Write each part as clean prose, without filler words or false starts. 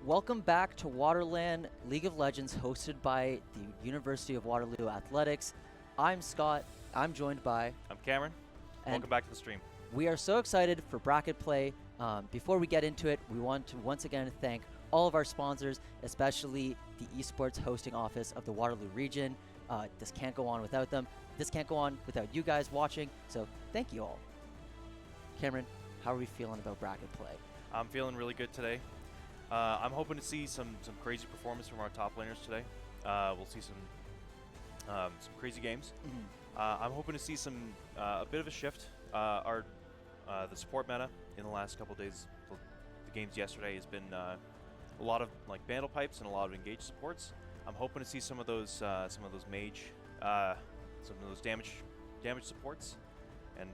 Welcome back to WaterLAN League of Legends, hosted by the University of Waterloo Athletics. I'm Scott. I'm joined by... I'm Cameron. Welcome back to the stream. We are so excited for bracket play. Before we get into it, we want to once again thank all of our sponsors, especially the Esports hosting office of the Waterloo region. This can't go on without them. This can't go on without you guys watching, so thank you all. Cameron, how are we feeling about bracket play? I'm feeling really good today. I'm hoping to see some crazy performance from our top laners today. We'll see some crazy games. I'm hoping to see a bit of a shift. The support meta in the last couple of days, the games yesterday, has been a lot of like bandle pipes and a lot of engaged supports. I'm hoping to see some of those mage, some of those damage supports, and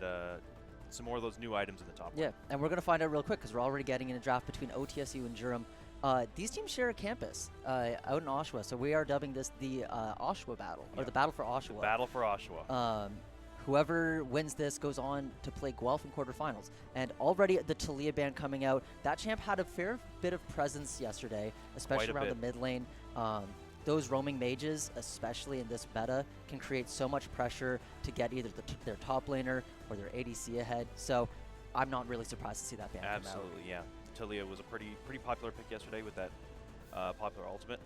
some more of those new items in the top. Yeah, and we're going to find out real quick because we're already getting in a draft between OTSU and Durham. These teams share a campus out in Oshawa, so we are dubbing this the Oshawa Battle, or the Battle for Oshawa. The Battle for Oshawa. Whoever wins this goes on to play Guelph in quarterfinals. And already the Talia ban coming out, that champ had a fair bit of presence yesterday, especially around the mid lane. Those roaming mages, especially in this meta, can create so much pressure to get either their top laner or their ADC ahead. So I'm not really surprised to see that ban come out. Absolutely, yeah. Talia was a pretty popular pick yesterday with that popular ultimate.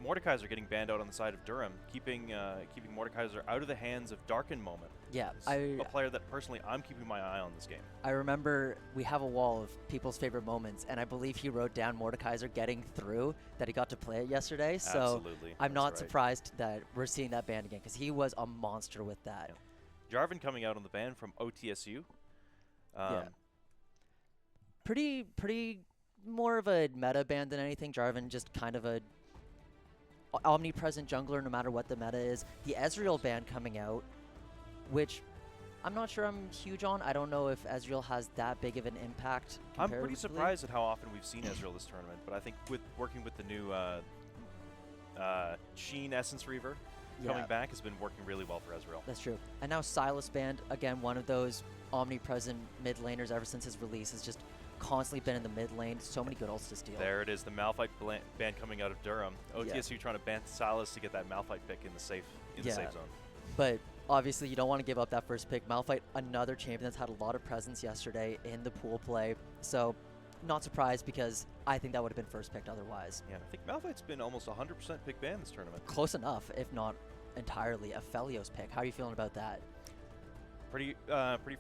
Mordekaiser getting banned out on the side of Durham, keeping Mordekaiser out of the hands of Darken Moment. Yeah, a player that personally I'm keeping my eye on this game. I remember we have a wall of people's favorite moments, and I believe he wrote down Mordekaiser getting through that he got to play it yesterday. So absolutely, I'm not surprised that we're seeing that ban again because he was a monster with that. Yeah. Jarvan coming out on the ban from OTSU. Yeah. Pretty more of a meta ban than anything. Jarvan just kind of a omnipresent jungler no matter what the meta is. The Ezreal ban coming out, which I'm not sure I'm huge on. I don't know if Ezreal has that big of an impact. I'm pretty surprised at how often we've seen Ezreal this tournament, but I think working with the new Sheen Essence Reaver coming back has been working really well for Ezreal. That's true. And now Sylas banned, again, one of those omnipresent mid laners ever since his release, has just constantly been in the mid lane. So many good ults to steal. There it is, the Malphite ban coming out of Durham. OTSU trying to ban Sylas to get that Malphite pick in the safe zone. But obviously you don't want to give up that first pick. Malphite, another champion that's had a lot of presence yesterday in the pool play. So not surprised because I think that would have been first picked otherwise. Yeah, I think Malphite's been almost 100% pick ban this tournament. Close enough, if not entirely a Felios pick. How are you feeling about that? Pretty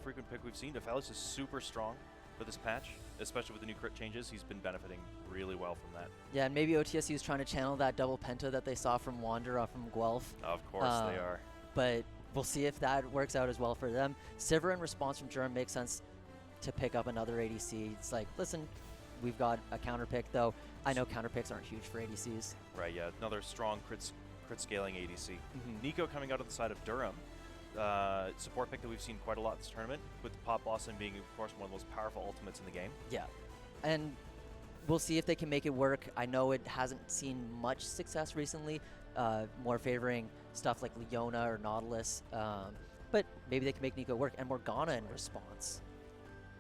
frequent pick we've seen. Felios is super strong for this patch, especially with the new crit changes. He's been benefiting really well from that. Yeah, and maybe OTSU is trying to channel that double penta that they saw from Wander off from Guelph. Of course they are. But we'll see if that works out as well for them. Sivir in response from Durham makes sense to pick up another ADC. It's like, listen, we've got a counter pick, though. I know counter picks aren't huge for ADCs. Right, yeah. Another strong crit scaling ADC. Nico coming out of the side of Durham. Support pick that we've seen quite a lot this tournament, with the Pop Blossom being, of course, one of the most powerful ultimates in the game. Yeah, and we'll see if they can make it work. I know it hasn't seen much success recently, more favoring stuff like Leona or Nautilus, but maybe they can make Nico work. And Morgana in response.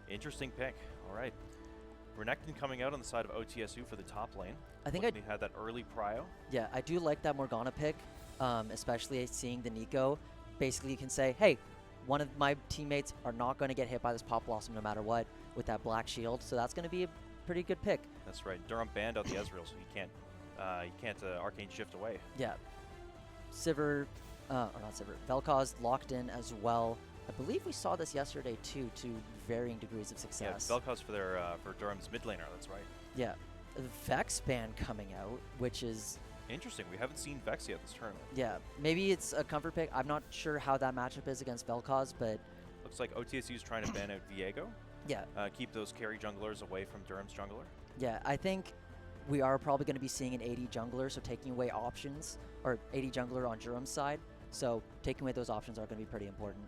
Interesting pick. All right. Renekton coming out on the side of OTSU for the top lane. I think he had that early prio. Yeah, I do like that Morgana pick, especially seeing the Nico. Basically, you can say, hey, one of my teammates are not going to get hit by this Pop Blossom no matter what with that black shield, so that's going to be a pretty good pick. That's right. Durham banned out the Ezreal, so he can't Arcane Shift away. Yeah. Sivir, or not Sivir, Vel'Koz locked in as well. I believe we saw this yesterday too, to varying degrees of success. Yeah, Vel'Koz for Durham's mid laner. That's right. Yeah, Vex ban coming out, which is interesting. We haven't seen Vex yet this tournament. Yeah, maybe it's a comfort pick. I'm not sure how that matchup is against Vel'Koz, but looks like OTSU is trying to ban out Viego. Yeah. Keep those carry junglers away from Durham's jungler. Yeah, I think we are probably going to be seeing an AD jungler, so taking away options, or AD jungler on Durham's side. So taking away those options are going to be pretty important.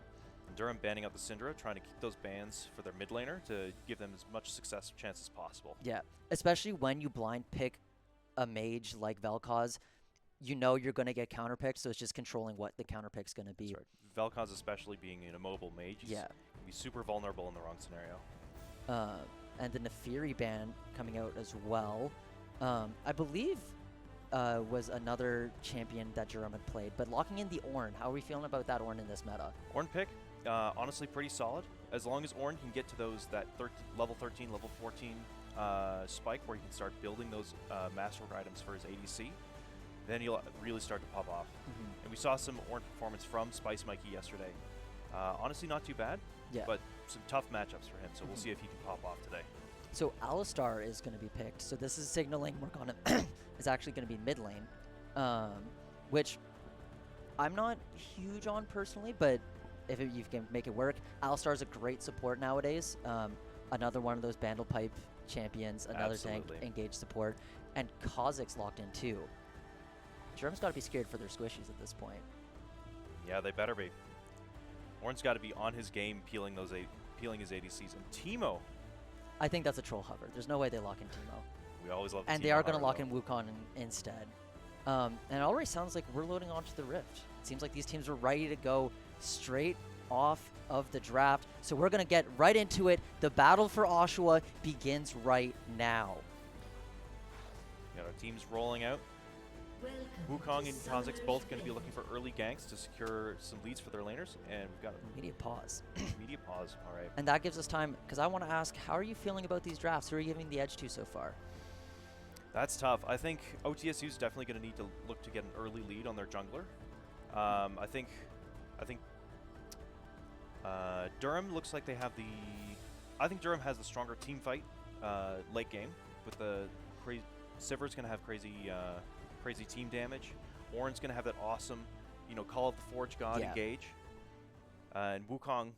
And Durham banning out the Syndra, trying to keep those bans for their mid laner to give them as much success chance as possible. Yeah, especially when you blind pick a mage like Vel'Koz, you know you're going to get counterpicked, so it's just controlling what the counterpick's going to be. That's right. Vel'Koz, especially being an immobile mage, can be super vulnerable in the wrong scenario. and the Nefiri ban coming out as well. I believe was another champion that Jerome had played. But locking in the Ornn, how are we feeling about that Ornn in this meta? Ornn pick, honestly pretty solid. As long as Ornn can get to those level 13, level 14 spike where he can start building those masterwork items for his ADC, then he'll really start to pop off. And we saw some Ornn performance from Spice Mikey yesterday. Honestly, not too bad, but some tough matchups for him, so we'll see if he can pop off today. So Alistar is going to be picked. So this is signaling Morgana is actually going to be mid lane, which I'm not huge on personally, but if you can make it work, Alistar is a great support nowadays. Another one of those Bandle Pipe champions, another tank engaged support, and Kha'Zix's locked in too. Jerome's got to be scared for their squishies at this point. Yeah, they better be. Ornn's got to be on his game, peeling his ADCs. And Teemo. I think that's a troll hover. There's no way they lock in Teemo. We always love. And they are going to lock in Wukong instead. And it already sounds like we're loading onto the Rift. It seems like these teams are ready to go straight off of the draft. So we're going to get right into it. The battle for Oshawa begins right now. We got our teams rolling out. Wukong and Kha'Zix both going to be looking for early ganks to secure some leads for their laners, and we've got immediate pause. Immediate pause, all right. And that gives us time, because I want to ask, how are you feeling about these drafts? Who are you giving the edge to so far? That's tough. I think OTSU is definitely going to need to look to get an early lead on their jungler. I think Durham looks like they have the. I think Durham has the stronger team fight late game with the crazy. Sivir's going to have crazy team damage. Ornn's going to have that awesome, Call of the Forge God engage. And Wukong,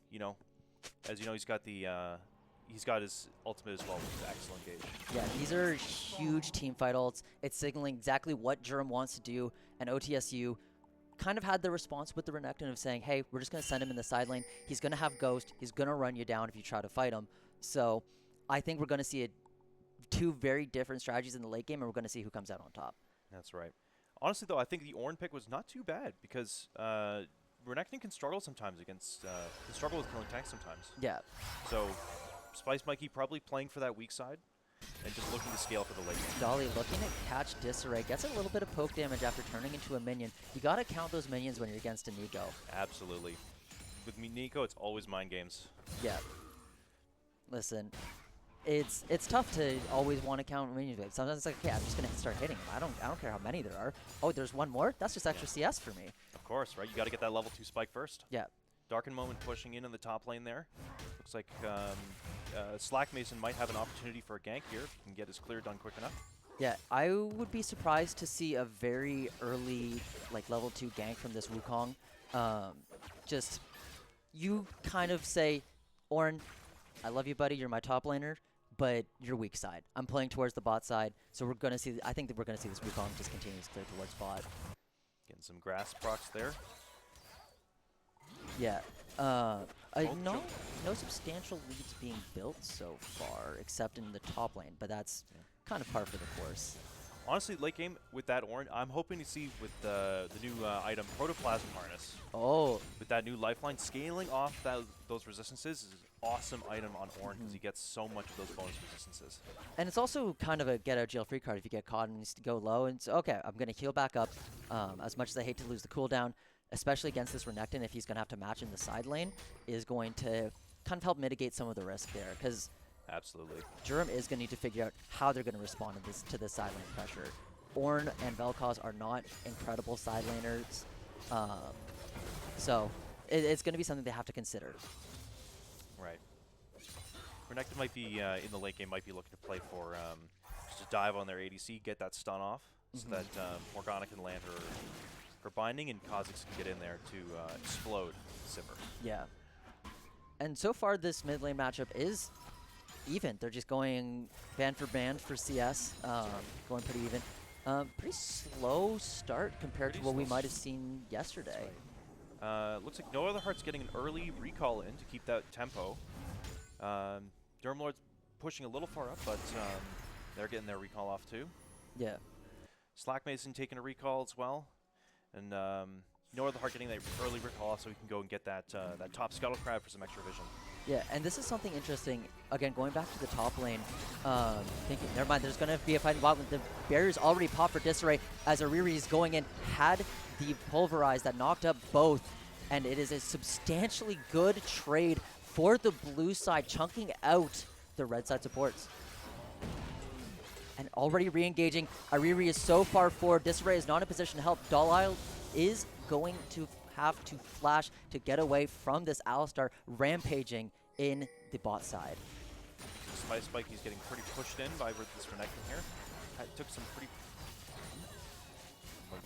as you know, he's got his ultimate as well, which is excellent engage. Yeah, these are huge team fight ults. It's signaling exactly what Durham wants to do, and OTSU kind of had the response with the Renekton of saying, hey, we're just going to send him in the side lane. He's going to have Ghost. He's going to run you down if you try to fight him. So I think we're going to see two very different strategies in the late game, and we're going to see who comes out on top. That's right. Honestly, though, I think the Ornn pick was not too bad because Renekton can struggle sometimes against, can struggle with killing tanks sometimes. Yeah. So Spice Mikey probably playing for that weak side and just looking to scale for the late game. Dolly looking to catch Disarray. Gets a little bit of poke damage after turning into a minion. You got to count those minions when you're against a Nico. Absolutely. With Nico, it's always mind games. Yeah. Listen. It's tough to always want to count minions. Sometimes it's like, okay, I'm just gonna start hitting them. I don't care how many there are. Oh, there's one more? That's just extra CS for me. Of course, right? You got to get that level 2 spike first. Yeah. Darken Moment pushing in the top lane there. Looks like Slack Mason might have an opportunity for a gank here if he can get his clear done quick enough. Yeah, I would be surprised to see a very early level 2 gank from this Wukong. Just you kind of say, Ornn, I love you, buddy. You're my top laner. But you're weak side. I'm playing towards the bot side, so we're gonna see. I think that we're gonna see this Wukong just continue to clear towards bot. Getting some grass procs there. Yeah. No substantial leads being built so far, except in the top lane. But that's kind of par for the course. Honestly, late game with that Ornn, I'm hoping to see with the new item Protoplasm Harness. Oh. With that new lifeline, scaling off those resistances is an awesome item on Ornn because he gets so much of those bonus resistances. And it's also kind of a get out jail free card if you get caught and needs to go low. And so, okay, I'm going to heal back up. As much as I hate to lose the cooldown, especially against this Renekton, if he's going to have to match in the side lane, is going to kind of help mitigate some of the risk there. Because absolutely. Jerome is going to need to figure out how they're going to respond to this side lane pressure. Ornn and Vel'Koz are not incredible side laners, so it's going to be something they have to consider. Right. Renekton might be, in the late game, might be looking to play for, just to dive on their ADC, get that stun off, so that Morgana can land her binding, and Kha'Zix can get in there to explode Sivir. Yeah. And so far, this mid lane matchup is even. They're just going band for CS, going pretty even. Pretty slow start compared to what we might have seen yesterday. Looks like No Other Heart's getting an early recall in to keep that tempo. Durmlord's pushing a little far up, but they're getting their recall off too. Yeah. Slack Mason taking a recall as well. And No Other Heart getting that early recall off so he can go and get that top Scuttle Crab for some extra vision. Yeah, and this is something interesting. Again, going back to the top lane, thinking, never mind, there's going to be a fight in the bottom lane. The barrier's already popped for Disarray as Ariri is going in, had the Pulverize that knocked up both, and it is a substantially good trade for the blue side, chunking out the red side supports. And already re-engaging. Ariri is so far forward. Disarray is not in a position to help. Dalile is going to have to flash to get away from this Alistar rampaging in the bot side. Spice Spike, he's getting pretty pushed in by this Renekton here. Took some pretty...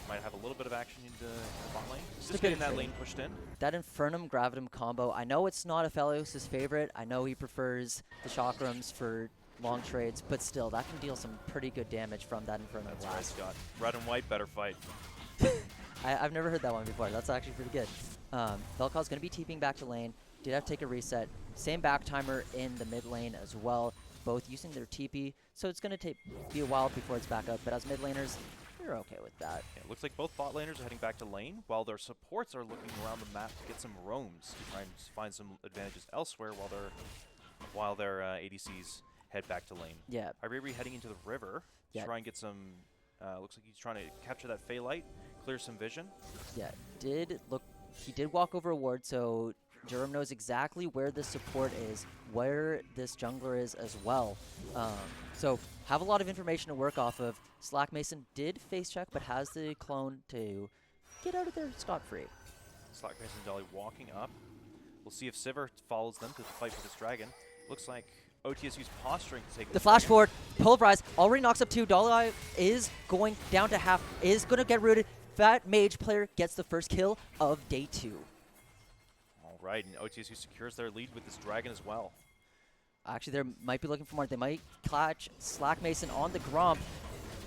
Might have a little bit of action into the bot lane. Just getting that lane pushed in. That Infernum Gravitum combo, I know it's not Aphelios' favorite. I know he prefers the Chakrams for long trades, but still, that can deal some pretty good damage from that Infernum That's Blast. right, Scott. Red and white, better fight. I've never heard that one before. That's actually pretty good. Vel'Koz's going to be TPing back to lane. Did have to take a reset. Same back timer in the mid lane as well. Both using their TP, so it's going to be a while before it's back up. But as mid laners, you're okay with that. Yeah, it looks like both bot laners are heading back to lane, while their supports are looking around the map to get some roams to try and find some advantages elsewhere, while their ADCs head back to lane. Yeah. Iriri heading into the river to try and get some. Looks like he's trying to capture that Fey Light, clear some vision. Yeah, he did walk over a ward, so Jerome knows exactly where this support is, where this jungler is as well. So have a lot of information to work off of. Slack Mason did face check, but has the clone to get out of there scot-free. Slack Mason and Dolly walking up. We'll see if Sivir follows them to fight for this dragon. Looks like OTSU's posturing to take the flash forward, Pulverize already knocks up 2. Dolly is going down to half, is going to get rooted. Fat Mage player gets the first kill of day 2. All right, and OTSU secures their lead with this dragon as well. Actually, they might be looking for more. They might catch Slack Mason on the Gromp.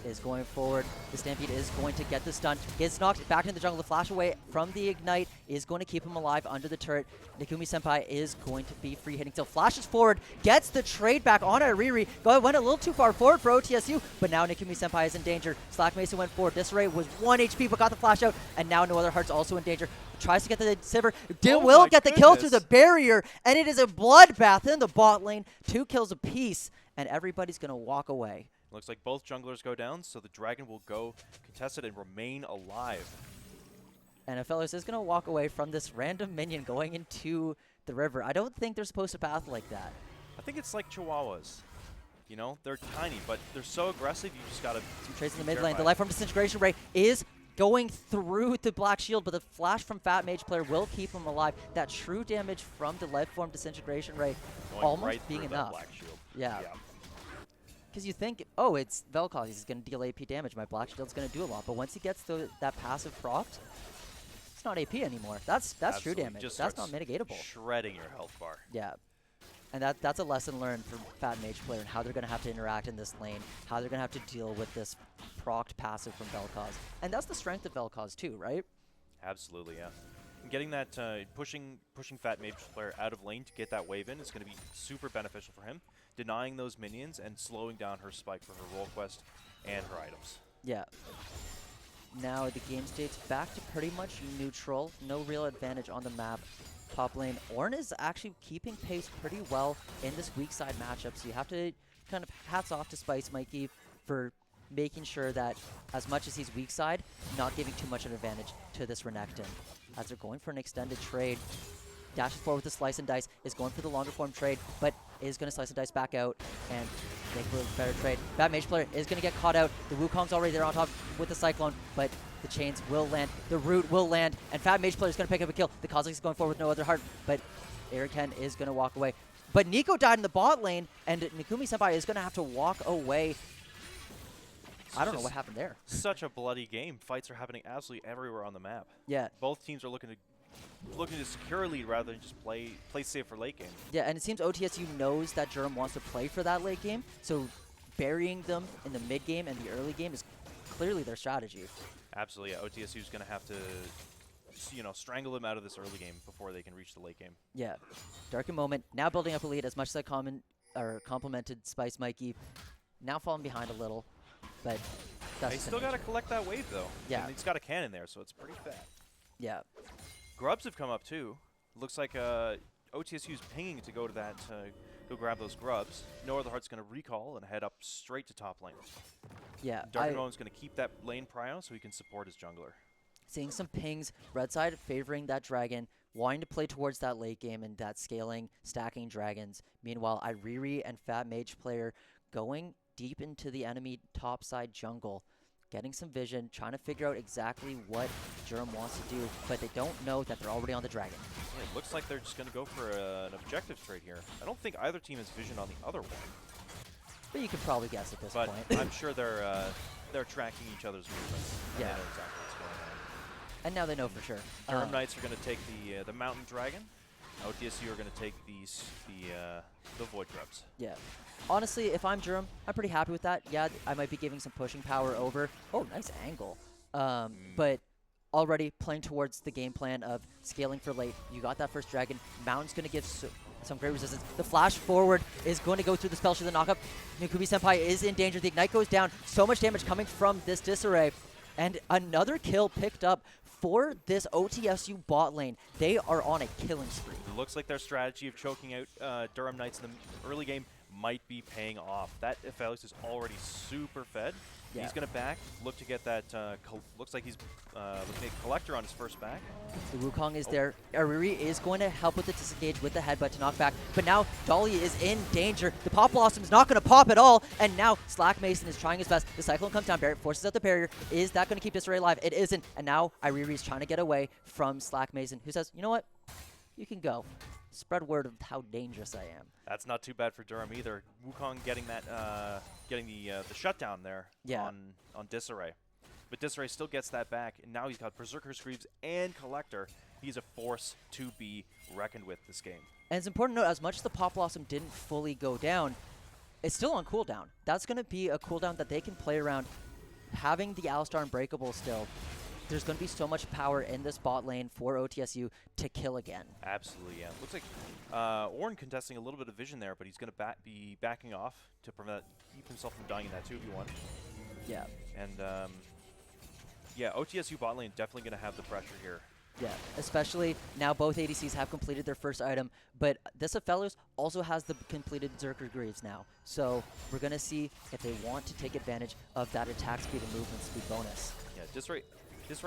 Is going forward. The Stampede is going to get the stun. Gets knocked back into the jungle. The flash away from the Ignite is going to keep him alive under the turret. Nikumi Senpai is going to be free hitting. So flashes forward, gets the trade back on Ariri. Went a little too far forward for OTSU, but now Nikumi Senpai is in danger. Slack Mason went forward. Disarray was 1 HP, but got the flash out, and now No Other Heart's also in danger. Tries to get the Sivir. Will get the kill through the barrier, and it is a bloodbath in the bot lane. 2 kills apiece, and everybody's going to walk away. Looks like both junglers go down, so the dragon will go contested and remain alive. And Aphelios is going to walk away from this random minion going into the river. I don't think they're supposed to path like that. I think it's like Chihuahuas. You know, they're tiny, but they're so aggressive, you just got to... Some trades in the mid lane. The Lifeform Disintegration Ray is going through the Black Shield, but the flash from Fat Mage player will keep him alive. That true damage from the Lifeform Disintegration Ray almost right being enough. Black Shield. Yeah. Because you think, oh, it's Vel'Koz, he's going to deal AP damage, my Black Shield's going to do a lot. But once he gets that passive procced, it's not AP anymore. That's true damage. That's not mitigatable. Shredding your health bar. Yeah. And that's a lesson learned for Fat Mage player and how they're going to have to interact in this lane, how they're going to have to deal with this procced passive from Vel'Koz. And that's the strength of Vel'Koz too, right? Absolutely, yeah. And getting that, pushing Fat Mage player out of lane to get that wave in is going to be super beneficial for him. Denying those minions and slowing down her spike for her role quest and her items. Yeah. Now the game state's back to pretty much neutral. No real advantage on the map. Top lane, Ornn is actually keeping pace pretty well in this weak side matchup. So you have to kind of hats off to Spice Mikey for making sure that as much as he's weak side, not giving too much of an advantage to this Renekton. As they're going for an extended trade. Dashes forward with the Slice and Dice, is going for the longer form trade, but is going to Slice and Dice back out and make for a better trade. Bad Mage player is going to get caught out. The Wukong's already there on top with the Cyclone, but the chains will land. The root will land, and Fat Mage player is going to pick up a kill. The Kozilek is going forward with No Other Heart, but Eriken is going to walk away. But Nico died in the bot lane, and Nikumi Senpai is going to have to walk away. I don't know what happened there. Such a bloody game. Fights are happening absolutely everywhere on the map. Yeah. Both teams are looking to secure a lead rather than just play safe for late game. Yeah, and it seems OTSU knows that Jerome wants to play for that late game, so burying them in the mid game and the early game is clearly their strategy. Absolutely, yeah. OTSU is going to have to, strangle them out of this early game before they can reach the late game. Yeah. Darken Moment, now building up a lead as much as I complimented Spice Mikey. Now falling behind a little, but that's They still got to collect that wave, though. Yeah. And he's got a cannon there, so it's pretty fat. Yeah. Grubs have come up, too. Looks like OTSU's pinging to go to that, go grab those grubs. No Other Heart's going to recall and head up straight to top lane. Yeah, Dark Moon's going to keep that lane prio so he can support his jungler. Seeing some pings, red side favoring that dragon, wanting to play towards that late game and that scaling, stacking dragons. Meanwhile, Iriri and Fat Mage player going deep into the enemy top side jungle, getting some vision, trying to figure out exactly what Durham wants to do, but they don't know that they're already on the dragon. Yeah, it looks like they're just going to go for an objective trade here. I don't think either team has vision on the other one. But you could probably guess at this but point. I'm sure they're tracking each other's movements. Yeah. They know exactly what's going on. And now they know for sure. Durham Knights are going to take the Mountain Dragon. OTSU are going to take the Void Grubs. Yeah. Honestly, if I'm Durham, I'm pretty happy with that. Yeah, I might be giving some pushing power over. Oh, nice angle. But already playing towards the game plan of scaling for late. You got that first dragon. Mountain's going to give some great resistance. The flash forward is going to go through the spell. The knockup. Nikumi Senpai is in danger. The ignite goes down. So much damage coming from this disarray. And another kill picked up for this OTSU bot lane. They are on a killing spree. It looks like their strategy of choking out Durham Knights in the early game might be paying off. That Aphelios is already super fed. Yeah. He's going to back, look to get that, looks like he's looking at Collector on his first back. The Wukong is there. Ariri is going to help with the disengage with the headbutt to knock back. But now Dolly is in danger. The Pop Blossom's not going to pop at all. And now Slack Mason is trying his best. The Cyclone comes down. Barrett forces out the barrier. Is that going to keep Disarray alive? It isn't. And now Ariri is trying to get away from Slack Mason, who says, you know what? You can go. Spread word of how dangerous I am. That's not too bad for Durham either. Wukong getting that, getting the shutdown there on Disarray. But Disarray still gets that back, and now he's got Berserker Screams and Collector. He's a force to be reckoned with this game. And it's important to note, as much as the Pop Blossom didn't fully go down, it's still on cooldown. That's going to be a cooldown that they can play around. Having the Alistar Unbreakable still, there's going to be so much power in this bot lane for OTSU to kill again. Absolutely, yeah. Looks like Ornn contesting a little bit of vision there, but he's going to be backing off to keep himself from dying in that 2v1. Yeah. And, yeah, OTSU bot lane definitely going to have the pressure here. Yeah, especially now both ADCs have completed their first item, but this Aphelios also has the completed Zerker Greaves now. So we're going to see if they want to take advantage of that attack speed and movement speed bonus. Yeah, Disarray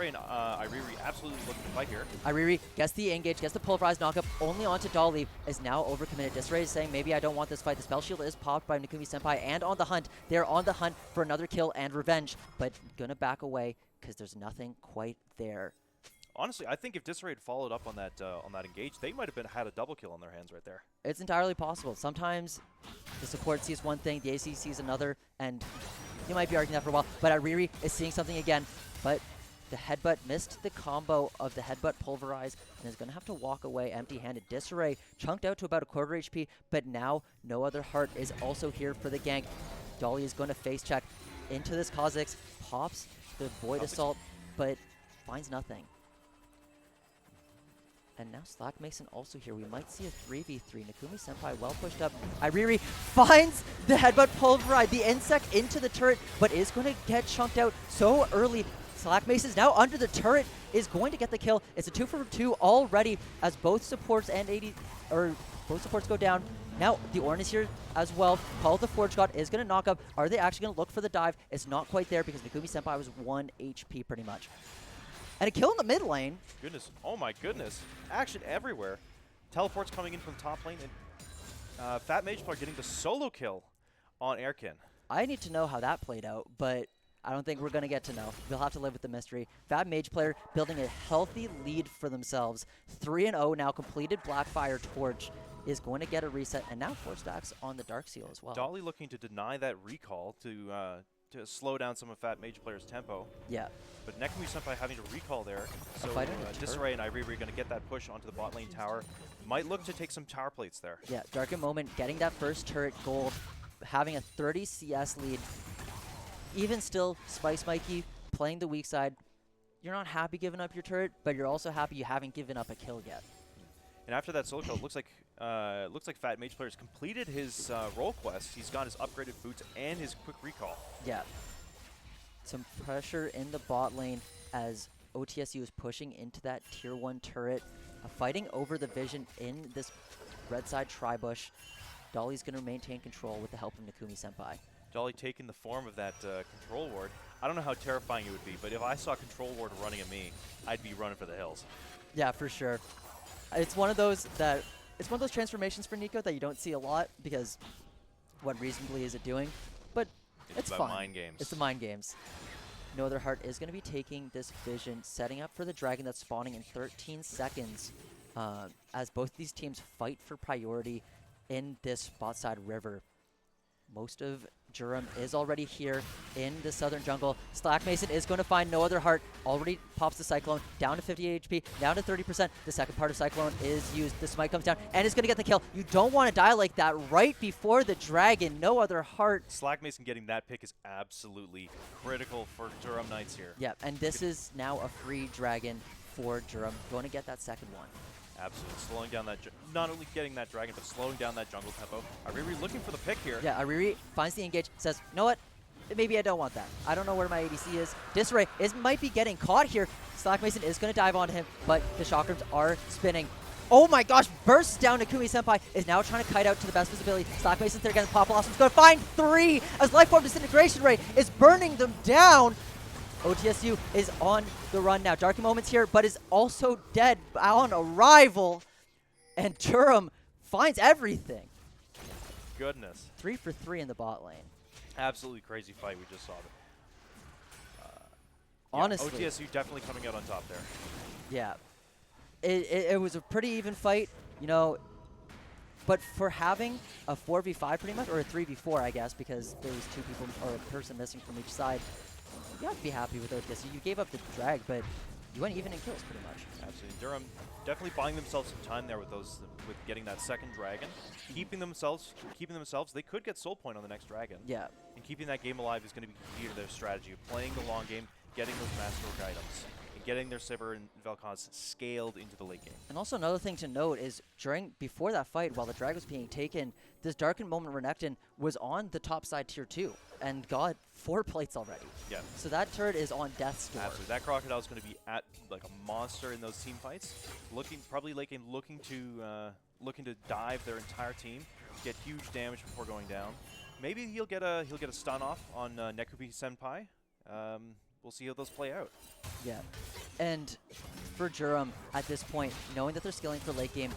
and Iriri absolutely looking to fight here. Iriri gets the engage, gets the pulverized knockup, only onto Dolly, is now overcommitted. Disarray is saying, maybe I don't want this fight. The spell shield is popped by Nikumi Senpai and on the hunt. They're on the hunt for another kill and revenge, but gonna back away because there's nothing quite there. Honestly, I think if Disarray had followed up on that engage, they might have had a double kill on their hands right there. It's entirely possible. Sometimes the support sees one thing, the AC sees another, and you might be arguing that for a while, but Iriri is seeing something again, but the headbutt missed the combo of the headbutt pulverize and is going to have to walk away empty-handed. Disarray chunked out to about a quarter HP, but now No Other Heart is also here for the gank. Dolly is going to face check into this Kha'Zix, pops the Void Assault, but finds nothing. And now Slack Mason also here. We might see a 3v3. Nikumi Senpai well pushed up. Iriri finds the headbutt pulverize, the insect into the turret, but is going to get chunked out so early. Slack Mason is now under the turret, is going to get the kill. It's a 2-for-2 already as both supports and both supports go down. Now the Ornn is here as well. Call of the Forge God is going to knock up. Are they actually going to look for the dive? It's not quite there because Nikumi Senpai was 1 HP pretty much. And a kill in the mid lane. Goodness, oh my goodness. Action everywhere. Teleports coming in from top lane, and Fat Mage player getting the solo kill on Erkin. I need to know how that played out, but I don't think we're going to get to know. We'll have to live with the mystery. Fat Mage player building a healthy lead for themselves. 3-0 now, completed Blackfire Torch is going to get a reset, and now 4 stacks on the Dark Seal as well. Dolly looking to deny that recall to slow down some of Fat Mage player's tempo. Yeah. But Nekumi Senpai having to recall there. So Disarray and Iriri are going to get that push onto the bot lane tower. Might look to take some tower plates there. Yeah, Darken Moment getting that first turret gold, having a 30 CS lead. Even still, Spice Mikey playing the weak side. You're not happy giving up your turret, but you're also happy you haven't given up a kill yet. And after that solo kill, it looks like Fat Mage player's completed his role quest. He's got his upgraded boots and his quick recall. Yeah. Some pressure in the bot lane as OTSU is pushing into that tier 1 turret, fighting over the vision in this red side tri-bush. Dolly's going to maintain control with the help of Nakumi Senpai. Dolly taking the form of that control ward. I don't know how terrifying it would be, but if I saw control ward running at me, I'd be running for the hills. Yeah, for sure. It's one of those transformations for Nico that you don't see a lot because what reasonably is it doing? But it's fun. Mind games. It's the mind games. No Other Heart is going to be taking this vision, setting up for the dragon that's spawning in 13 seconds as both these teams fight for priority in this bot side river. Most of Durham is already here in the southern jungle. Slack Mason is going to find No Other Heart. Already pops the Cyclone down to 50 HP, down to 30%. The second part of Cyclone is used. The smite comes down and is going to get the kill. You don't want to die like that right before the dragon. No Other Heart. Slack Mason getting that pick is absolutely critical for Durham Knights here. Yeah, and this is now a free dragon for Durham. Going to get that second one. Absolutely. Slowing down that, not only getting that dragon, but slowing down that jungle tempo. Ariri looking for the pick here. Yeah, Ariri finds the engage, says, you know what? Maybe I don't want that. I don't know where my ADC is. Disarray might be getting caught here. Slack Mason is going to dive onto him, but the chakrams are spinning. Oh my gosh, bursts down. Nakumi Senpai is now trying to kite out to the best visibility. Slack Mason's there again. Pop Blossom's going to find 3 as Lifeform Disintegration Ray is burning them down. OTSU is on the run now. Darky Moments here, but is also dead on arrival. And Durham finds everything. Goodness. 3 for 3 in the bot lane. Absolutely crazy fight we just saw. Honestly. OTSU definitely coming out on top there. Yeah. It was a pretty even fight, you know. But for having a 4v5 pretty much, or a 3v4, I guess, because there was 2 people or a person missing from each side, you have to be happy with OTSU. You gave up the drag, but you went even in kills pretty much. Absolutely. Durham definitely buying themselves some time there with getting that second dragon. Keeping themselves, they could get soul point on the next dragon. Yeah. And keeping that game alive is going to be key to their strategy of playing the long game, getting those masterwork items, and getting their Sivir and Vel'Koz scaled into the late game. And also another thing to note is before that fight, while the drag was being taken, this Darkened Moment Renekton was on the top side tier 2 and got 4 plates already. Yeah. So that turret is on death's door. Absolutely. That Crocodile is going to be at like a monster in those team fights. Probably late game looking to dive their entire team, get huge damage before going down. Maybe he'll get a stun off on Nakumi Senpai. We'll see how those play out. Yeah. And for Durham, at this point, knowing that they're scaling for late game,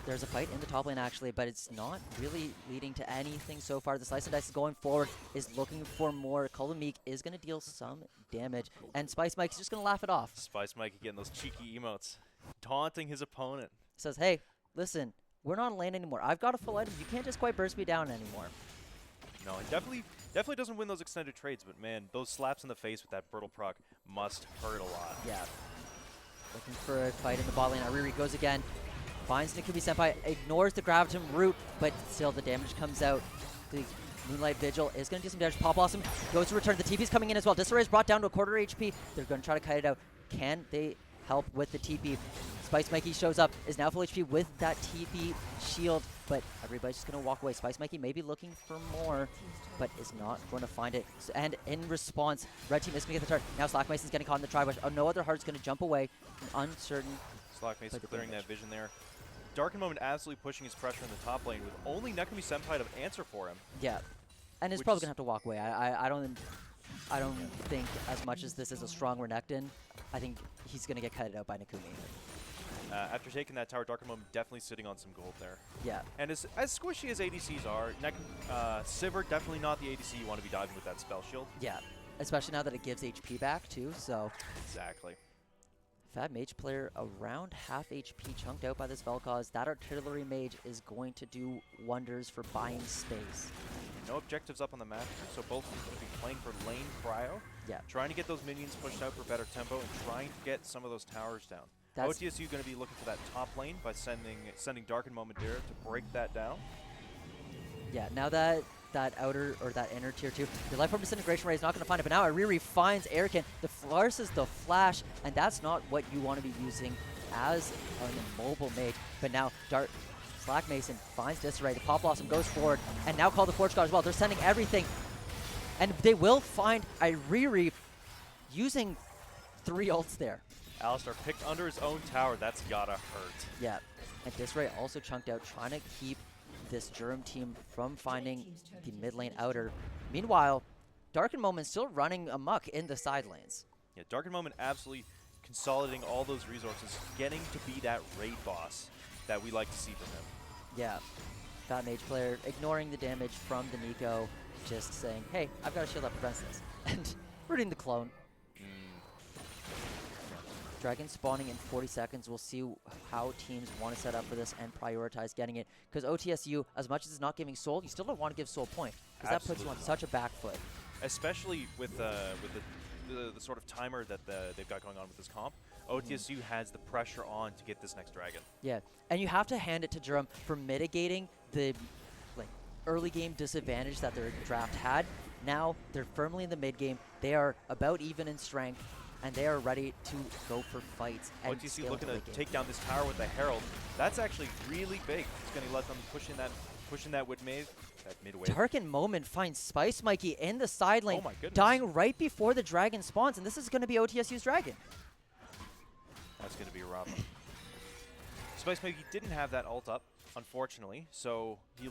there's a fight in the top lane actually, but it's not really leading to anything so far. The Slice and Dice is going forward, is looking for more. Meek is going to deal some damage, and Spice Mike is just going to laugh it off. Spice Mike getting those cheeky emotes, taunting his opponent. Says, hey, listen, we're not on lane anymore. I've got a full item. You can't just quite burst me down anymore. No, it definitely doesn't win those extended trades, but man, those slaps in the face with that brittle proc must hurt a lot. Yeah. Looking for a fight in the bot lane. Ariri goes again. Finds Nakumi Senpai, ignores the Gravitum root, but still the damage comes out. The Moonlight Vigil is going to do some damage. Pop Blossom goes to return. The TP is coming in as well. Disarray is brought down to a quarter HP. They're going to try to kite it out. Can they help with the TP? Spice Mikey shows up, is now full HP with that TP shield, but everybody's just going to walk away. Spice Mikey may be looking for more, but is not going to find it. So, and in response, Red Team is going to get the turret. Now Slack Mason's getting caught in the tri-bush. Oh, No Other Heart's going to jump away. Uncertain. Slack Mason clearing that vision there. Darkened Moment absolutely pushing his pressure in the top lane with only Nakumi Senpai to answer for him. Yeah, and he's probably going to have to walk away. I don't think as much as this is a strong Renekton, I think he's going to get cut out by Nakumi. After taking that tower, Darkened Moment definitely sitting on some gold there. Yeah. And as squishy as ADCs are, Sivir definitely not the ADC you want to be diving with that spell shield. Yeah, especially now that it gives HP back too, so. Exactly. Fab Mage player around half HP chunked out by this Vel'Koz. That Artillery Mage is going to do wonders for buying space. No objectives up on the map, so both going to be playing for lane cryo. Yeah. Trying to get those minions pushed out for better tempo and trying to get some of those towers down. OTSU going to be looking for that top lane by sending Darkened Momentera to break that down. Yeah, now that outer or that inner tier 2, the Lifeform Disintegration Ray is not going to find it, but now Ariri finds Erican. The Flarus is the flash, and that's not what you want to be using as a mobile mage. But now Slack Mason finds Disarray. The Pop Blossom goes forward, and now call the Forge God as well. They're sending everything, and they will find Ariri using 3 ults there. Alistar picked under his own tower. That's gotta hurt. Yeah, and Disray also chunked out, trying to keep this Durham team from finding the mid lane outer. Meanwhile, Darken Moment still running amok in the side lanes. Yeah, Darken Moment absolutely consolidating all those resources, getting to be that raid boss that we like to see from him. Yeah, that mage player ignoring the damage from the Nico, just saying, hey, I've got a shield that prevents this, and rooting the clone. Dragon spawning in 40 seconds. We'll see how teams want to set up for this and prioritize getting it. Because OTSU, as much as it's not giving Soul, you still don't want to give Soul point. Because that puts you on such a back foot. Especially with the sort of timer that they've got going on with this comp. OTSU has the pressure on to get this next Dragon. Yeah, and you have to hand it to Durham for mitigating the early game disadvantage that their draft had. Now they're firmly in the mid game. They are about even in strength, and they are ready to go for fights. And OTSU looking to take down this tower with the Herald. That's actually really big. It's going to let them pushing that midway. Darken Moment finds Spice Mikey in the side lane, oh my goodness, dying right before the Dragon spawns, and this is going to be OTSU's Dragon. That's going to be a problem. Spice Mikey didn't have that ult up, unfortunately, so he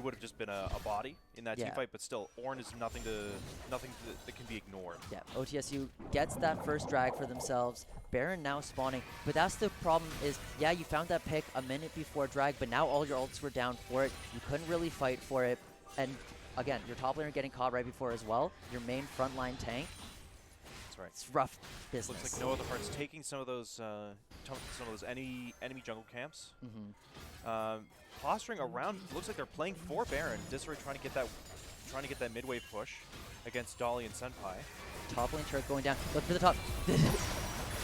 would have just been a body in that team fight, but still, Ornn is nothing that can be ignored. Yeah, OTSU gets that first drag for themselves. Baron now spawning, but that's the problem is, yeah, you found that pick a minute before drag, but now all your ults were down for it. You couldn't really fight for it, and again, your top laner getting caught right before as well. Your main frontline tank. That's right. It's rough business. Looks like No Other Heart's taking some of those enemy jungle camps. Posturing around, looks like they're playing for Baron. Disray trying to get that midway push against Dolly and Senpai. Top lane turret going down. Look for the top.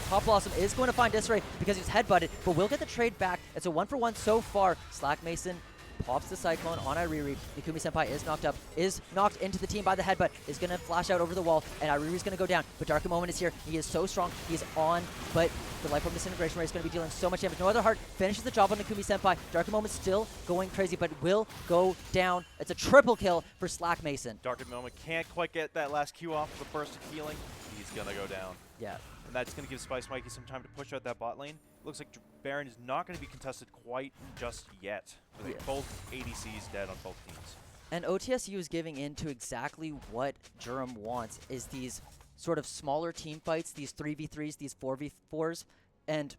Top Blossom is going to find Disray because he's headbutted, but we'll get the trade back. It's a 1-for-1 so far. Slack Mason pops the Cyclone on Iriri. Nikumi Senpai is knocked up, is knocked into the team by the headbutt, is going to flash out over the wall, and Iriri's going to go down. But Darker Moment is here. He is so strong. He is on, but the Life Orb Disintegration Ray is going to be dealing so much damage. No Other Heart finishes the job on Nikumi Senpai. Darker Moment still going crazy, but will go down. It's a triple kill for Slack Mason. Darker Moment can't quite get that last Q off with a burst of healing. He's going to go down. Yeah. And that's going to give Spice Mikey some time to push out that bot lane. Looks like Baron is not going to be contested quite just yet. With both ADCs dead on both teams. And OTSU is giving in to exactly what Durham wants, is these sort of smaller team fights, these 3v3s, these 4v4s, and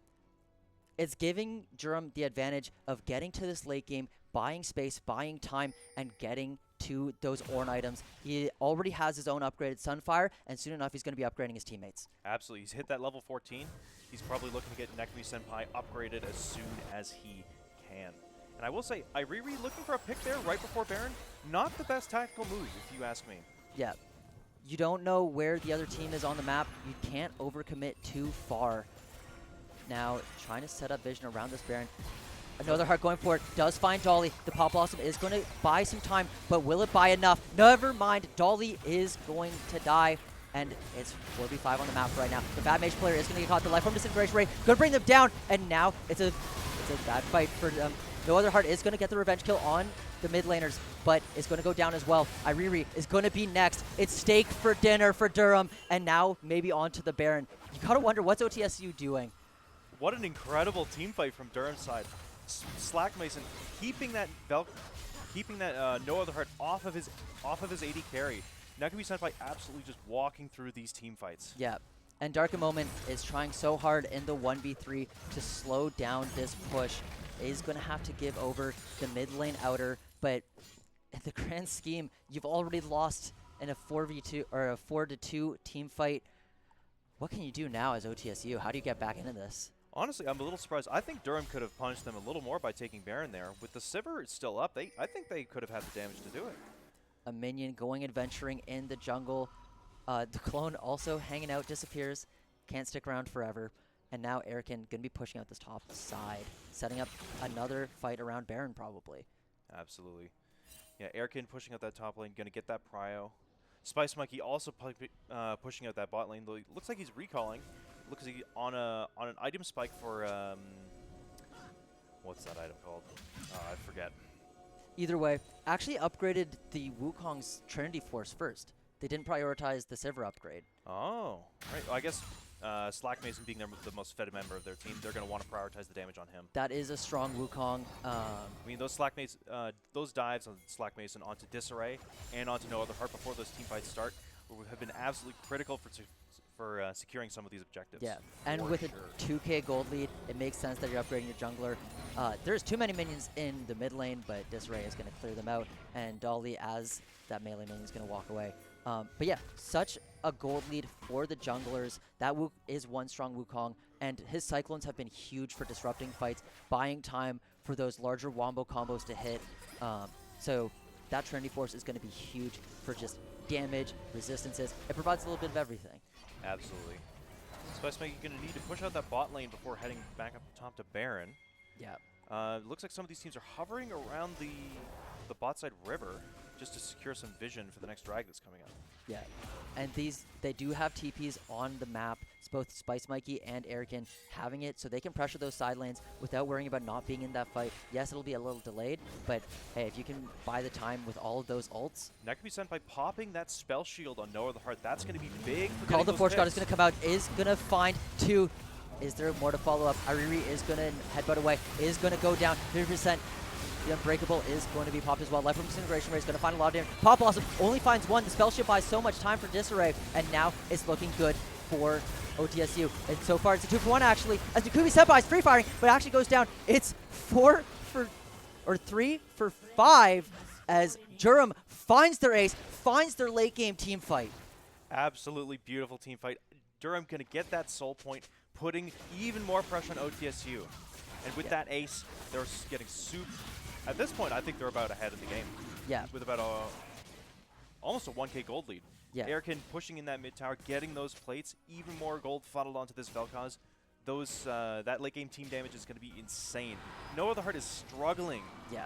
it's giving Durham the advantage of getting to this late game, buying space, buying time, and getting to those Ornn items. He already has his own upgraded Sunfire, and soon enough he's going to be upgrading his teammates. Absolutely. He's hit that level 14. He's probably looking to get Nekumi Senpai upgraded as soon as he can. And I will say, Iriri looking for a pick there right before Baron, not the best tactical move, if you ask me. Yeah. You don't know where the other team is on the map. You can't overcommit too far. Now, trying to set up vision around this Baron. Another Heart going for it. Does find Dolly. The Pop Blossom is going to buy some time, but will it buy enough? Never mind. Dolly is going to die. And it's 4v5 on the map right now. The bad mage player is going to get caught. The Life Orb Disintegration Ray going to bring them down. And now it's a bad fight for them. No Other Heart is going to get the revenge kill on the mid laners, but it's going to go down as well. Iriri is going to be next. It's steak for dinner for Durham. And now maybe on to the Baron. You got to wonder, what's OTSU doing? What an incredible team fight from Durham's side. Slack Mason keeping that No Other Heart off of his AD carry. Nekumi Senpai absolutely just walking through these team fights. Yeah, and Darker Moment is trying so hard in the 1v3 to slow down this push. Is going to have to give over the mid lane outer, but in the grand scheme, you've already lost in a 4v2 or a 4-2 team fight. What can you do now as OTSU? How do you get back into this? Honestly, I'm a little surprised. I think Durham could have punished them a little more by taking Baron there. With the Sivir still up, I think they could have had the damage to do it. A minion going adventuring in the jungle. The clone also hanging out, disappears. Can't stick around forever. And now Erican going to be pushing out this top side, setting up another fight around Baron probably. Absolutely. Yeah, Erican pushing out that top lane, going to get that prio. Spice Mikey also pushing out that bot lane. Though looks like he's recalling. Looks like he's on an item spike for what's that item called? I forget. Either way, actually upgraded the Wukong's Trinity Force first. They didn't prioritize the Sivir upgrade. Oh, right. Well, I guess Slack Mason being the most fed member of their team, they're going to want to prioritize the damage on him. That is a strong Wukong. I mean, those dives on Slack Mason onto Disarray and onto No Other Heart before those team fights start have been absolutely critical for securing some of these objectives. Yeah, and with a 2K gold lead, it makes sense that you're upgrading your jungler. There's too many minions in the mid lane, but Disarray is going to clear them out, and Dolly, as that melee minion, is going to walk away. But yeah, such a gold lead for the junglers. That is one strong Wukong, and his Cyclones have been huge for disrupting fights, buying time for those larger wombo combos to hit. So that Trinity Force is going to be huge for just damage, resistances. It provides a little bit of everything. Absolutely. Spicemake going to need to push out that bot lane before heading back up top to Baron. Yeah. Looks like some of these teams are hovering around the bot side river just to secure some vision for the next drag that's coming up. Yeah, and they do have TPs on the map. It's both Spice Mikey and Erican having it, so they can pressure those side lanes without worrying about not being in that fight. Yes, it'll be a little delayed, but hey, if you can buy the time with all of those ults. That can be sent by popping that spell shield on No Other Heart. That's going to be big for Call the Forge God is going to come out, is going to find two. Is there more to follow up? Ariri is going to headbutt away, is going to go down 50%. The Unbreakable is going to be popped as well. Life from Disintegration Ray is going to find a lot of damage. Pop Blossom only finds one. The spell shield buys so much time for Disarray, and now it's looking good for OTSU. And so far, it's a 2-for-1 actually, as Nakubi Senpai is free firing, but actually goes down. It's 3 for 5 as Durham finds their ace, finds their late game team fight. Absolutely beautiful team fight. Durham going to get that soul point, putting even more pressure on OTSU. And with that ace, they're getting super. At this point, I think they're about ahead of the game. Yeah. With about almost a 1K gold lead. Yeah. Erican pushing in that mid tower, getting those plates, even more gold funneled onto this Vel'Koz. That late game team damage is going to be insane. No Other Heart is struggling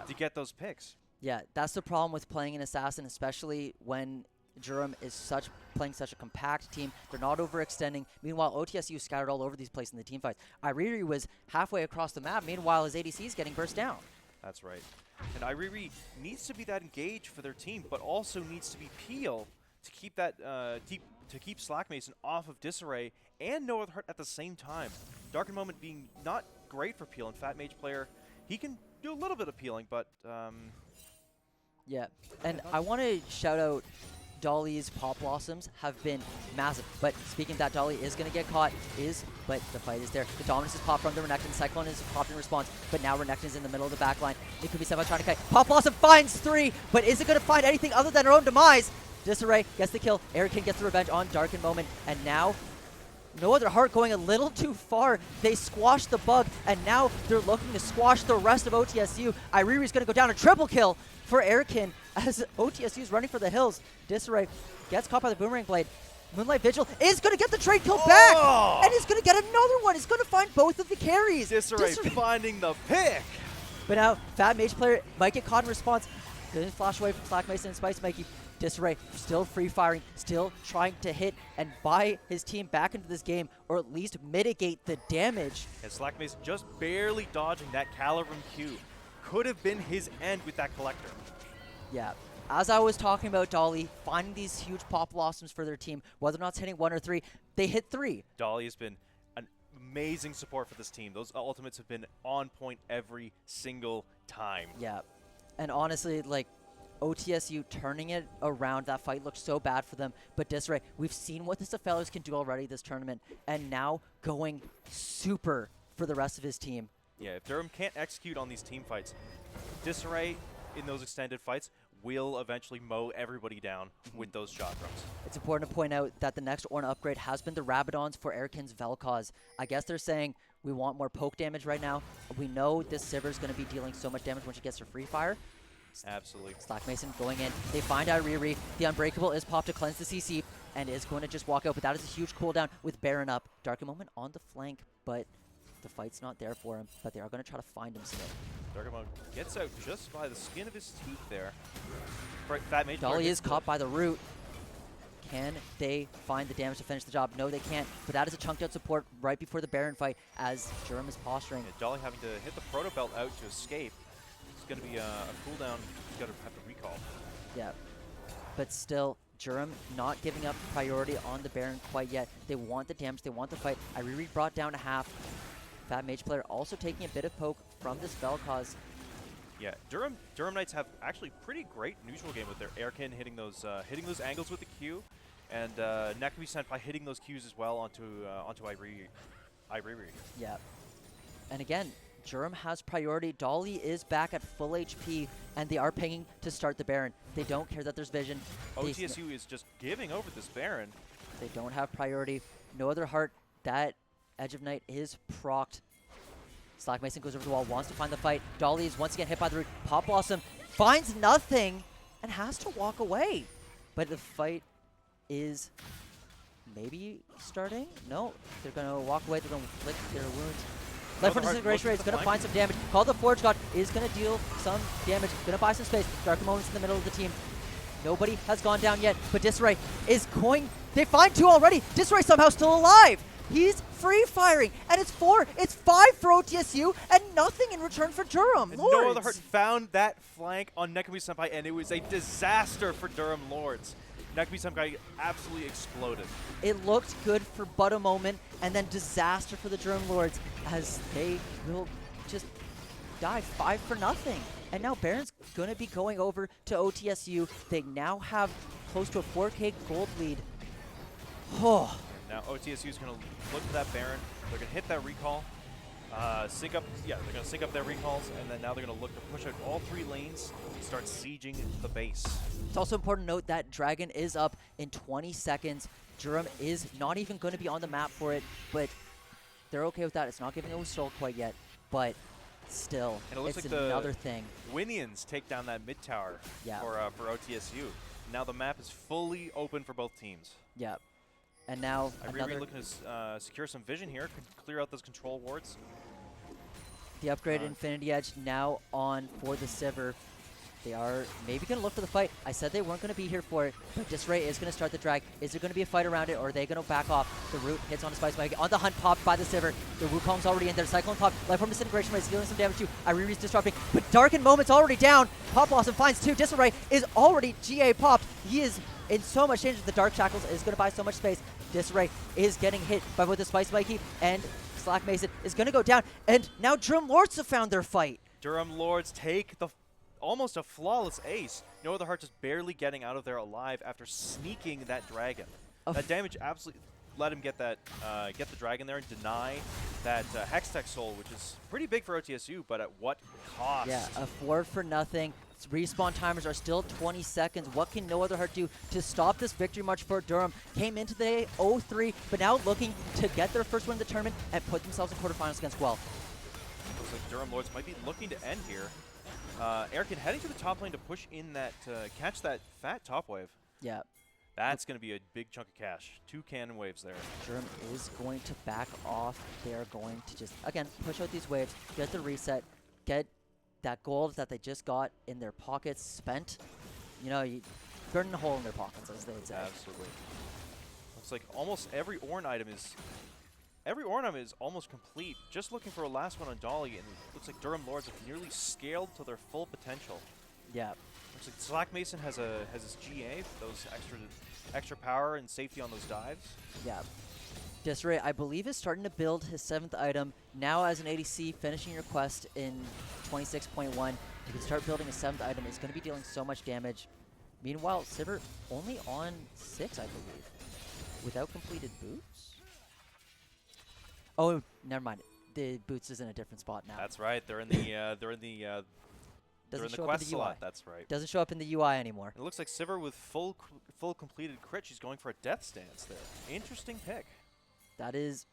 to get those picks. Yeah, that's the problem with playing an assassin, especially when Durham is playing such a compact team. They're not overextending. Meanwhile, OTSU scattered all over these places in the team fights. Iriri was halfway across the map. Meanwhile, his ADC is getting burst down. That's right. And Iriri needs to be that engaged for their team, but also needs to be Peel to keep that to keep Slack Mason off of Disarray and No Other Heart at the same time. Darkened Moment being not great for Peel, and Fat Mage player, he can do a little bit of peeling, but yeah, and I want to shout out Dolly's Pop Blossoms have been massive. But speaking of that, Dolly is going to get caught, but the fight is there. The Dominance is popped from the Renekton. Cyclone is popped in response, but now Renekton is in the middle of the back line. It could be Seba trying to kite. Pop Blossom finds 3, but is it going to find anything other than her own demise? Disarray gets the kill. Erican gets the revenge on Darkened Moment, and now No Other Heart going a little too far. They squashed the bug, and now they're looking to squash the rest of OTSU. Iriri's going to go down a triple kill for Erican as OTSU is running for the hills. Disarray gets caught by the Boomerang Blade. Moonlight Vigil is going to get the trade kill back, and he's going to get another one. He's going to find both of the carries. Disarray finding the pick. But now, Fat Mage player might get caught in response. Good flash away from Slack Mason and Spice Mikey. Disarray still free firing, still trying to hit and buy his team back into this game, or at least mitigate the damage. And Slack Mason just barely dodging that Calirum Q. Could have been his end with that Collector. Yeah. As I was talking about Dolly, finding these huge Pop Blossoms for their team, whether or not it's hitting 1 or 3, they hit 3. Dolly has been an amazing support for this team. Those ultimates have been on point every single time. Yeah. And honestly, like, OTSU turning it around, that fight looked so bad for them. But Disarray, we've seen what the Cephalus can do already this tournament, and now going super for the rest of his team. Yeah, if Durham can't execute on these team fights, Disarray in those extended fights will eventually mow everybody down with those shot drops. It's important to point out that the next Ornn upgrade has been the Rabadons for Erican's Vel'Koz. I guess they're saying we want more poke damage right now. We know this Sivir is going to be dealing so much damage when she gets her free fire. Absolutely. Slack Mason going in. They find Iriri. The Unbreakable is popped to cleanse the CC and is going to just walk out, but that is a huge cooldown with Baron up. Darkened Moment on the flank, but the fight's not there for him, but they are going to try to find him still. Darkened Moment gets out just by the skin of his teeth there. Fat Mage Dolly is caught by the root. Can they find the damage to finish the job? No, they can't, but that is a chunked out support right before the Baron fight as Durham is posturing. Yeah, Dolly having to hit the Proto Belt out to escape. It's going to be a cooldown. He's got to have to recall. Yeah, but still, Durham not giving up priority on the Baron quite yet. They want the damage, they want the fight. Iriri brought down a half. Fat Mage player also taking a bit of poke from this Vel'Koz. Yeah, Durham Knights have actually pretty great neutral game with their Airkin hitting those angles with the Q, and Nakami Senpai hitting those Qs as well onto Iriri. Yeah, and again, Durham has priority. Dolly is back at full HP, and they are pinging to start the Baron. They don't care that there's vision. OTSU is just giving over this Baron. They don't have priority. No other heart. That Edge of Night is procced. Slack Mason goes over the wall, wants to find the fight. Dolly is once again hit by the root. Pop Blossom finds nothing and has to walk away. But the fight is maybe starting? No, they're going to walk away. They're going to flick their wounds. Life from Disintegration Rate is going to find some damage. Call the Forge God is going to deal some damage. Going to buy some space. Dark Moments in the middle of the team. Nobody has gone down yet, but Disarray is going. They find 2 already. Disarray somehow still alive. He's free firing, and it's 5 for OTSU, and nothing in return for Durham. And no other heart found that flank on Nakami Senpai, and it was a disaster for Durham Lords. Nakami Senpai absolutely exploded. It looked good for but a moment, and then disaster for the Durham Lords, as they will just die 5 for nothing. And now Baron's going to be going over to OTSU. They now have close to a 4K gold lead. Oh. Now OTSU is going to look for that Baron. They're going to hit that recall, sync up. Yeah, they're going to sync up their recalls, and then now they're going to look to push out all 3 lanes and start sieging the base. It's also important to note that Dragon is up in 20 seconds. Durham is not even going to be on the map for it, but they're okay with that. It's not giving away Soul quite yet, but still, and it looks it's like another thing. Winions take down that mid tower for OTSU. Now the map is fully open for both teams. Yeah. And now another looking to secure some vision here, clear out those control wards. The upgraded Infinity Edge now on for the Sivir. They are maybe going to look for the fight. I said they weren't going to be here for it, but Disarray is going to start the drag. Is there going to be a fight around it, or are they going to back off? The root hits on the Spice Mike. On the hunt, popped by the Sivir. The Wukong's already in there. Cyclone pop. Life from Disintegration is dealing some damage too. Iriri's disrupting, but Darkened Moment's already down. Pop Blossom finds 2. Disarray is already GA popped. He is in so much danger. The Dark Shackles is going to buy so much space. Disarray is getting hit by both the Spice Mikey, and Slack Mason is going to go down. And now Durham Lords have found their fight. Durham Lords take the almost a flawless ace. No Other Heart just barely getting out of there alive after sneaking that dragon. That damage absolutely let him get that get the dragon there and deny that Hextech Soul, which is pretty big for OTSU, but at what cost? Yeah, a 4 for nothing. Respawn timers are still 20 seconds. What can No Other Heart do to stop this victory march for Durham? Came into the day 0-3, but now looking to get their first win in the tournament and put themselves in quarterfinals against Guelph. Looks like Durham Lords might be looking to end here. Erkin heading to the top lane to push in that, catch that fat top wave. Yeah. That's going to be a big chunk of cash. 2 cannon waves there. Durham is going to back off. They're going to just, again, push out these waves, get the reset, get that gold that they just got in their pockets spent. You know, you burn a hole in their pockets, as they'd say. Absolutely. Looks like almost every Ornn item is almost complete. Just looking for a last one on Dolly, and it looks like Durham Lords have nearly scaled to their full potential. Yeah. Looks like Slack Mason has his GA, those extra power and safety on those dives. Yeah. Disarray, I believe, is starting to build his 7th item. Now as an ADC, finishing your quest in 26.1, you can start building a 7th item. It's going to be dealing so much damage. Meanwhile, Sivir only on 6, I believe, without completed boots. Oh, never mind. The boots is in a different spot now. That's right. They're in the quest slot. That's right. Doesn't show up in the UI anymore. It looks like Sivir with full completed crit. She's going for a death stance there. Interesting pick. That is,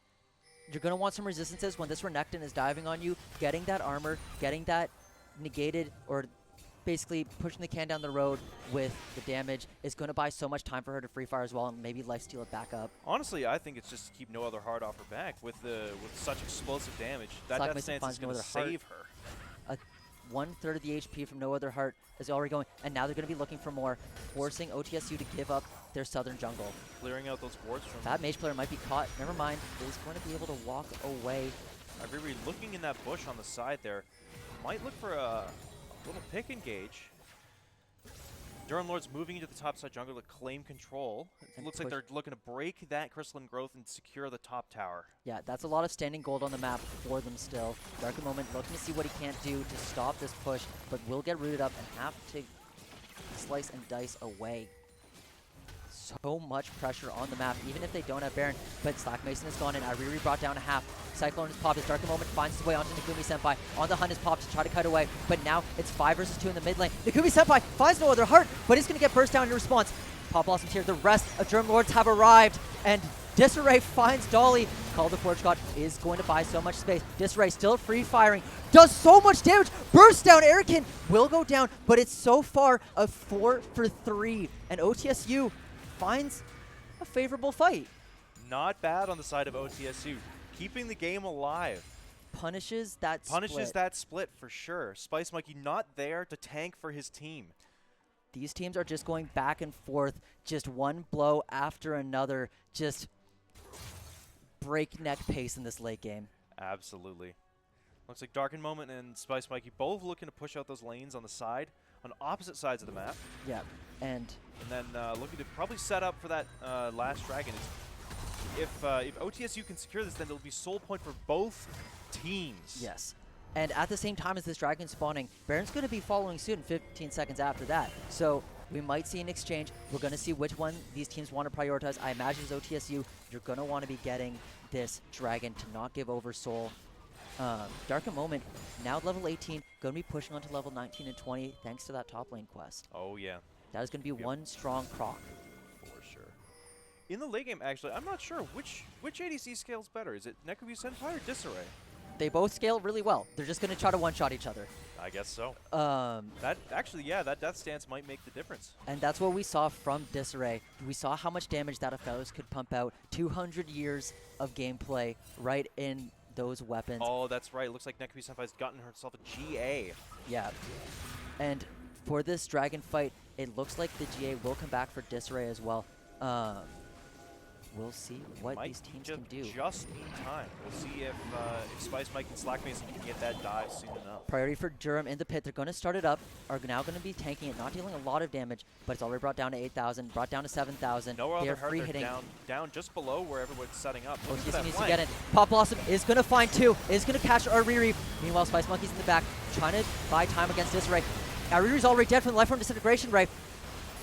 you're going to want some resistances when this Renekton is diving on you. Getting that armor, getting that negated, or basically pushing the can down the road with the damage is going to buy so much time for her to free fire as well, and maybe lifesteal it back up. Honestly, I think it's just to keep No Other Heart off her back with such explosive damage. That death stance is going to save her. 1/3 of the HP from No Other Heart is already going, and now they're going to be looking for more, forcing OTSU to give up their southern jungle. Clearing out those wards from... That mage player might be caught. Never mind. Is going to be able to walk away. Iriri looking in that bush on the side there. Might look for a little pick engage. Durham Lords moving into the top side jungle to claim control. It looks like they're looking to break that crystalline growth and secure the top tower. Yeah, that's a lot of standing gold on the map for them still. Dark Moment looking to see what he can't do to stop this push, but will get rooted up and have to slice and dice away. So much pressure on the map, even if they don't have Baron. But Slack Mason is gone, and Ariri brought down a half. Cyclone is popped as Dark Moment finds his way onto Nagumi Senpai. On the hunt is popped to try to cut away, but now it's 5 versus 2 in the mid lane. Nagumi Senpai finds no other heart, but he's going to get burst down in response. Pop Blossom's here. The rest of Germ Lords have arrived, and Disarray finds Dolly. Call the Forge God is going to buy so much space. Disarray still free firing. Does so much damage. Burst down. Erikin will go down, but it's so far a 4 for 3. And OTSU finds a favorable fight. Not bad on the side of OTSU. Keeping the game alive. Punishes that split for sure. Spice Monkey not there to tank for his team. These teams are just going back and forth, just one blow after another, just breakneck pace in this late game. Absolutely. Looks like Darken Moment and Spice Mikey both looking to push out those lanes on the side, on opposite sides of the map. Yeah, and then looking to probably set up for that last dragon. If OTSU can secure this, then it'll be soul point for both teams. Yes. And at the same time as this dragon spawning, Baron's going to be following suit in 15 seconds after that. So we might see an exchange. We're going to see which one these teams want to prioritize. I imagine as OTSU, you're going to want to be getting this dragon to not give over soul. Dark Moment, now level 18, going to be pushing on to level 19 and 20 thanks to that top lane quest. Oh, yeah. That is going to be one strong proc. For sure. In the late game, actually, I'm not sure which ADC scales better. Is it Nekubu Senpai or Disarray? They both scale really well. They're just going to try to one-shot each other. I guess so. That death stance might make the difference. And that's what we saw from Disarray. We saw how much damage that Aphelios could pump out. 200 years of gameplay right in those weapons. Oh, that's right. Looks like Nekubu Senpai's gotten herself a GA. Yeah. And for this dragon fight, it looks like the GA will come back for Disarray as well. We'll see what these teams can do. Just in time. We'll see if Spice Mike and Slack Mason can get that dive soon enough. Priority for Durham in the pit. They're going to start it up. Are now going to be tanking it, not dealing a lot of damage, but it's already brought down to 8,000, brought down to 7,000. No other hurt. Free They're hitting. down just below where everyone's setting up. OTSU needs to get it. Pop Blossom is going to find 2. Is going to catch Ariri. Meanwhile, Spice Monkey's in the back, trying to buy time against Disarray. Ariri's already dead from the Life Form Disintegration Ray.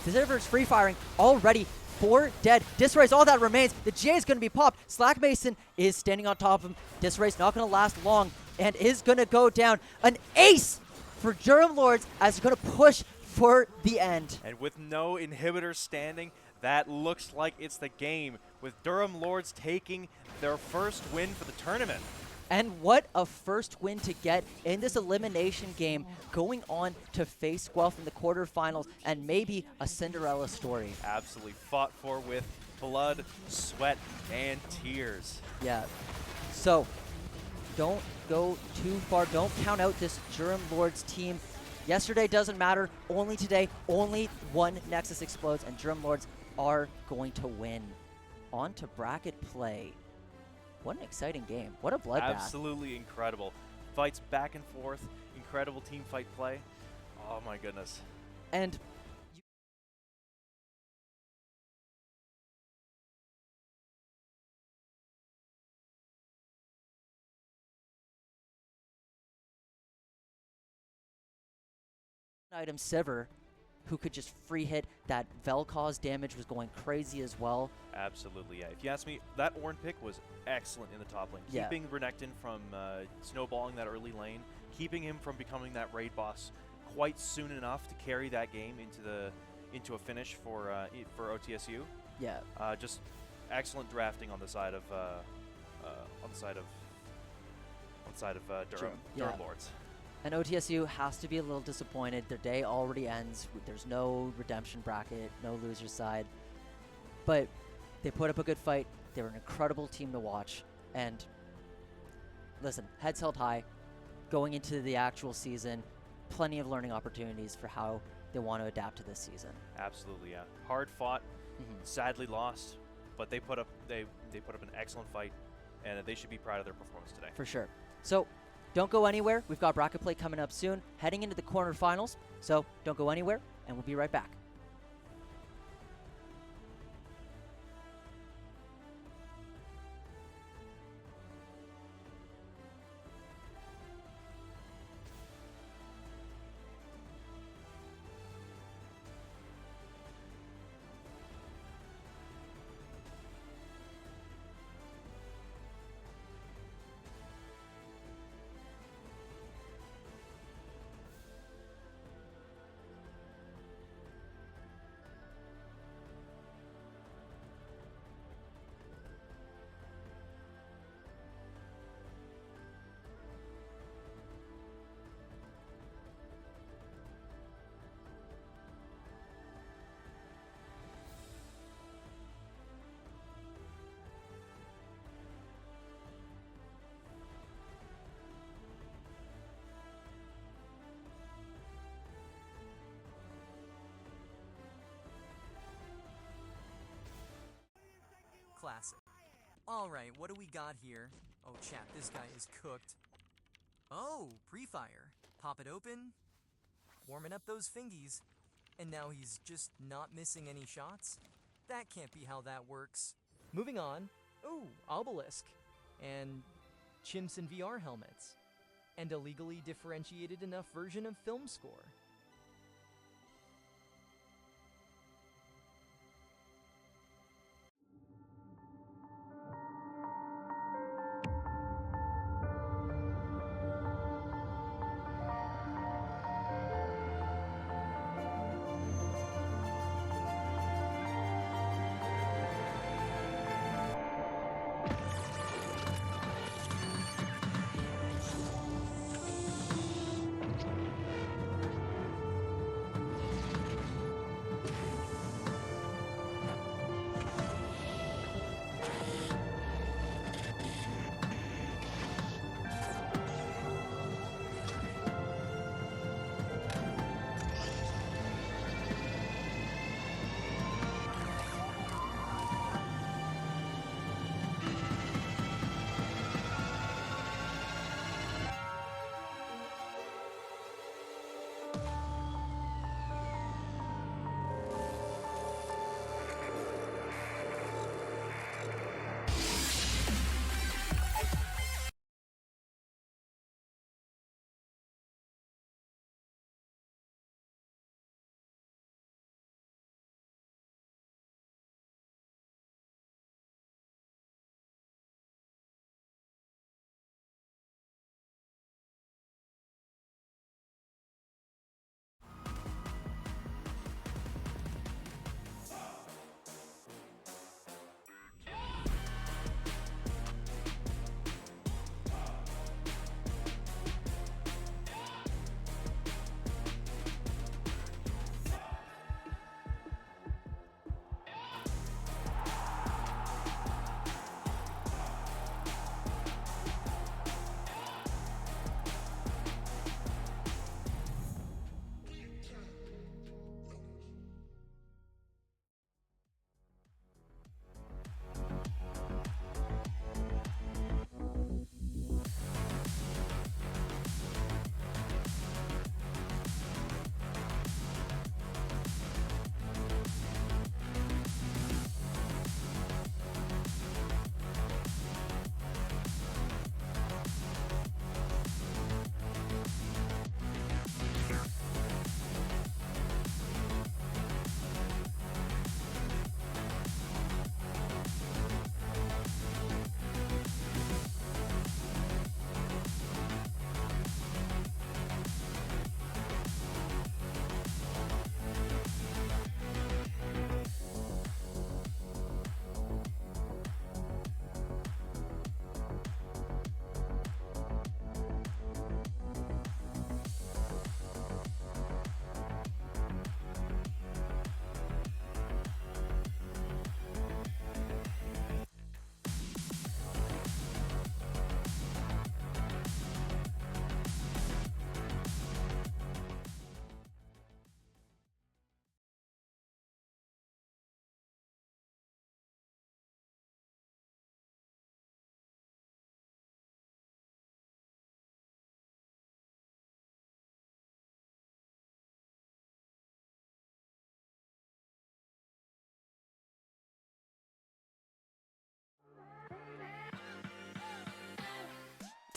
Disarray's free firing already. 4 dead. Disarray's all that remains. The GA is going to be popped. Slack Mason is standing on top of him. Disarray's not going to last long and is going to go down. An ace for Durham Lords as he's going to push for the end. And with no inhibitors standing, that looks like it's the game, with Durham Lords taking their first win for the tournament. And what a first win to get in this elimination game, going on to face Guelph in the quarterfinals and maybe a Cinderella story. Absolutely fought for with blood, sweat, and tears. Yeah. So don't go too far. Don't count out this Durham Lords team. Yesterday doesn't matter. Only today, only one Nexus explodes, and Durham Lords are going to win. On to bracket play. What an exciting game. What a bloodbath. Absolutely incredible. Fights back and forth. Incredible team fight play. Oh my goodness. And item Sivir, who could just free hit. That Vel'Koz damage was going crazy as well. Absolutely, yeah. If you ask me, that Ornn pick was excellent in the top lane. Yeah. Keeping Renekton from snowballing that early lane, keeping him from becoming that raid boss quite soon enough to carry that game into a finish for OTSU. Yeah. Just excellent drafting on the side of Durham Lords. And OTSU has to be a little disappointed. Their day already ends. There's no redemption bracket, no loser side. But they put up a good fight. They were an incredible team to watch. And listen, heads held high going into the actual season. Plenty of learning opportunities for how they want to adapt to this season. Absolutely, yeah. Hard fought, sadly lost, but they put up an excellent fight, and they should be proud of their performance today. For sure. So don't go anywhere. We've got bracket play coming up soon, heading into the quarterfinals. So don't go anywhere, and we'll be right back. Alright, what do we got here? Oh, chat, this guy is cooked. Oh, pre-fire. Pop it open. Warming up those fingies. And now he's just not missing any shots? That can't be how that works. Moving on. Ooh, Obelisk. And chimps in VR helmets. And a legally differentiated enough version of film score.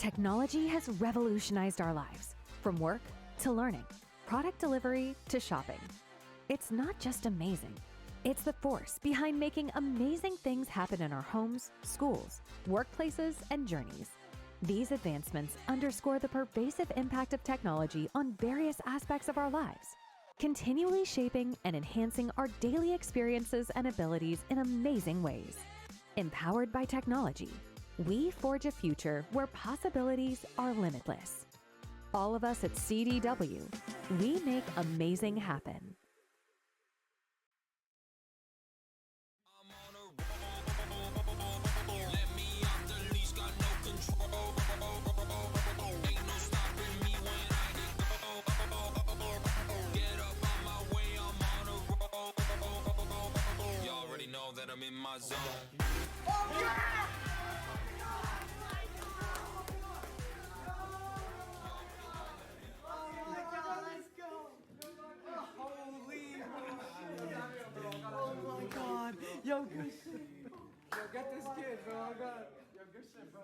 Technology has revolutionized our lives, from work to learning, product delivery to shopping. It's not just amazing. It's the force behind making amazing things happen in our homes, schools, workplaces, and journeys. These advancements underscore the pervasive impact of technology on various aspects of our lives, continually shaping and enhancing our daily experiences and abilities in amazing ways. Empowered by technology, we forge a future where possibilities are limitless. All of us at CDW, we make amazing happen. Y'all already know that I'm in my zone. Oh, yeah! Yo, get this kid, bro. I got. Yo, good shit, bro.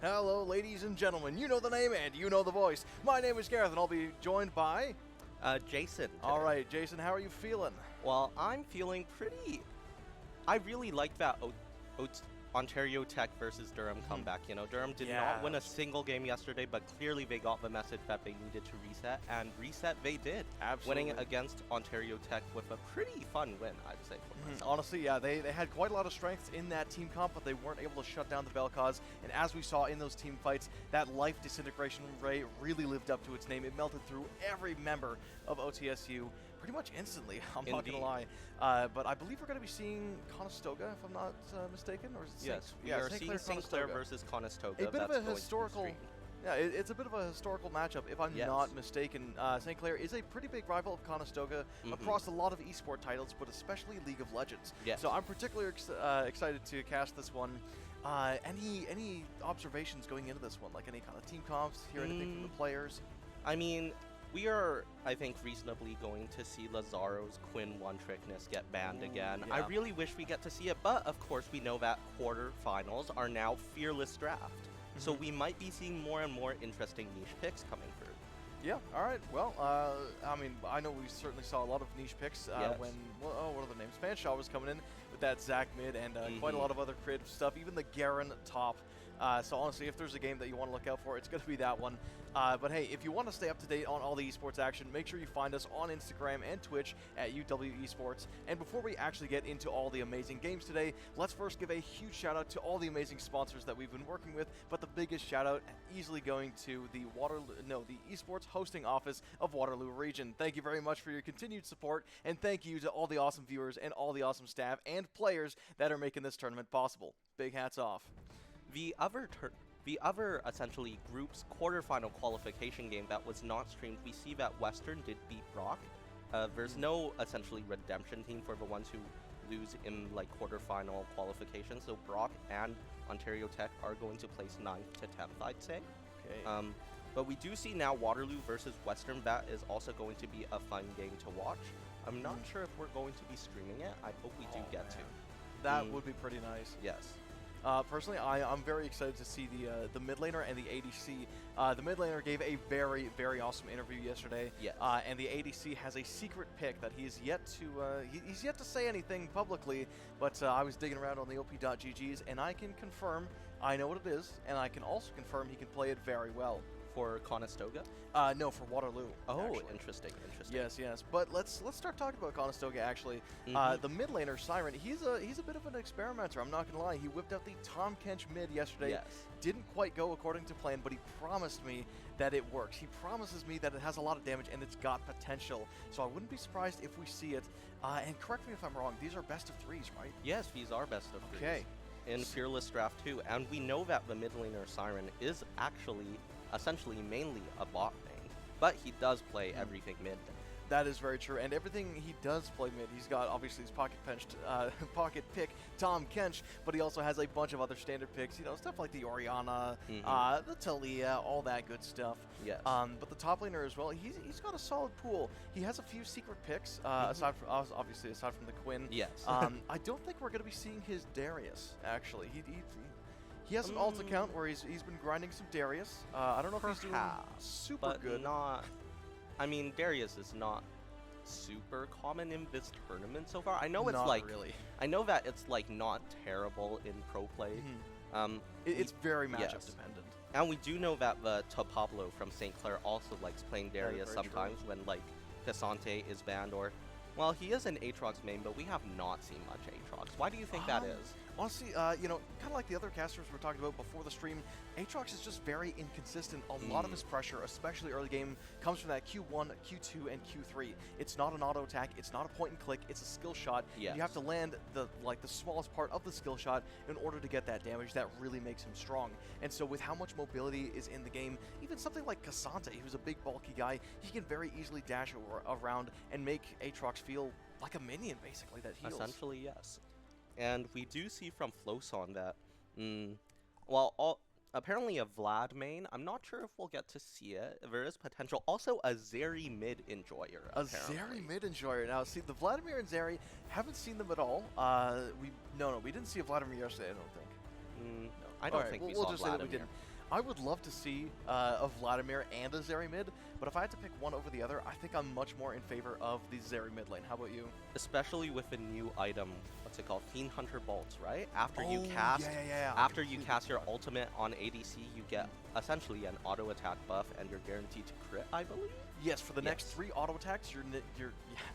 Hello, ladies and gentlemen. You know the name and you know the voice. My name is Gareth, and I'll be joined by... Jason. Today. All right, Jason, how are you feeling? Well, I'm feeling pretty... I really like that Ontario Tech versus Durham comeback. You know, Durham did not win a single game yesterday, but clearly they got the message that they needed to reset, and reset they did. Absolutely. Winning against Ontario Tech with a pretty fun win, I'd say. For myself. Honestly, yeah, they had quite a lot of strengths in that team comp, but they weren't able to shut down the Vel'Koz. And as we saw in those team fights, that life disintegration ray really lived up to its name. It melted through every member of OTSU pretty much instantly, I'm not going to lie. But I believe we're going to be seeing Conestoga, if I'm not mistaken. Or is it Yes, we are seeing St. Clair versus Conestoga. A bit of a historical... Yeah, it's a bit of a historical matchup, if I'm not mistaken. St. Clair is a pretty big rival of Conestoga across a lot of esports titles, but especially League of Legends. Yes. So I'm particularly excited to cast this one. Any observations going into this one? Like any kind of team comps, hear anything from the players? I mean, we are, I think, reasonably going to see Lazaro's Quinn one-trickness get banned again. Yeah. I really wish we get to see it, but of course we know that quarterfinals are now Fearless Draft. So we might be seeing more and more interesting niche picks coming through. Yeah, all right. Well, I mean, I know we certainly saw a lot of niche picks when, what are the names? Fanshaw was coming in with that Zach mid and quite a lot of other creative stuff, even the Garen top. So honestly, if there's a game that you want to look out for, it's going to be that one. But hey, if you want to stay up to date on all the esports action, make sure you find us on Instagram and Twitch at UW Esports. And before we actually get into all the amazing games today, let's first give a huge shout out to all the amazing sponsors that we've been working with. But the biggest shout out easily going to the the Esports hosting office of Waterloo Region. Thank you very much for your continued support, and thank you to all the awesome viewers and all the awesome staff and players that are making this tournament possible. Big hats off. The other essentially group's quarterfinal qualification game that was not streamed, we see that Western did beat Brock. There's no essentially redemption team for the ones who lose in like quarterfinal qualifications, so Brock and Ontario Tech are going to place 9th to 10th, I'd say. Okay. But we do see now Waterloo versus Western. That is also going to be a fun game to watch. I'm not sure if we're going to be streaming it. I hope we do get to. That would be pretty nice. Yes. Personally, I'm very excited to see the mid laner and the ADC. The mid laner gave a very, very awesome interview yesterday. Yes. And the ADC has a secret pick that he's yet to he's yet to say anything publicly. But I was digging around on the op.gg's, and I can confirm I know what it is, and I can also confirm he can play it very well. For Conestoga? No, for Waterloo. Oh, actually. interesting. Yes. But let's start talking about Conestoga actually. The mid laner Siren, he's a bit of an experimenter. I'm not gonna lie. He whipped out the Tom Kench mid yesterday. Yes. Didn't quite go according to plan, but he promised me that it works. He promises me that it has a lot of damage and it's got potential. So I wouldn't be surprised if we see it. And correct me if I'm wrong. These are best of threes, right? Yes, these are best of threes. Okay. In Fearless Draft 2, and we know that the mid laner Siren is actually essentially mainly a bot main, but he does play everything mid. That is very true, and everything he does play mid, he's got obviously his pocket pick Tom Kench, but he also has a bunch of other standard picks, you know, stuff like the Orianna, the Talia, all that good stuff. Yes. But the top laner as well, he's got a solid pool. He has a few secret picks, aside from the Quinn. Yes. I don't think we're going to be seeing his Darius, actually. He has an alt account where he's been grinding some Darius. I don't know if he's doing super but good. I mean, Darius is not super common in this tournament so far. I know it's Not like really. I know that it's like not terrible in pro play. It's very matchup dependent. And we do know that the Pablo from St. Clair also likes playing Darius sometimes when like Cassante is banned, or well, he is an Aatrox main, but we have not seen much Aatrox. Why do you think that is? Honestly, you know, kind of like the other casters we were talking about before the stream, Aatrox is just very inconsistent. A lot of his pressure, especially early game, comes from that Q1, Q2, and Q3. It's not an auto attack. It's not a point and click. It's a skill shot. Yes. You have to land the smallest part of the skill shot in order to get that damage. That really makes him strong. And so with how much mobility is in the game, even something like Cassante, who's a big bulky guy, he can very easily dash around and make Aatrox feel like a minion, basically, that heals. Essentially, yes. And we do see from Floson that, apparently a Vlad main. I'm not sure if we'll get to see it. There is potential. Also, a Zeri mid enjoyer. A Zeri mid enjoyer. Now, see, the Vladimir and Zeri, haven't seen them at all. We didn't see a Vladimir yesterday, I don't think. I don't think we we'll saw just say that we Vladimir. didn't. I would love to see a Vladimir and a Zeri mid, but if I had to pick one over the other, I think I'm much more in favor of the Zeri mid lane. How about you? Especially with a new item, what's it called? Fiend Hunter Bolts, right? After you Oh, cast, yeah. after you cast your ultimate on ADC, you get essentially an auto attack buff, and you're guaranteed to crit, I believe. Yes, for the next 3 auto attacks,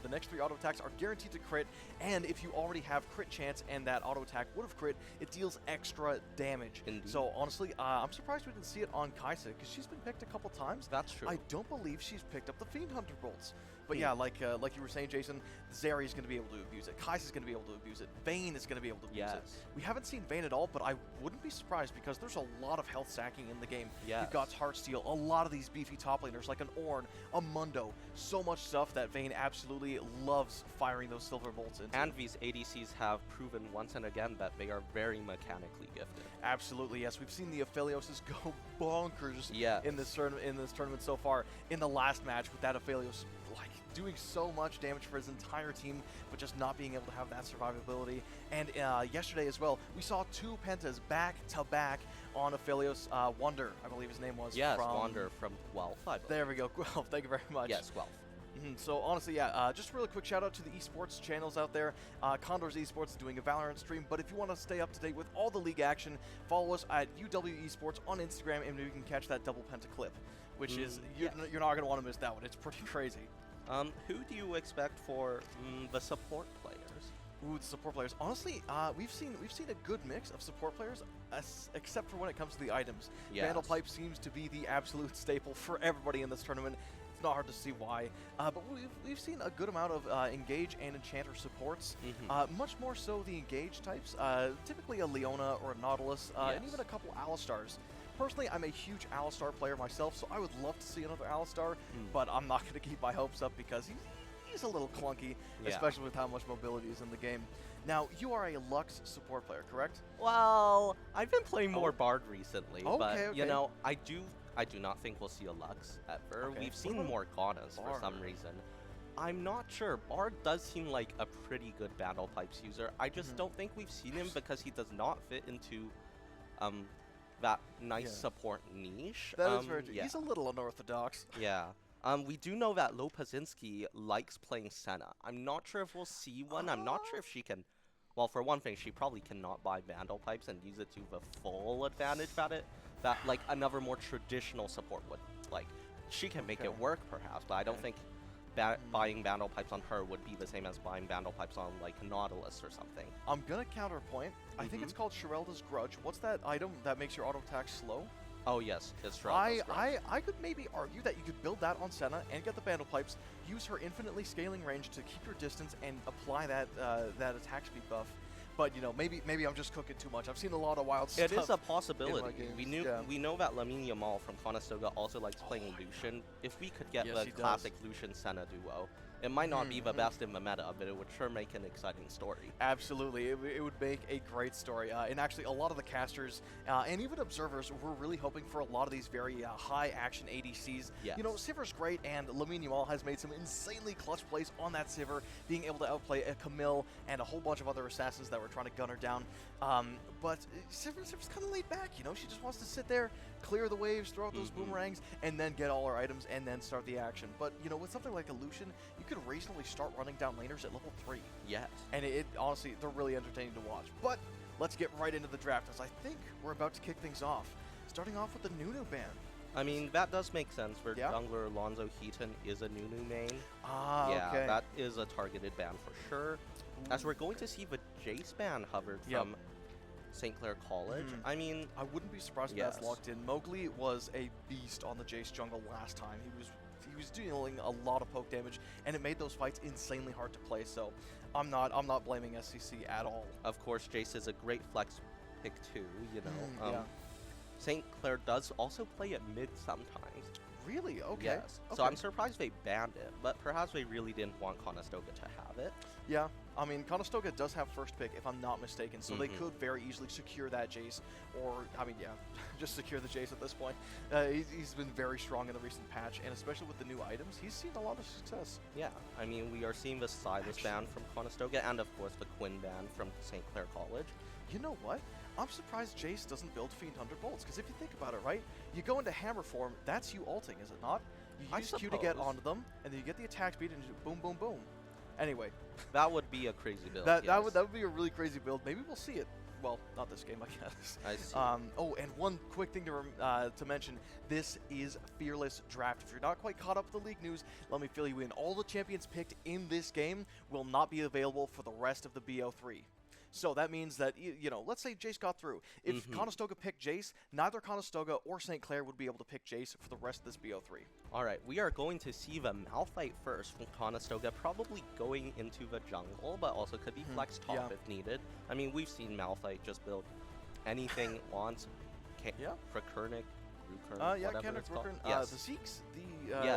the next 3 auto attacks are guaranteed to crit, and if you already have crit chance and that auto attack would have crit, it deals extra damage. Indeed. So honestly, I'm surprised we didn't see it on Kaisa, because she's been picked a couple times. That's true. I don't believe she's picked up the Fiend Hunter bolts. But yeah, like you were saying, Jason, Zeri is going to be able to abuse it. Kai'Sa's going to be able to abuse it. Vayne is going to be able to abuse it. We haven't seen Vayne at all, but I wouldn't be surprised because there's a lot of health stacking in the game. You've got Heartsteel, a lot of these beefy top laners like an Ornn, a Mundo, so much stuff that Vayne absolutely loves firing those silver bolts into. And these ADCs have proven once and again that they are very mechanically gifted. Absolutely, yes. We've seen the Aphelioses go bonkers Yes. in this tournament so far. In the last match with that Aphelios, like doing so much damage for his entire team, but just not being able to have that survivability. And yesterday as well, we saw 2 pentas back to back on Aphelios. Wonder, I believe his name was. Yes, from Wander from Guelph, I believe. There we go, Guelph. Thank you very much. Yes, Guelph. So honestly, yeah, just a really quick shout out to the esports channels out there. Condors Esports is doing a Valorant stream, but if you want to stay up to date with all the league action, follow us at UW Esports on Instagram, and maybe you can catch that double penta clip, which is, you're not going to want to miss that one. It's pretty crazy. Who do you expect for the support players? Ooh, the support players. Honestly, we've seen a good mix of support players, except for when it comes to the items. Yes. Vandal Pipe seems to be the absolute staple for everybody in this tournament. It's not hard to see why, but we've seen a good amount of Engage and Enchanter supports. Much more so the Engage types. Typically a Leona or a Nautilus, and even a couple Alistars. Personally, I'm a huge Alistar player myself, so I would love to see another Alistar, but I'm not going to keep my hopes up because he's a little clunky, especially with how much mobility is in the game. Now, you are a Lux support player, correct? Well, I've been playing more Bard recently, but okay. you know, I do not think we'll see a Lux ever. Okay. We've seen Morganas for some reason. I'm not sure. Bard does seem like a pretty good Battle Pipes user. I just don't think we've seen him because he does not fit into that nice support niche. That is very true. He's a little unorthodox. Yeah. We do know that Lopazinski likes playing Senna. I'm not sure if we'll see one. I'm not sure if she can. Well, for one thing, she probably cannot buy Vandal Pipes and use it to the full advantage that like another more traditional support would. Like, she can make it work perhaps, but I don't think buying Vandal Pipes on her would be the same as buying Vandal Pipes on like Nautilus or something. I'm gonna counterpoint. I think it's called Shirelda's Grudge. What's that item that makes your auto attack slow? Oh yes, it's Shirelda's Grudge. I could maybe argue that you could build that on Senna and get the Vandal Pipes, use her infinitely scaling range to keep your distance and apply that that attack speed buff. But you know, maybe I'm just cooking too much. I've seen a lot of wild stuff. It is a possibility. In We know that Lamine Yamal from Conestoga also likes playing Lucian. If we could get the classic Lucian Senna duo, it might not be the best in the meta, but it would sure make an exciting story. Absolutely, it would make a great story. And actually, a lot of the casters and even observers were really hoping for a lot of these very high-action ADCs. Yes. You know, Sivir's great, and Lamine Yamal has made some insanely clutch plays on that Sivir, being able to outplay a Camille and a whole bunch of other assassins that were trying to gun her down. But Sivir's kind of laid back, you know? She just wants to sit there, clear the waves, throw out those boomerangs, and then get all her items, and then start the action. But, you know, with something like a Lucian, you could reasonably start running down laners at level 3. Yes. And it honestly, they're really entertaining to watch. But let's get right into the draft, as I think we're about to kick things off. Starting off with the Nunu ban. I mean, that does make sense, where jungler Alonzo Heaton is a Nunu main. Ah, okay. That is a targeted ban for sure. As we're going to see the Jace ban hovered from St. Clair College. I mean, I wouldn't be surprised if that's locked in. Mowgli was a beast on the Jace jungle last time. He was dealing a lot of poke damage, and it made those fights insanely hard to play. So, I'm not blaming SCC at all. Of course, Jace is a great flex pick too. You know, St. Clair does also play at mid sometimes. Really? Okay. Yes. Okay. So I'm surprised they banned it, but perhaps they really didn't want Conestoga to have it. Yeah. I mean, Conestoga does have first pick, if I'm not mistaken, so they could very easily secure that Jace, or, I mean, just secure the Jace at this point. He's been very strong in the recent patch, and especially with the new items, he's seen a lot of success. Yeah, I mean, we are seeing the Silas ban from Conestoga, and of course the Quinn ban from St. Clair College. You know what? I'm surprised Jace doesn't build Fiend Hunter Bolts, because if you think about it, right, you go into hammer form, that's you ulting, is it not? You use Q to get onto them, and then you get the attack speed and you boom, boom, boom. Anyway. That would be a crazy build, that would be a really crazy build. Maybe we'll see it. Well, not this game, I guess. I see. Oh, and one quick thing to mention, this is Fearless Draft. If you're not quite caught up with the league news, let me fill you in. All the champions picked in this game will not be available for the rest of the BO3. So that means that, you know, let's say Jace got through. If Conestoga picked Jace, neither Conestoga or St. Clair would be able to pick Jace for the rest of this BO3. All right, we are going to see the Malphite first from Conestoga, probably going into the jungle, but also could be flex top if needed. I mean, we've seen Malphite just build anything once. Frakernic, whatever it's called. The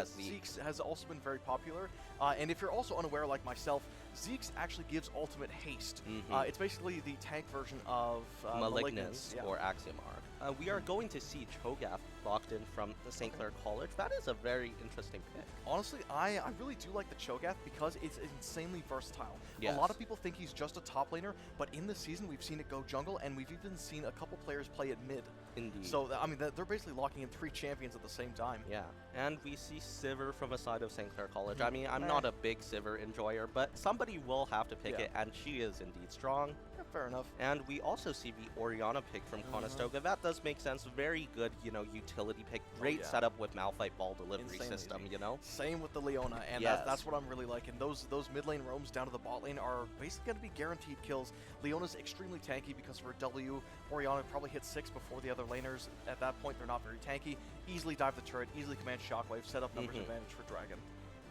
Zeke's has also been very popular. And if you're also unaware, like myself, Zeke's actually gives ultimate haste. It's basically the tank version of Malignance or Axiomar. We are going to see Cho'Gath locked in from the St. Clair College. That is a very interesting pick. Honestly, I really do like the Cho'Gath because it's insanely versatile. Yes. A lot of people think he's just a top laner, but in this season we've seen it go jungle, and we've even seen a couple players play it mid. Indeed. So, I mean, they're basically locking in 3 champions at the same time. Yeah, and we see Sivir from the side of St. Clair College. I mean, I'm not a big Sivir enjoyer, but somebody will have to pick it, and she is indeed strong. Yeah, fair enough. And we also see the Orianna pick from Conestoga. That does make sense. Very good, you know, utility pick. Great setup with Malphite ball delivery system, you know? Same with the Leona, and that's what I'm really liking. Those mid lane roams down to the bot lane are basically going to be guaranteed kills. Leona's extremely tanky because of her W. Orianna probably hits 6 before the other laners. At that point, they're not very tanky. Easily dive the turret, easily command Shockwave, set up numbers advantage for Dragon.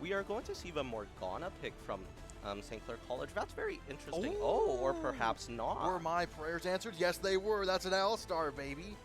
We are going to see the Morgana pick from St. Clair College. That's very interesting. Oh, or perhaps not. Were my prayers answered? Yes, they were. That's an All-Star, baby.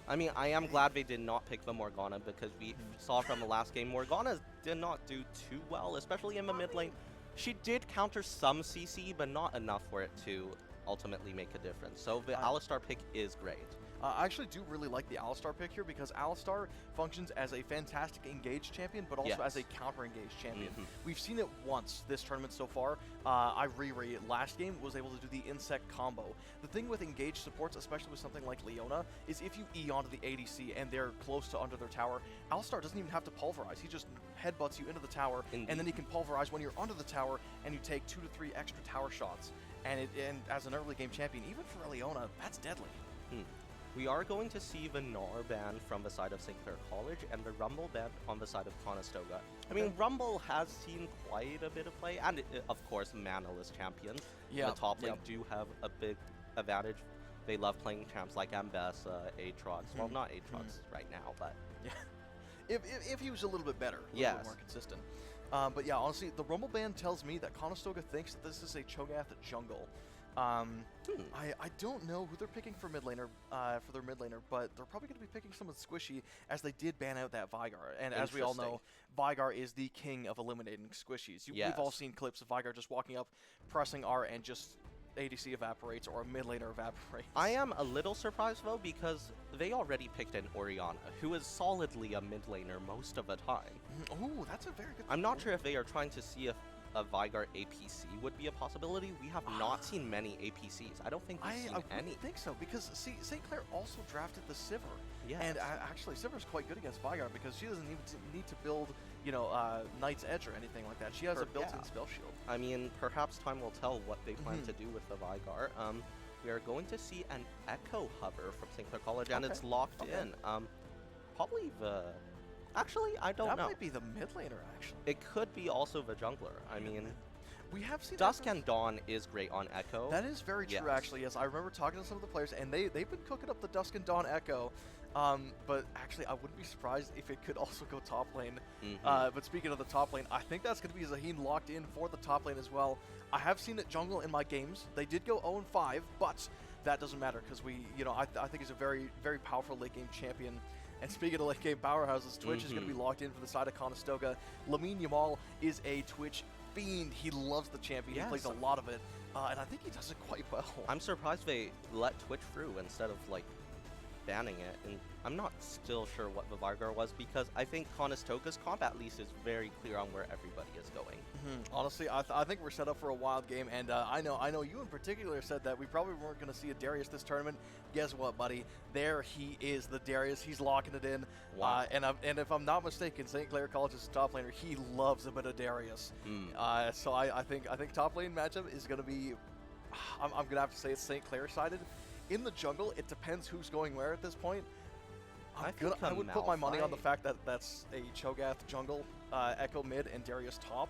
I mean, I am glad they did not pick the Morgana because we saw from the last game, Morgana did not do too well, especially in the mid lane. She did counter some CC, but not enough for it to ultimately make a difference. So the Alistar pick is great. I actually do really like the Alistar pick here because Alistar functions as a fantastic engaged champion, but also as a counter-engaged champion. We've seen it once this tournament so far. Iriri last game was able to do the insect combo. The thing with engaged supports, especially with something like Leona, is if you E onto the ADC and they're close to under their tower, Alistar doesn't even have to pulverize. He just headbutts you into the tower, and then he can pulverize when you're under the tower, and you take 2 to 3 extra tower shots. And as an early game champion, even for a Leona, that's deadly. We are going to see the Gnar ban from the side of St. Clair College and the Rumble ban on the side of Conestoga. I mean, Rumble has seen quite a bit of play, and of course, Manaless champions. The top lane do have a big advantage. They love playing champs like Ambessa, Aatrox. Well, not Aatrox right now, but if he was a little bit better, a little bit more consistent. But yeah, honestly, the Rumble ban tells me that Conestoga thinks that this is a Cho'Gath jungle. I don't know who they're picking for mid laner, for their mid laner, but they're probably going to be picking someone squishy, as they did ban out that Veigar. And as we all know, Veigar is the king of eliminating squishies. We've all seen clips of Veigar just walking up, pressing R, and just ADC evaporates or a mid laner evaporates. I am a little surprised though because they already picked an Orianna, who is solidly a mid laner most of the time. Oh, that's a very good I'm not sure if they are trying to see if a Veigar APC would be a possibility. We have not seen many APCs. I don't think we've seen any. I think so, because see, St. Clair also drafted the Sivir. Yes. And actually, Sivir's quite good against Veigar because she doesn't even need to build, you know, Knight's Edge or anything like that. She has a built-in spell shield. I mean, perhaps time will tell what they plan to do with the Veigar. We are going to see an Echo Hover from St. Clair College, and it's locked in. Probably the... Actually, I don't know. That might be the mid laner, actually. It could be also the jungler. I mean, we have seen Dusk and Dawn is great on Echo. That is very true, actually. Yes, I remember talking to some of the players, and they've been cooking up the Dusk and Dawn Echo. But actually, I wouldn't be surprised if it could also go top lane. But speaking of the top lane, I think that's going to be Zaheen locked in for the top lane as well. I have seen it jungle in my games. They did go 0-5, but that doesn't matter because I think he's a very, very powerful late game champion. And speaking of late game powerhouses, Twitch is going to be locked in for the side of Conestoga. Lamine Yamal is a Twitch fiend. He loves the champion. He plays a lot of it. And I think he does it quite well. I'm surprised they let Twitch through instead of, like, banning it, and I'm not still sure what the Vargar was, because I think Conestoga's comp at least is very clear on where everybody is going. Honestly, I think we're set up for a wild game, and I know you in particular said that we probably weren't going to see a Darius this tournament. Guess what, buddy? There he is, the Darius. He's locking it in. Wow. And if I'm not mistaken, St. Clair College's top laner, he loves a bit of Darius. So I think top lane matchup is going to be, I'm going to have to say it's St. Clair sided. In the jungle, it depends who's going where at this point. I would put my money on the fact that that's a Cho'Gath jungle, Echo mid, and Darius top.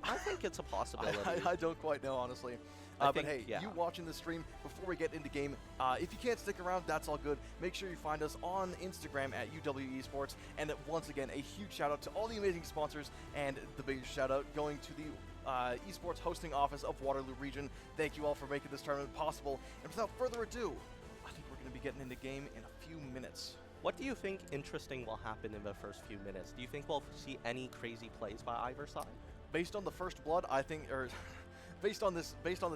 I think it's a possibility. I don't quite know, honestly. But hey, you watching the stream, before we get into game, if you can't stick around, that's all good. Make sure you find us on Instagram at UW Esports. And once again, a huge shout out to all the amazing sponsors, and the biggest shout out going to the Esports hosting office of Waterloo Region. Thank you all for making this tournament possible. And without further ado, I think we're going to be getting into game in a few minutes. What do you think interesting will happen in the first few minutes? Do you think we'll see any crazy plays by either side? Based on the first blood, I think, or based on the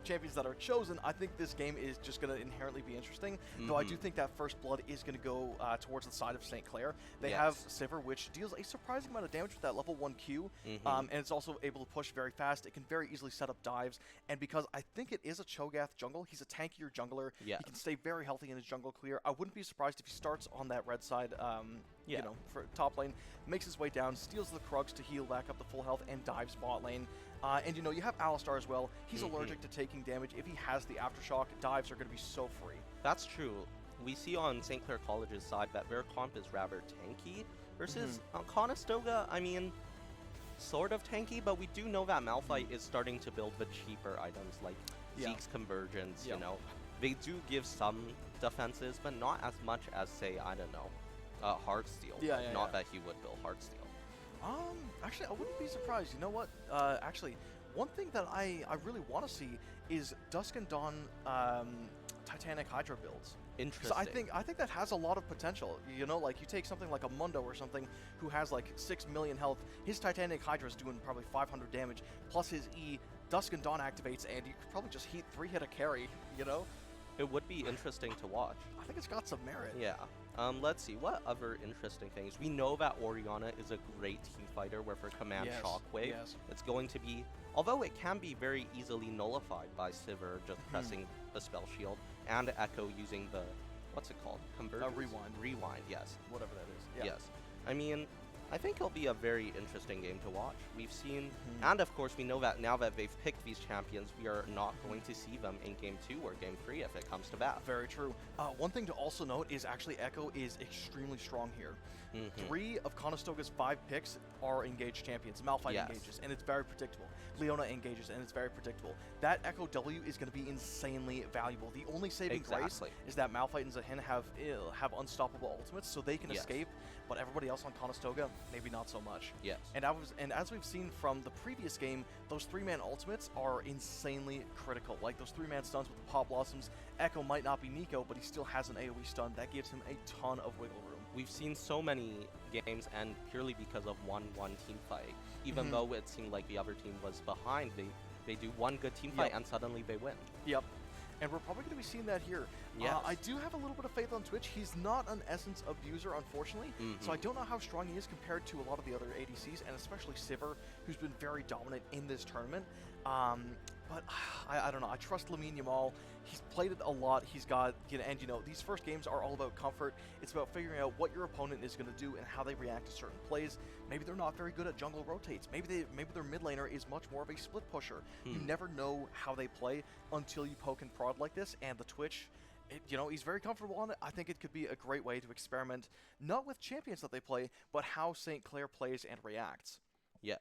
champions that are chosen, I think this game is just going to inherently be interesting. Though I do think that first blood is going to go towards the side of St. Clair. They have Sivir, which deals a surprising amount of damage with that level 1 Q, and it's also able to push very fast. It can very easily set up dives, and because I think it is a Cho'Gath jungle, he's a tankier jungler. He can stay very healthy in his jungle clear. I wouldn't be surprised if he starts on that red side, you know, for top lane, makes his way down, steals the Krugs to heal back up to full health, and dives bot lane. And you know, you have Alistar as well. He's allergic to taking damage. If he has the Aftershock, dives are going to be so free. That's true. We see on St. Clair College's side that their comp is rather tanky, versus Conestoga, I mean, sort of tanky, but we do know that Malphite is starting to build the cheaper items like Zeke's Convergence, you know. They do give some defenses, but not as much as, say, I don't know, Heartsteel. Not that he would build Heartsteel. Actually, I wouldn't be surprised. You know what? Actually, one thing that I really want to see is Dusk and Dawn Titanic Hydra builds. Interesting. So I think that has a lot of potential. You know, like you take something like a Mundo or something who has like 6 million health. His Titanic Hydra is doing probably 500 damage, plus his E. Dusk and Dawn activates, and you could probably just 3-hit a carry. You know. It would be interesting to watch. I think it's got some merit. Yeah. Let's see, what other interesting things? We know that Orianna is a great team fighter with her command Shockwave. It's going to be, although it can be very easily nullified by Sivir just pressing the spell shield, and Echo using the, what's it called? Convergence? Rewind, yes. Whatever that is. Yeah. Yes. I mean, I think it'll be a very interesting game to watch. We've seen, and of course we know that now that they've picked these champions, we are not going to see them in Game 2 or Game 3 if it comes to that. Very true. One thing to also note is actually Echo is extremely strong here. 3 of Conestoga's 5 picks are engaged champions. Malphite engages, and it's very predictable. Leona engages, and it's very predictable. That Echo W is going to be insanely valuable. The only saving grace is that Malphite and Zahin have unstoppable ultimates, so they can escape, but everybody else on Conestoga, maybe not so much. Yes. And as we've seen from the previous game, those 3-man ultimates are insanely critical. Like those 3-man stuns with the Pop Blossoms. Echo might not be Nico, but he still has an AoE stun. That gives him a ton of wiggle room. We've seen so many games, and purely because of one team fight. Even though it seemed like the other team was behind, they do one good team fight and suddenly they win. Yep. And we're probably going to be seeing that here. Yes. I do have a little bit of faith on Twitch. He's not an Essence abuser, unfortunately, so I don't know how strong he is compared to a lot of the other ADCs, and especially Sivir, who's been very dominant in this tournament. But I don't know. I trust Lamine Yamal. He's played it a lot. He's got, and you know, these first games are all about comfort. It's about figuring out what your opponent is going to do and how they react to certain plays. Maybe they're not very good at jungle rotates. Maybe their mid laner is much more of a split pusher. You never know how they play until you poke and prod like this. And the Twitch, you know, he's very comfortable on it. I think it could be a great way to experiment, not with champions that they play, but how St. Clair plays and reacts. Yes.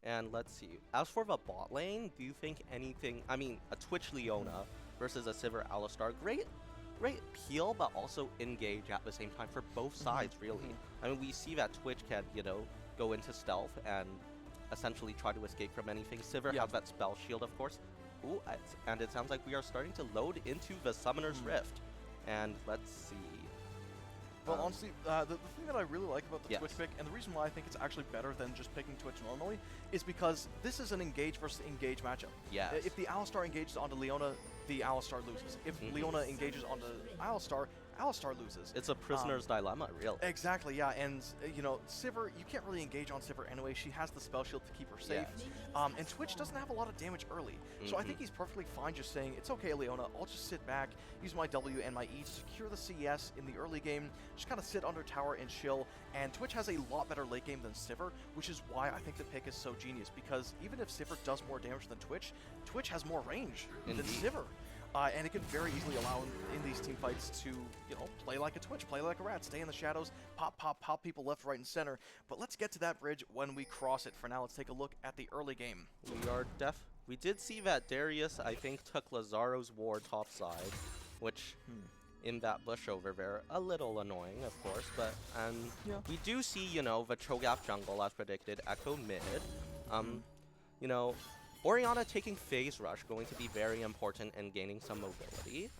And let's see. As for the bot lane, do you think anything... I mean, a Twitch Leona versus a Sivir Alistar, great peel, but also engage at the same time for both sides, really. I mean, we see that Twitch can, you know, go into stealth and essentially try to escape from anything. Sivir has that spell shield, of course. Ooh, and it sounds like we are starting to load into the Summoner's Rift. And let's see. Well, honestly, the thing that I really like about the Twitch pick, and the reason why I think it's actually better than just picking Twitch normally, is because this is an engage versus engage matchup. Yes. If the Alistar engages onto Leona, the Alistar loses. If Leona engages onto Alistar Alistar loses. It's a prisoner's dilemma, really. Exactly, yeah, and you know, Sivir, you can't really engage on Sivir anyway. She has the spell shield to keep her safe, and Twitch doesn't have a lot of damage early, so I think he's perfectly fine just saying, it's okay, Leona, I'll just sit back, use my W and my E to secure the CS in the early game, just kind of sit under tower and chill, and Twitch has a lot better late game than Sivir, which is why I think the pick is so genius, because even if Sivir does more damage than Twitch, Twitch has more range than Sivir. And it can very easily allow in these team fights to, you know, play like a Twitch, play like a rat, stay in the shadows, pop people left, right, and center. But let's get to that bridge when we cross it. For now, let's take a look at the early game. We did see that Darius, I think, took Lazaro's ward top side, which in that bush over there, a little annoying, of course. But we do see, you know, the Cho'Gath jungle as predicted, Echo mid. You know, Orianna taking Phase Rush, going to be very important and gaining some mobility.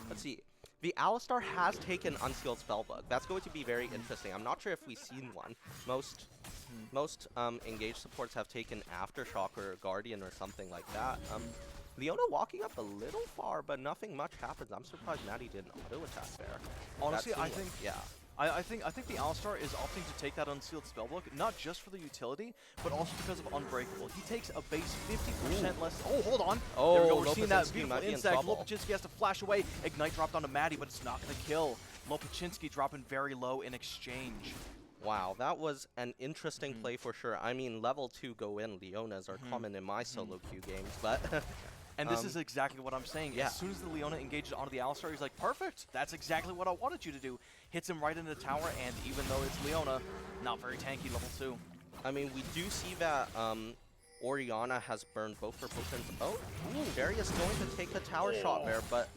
Let's see. The Alistar has taken Unsealed Spellbook. That's going to be very interesting. I'm not sure if we've seen one. Most engaged supports have taken Aftershock or Guardian or something like that. Leona walking up a little far, but nothing much happens. I'm surprised Maddie did an auto attack there. Honestly, I think yeah. I think the Alistar is opting to take that Unsealed Spellbook, not just for the utility, but also because of Unbreakable. He takes a base 50% less. Oh, hold on. Oh, there we go. We're seeing that Lopaczynski beautiful might be in insect. trouble. Lopaczynski has to flash away. Ignite dropped onto Maddie, but it's not going to kill. Lopaczynski dropping very low in exchange. Wow, that was an interesting play for sure. I mean, level 2 go in Leonas are common in my solo queue games, but... And this is exactly what I'm saying. Yeah. As soon as the Leona engages onto the Alistar, he's like, perfect. That's exactly what I wanted you to do. Hits him right into the tower, and even though it's Leona, not very tanky, level 2. I mean, we do see that Orianna has burned both her potions. Oh, Darius going to take the tower shot there, but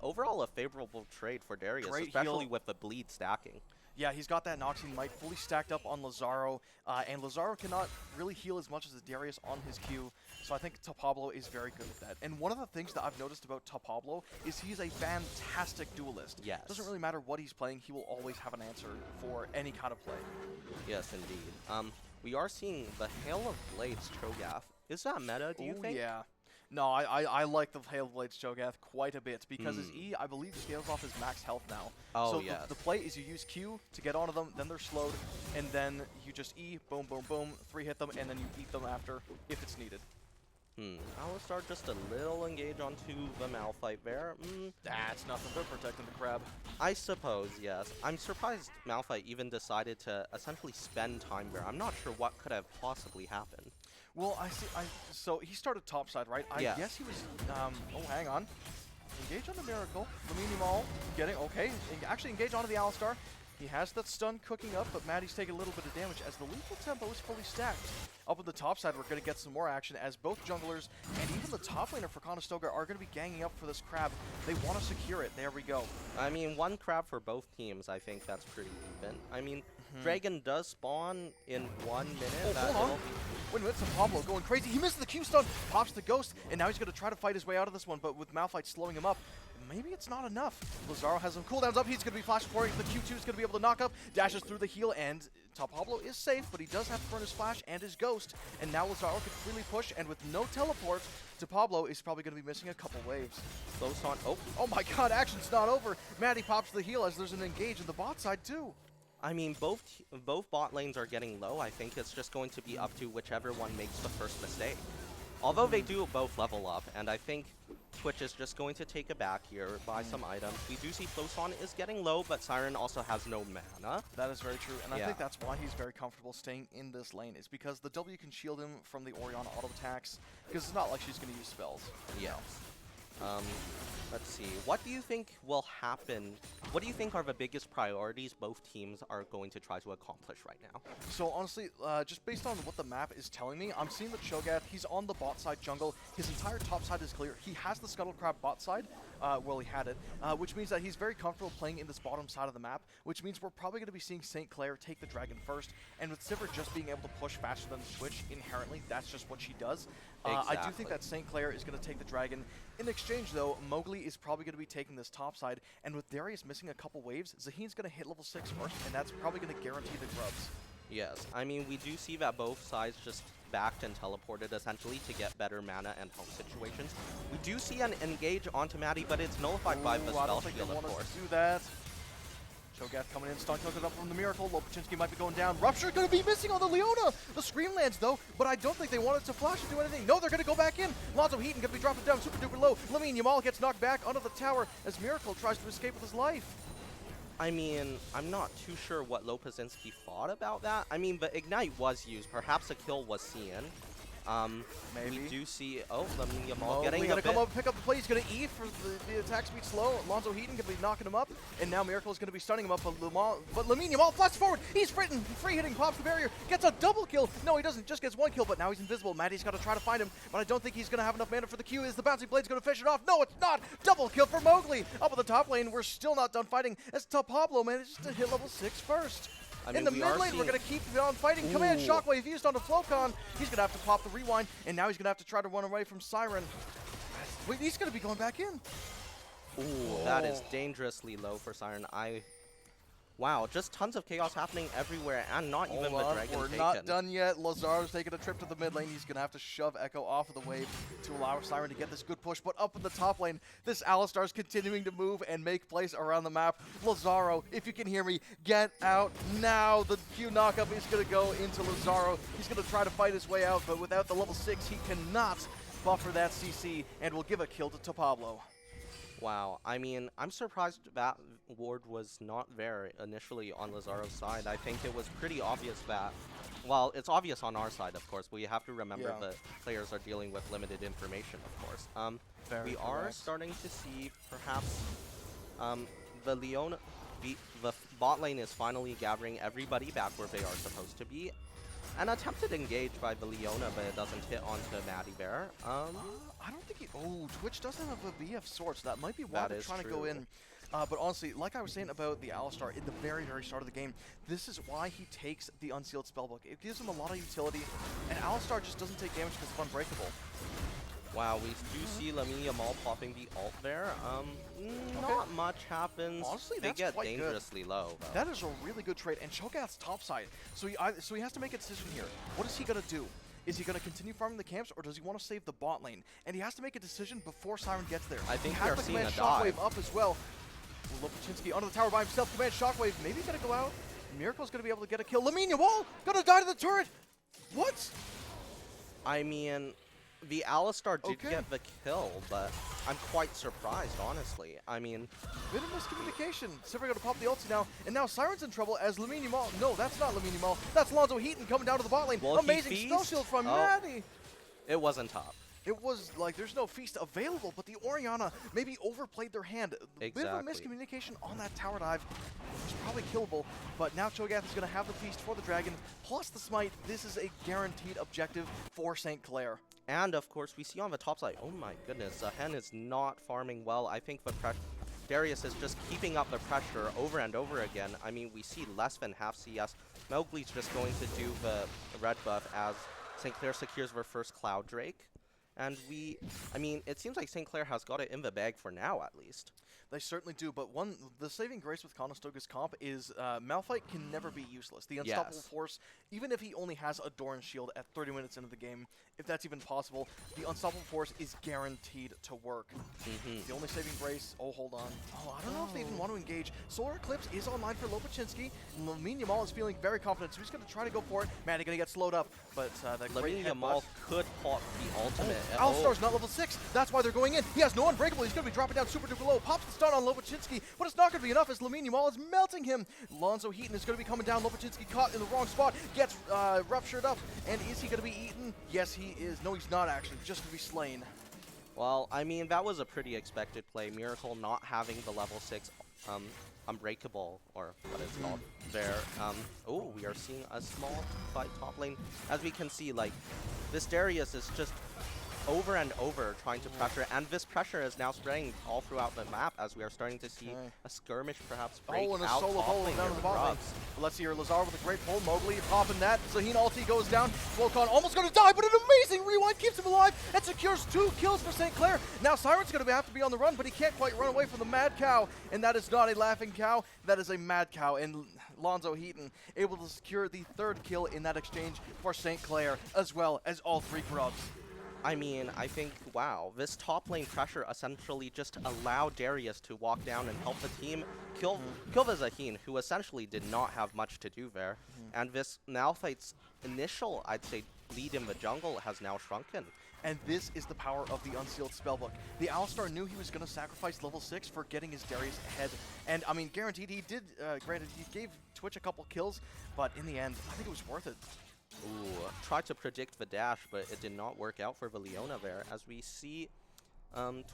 overall a favorable trade for Darius, Great especially heal. with the bleed stacking. Yeah, he's got that Noxian Might fully stacked up on Lazaro, and Lazaro cannot really heal as much as Darius on his Q, so I think Tapablo is very good with that. And one of the things that I've noticed about Tapablo is he's a fantastic duelist. Yes. Doesn't really matter what he's playing, he will always have an answer for any kind of play. Yes, indeed. We are seeing the Hail of Blades Cho'Gath. Is that meta, do you think? Yeah. No, I like the Hail of Blades Cho'Gath quite a bit because his E, I believe, scales off his max health now. Oh, so yes. the play is you use Q to get onto them, then they're slowed, and then you just E, boom, boom, boom, 3-hit them, and then you eat them after if it's needed. Alistar just a little engage onto the Malphite there. That's nothing, they're protecting the crab. I suppose, yes. I'm surprised Malphite even decided to essentially spend time there. I'm not sure what could have possibly happened. Well, so he started topside, right? I Yes. guess he was, oh, hang on. Engage on the Miracle, Lamini Maul, getting, okay, actually engage onto the Alistar. He has that stun cooking up, but Maddie's taking a little bit of damage as the lethal tempo is fully stacked. Up at the top side, we're going to get some more action as both junglers and even the top laner for Conestoga are going to be ganging up for this crab. They want to secure it. There we go. I mean, one crab for both teams. I think that's pretty even. I mean, Dragon does spawn in 1 minute. Oh, hold on. Wait a minute, it's Pablo going crazy. He misses the Q stun, pops the Ghost, and now he's going to try to fight his way out of this one, but with Malphite slowing him up, maybe it's not enough. Lazaro has some cooldowns up. He's going to be flash forward. The Q2 is going to be able to knock up, dashes through the heal, and Top Pablo is safe, but he does have to burn his flash and his Ghost, and now Lazaro can freely push, and with no teleport, Pablo is probably going to be missing a couple waves. Close on. Oh my god, action's not over. Maddie pops the heal as there's an engage in the bot side too. I mean, both bot lanes are getting low. I think it's just going to be up to whichever one makes the first mistake. Although they do both level up, and I think Twitch is just going to take it back here, buy some items. We do see Floson is getting low, but Siren also has no mana. That is very true, and Yeah. I think that's why he's very comfortable staying in this lane, is because the W can shield him from the Orianna auto attacks, because it's not like she's going to use spells. Yeah. Let's see. What do you think will happen? What do you think are the biggest priorities both teams are going to try to accomplish right now? So honestly, just based on what the map is telling me, I'm seeing the Cho'Gath, he's on the bot side jungle. His entire top side is clear. He has the Scuttle Crab bot side, well he had it, which means that he's very comfortable playing in this bottom side of the map, which means we're probably going to be seeing St. Clair take the dragon first, and with Sivir just being able to push faster than Switch inherently, that's just what she does. I do think that St. Clair is going to take the dragon. In exchange though, Mowgli is probably going to be taking this top side, and with Darius missing a couple waves, Zahin's going to hit level 6 first, and that's probably going to guarantee the grubs. Yes, I mean, we do see that both sides just backed and teleported essentially to get better mana and health situations. We do see an engage onto Maddie, but it's nullified by the I spell don't think shield, they of want us course. to do that. Cho'Gath coming in, stun cooking up from the Miracle. Lopachinski might be going down. Rupture going to be missing on the Leona. The Scream lands though, but I don't think they wanted to flash and do anything. No, they're going to go back in. Lonzo Heaton going to be dropping down super duper low. Lamine Yamal gets knocked back onto the tower as Miracle tries to escape with his life. I mean, I'm not too sure what Lopazinski thought about that. I mean, the Ignite was used. Perhaps a kill was seen. Maybe. We do see, Lamine Yamal Getting getting going a to come bit. up and pick up the play. He's going to E for the attack speed slow. Lonzo Heaton going to be knocking him up. And now Miracle is going to be stunning him up. But Lamine Yamal flashes forward. He's free hitting, pops the barrier. Gets a double kill. No, he doesn't. Just gets one kill, but now he's invisible. Maddie's got to try to find him. But I don't think he's going to have enough mana for the Q. Is the Bouncing Blade's going to fish it off? No, it's not. Double kill for Mowgli. Up at the top lane. We're still not done fighting. As Pablo manages to hit level 6 first. I mean, in the mid lane, we're going to keep on fighting. Command Shockwave used onto Flocon. He's going to have to pop the rewind, and now he's going to have to try to run away from Siren. Wait, he's going to be going back in. Ooh, that is dangerously low for Siren. Wow, just tons of chaos happening everywhere, and not even the dragon We're taken. not done yet. Lazaro's taking a trip to the mid lane. He's going to have to shove Echo off of the wave to allow Siren to get this good push. But up in the top lane, this Alistar's continuing to move and make plays around the map. Lazaro, if you can hear me, get out now. The Q knockup is going to go into Lazaro. He's going to try to fight his way out, but without the level 6, he cannot buffer that CC and will give a kill to Pablo. Wow, I mean, I'm surprised that ward was not there initially on Lazaro's side. I think it was pretty obvious that, well, it's obvious on our side, of course, but we have to remember that players are dealing with limited information, of course. We are starting to see, perhaps, the Leona, the bot lane is finally gathering everybody back where they are supposed to be. An attempted engage by the Leona, but it doesn't hit onto Maddie Bear. I don't think Twitch doesn't have a BF sword, so that might be why they're trying to go in. But honestly, like I was saying about the Alistar in the very, very start of the game, this is why he takes the Unsealed Spellbook. It gives him a lot of utility, and Alistar just doesn't take damage because it's unbreakable. Wow, we do see Lamine Yamal popping the ult there. Not much happens. Honestly, they that's get quite dangerously low, though. That is a really good trade, and Cho'Gath's top side. So he has to make a decision here. What is he going to do? Is he going to continue farming the camps, or does he want to save the bot lane? And he has to make a decision before Siren gets there. I think he has we are seeing a Shockwave dive. up as well. Lopachinski onto the tower by himself. Command Shockwave, maybe going to go out. Miracle's going to be able to get a kill. Lamine Yamal going to die to the turret. What? I mean, the Alistar did get the kill, but I'm quite surprised, honestly. I mean, bit of miscommunication. Sivir going to pop the ulti now, and now Siren's in trouble as Lamine Yamal. No, that's not Lamine Yamal. That's Lonzo Heaton coming down to the bot lane. Will Amazing spell shield from Maddie. It wasn't top. It was like there's no feast available, but the Orianna maybe overplayed their hand. A bit of a miscommunication on that tower dive. It was probably killable, but now Cho'Gath is going to have the feast for the dragon, plus the smite. This is a guaranteed objective for St. Clair. And of course, we see on the top side, oh my goodness, Hen is not farming well. I think the Darius is just keeping up the pressure over and over again. I mean, we see less than half CS. Mowgli's just going to do the red buff as St. Clair secures their first Cloud Drake. And I mean, it seems like St. Clair has got it in the bag for now, at least. They certainly do, but the saving grace with Conestoga's comp is Malphite can never be useless. The Unstoppable Force, even if he only has a Doran Shield at 30 minutes into the game, if that's even possible, the Unstoppable Force is guaranteed to work. The only saving grace, hold on. I don't know if they even want to engage. Solar Eclipse is online for Lopachinski. Lamine Yamal is feeling very confident, so he's going to try to go for it. Maddie going to get slowed up, but that Lamine Yamal could pop the ultimate. Alistar's not level 6. That's why they're going in. He has no Unbreakable. He's going to be dropping down super duper low. Pops the stun on Lopachinski, but it's not going to be enough as Lamine Yamal is melting him. Lonzo Heaton is going to be coming down. Lopachinski caught in the wrong spot. Gets ruptured up. And is he going to be eaten? Yes, he is. No, he's not actually. Just to be slain. Well, I mean, that was a pretty expected play. Miracle not having the level 6 Unbreakable, or what it's called, there. We are seeing a small fight top lane. As we can see, like, this Darius is just over and over trying to pressure, and this pressure is now spreading all throughout the map as we are starting to see a skirmish perhaps break and a out solo top pull lane down near to the the bot lane. Grubs. Let's see here, Lazar with a great pull, Mowgli popping that, Zaheen ulti goes down, Volcon almost going to die, but an amazing rewind keeps him alive and secures 2 kills for St. Clair. Now Siren's going to have to be on the run, but he can't quite run away from the Mad Cow, and that is not a laughing cow, that is a Mad Cow, and Lonzo Heaton able to secure the 3rd kill in that exchange for St. Clair, as well as all 3 Grubs. I mean, I think, wow, this top lane pressure essentially just allowed Darius to walk down and help the team kill the Zaheen, who essentially did not have much to do there. And this Malphite's initial, I'd say, lead in the jungle has now shrunken. And this is the power of the Unsealed Spellbook. The Alistar knew he was going to sacrifice level 6 for getting his Darius ahead. And, I mean, guaranteed he did, granted, he gave Twitch a couple kills, but in the end, I think it was worth it. Ooh, tried to predict the dash, but it did not work out for the Leona there, as we see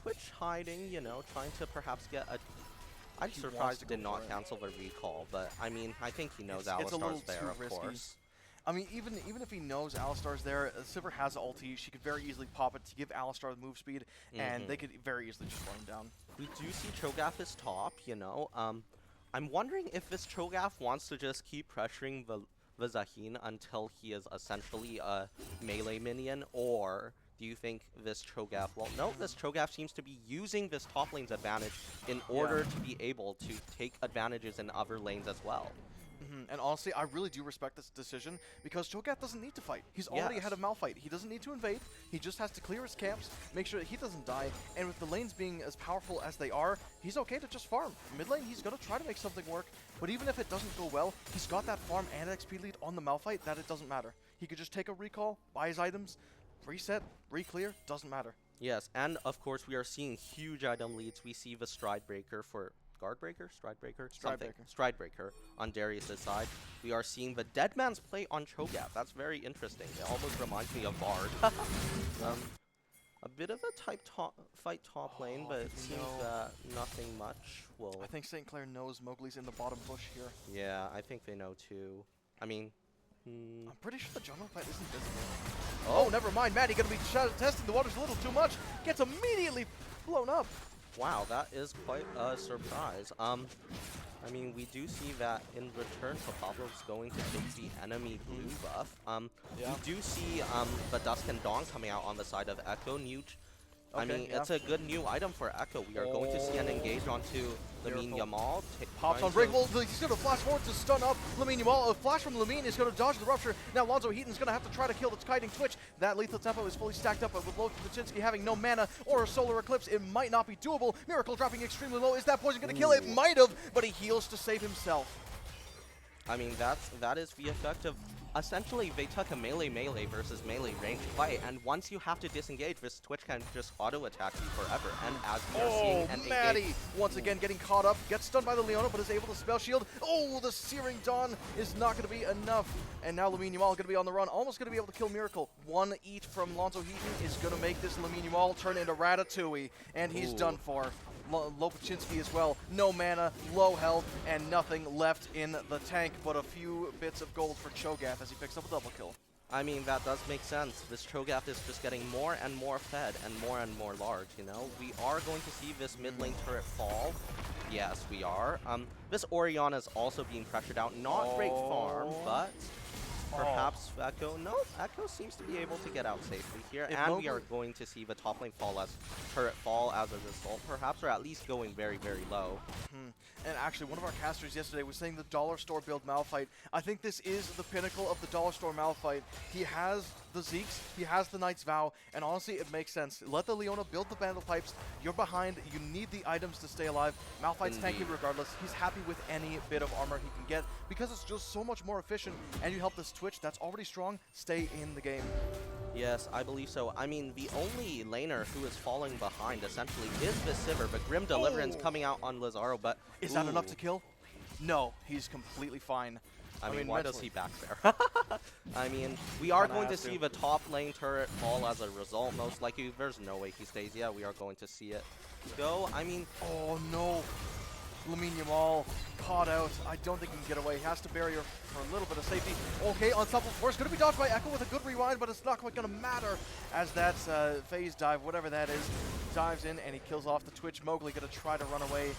Twitch hiding, you know, trying to perhaps get a... I'm surprised it did not cancel the recall, but, I mean, I think he knows Alistar's there, of course. I mean, even if he knows Alistar's there, Sivir has ulti. She could very easily pop it to give Alistar the move speed, and they could very easily just run him down. We do see Cho'Gath is top, you know. I'm wondering if this Cho'Gath wants to just keep pressuring the Zaheen until he is essentially a melee minion, or do you think this Cho'Gath, well, no, this Cho'Gath seems to be using this top lane's advantage in order to be able to take advantages in other lanes as well. And honestly, I really do respect this decision, because Cho'Gath doesn't need to fight. He's already ahead of Malphite. He doesn't need to invade. He just has to clear his camps, make sure that he doesn't die, and with the lanes being as powerful as they are, he's okay to just farm. Mid lane, he's going to try to make something work, but even if it doesn't go well, he's got that farm and XP lead on the Malphite that it doesn't matter. He could just take a recall, buy his items, reset, re-clear, doesn't matter. Yes, and of course we are seeing huge item leads. We see the Stride Breaker for... Guard Breaker? Stride Breaker? Stride Breaker on Darius' side. We are seeing the Dead Man's play on Cho'Gath. That's very interesting. It almost reminds me of Bard. A bit of a fight top lane, but it seems that nothing much will... I think St. Clair knows Mowgli's in the bottom bush here. Yeah, I think they know too. I mean... I'm pretty sure the jungle fight isn't visible. Oh, never mind. Maddie going to be testing the waters a little too much. Gets immediately blown up. Wow, that is quite a surprise. I mean, we do see that in return, Pablo's going to take the enemy blue buff. We do see the Dusk and Dawn coming out on the side of Echo. I mean, it's a good new item for Echo. We are going to see an engage onto Lamine Yamal. Pops on Breakable. He's going to flash forward to stun up Lamine Yamal. A flash from Lamine is going to dodge the Rupture. Now Lonzo Heaton's going to have to try to kill the kiting Twitch. That lethal tempo is fully stacked up, but with Lokicinski having no mana or a Solar Eclipse, it might not be doable. Miracle dropping extremely low. Is that poison going to kill? It might have, but he heals to save himself. I mean, that is the effect of... Essentially, they took a melee versus melee range fight, and once you have to disengage, this Twitch can just auto-attack you forever. And as we are seeing an Maddie once again getting caught up, gets stunned by the Leona, but is able to spell shield. Oh, the Searing Dawn is not going to be enough. And now Lamine Yamal going to be on the run, almost going to be able to kill Miracle. One eat from Lonzo Heaton is going to make this Lamine Yamal turn into Ratatouille, and he's done for. Lopaczynski as well. No mana, low health, and nothing left in the tank but a few bits of gold for Cho'Gath as he picks up a double kill. I mean, that does make sense. This Cho'Gath is just getting more and more fed and more large, you know? We are going to see this mid lane turret fall. Yes, we are. This Orianna is also being pressured out. Not great farm, but... Perhaps Echo, no, Echo seems to be able to get out safely here, and we are going to see the top lane fall as turret fall as a result, perhaps, or at least going very low. And actually, one of our casters yesterday was saying the Dollar Store build Malphite. I think this is the pinnacle of the Dollar Store Malphite. He has the Zeeks, he has the Knight's Vow, and honestly, it makes sense. Let the Leona build the Vandal Pipes. You're behind, you need the items to stay alive. Malphite's tanky regardless. He's happy with any bit of armor he can get because it's just so much more efficient, and you help this Twitch that's already strong stay in the game. Yes, I believe so. I mean, the only laner who is falling behind, essentially, is the Sivir, but Grim Deliverance coming out on Lazaro, but... Is that enough to kill? No, he's completely fine. I mean, why does he back there? I mean, we are going to see the top lane turret fall as a result, most likely. There's no way he stays. Yeah, we are going to see it go. I mean... Oh, no. Lamine Yamal caught out. I don't think he can get away. He has to barrier for a little bit of safety. Okay, unstoppable force. Going to be dodged by Echo with a good rewind, but it's not quite going to matter as that phase dive, whatever that is, dives in and he kills off the Twitch. Mowgli going to try to run away.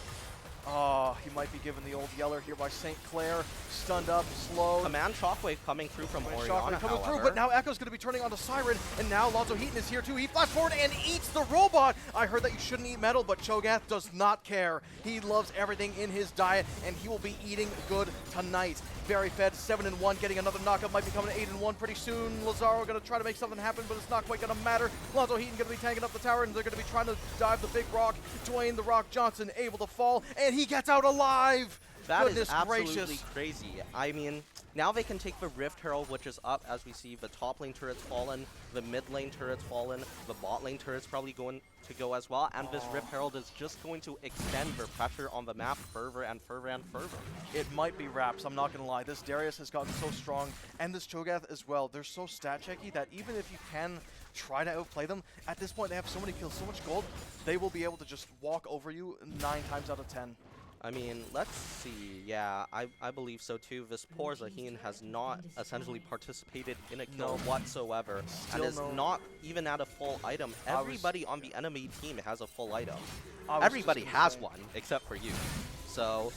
Oh, he might be given the old yeller here by St. Clair. Stunned up, slowed. Command Shockwave coming through from Oriana, coming through, but now Echo's going to be turning onto Siren, and now Lonzo Heaton is here too. He flashed forward and eats the robot. I heard that you shouldn't eat metal, but Cho'Gath does not care. He loves everything in his diet, and he will be eating good tonight. Very fed, 7-1, getting another knockup, might be coming to 8-1 pretty soon. Lazaro going to try to make something happen, but it's not quite going to matter. Lonzo Heaton going to be tanking up the tower, and they're going to be trying to dive the big rock. Dwayne "The Rock" Johnson able to fall, and he gets out alive. That Goodness is absolutely gracious. crazy. I mean, now they can take the Rift Herald, which is up as we see the top lane turret's fallen, the mid lane turret's fallen, the bot lane turret's probably going to go as well, and this Rift Herald is just going to extend their pressure on the map further and further and further. It might be Raps, I'm not going to lie. This Darius has gotten so strong, and this Cho'Gath as well. They're so stat checky that even if you can try to outplay them, at this point they have so many kills, so much gold, they will be able to just walk over you 9 times out of 10. I mean, let's see. Yeah, I believe so too. This poor Zaheen has not essentially participated in a kill whatsoever, and is not even at a full item. Everybody on the enemy team has a full item. Everybody has one, except for you. So,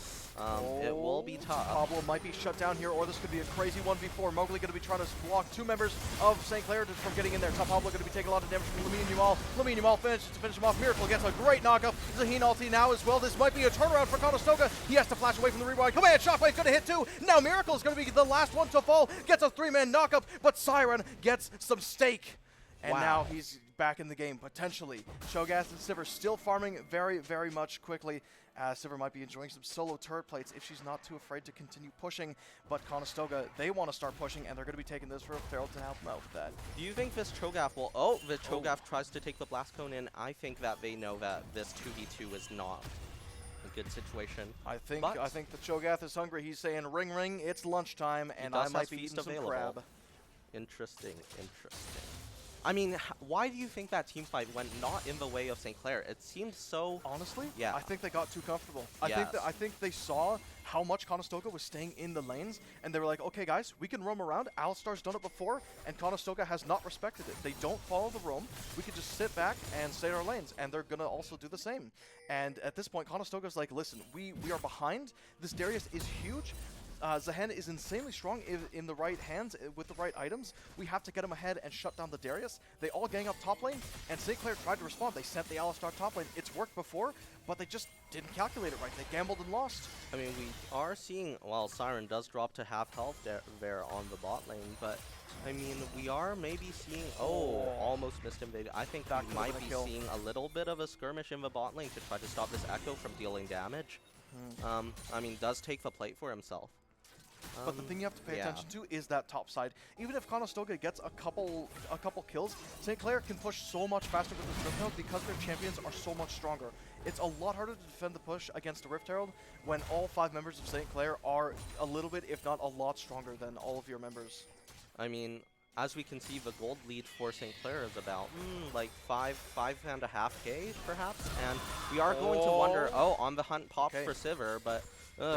it will be tough. Pablo might be shut down here, or this could be a crazy 1v4. Mowgli going to be trying to block 2 members of St. Clair from getting in there. Top Pablo going to be taking a lot of damage from Lamine Yamal. Lamine Yamal finishes to finish him off. Miracle gets a great knockup. Zaheen ulti now as well. This might be a turnaround for Conestoga. He has to flash away from the rewind. Command Shockwave going to hit 2. Now Miracle is going to be the last one to fall. Gets a 3-man knockup, but Siren gets some stake. And now he's back in the game, potentially. Cho'Gath and Sivir still farming very, very much quickly. Sivir might be enjoying some solo turret plates if she's not too afraid to continue pushing. But Conestoga, they want to start pushing, and they're going to be taking this for Ferald to help them out with that. Do you think this Cho'Gath will... Oh, the Cho'Gath tries to take the Blast Cone in. I think that they know that this 2v2 is not a good situation. I think the Cho'Gath is hungry. He's saying, ring, ring, it's lunchtime, and I might be eating some crab. Interesting, interesting. I mean, why do you think that team fight went not in the way of St. Clair? It seemed so... Honestly? Yeah. I think they got too comfortable. Yes. I think they saw how much Conestoga was staying in the lanes, and they were like, okay, guys, we can roam around. Alistar's done it before, and Conestoga has not respected it. They don't follow the roam. We can just sit back and stay in our lanes, and they're going to also do the same. And at this point, Conestoga's like, listen, we are behind. This Darius is huge. Zahen is insanely strong in the right hands with the right items. We have to get him ahead and shut down the Darius. They all gang up top lane, and St. Clair tried to respond. They sent the Alistar top lane. It's worked before, but they just didn't calculate it right. They gambled and lost. I mean, we are seeing, well, Siren does drop to half health there on the bot lane, but I mean, we are maybe seeing, almost missed invaded. I think that we might be seeing a little bit of a skirmish in the bot lane to try to stop this Echo from dealing damage. I mean, does take the plate for himself. But the thing you have to pay attention to is that top side. Even if Conestoga gets a couple kills, St. Clair can push so much faster with the Rift Herald because their champions are so much stronger. It's a lot harder to defend the push against a Rift Herald when all 5 members of St. Clair are a little bit, if not a lot stronger than all of your members. I mean, as we can see, the gold lead for St. Clair is about like 5.5K perhaps, and we are going to wonder, on the hunt pop for Sivir, but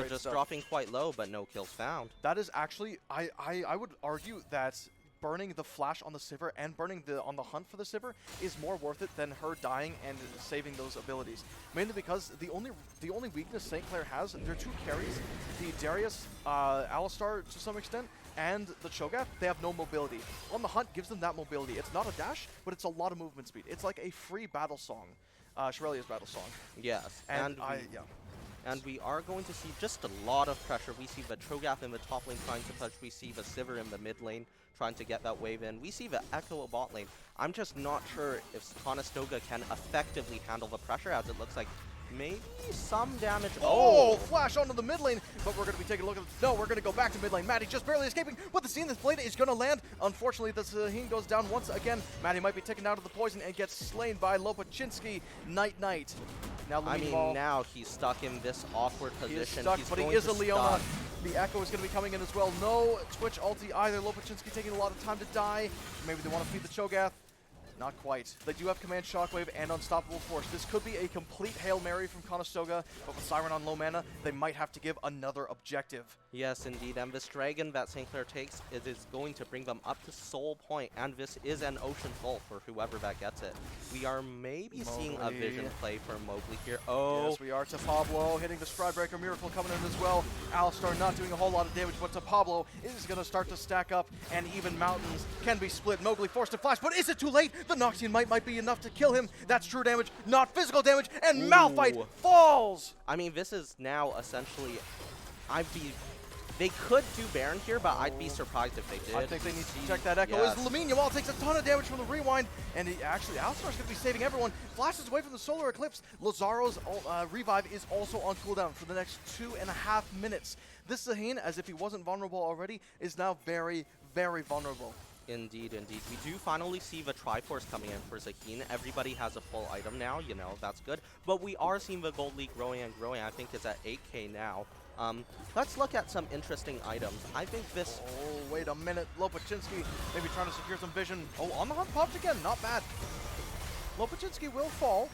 just dropping quite low, but no kills found. That is actually, I would argue that burning the flash on the Sivir and burning on the hunt for the Sivir is more worth it than her dying and saving those abilities. Mainly because the only weakness St. Clair has, their 2 carries, the Darius, Alistar to some extent, and the Cho'Gath, they have no mobility. On the hunt gives them that mobility. It's not a dash, but it's a lot of movement speed. It's like a free battle song, Shirelia's battle song. Yes, and we are going to see just a lot of pressure. We see the Cho'Gath in the top lane trying to push. We see the Sivir in the mid lane trying to get that wave in. We see the Echo bot lane. I'm just not sure if Conestoga can effectively handle the pressure, as it looks like maybe some damage. Flash onto the mid lane, but we're going to be taking a look at no, we're going to go back to mid lane. Maddie just barely escaping, but the scene this blade is going to land. Unfortunately, the Zaheen goes down once again. Maddie might be taken out of the poison and gets slain by Lopachinski. Night. Now, now he's stuck in this awkward position. He's stuck, but he is a Leona. The Echo is going to be coming in as well. No Twitch ulti either. Lopachinski taking a lot of time to die. Maybe they want to feed the Cho'Gath. Not quite. They do have Command Shockwave and Unstoppable Force. This could be a complete Hail Mary from Conestoga, but with Siren on low mana, they might have to give another objective. Yes, indeed. And this Dragon that St. Clair takes, it is going to bring them up to Soul Point, and this is an Ocean Vault for whoever that gets it. We are maybe seeing a Vision play for Mowgli here. Oh! Yes, we are. To Pablo hitting the Stride Breaker. Miracle coming in as well. Alistar not doing a whole lot of damage, but to Pablo is going to start to stack up, and even Mountains can be split. Mowgli forced to flash, but is it too late? The Noxian might be enough to kill him. That's true damage, not physical damage, and Malphite falls! I mean, this is now essentially... They could do Baron here, but I'd be surprised if they did. I think they need to check that Echo. Yes. As Lamine takes a ton of damage from the rewind, and actually, Alistar's going to be saving everyone. Flashes away from the Solar Eclipse. Lazaro's revive is also on cooldown for the next 2.5 minutes. This Zaheen, as if he wasn't vulnerable already, is now very, very vulnerable. Indeed, indeed. We do finally see the Triforce coming in for Zaheen. Everybody has a full item now, you know, that's good. But we are seeing the Gold League growing and growing. I think it's at 8k now. Let's look at some interesting items. I think this... Oh, wait a minute. Lopachinski maybe trying to secure some vision. Oh, on the hunt popped again. Not bad. Lopachinski will fall,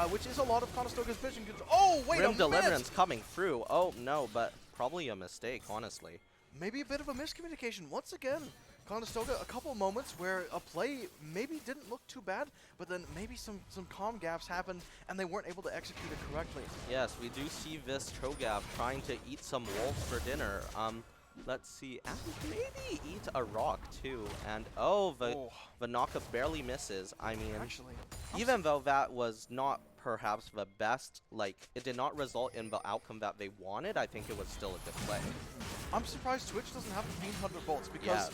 which is a lot of Conestoga's vision. Oh, wait a minute. Rim Deliverance coming through. Oh, no, but probably a mistake, honestly. Maybe a bit of a miscommunication. Once again, Conestoga, a couple moments where a play maybe didn't look too bad, but then maybe some comm gaps happened and they weren't able to execute it correctly. Yes, we do see this Cho'Gath trying to eat some wolves for dinner. Let's see, and maybe eat a rock too. And the knockup barely misses. I mean, actually, even though that was not perhaps the best, like, it did not result in the outcome that they wanted, I think it was still a good play. I'm surprised Twitch doesn't have the Fiend Hunter bolts, because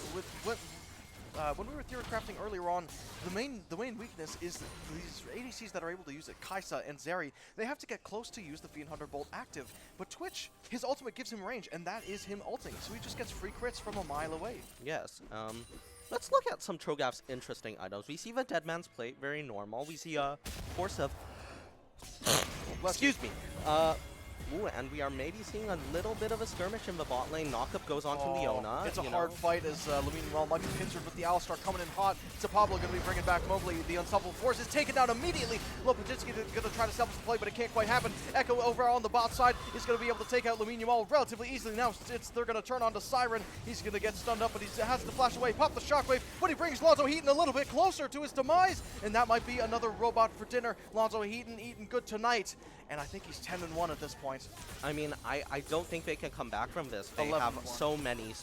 when we were theory crafting earlier on, the main weakness is these ADCs that are able to use it, Kaisa and Zeri, they have to get close to use the Fiend Hunter bolt active. But Twitch, his ultimate gives him range, and that is him ulting, so he just gets free crits from a mile away. Yes. Let's look at some Cho'Gath's interesting items. We see the Dead Man's Plate, very normal. We see a force of... Excuse me. Ooh, and we are maybe seeing a little bit of a skirmish in the bot lane. Knockup goes on to Leona. It's a hard fight as Lamine might be pincered with the Alistar coming in hot. It's Pablo going to be bringing back Mowgli. The Unstoppable Force is taken down immediately. Lopachinski going to try to salvage the play, but it can't quite happen. Echo over on the bot side is going to be able to take out Lamine relatively easily. Now they're going to turn on to Siren. He's going to get stunned up, but he has to flash away, pop the Shockwave, but he brings Lonzo Heaton a little bit closer to his demise, and that might be another robot for dinner. Lonzo Heaton eating good tonight. And I think he's 10-1 at this point. I mean, I don't think they can come back from this. They have so many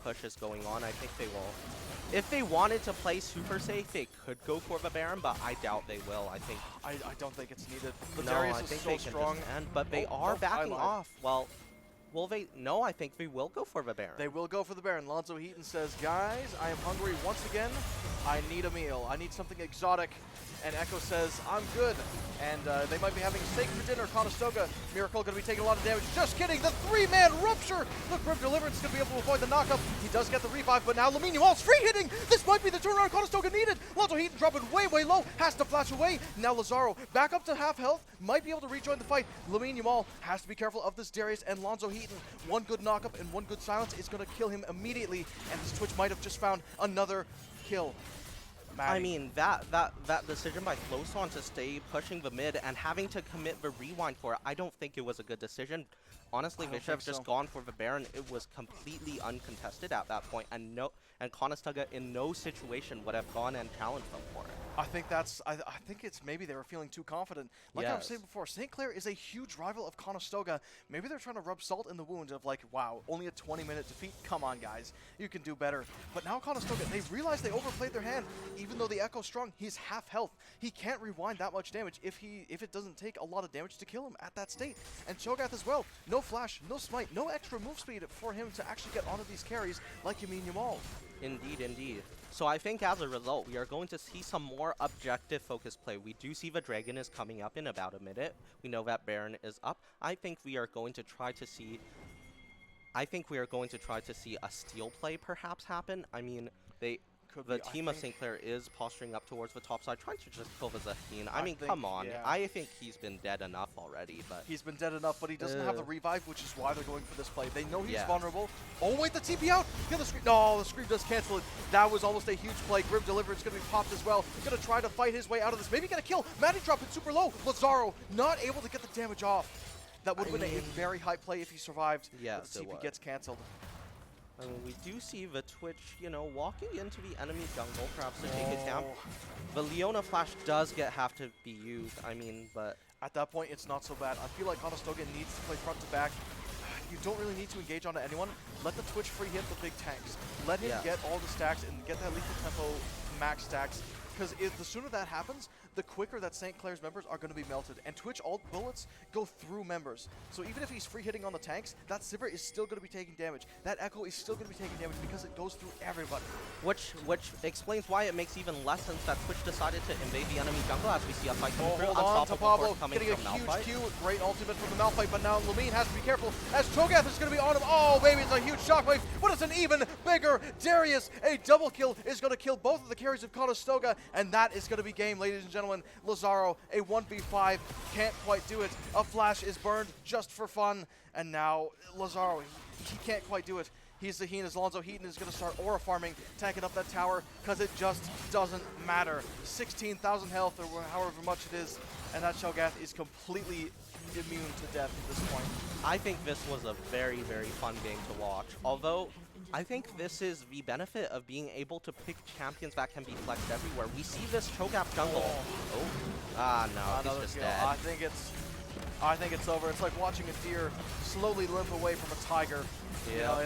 pushes going on. I think they will. If they wanted to play super safe, they could go for the Baron, but I doubt they will. I think. I don't think it's needed. But no, Darius I is think so they can strong. just end, but they are backing off. Well, will they? No, I think they will go for the Baron. They will go for the Baron. Lonzo Heaton says, guys, I am hungry once again. I need a meal. I need something exotic. And Echo says, I'm good. And they might be having steak for dinner. Conestoga, Miracle going to be taking a lot of damage. Just kidding. The 3-man rupture. The Grim Deliverance is going to be able to avoid the knockup. He does get the revive, but now Lamine free hitting. This might be the turnaround Conestoga needed. Lonzo Heaton dropping way, way low. Has to flash away. Now Lazaro back up to half health. Might be able to rejoin the fight. Lamine has to be careful of this Darius and Lonzo Heaton. One good knockup and one good silence is going to kill him immediately. And this Twitch might have just found another kill. Maddie. I mean, that decision by Flowswan to stay pushing the mid and having to commit the rewind for it, I don't think it was a good decision. Honestly, they should have just gone for the Baron. It was completely uncontested at that point, and Conestoga in no situation would have gone and challenged them for it. I think it's maybe they were feeling too confident. Like I was saying before, St. Clair is a huge rival of Conestoga. Maybe they're trying to rub salt in the wound of like, wow, only a 20-minute defeat. Come on, guys, you can do better. But now Conestoga, they realize they overplayed their hand. Even though the Echo's strong, he's half health. He can't rewind that much damage if it doesn't take a lot of damage to kill him at that state. And Cho'Gath as well. No flash, no smite, no extra move speed for him to actually get onto these carries like Yamin Yamal. Indeed, indeed. So I think as a result, we are going to see some more objective focused play. We do see the Dragon is coming up in about a minute. We know that Baron is up. I think we are going to try to see a steal play perhaps happen. I mean, they the team of St. Clair is posturing up towards the top side, trying to just kill the Zaheen. I mean, think, come on. yeah. I think he's been dead enough already, but... He's been dead enough, but he doesn't have the revive, which is why they're going for this play. They know he's Yeah. vulnerable. Oh, wait, the TP out! Get the scream. No, the scream does cancel it. That was almost a huge play. Grim Deliverance going to be popped as well. Going to try to fight his way out of this. Maybe get a kill. Matty dropping super low. Lazaro not able to get the damage off. That would have been a very high play if he survived. Yes, but the TP gets cancelled. I mean, we do see the Twitch, you know, walking into the enemy jungle, perhaps to take a camp. The Leona Flash does have to be used, I mean, but... At that point, it's not so bad. I feel like Conestoga needs to play front to back. You don't really need to engage onto anyone. Let the Twitch free hit the big tanks. Let him get all the stacks and get that lethal tempo max stacks. Because the sooner that happens, the quicker that St. Clair's members are going to be melted. And Twitch ult bullets go through members. So even if he's free hitting on the tanks, that Sivir is still going to be taking damage. That Echo is still going to be taking damage because it goes through everybody. Which explains why it makes even less sense that Twitch decided to invade the enemy jungle as we see a fight coming through. Hold on to Pablo, coming getting a from huge Malphite. Q. Great ultimate from the Malphite, but now Lamine has to be careful as Cho'Gath is going to be on him. Oh, baby, it's a huge shockwave, but it's an even bigger Darius. A double kill is going to kill both of the carries of Conestoga, and that is going to be game, ladies and gentlemen. Lazaro, a 1v5, can't quite do it. A flash is burned just for fun, and now Lazaro, he can't quite do it. He's Zaheen as Alonzo Heaton is going to start aura farming, tanking up that tower, because it just doesn't matter. 16,000 health, or however much it is, and that Cho'Gath is completely immune to death at this point. I think this was a very, very fun game to watch. Although, I think this is the benefit of being able to pick champions that can be flexed everywhere. We see this Cho'Gath jungle. No, he's just dead. I think it's over. It's like watching a deer slowly limp away from a tiger. Yeah. You know,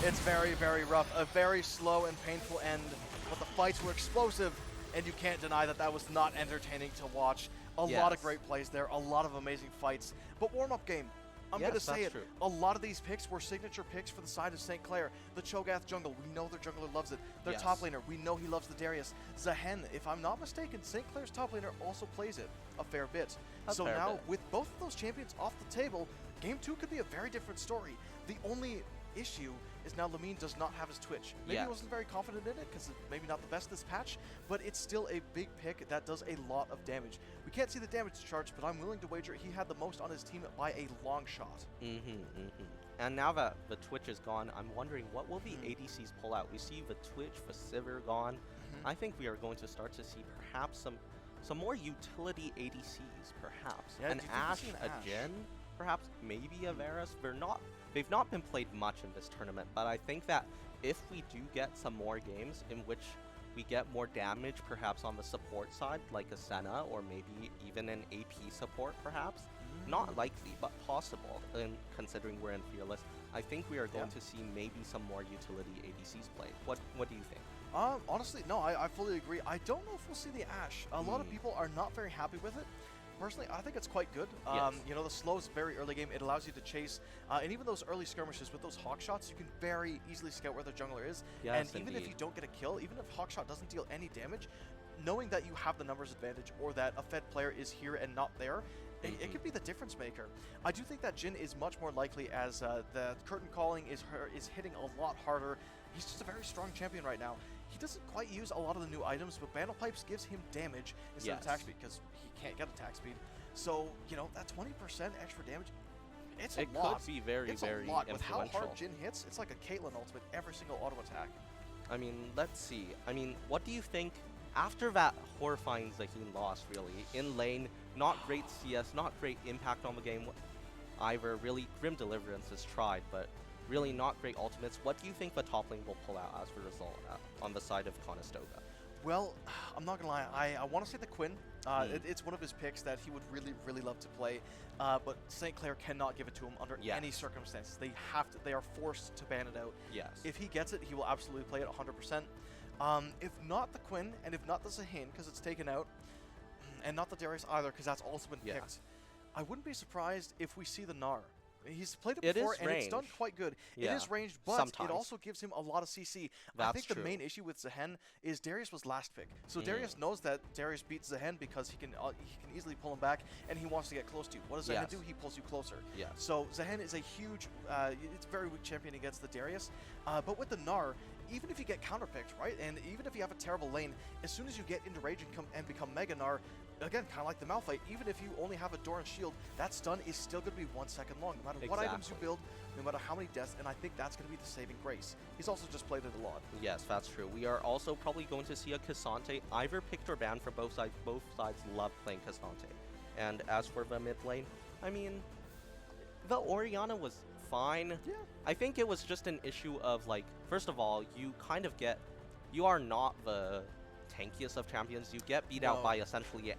it's very, very rough. A very slow and painful end, but the fights were explosive, and you can't deny that that was not entertaining to watch. A lot of great plays there, a lot of amazing fights. But warm-up game, I'm going to say it. True. A lot of these picks were signature picks for the side of St. Clair. The Cho'Gath jungle, we know their jungler loves it. Their top laner, we know he loves the Darius. Zahen, if I'm not mistaken, St. Clair's top laner also plays it a fair bit. So now, with both of those champions off the table, Game 2 could be a very different story. The only issue is now Lamine does not have his Twitch. Maybe he wasn't very confident in it because it's maybe not the best this patch, but it's still a big pick that does a lot of damage. We can't see the damage charts, but I'm willing to wager he had the most on his team by a long shot. And now that the Twitch is gone, I'm wondering what will the ADCs pull out? We see the Twitch, the Sivir gone. I think we are going to start to see perhaps some more utility ADCs, perhaps. Yeah, an Ashe, a Jhin, perhaps maybe a Varus. They've not been played much in this tournament, but I think that if we do get some more games in which we get more damage, perhaps on the support side, like a Senna, or maybe even an AP support, perhaps, not likely, but possible, and considering we're in Fearless, I think we are going to see maybe some more utility ADCs played. What do you think? Honestly, no, I fully agree. I don't know if we'll see the Ashe. A lot of people are not very happy with it. Personally, I think it's quite good. You know, the slow is a very early game. It allows you to chase, and even those early skirmishes with those hawk shots, you can very easily scout where the jungler is. And even if you don't get a kill, even if hawk shot doesn't deal any damage, knowing that you have the numbers advantage or that a fed player is here and not there, it could be the difference maker. I do think that Jhin is much more likely as the curtain calling is hitting a lot harder. He's just a very strong champion right now. He doesn't quite use a lot of the new items, but Bandle Pipes gives him damage instead of attack speed because he can't get attack speed. So, you know, that 20% extra damage, it's a lot. It could be very, very influential. With how hard Jhin hits, it's like a Caitlyn ultimate every single auto attack. I mean, let's see. I mean, what do you think after that horrifying Zaheen loss, really? In lane, not great CS, not great impact on the game either. Really, Grim Deliverance has tried, but really not great ultimates. What do you think the top lane will pull out as a result on the side of Conestoga? Well, I'm not gonna lie. I want to say the Quinn. It's one of his picks that he would really, really love to play. But St. Clair cannot give it to him under any circumstances. They have to. They are forced to ban it out. If he gets it, he will absolutely play it 100%. If not the Quinn, and if not the Zaheen, because it's taken out, and not the Darius either, because that's also been picked, I wouldn't be surprised if we see the Gnar. He's played it It before, is and it's done ranged. quite good. Yeah, It is ranged, but sometimes. it also gives him a lot of CC. I That's think true. the main issue with Zehen is Darius was last pick. So Darius knows that Darius beats Zehen because he can easily pull him back, and he wants to get close to you. What does Zehen do? He pulls you closer. Yes. So Zehen is a huge, it's a very weak champion against the Darius. But with the Gnar, even if you get counterpicked, right, and even if you have a terrible lane, as soon as you get into rage and become Mega Gnar, again, kind of like the Malphite, even if you only have a Doran shield, that stun is still going to be 1 second long, no matter what items you build, no matter how many deaths, and I think that's going to be the saving grace. He's also just played it a lot. Yes, that's true. We are also probably going to see a Cassante either picked or banned from both sides. Both sides love playing Cassante. And as for the mid lane, I mean, the Orianna was fine. Yeah. I think it was just an issue of, like, first of all, you kind of get, you are not the tankiest of champions. You get beat out by essentially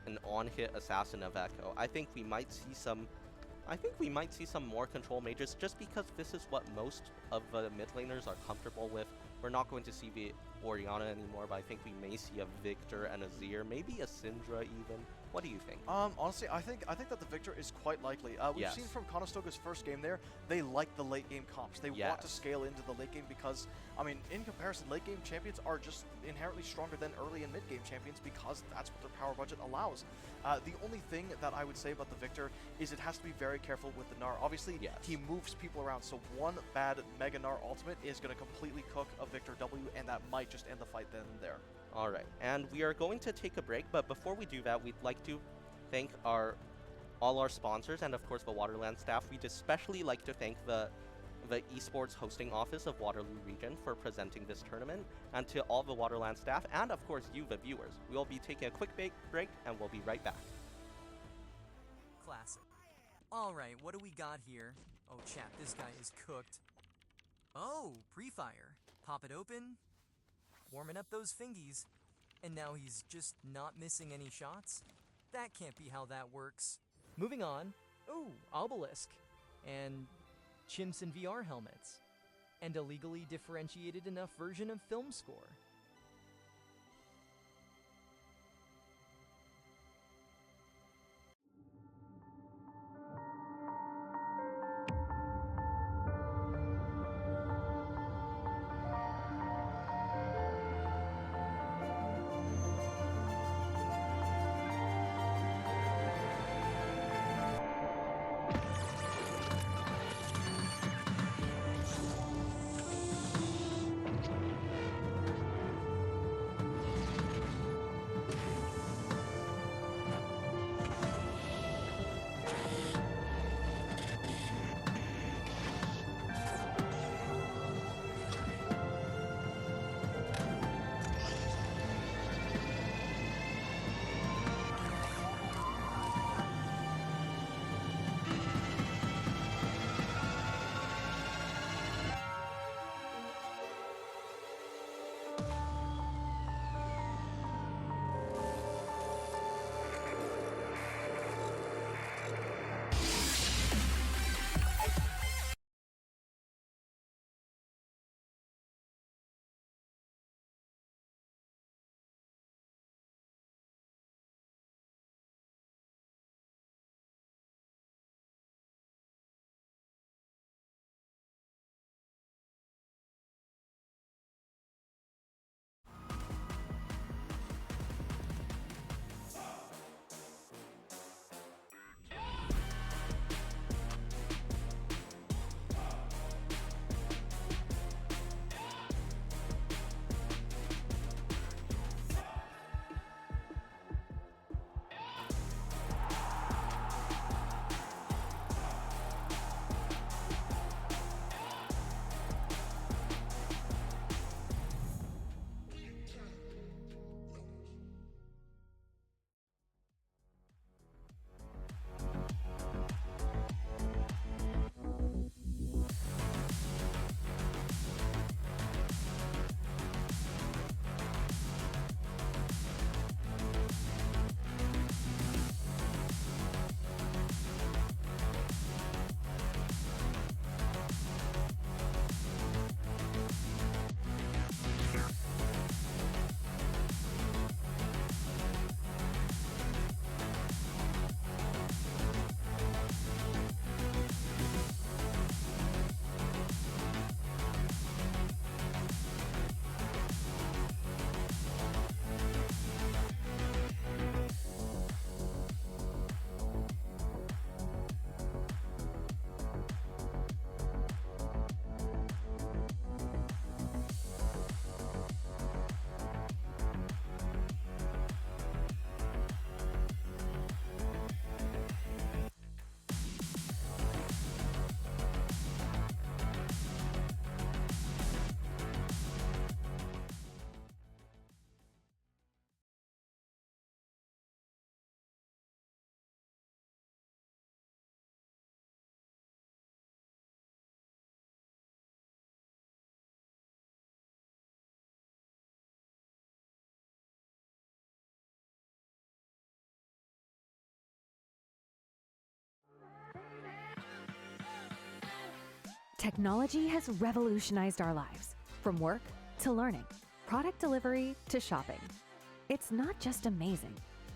an on-hit assassin of Echo. I think we might see some more control mages just because this is what most of the mid laners are comfortable with. We're not going to see the Orianna anymore, but I think we may see a Victor and a Zir, maybe a Syndra even. What do you think? Honestly, I think that the Victor is quite likely. We've seen from Conestoga's first game there, they like the late game comps. They want to scale into the late game because, I mean, in comparison, late game champions are just inherently stronger than early and mid game champions because that's what their power budget allows. The only thing that I would say about the Victor is it has to be very careful with the Gnar. Obviously, he moves people around, so one bad Mega Gnar ultimate is going to completely cook a Victor W, and that might just end the fight then and there. All right, and we are going to take a break, but before we do that, we'd like to thank all our sponsors and, of course, the WaterLAN staff. We'd especially like to thank the Esports hosting office of Waterloo Region for presenting this tournament, and to all the WaterLAN staff, and, of course, you, the viewers. We'll be taking a quick break, and we'll be right back. Classic. All right, what do we got here? Oh, chat, this guy is cooked. Oh, pre-fire. Pop it open. Warming up those fingies. And now he's just not missing any shots? That can't be how that works. Moving on. Ooh, Obelisk. And chimps in VR helmets. And a legally differentiated enough version of film score. Technology has revolutionized our lives, from work to learning, product delivery to shopping. It's not just amazing,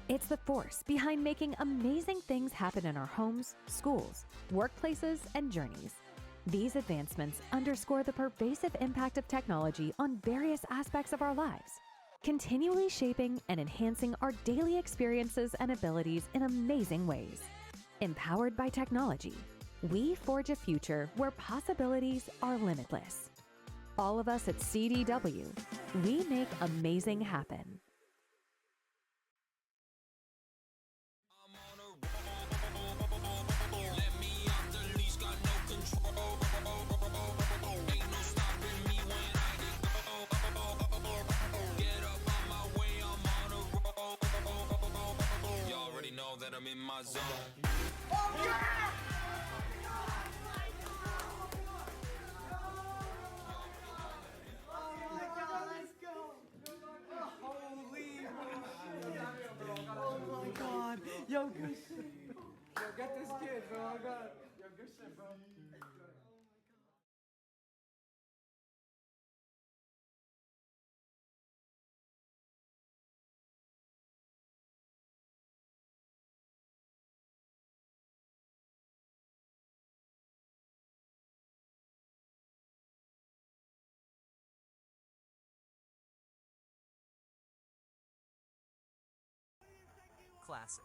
it's the force behind making amazing things happen in our homes, schools, workplaces, and journeys. These advancements underscore the pervasive impact of technology on various aspects of our lives, continually shaping and enhancing our daily experiences and abilities in amazing ways. Empowered by technology, we forge a future where possibilities are limitless. All of us at CDW, we make amazing happen. That I'm in my zone. Oh, yeah! Oh my god, let's go! Holy oh my god. Yo, good shit. Yo, get this kid, bro. I got it. Yo, good shit, bro. Classic.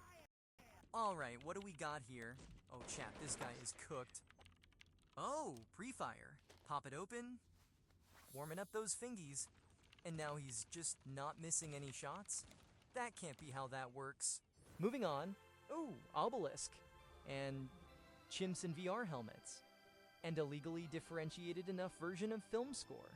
Alright, what do we got here? Oh, chat, this guy is cooked. Oh, pre-fire. Pop it open. Warming up those fingies. And now he's just not missing any shots? That can't be how that works. Moving on. Ooh, obelisk. And chimps in VR helmets. And a legally differentiated enough version of film score.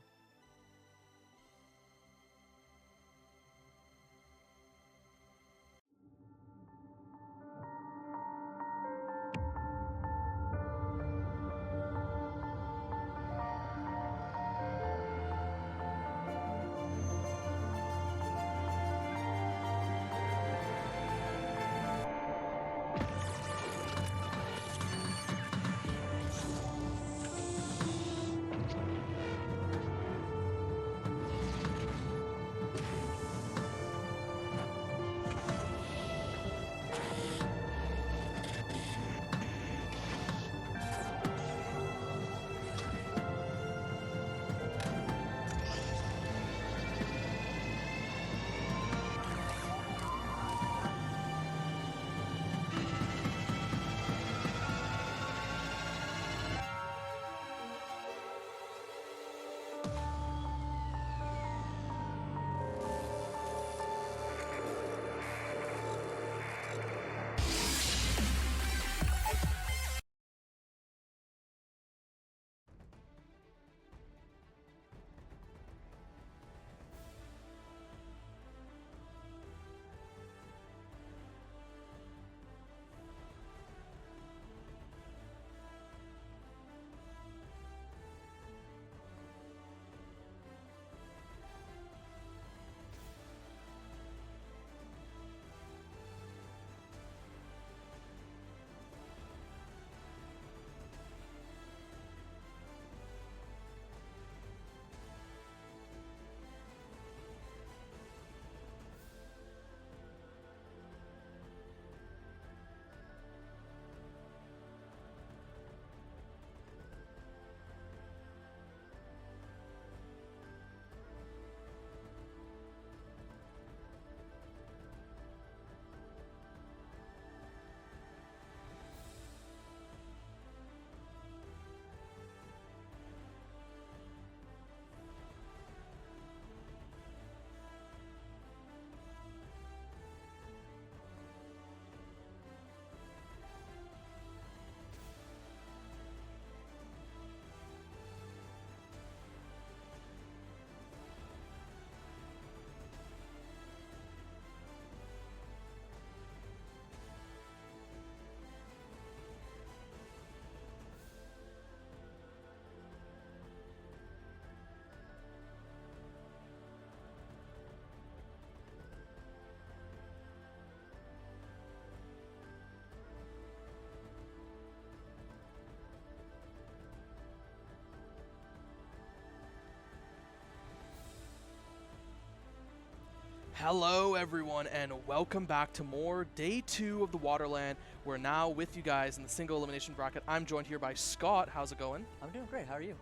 Hello everyone and welcome back to more day 2 of the WaterLAN. We're now with you guys in the single elimination bracket. I'm joined here by Scott. How's it going? I'm doing great. How are you?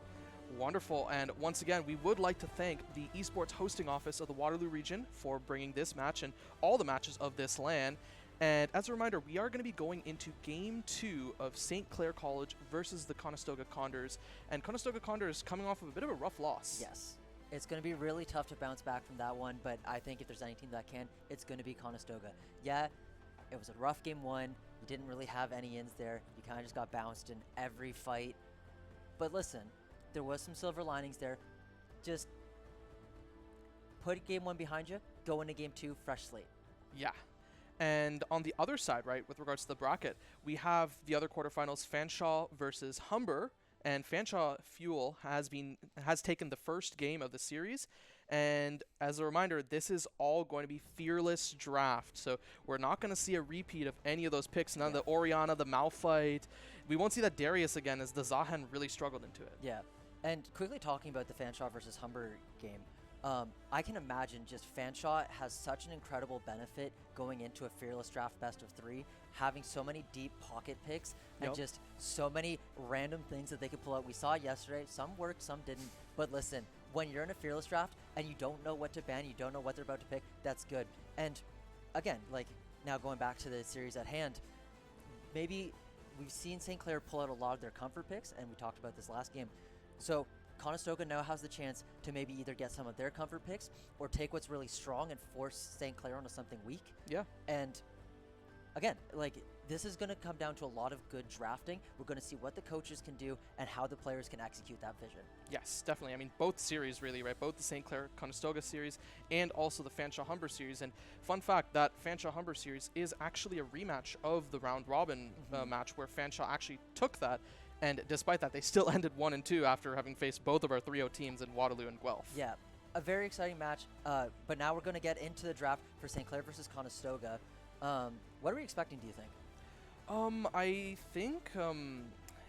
Wonderful. And once again, we would like to thank the Esports hosting office of the Waterloo region for bringing this match and all the matches of this LAN. And as a reminder, we are going to be going into Game 2 of St. Clair College versus the Conestoga Condors. And Conestoga Condors coming off of a bit of a rough loss. Yes. It's going to be really tough to bounce back from that one, but I think if there's any team that can, it's going to be Conestoga. Yeah, it was a rough Game 1. You didn't really have any ins there. You kind of just got bounced in every fight. But listen, there was some silver linings there. Just put Game 1 behind you, go into Game 2, fresh slate. Yeah. And on the other side, right, with regards to the bracket, we have the other quarterfinals, Fanshawe versus Humber. And Fanshawe Fuel has taken the first game of the series. And as a reminder, this is all going to be fearless draft. So we're not going to see a repeat of any of those picks. None of the Oriana, the Malphite. We won't see that Darius again as the Zahen really struggled into it. Yeah. And quickly talking about the Fanshawe versus Humber game, I can imagine just Fanshawe has such an incredible benefit going into a fearless draft best of 3, having so many deep pocket picks and just so many random things that they could pull out. We saw yesterday, some worked, some didn't. But listen, when you're in a fearless draft and you don't know what to ban, you don't know what they're about to pick, that's good. And again, like now going back to the series at hand, maybe we've seen St. Clair pull out a lot of their comfort picks, and we talked about this last game. So Conestoga now has the chance to maybe either get some of their comfort picks or take what's really strong and force St. Clair onto something weak. Yeah. And again, like this is going to come down to a lot of good drafting. We're going to see what the coaches can do and how the players can execute that vision. Yes, definitely. I mean, both series really, right? Both the St. Clair Conestoga series and also the Fanshawe Humber series. And fun fact, that Fanshawe Humber series is actually a rematch of the round robin match where Fanshawe actually took that. And despite that, they still ended 1-2 after having faced both of our 3-0 teams in Waterloo and Guelph. Yeah, a very exciting match. But now we're going to get into the draft for St. Clair versus Conestoga. What are we expecting, do you think? I think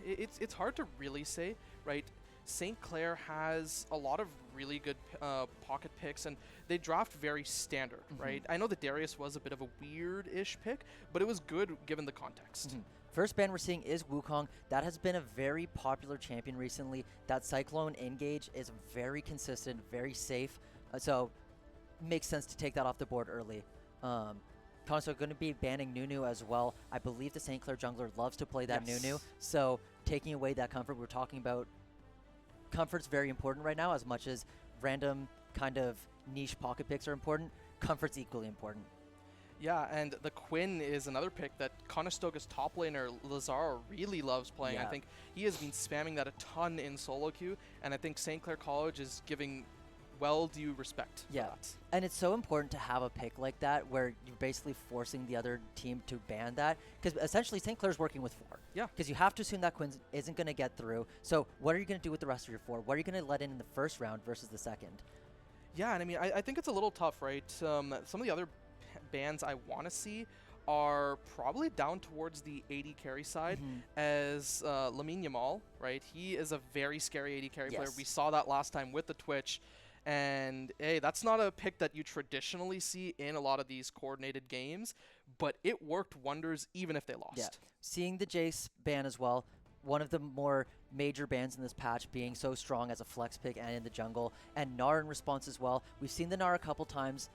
it's hard to really say, right? St. Clair has a lot of really good pocket picks, and they draft very standard, right? I know that Darius was a bit of a weird-ish pick, but it was good given the context. First ban we're seeing is Wukong. That has been a very popular champion recently. That Cyclone engage is very consistent, very safe. So makes sense to take that off the board early. Conestoga going to be banning Nunu as well. I believe the St. Clair jungler loves to play that Nunu. So taking away that comfort, we're talking about comfort's very important right now, as much as random kind of niche pocket picks are important. Comfort's equally important. Yeah, and the Quinn is another pick that Conestoga's top laner, Lazaro, really loves playing. I think he has been spamming that a ton in solo queue, and I think St. Clair College is giving well due respect for that. And it's so important to have a pick like that where you're basically forcing the other team to ban that, because essentially St. Clair's working with 4. Yeah. Because you have to assume that Quinn isn't going to get through. So what are you going to do with the rest of your 4? What are you going to let in the first round versus the second? Yeah, and I mean, I think it's a little tough, right? Some of the other bans I want to see are probably down towards the 80 carry side, as Lamine Yamal, right? He is a very scary 80 carry player. We saw that last time with the Twitch, and hey, that's not a pick that you traditionally see in a lot of these coordinated games, but it worked wonders even if they lost. Yeah, seeing the Jace ban as well, one of the more major bans in this patch being so strong as a flex pick and in the jungle, and Gnar in response as well. We've seen the Gnar a couple times,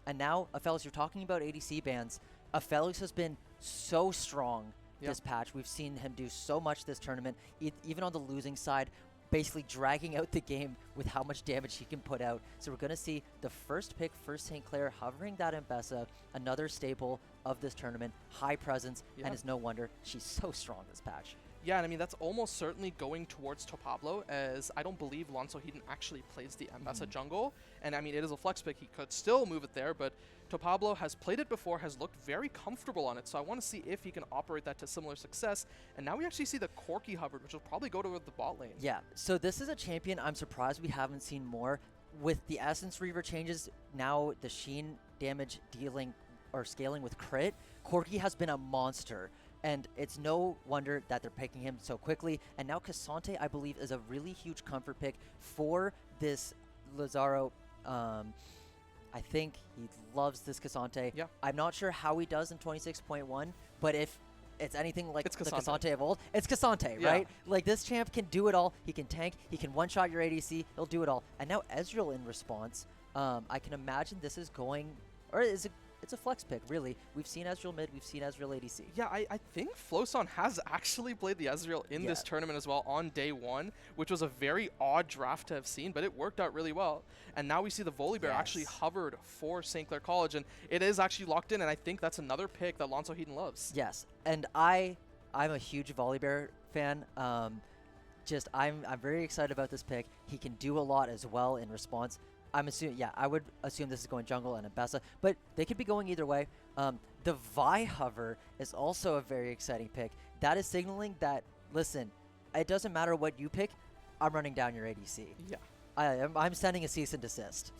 and now, Aphelios, you're talking about ADC bans. Aphelios has been so strong this patch. We've seen him do so much this tournament, even on the losing side, basically dragging out the game with how much damage he can put out. So we're going to see the first pick for St. Clair hovering that Mbessa, another staple of this tournament, high presence, and it's no wonder she's so strong this patch. Yeah, and I mean, that's almost certainly going towards Topablo, as I don't believe Lonzo Hedon actually plays the Mbessa jungle. And I mean, it is a flex pick. He could still move it there, but Topablo has played it before, has looked very comfortable on it. So I want to see if he can operate that to similar success. And now we actually see the Corki hovered, which will probably go to the bot lane. Yeah, so this is a champion I'm surprised we haven't seen more. With the Essence Reaver changes, now the Sheen damage dealing or scaling with crit, Corki has been a monster. And it's no wonder that they're picking him so quickly. And now Cassante, I believe, is a really huge comfort pick for this Lazaro I think he loves this Cassante. Yeah. I'm not sure how he does in 26.1, but if it's anything like It's the Cassante. Cassante of old, it's Cassante, Yeah. right? Like, this champ can do it all. He can tank. He can one-shot your ADC. He'll do it all. And now Ezreal in response. I can imagine this is going, or it's a flex pick, really. We've seen Ezreal mid. We've seen Ezreal ADC. Yeah, I think Floson has actually played the Ezreal in this tournament as well on day 1, which was a very odd draft to have seen, but it worked out really well. And now we see the Volibear actually hovered for St. Clair College, and it is actually locked in, and I think that's another pick that Lonzo Heaton loves. Yes, and I'm a huge Volibear fan. I'm very excited about this pick. He can do a lot as well in response. I'm assuming, I would assume this is going jungle and Ambessa, but they could be going either way. The Vi hover is also a very exciting pick. That is signaling that, listen, it doesn't matter what you pick, I'm running down your ADC. Yeah. I'm sending a cease and desist.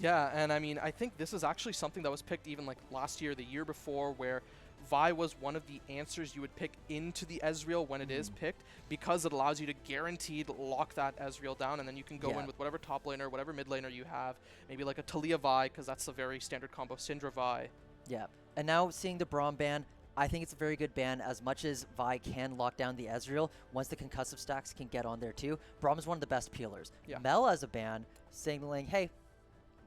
Yeah, and I mean, I think this is actually something that was picked even like last year, the year before, where Vi was one of the answers you would pick into the Ezreal when it is picked, because it allows you to guaranteed lock that Ezreal down, and then you can go in with whatever top laner, whatever mid laner you have, maybe like a Talia Vi, because that's a very standard combo, Syndra Vi. Yeah, and now seeing the Braum ban, I think it's a very good ban. As much as Vi can lock down the Ezreal, once the concussive stacks can get on there too, Braum is one of the best peelers. Yeah. Mel as a ban, signaling, hey,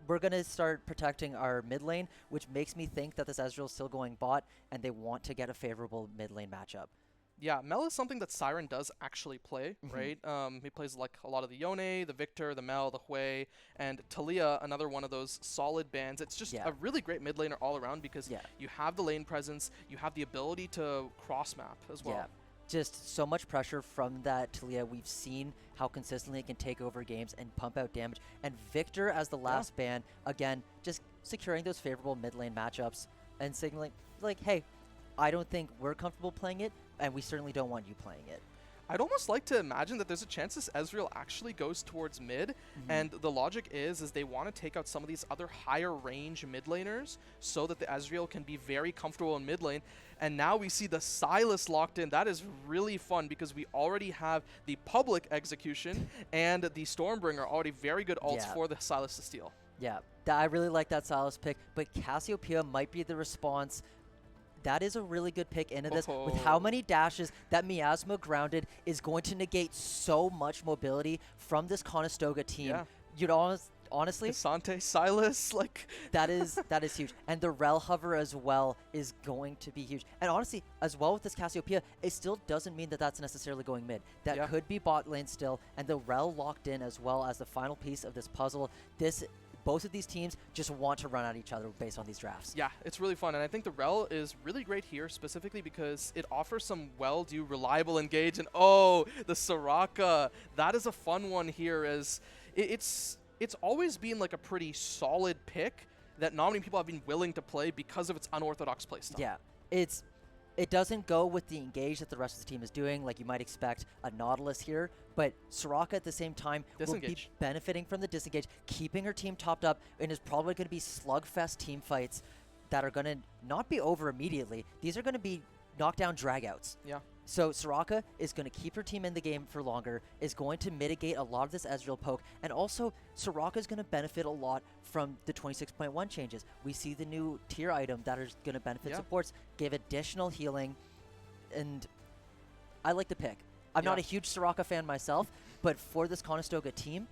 we're going to start protecting our mid lane, which makes me think that this Ezreal is still going bot, and they want to get a favorable mid lane matchup. Yeah, Mel is something that Siren does actually play, right? He plays like a lot of the Yone, the Victor, the Mel, the Hui, and Talia, another one of those solid bans. It's just a really great mid laner all around, because you have the lane presence, you have the ability to cross map as well. Yeah, just so much pressure from that Talia. We've seen how consistently it can take over games and pump out damage. And Victor as the last ban, again, just securing those favorable mid lane matchups and signaling, like, hey, I don't think we're comfortable playing it, and we certainly don't want you playing it. I'd almost like to imagine that there's a chance this Ezreal actually goes towards mid, and the logic is they want to take out some of these other higher range mid laners so that the Ezreal can be very comfortable in mid lane. And now we see the Sylas locked in. That is really fun, because we already have the public execution and the Stormbringer, already very good ults for the Sylas to steal. Yeah, I really like that Sylas pick, but Cassiopeia might be the response. That is a really good pick into this. With how many dashes that Miasma grounded is going to negate so much mobility from this Conestoga team. Yeah. You'd honestly, Cassante, Sylas, like that is huge. And the Rel hover as well is going to be huge. And honestly, as well with this Cassiopeia, it still doesn't mean that that's necessarily going mid. That could be bot lane still, and the Rel locked in as well as the final piece of this puzzle. Both of these teams just want to run at each other based on these drafts. Yeah, it's really fun, and I think the Rel is really great here, specifically because it offers some well-do, reliable engage, and the Soraka, that is a fun one here, as it's always been like a pretty solid pick that not many people have been willing to play because of its unorthodox playstyle. Yeah, it doesn't go with the engage that the rest of the team is doing, like you might expect a Nautilus here, but Soraka at the same time will be benefiting from the disengage, keeping her team topped up, and is probably going to be slugfest team fights that are going to not be over immediately. These are going to be knockdown dragouts. Yeah. So Soraka is going to keep her team in the game for longer, is going to mitigate a lot of this Ezreal poke, and also Soraka is going to benefit a lot from the 26.1 changes. We see the new tier item that is going to benefit supports, give additional healing, and I like the pick. I'm not a huge Soraka fan myself, but for this Conestoga team,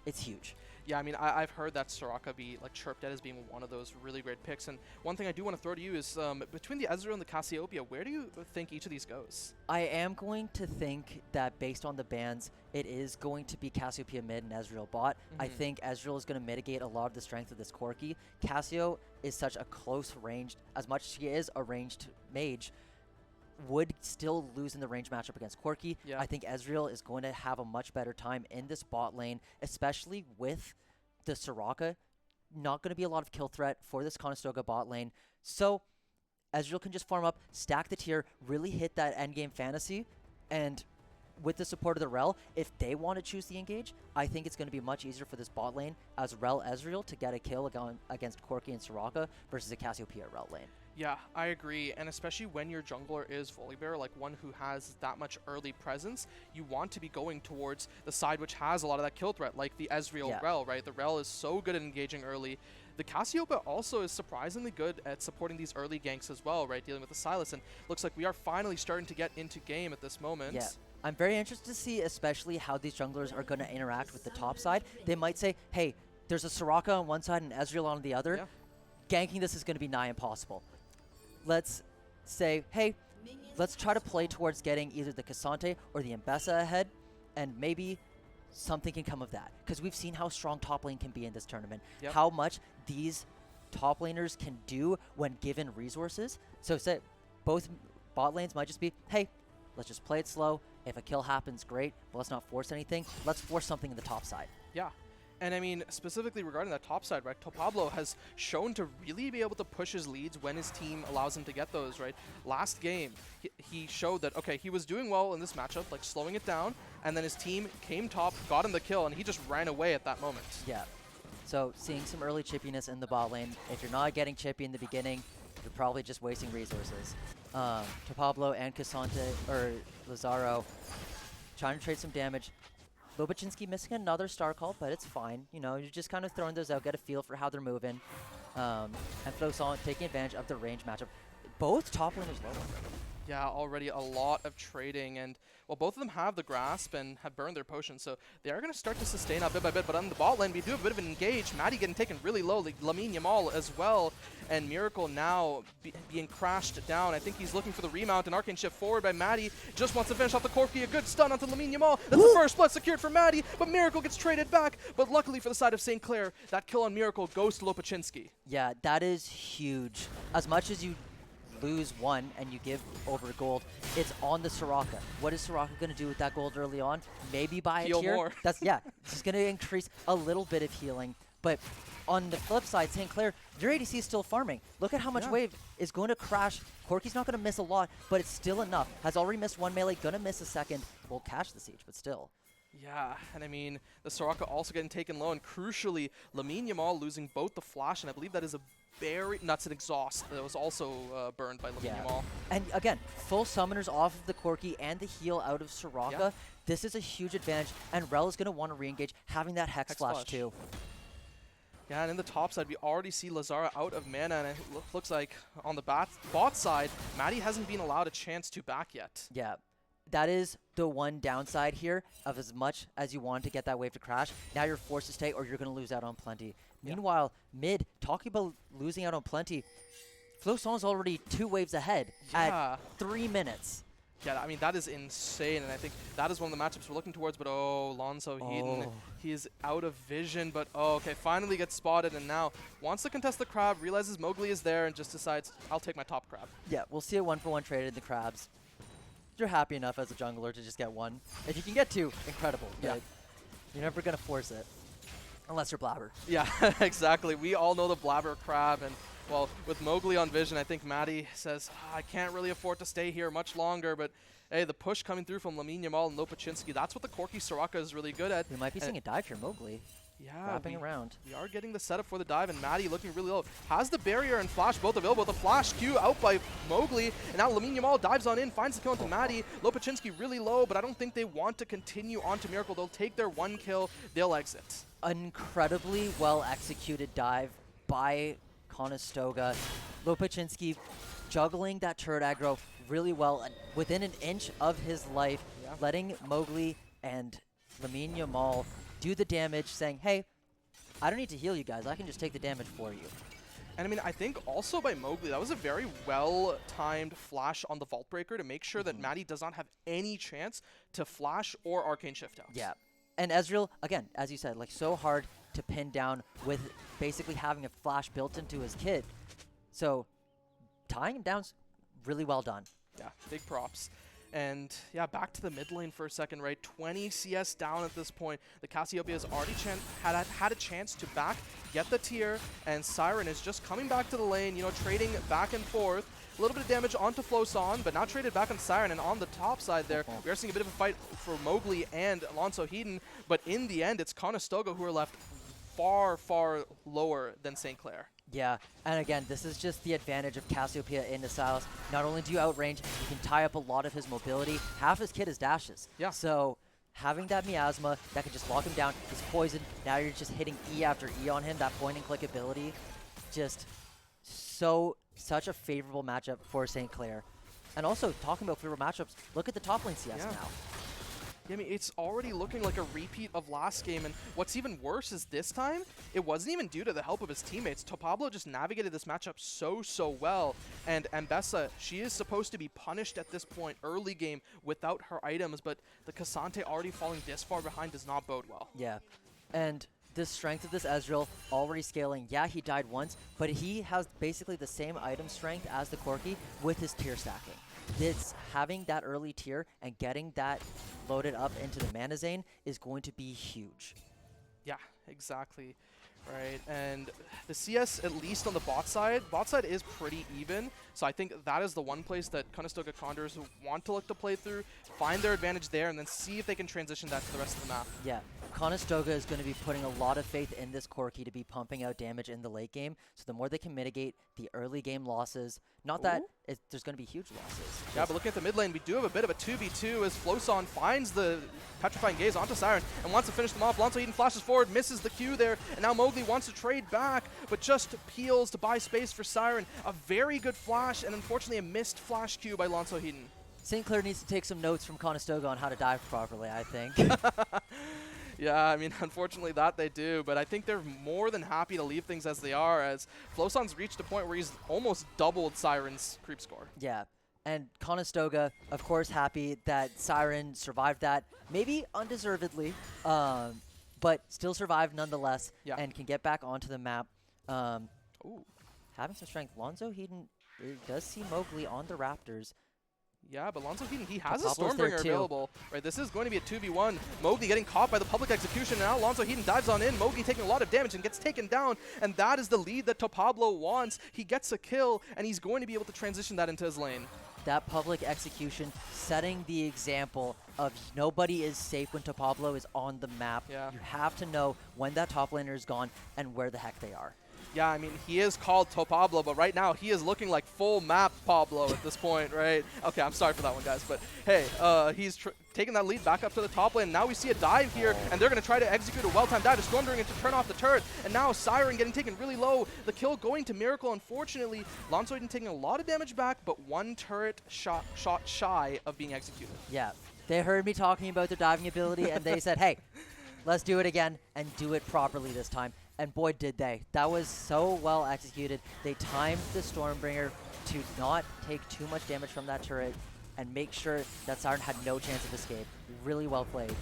it's huge. Yeah, I mean, I've heard that Soraka be like chirped at as being one of those really great picks. And one thing I do want to throw to you is between the Ezreal and the Cassiopeia, where do you think each of these goes? I am going to think that based on the bans, it is going to be Cassiopeia mid and Ezreal bot. I think Ezreal is going to mitigate a lot of the strength of this Corki. Cassio is such a close ranged, as much as she is a ranged mage, would still lose in the range matchup against Corki. I think Ezreal is going to have a much better time in this bot lane, especially with the Soraka. Not going to be a lot of kill threat for this Conestoga bot lane. So Ezreal can just farm up, stack the tier, really hit that endgame fantasy, and with the support of the Rel, if they want to choose the engage, I think it's going to be much easier for this bot lane as Rel Ezreal to get a kill against Corki and Soraka versus a Cassiopeia Rel lane. Yeah, I agree, and especially when your jungler is Volibear, like one who has that much early presence, you want to be going towards the side which has a lot of that kill threat, like the Ezreal Rel, right? The Rel is so good at engaging early the Cassiopeia also is surprisingly good at supporting these early ganks as well, right? Dealing with the Silas, and looks like we are finally starting to get into game at this moment. Yeah. I'm very interested to see especially how these junglers are going to interact with the top side. They might say, hey, there's a Soraka on one side and Ezreal on the other. Yeah. Ganking this is going to be nigh impossible. Let's say, hey, let's try to play towards getting either the Cassante or the Mbessa ahead, and maybe something can come of that. Because we've seen how strong top lane can be in this tournament. Yep. How much these top laners can do when given resources. So say both bot lanes might just be, hey, let's just play it slow. If a kill happens, great, but let's not force anything. Let's force something in the top side. Yeah. And I mean, specifically regarding that top side, right, Pablo has shown to really be able to push his leads when his team allows him to get those, right? Last game, he showed that, okay, he was doing well in this matchup, like slowing it down, and then his team came top, got him the kill, and he just ran away at that moment. Yeah. So seeing some early chippiness in the bot lane. If you're not getting chippy in the beginning, you're probably just wasting resources. Pablo and Cassante, or Lazaro, trying to trade some damage. Lobachinski missing another star call, but it's fine. You know, you're just kind of throwing those out, get a feel for how they're moving. And Floson taking advantage of the range matchup. Both top laners low already. Yeah, already a lot of trading, and well, both of them have the grasp and have burned their potions, so they are going to start to sustain up bit by bit. But on the bot lane, we do have a bit of an engage. Maddie getting taken really low, like Lamine Yamal as well, and Miracle now being crashed down. I think he's looking for the remount, and Arcane Shift forward by Maddie. Just wants to finish off the Corki. A good stun onto Lamine Yamal. That's the first blood secured for Maddie, but Miracle gets traded back. But luckily for the side of St. Clair, that kill on Miracle goes to Lopachinski. Yeah, that is huge. As much as you lose one and you give over gold, it's on the Soraka. What is Soraka going to do with that gold early on? Maybe buy a tier. More. That's it's going to increase a little bit of healing. But on the flip side, St. Clair, your ADC is still farming. Look at how much wave is going to crash. Corki's not going to miss a lot, but it's still enough. Has already missed one melee, going to miss a second. Will catch the siege, but still. Yeah, and I mean, the Soraka also getting taken low, and crucially, Lamine Yamal losing both the flash, and I believe that is a nuts and exhaust that was also burned by Lamine Yamal. And again, full summoners off of the Corki and the heal out of Soraka. Yeah. This is a huge advantage, and Rel is going to want to re-engage, having that Hex Flash too. Yeah, and in the top side, we already see Lazara out of mana, and it looks like on the bot side, Maddie hasn't been allowed a chance to back yet. Yeah. That is the one downside here of as much as you want to get that wave to crash. Now you're forced to stay or you're going to lose out on plenty. Yeah. Meanwhile, mid, talking about losing out on plenty, Floson's already 2 waves ahead at 3 minutes. Yeah, I mean, that is insane, and I think that is one of the matchups we're looking towards, but Lonzo Heaton, he is out of vision, but okay, finally gets spotted, and now wants to contest the crab, realizes Mowgli is there, and just decides, I'll take my top crab. Yeah, we'll see a 1-for-1 trade in the crabs. You're happy enough as a jungler to just get 1. If you can get 2, incredible. Yeah. You're never going to force it. Unless you're Blabber. Yeah, exactly. We all know the Blabber crab, and well, with Mowgli on vision, I think Maddie says, I can't really afford to stay here much longer, but hey, the push coming through from Lamine Yamal and Lopachinski, that's what the Corki Soraka is really good at. We might be seeing a dive here, Mowgli. Yeah, wrapping around. We are getting the setup for the dive, and Maddie looking really low. Has the barrier and flash both available. The flash Q out by Mowgli, and now Lamine Yamal dives on in, finds the kill into Maddie. Lopachinski really low, but I don't think they want to continue on to Miracle. They'll take their 1 kill, they'll exit. Incredibly well executed dive by Conestoga. Lopachinski juggling that turret aggro really well, and within an inch of his life, letting Mowgli and Lamine Yamal do the damage, saying, hey, I don't need to heal you guys. I can just take the damage for you. And I mean, I think also by Mowgli, that was a very well-timed flash on the Vault Breaker to make sure that Maddie does not have any chance to flash or Arcane Shift out. Yeah. And Ezreal, again, as you said, like so hard to pin down with basically having a flash built into his kit. So tying him down's really well done. Yeah, big props. And yeah, back to the mid lane for a second, right? 20 CS down at this point. The Cassiopeia has already had a chance to get the tier, and Siren is just coming back to the lane, you know, trading back and forth. A little bit of damage onto Floson, but now traded back on Siren, and on the top side there, we are seeing a bit of a fight for Mowgli and Alonso Heaton, but in the end, it's Conestoga who are left far, far lower than St. Clair. Yeah, and again, this is just the advantage of Cassiopeia into Silas. Not only do you outrange, you can tie up a lot of his mobility. Half his kit is dashes. Yeah. So having that miasma that can just lock him down. He's poisoned. Now you're just hitting E after E on him. That point and click ability, just such a favorable matchup for St. Clair. And also, talking about favorable matchups, look at the top lane CS now. Yeah, I mean, it's already looking like a repeat of last game, and what's even worse is this time, it wasn't even due to the help of his teammates. Topablo just navigated this matchup so well, and Ambessa, she is supposed to be punished at this point early game without her items, but the Cassante already falling this far behind does not bode well. Yeah, and the strength of this Ezreal already scaling. Yeah, he died once, but he has basically the same item strength as the Corki with his tier stacking. It's having that early tier and getting that loaded up into the mana zone is going to be huge. Yeah, exactly. Right, and the CS, at least on the bot side is pretty even. So I think that is the one place that Conestoga Condors want to look to play through, find their advantage there, and then see if they can transition that to the rest of the map. Yeah, Conestoga is going to be putting a lot of faith in this Corki to be pumping out damage in the late game. So the more they can mitigate the early game losses, not that there's going to be huge losses. Yeah, but looking at the mid lane, we do have a bit of a 2v2 as Floson finds the Petrifying Gaze onto Siren and wants to finish them off. Lonzo Eden flashes forward, misses the Q there, and now Mowgli wants to trade back, but just peels to buy space for Siren. A very good flash, and unfortunately a missed flash Q by Lonzo Eden. St. Clair needs to take some notes from Conestoga on how to dive properly, I think. Yeah, I mean, unfortunately that they do, but I think they're more than happy to leave things as they are, as Floson's reached a point where he's almost doubled Siren's creep score. Yeah, and Conestoga, of course, happy that Siren survived that, maybe undeservedly, but still survived nonetheless, and can get back onto the map. Having some strength. Lonzo Eden does see Mowgli on the Raptors. Yeah, but Lonzo Eden, he has a Stormbringer available. Right, this is going to be a 2v1. Mowgli getting caught by the public execution. And now Lonzo Eden dives on in. Mowgli taking a lot of damage and gets taken down. And that is the lead that Topablo wants. He gets a kill, and he's going to be able to transition that into his lane. That public execution setting the example of nobody is safe when Topablo is on the map. Yeah. You have to know when that top laner is gone and where the heck they are. Yeah, I mean, he is called Topablo, but right now he is looking like full map Pablo at this point, right? Okay, I'm sorry for that one, guys, but hey, he's taking that lead back up to the top lane. Now we see a dive here, and they're going to try to execute a well-timed dive to Stormbringer to turn off the turret, and now Siren getting taken really low. The kill going to Miracle, unfortunately. Lonzo Eden taking a lot of damage back, but one turret shot shy of being executed. Yeah, they heard me talking about their diving ability, and they said, hey, let's do it again and do it properly this time. And boy, did they. That was so well executed. They timed the Stormbringer to not take too much damage from that turret and make sure that Siren had no chance of escape. Really well played.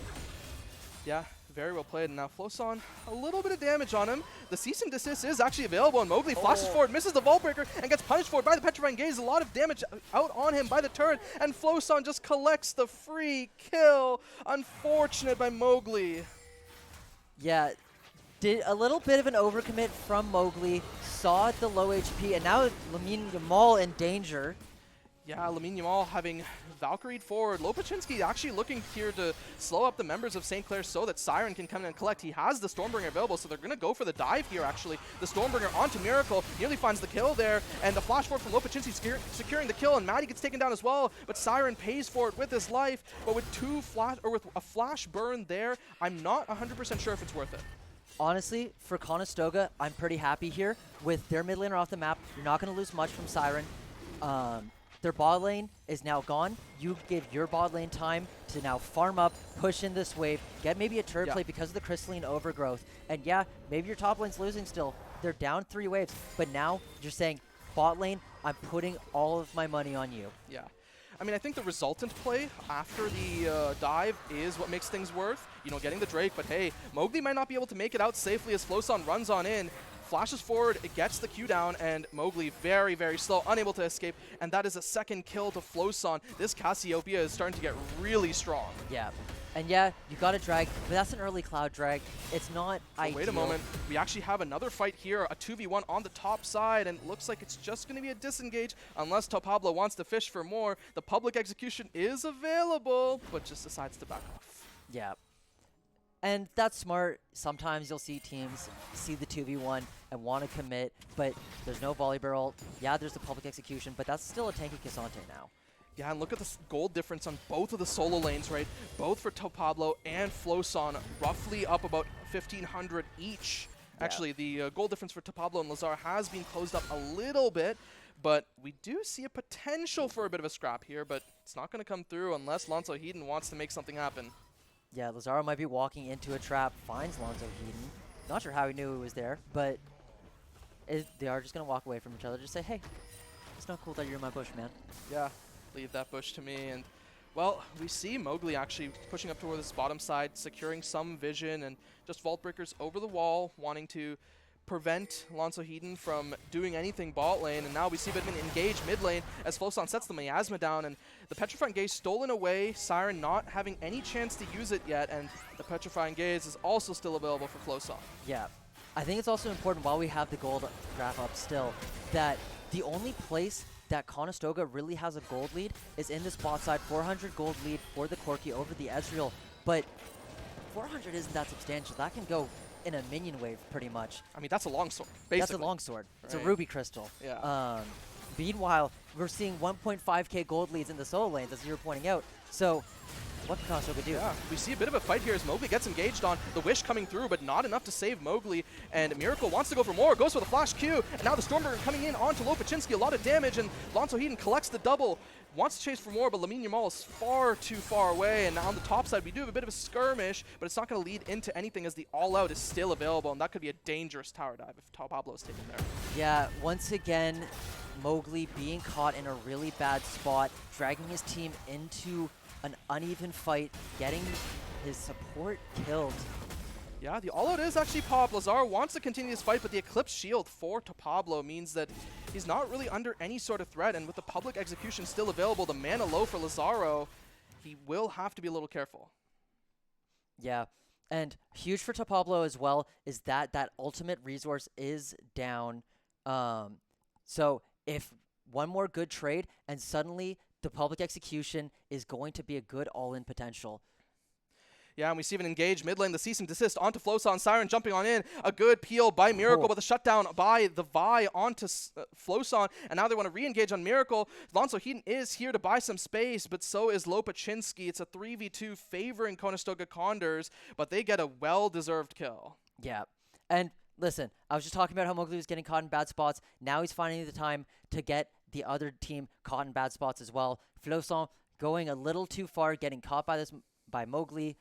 Yeah, very well played. And now Floson, a little bit of damage on him. The cease and desist is actually available, and Mowgli flashes forward, misses the Vault Breaker, and gets punished for it by the Petrifying Gaze. A lot of damage out on him by the turret, and Floson just collects the free kill. Unfortunate by Mowgli. Yeah. Did a little bit of an overcommit from Mowgli, saw the low HP, and now Lamine Yamal in danger. Yeah, Lamine Yamal having Valkyried forward. Lopachinski actually looking here to slow up the members of St. Clair so that Siren can come in and collect. He has the Stormbringer available, so they're going to go for the dive here, actually. The Stormbringer onto Miracle, nearly finds the kill there, and the flash forward from Lopachinski securing the kill, and Maddie gets taken down as well, but Siren pays for it with his life. But with with a flash burn there, I'm not 100% sure if it's worth it. Honestly, for Conestoga, I'm pretty happy here. With their mid laner off the map, you're not going to lose much from Siren. Their bot lane is now gone. You give your bot lane time to now farm up, push in this wave, get maybe a turret play because of the crystalline overgrowth. And yeah, maybe your top lane's losing still. They're down 3 waves, but now you're saying, bot lane, I'm putting all of my money on you. Yeah. I mean, I think the resultant play after the dive is what makes things worth, you know, getting the Drake. But hey, Mowgli might not be able to make it out safely as Floson runs on in, flashes forward, it gets the Q down, and Mowgli very, very slow, unable to escape. And that is a second kill to Floson. This Cassiopeia is starting to get really strong. Yeah. And yeah, you got a drag, but that's an early cloud drag. It's not ideal. Wait a moment. We actually have another fight here, a 2v1 on the top side, and it looks like it's just going to be a disengage unless Topablo wants to fish for more. The public execution is available, but just decides to back off. Yeah. And that's smart. Sometimes you'll see teams see the 2v1 and want to commit, but there's no volley barrel. Yeah, there's the public execution, but that's still a tanky Cassante now. Yeah, and look at the gold difference on both of the solo lanes, right? Both for Pablo and Floson, roughly up about 1,500 each. Yeah. Actually, the goal difference for Pablo and Lazar has been closed up a little bit, but we do see a potential for a bit of a scrap here, but it's not going to come through unless Lonzo Heaton wants to make something happen. Yeah, Lazaro might be walking into a trap, finds Lonzo Heaton. Not sure how he knew it was there, but they are just going to walk away from each other. Just say, hey, it's not cool that you're in my bush, man. Yeah, leave that bush to me. And, well, we see Mowgli actually pushing up toward this bottom side, securing some vision, and just Vault Breakers over the wall, wanting to prevent Lonzo Heaton from doing anything bot lane. And now we see Bitman engage mid lane as Floson sets the miasma down, and the Petrifying Gaze stolen away, Siren not having any chance to use it yet, and the Petrifying Gaze is also still available for Floson. Yeah, I think it's also important while we have the gold graph up still, that the only place that Conestoga really has a gold lead is in this bot side, 400 gold lead for the Corki over the Ezreal, but 400 isn't that substantial. That can go in a minion wave, pretty much. I mean, that's a longsword, basically. That's a longsword. It's a Right. ruby crystal. Yeah. Meanwhile, we're seeing 1.5k gold leads in the solo lanes, as you were pointing out. So, what can Conestoga do? Yeah, we see a bit of a fight here as Mowgli gets engaged on. The Wish coming through, but not enough to save Mowgli. And Miracle wants to go for more, goes for the Flash Q. And now the Stormbringer coming in onto Lopaczynski, a lot of damage, and Lonzo Heaton collects the double. Wants to chase for more, but Lamine Yamal is far too far away. And now on the top side, we do have a bit of a skirmish, but it's not going to lead into anything as the all-out is still available, and that could be a dangerous tower dive if Pablo is taken there. Yeah, once again, Mowgli being caught in a really bad spot, dragging his team into an uneven fight, getting his support killed. Yeah, the all-out is actually Pop. Lazar wants to continue this fight, but the Eclipse Shield for Pablo means that he's not really under any sort of threat, and with the public execution still available, the mana low for Lazaro, he will have to be a little careful. Yeah, and huge for Pablo as well is that that ultimate resource is down. So if one more good trade, and suddenly the public execution is going to be a good all-in potential. Yeah, and we see even engage mid lane, the cease and desist onto Floson, Siren jumping on in, a good peel by Miracle, but the shutdown by the Vi onto Floson, and now they want to re-engage on Miracle. Lonzo Heaton is here to buy some space, but so is Lopaczynski. It's a 3v2 favoring Conestoga Condors, but they get a well-deserved kill. Yeah, and listen, I was just talking about how Mowgli was getting caught in bad spots. Now he's finding the time to get the other team caught in bad spots as well. Floson going a little too far, getting caught by Mowgli.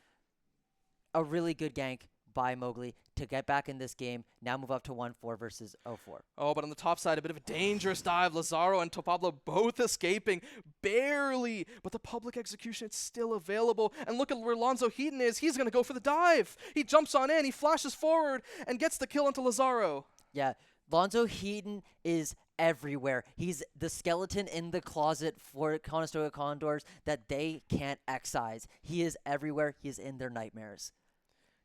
A really good gank by Mowgli to get back in this game. Now move up to 1-4 versus 0-4. Oh, but on the top side, a bit of a dangerous dive. Lazaro and Pablo both escaping, barely. But the public execution is still available. And look at where Lonzo Heaton is. He's going to go for the dive. He jumps on in, he flashes forward, and gets the kill onto Lazaro. Yeah, Lonzo Heaton is everywhere. He's the skeleton in the closet for Conestoga Condors that they can't excise. He is everywhere. He is in their nightmares.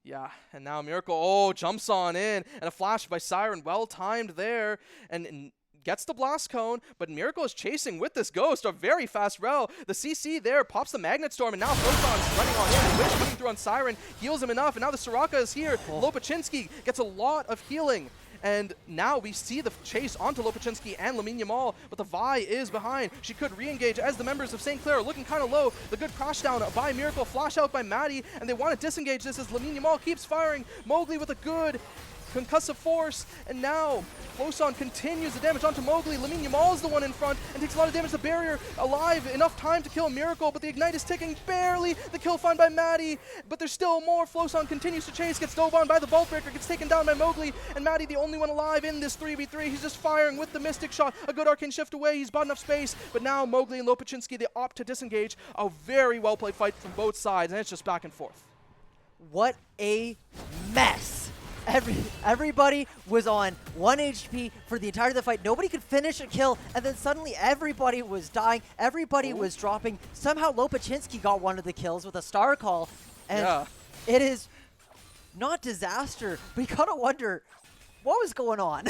Yeah, and now Miracle, jumps on in, and a flash by Siren, well-timed there, and gets the Blast Cone, but Miracle is chasing with this Ghost, a very fast rel. The CC there pops the Magnet Storm, and now Photon's running on in. The Wish coming through on Siren heals him enough, and now the Soraka is here. Lopaczynski gets a lot of healing. And now we see the chase onto Lopaczynski and Lamine Yamal, but the Vi is behind. She could re-engage as the members of St. Clair are looking kind of low. The good crash down by Miracle, flash out by Maddie, and they want to disengage this as Lamine Yamal keeps firing. Mowgli with a good concussive force, and now Floson continues the damage onto Mowgli. Lamine Yamal is the one in front and takes a lot of damage. The barrier alive, enough time to kill Miracle, but the Ignite is ticking, barely. The kill find by Maddie, but there's still more. Floson continues to chase, gets dove on by the Vault Breaker, gets taken down by Mowgli, and Maddie the only one alive in this 3v3. He's just firing with the Mystic Shot. A good Arcane Shift away, he's bought enough space, but now Mowgli and Lopaczynski, they opt to disengage. A very well-played fight from both sides, and it's just back and forth. What a mess. Everybody was on 1 HP for the entirety of the fight. Nobody could finish a kill, and then suddenly everybody was dying. Everybody was dropping. Somehow Lopaczynski got one of the kills with a star call, and it is not disaster, but you gotta wonder what was going on.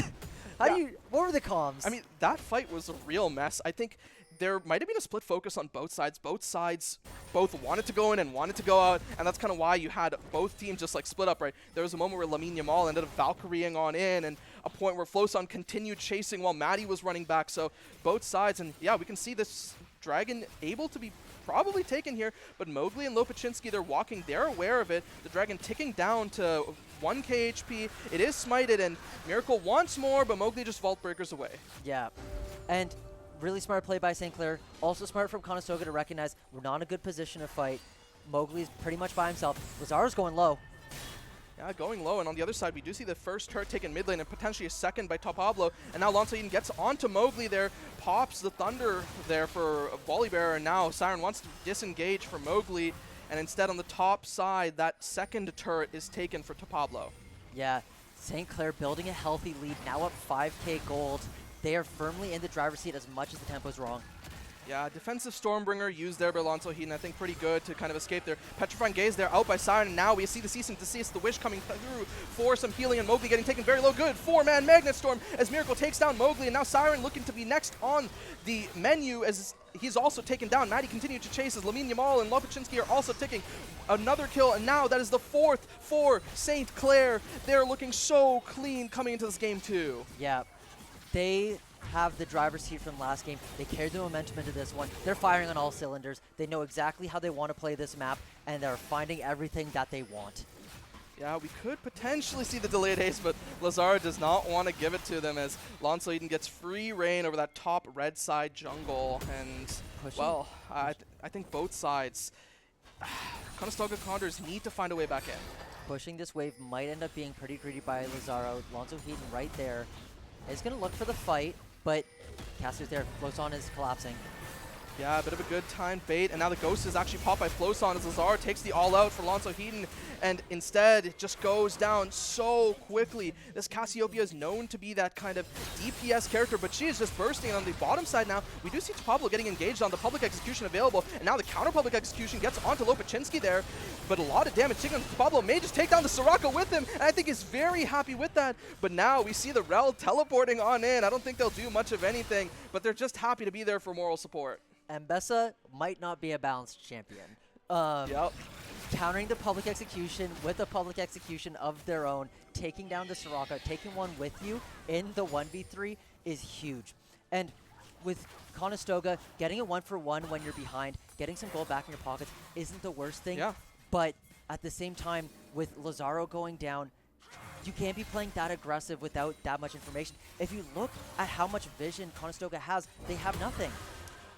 What were the comms? I mean, that fight was a real mess. I think there might have been a split focus on both sides. Both sides both wanted to go in and wanted to go out, and that's kind of why you had both teams just like split up, right? There was a moment where Lamine Yamal ended up Valkyrieing on in, and a point where Floson continued chasing while Maddie was running back. So both sides, and yeah, we can see this Dragon able to be probably taken here, but Mowgli and Lopachinski, they're walking, they're aware of it. The Dragon ticking down to 1k HP. It is smited, and Miracle wants more, but Mowgli just Vault Breakers away. Yeah, and really smart play by St. Clair. Also smart from Conestoga to recognize we're not in a good position to fight. Mowgli's pretty much by himself. Lazar's going low. Yeah, going low, and on the other side, we do see the first turret taken mid lane and potentially a second by Top Pablo, and now Lonzo Eden gets onto Mowgli there, pops the Thunder there for Volibear, and now Siren wants to disengage for Mowgli, and instead on the top side, that second turret is taken for Top Pablo. Yeah, St. Clair building a healthy lead, now up 5k gold. They are firmly in the driver's seat as much as the tempo's wrong. Yeah, defensive Stormbringer used there by Alonso Heaton, I think pretty good to kind of escape there. Petrifying Gaze there, out by Siren, and now we see the Cease and Desist, the Wish coming through for some healing, and Mowgli getting taken very low. Good 4-man Magnet Storm as Miracle takes down Mowgli, and now Siren looking to be next on the menu as he's also taken down. Maddie continued to chase as Lamine Yamal and Lopachinski are also taking another kill, and now that is the 4th for St. Clair. They're looking so clean coming into this game too. Yeah, they have the driver's seat from last game. They carried the momentum into this one. They're firing on all cylinders. They know exactly how they want to play this map, and they're finding everything that they want. Yeah, we could potentially see the delayed haste, but Lazar does not want to give it to them as Lonzo Eden gets free reign over that top red side jungle. And, well, I think both sides, Conestoga Condors need to find a way back in. Pushing this wave might end up being pretty greedy by Lazaro. Lonzo Heaton right there is going to look for the fight, but Caster's there. Floson is collapsing. Yeah, a bit of a good time bait, and now the Ghost is actually popped by Floson as Lazar takes the all-out for Lonzo Heaton, and instead it just goes down so quickly. This Cassiopeia is known to be that kind of DPS character, but she is just bursting. On the bottom side now, we do see Pablo getting engaged on the public execution available, and now the counter public execution gets onto Lopachinski there, but a lot of damage taken on Pablo. May just take down the Soraka with him, and I think he's very happy with that, but now we see the Rel teleporting on in. I don't think they'll do much of anything, but they're just happy to be there for moral support. Mbessa might not be a balanced champion. Yep. Countering the public execution with a public execution of their own, taking down the Soraka, taking one with you in the 1v3 is huge. And with Conestoga, getting a 1-for-1 when you're behind, getting some gold back in your pockets isn't the worst thing. Yeah. But at the same time, with Lazaro going down, you can't be playing that aggressive without that much information. If you look at how much vision Conestoga has, they have nothing.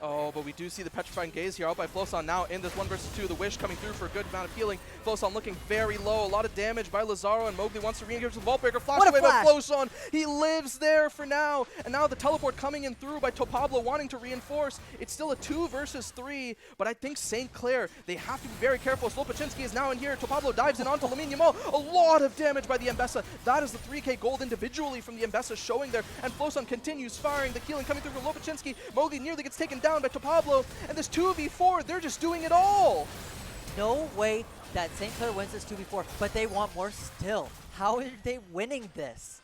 Oh, but we do see the Petrifying Gaze here out by Floson now in this 1 versus 2. The Wish coming through for a good amount of healing. Floson looking very low. A lot of damage by Lazaro, and Mowgli wants to re-engage with Vault Breaker. Flash away by Floson. He lives there for now. And now the teleport coming in through by Topablo wanting to reinforce. It's still a 2 versus 3, but I think St. Clair, they have to be very careful. Lopachinski is now in here. Topablo dives in onto Lamine Yamal. A lot of damage by the Mbessa. That is the 3k gold individually from the Mbessa showing there. And Floson continues firing. The healing coming through from Lopachinski. Mowgli nearly gets taken down by Topablo, and this 2v4, they're just doing it all. No way that St. Clair wins this 2v4, but they want more still. How are they winning this?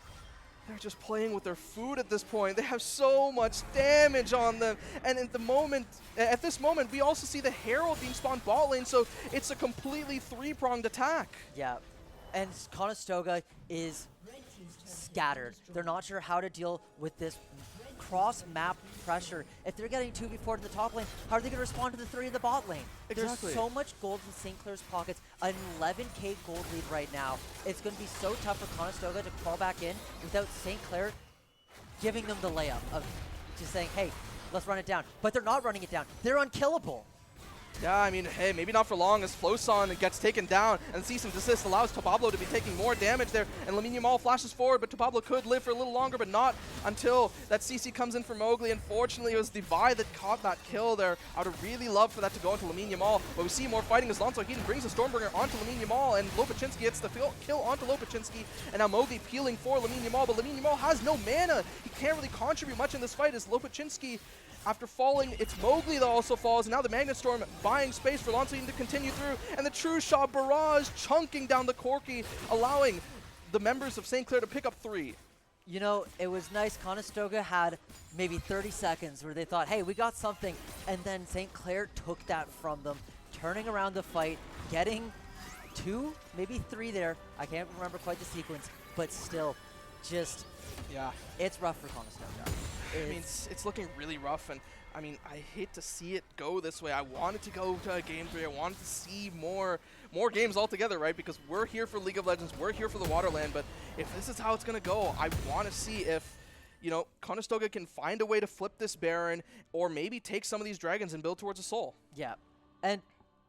They're just playing with their food at this point. They have so much damage on them, and at this moment, we also see the Herald being spawned bot lane, so it's a completely 3-pronged attack. Yeah, and Conestoga is scattered. They're not sure how to deal with this cross-map pressure. If they're getting 2v4 to the top lane, how are they going to respond to the 3 in the bot lane? Exactly. There's so much gold in St. Clair's pockets, an 11k gold lead right now. It's going to be so tough for Conestoga to crawl back in without St. Clair giving them the layup of just saying, hey, let's run it down. But they're not running it down. They're unkillable. Yeah, I mean, hey, maybe not for long as Floson gets taken down, and Cease and Desist allows Topablo to be taking more damage there, and Lamine Yamal flashes forward, but Topablo could live for a little longer, but not until that CC comes in for Mowgli. Unfortunately, it was Divide that caught that kill there. I would have really loved for that to go into Lamine Yamal, but we see more fighting as Lonzo Heaton brings the Stormbringer onto Lamine Yamal, and Lopachinski gets the kill onto Lopachinski, and now Mowgli peeling for Lamine Yamal, but Lamine Yamal has no mana. He can't really contribute much in this fight as Lopachinski, after falling, it's Mowgli that also falls, and now the Magnet Storm buying space for Lonzo to continue through, and the True Shot Barrage chunking down the Corki, allowing the members of St. Clair to pick up 3. You know, it was nice. Conestoga had maybe 30 seconds where they thought, hey, we got something, and then St. Clair took that from them, turning around the fight, getting 2, maybe 3 there. I can't remember quite the sequence, but still, just, Yeah. it's rough for Conestoga. I mean, it's looking really rough, and I mean, I hate to see it go this way. I wanted to go to Game 3. I wanted to see more games altogether, right? Because we're here for League of Legends, we're here for the WaterLAN, but if this is how it's going to go, I want to see if, you know, Conestoga can find a way to flip this Baron, or maybe take some of these dragons and build towards a soul. Yeah. And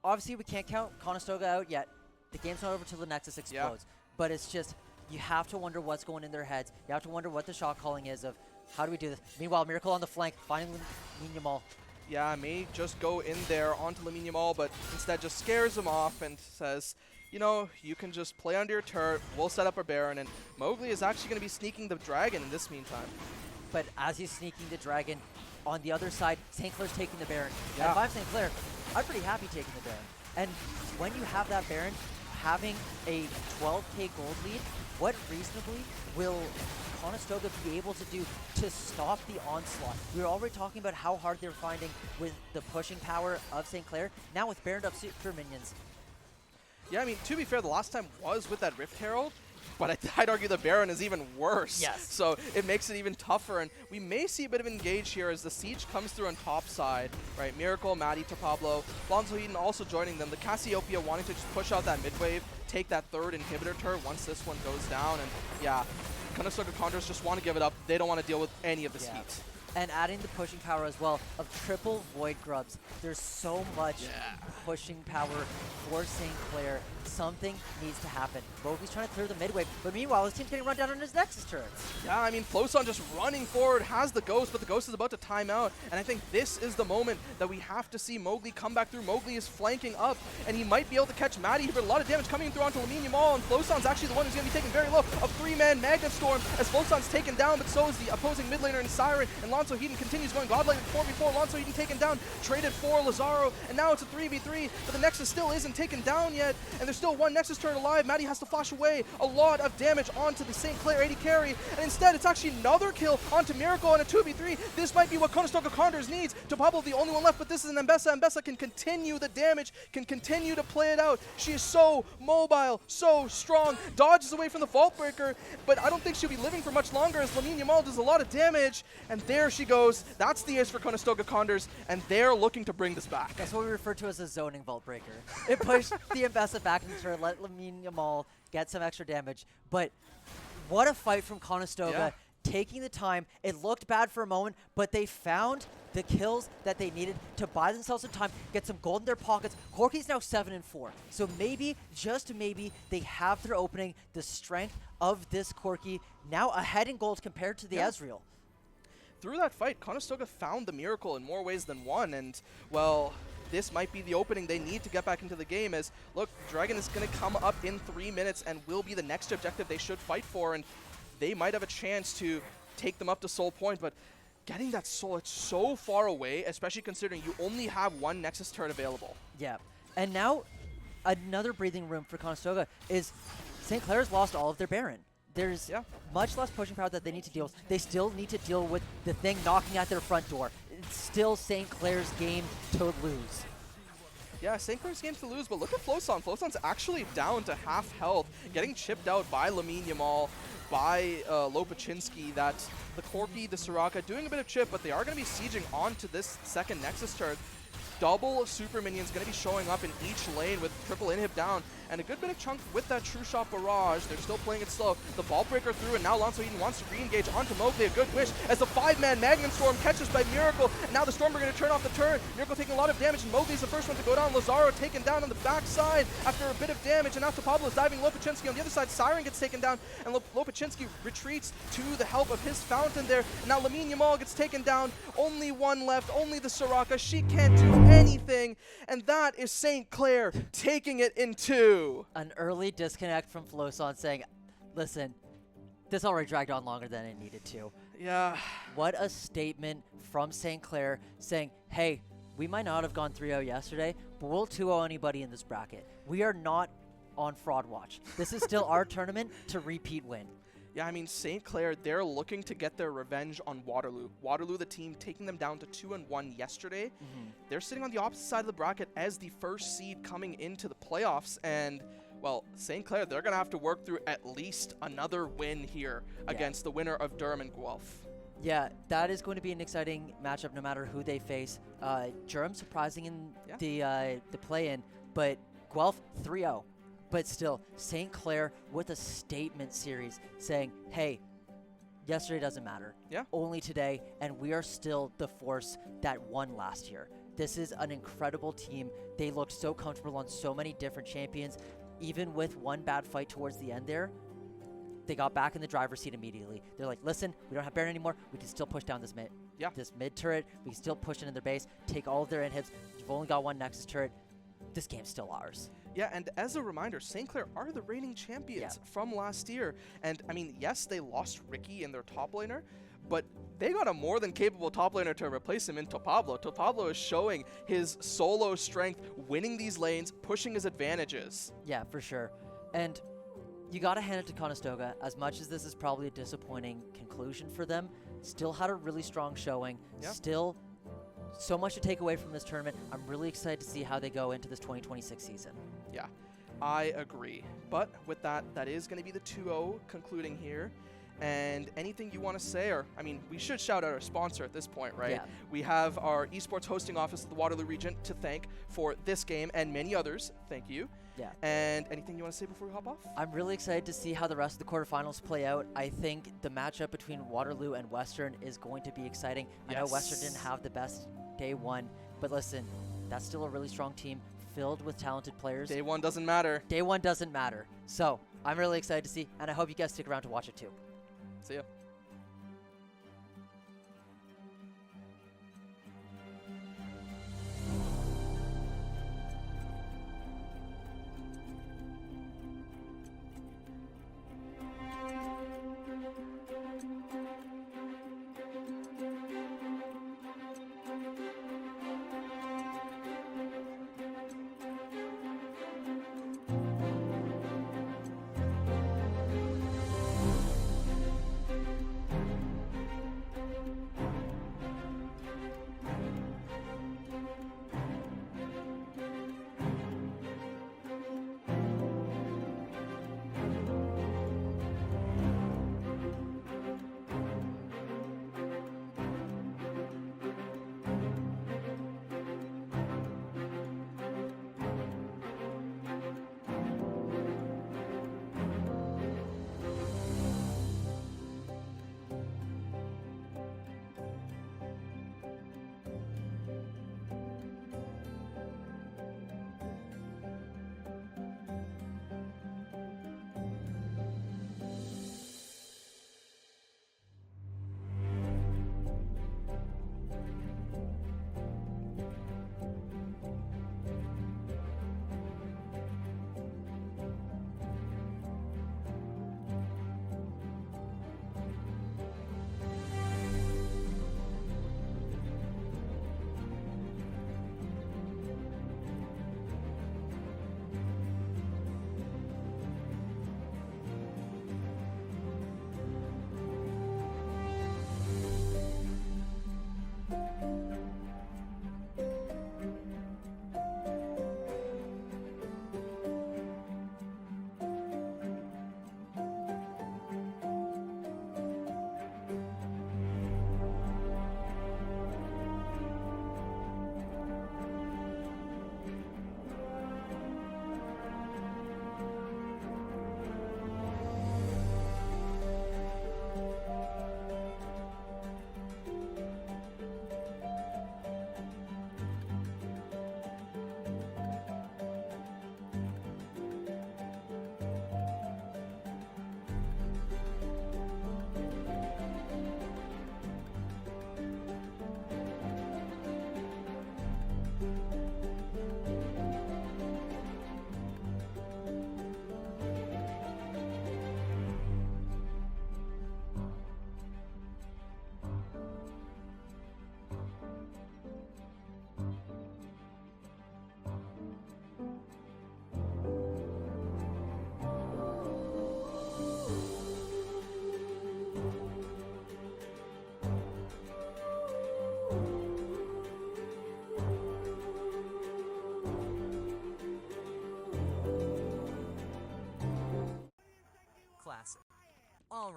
obviously we can't count Conestoga out yet. The game's not over till the Nexus explodes. Yeah. But it's just, you have to wonder what's going in their heads. You have to wonder what the shot calling is of, how do we do this? Meanwhile, Miracle on the flank, finding Lamine Yamal. Yeah, may just go in there onto Lamine Yamal, but instead just scares him off and says, you know, you can just play under your turret, we'll set up our Baron, and Mowgli is actually going to be sneaking the Dragon in this meantime. But as he's sneaking the Dragon, on the other side, St. Clair's taking the Baron. Yeah. And if I'm St. Clair, I'm pretty happy taking the Baron. And when you have that Baron, having a 12k gold lead, what reasonably will Conestoga be able to do to stop the onslaught? We were already talking about how hard they're finding with the pushing power of St. Clair. Now with Baroned up super minions. Yeah, I mean, to be fair, the last time was with that Rift Herald, but I'd argue the Baron is even worse. Yes. So it makes it even tougher, and we may see a bit of engage here as the siege comes through on top side, right? Miracle, Maddie to Pablo, Lonzo Eden also joining them. The Cassiopeia wanting to just push out that mid wave, take that third inhibitor turret once this one goes down, and yeah, Conestoga Condors just want to give it up. They don't want to deal with any of the seats. And adding the pushing power as well of triple Void Grubs. There's so much pushing power for St. Clair. Something needs to happen. Mowgli's trying to clear the mid wave, but meanwhile his team's getting run down on his Nexus turrets. Yeah, I mean, Floson just running forward, has the Ghost, but the Ghost is about to time out, and I think this is the moment that we have to see Mowgli come back through. Mowgli is flanking up, and he might be able to catch Maddie here, but a lot of damage coming through onto Lamine Yamal, and Floson's actually the one who's going to be taken very low. A 3-man Magnet Storm as Floson's taken down, but so is the opposing mid laner in Siren, and Lonzo Eden continues going godlike 4v4. Lonzo Eden taken down, traded for Lazaro, and now it's a 3v3, but the Nexus still isn't taken down yet, and there's still one Nexus turret alive. Maddie has to flash away. A lot of damage onto the St. Clair AD carry, and instead it's actually another kill onto Miracle and a 2v3. This might be what Conestoga Condors needs. To Pablo, the only one left, but this is an Mbessa. Mbessa can continue the damage, can continue to play it out. She is so mobile, so strong, dodges away from the Vault Breaker, but I don't think she'll be living for much longer as Lamine Yamal does a lot of damage, and there she goes. That's the ace for Conestoga Condors, and they're looking to bring this back. That's what we refer to as a zoning Vault Breaker. It pushed the Mbessa back into her, let Lamine Yamal get some extra damage, but what a fight from Conestoga, taking the time. It looked bad for a moment, but they found the kills that they needed to buy themselves some time, get some gold in their pockets. Corki's now 7-4, so maybe, just maybe, they have their opening. The strength of this Corki now ahead in gold compared to the Ezreal. Through that fight, Conestoga found the Miracle in more ways than one, and, well, this might be the opening they need to get back into the game as, look, Dragon is going to come up in 3 minutes and will be the next objective they should fight for, and they might have a chance to take them up to Soul Point, but getting that Soul, it's so far away, especially considering you only have one Nexus turret available. Yeah, and now another breathing room for Conestoga is St. Clair's lost all of their Baron. There's much less pushing power that they need to deal with. They still need to deal with the thing knocking at their front door. It's still St. Clair's game to lose. Yeah, St. Clair's game to lose, but look at Floson. Floson's actually down to half health, getting chipped out by Lamine Yamal, by Lopachinski. That's the Corki, the Soraka, doing a bit of chip, but they are going to be sieging onto this second Nexus turret. Double super minions going to be showing up in each lane with triple inhib down, and a good bit of chunk with that True Shot Barrage. They're still playing it slow. The Vault Breaker through, and now Lonzo Eden wants to re-engage onto Mowgli. A good wish as the 5-man Magnum Storm catches by Miracle, and now the Storm are going to turn off the turret. Miracle taking a lot of damage, and Mowgli's the first one to go down. Lazaro taken down on the backside after a bit of damage, and now to Pablo's diving Lopachinski on the other side. Siren gets taken down, and Lopachinski retreats to the help of his fountain there. And now Lamine Yamal gets taken down. Only one left, only the Soraka. She can't do anything, and that is St. Clair taking it in 2. An early disconnect from Floson saying, listen, this already dragged on longer than it needed to. Yeah. What a statement from St. Clair saying, hey, we might not have gone 3-0 yesterday, but we'll 2-0 anybody in this bracket. We are not on fraud watch. This is still our tournament to repeat win. Yeah, I mean, St. Clair, they're looking to get their revenge on Waterloo. Waterloo, the team, taking them down to 2-1 yesterday. They're sitting on the opposite side of the bracket as the first seed coming into the playoffs, and well, St. Clair, they're going to have to work through at least another win here against the winner of Durham and Guelph. Yeah, that is going to be an exciting matchup no matter who they face. Durham surprising in the play-in, but Guelph 3-0. But still, St. Clair with a statement series saying, hey, yesterday doesn't matter. Yeah. Only today, and we are still the force that won last year. This is an incredible team. They looked so comfortable on so many different champions. Even with one bad fight towards the end there, they got back in the driver's seat immediately. They're like, listen, we don't have Baron anymore. We can still push down this mid turret. We can still push it in their base, take all of their inhibs. You've only got one Nexus turret. This game's still ours. Yeah, and as a reminder, St. Clair are the reigning champions from last year. And, I mean, yes, they lost Ricky in their top laner, but they got a more than capable top laner to replace him in Topablo. Topablo is showing his solo strength, winning these lanes, pushing his advantages. Yeah, for sure. And you got to hand it to Conestoga. As much as this is probably a disappointing conclusion for them, still had a really strong showing. Yeah. Still so much to take away from this tournament. I'm really excited to see how they go into this 2026 season. Yeah, I agree. But with that, that is going to be the 2-0 concluding here. And anything you want to say, or, I mean, we should shout out our sponsor at this point, right? Yeah. We have our esports hosting office of the Waterloo region to thank for this game and many others. Thank you. Yeah. And anything you want to say before we hop off? I'm really excited to see how the rest of the quarterfinals play out. I think the matchup between Waterloo and Western is going to be exciting. I know Western didn't have the best day one, but listen, that's still a really strong team filled with talented players. Day one doesn't matter. Day one doesn't matter. So I'm really excited to see, and I hope you guys stick around to watch it too. See ya.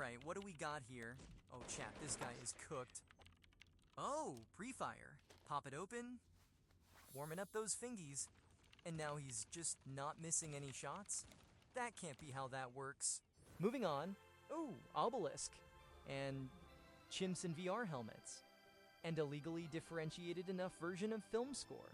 Alright, what do we got here? Oh, chat, this guy is cooked. Oh, pre-fire. Pop it open. Warming up those fingies. And now he's just not missing any shots? That can't be how that works. Moving on. Oh, obelisk. And chimps in VR helmets. And a legally differentiated enough version of film score.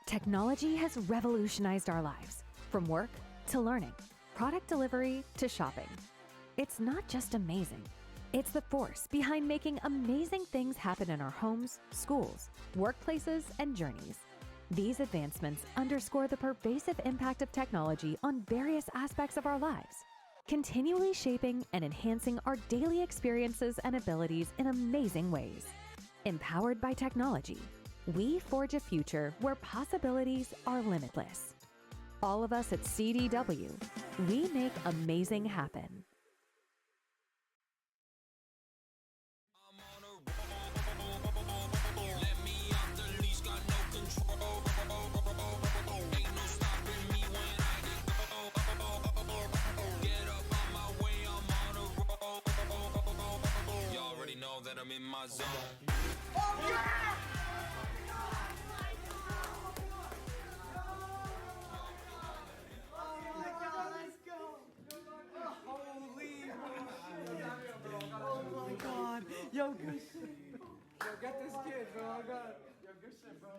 Technology has revolutionized our lives, from work to learning, product delivery to shopping. It's not just amazing. It's the force behind making amazing things happen in our homes, schools, workplaces, and journeys. These advancements underscore the pervasive impact of technology on various aspects of our lives, continually shaping and enhancing our daily experiences and abilities in amazing ways. Empowered by technology, we forge a future where possibilities are limitless. All of us at CDW, we make amazing happen. That I'm in my zone. Oh, yeah! get this kid, bro. I got. Yo, good shit, bro.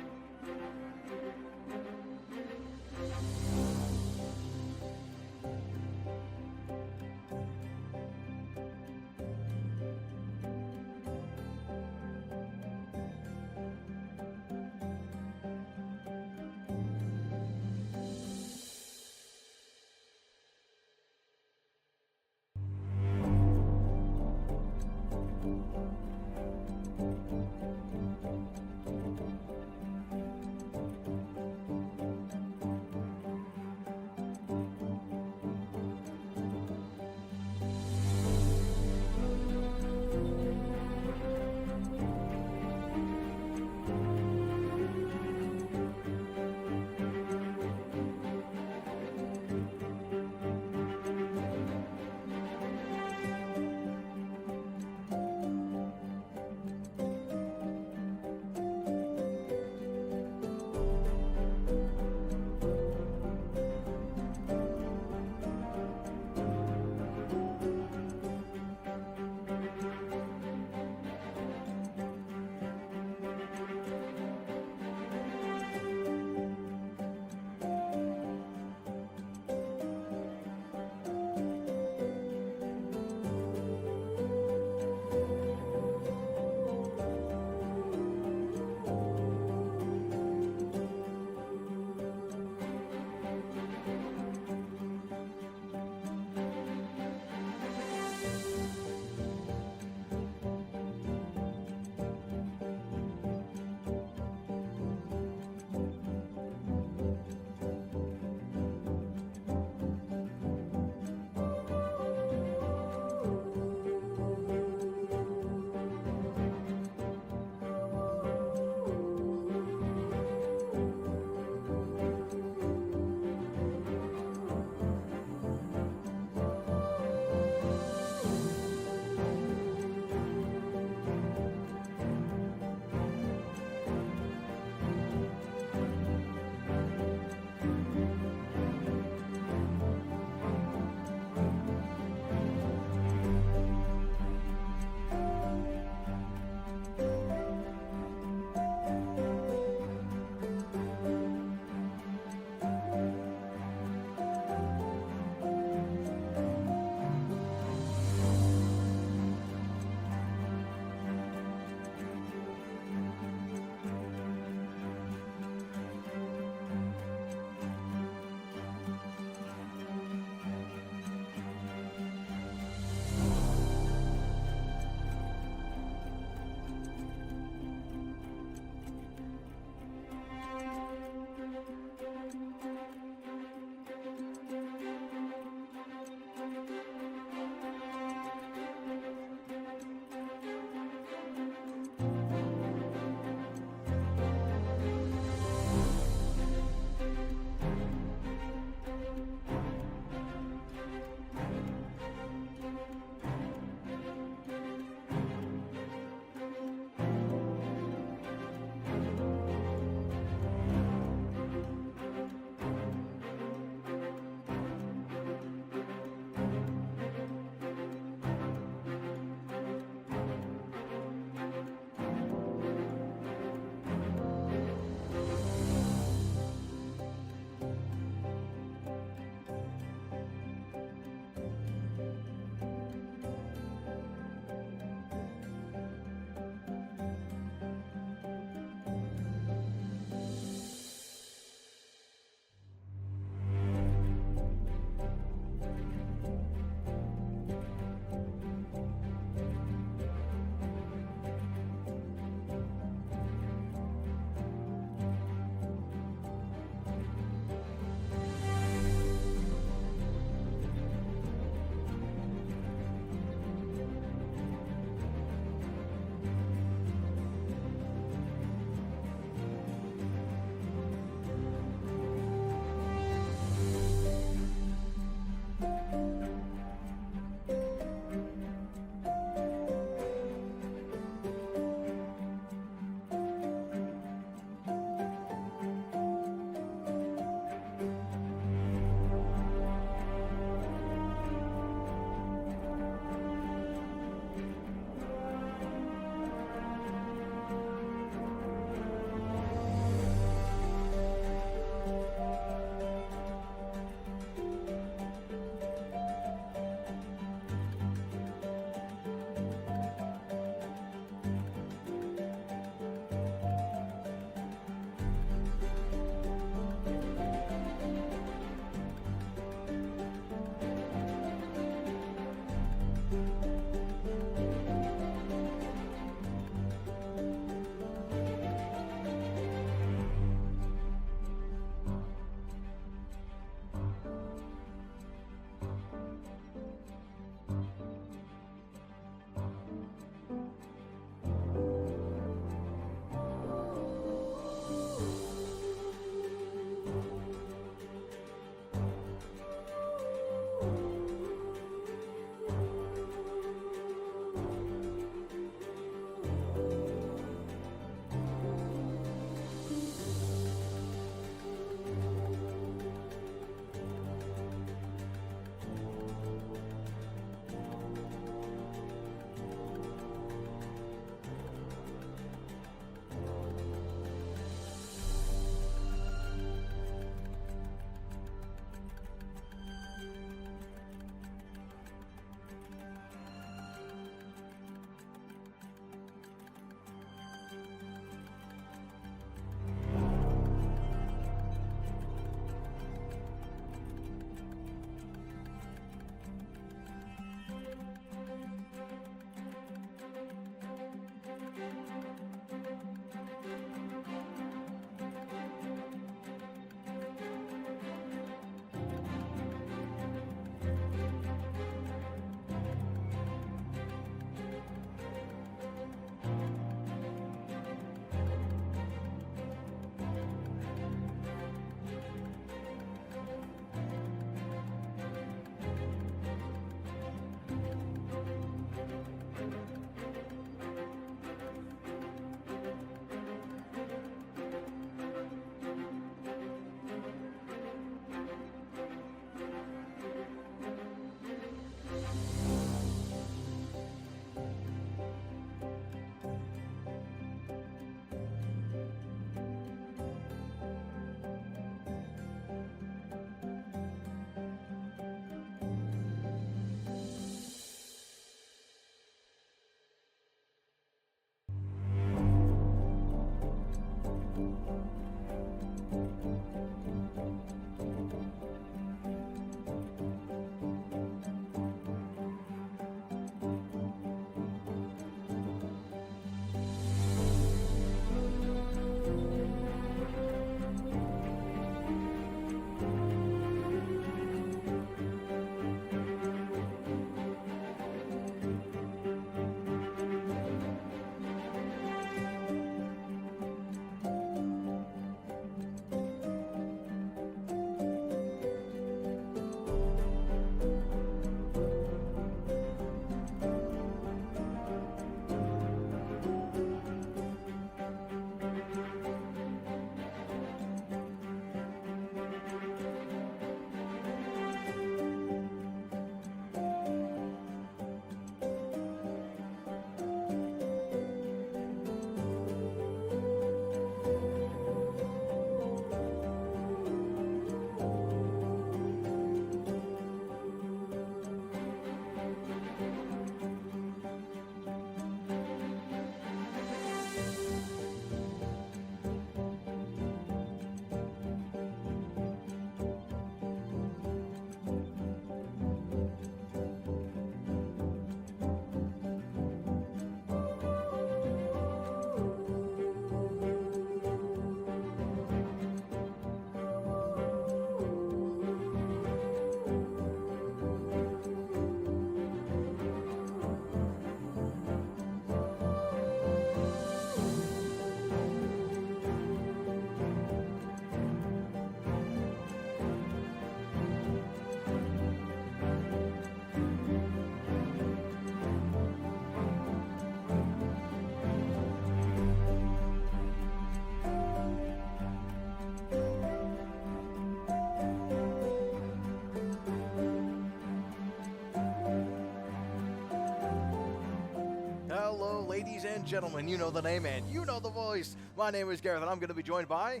Ladies and gentlemen, you know the name and you know the voice. My name is Gareth, and I'm going to be joined by...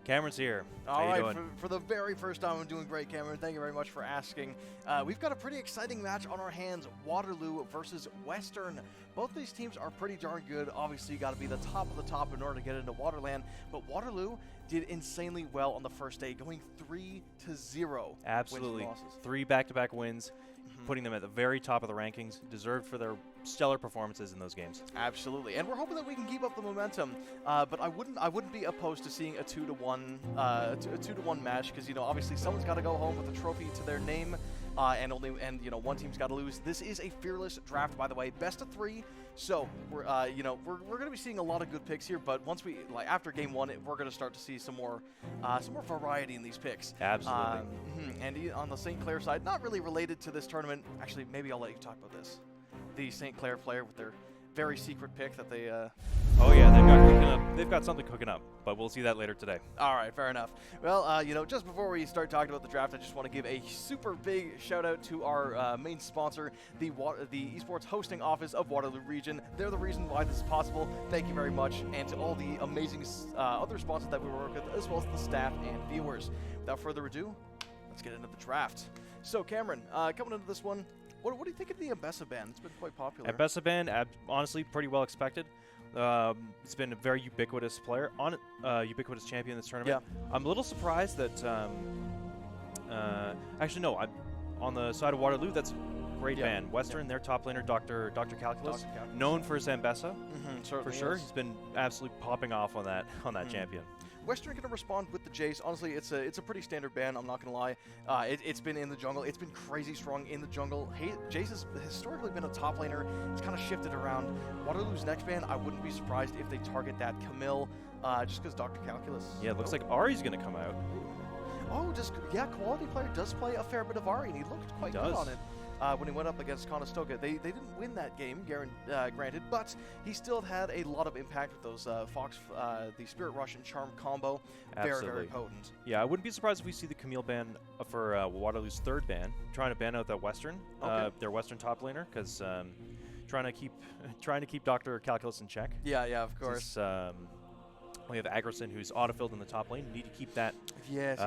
Cameron's here. All How right, you doing? for the very first time, I'm doing great, Cameron. Thank you very much for asking. We've got a pretty exciting match on our hands, Waterloo versus Western. Both these teams are pretty darn good. Obviously, you got to be the top of the top in order to get into WaterLAN, but Waterloo did insanely well on the first day, going 3-0. Absolutely. Wins and losses. 3 back-to-back wins, putting them at the very top of the rankings, deserved for their stellar performances in those games. Absolutely, and we're hoping that we can keep up the momentum. But I wouldn't be opposed to seeing a 2-1 match, because obviously someone's got to go home with a trophy to their name, and one team's got to lose. This is a fearless draft, by the way, best of 3. So we're going to be seeing a lot of good picks here. But once after game 1, we're going to start to see some more variety in these picks. Absolutely. And on the St. Clair side, not really related to this tournament. Actually, maybe I'll let you talk about this. The St. Clair player with their very secret pick that they... Oh yeah, they've got something cooking up, but we'll see that later today. All right, fair enough. Well, just before we start talking about the draft, I just want to give a super big shout out to our main sponsor, the Esports hosting office of Waterloo Region. They're the reason why this is possible. Thank you very much, and to all the amazing other sponsors that we work with, as well as the staff and viewers. Without further ado, let's get into the draft. So, Cameron, coming into this one, what do you think of the Ambessa ban? It's been quite popular. Ambessa ban, honestly, pretty well expected. It's been a very ubiquitous player, ubiquitous champion in this tournament. Yeah. I'm a little surprised that, actually no, I'm on the side of Waterloo. That's a great ban. Western, their top laner, Dr. Calculus, known for his Ambessa, for sure. Is. He's been absolutely popping off on that champion. Western going to respond with the Jace. Honestly, it's a pretty standard ban. I'm not going to lie. It's been in the jungle. It's been crazy strong in the jungle. Jace has historically been a top laner. It's kind of shifted around. Waterloo's next ban, I wouldn't be surprised if they target that Camille, just because Dr. Calculus. Yeah, it looks like Ari's going to come out. Oh, Quality Player does play a fair bit of Ari, and he looked quite good on it. When he went up against Conestoga. They didn't win that game, granted, but he still had a lot of impact with those the Spirit Rush and Charm combo. Absolutely. Very, very potent. Yeah, I wouldn't be surprised if we see the Camille ban for Waterloo's third ban, trying to ban out that Western, their Western top laner, because trying to keep Dr. Calculus in check. Yeah, of course. Since, we have Agrison, who's autofilled in the top lane. You need to keep that. Yes.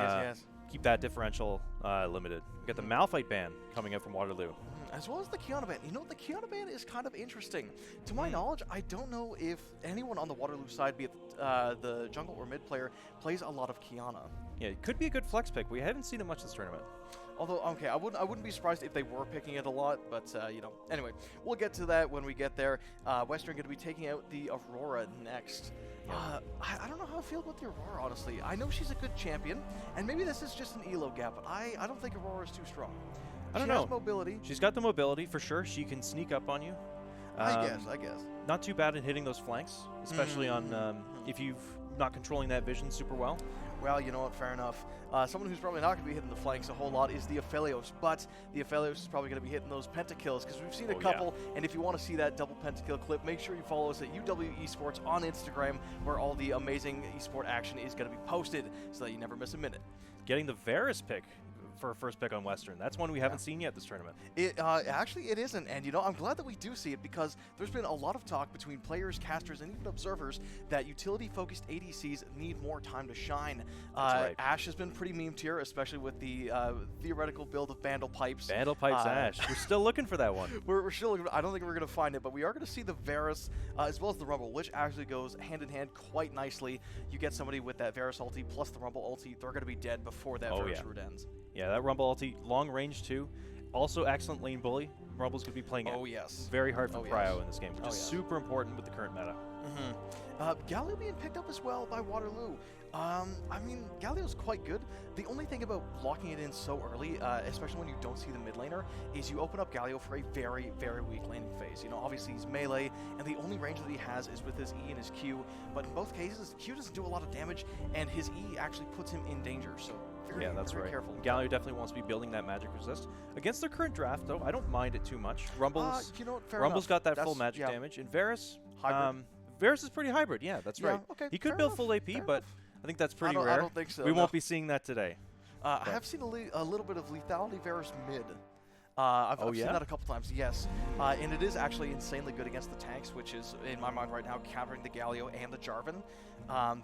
Keep that differential limited. We got the Malphite ban coming out from Waterloo. As well as the Kiana ban. The Kiana ban is kind of interesting. To my knowledge, I don't know if anyone on the Waterloo side, be it the jungle or mid player, plays a lot of Kiana. Yeah, it could be a good flex pick. We haven't seen it much this tournament. Although, okay, I wouldn't be surprised if they were picking it a lot, but, Anyway, we'll get to that when we get there. Western going to be taking out the Aurora next. I don't know how I feel about the Aurora, honestly. I know she's a good champion, and maybe this is just an elo gap, but I don't think Aurora is too strong. I don't know. She has mobility. She's got the mobility, for sure. She can sneak up on you. I guess. Not too bad at hitting those flanks, especially on if you're not controlling that vision super well. Well, you know what, fair enough. Someone who's probably not going to be hitting the flanks a whole lot is the Aphelios, but the Aphelios is probably going to be hitting those pentakills, because we've seen a couple, and if you want to see that double pentakill clip, make sure you follow us at UW Esports on Instagram, where all the amazing esport action is going to be posted, so that you never miss a minute. Getting the Varus pick for a first pick on Western. That's one we haven't seen yet this tournament. Actually, it isn't, and I'm glad that we do see it, because there's been a lot of talk between players, casters, and even observers that utility-focused ADCs need more time to shine. That's right. Ashe has been pretty memed here, especially with the theoretical build of Vandal Pipes. Vandal Pipes Ashe. We're still looking for that one. We're still looking. I don't think we're going to find it, but we are going to see the Varus as well as the Rumble, which actually goes hand in hand quite nicely. You get somebody with that Varus ulti plus the Rumble ulti, they're going to be dead before that Varus root ends. Yeah, that Rumble ulti, long range too. Also excellent lane bully. Rumble's going to be playing very hard for Prio in this game, which is super important with the current meta. Galio being picked up as well by Waterloo. Galio's quite good. The only thing about locking it in so early, especially when you don't see the mid laner, is you open up Galio for a very, very weak laning phase. Obviously he's melee, and the only range that he has is with his E and his Q. But in both cases, Q doesn't do a lot of damage, and his E actually puts him in danger. So that's very right. Careful. Galio definitely wants to be building that magic resist. Against their current draft, though, I don't mind it too much. Rumble's got that full magic damage, and Varus, Varus is pretty hybrid. Yeah, that's right. Okay, he could build full AP, but I think that's pretty rare. I don't think so. We won't be seeing that today. I have seen a little bit of lethality Varus mid. I've seen that a couple times, yes. And it is actually insanely good against the tanks, which is, in my mind right now, countering the Galio and the Jarvan.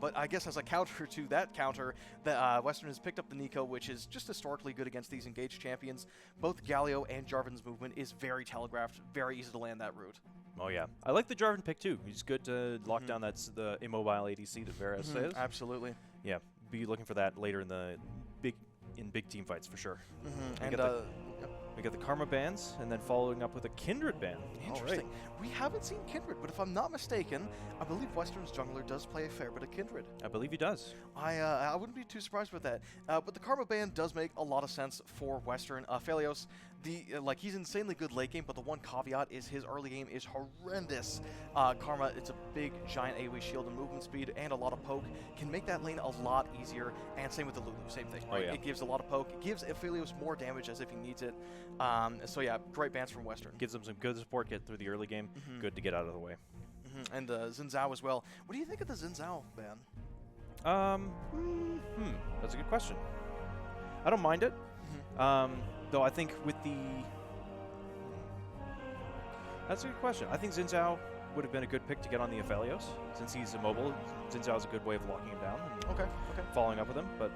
But I guess as a counter to that counter, the Western has picked up the Nico, which is just historically good against these engaged champions. Both Galio and Jarvan's movement is very telegraphed, very easy to land that route. Oh, yeah. I like the Jarvan pick, too. He's good to lock down that's the immobile ADC that Varus says. Absolutely. Yeah, be looking for that later in the big team fights, for sure. We got the Karma bans, and then following up with a Kindred ban. Interesting. We haven't seen Kindred, but if I'm not mistaken, I believe Western's jungler does play a fair bit of Kindred. I believe he does. I wouldn't be too surprised with that. But the Karma ban does make a lot of sense for Western. Phelios, he's insanely good late game, but the one caveat is his early game is horrendous. Karma, it's a big, giant AoE shield and movement speed and a lot of poke. Can make that lane a lot easier, and same with the Lulu, same thing, right? Oh, yeah. It gives a lot of poke. It gives Phelios more damage as if he needs it. So yeah, great bans from Western. Gives him some good support, get through the early game. Good to get out of the way. And Xin Zhao as well. What do you think of the Xin Zhao ban? That's a good question. I don't mind it. Though I think with the... That's a good question. I think Xin Zhao would have been a good pick to get on the Aphelios. Since he's immobile, Xin Zhao is a good way of locking him down and Okay. following up with him. But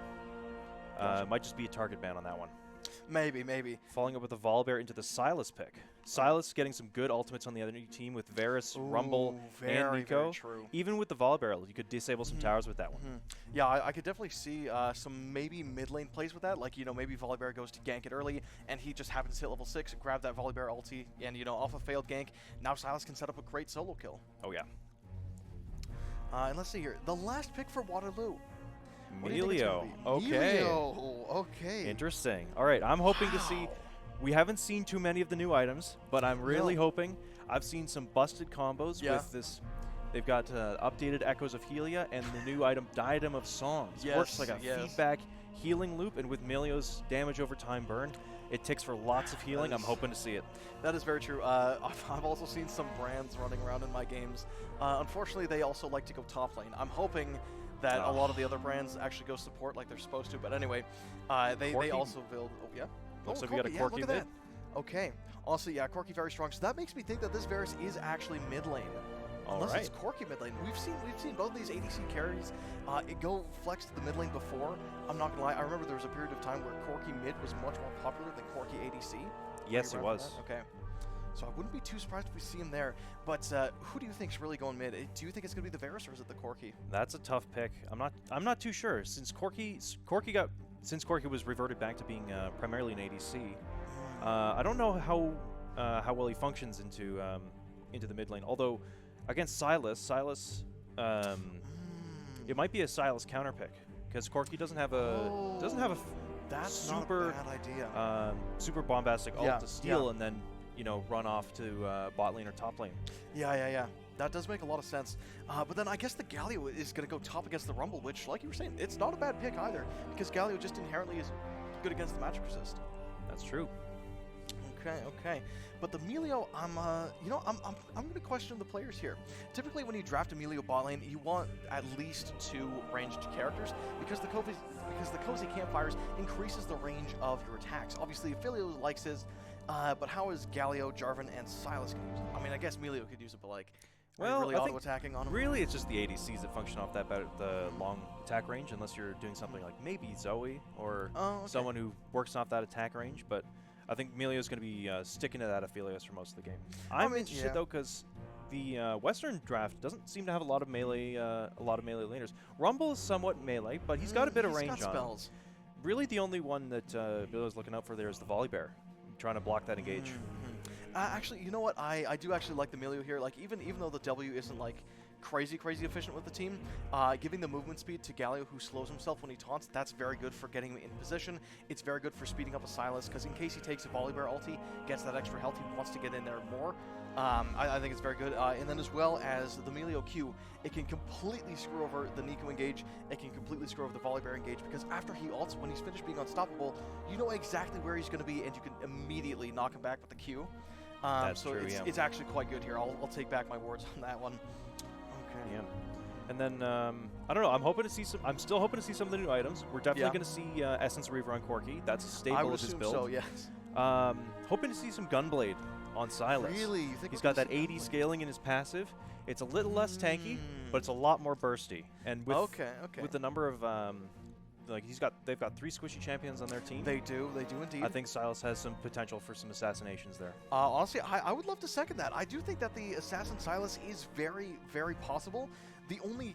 it might just be a target ban on that one. Maybe. Following up with the Volibear into the Sylas pick. Sylas getting some good ultimates on the other team with Varus, Rumble, and Nico. Very true. Even with the Volibear, you could disable some towers with that one. Yeah, I could definitely see some maybe mid lane plays with that. Like, maybe Volibear goes to gank it early, and he just happens to hit level 6, grab that Volibear ulti, and, off a failed gank, now Sylas can set up a great solo kill. Oh, yeah. And let's see here. The last pick for Waterloo. Melio. Okay. Melio. Okay. Interesting. All right, I'm hoping to see... We haven't seen too many of the new items, but I'm really hoping... I've seen some busted combos with this... They've got updated Echoes of Helia and the new item Diadem of Songs. Works like a feedback healing loop, and with Melio's damage over time burn, it ticks for lots of healing. I'm hoping to see it. That is very true. I've also seen some brands running around in my games. Unfortunately, they also like to go top lane. I'm hoping that a lot of the other brands actually go support like they're supposed to. But anyway, they also build... Oh, yeah? Looks like we got a Corki mid. Okay. Also, yeah, Corki very strong. So that makes me think that this Varus is actually mid lane. Unless it's Corki mid lane. We've seen both these ADC carries go flex to the mid lane before. I'm not gonna lie. I remember there was a period of time where Corki mid was much more popular than Corki ADC. Yes, it was. Okay. So I wouldn't be too surprised if we see him there. But who do you think is really going mid? Do you think it's going to be the Varus or is it the Corki? That's a tough pick. I'm not too sure. Since Corki was reverted back to being primarily an ADC, I don't know how well he functions into the mid lane. Although against Sylas, it might be a Sylas counter pick because Corki doesn't have a that's super not a bad idea. Super bombastic ult to steal and then run off to bot lane or top lane. Yeah. That does make a lot of sense. But then I guess the Galio is going to go top against the Rumble, which, like you were saying, it's not a bad pick either, because Galio just inherently is good against the magic resist. That's true. Okay. But the Melio, I'm going to question the players here. Typically, when you draft a Melio bot lane, you want at least 2 ranged characters, because the Cozy Campfires increases the range of your attacks. Obviously, Philio likes his, but how is Galio, Jarvan, and Sylas going to use it? I mean, I guess Melio could use it, but really auto-attacking on him? Really, it's just the ADCs that function off the long attack range, unless you're doing something like maybe Zoe or someone who works off that attack range, but I think Melio's going to be sticking to that Aphelios for most of the game. I'm interested though, because the Western draft doesn't seem to have a lot of melee laners. Rumble is somewhat melee, but he's got a bit of range on him. Really, the only one that Melio's looking out for there is the Volibear, trying to block that engage. Actually, you know what? I do actually like the Melio here. Like even though the W isn't like crazy efficient with the team, giving the movement speed to Galio, who slows himself when he taunts, that's very good for getting him in position. It's very good for speeding up a Sylas, because in case he takes a Volibear ulti, gets that extra health, he wants to get in there more. I think it's very good. And then as well as the Melio Q, it can completely screw over the Nico engage. It can completely screw over the Volibear engage, because after he ults, when he's finished being unstoppable, you know exactly where he's going to be, and you can immediately knock him back with the Q. That's so true, it's actually quite good here. I'll take back my words on that one. Okay. Yeah. And then I don't know. I'm still hoping to see some of the new items. We're definitely going to see Essence Reaver on Corki. That's a staple of his build. So, yes. Hoping to see some Gunblade on Silas. Really? You think He's we'll got that see 80 scaling in his passive. It's a little less tanky, but it's a lot more bursty. And with with the number of they've got 3 squishy champions on their team. They do indeed. I think Silas has some potential for some assassinations there. Honestly, I would love to second that. I do think that the Assassin Silas is very, very possible. The only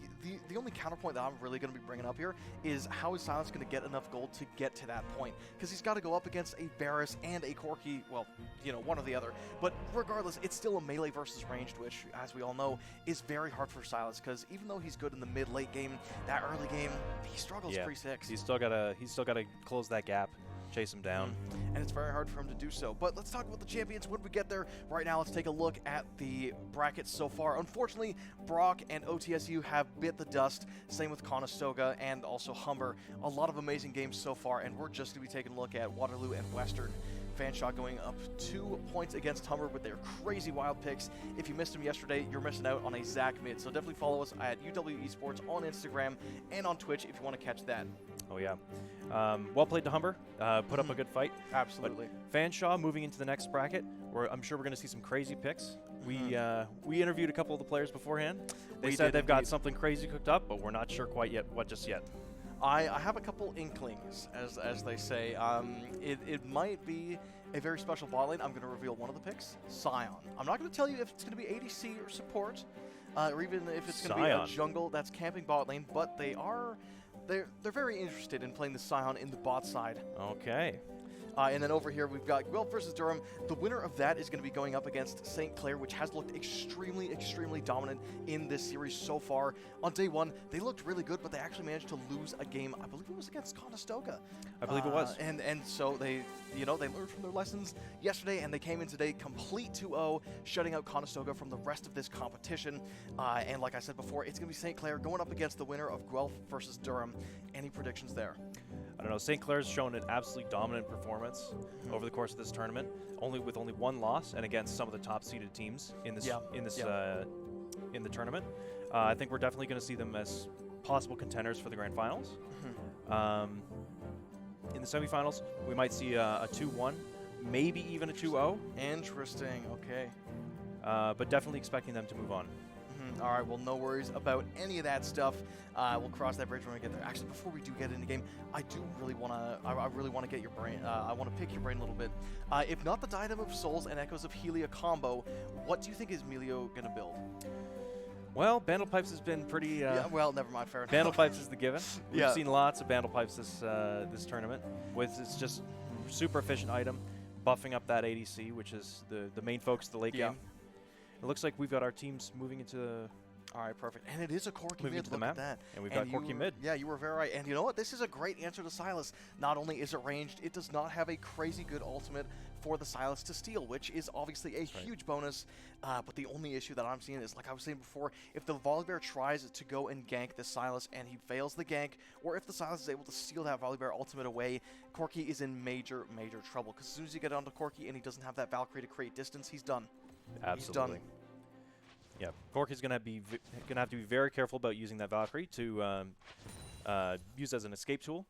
counterpoint that I'm really going to be bringing up here is how is Silas going to get enough gold to get to that point? Because he's got to go up against a Varus and a Corki, well, you know, one or the other. But regardless, it's still a melee versus ranged, which, as we all know, is very hard for Silas. Because even though he's good in the mid-late game, that early game, he struggles pre-6. He's still got to close that gap. Chase him down. And it's very hard for him to do so. But let's talk about the champions when we get there. Right now, let's take a look at the brackets so far. Unfortunately, Brock and OTSU have bit the dust. Same with Conestoga and also Humber. A lot of amazing games so far, and we're just going to be taking a look at Waterloo and Western. Fanshot going up 2 points against Humber with their crazy wild picks. If you missed them yesterday, you're missing out on a Zach mid. So definitely follow us at UW Esports on Instagram and on Twitch if you want to catch that. Oh, yeah. Well played to Humber. Put up a good fight. Absolutely. But Fanshawe moving into the next bracket, where I'm sure we're going to see some crazy picks. We interviewed a couple of the players beforehand. They said they've got something crazy cooked up, but we're not sure quite yet what just yet. I have a couple inklings, as they say. It might be a very special bot lane. I'm going to reveal one of the picks, Scion. I'm not going to tell you if it's going to be ADC or support, or even if it's going to be a jungle that's camping bot lane, but they're very interested in playing the Scion in the bot side. Okay. And then over here, we've got Guelph versus Durham. The winner of that is going to be going up against St. Clair, which has looked extremely, extremely dominant in this series so far. On day 1, they looked really good, but they actually managed to lose a game. I believe it was against Conestoga. I believe it was. And so they learned from their lessons yesterday, and they came in today complete 2-0, shutting out Conestoga from the rest of this competition. And like I said before, it's going to be St. Clair going up against the winner of Guelph versus Durham. Any predictions there? I don't know. St. Clair's shown an absolutely dominant performance over the course of this tournament, with only 1 loss, and against some of the top-seeded teams in the tournament. I think we're definitely going to see them as possible contenders for the grand finals. In the semifinals, we might see a 2-1, maybe even a 2-0. Interesting. Okay. But definitely expecting them to move on. All right, well, no worries about any of that stuff. We'll cross that bridge when we get there. Actually, before we do get into the game, I really want to get your brain. I want to pick your brain a little bit. If not the Diadem of Souls and Echoes of Helia combo, what do you think is Melio going to build? Well, Bandle Pipes has been pretty... well, never mind, fair enough. Bandle Pipes is the given. We've seen lots of Bandle Pipes this tournament. It's just super efficient item, buffing up that ADC, which is the main focus of the late game. It looks like we've got our teams moving into... All right, perfect. And it is a Corki mid, into the map. At that. And we've got Corki mid. Yeah, you were very right. And you know what? This is a great answer to Silas. Not only is it ranged, it does not have a crazy good ultimate for the Silas to steal, which is obviously a huge bonus. But the only issue that I'm seeing is, like I was saying before, if the Volibear tries to go and gank the Silas and he fails the gank, or if the Silas is able to steal that Volibear ultimate away, Corki is in major, major trouble. Because as soon as you get onto Corki and he doesn't have that Valkyrie to create distance, he's done. Absolutely. He's done. Yeah, Corki's gonna have to be very careful about using that Valkyrie to use as an escape tool.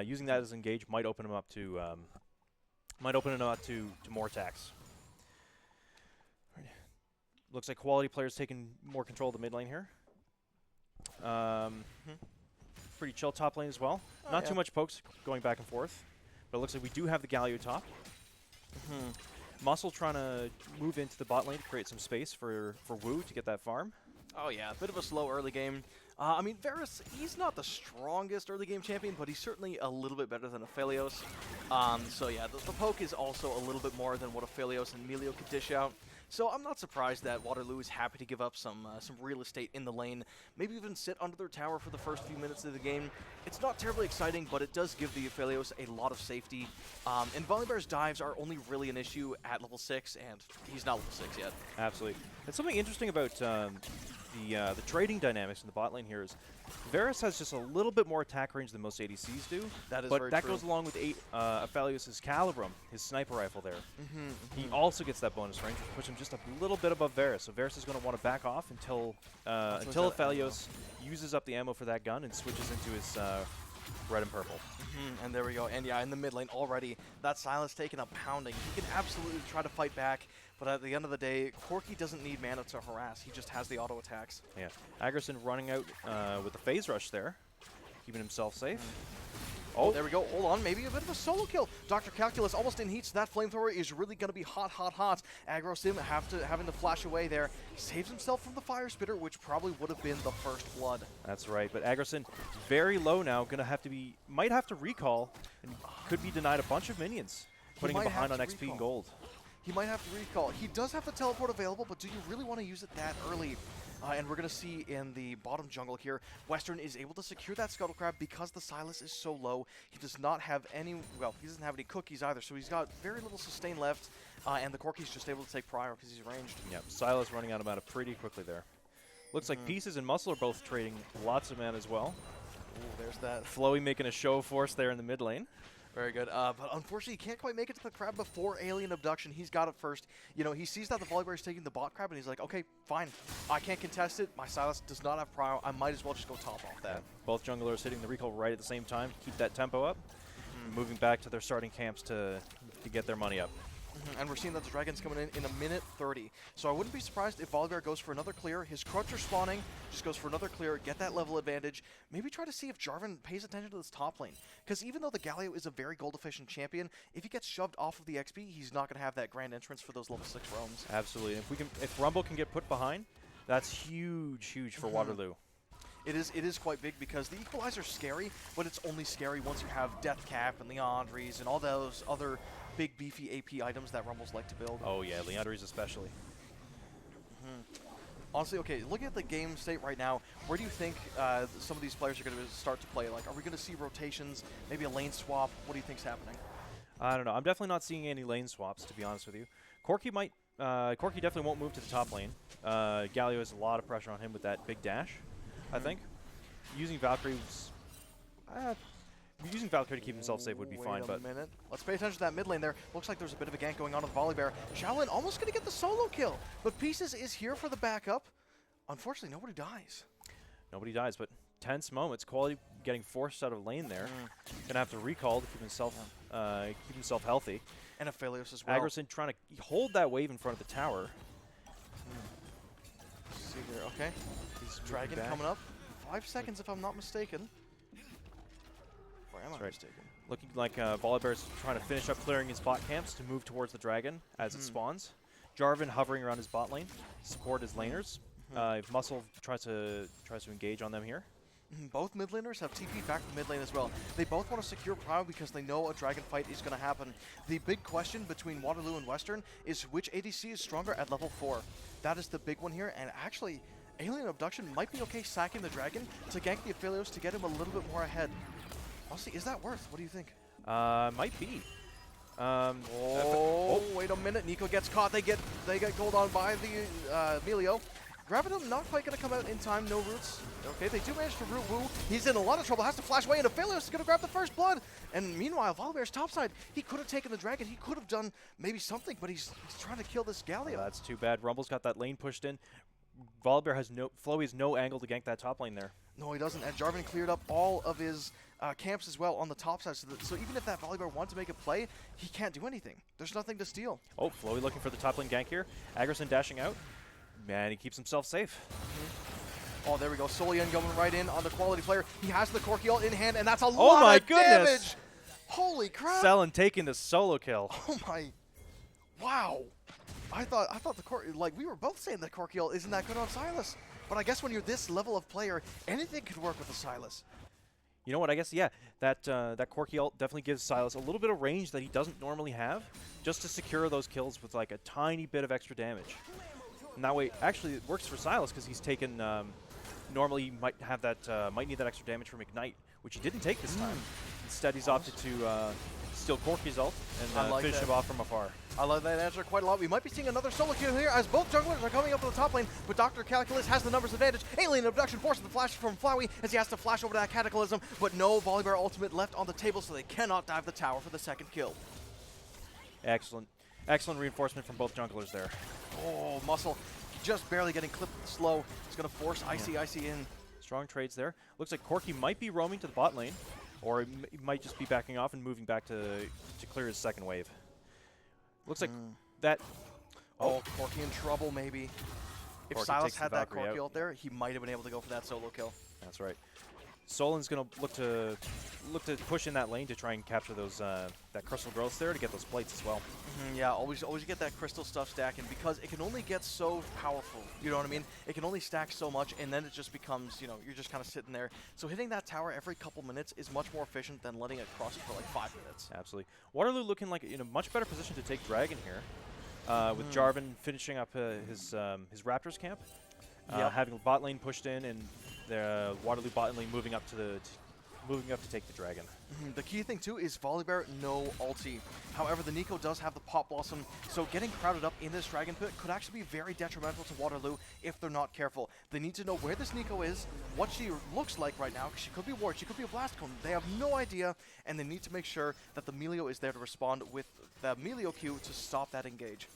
Using that as engage might open him up to more attacks. Looks like quality players taking more control of the mid lane here. Pretty chill top lane as well. Not too much pokes going back and forth, but it looks like we do have the Galio top. Muscle trying to move into the bot lane to create some space for Wu to get that farm. Oh yeah, a bit of a slow early game. I mean, Varus, he's not the strongest early game champion, but he's certainly a little bit better than Aphelios. So yeah, the poke is also a little bit more than what Aphelios and Melio could dish out. So I'm not surprised that Waterloo is happy to give up some real estate in the lane, maybe even sit under their tower for the first few minutes of the game. It's not terribly exciting, but it does give the Aphelios a lot of safety. And Volibear's dives are only really an issue at level 6, and he's not level 6 yet. Absolutely. And something interesting about the trading dynamics in the bot lane here is Varus has just a little bit more attack range than most ADCs do. That is but very that true. goes along with Aphelios' Calibrum, his sniper rifle there. He also gets that bonus range, which puts him just a little bit above Varus. So Varus is going to want to back off until Aphelios uses up the ammo for that gun and switches into his red and purple. And there we go. And yeah, in the mid lane already, that Silas taking a pounding. He can absolutely try to fight back, but at the end of the day, Corki doesn't need mana to harass. He just has the auto attacks. Yeah. Agerson running out with the phase rush there, keeping himself safe. Oh, there we go. Hold on. Maybe a bit of a solo kill. Dr. Calculus almost in heat, so that flamethrower is really going to be hot, hot, hot. Aggro Sim having to flash away there. Saves himself from the fire spitter, which probably would have been the first blood. That's right. But Agerson very low now. Might have to recall, and could be denied a bunch of minions, putting him behind on XP and gold. He might have to recall. He does have the teleport available, but do you really want to use it that early? And we're going to see in the bottom jungle here, Western is able to secure that Scuttle Crab because the Silas is so low. He does not have any, well, he doesn't have any cookies either, so he's got very little sustain left, and the Corki's just able to take prior because he's ranged. Yep, Silas running out of mana pretty quickly there. Looks like Pieces and Muscle are both trading lots of mana as well. Ooh, there's that. Flowey making a show for us there in the mid lane. Very good. But unfortunately, he can't quite make it to the crab before Alien Abduction. He's got it first. You know, he sees that the Volibear is taking the bot crab, and he's like, okay, fine. I can't contest it. My Silas does not have prio. I might as well just go top off that. Yeah. Both junglers hitting the recall right at the same time. Keep that tempo up. Moving back to their starting camps to get their money up. And we're seeing that the Dragon's coming in a minute 30. So I wouldn't be surprised if Volibear goes for another clear. His Crutcher spawning, just goes for another clear, get that level advantage. Maybe try to see if Jarvan pays attention to this top lane. Because even though the Galio is a very gold-efficient champion, if he gets shoved off of the XP, he's not going to have that grand entrance for those level 6 roams. Absolutely. If Rumble can get put behind, that's huge, huge for Waterloo. It is quite big because the Equalizer's scary, but it's only scary once you have Death Cap and Leandries and all those other big beefy AP items that Rumbles like to build. Oh yeah, Leandries especially. Honestly, okay, looking at the game state right now, where do you think some of these players are going to start to play? Like, are we going to see rotations, maybe a lane swap? What do you think's happening? I don't know. I'm definitely not seeing any lane swaps, to be honest with you. Corki definitely won't move to the top lane. Galio has a lot of pressure on him with that big dash, I think. Using Valkyrie to keep himself safe would be fine, but... Wait a minute. Let's pay attention to that mid lane there. Looks like there's a bit of a gank going on with Volibear. Shaolin almost going to get the solo kill, but Pieces is here for the backup. Unfortunately, nobody dies. Nobody dies, but tense moments. Quality getting forced out of lane there. Gonna have to recall to keep himself healthy. And Aphelios as well. Agerson trying to hold that wave in front of the tower. Let's see here. Okay. Dragon coming up. 5 seconds if I'm not mistaken. Or am I mistaken? Looking like Volibear's trying to finish up clearing his bot camps to move towards the dragon as it spawns. Jarvan hovering around his bot lane, support his laners. If Muscle tries to engage on them here. Both mid laners have TP back to mid lane as well. They both want to secure prio because they know a dragon fight is going to happen. The big question between Waterloo and Western is which ADC is stronger at level 4. That is the big one here, and actually, Alien Abduction might be okay sacking the dragon to gank the Aphelios to get him a little bit more ahead. Honestly, is that worth? What do you think? Might be. Wait a minute. Nico gets caught. They get gold on by the Melio. Gravitum not quite going to come out in time. No roots. Okay, they do manage to root Wu. He's in a lot of trouble. Has to flash away, and Aphelios is going to grab the first blood. And meanwhile, Volibear's topside, he could have taken the dragon. He could have done maybe something, but he's trying to kill this Galio. That's too bad. Rumble's got that lane pushed in. Volibear has Flowey has no angle to gank that top lane there. No, he doesn't. And Jarvan cleared up all of his camps as well on the top side. So even if that Volibear wants to make a play, he can't do anything. There's nothing to steal. Oh, Flowey looking for the top lane gank here. Agerson dashing out. Man, he keeps himself safe. Oh, there we go. Solian going right in on the quality player. He has the Corki ult in hand, and that's a lot of damage. Holy crap. Selen taking the solo kill. Oh my. Wow. I thought the Corki, like we were both saying the Corki ult isn't that good on Silas. But I guess when you're this level of player, anything could work with the Silas. You know what? I guess, yeah, that Corki ult definitely gives Silas a little bit of range that he doesn't normally have, just to secure those kills with like a tiny bit of extra damage. And that way, actually, it works for Silas because he's taken. Normally, he might need that extra damage from Ignite, which he didn't take this time. Instead, he's opted to steal Corki's ult and finish him off from afar. I love that answer quite a lot. We might be seeing another solo kill here as both junglers are coming up to the top lane, but Dr. Calculus has the numbers advantage. Alien Abduction forces the flash from Flowey as he has to flash over that Cataclysm, but no Volibear ultimate left on the table, so they cannot dive the tower for the second kill. Excellent. Excellent reinforcement from both junglers there. Oh, Muscle just barely getting clipped slow. He's going to force Icy in. Strong trades there. Looks like Corki might be roaming to the bot lane. or he might just be backing off and moving back to clear his second wave. Looks like that. Oh, Corki in trouble maybe. If Corki Silas takes the had that Valkyrie Corki out there, he might have been able to go for that solo kill. That's right. Solin's gonna look to push in that lane to try and capture those that crystal growth there to get those plates as well. Yeah, always get that crystal stuff stacking because it can only get so powerful. You know what I mean? It can only stack so much, and then it just becomes, you know, you're just kind of sitting there. So hitting that tower every couple minutes is much more efficient than letting it cross for like 5 minutes. Absolutely. Waterloo looking like in a much better position to take Dragon here, with Jarvan finishing up his Raptors camp, having bot lane pushed in, and the Waterloo bot lane moving up to take the Dragon. The key thing too is Volibear no ulti. However, the Nico does have the Pop Blossom, so getting crowded up in this Dragon Pit could actually be very detrimental to Waterloo if they're not careful. They need to know where this Nico is, what she looks like right now, because she could be Ward, she could be a Blast Cone. They have no idea, and they need to make sure that the Melio is there to respond with the Melio Q to stop that engage.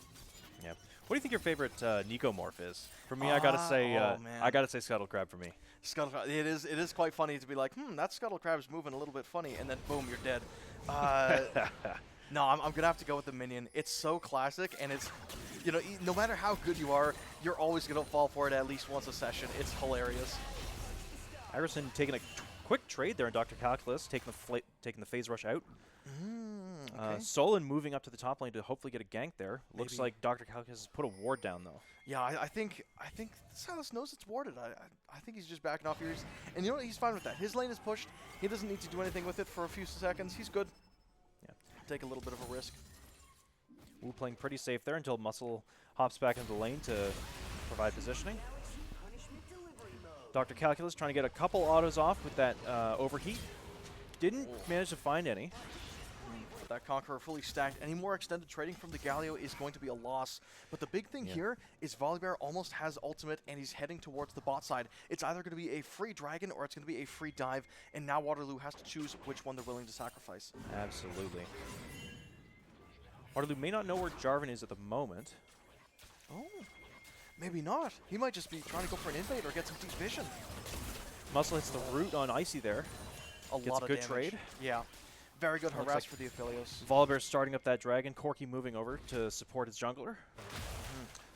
Yeah. What do you think your favorite Nico morph is? For me, I gotta say Scuttle Crab for me. Scuttle Crab. It is quite funny to be like, that Scuttle Crab's moving a little bit funny, and then boom, you're dead. No, I'm gonna have to go with the minion. It's so classic, and it's, you know, no matter how good you are, you're always gonna fall for it at least once a session. It's hilarious. Iverson taking a quick trade there in Dr. Calculus, taking the phase rush out. Okay. Solon moving up to the top lane to hopefully get a gank there. Looks like Dr. Calculus has put a ward down though. Yeah, I think Silas knows it's warded. I think he's just backing off here. And you know what? He's fine with that. His lane is pushed. He doesn't need to do anything with it for a few seconds. He's good. Yeah. Take a little bit of a risk. Wu playing pretty safe there until Muscle hops back into the lane to provide positioning. Dr. Calculus trying to get a couple autos off with that overheat. Didn't manage to find any. That Conqueror fully stacked. Any more extended trading from the Galio is going to be a loss. But the big thing here is Volibear almost has ultimate, and he's heading towards the bot side. It's either going to be a free dragon or it's going to be a free dive, and now Waterloo has to choose which one they're willing to sacrifice. Absolutely. Waterloo may not know where Jarvan is at the moment. Oh, maybe not. He might just be trying to go for an invade or get some deep vision. Muscle hits the root on Icy there. Gets a good trade. Yeah. Very good harass like for the Aphelios. Volibear starting up that dragon, Corki moving over to support his jungler.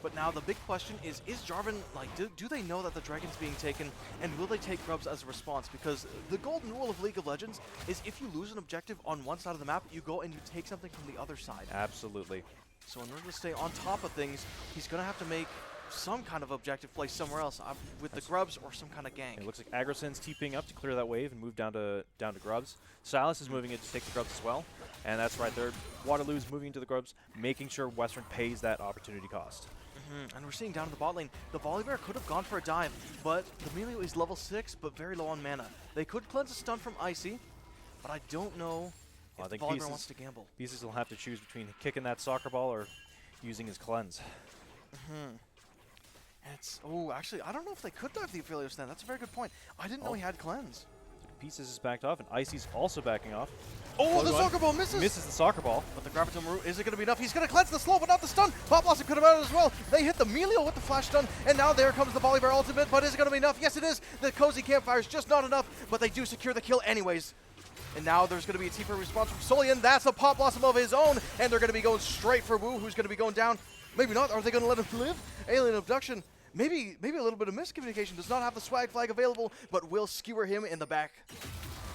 But now the big question is Jarvan, like, do they know that the dragon's being taken, and will they take grubs as a response? Because the golden rule of League of Legends is if you lose an objective on one side of the map, you go and you take something from the other side. Absolutely. So in order to stay on top of things, he's going to have to make some kind of objective play somewhere else with the grubs or some kind of gank. It looks like Agroson's TPing up to clear that wave and move down to grubs. Silas is moving in to take the grubs as well. And that's right there. Waterloo's moving into the grubs, making sure Western pays that opportunity cost. And we're seeing down in the bot lane, the Volibear could have gone for a dive, but the Melio is level 6, but very low on mana. They could cleanse a stun from Icy, but I don't know if the Volibear wants to gamble. Pieces will have to choose between kicking that soccer ball or using his cleanse. Oh, actually, I don't know if they could dive the Aphelios then. That's a very good point. I didn't know he had cleanse. Pieces is backed off, and Icy's also backing off. Oh, the soccer ball misses! Misses the soccer ball. But the Graviton Root, is it going to be enough? He's going to cleanse the slow, but not the stun. Pop Blossom could have had it as well. They hit the Melio with the flash stun, and now there comes the Volibear ultimate, but is it going to be enough? Yes, it is. The Cozy Campfire is just not enough, but they do secure the kill anyways. And now there's going to be a TP response from Solian. That's a Pop Blossom of his own, and they're going to be going straight for Wu, who's going to be going down. Maybe not. Are they going to let him live? Alien Abduction. Maybe a little bit of miscommunication. Does not have the swag flag available, but will skewer him in the back.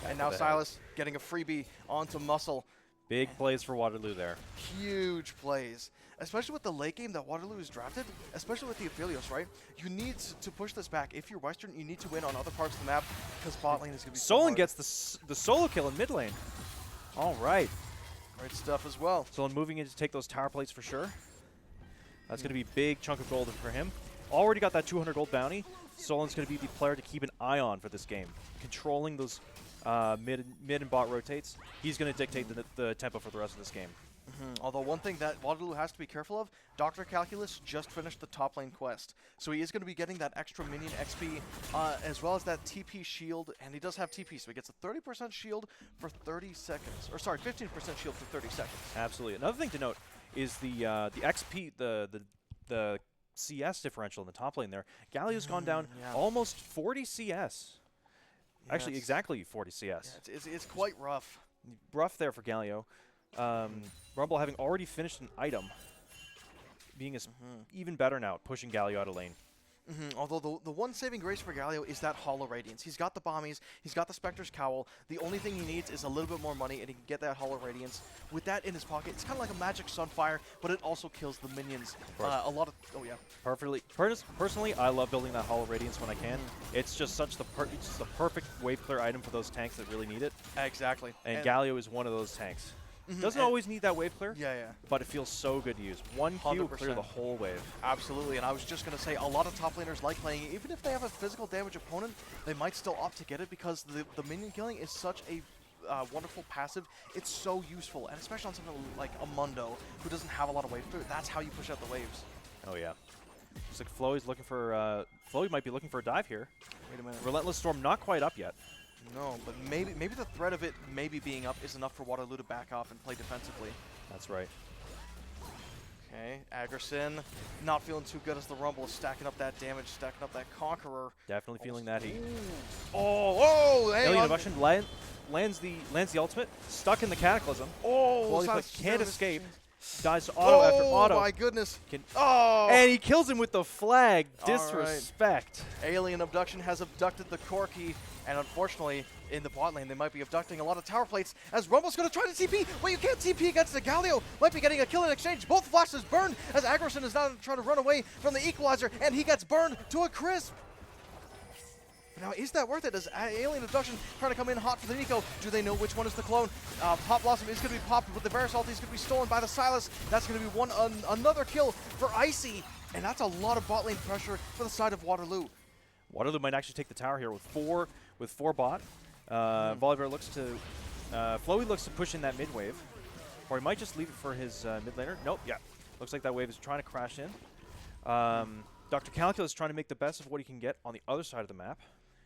And now Silas getting a freebie onto Muscle. Big plays for Waterloo there. Huge plays. Especially with the late game that Waterloo is drafted, especially with the Aphelios, right? You need to push this back. If you're Western, you need to win on other parts of the map because bot lane is going to be Solon gets the solo kill in mid lane. All right. Great stuff as well. Solon moving in to take those tower plates for sure. That's going to be a big chunk of gold for him. Already got that 200 gold bounty. Solon's going to be the player to keep an eye on for this game. Controlling those mid and bot rotates. He's going to dictate the tempo for the rest of this game. Although one thing that Waterloo has to be careful of, Dr. Calculus just finished the top lane quest. So he is going to be getting that extra minion XP as well as that TP shield. And he does have TP, so he gets a 30% shield for 30 seconds. Or sorry, 15% shield for 30 seconds. Absolutely. Another thing to note is the XP, the CS differential in the top lane there. Galio's gone down almost 40 CS. Actually, exactly 40 CS. Yeah, it's quite rough. Rough there for Galio. Rumble having already finished an item, being even better now at pushing Galio out of lane. Although the one saving grace for Galio is that Hollow Radiance. He's got the Bombies, he's got the Spectre's Cowl. The only thing he needs is a little bit more money, and he can get that Hollow Radiance. With that in his pocket, it's kind of like a magic Sunfire, but it also kills the minions. Oh yeah. Personally, I love building that Hollow Radiance when I can. It's just the perfect wave clear item for those tanks that really need it. Exactly. And Galio is one of those tanks. Doesn't always need that wave clear. Yeah. But it feels so good to use. 1 Q clear the whole wave. Absolutely, and I was just going to say, a lot of top laners like playing, even if they have a physical damage opponent, they might still opt to get it because the minion killing is such a wonderful passive. It's so useful, and especially on something like a Mundo, who doesn't have a lot of wave clear. That's how you push out the waves. Oh yeah. Looks like Floey's looking for, Floey might be looking for a dive here. Wait a minute. Relentless Storm not quite up yet. No, but maybe the threat of it maybe being up is enough for Waterloo to back off and play defensively. That's right. Okay, Agerson not feeling too good as the Rumble is stacking up that damage, stacking up that Conqueror. Definitely feeling that heat. Oh, hey, Alien Abduction lands the ultimate, stuck in the Cataclysm. Can't escape. Dies to auto after auto. Oh my goodness. And he kills him with the flag. Disrespect. Right. Alien Abduction has abducted the Corki, and unfortunately, in the bot lane, they might be abducting a lot of tower plates as Rumble's going to try to TP. Well, you can't TP against the Galio. Might be getting a kill in exchange. Both flashes burned as Agerson is now trying to run away from the Equalizer, and he gets burned to a crisp. Now, is that worth it? Is Alien Abduction trying to come in hot for the Nico? Do they know which one is the clone? Pop Blossom is going to be popped, but the Varus ulti is going to be stolen by the Silas. That's going to be another kill for Icy, and that's a lot of bot lane pressure for the side of Waterloo. Waterloo might actually take the tower here with four bot. Volibear looks to, Floey looks to push in that mid wave, or he might just leave it for his mid laner. Nope, yeah. Looks like that wave is trying to crash in. Dr. Calculus trying to make the best of what he can get on the other side of the map.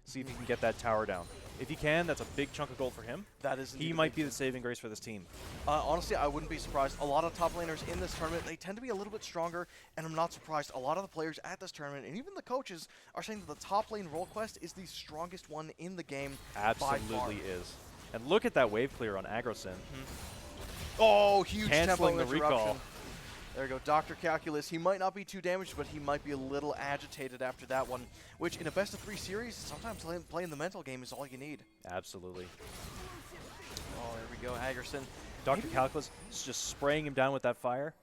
See if he can get that tower down. If he can, that's a big chunk of gold for him. That is. He might be the saving grace for this team. Honestly, I wouldn't be surprised. A lot of top laners in this tournament, they tend to be a little bit stronger, and I'm not surprised. A lot of the players at this tournament, and even the coaches, are saying that the top lane role quest is the strongest one in the game. Absolutely is. And look at that wave clear on Agrosin. Oh, huge canceling tempo the recall. There you go, Dr. Calculus. He might not be too damaged, but he might be a little agitated after that one, which in a best-of-3 series, sometimes playing the mental game is all you need. Absolutely. Oh, there we go, Agerson. Dr. Calculus is just spraying him down with that fire.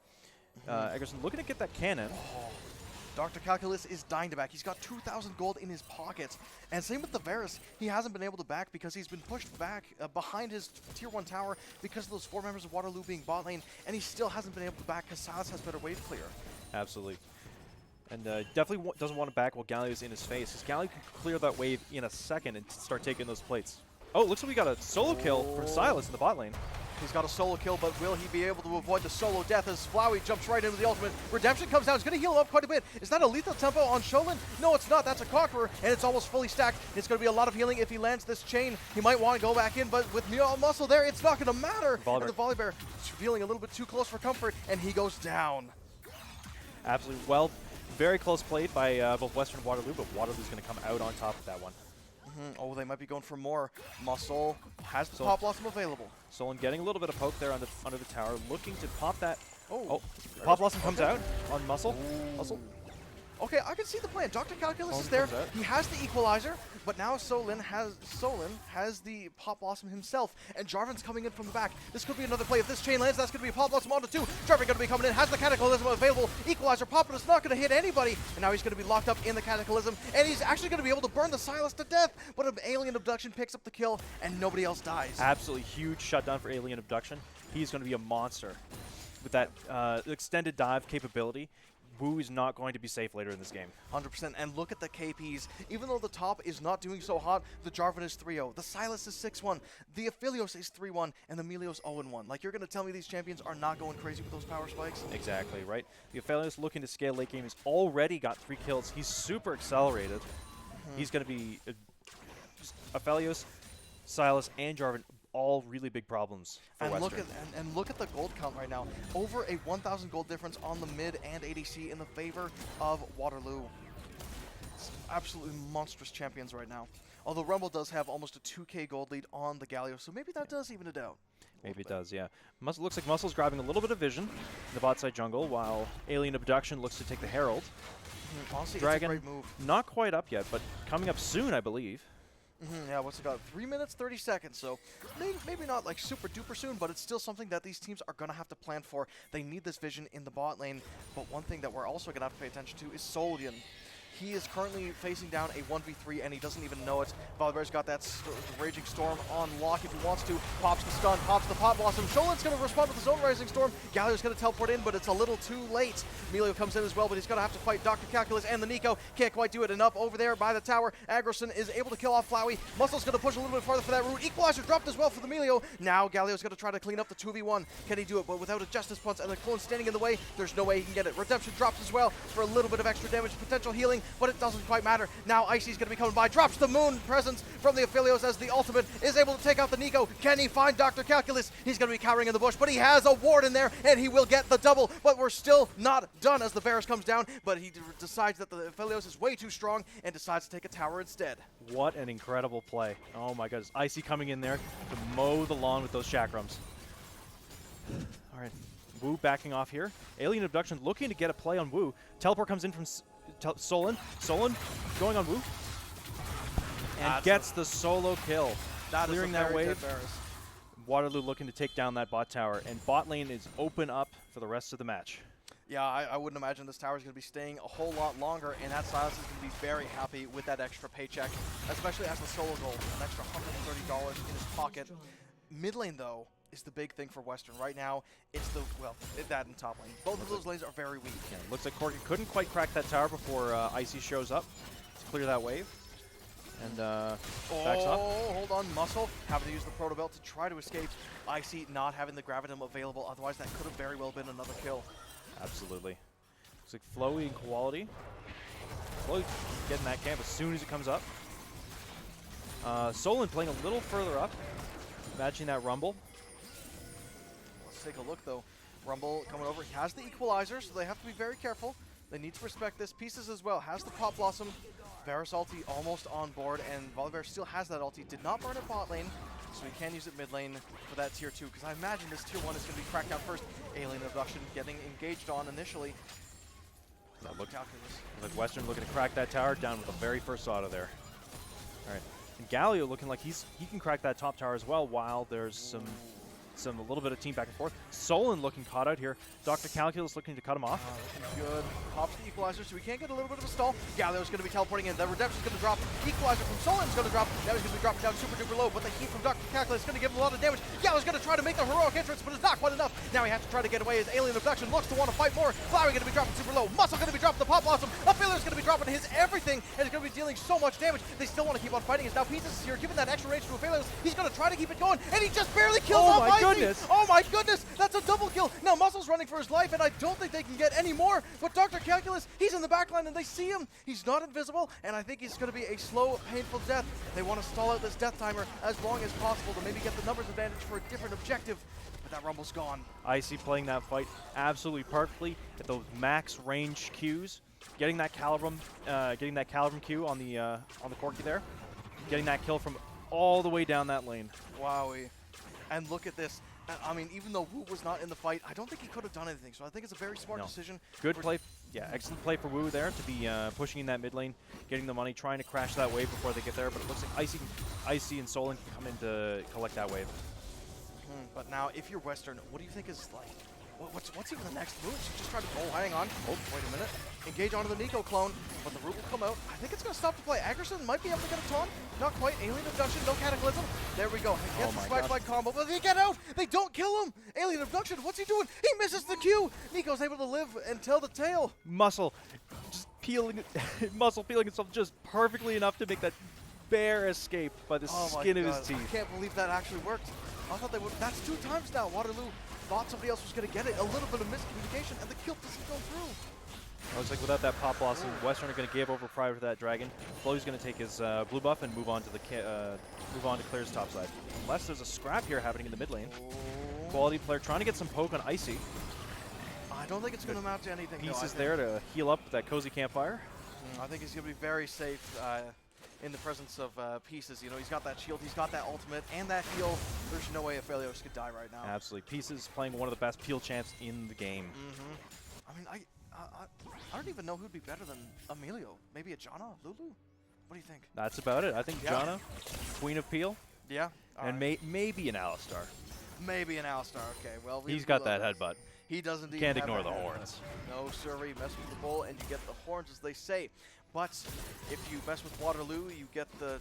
Agerson looking to get that cannon. Dr. Calculus is dying to back. He's got 2,000 gold in his pockets. And same with the Varus. He hasn't been able to back because he's been pushed back behind his tier 1 tower because of those 4 members of Waterloo being bot lane. And he still hasn't been able to back because Silas has better wave clear. Absolutely. And definitely doesn't want to back while Galio's in his face. Because Galio can clear that wave in a second and start taking those plates. Oh, looks like we got a solo kill for Silas in the bot lane. He's got a solo kill, but will he be able to avoid the solo death as Flowey jumps right into the ultimate? Redemption comes down. He's going to heal up quite a bit. Is that a lethal tempo on Sholin? No, it's not. That's a Conqueror, and it's almost fully stacked. It's going to be a lot of healing if he lands this chain. He might want to go back in, but with muscle there, it's not going to matter. And the Volibear is feeling a little bit too close for comfort, and he goes down. Absolutely. Well, very close played by both Western and Waterloo, but Waterloo's going to come out on top of that one. Oh, they might be going for more. Muscle has the Pop Blossom available. Solon getting a little bit of poke there under the tower, looking to pop that. Oh, Pop Blossom comes out on Muscle. Muscle. Okay, I can see the plan. Dr. Calculus is there. He has the Equalizer, but now Solon has the Pop Blossom himself, and Jarvan's coming in from the back. This could be another play. If this chain lands, that's going to be a Pop Blossom onto 2. Jarvan going to be coming in, has the Cataclysm available. Equalizer pop, but it's not going to hit anybody, and now he's going to be locked up in the Cataclysm, and he's actually going to be able to burn the Silas to death, but an Alien Abduction picks up the kill, and nobody else dies. Absolutely huge shutdown for Alien Abduction. He's going to be a monster with that extended dive capability. Wu is not going to be safe later in this game. 100%. And look at the KPs. Even though the top is not doing so hot, the Jarvan is 3-0. The Silas is 6-1. The Aphelios is 3-1. And the Melios 0-1. Like, you're going to tell me these champions are not going crazy with those power spikes? Exactly, right? The Aphelios looking to scale late game. He's already got 3 kills. He's super accelerated. He's going to be Aphelios, Silas, and Jarvan. All really big problems for Western. Look at the gold count right now. Over a 1,000 gold difference on the mid and ADC in the favor of Waterloo. It's absolutely monstrous champions right now. Although Rumble does have almost a 2k gold lead on the Galio, so maybe that does even it out. Maybe it does, yeah. Looks like Muscle's grabbing a little bit of vision in the bot side jungle, while Alien Abduction looks to take the Herald. Honestly, Dragon, it's a great move. not quite up yet, but coming up soon, I believe. Yeah, what's it got? 3 minutes, 30 seconds, so maybe not like super duper soon, but it's still something that these teams are going to have to plan for. They need this vision in the bot lane, but one thing that we're also going to have to pay attention to is Solian. He is currently facing down a 1v3, and he doesn't even know it. Volibear's got that Raging Storm on lock if he wants to. Pops the stun, pops the Pot Blossom. Sholin's going to respond with his own Rising Storm. Galio's going to teleport in, but it's a little too late. Emilio comes in as well, but he's going to have to fight Dr. Calculus and the Nico. Can't quite do it enough over there by the tower. Aggresson is able to kill off Flowey. Muscle's going to push a little bit farther for that route. Equalizer dropped as well for the Emilio. Now Galio's going to try to clean up the 2v1. Can he do it? But without a Justice Punch and the clone standing in the way, there's no way he can get it. Redemption drops as well for a little bit of extra damage, potential healing, but it doesn't quite matter. Now Icy's going to be coming by, drops the Moon presence from the Aphelios as the ultimate is able to take out the Nico. Can he find Dr. Calculus? He's going to be cowering in the bush, but he has a ward in there, and he will get the double, but we're still not done as the Varus comes down, but he decides that the Aphelios is way too strong and decides to take a tower instead. What an incredible play. Oh my goodness. Icy coming in there to mow the lawn with those chakrams. All right. Wu backing off here. Alien Abduction looking to get a play on Wu. Teleport comes in from Solon. Solon going on Wu. And gets the solo kill. Clearing that wave. Waterloo looking to take down that bot tower. And bot lane is open up for the rest of the match. Yeah, I wouldn't imagine this tower is going to be staying a whole lot longer, and that Silas is going to be very happy with that extra paycheck, especially as the solo goal, an extra $130 in his pocket. Mid lane, though, is the big thing for Western. Right now, it's the, well, that and top lane. Both of those lanes are very weak. Yeah, looks like Corky couldn't quite crack that tower before Icy shows up to clear that wave. And backs up. Oh, hold on, Muscle having to use the Proto Belt to try to escape. Icy not having the Gravitum available, otherwise that could have very well been another kill. Absolutely. Looks like Flowy and Quality. Flowy getting that camp as soon as it comes up. Solon playing a little further up, matching that Rumble. Let's take a look, though. Rumble coming over. He has the Equalizer, so they have to be very careful. They need to respect this. Pieces as well. Has the Pot Blossom. Varus ulti almost on board, and Volibear still has that ulti. Did not burn at bot lane, so he can use it mid lane for that tier 2, because I imagine this tier 1 is going to be cracked out first. Alien Abduction getting engaged on initially. That looks like Western looking to crack that tower down with the very first auto there. All right. And Galio looking like he can crack that top tower as well, while there's a little bit of team back and forth. Solon looking caught out here. Dr. Calculus looking to cut him off. Looking good. Pops the Equalizer, so we can't get a little bit of a stall. Galio's going to be teleporting in. The Redemption's going to drop. Equalizer from Solon's going to drop. Now he's going to be dropping down super duper low, but the heat from Dr. Calculus is going to give him a lot of damage. Galio's going to try to make the heroic entrance, but it's not quite enough. Now he has to try to get away as Alien Abduction looks to want to fight more. Flower going to be dropping super low. Muscle going to be dropping the Pot Blossom. Aphelios going to be dropping his everything, and he's going to be dealing so much damage. They still want to keep on fighting as now Pieces is here, giving that extra range to Aphelios. He's going to try to keep it going, and he just barely kills off Icy. Goodness. Oh my goodness, that's a double kill. Now Muscle's running for his life, and I don't think they can get any more. But Dr. Calculus, he's in the backline, and they see him. He's not invisible, and I think he's going to be a slow, painful death. They want to stall out this death timer as long as possible to maybe get the numbers advantage for a different objective. But that Rumble's gone. Icy playing that fight absolutely perfectly at those max range Qs, getting that Calibrum Q on the Corky there, getting that kill from all the way down that lane. Wowie. And look at this. I mean, even though Wu was not in the fight, I don't think he could have done anything. So I think it's a very smart decision. Good play. Yeah, excellent play for Wu there to be pushing in that mid lane, getting the money, trying to crash that wave before they get there. But it looks like Icy and Solon can come in to collect that wave. But now, if you're Western, what do you think is like? What's even the next move? She just tried to hang on. Oh, wait a minute. Engage onto the Nico clone, but the root will come out. I think it's going to stop the play. Aggresson might be able to get a taunt. Not quite. Alien Abduction, no Cataclysm. There we go. He gets the Spike Flag combo, but they get out. They don't kill him. Alien Abduction, what's he doing? He misses the Q. Nico's able to live and tell the tale. Muscle just peeling himself just perfectly enough to make that bare escape by the skin of his teeth. I can't believe that actually worked. I thought they would. That's 2 times now. Waterloo thought somebody else was going to get it. A little bit of miscommunication, and the kill doesn't go through. Looks like without that Pot Blossom, Western are going to give over prior to that Dragon. Flow's going to take his blue buff and move on to Clear's top side. Unless there's a scrap here happening in the mid lane. Quality player trying to get some poke on Icy. I don't think it's going to amount to anything. Pieces there to heal up with that cozy campfire. I think he's going to be very safe. in the presence of Pieces. You know, he's got that shield, he's got that ultimate, and that heal. There's no way Aphelios could die right now. Absolutely. Pieces playing one of the best peel champs in the game. I mean, I don't even know who'd be better than Emilio. Maybe a Janna, Lulu? What do you think? That's about it. I think Janna, Queen of Peel. Yeah. And maybe an Alistar. Maybe an Alistar. Okay, well, he's got that headbutt. He doesn't even Can't have ignore a the headbutt. horns. No, sir. You mess with the bull and you get the horns, as they say. But if you mess with Waterloo, you get the...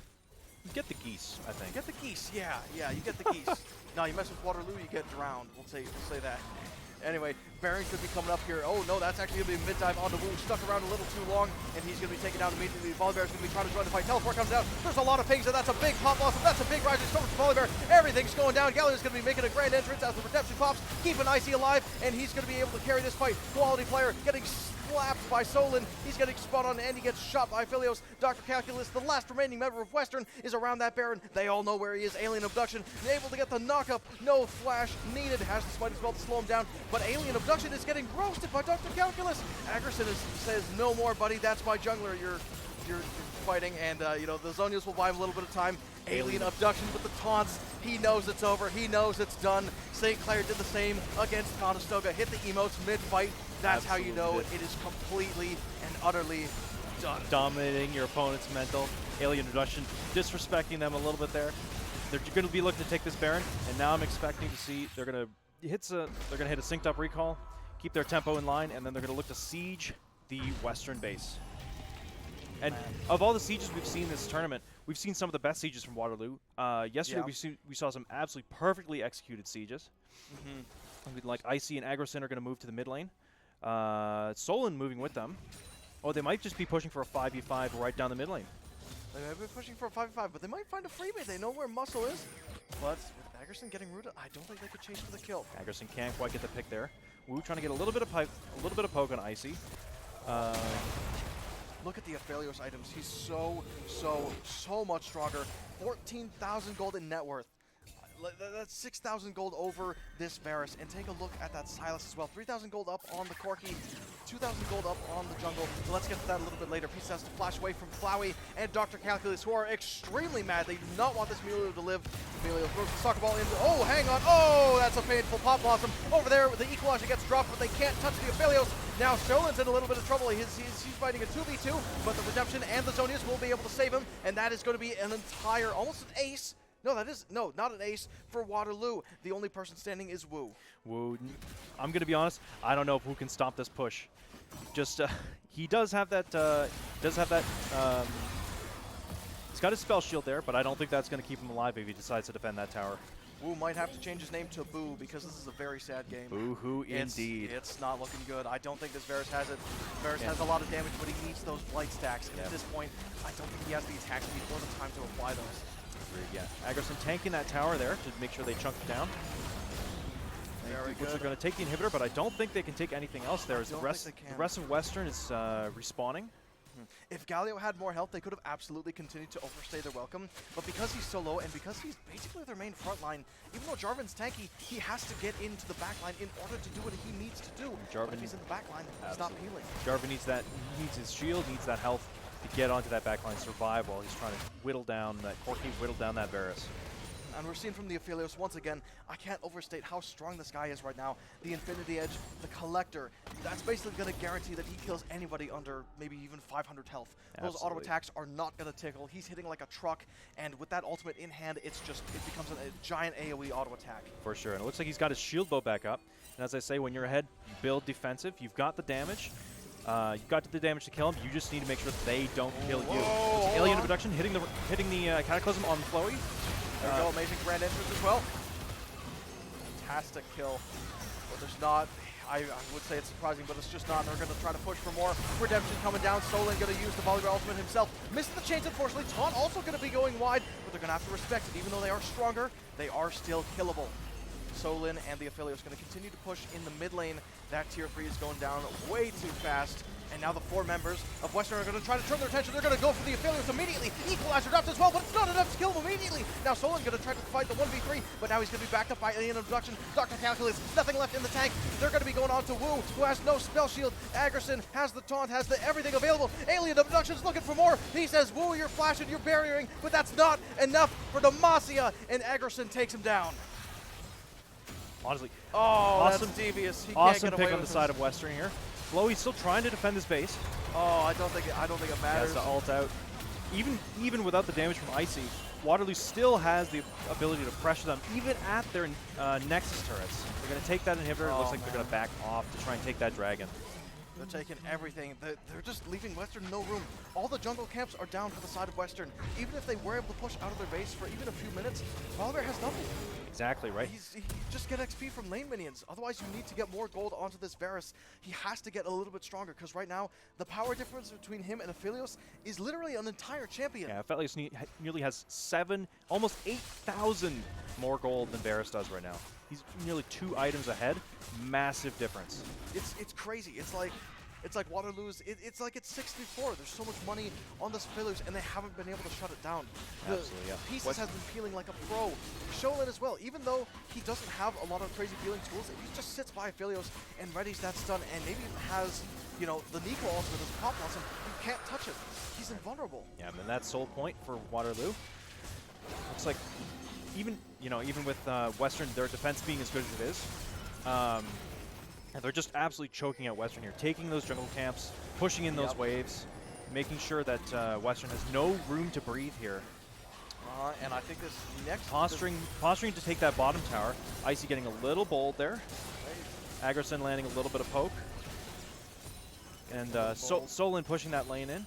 You get the geese, I think. You get the geese, yeah, you get the geese. No, you mess with Waterloo, you get drowned. We'll say that. Anyway, Baron could be coming up here. Oh no, that's actually going to be a mid-dive onto Wu. Stuck around a little too long, and he's going to be taken down immediately. Volibear's going to be trying to run the fight. Teleport comes out. There's a lot of pings, and that's a big pop loss. That's a big rise. It's coming from Volibear. Everything's going down. Galleon's going to be making a grand entrance as the redemption pops. Keeping Icy alive, and he's going to be able to carry this fight. Quality player getting slapped by Solon. He's getting spot on, and he gets shot by Aphelios. Dr. Calculus, the last remaining member of Western, is around that Baron. They all know where he is. Alien Abduction, able to get the knock-up. No flash needed. Has the spider spell to slow him down, but Alien Abduction is getting roasted by Dr. Calculus. Agerson says, no more, buddy. That's my jungler. You're fighting, and you know, the Zonios will buy him a little bit of time. Alien Abduction with the taunts. He knows it's over. He knows it's done. St. Clair did the same against Conestoga. Hit the emotes mid-fight. That's how you know it is completely and utterly done. Dominating your opponent's mental. Alien Abduction disrespecting them a little bit there. They're going to be looking to take this Baron, and now I'm expecting to see they're going to hit a synced up recall, keep their tempo in line, and then they're going to look to siege the Western base. And of all the sieges we've seen this tournament, we've seen some of the best sieges from Waterloo. Yesterday we saw some absolutely perfectly executed sieges. Like Icy and Agrosin are going to move to the mid lane. Solon moving with them. Oh, they might just be pushing for a 5v5 right down the mid lane. They might be pushing for a 5v5, but they might find a freebie. They know where Muscle is. But with Agerson getting rooted, I don't think they could chase for the kill. Agerson can't quite get the pick there. Wu trying to get a little bit of poke on Icy. Look at the Aphelios items. He's so much stronger. 14,000 gold in net worth. That's 6,000 gold over this Varus. And take a look at that Silas as well. 3,000 gold up on the Corki. 2,000 gold up on the jungle. So let's get to that a little bit later. Peace has to flash away from Flowey and Dr. Calculus, who are extremely mad. They do not want this Emilio to live. Emilio throws the soccer ball into... Oh, hang on. Oh, that's a painful pop blossom. Over there, the Equalizer gets dropped, but they can't touch the Aphelios. Now Sholin's in a little bit of trouble. He's fighting a 2v2, but the Redemption and the Zonius will be able to save him, and that is going to be an entire, almost an ace. No, not an ace for Waterloo. The only person standing is Wu. Wu, I'm going to be honest, I don't know who can stop this push. Just, he does have that, he's got his spell shield there, but I don't think that's going to keep him alive if he decides to defend that tower. Wu might have to change his name to Boo, because this is a very sad game. Boo-hoo indeed. It's not looking good. I don't think this Varus has it. Varus has a lot of damage, but he needs those blight stacks. And at this point, I don't think he has the attack speed or the time to apply those. Yeah, Agerson tanking that tower there to make sure they chunk it down. Very good. They're going to take the inhibitor, but I don't think they can take anything else there. The rest of Western is respawning. If Galio had more health, they could have absolutely continued to overstay their welcome. But because he's so low and because he's basically their main front line, even though Jarvan's tanky, he has to get into the back line in order to do what he needs to do. Jarvan, but if he's in the back line, he's not healing. Jarvan needs that. He needs his shield, needs that health to get onto that back line, survive while he's trying to whittle down that Corki, whittle down that Varus. And we're seeing from the Aphelios, once again, I can't overstate how strong this guy is right now. The Infinity Edge, the Collector, that's basically going to guarantee that he kills anybody under maybe even 500 health. Those auto attacks are not going to tickle. He's hitting like a truck, and with that ultimate in hand, it becomes a giant AoE auto attack. For sure, and it looks like he's got his shield bow back up. And as I say, when you're ahead, you build defensive. You've got the damage. You've got the damage to kill him. You just need to make sure that they don't kill you. Alien Abduction hitting the Cataclysm on Flowey. There we go, amazing grand entrance as well. Fantastic kill. But there's not, I would say it's surprising, but it's just not. They're going to try to push for more. Redemption coming down. Solon going to use the Volibear ultimate himself. Missed the chance, unfortunately. Taunt also going to be going wide, but they're going to have to respect it. Even though they are stronger, they are still killable. Solin and the Affiliates going to continue to push in the mid lane. That tier 3 is going down way too fast. And now the 4 members of Western are going to try to turn their attention. They're going to go for the Affiliates immediately. Equalizer drops as well, but it's not enough to kill him immediately. Now Solin's going to try to fight the 1v3, but now he's going to be backed up by Alien Abduction. Dr. Calculus, nothing left in the tank. They're going to be going on to Wu, who has no spell shield. Agerson has the taunt, has the everything available. Alien Abduction's looking for more. He says, Wu, you're flashing, you're barriering, but that's not enough for Demacia, and Agerson takes him down. Honestly, awesome, that's devious. He awesome can't get away pick on with the side of Western here. Flowy's still trying to defend his base. Oh, I don't think it matters. Has to ult out. Even without the damage from Icy, Waterloo still has the ability to pressure them, even at their Nexus turrets. They're going to take that inhibitor. It looks like they're going to back off to try and take that dragon. They're taking everything. They're just leaving Western no room. All the jungle camps are down for the side of Western. Even if they were able to push out of their base for even a few minutes, Polar has nothing. Exactly, right? He just get XP from lane minions. Otherwise, you need to get more gold onto this Varus. He has to get a little bit stronger, because right now, the power difference between him and Aphelios is literally an entire champion. Yeah, Aphelios nearly has almost 8,000 more gold than Varus does right now. He's nearly 2 items ahead. Massive difference. It's crazy. It's like Waterloo's. It's like it's 6-4. There's so much money on this Aphelios, and they haven't been able to shut it down. Absolutely, yeah. Pieces has been feeling like a pro. Sholin as well, even though he doesn't have a lot of crazy healing tools, if he just sits by Aphelios and readies that stun, and maybe even has, you know, the Nico ultimate as Pop Blossom, you can't touch it. He's invulnerable. Yeah, and that's sole point for Waterloo. Looks like even with Western, their defense being as good as it is, they're just absolutely choking out Western here, taking those jungle camps, pushing in those waves, making sure that Western has no room to breathe here. And I think this next... Posturing to take that bottom tower. Icy getting a little bold there. Agerson landing a little bit of poke. And Solin pushing that lane in.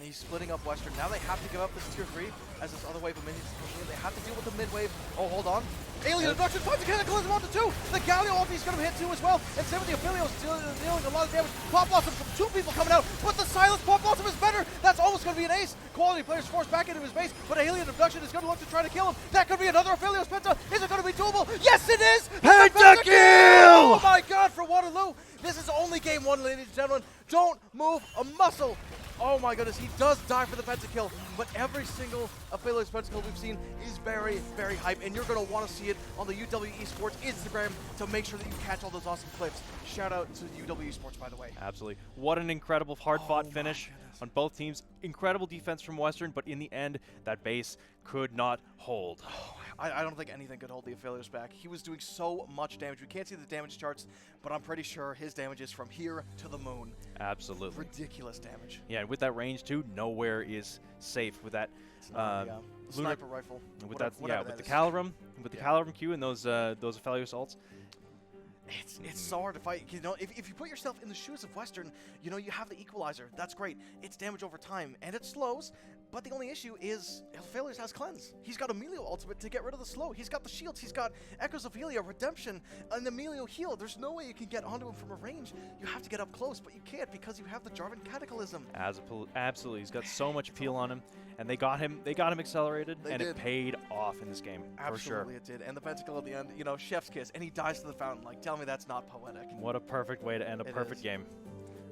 He's splitting up Western. Now they have to give up this tier 3 as this other wave of minions is pushing in. They have to deal with the mid wave. Oh, hold on. Alien Abduction finds a Cataclysm onto 2. The Galio ulti is going to hit 2 as well. And same with the Aphelios dealing a lot of damage. Pop Blossom from 2 people coming out. But the Silence Pop Blossom is better. That's almost going to be an ace. Quality players forced back into his base. But Alien Abduction is going to look to try to kill him. That could be another Aphelios Penta. Is it going to be doable? Yes, it is! Pentakill! Oh my god, for Waterloo. This is only game 1, ladies and gentlemen. Don't move a muscle. Oh my goodness, he does die for the pentakill, but every single Aphelios pentakill we've seen is very, very hype, and you're going to want to see it on the UW Esports Instagram to make sure that you catch all those awesome clips. Shout out to UW Esports, by the way. Absolutely. What an incredible hard-fought finish on both teams. Incredible defense from Western, but in the end, that base could not hold. I don't think anything could hold the Aphelios back. He was doing so much damage. We can't see the damage charts, but I'm pretty sure his damage is from here to the moon. Absolutely. Ridiculous damage. Yeah, and with that range too, nowhere is safe with that sniper rifle. With the Calirum, with the Calirum Q and those Aphelios ults. It's so hard to fight. You know, if you put yourself in the shoes of Western, you know, you have the Equalizer. That's great. It's damage over time, and it slows. But the only issue is Aphelios has Cleanse. He's got Emilio ultimate to get rid of the slow. He's got the shields. He's got Echoes of Helia, Redemption, and Emilio heal. There's no way you can get onto him from a range. You have to get up close, but you can't because you have the Jarvan Cataclysm. Absolutely. He's got so much appeal on him, and they got him accelerated, and it paid off in this game, for sure. Absolutely it did. And the pentakill at the end, you know, chef's kiss, and he dies to the fountain. Like, tell me that's not poetic. What a perfect way to end a perfect game.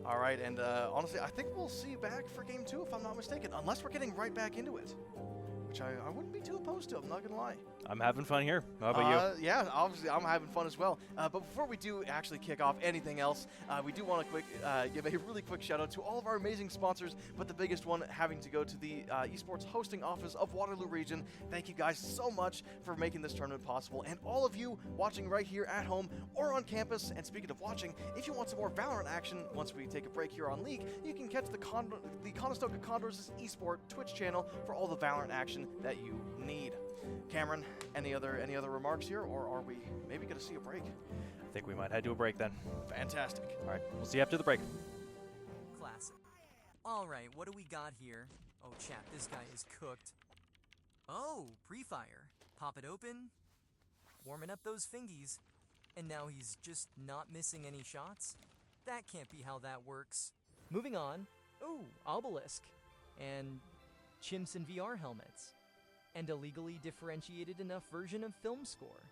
All right, and honestly, I think we'll see you back for game 2 if I'm not mistaken, unless we're getting right back into it, which I wouldn't be too opposed to, I'm not going to lie. I'm having fun here. How about you? Yeah, obviously I'm having fun as well. But before we do actually kick off anything else, we do want to give a really quick shout out to all of our amazing sponsors, but the biggest one having to go to the Esports hosting office of Waterloo Region. Thank you guys so much for making this tournament possible, and all of you watching right here at home or on campus. And speaking of watching, if you want some more Valorant action once we take a break here on League, you can catch the Conestoga Condors Esports Twitch channel for all the Valorant action that you need. Cameron, any other remarks here, or are we maybe going to see a break? I think we might head to a break then. Fantastic. All right, we'll see you after the break. Classic. All right, what do we got here? Oh, chat, this guy is cooked. Oh, pre-fire. Pop it open. Warming up those fingies. And now he's just not missing any shots? That can't be how that works. Moving on. Ooh, Obelisk. And chimps and VR helmets. And a legally differentiated enough version of film score.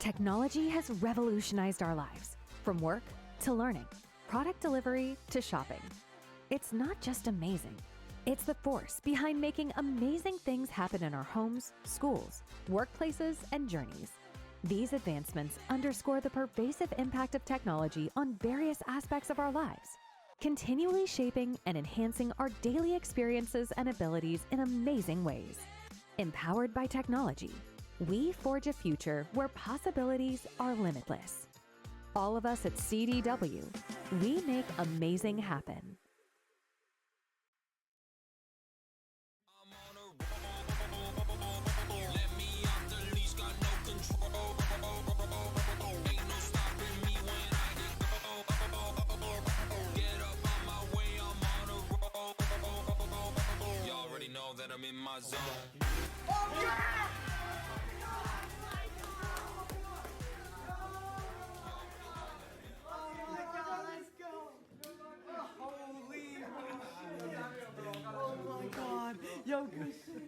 Technology has revolutionized our lives, from work to learning, product delivery to shopping. It's not just amazing, it's the force behind making amazing things happen in our homes, schools, workplaces, and journeys. These advancements underscore the pervasive impact of technology on various aspects of our lives, continually shaping and enhancing our daily experiences and abilities in amazing ways. Empowered by technology, we forge a future where possibilities are limitless. All of us at CDW, we make amazing happen. That I'm in my zone. Oh, yeah! Oh my god, let's go! Holy oh my god. Yo, good shit.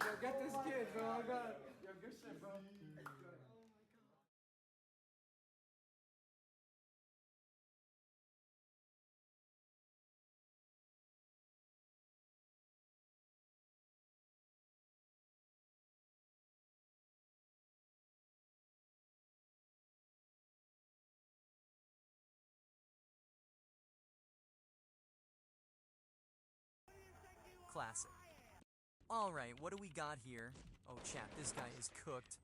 Yo, get this kid, bro. I got yo, good shit, bro. Classic. Alright, what do we got here? Oh, chat, this guy is cooked.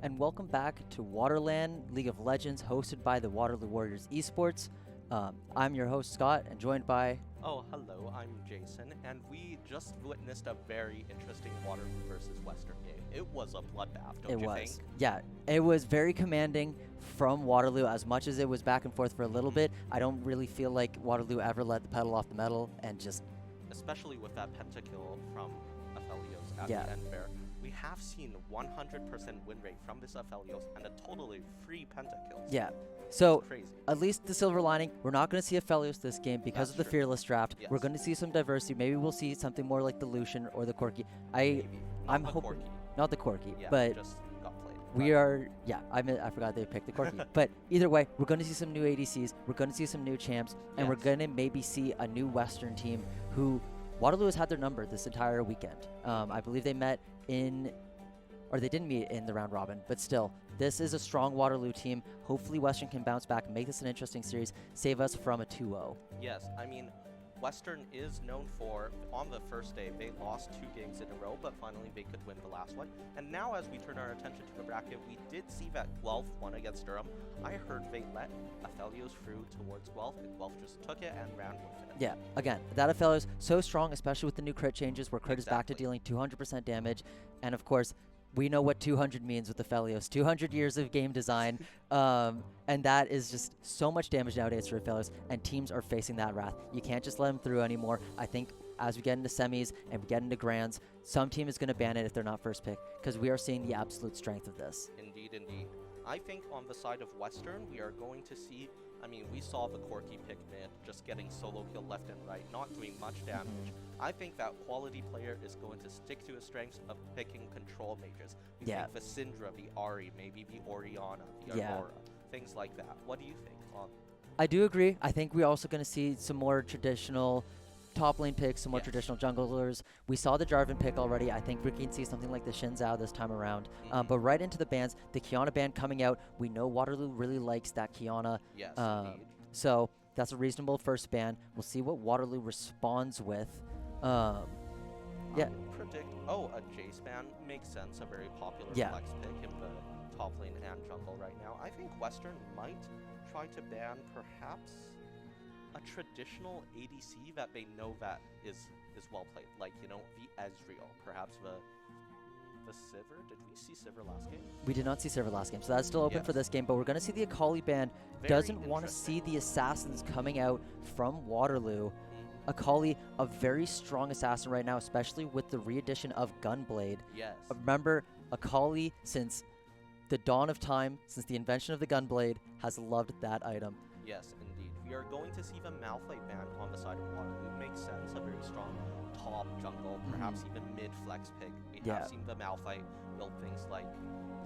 And welcome back to WaterLAN League of Legends, hosted by the Waterloo Warriors Esports. I'm your host, Scott, and joined by... Oh, hello, I'm Jason, and we just witnessed a very interesting Waterloo versus Western game. It was a bloodbath, don't you think? Yeah, it was very commanding from Waterloo. As much as it was back and forth for a little bit, I don't really feel like Waterloo ever let the pedal off the metal and just... Especially with that pentakill from Aphelios at the end there. We have seen 100% win rate from this Aphelios and a totally free pentakills. Yeah. So, crazy. At least the silver lining, we're not going to see Aphelios this game because of the Fearless draft. Yes. We're going to see some diversity. Maybe we'll see something more like the Lucian or the Corki. I'm hoping... Not the Corki, yeah, but... just got played. We are, I forgot they picked the Corki. But either way, we're going to see some new ADCs, we're going to see some new champs, and we're going to maybe see a new Western team who Waterloo has had their number this entire weekend. I believe they met or they didn't meet in the round robin, but still, this is a strong Waterloo team. Hopefully Western can bounce back and make this an interesting series, save us from a 2-0. Yes, I mean, Western is known for, on the first day, they lost 2 games in a row, but finally they could win the last one. And now as we turn our attention to the bracket, we did see that Guelph won against Durham. I heard they let Aphelios through towards Guelph, and Guelph just took it and ran with it. Yeah, again, that Aphelios so strong, especially with the new crit changes where crit is back to dealing 200% damage. And of course, we know what 200 means with Aphelios. 200 years of game design. And that is just so much damage nowadays for Aphelios, and teams are facing that wrath. You can't just let him through anymore. I think as we get into semis and we get into grands, some team is going to ban it if they're not first pick, because we are seeing the absolute strength of this. Indeed, indeed. I think on the side of Western, we are going to see, I mean, we saw the Corki pick mid just getting solo kill left and right, not doing much damage. I think that quality player is going to stick to his strengths of picking control mages. We think the Syndra, the Ahri, maybe the Orianna, the Aurora, things like that. What do you think? I do agree. I think we're also going to see some more traditional top lane picks, some more traditional junglers. We saw the Jarvan pick already. I think we can see something like the Xin Zhao this time around. But right into the bans, the Qiyana ban coming out. We know Waterloo really likes that Qiyana. Yes, so that's a reasonable first ban. We'll see what Waterloo responds with. I predict, a Jace ban makes sense. A very popular flex pick in the top lane and jungle right now. I think Western might try to ban perhaps a traditional ADC that they know that is well played, like, you know, the Ezreal, perhaps the Sivir. Did we see Sivir last game? We did not see Sivir last game, so that's still open for this game, but we're going to see the Akali ban. Doesn't want to see the assassins coming out from Waterloo. Akali, a very strong assassin right now, especially with the re-addition of Gunblade. Yes. Remember, Akali, since the dawn of time, since the invention of the Gunblade, has loved that item. Yes, indeed. We are going to see the Malphite ban on the side of Waterloo. Makes sense. A very strong top jungle, perhaps even mid-flex pick. We have seen the Malphite build things like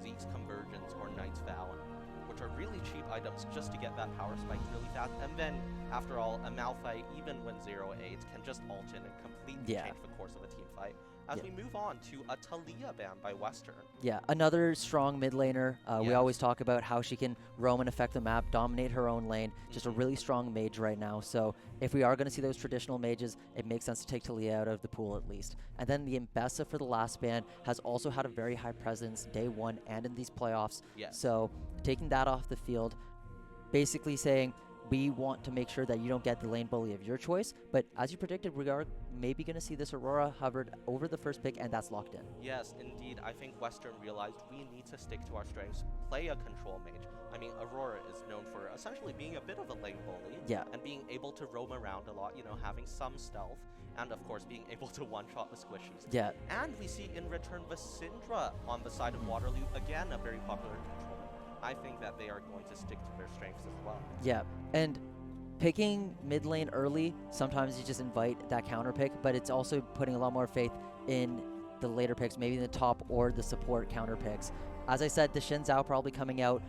Zeke's Convergence or Knight's Vow, which are really cheap items just to get that power spike really fast. And then, after all, a Malphite, even when 0-8, can just ult in and completely change the course of a team fight. As we move on to a Talia ban by Western. Yeah, another strong mid laner. We always talk about how she can roam and affect the map, dominate her own lane. Just a really strong mage right now. So if we are going to see those traditional mages, it makes sense to take Talia out of the pool at least. And then the Mbessa for the last ban has also had a very high presence day one and in these playoffs. So taking that off the field, basically saying, we want to make sure that you don't get the lane bully of your choice. But as you predicted, we are maybe going to see this Aurora hovered over the first pick, and that's locked in. Yes, indeed. I think Western realized we need to stick to our strengths, play a control mage. I mean, Aurora is known for essentially being a bit of a lane bully. And being able to roam around a lot, you know, having some stealth. And of course, being able to one-shot the squishies. And we see in return the Syndra on the side of Waterloo. Again, a very popular control. I think that they are going to stick to their strengths as well. Yeah, and picking mid lane early, sometimes you just invite that counter pick, but it's also putting a lot more faith in the later picks, maybe in the top or the support counter picks. As I said, the Xin Zhao probably coming out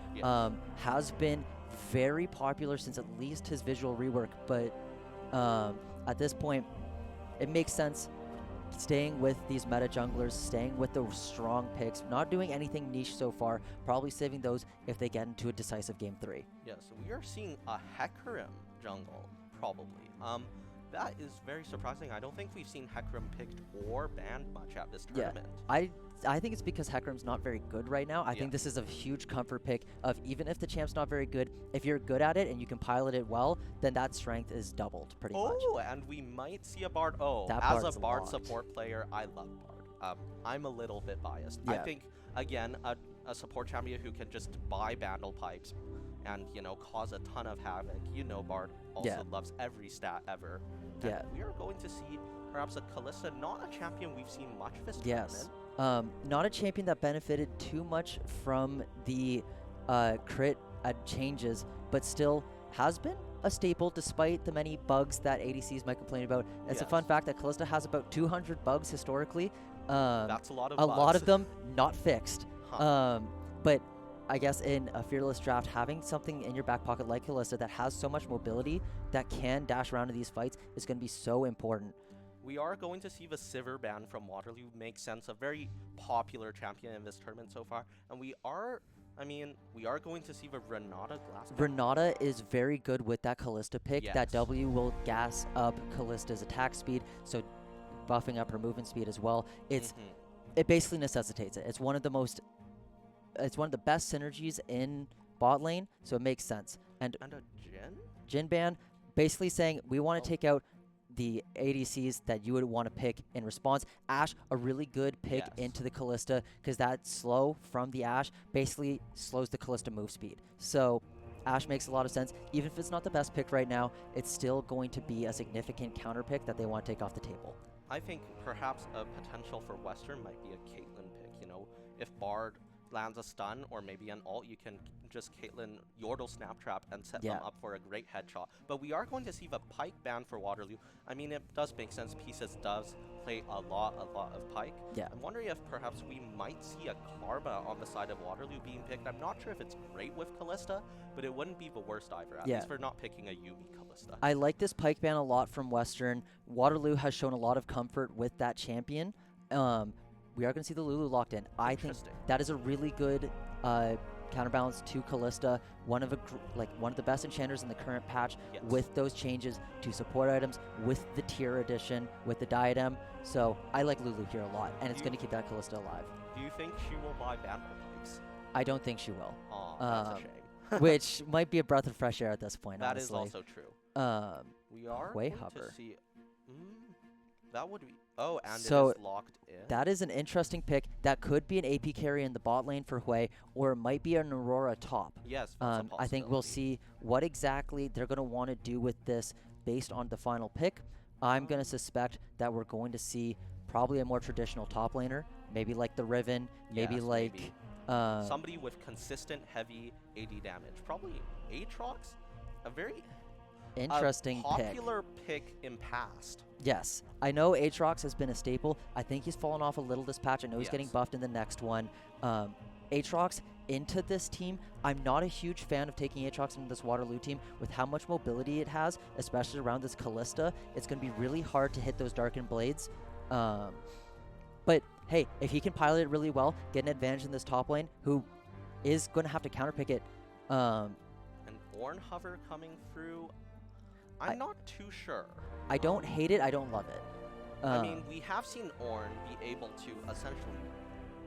has been very popular since at least his visual rework, but at this point, it makes sense staying with these meta junglers, staying with the strong picks, not doing anything niche so far, probably saving those if they get into a decisive game 3. Yeah, so we are seeing a Hecarim jungle, probably. That is very surprising. I don't think we've seen Hecarim picked or banned much at this tournament. I think it's because Hecarim's not very good right now. I think this is a huge comfort pick of even if the champ's not very good, if you're good at it and you can pilot it well, then that strength is doubled pretty much. Oh, and we might see a Bard. As a Bard support player, I love Bard. I'm a little bit biased. I think, again, a support champion who can just buy Bandle Pipes and, you know, cause a ton of havoc. You know, Bard also loves every stat ever. And we are going to see perhaps a Kalista, not a champion we've seen much this tournament. Not a champion that benefited too much from the crit changes, but still has been a staple despite the many bugs that ADCs might complain about. It's a fun fact that Kalista has about 200 bugs historically. That's a lot of bugs. A lot of them not fixed. But I guess in a Fearless draft, having something in your back pocket like Kalista that has so much mobility that can dash around in these fights is going to be so important. We are going to see the Sivir ban from Waterloo make sense. A very popular champion in this tournament so far. And we are, I mean, we are going to see the Renata glass. Renata is very good with that Callista pick. Yes. That W will gas up Callista's attack speed, so buffing up her movement speed as well. It basically necessitates it. It's one of the best synergies in bot lane, so it makes sense. And a Jhin? Jhin ban, basically saying we want to take out the ADCs that you would want to pick in response. Ashe, a really good pick into the Callista, because that slow from the Ashe basically slows the Callista move speed. So Ashe makes a lot of sense. Even if it's not the best pick right now, it's still going to be a significant counter pick that they want to take off the table. I think perhaps a potential for Western might be a Caitlyn pick. You know, if Bard lands a stun or maybe an ult, you can just Caitlyn Yordle Snap Trap and set them up for a great headshot. But we are going to see the Pyke ban for Waterloo. I mean, it does make sense. Pieces does play a lot of Pyke. Yeah. I'm wondering if perhaps we might see a Karma on the side of Waterloo being picked. I'm not sure if it's great with Callista, but it wouldn't be the worst either, at least for not picking a Yuumi Callista. I like this Pyke ban a lot from Western. Waterloo has shown a lot of comfort with that champion. We are going to see the Lulu locked in. I think that is a really good counterbalance to Callista. One of the best enchanters in the current patch with those changes to support items, with the tier addition, with the diadem. So I like Lulu here a lot, and it's going to keep that Callista alive. Do you think she will buy Vandal Pikes? I don't think she will. Oh, that's a shame. Which might be a breath of fresh air at this point, That honestly. is also true. We are Way going Hover. to see... that would be... Oh, and so it is locked in. That is an interesting pick. That could be an AP carry in the bot lane for Hui, or it might be an Aurora top. Yes, that's a I think we'll see what exactly they're going to want to do with this based on the final pick. I'm going to suspect that we're going to see probably a more traditional top laner, maybe like the Riven, maybe like... somebody with consistent heavy AD damage. Probably Aatrox? A very... interesting popular pick in past. Yes. I know Aatrox has been a staple. I think he's fallen off a little this patch. I know he's getting buffed in the next one. Aatrox into this team, I'm not a huge fan of taking Aatrox into this Waterloo team with how much mobility it has, especially around this Callista. It's going to be really hard to hit those Darkened Blades. But hey, if he can pilot it really well, get an advantage in this top lane, who is going to have to counterpick it. An Ornn Hover coming through, I'm not too sure. I don't hate it, I don't love it. I mean, we have seen Ornn be able to essentially...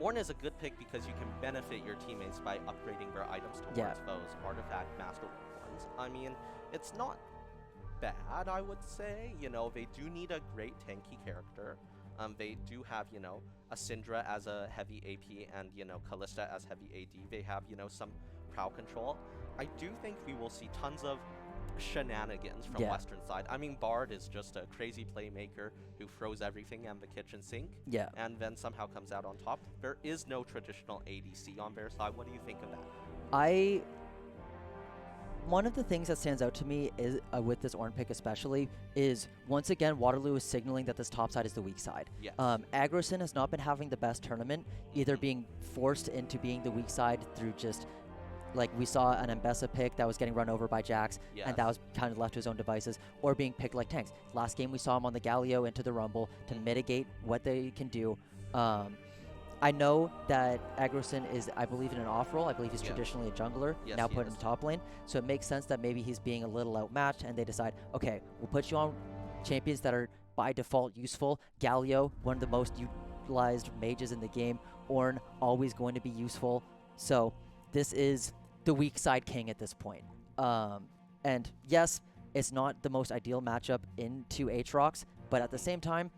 Ornn is a good pick because you can benefit your teammates by upgrading their items towards those Artifact Master ones. I mean, it's not bad, I would say. You know, they do need a great tanky character. They do have, you know, a Syndra as a heavy AP and, you know, Callista as heavy AD. They have, you know, some crowd control. I do think we will see tons of shenanigans from Western side. I mean, Bard is just a crazy playmaker who throws everything in the kitchen sink and then somehow comes out on top. There is no traditional ADC on their side. What do you think of that? One of the things that stands out to me is with this Ornn pick especially is, once again, Waterloo is signaling that this top side is the weak side. Yes. Agrison has not been having the best tournament, either being forced into being the weak side through just... Like, we saw an Mbessa pick that was getting run over by Jax, and that was kind of left to his own devices, or being picked like tanks. Last game, we saw him on the Galio into the Rumble to mitigate what they can do. I know that Agrison is, I believe, in an off role. I believe he's traditionally a jungler, now put in the top lane. So it makes sense that maybe he's being a little outmatched, and they decide, okay, we'll put you on champions that are by default useful. Galio, one of the most utilized mages in the game. Ornn, always going to be useful. So this is the weak side king at this point. And yes, it's not the most ideal matchup into Aatrox, but at the same time,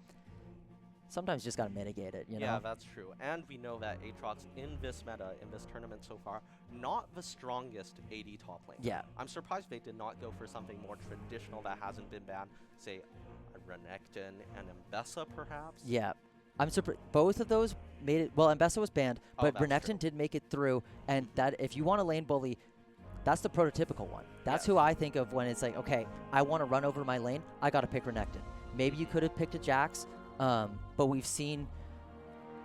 sometimes you just gotta mitigate it, you know? Yeah, that's true. And we know that Aatrox in this meta, in this tournament so far, not the strongest AD top lane. Yeah. I'm surprised they did not go for something more traditional that hasn't been banned, say Renekton and Mbessa perhaps? Yeah. I'm surprised. Both of those made it. Well, Mbessa was banned, but Renekton did make it through. And that, if you want a lane bully, that's the prototypical one. That's who I think of when it's like, okay, I want to run over my lane. I got to pick Renekton. Maybe you could have picked a Jax, but we've seen,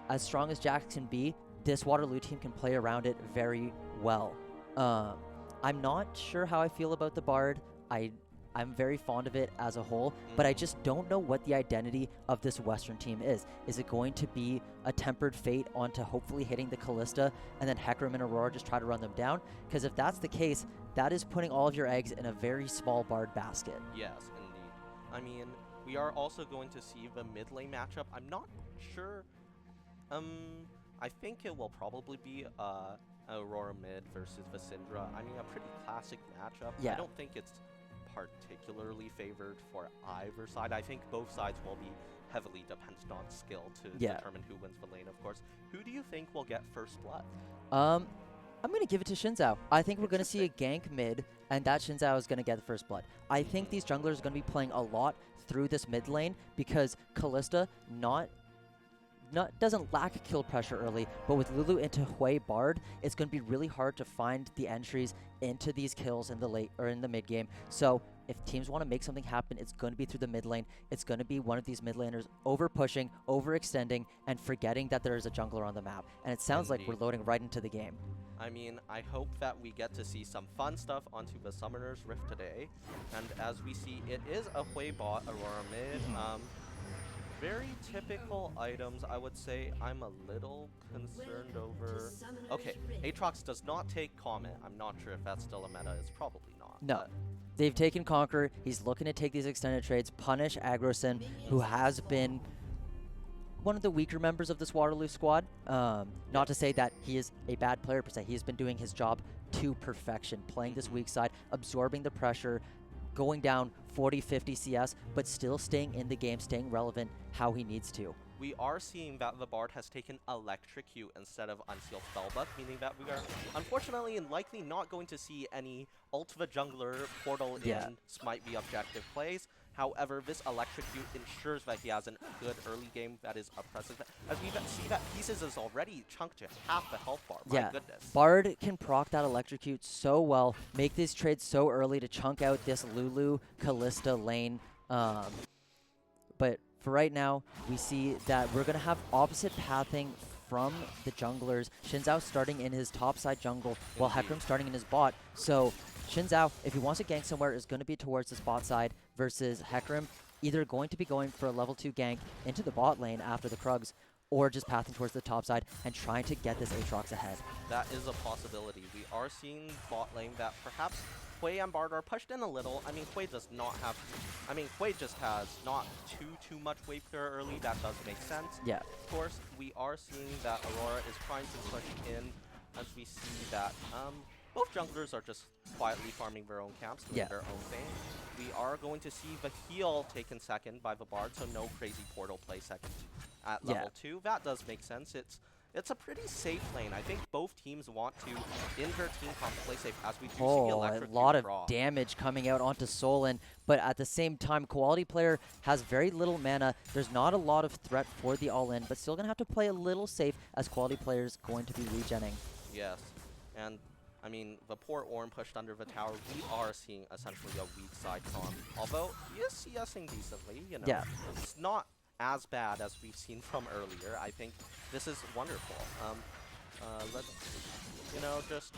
as strong as Jax can be, this Waterloo team can play around it very well. I'm not sure how I feel about the Bard. I'm very fond of it as a whole, but I just don't know what the identity of this Western team is. Is it going to be a tempered fate onto hopefully hitting the Callista and then Hecarim and Aurora just try to run them down? Because if that's the case, that is putting all of your eggs in a very small Bard basket. Yes, indeed. I mean, we are also going to see the mid lane matchup. I'm not sure. I think it will probably be Aurora mid versus Vissindra. I mean, a pretty classic matchup. Yeah. I don't think it's particularly favored for either side. I think both sides will be heavily dependent on skill to determine who wins the lane, of course. Who do you think will get first blood? I'm going to give it to Shinzao. I think we're going to see a gank mid, and that Shinzao is going to get the first blood. I think these junglers are going to be playing a lot through this mid lane because Callista doesn't lack kill pressure early, but with Lulu into Hui Bard, it's going to be really hard to find the entries into these kills in the late or in the mid game. So if teams want to make something happen, it's going to be through the mid lane. It's going to be one of these mid laners over pushing, overextending, and forgetting that there is a jungler on the map. And it sounds like we're loading right into the game. I mean, I hope that we get to see some fun stuff onto the Summoner's Rift today. And as we see, it is a Hui bot, Aurora mid. Very typical items, I would say. I'm a little concerned over... Okay, Aatrox does not take Comet. I'm not sure if that's still a meta. It's probably not. No. They've taken Conqueror. He's looking to take these extended trades, punish Agrosin, who has been one of the weaker members of this Waterloo squad. Not to say that he is a bad player per se. He has been doing his job to perfection, playing this weak side, absorbing the pressure, going down 40, 50 CS, but still staying in the game, staying relevant how he needs to. We are seeing that the Bard has taken Electrocute instead of Unsealed Spellbook, meaning that we are unfortunately and likely not going to see any ult the jungler portal in Smite the objective plays. However, this Electrocute ensures that he has a good early game that is oppressive. As we see that Pieces is already chunked to half the health bar. My goodness. Bard can proc that Electrocute so well, make these trades so early to chunk out this Lulu Callista lane. But for right now, we see that we're going to have opposite pathing from the junglers. Shinzao starting in his top side jungle, while Hecarim starting in his bot. So Shinzao, if he wants to gank somewhere, is going to be towards the bot side versus Hecarim either going to be going for a level 2 gank into the bot lane after the Krugs, or just pathing towards the top side and trying to get this Aatrox ahead. That is a possibility. We are seeing bot lane that perhaps Hui and Bard are pushed in a little. I mean, Hui does not have... I mean, Hui just has not too much wave clear early. That does make sense. Yeah. Of course, we are seeing that Aurora is trying to push in as we see that both junglers are just quietly farming their own camps, doing their own thing. We are going to see the heal taken second by the Bard, so no crazy portal play second at level 2. That does make sense. It's a pretty safe lane. I think both teams want to inter-team comp play safe as we do see Electrocute a lot of draw. damage coming out onto Solon, but at the same time, Quality Player has very little mana. There's not a lot of threat for the all-in, but still going to have to play a little safe as Quality Player is going to be regenning. Yes, and I mean, the poor Ornn pushed under the tower. We are seeing essentially a weak side comp, although he is CSing decently, you know. Yeah. It's not as bad as we've seen from earlier. I think this is wonderful. Let's, you know, just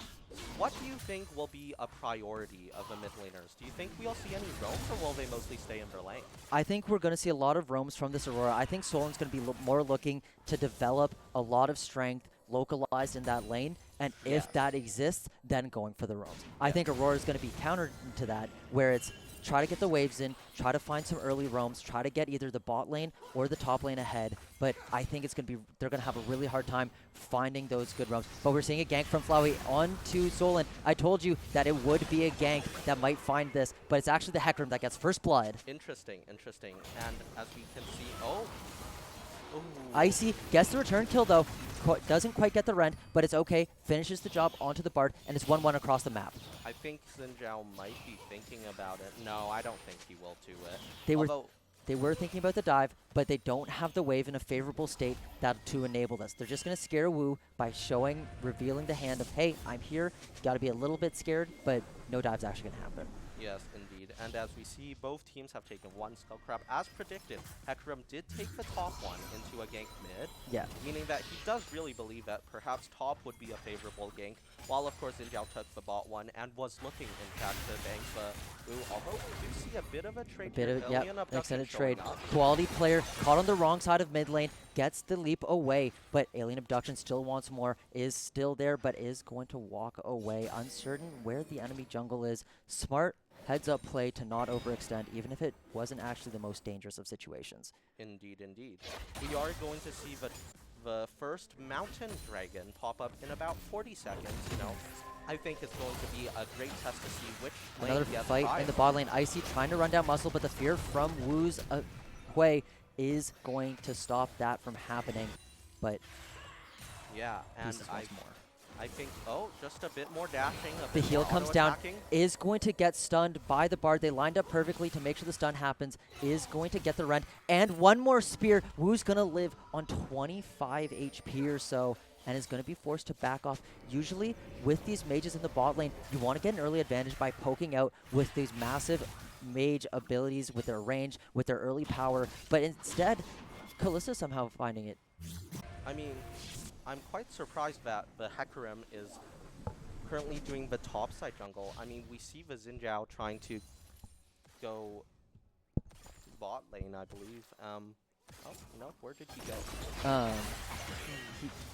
what do you think will be a priority of the mid laners? Do you think we'll see any roams, or will they mostly stay in their lane? I think we're going to see a lot of roams from this Aurora. I think Solon's going to be more looking to develop a lot of strength localized in that lane, and if that exists, then going for the roams. I think Aurora is going to be countered to that, where it's try to get the waves in, try to find some early roams, try to get either the bot lane or the top lane ahead, but I think it's going to be, they're going to have a really hard time finding those good roams. But we're seeing a gank from Flowey onto Solon. I told you that it would be a gank that might find this, but it's actually the Hecarim that gets first blood. Interesting, interesting. And as we can see, oh. Ooh. Icy gets the return kill though, doesn't quite get the rend, but it's okay, finishes the job onto the Bard, and it's 1-1 across the map. I think Xin might be thinking about it. No, I don't think he will do it. They were thinking about the dive, but they don't have the wave in a favorable state to enable this. They're just going to scare Wu by revealing the hand of, hey, I'm here. You got to be a little bit scared, but no dive's actually going to happen. Yes, indeed. And as we see, both teams have taken one Skull Crab. As predicted, Hecarim did take the top one into a gank mid. Yeah. Meaning that he does really believe that perhaps top would be a favorable gank, while of course Xin Zhao took the bot one and was looking in fact to bank the Wu. Although we do see a bit of a trade here. Yep, Alien an Abduction extended showing trade. up. Quality player caught on the wrong side of mid lane, gets the leap away, but Alien Abduction still wants more, is still there, but is going to walk away, uncertain where the enemy jungle is. Smart heads-up play to not overextend, even if it wasn't actually the most dangerous of situations. Indeed, indeed. We are going to see the first Mountain Dragon pop up in about 40 seconds, you know. I think it's going to be a great test to see which lane Another gets fight higher. in the bot lane. Icy trying to run down Muscle, but the fear from Wu's Hui is going to stop that from happening. But Yeah, and Jesus wants more. I think, oh, just a bit more dashing. The heal comes down, is going to get stunned by the Bard. They lined up perfectly to make sure the stun happens, is going to get the rend. And one more spear. Wu's going to live on 25 HP or so and is going to be forced to back off. Usually, with these mages in the bot lane, you want to get an early advantage by poking out with these massive mage abilities, with their range, with their early power. But instead, Kalista somehow finding it. I mean, I'm quite surprised that the Hecarim is currently doing the top side jungle. I mean, we see the Xin Zhao trying to go bot lane, I believe. Oh, no, where did he go?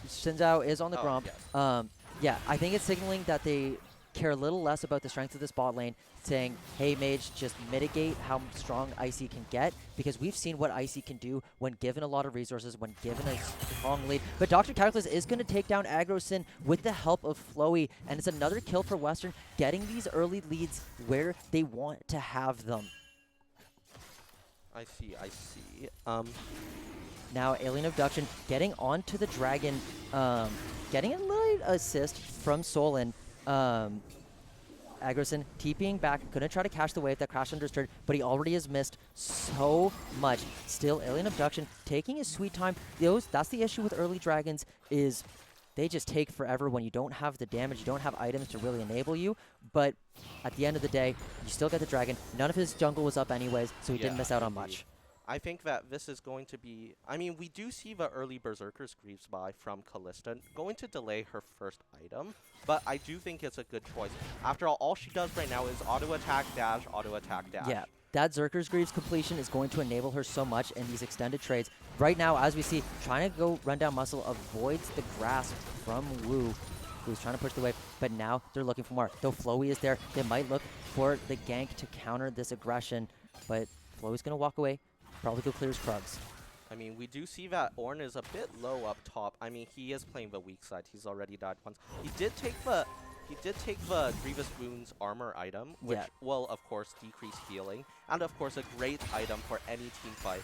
Xin Zhao is on the Oh, Gromp. yes. Yeah, I think it's signaling that they care a little less about the strength of this bot lane, saying, hey, Mage, just mitigate how strong Icy can get, because we've seen what Icy can do when given a lot of resources, when given a strong lead. But Dr. Calculus is going to take down Aggro Sin with the help of Flowey, and it's another kill for Western, getting these early leads where they want to have them. I see, I see. Now, Alien Abduction getting onto the Dragon, getting a little assist from Solon. Aggresson TPing back, gonna try to catch the wave that crashed under his turret, but he already has missed so much. Still, Alien Abduction taking his sweet time. That's the issue with early dragons, is they just take forever when you don't have the damage, you don't have items to really enable you. But at the end of the day, you still get the dragon. None of his jungle was up anyways, so he didn't miss out on much. I think that this is going to be... I mean, we do see the early Berserker's Greaves buy from Kalista, going to delay her first item, but I do think it's a good choice. After all she does right now is auto-attack, dash, auto-attack, dash. Yeah, that Zerker's Greaves completion is going to enable her so much in these extended trades. Right now, as we see, trying to go run down Muscle avoids the grasp from Wu, who's trying to push the wave, but now they're looking for more. Though Flowey is there, they might look for the gank to counter this aggression, but Flowey's going to walk away. Probably go clear his Krugs. I mean, we do see that Ornn is a bit low up top. I mean, he is playing the weak side. He's already died once. He did take the Grievous Wounds armor item, which will, of course, decrease healing. And, of course, a great item for any team fight.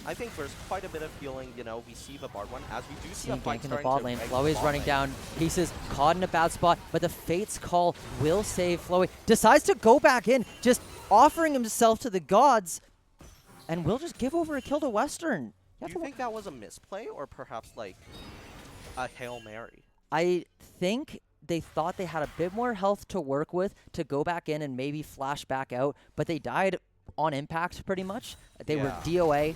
I think there's quite a bit of healing, you know, we see the Bard one, as we do see a fight in the starting bot to lane. break Flowey is bot running lane. down pieces, caught in a bad spot, but the Fate's Call will save Flowey. Decides to go back in, just offering himself to the gods, and will just give over a kill to Western. Do you think that was a misplay, or perhaps, like, a Hail Mary? I think they thought they had a bit more health to work with to go back in and maybe flash back out, but they died on impact pretty much. They were DOA.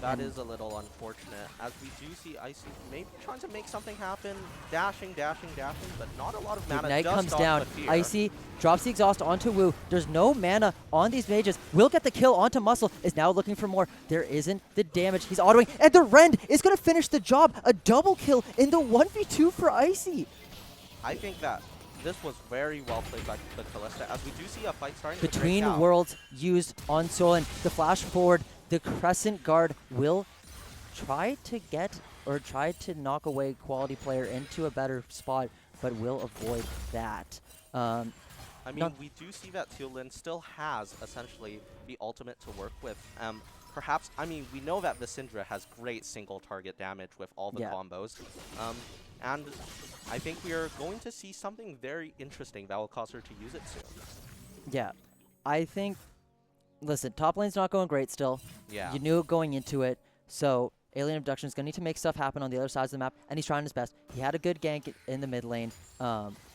That is a little unfortunate, as we do see Icy maybe trying to make something happen, dashing, but not a lot of mana. Ignite just comes off down. the fear. Icy drops the exhaust onto Wu. There's no mana on these mages. Will get the kill onto Muscle. Is now looking for more. There isn't the damage. He's autoing. And the Rend is going to finish the job. A double kill in the 1v2 for Icy. I think that this was very well played by the Kalista, as we do see a fight starting Between to break out. worlds used on Solon. The flash forward. The Crescent Guard will try to knock away quality player into a better spot, but will avoid that. I mean, we do see that Teal'c still has essentially the ultimate to work with. Perhaps, I mean, we know that the Syndra has great single target damage with all the combos. And I think we are going to see something very interesting that will cause her to use it soon. Yeah, I think, listen, top lane's not going great still. Yeah. You knew it going into it, so Alien Abduction is going to need to make stuff happen on the other sides of the map, and he's trying his best. He had a good gank in the mid lane,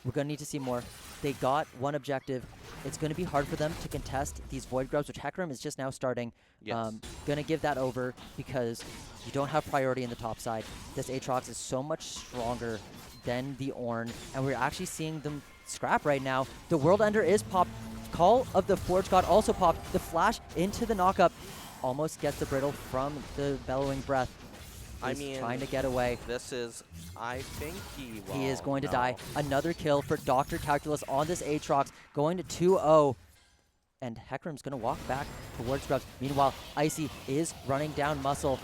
We're going to need to see more. They got one objective. It's going to be hard for them to contest these Void Grubs, which Hecarim is just now starting. Yes. Going to give that over because you don't have priority in the top side. This Aatrox is so much stronger than the Ornn, and we're actually seeing them scrap right now. The World Ender is popped. Call of the Forge God also popped. The flash into the knockup almost gets the Brittle from the Bellowing Breath. I mean, trying to get away. This is, I think he is going to die. Another kill for Dr. Calculus on this Aatrox, going to 2-0. And Hecarim's going to walk back towards Grubs. Meanwhile, Icy is running down Muscle.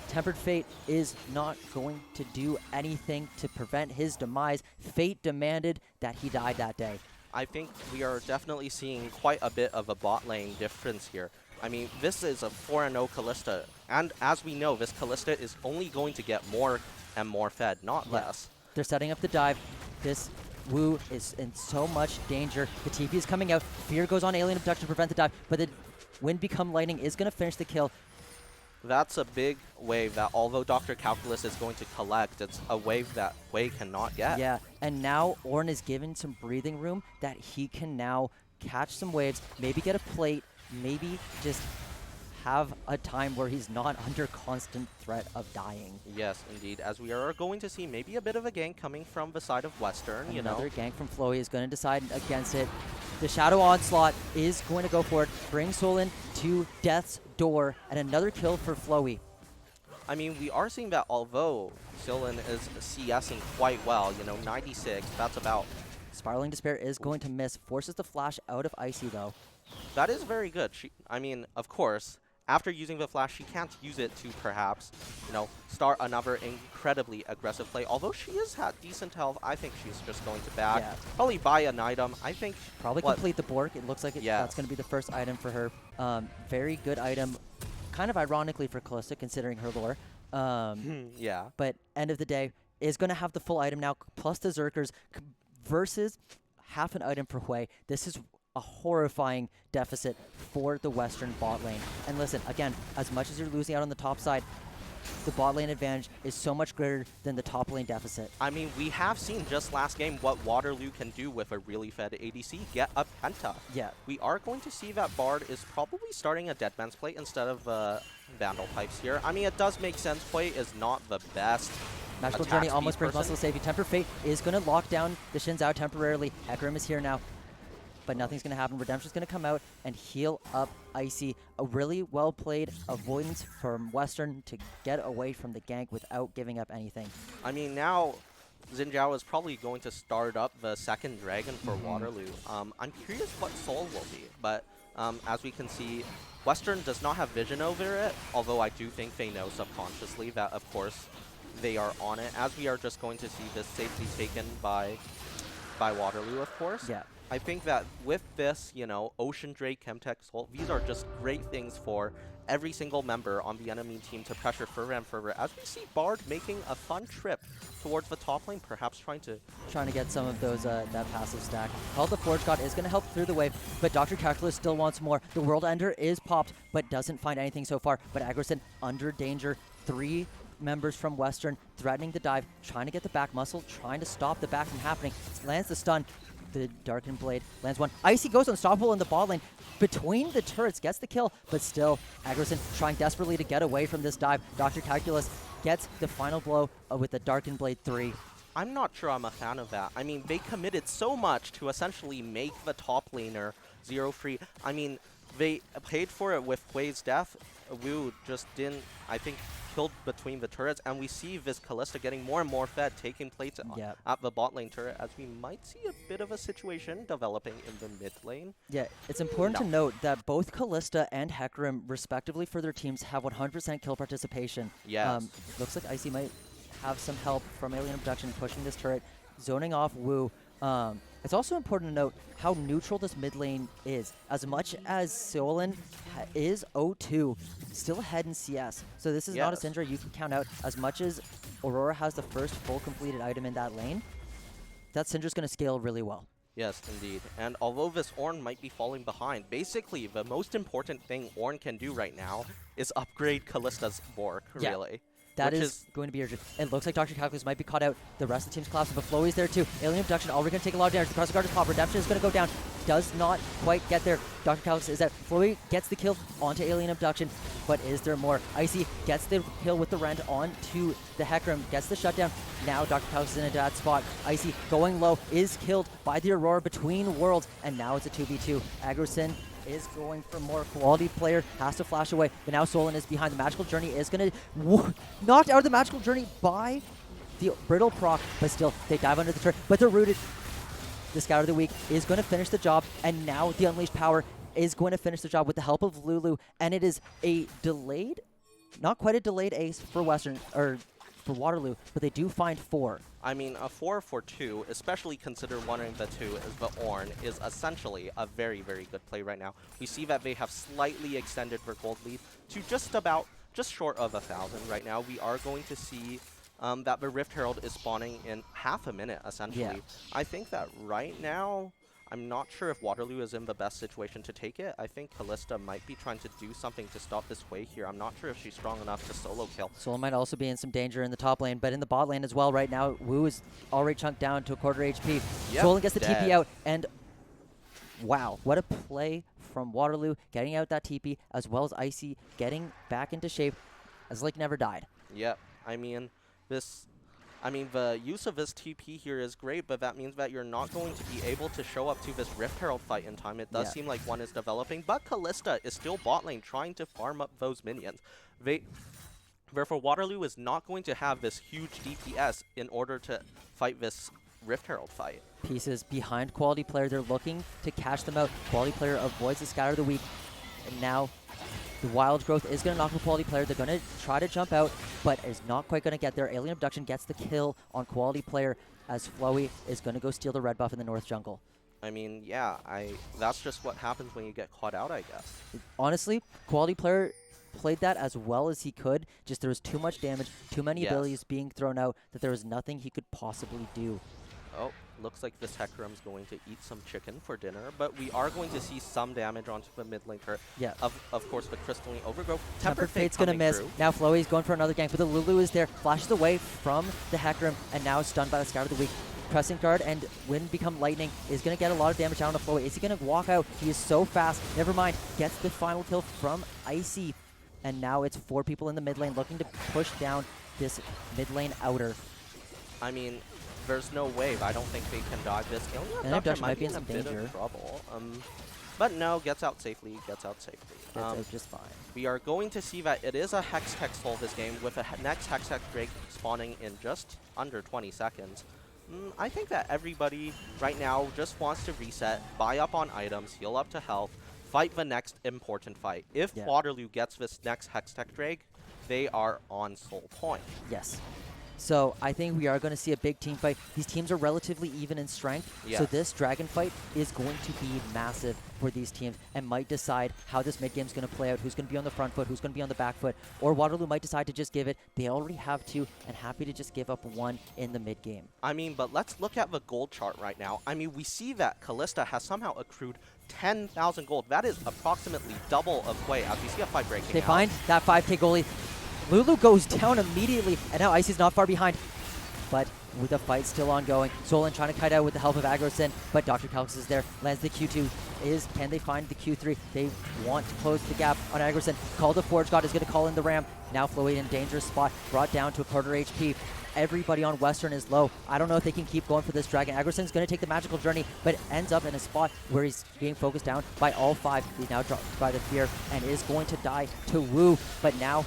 Tempered Fate is not going to do anything to prevent his demise. Fate demanded that he died that day. I think we are definitely seeing quite a bit of a bot lane difference here. I mean, this is a 4-0 Kalista, and as we know, this Kalista is only going to get more and more fed, not less. They're setting up the dive. This Wu is in so much danger. The TP is coming out. Fear goes on Alien Abduction to prevent the dive, but the Wind Become Lightning is going to finish the kill. That's a big wave that, although Dr. Calculus is going to collect, it's a wave that Wei cannot get. Yeah, and now Ornn is given some breathing room that he can now catch some waves, maybe get a plate, maybe just have a time where he's not under constant threat of dying. Yes, indeed, as we are going to see maybe a bit of a gank coming from the side of Western, Another gank from Floey is going to decide against it. The Shadow Onslaught is going to go for it, bring Solon to death's door, and another kill for Floey. I mean, we are seeing that although Solon is CSing quite well, 96, that's about... Spiraling Despair is going to miss, forces the flash out of Icy though. That is very good. I mean, of course, after using the flash, she can't use it to perhaps, start another incredibly aggressive play. Although she has had decent health, I think she's just going to back. Yeah. Probably buy an item. I think... Probably complete the Bork. It looks like that's going to be the first item for her. Very good item. Kind of ironically for Kalista, considering her lore. Yeah. But end of the day, is going to have the full item now, plus the Zerkers, versus half an item for Hui. This is a horrifying deficit for the Western bot lane. And listen, again, as much as you're losing out on the top side, the bot lane advantage is so much greater than the top lane deficit. I mean, we have seen just last game what Waterloo can do with a really fed ADC, get a Penta. Yeah. We are going to see that Bard is probably starting a Deadman's Plate instead of Vandal Pipes here. I mean, it does make sense. Play is not the best. Magical Journey almost brings Muscle Save. Temper Fate is going to lock down the Shins out temporarily. Hecarim is here now, but nothing's going to happen. Redemption's going to come out and heal up Icy. A really well-played avoidance from Western to get away from the gank without giving up anything. I mean, now Xin Zhao is probably going to start up the second dragon for Waterloo. I'm curious what Soul will be, but as we can see, Western does not have vision over it, although I do think they know subconsciously that, of course, they are on it, as we are just going to see this safely taken by Waterloo, of course. Yeah. I think that with this, Ocean Drake, Chemtech, Soul, these are just great things for every single member on the enemy team to pressure further and further. As we see Bard making a fun trip towards the top lane, perhaps trying to get some of those that passive stack. Call the Forge God is going to help through the wave, but Dr. Calculus still wants more. The World Ender is popped, but doesn't find anything so far. But Agrison under danger. 3 members from Western threatening the dive, trying to get the back muscle, trying to stop the back from happening. Lands the stun. The Darkened Blade lands one. Icy goes unstoppable in the bot lane. Between the turrets, gets the kill, but still, Agrison trying desperately to get away from this dive. Dr. Calculus gets the final blow with the Darkened Blade 3. I'm not sure I'm a fan of that. I mean, they committed so much to essentially make the top laner 0-free. I mean, they paid for it with Hui's death. Wu just didn't, I think, killed between the turrets, and we see this Kalista getting more and more fed, taking plates at the bot lane turret, as we might see a bit of a situation developing in the mid lane. Yeah, it's important to note that both Kalista and Hecarim, respectively for their teams, have 100% kill participation. Yes. Looks like Icy might have some help from Alien Abduction pushing this turret, zoning off Wu. It's also important to note how neutral this mid lane is. As much as Solon is 0-2, still ahead in CS. So this is not a Syndra you can count out. As much as Aurora has the first full completed item in that lane, that Syndra's going to scale really well. Yes, indeed. And although this Ornn might be falling behind, basically the most important thing Ornn can do right now is upgrade Kalista's Bork, really. That which is going to be urgent. It looks like Dr. Calculus might be caught out. The rest of the team's collapsing, but Flowey's there too. Alien Abduction already going to take a lot of damage. The Crossing Guard is pop. Redemption is going to go down. Does not quite get there. Dr. Calculus is out. Flowey gets the kill onto Alien Abduction, but is there more? Icy gets the kill with the Rend onto the Hecarim, gets the shutdown. Now Dr. Calculus is in a bad spot. Icy going low, is killed by the Aurora between worlds, and now it's a 2v2. Agrocin is going for more. Quality player has to flash away, but now Solon is behind. The Magical Journey is going to knocked out of the Magical Journey by the Brittle proc, but still they dive under the turret, but they're rooted. The Scout of the Week is going to finish the job, and now the Unleashed Power is going to finish the job with the help of Lulu, and it is a delayed, not quite a delayed ace for Western, or for Waterloo, but they do find 4. I mean, a 4 for 2, especially consider one of the 2 is the Ornn, is essentially a very, very good play right now. We see that they have slightly extended their gold lead to just short of 1,000 right now. We are going to see that the Rift Herald is spawning in half a minute, essentially. Yeah. I think that right now, I'm not sure if Waterloo is in the best situation to take it. I think Callista might be trying to do something to stop this wave here. I'm not sure if she's strong enough to solo kill. Solon might also be in some danger in the top lane, but in the bot lane as well right now, Wu is already chunked down to a quarter HP. Yep, Solon gets the dead. TP out, and wow, what a play from Waterloo, getting out that TP, as well as Icy getting back into shape, as Lake never died. Yep, I mean, the use of this TP here is great, but that means that you're not going to be able to show up to this Rift Herald fight in time. It does seem like one is developing, but Callista is still bot lane trying to farm up those minions. Therefore, Waterloo is not going to have this huge DPS in order to fight this Rift Herald fight. Pieces behind Quality Player, they're looking to catch them out. Quality Player avoids the Scatter of the Week, and now the Wild Growth is going to knock a Quality Player. They're going to try to jump out, but is not quite going to get there. Alien Abduction gets the kill on Quality Player, as Flowey is going to go steal the red buff in the North Jungle. I mean, yeah, that's just what happens when you get caught out, I guess. Honestly, Quality Player played that as well as he could, just there was too much damage, too many abilities being thrown out, that there was nothing he could possibly do. Oh, looks like this Hecarim's going to eat some chicken for dinner, but we are going to see some damage onto the mid lane turret. Yeah. Of course, the Crystalline Overgrowth. Tempered Fate's going to miss. Through. Now Flowey's going for another gank, but the Lulu is there, flashes away from the Hecarim, and now is stunned by the Scout of the Week. Crescent Guard and Wind Become Lightning is going to get a lot of damage down on Flowey. Is he going to walk out? He is so fast. Never mind. Gets the final kill from Icy. And now it's 4 people in the mid lane looking to push down this mid lane outer. I mean, there's no wave. I don't think they can dodge this. Alien Abduction might be in some danger. Bit of trouble. But no, gets out safely. Gets out just fine. We are going to see that it is a Hex Tech Soul this game, with a next Hex Tech Drake spawning in just under 20 seconds. I think that everybody right now just wants to reset, buy up on items, heal up to health, fight the next important fight. If Waterloo gets this next Hex Tech Drake, they are on Soul Point. Yes. So I think we are going to see a big team fight. These teams are relatively even in strength, so this dragon fight is going to be massive for these teams and might decide how this mid game is going to play out, who's going to be on the front foot, who's going to be on the back foot, or Waterloo might decide to just give it. They already have 2 and happy to just give up 1 in the mid game. I mean, but let's look at the gold chart right now. I mean, we see that Callista has somehow accrued 10,000 gold. That is approximately double of Quay as we see a fight breaking They out. find that 5k goalie. Lulu goes down immediately, and now Icy's not far behind. But with the fight still ongoing, Solon trying to kite out with the help of Agrocin, but Dr. Calculus is there, lands the Q2. Can they find the Q3? They want to close the gap on Agrocin. Call the Forge God is going to call in the Ram. Now Flowey in dangerous spot, brought down to a quarter HP. Everybody on Western is low. I don't know if they can keep going for this dragon. Agrocin's going to take the magical journey, but ends up in a spot where he's being focused down by all 5. He's now dropped by the fear and is going to die to Wu, but now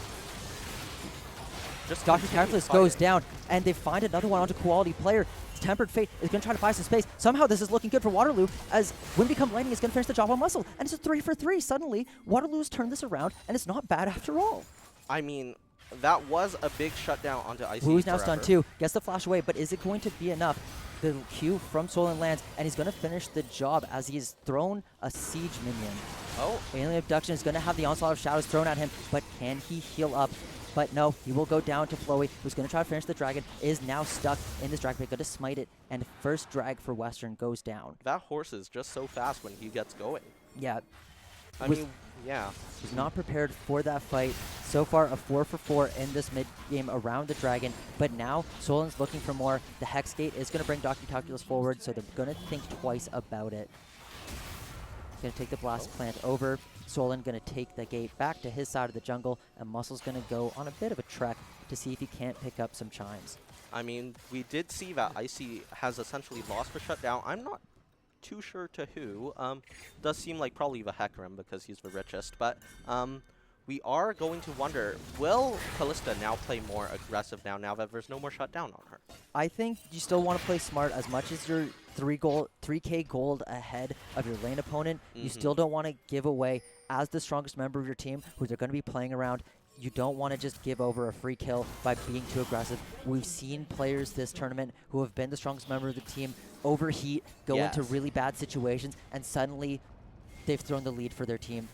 Dr. Calculus goes down, and they find another one onto Quality Player. Tempered Fate is going to try to buy some space. Somehow this is looking good for Waterloo, as Wind Become Lightning is going to finish the job on Muscle, and it's a 3 for 3. Suddenly, Waterloo's turned this around, and it's not bad after all. I mean, that was a big shutdown onto Icy. Wu's now stunned too, gets the flash away, but is it going to be enough? The Q from Solon lands, and he's going to finish the job as he's thrown a Siege minion. Oh. Alien Abduction is going to have the Onslaught of Shadows thrown at him, but can he heal up? But no, he will go down to Flowey, who's going to try to finish the dragon, is now stuck in this dragon pit, going to smite it, and first drag for Western goes down. That horse is just so fast when he gets going. Yeah. I mean, Yeah. He's not prepared for that fight. So far, a 4 for 4 in this mid-game around the Dragon. But now, Solin's looking for more. The Hex Gate is going to bring Dr. Calculus forward, so they're going to think twice about it. Going to take the Blast Plant over. Solin going to take the gate back to his side of the jungle, and Muscle's going to go on a bit of a trek to see if he can't pick up some chimes. I mean, we did see that Icy has essentially lost the shutdown. I'm not too sure to who. Does seem like probably the Hecarim because he's the richest, but we are going to wonder, will Callista now play more aggressive now that there's no more shutdown on her? I think you still want to play smart as much as you're 3K gold ahead of your lane opponent. You still don't want to give away, as the strongest member of your team, who they're going to be playing around, you don't want to just give over a free kill by being too aggressive. We've seen players this tournament who have been the strongest member of the team overheat, go into really bad situations, and suddenly they've thrown the lead for their team.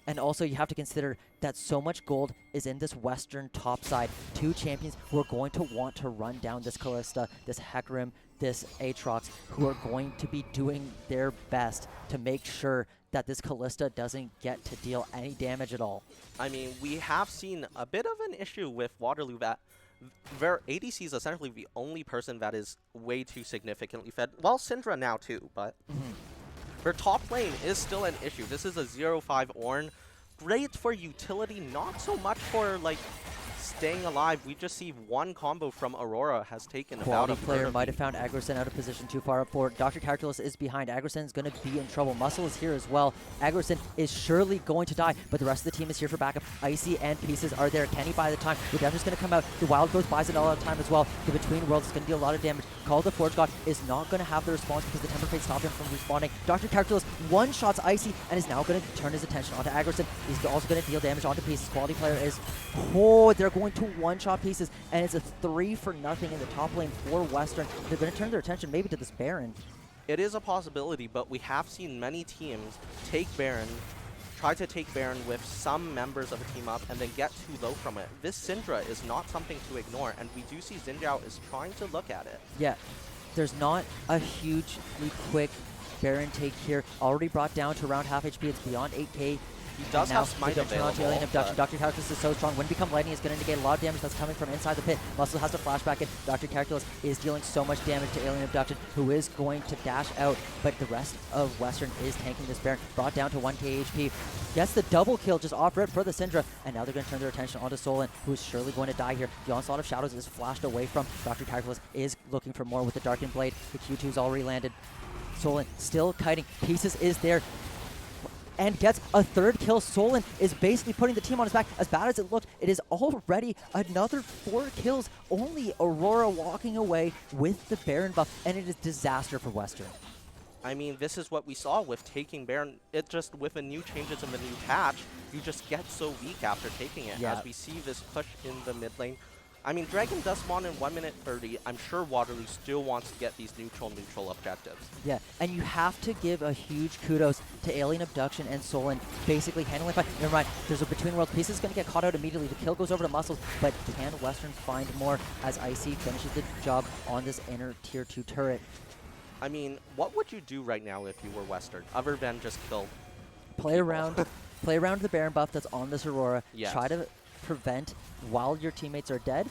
And also, you have to consider that so much gold is in this Western top side. Two champions who are going to want to run down this Callista, this Hecarim, this Aatrox, who are going to be doing their best to make sure that this Callista doesn't get to deal any damage at all. I mean, we have seen a bit of an issue with Waterloo that their ADC is essentially the only person that is way too significantly fed. Well, Syndra now too, but their top lane is still an issue. This is a 0-5 Ornn. Great for utility, not so much for, like, staying alive. We just see one combo from Aurora has taken about a player might have found Agrocin out of position too far up forward. Dr. Calculus is behind. Agrocin is going to be in trouble. Muscle is here as well. Agrocin is surely going to die, but the rest of the team is here for backup. Icy and Pieces are there. Can he buy the time? Redemption's going to come out. The Wild Growth buys it all out of time as well. The Between Worlds is going to deal a lot of damage. Call of the Forge God is not going to have the response because the Temper Fate stopped him from respawning. Dr. Calculus one-shots Icy and is now going to turn his attention onto Agrocin. He's also going to deal damage onto Pieces. Quality player is... Oh, they're going to one-shot Pieces, and it's a 3-0 in the top lane for Western. They're going to turn their attention maybe to this Baron. It is a possibility, but we have seen many teams take Baron, try to take Baron with some members of a team up, and then get too low from it. This Syndra is not something to ignore, and we do see Xin Zhao is trying to look at it. Yeah, there's not a hugely quick Baron take here. Already brought down to around half HP. It's beyond 8k. He does have Smite available. Dr. Calculus is so strong. When Become Lightning is going to negate a lot of damage that's coming from inside the pit. Muscle has to flashback in. Dr. Calculus is dealing so much damage to Alien Abduction, who is going to dash out, but the rest of Western is tanking this Baron. Brought down to 1k HP. Gets the double kill just off rip for the Syndra, and now they're going to turn their attention onto Solin, who is surely going to die here. The Onslaught of Shadows is flashed away from. Dr. Calculus is looking for more with the Darkened Blade. The Q2's already landed. Solin still kiting. Pieces is there and gets a third kill. Solin is basically putting the team on his back. As bad as it looked, it is already another 4 kills. Only Aurora walking away with the Baron buff, and it is disaster for Western. I mean, this is what we saw with taking Baron. It just, with the new changes in the new patch, you just get so weak after taking it. As we see this push in the mid lane. I mean, Dragon does spawn in 1 minute 30. I'm sure Waterloo still wants to get these neutral objectives. Yeah, and you have to give a huge kudos to Alien Abduction and Solin basically handling fight. Never mind, there's a Between Worlds. Piece is going to get caught out immediately. The kill goes over to Muscles, but can Western find more as Icy finishes the job on this inner tier 2 turret? I mean, what would you do right now if you were Western, other than just kill? Play around the Baron buff that's on this Aurora. Yes. Try to prevent, while your teammates are dead,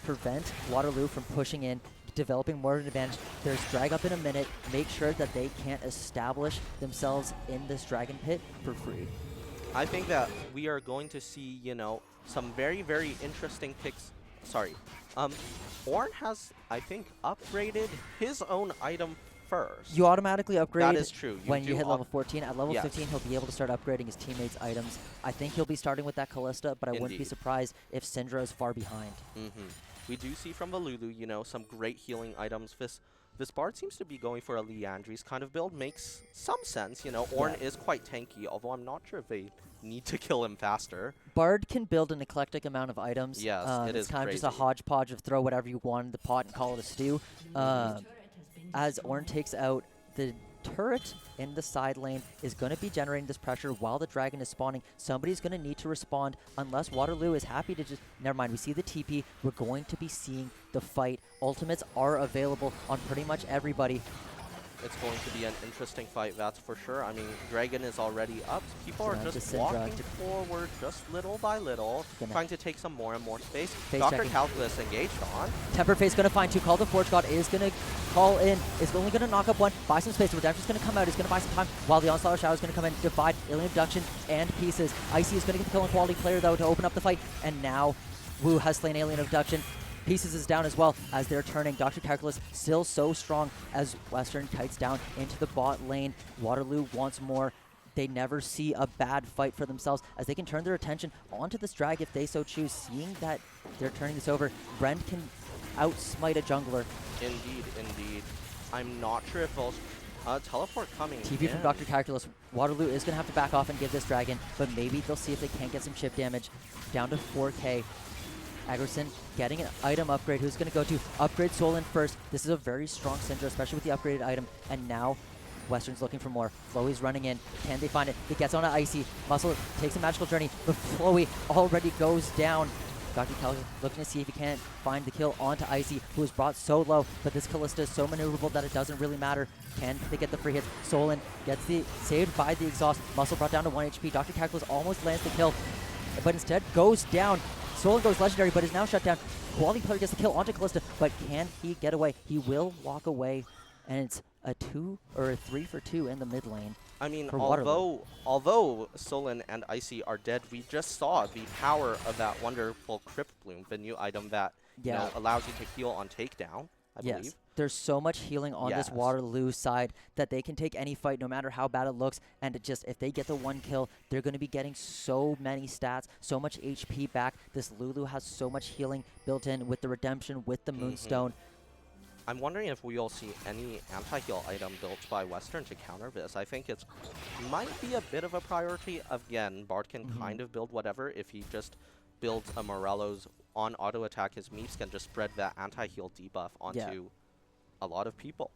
prevent Waterloo from pushing in, developing more of an advantage. There's drag up in a minute. Make sure that they can't establish themselves in this Dragon Pit for free. I think that we are going to see, you know, some very, very interesting picks. Sorry. Ornn has, I think, upgraded his own item first. You automatically upgrade. That is true. When you hit level 14. At level 15, he'll be able to start upgrading his teammates' items. I think he'll be starting with that Callista, but I wouldn't be surprised if Syndra is far behind. We do see from the Lulu, you know, some great healing items. This Bard seems to be going for a Liandry's kind of build. Makes some sense, you know. Ornn is quite tanky, although I'm not sure if they need to kill him faster. Bard can build an eclectic amount of items. Yes, it is It's kind crazy. of just a hodgepodge of throw whatever you want in the pot and call it a stew. As Ornn takes out the turret in the side lane, is going to be generating this pressure while the Dragon is spawning. Somebody's going to need to respond unless Waterloo is happy to just... Never mind, we see the TP. We're going to be seeing the fight. Ultimates are available on pretty much everybody. It's going to be an interesting fight, that's for sure. I mean, Dragon is already up. People are Gonna have just to Syndra walking to- forward just little by little, Gonna- trying to take some more and more space. Face Dr. checking. Calculus engaged on. Tempered Face going to find two. Call the Forge God is going to call in. Is only going to knock up one. Buy some space. The Redemption's going to come out. He's going to buy some time while the Onslaught of Shadow is going to come in. Divide, Alien Abduction, and Pieces. Icy is going to get the kill on Quality Player, though, to open up the fight. And now Wu has slain Alien Abduction. Pieces is down as well as they're turning. Dr. Calculus still so strong as Western kites down into the bot lane. Waterloo wants more. They never see a bad fight for themselves as they can turn their attention onto this drag if they so choose. Seeing that they're turning this over, Brent can outsmite a jungler. Indeed, indeed. I'm not sure if they'll teleport coming TP from in. Dr. Calculus. Waterloo is going to have to back off and give this dragon, but maybe they'll see if they can't get some chip damage. Down to 4k. Agerson getting an item upgrade. Who's going to go to? Upgrade Solon first. This is a very strong Syndra, especially with the upgraded item. And now Western's looking for more. Flowey's running in. Can they find it? He gets on an Icy. Muscle takes a magical journey, but Flowey already goes down. Dr. Calculus looking to see if he can't find the kill onto Icy, who is brought so low, but this Kalista is so maneuverable that it doesn't really matter. Can they get the free hits? Solon gets the saved by the exhaust. Muscle brought down to 1 HP. Dr. Calculus almost lands the kill, but instead goes down. Solon goes legendary, but is now shut down. Quality Player gets the kill onto Kalista, but can he get away? He will walk away, and it's a 2 or a 3 for 2 in the mid lane. I mean, for Waterloo. although Solon and Icy are dead, we just saw the power of that wonderful Crypt Bloom, the new item that you know, allows you to heal on takedown, I believe. There's so much healing on this Waterloo side that they can take any fight, no matter how bad it looks. And it just, if they get the one kill, they're going to be getting so many stats, so much HP back. This Lulu has so much healing built in with the Redemption, with the Moonstone. I'm wondering if we'll see any anti-heal item built by Western to counter this. I think it's might be a bit of a priority. Again, Bard can kind of build whatever. If he just builds a Morello's on auto attack, his Meeps can just spread that anti-heal debuff onto a lot of people.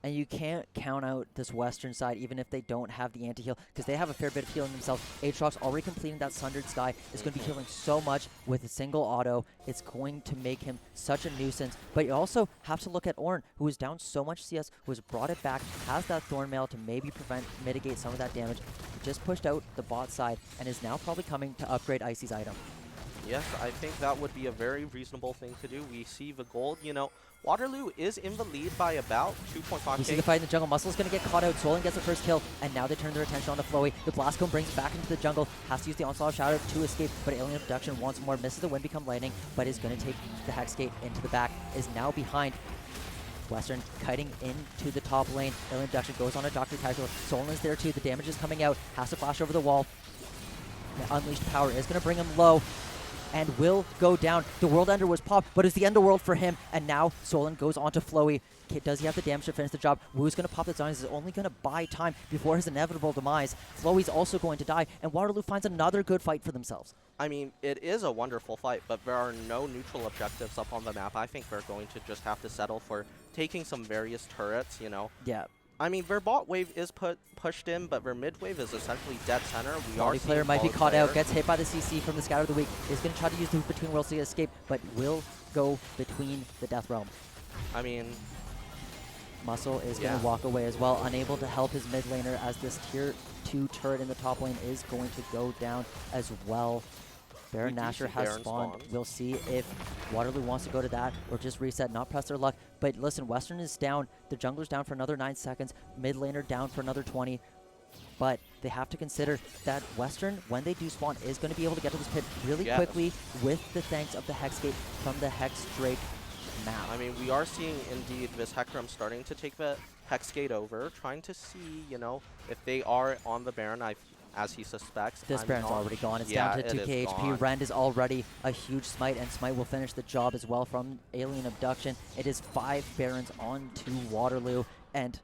And you can't count out this Western side, even if they don't have the anti-heal, because they have a fair bit of healing themselves. Aatrox already completing that Sundered Sky is going to be healing so much with a single auto. It's going to make him such a nuisance. But you also have to look at Ornn, who is down so much CS, who has brought it back, has that Thorn Mail to maybe mitigate some of that damage. He just pushed out the bot side and is now probably coming to upgrade Icy's item. Yes, I think that would be a very reasonable thing to do. We see the gold, you know, Waterloo is in the lead by about 2.5k. You see the fight in the jungle. Muscle's going to get caught out. Solon gets the first kill, and now they turn their attention on to Flowey. The Blast Cone brings back into the jungle. Has to use the Onslaught of Shadow to escape, but Alien Abduction wants more. Misses the Wind Become Lightning, but is going to take the Hex Gate into the back. Is now behind. Western kiting into the top lane. Alien Abduction goes on a Dr. Calculus. Solon is there too. The damage is coming out. Has to flash over the wall. The Unleashed Power is going to bring him low and will go down. The World Ender was popped, but it's the Underworld for him, and now Solon goes on to Flowey. Does he have the damage to finish the job? Wu's going to pop the Zonies. Is only going to buy time before his inevitable demise. Flowey's also going to die, and Waterloo finds another good fight for themselves. I mean, it is a wonderful fight, but there are no neutral objectives up on the map. I think they're going to just have to settle for taking some various turrets, you know. Yeah. I mean, their bot wave is pushed in, but their mid wave is essentially dead center. Quality Player might be caught out, gets hit by the CC from the Scout of the Week. Is going to try to use the Hoop Between Worlds to escape, but will go between the Death Realm. I mean, Muscle is going to walk away as well, unable to help his mid laner as this tier 2 turret in the top lane is going to go down as well. Baron Nashor has spawned. We'll see if Waterloo wants to go to that or just reset, not press their luck. But listen, Western is down. The jungler's down for another 9 seconds. Mid laner down for another 20. But they have to consider that Western, when they do spawn, is going to be able to get to this pit really quickly with the thanks of the Hex Gate from the Hex Drake map. I mean, we are seeing indeed this Hecarim starting to take the Hex Gate over, trying to see, you know, if they are on the Baron. As he suspects. This Baron's already gone. It's down to 2k HP. Rend is already a huge smite, and smite will finish the job as well from Alien Abduction. It is 5 Barons on to Waterloo, and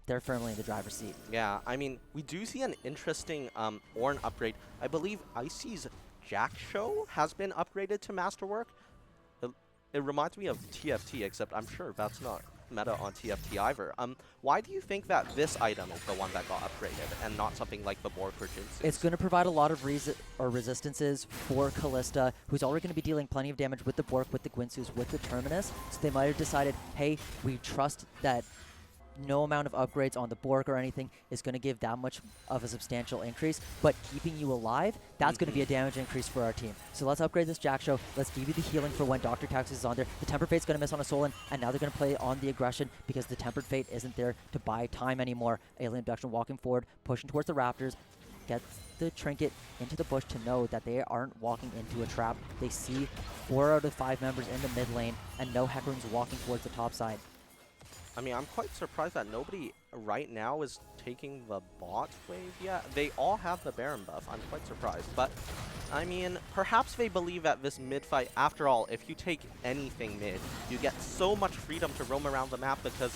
they're firmly in the driver's seat. Yeah, I mean, we do see an interesting Ornn upgrade. I believe Icy's Jack Show has been upgraded to Masterwork. It reminds me of TFT, except I'm sure that's not meta on TFT either. Why do you think that this item is the one that got upgraded and not something like the Borg or Jinx? It's going to provide a lot of resistances for Kalista, who's already going to be dealing plenty of damage with the Bork, with the Gwinsus, with the Terminus. So they might have decided, hey, we trust that no amount of upgrades on the Borg or anything is going to give that much of a substantial increase, but keeping you alive, that's going to be a damage increase for our team. So let's upgrade this Jack Show. Let's give you the healing for when Dr. Cactus is on there. The Tempered Fate's going to miss on a Solon, and now they're going to play on the aggression because the Tempered Fate isn't there to buy time anymore. Alien Abduction walking forward, pushing towards the Raptors, get the Trinket into the bush to know that they aren't walking into a trap. They see 4 out of 5 members in the mid lane, and no Hecarim's walking towards the top side. I mean, I'm quite surprised that nobody right now is taking the bot wave yet. They all have the Baron buff. I'm quite surprised. But, I mean, perhaps they believe at this mid fight, after all, if you take anything mid, you get so much freedom to roam around the map because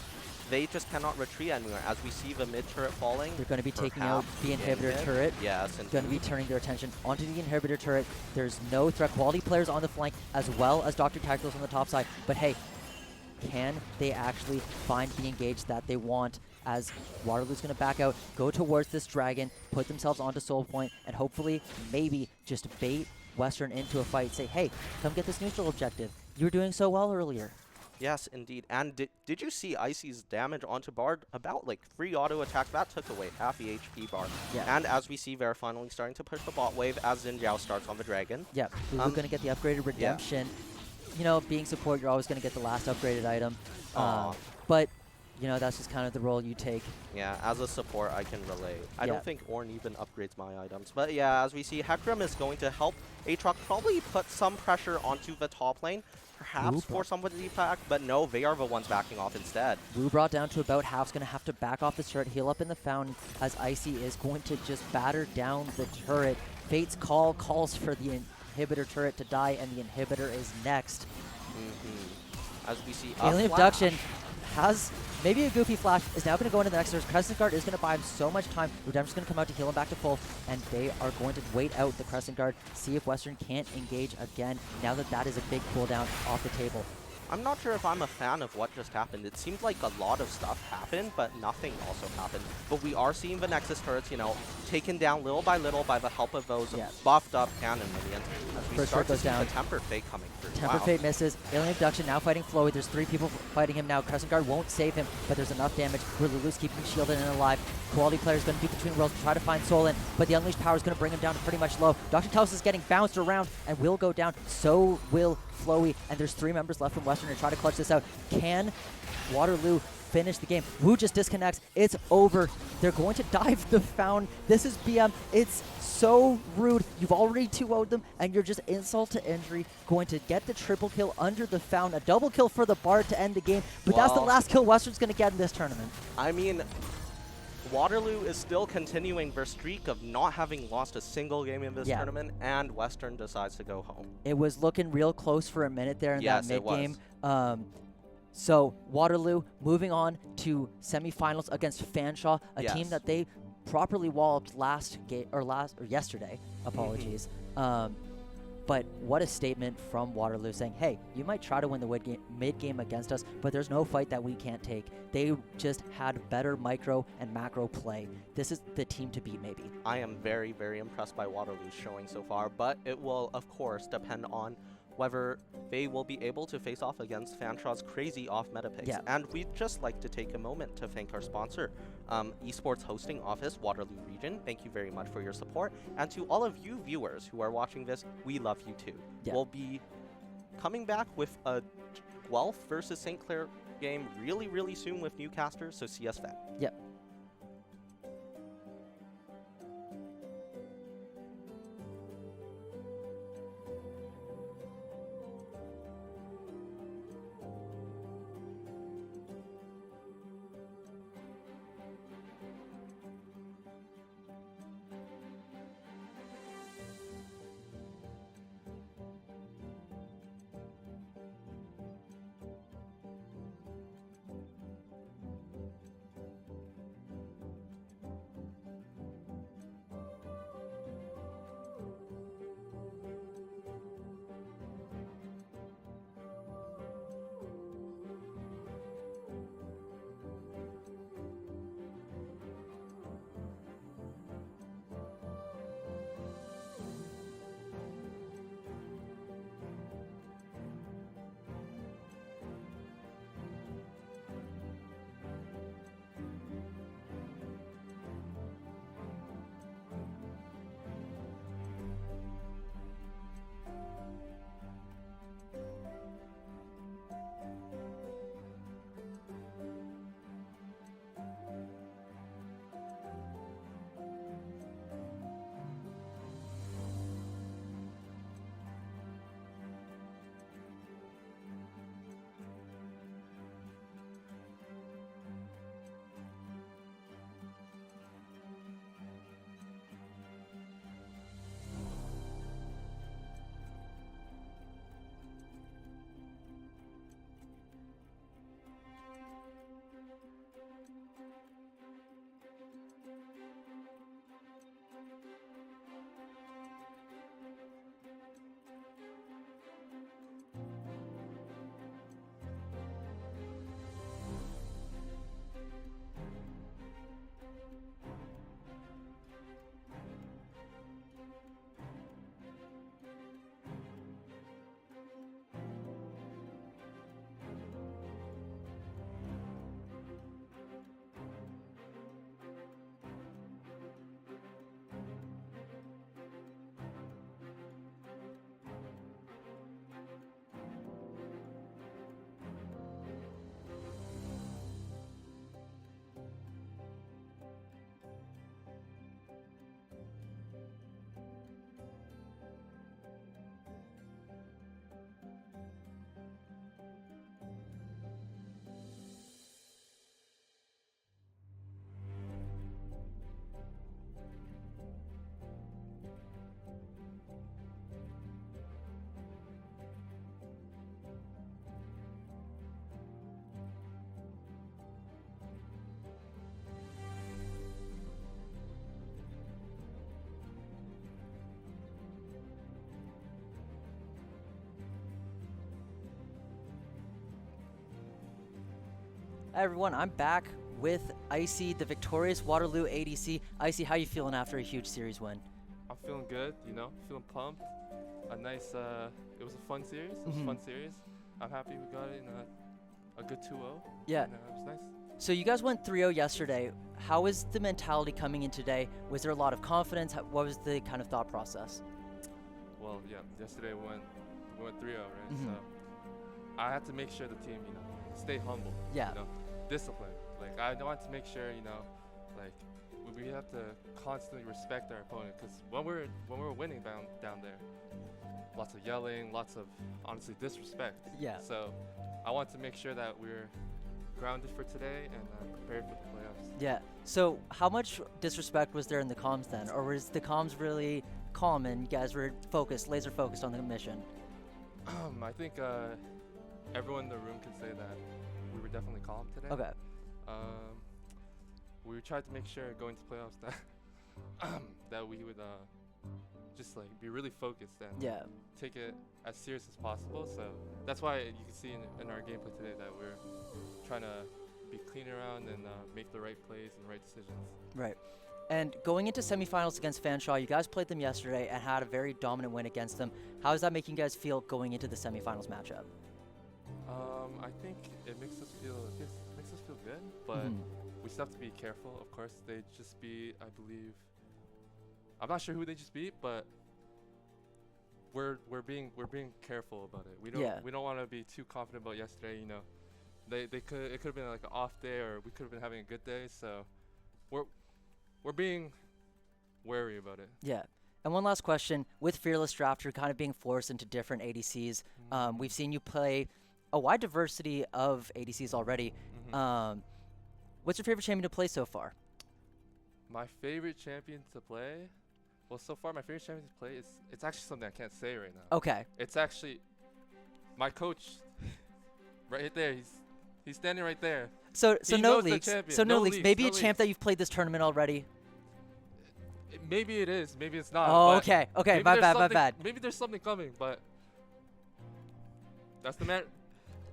they just cannot retreat anywhere. As we see the mid turret falling, they're going to be taking out the inhibitor turret. Yes, and going to be turning their attention onto the inhibitor turret. There's no threat. Quality players on the flank as well as Dr. Cactus on the top side. But hey, can they actually find the engage that they want as Waterloo's going to back out, go towards this dragon, put themselves onto Soul Point, and hopefully maybe just bait Western into a fight. Say, hey, come get this neutral objective. You were doing so well earlier. Yes, indeed. And did you see Icy's damage onto Bard? About like 3 auto attacks. That took away half the HP bar. Yeah. And as we see, they're finally starting to push the bot wave as Xin Zhao starts on the dragon. Yeah, we're going to get the upgraded redemption. Yeah. You know, being support, you're always going to get the last upgraded item. But, you know, that's just kind of the role you take. Yeah, as a support, I can relate. I don't think Ornn even upgrades my items. But yeah, as we see, Hecarim is going to help Aatrox probably put some pressure onto the top lane. Perhaps for somebody to back, but no, they are the ones backing off instead. Wu brought down to about half's going to have to back off the turret, heal up in the fountain, as Icy is going to just batter down the turret. Fate's call calls for the inhibitor turret to die, and the inhibitor is next. As we see, Alien Abduction has maybe a goofy flash, is now going to go into the next turret. Crescent Guard is going to buy him so much time. Redemption's going to come out to heal him back to full, and they are going to wait out the Crescent Guard, see if Western can't engage again, now that that is a big cooldown off the table. I'm not sure if I'm a fan of what just happened. It seemed like a lot of stuff happened, but nothing also happened. But we are seeing the Nexus turrets, you know, taken down little by the help of those buffed up cannon minions. As we start to see the Tempered Fate coming through. Tempered Fate misses. Alien Abduction now fighting Flowey. There's 3 people fighting him now. Crescent Guard won't save him, but there's enough damage where Lulu's keeping him shielded and alive. Quality player is going to be between worlds to try to find Solon, but the Unleashed power is going to bring him down to pretty much low. Dr. Taos is getting bounced around and will go down. So will Flowey, and there's 3 members left from Western to try to clutch this out. Can Waterloo finish the game? Wu just disconnects. It's over. They're going to dive the fountain. This is BM. It's so rude. You've already 2-0'd them, and you're just insult to injury going to get the triple kill under the fountain. A double kill for the Bard to end the game, but that's the last kill Western's going to get in this tournament. I mean, Waterloo is still continuing their streak of not having lost a single game in this tournament, and Western decides to go home. It was looking real close for a minute there in that mid-game. So Waterloo moving on to semifinals against Fanshawe, a team that they properly walloped yesterday. Apologies. But what a statement from Waterloo saying, hey, you might try to win the mid-game against us, but there's no fight that we can't take. They just had better micro and macro play. This is the team to beat, maybe. I am very, very impressed by Waterloo's showing so far, but it will, of course, depend on whether they will be able to face off against Fanshawe's crazy off-meta picks. Yeah. And we'd just like to take a moment to thank our sponsor, Esports Hosting Office, Waterloo Region. Thank you very much for your support. And to all of you viewers who are watching this, we love you too. Yeah. We'll be coming back with a Guelph versus St. Clair game really, really soon with new casters, so see us then. Yep. Hi everyone, I'm back with Icy, the victorious Waterloo ADC. Icy, how you feeling after a huge series win? I'm feeling good, feeling pumped. A nice, it was a fun series. It was a fun series. I'm happy we got it in a good 2-0. Yeah. And, it was nice. So you guys went 3-0 yesterday. How is the mentality coming in today? Was there a lot of confidence? What was the kind of thought process? Well, yeah, yesterday we went 3-0, right? So I had to make sure the team, stay humble. Yeah. Disciplined. Like, I wanted to make sure, like, we have to constantly respect our opponent, because when we're winning down there, lots of yelling, lots of, honestly, disrespect. Yeah. So I want to make sure that we're grounded for today and prepared for the playoffs. Yeah. So how much disrespect was there in the comms then? Or was the comms really calm and you guys were focused, laser focused on the mission? I think everyone in the room can say that we were definitely calm today. Okay. We tried to make sure going to playoffs that we would just like be really focused and take it as serious as possible. So that's why you can see in our gameplay today that we're trying to be clean around and make the right plays and right decisions. Right. And going into semifinals against Fanshawe, you guys played them yesterday and had a very dominant win against them. How is that making you guys feel going into the semifinals matchup? I think it makes us feel good, but we still have to be careful. Of course, they just beat, I believe, I'm not sure who they just beat, but we're being careful about it. We don't want to be too confident about yesterday. It could have been like an off day, or we could have been having a good day. So we're being wary about it. Yeah. And one last question: with Fearless Draft, you're kind of being forced into different ADCs. We've seen you play a wide diversity of ADCs already. What's your favorite champion to play so far? My favorite champion to play? Well, so far my favorite champion to play it's actually something I can't say right now. Okay. It's actually my coach right there. He's standing right there. So no leaks. So no leaks. Maybe no a champ that you've played this tournament already. Maybe it is. Maybe it's not. Oh, okay. Okay. My bad. Maybe there's something coming, but that's the man.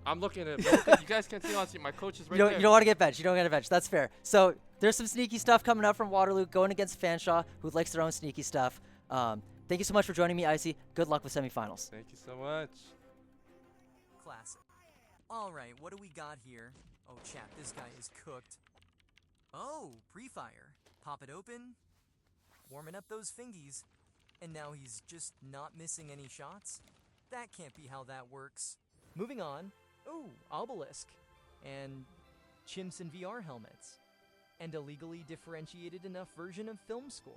I'm looking at it. You guys can't see honestly. My coach is right there. You don't want to get benched. You don't get a bench. That's fair. So there's some sneaky stuff coming up from Waterloo, going against Fanshawe, who likes their own sneaky stuff. Thank you so much for joining me, Icy. Good luck with semifinals. Thank you so much. Classic. All right, what do we got here? Oh, chat, this guy is cooked. Oh, pre-fire. Pop it open. Warming up those fingies. And now he's just not missing any shots? That can't be how that works. Moving on. Ooh, Obelisk. And chimps in VR helmets. And a legally differentiated enough version of film score.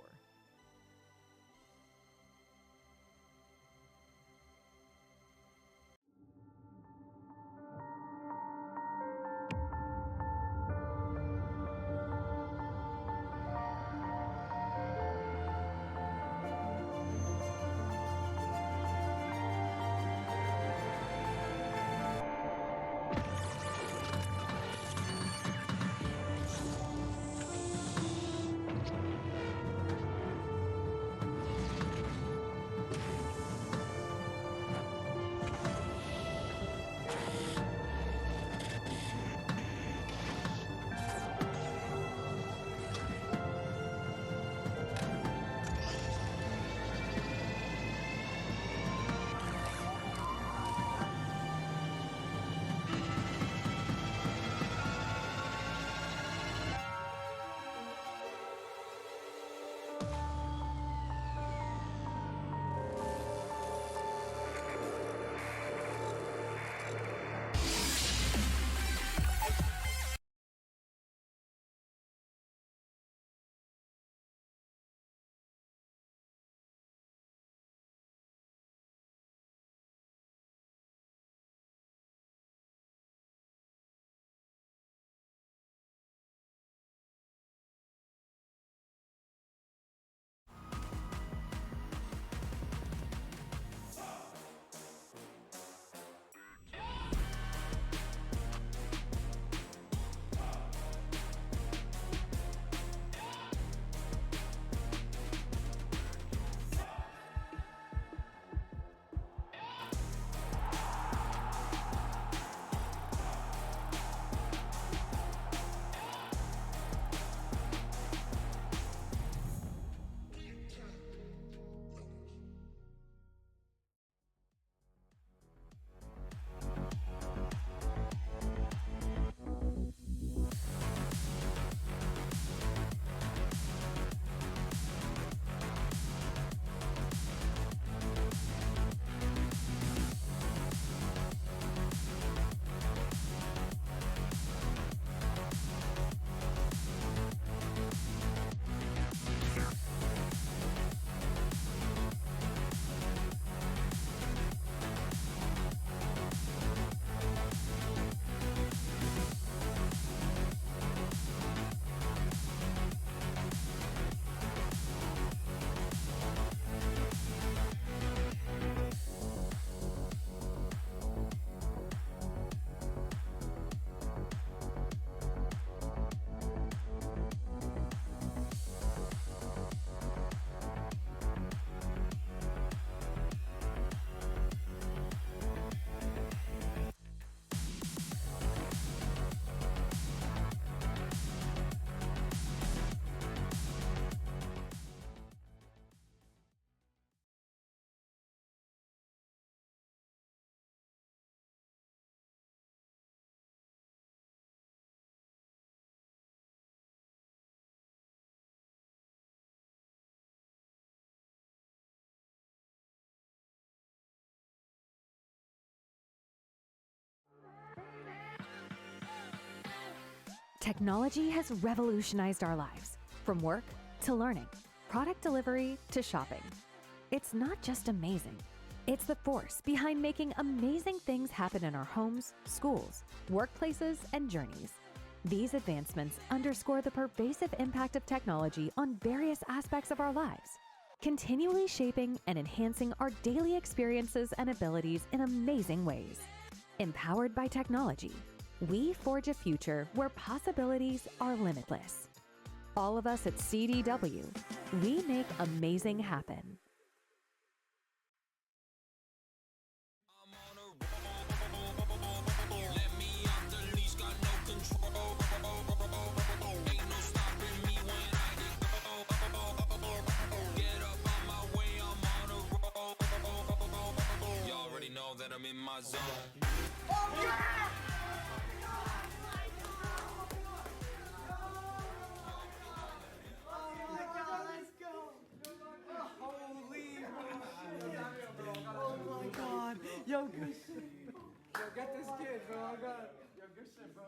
Technology has revolutionized our lives, from work to learning, product delivery to shopping. It's not just amazing, it's the force behind making amazing things happen in our homes, schools, workplaces, and journeys. These advancements underscore the pervasive impact of technology on various aspects of our lives, continually shaping and enhancing our daily experiences and abilities in amazing ways. Empowered by technology, we forge a future where possibilities are limitless. All of us at CDW, we make amazing happen. That I'm in my zone. Oh, yeah! Oh my god, let's go! Holy moly! Oh my god! Yo, good shit! Yo, get this kid, bro. I got it. Yo, good shit, bro.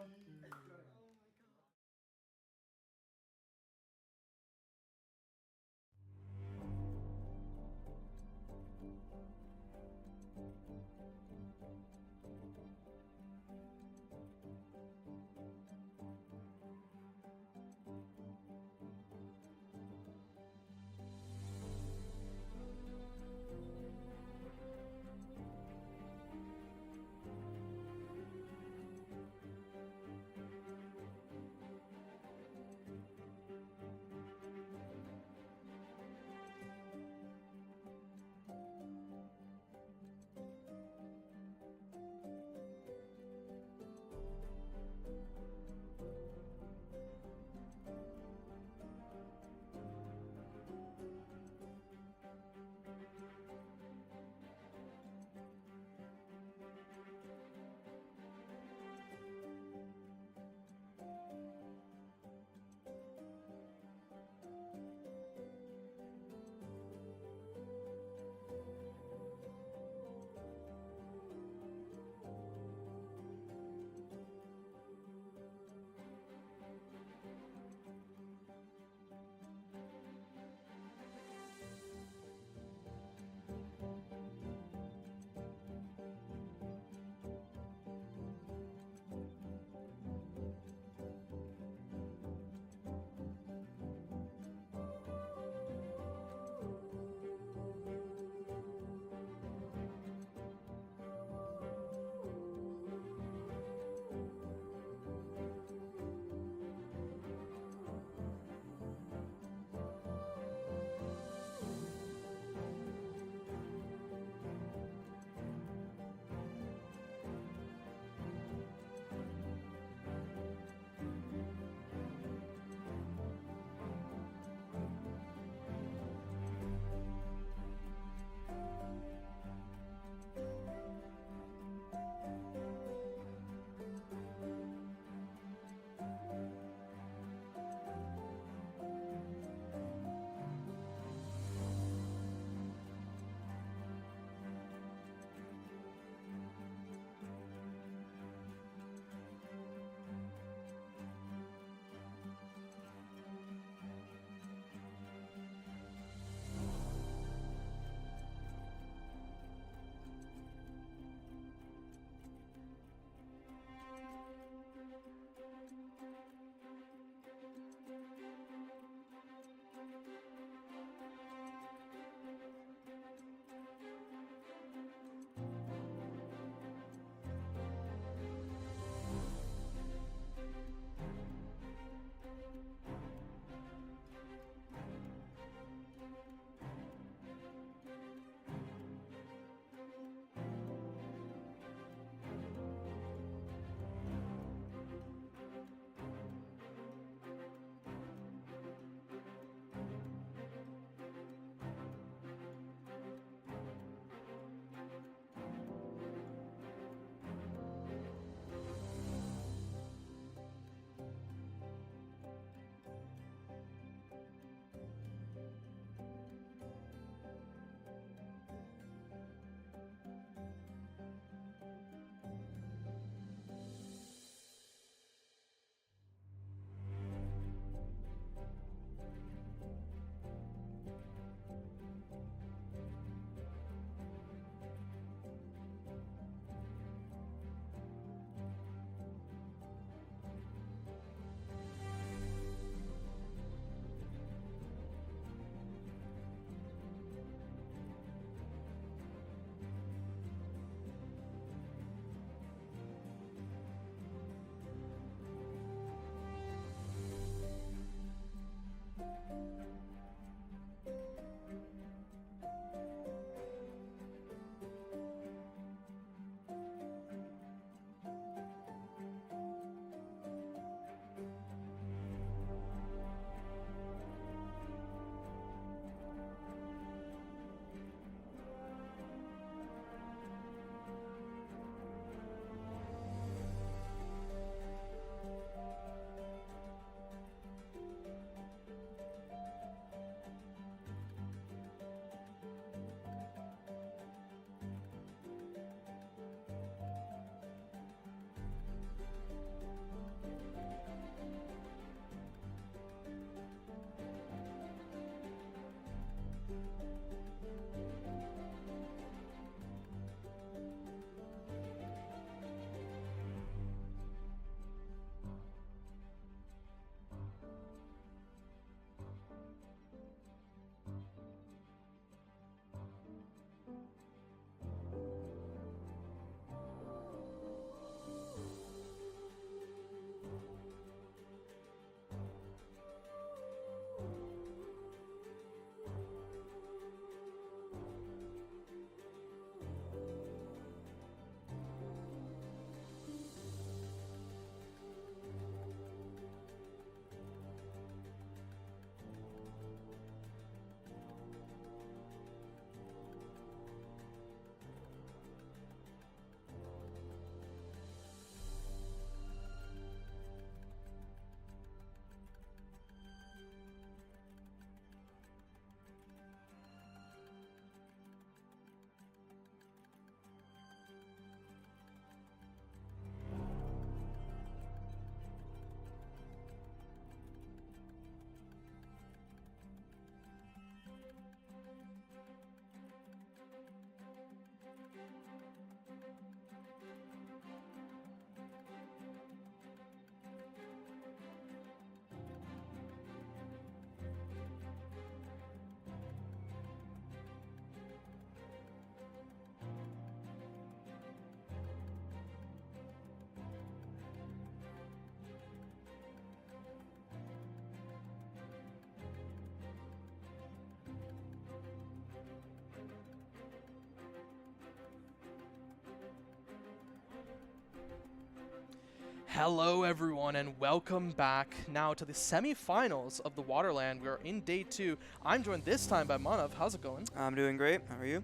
Hello everyone and welcome back now to the semifinals of the WaterLAN. We are in day 2. I'm joined this time by Manav. How's it going? I'm doing great. How are you?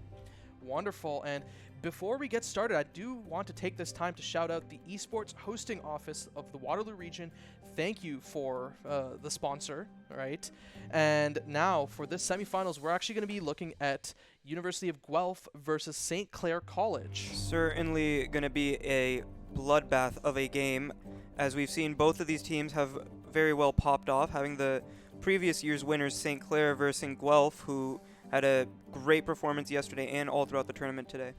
Wonderful. And before we get started, I do want to take this time to shout out the Esports hosting office of the Waterloo region. Thank you for the sponsor, right? And now for this semifinals, we're actually going to be looking at University of Guelph versus St. Clair College. Certainly going to be a bloodbath of a game, as we've seen both of these teams have very well popped off, having the previous year's winners St. Clair versus Guelph, who had a great performance yesterday and all throughout the tournament today.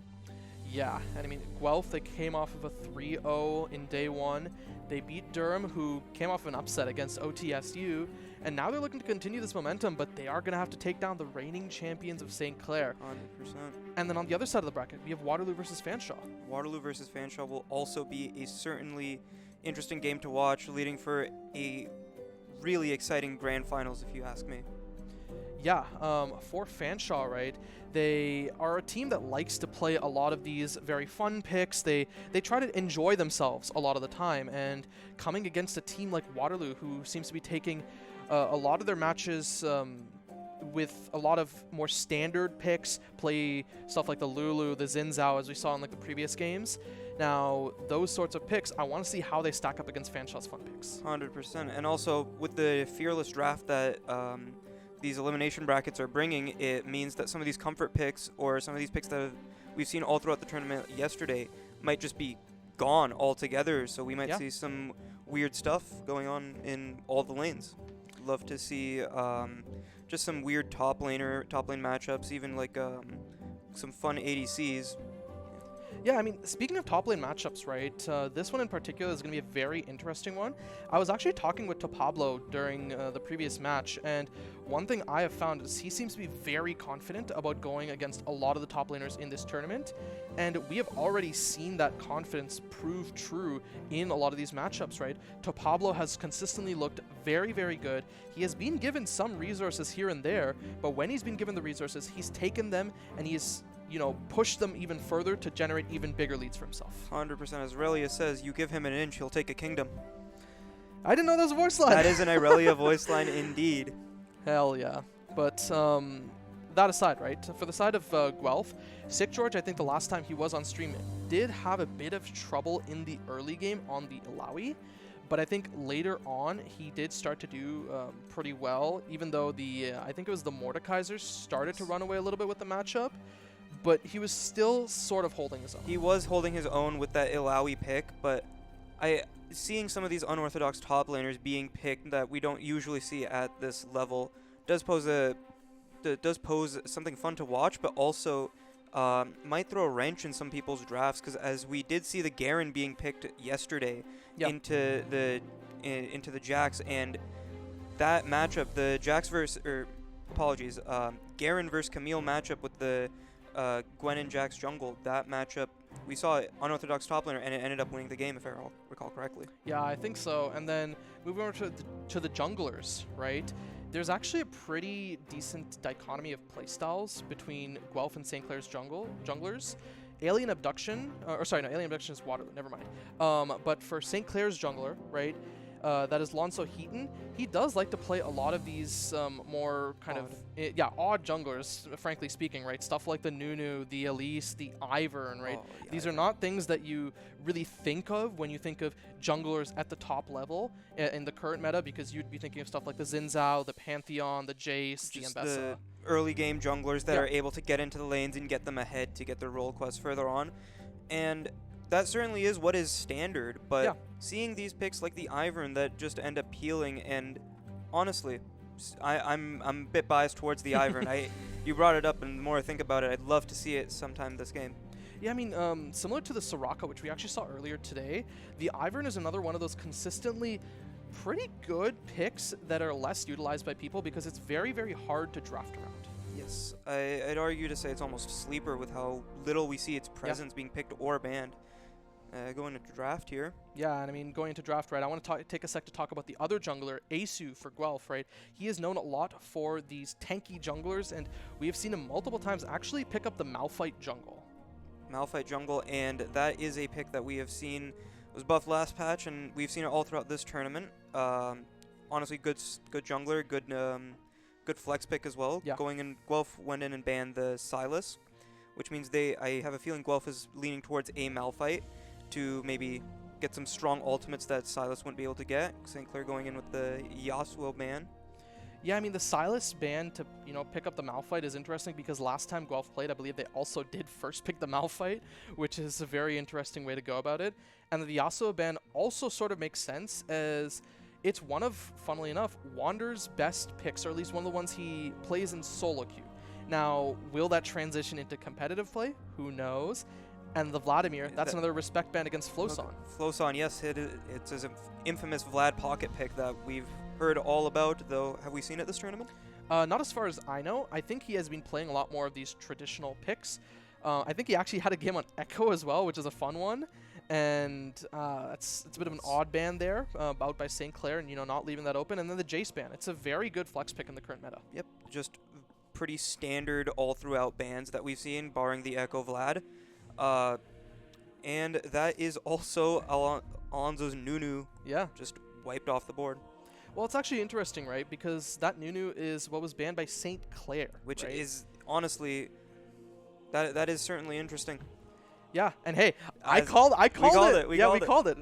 Yeah, and I mean, Guelph, they came off of a 3-0 in day 1. They beat Durham, who came off an upset against OTSU, and now they're looking to continue this momentum, but they are going to have to take down the reigning champions of St. Clair. 100%. And then on the other side of the bracket, we have Waterloo versus Fanshawe. Waterloo versus Fanshawe will also be a certainly interesting game to watch, leading for a really exciting grand finals, if you ask me. Yeah, for Fanshawe, right, they are a team that likes to play a lot of these very fun picks. They try to enjoy themselves a lot of the time, and coming against a team like Waterloo, who seems to be taking a lot of their matches with a lot of more standard picks, play stuff like the Lulu, the Zinzao, as we saw in like the previous games. Now, those sorts of picks, I want to see how they stack up against Fanshawe's fun picks. 100%. And also, with the fearless draft that these elimination brackets are bringing, it means that some of these comfort picks or some of these picks that we've seen all throughout the tournament yesterday might just be gone altogether. So we might see some weird stuff going on in all the lanes. Love to see just some weird top lane matchups, even like some fun ADCs. Yeah, I mean, speaking of top lane matchups, right, this one in particular is going to be a very interesting one. I was actually talking with Pablo during the previous match, and one thing I have found is he seems to be very confident about going against a lot of the top laners in this tournament, and we have already seen that confidence prove true in a lot of these matchups, right? Pablo has consistently looked very, very good. He has been given some resources here and there, but when he's been given the resources, he's taken them and he's push them even further to generate even bigger leads for himself. 100%. As Irelia says, you give him an inch, he'll take a kingdom. I didn't know that was a voice line. That is an Irelia voice line indeed. Hell yeah. But that aside, right, for the side of Guelph, Sick George, I think the last time he was on stream, did have a bit of trouble in the early game on the Ilaoi. But I think later on, he did start to do pretty well, even though I think it was the Mordekaisers started to run away a little bit with the matchup. But he was still sort of holding his own. He was holding his own with that Ilaoi pick, but seeing some of these unorthodox top laners being picked that we don't usually see at this level does pose something fun to watch, but also might throw a wrench in some people's drafts, because as we did see the Garen being picked yesterday into the Jax, and that matchup, the Jax Garen versus Camille matchup with the Gwen and Jax jungle, that matchup, we saw unorthodox top laner, and it ended up winning the game, if I recall correctly. Yeah, I think so. And then moving over to the junglers, right? There's actually a pretty decent dichotomy of playstyles between Guelph and St. Clair's junglers. Alien Abduction, Alien Abduction is WaterLAN, never mind. But for St. Clair's jungler, right, that is Lonzo Heaton, he does like to play a lot of these more kind odd junglers, frankly speaking, right? Stuff like the Nunu, the Elise, the Ivern, right? These are not things that you really think of when you think of junglers at the top level in the current meta, because you'd be thinking of stuff like the Xin Zhao, the Pantheon, the Jace, just the Ambessa. The early game junglers that are able to get into the lanes and get them ahead to get their role quests further on. And that certainly is what is standard, but seeing these picks like the Ivern that just end up peeling, and honestly, I'm a bit biased towards the Ivern. You brought it up, and the more I think about it, I'd love to see it sometime this game. Yeah, I mean, similar to the Soraka, which we actually saw earlier today, the Ivern is another one of those consistently pretty good picks that are less utilized by people because it's very, very hard to draft around. Yes, I'd argue to say it's almost sleeper with how little we see its presence being picked or banned. Going into draft here. Yeah, and I mean, going into draft, right, I want to take a sec to talk about the other jungler, Asu for Guelph, right? He is known a lot for these tanky junglers, and we have seen him multiple times actually pick up the Malphite jungle. Malphite jungle, and that is a pick that we have seen was buffed last patch, and we've seen it all throughout this tournament. Honestly, good jungler, good flex pick as well. Yeah. Going in, Guelph went in and banned the Sylas, which means I have a feeling Guelph is leaning towards a Malphite to maybe get some strong ultimates that Sylas wouldn't be able to get. St. Clair going in with the Yasuo ban. Yeah, I mean, the Sylas ban to, pick up the Malphite is interesting because last time Guelph played, I believe they also did first pick the Malphite, which is a very interesting way to go about it. And the Yasuo ban also sort of makes sense as it's one of, funnily enough, Wander's best picks, or at least one of the ones he plays in solo queue. Now, will that transition into competitive play? Who knows? And the Vladimir, that's another respect ban against Flosan. Flosan, yes, it's his infamous Vlad pocket pick that we've heard all about, though. Have we seen it this tournament? Not as far as I know. I think he has been playing a lot more of these traditional picks. I think he actually had a game on Echo as well, which is a fun one. And it's a bit of an odd ban there, out by St. Clair, and not leaving that open. And then the Jace ban. It's a very good flex pick in the current meta. Yep, just pretty standard all throughout bans that we've seen, barring the Echo Vlad. And that is also Alonso's Nunu. Yeah. Just wiped off the board. Well, it's actually interesting, right? Because that Nunu is what was banned by St. Clair. Which right? is, honestly, that is certainly interesting. Yeah, and hey, we called it. We called it.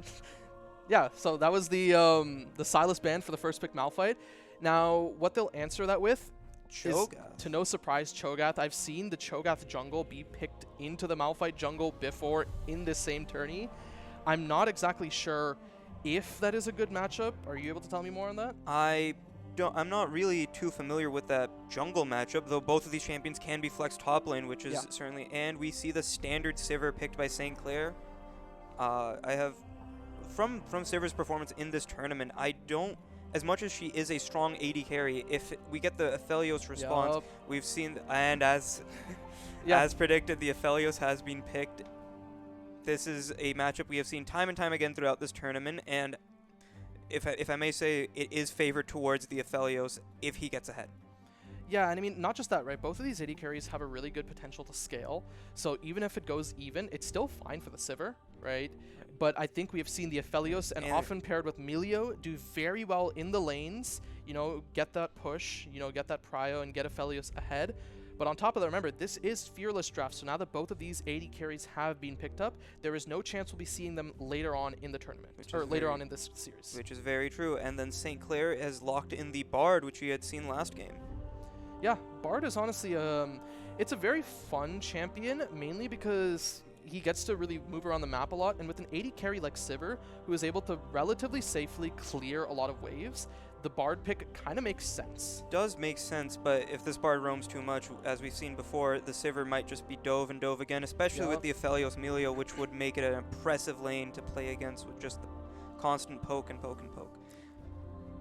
Yeah, so that was the Sylas ban for the first pick Malphite. Now, what they'll answer that with Cho'Gath. is, to no surprise, Cho'Gath. I've seen the Cho'Gath jungle be picked into the Malphite jungle before in this same tourney. I'm not exactly sure if that is a good matchup. Are you able to tell me more on that? I I'm not really too familiar with that jungle matchup, though both of these champions can be flexed top lane, which is certainly. And we see the standard Sivir picked by St. Clair. I have from Sivir's performance in this tournament, I don't. As much as she is a strong AD carry, if we get the Aphelios response, we've seen, and as predicted, the Aphelios has been picked. This is a matchup we have seen time and time again throughout this tournament, and if I may say, it is favored towards the Aphelios if he gets ahead. Yeah, and I mean, not just that, right? Both of these AD carries have a really good potential to scale. So even if it goes even, it's still fine for the Sivir, right? But I think we have seen the Aphelios, and often paired with Melio, do very well in the lanes, you know, get that push, you know, get that prio and get Aphelios ahead. But on top of that, remember, this is Fearless Draft, so now that both of these AD carries have been picked up, there is no chance we'll be seeing them later on in the tournament, or later on in this series. Which is very true, and then St. Clair has locked in the Bard, which we had seen last game. Yeah, Bard is honestly, it's a very fun champion, mainly because he gets to really move around the map a lot, and with an AD carry like Sivir, who is able to relatively safely clear a lot of waves, the Bard pick kind of makes sense. Does make sense, but if this Bard roams too much, as we've seen before, the Sivir might just be dove and dove again, especially with the Aphelios Melio, which would make it an impressive lane to play against with just the constant poke and poke and poke.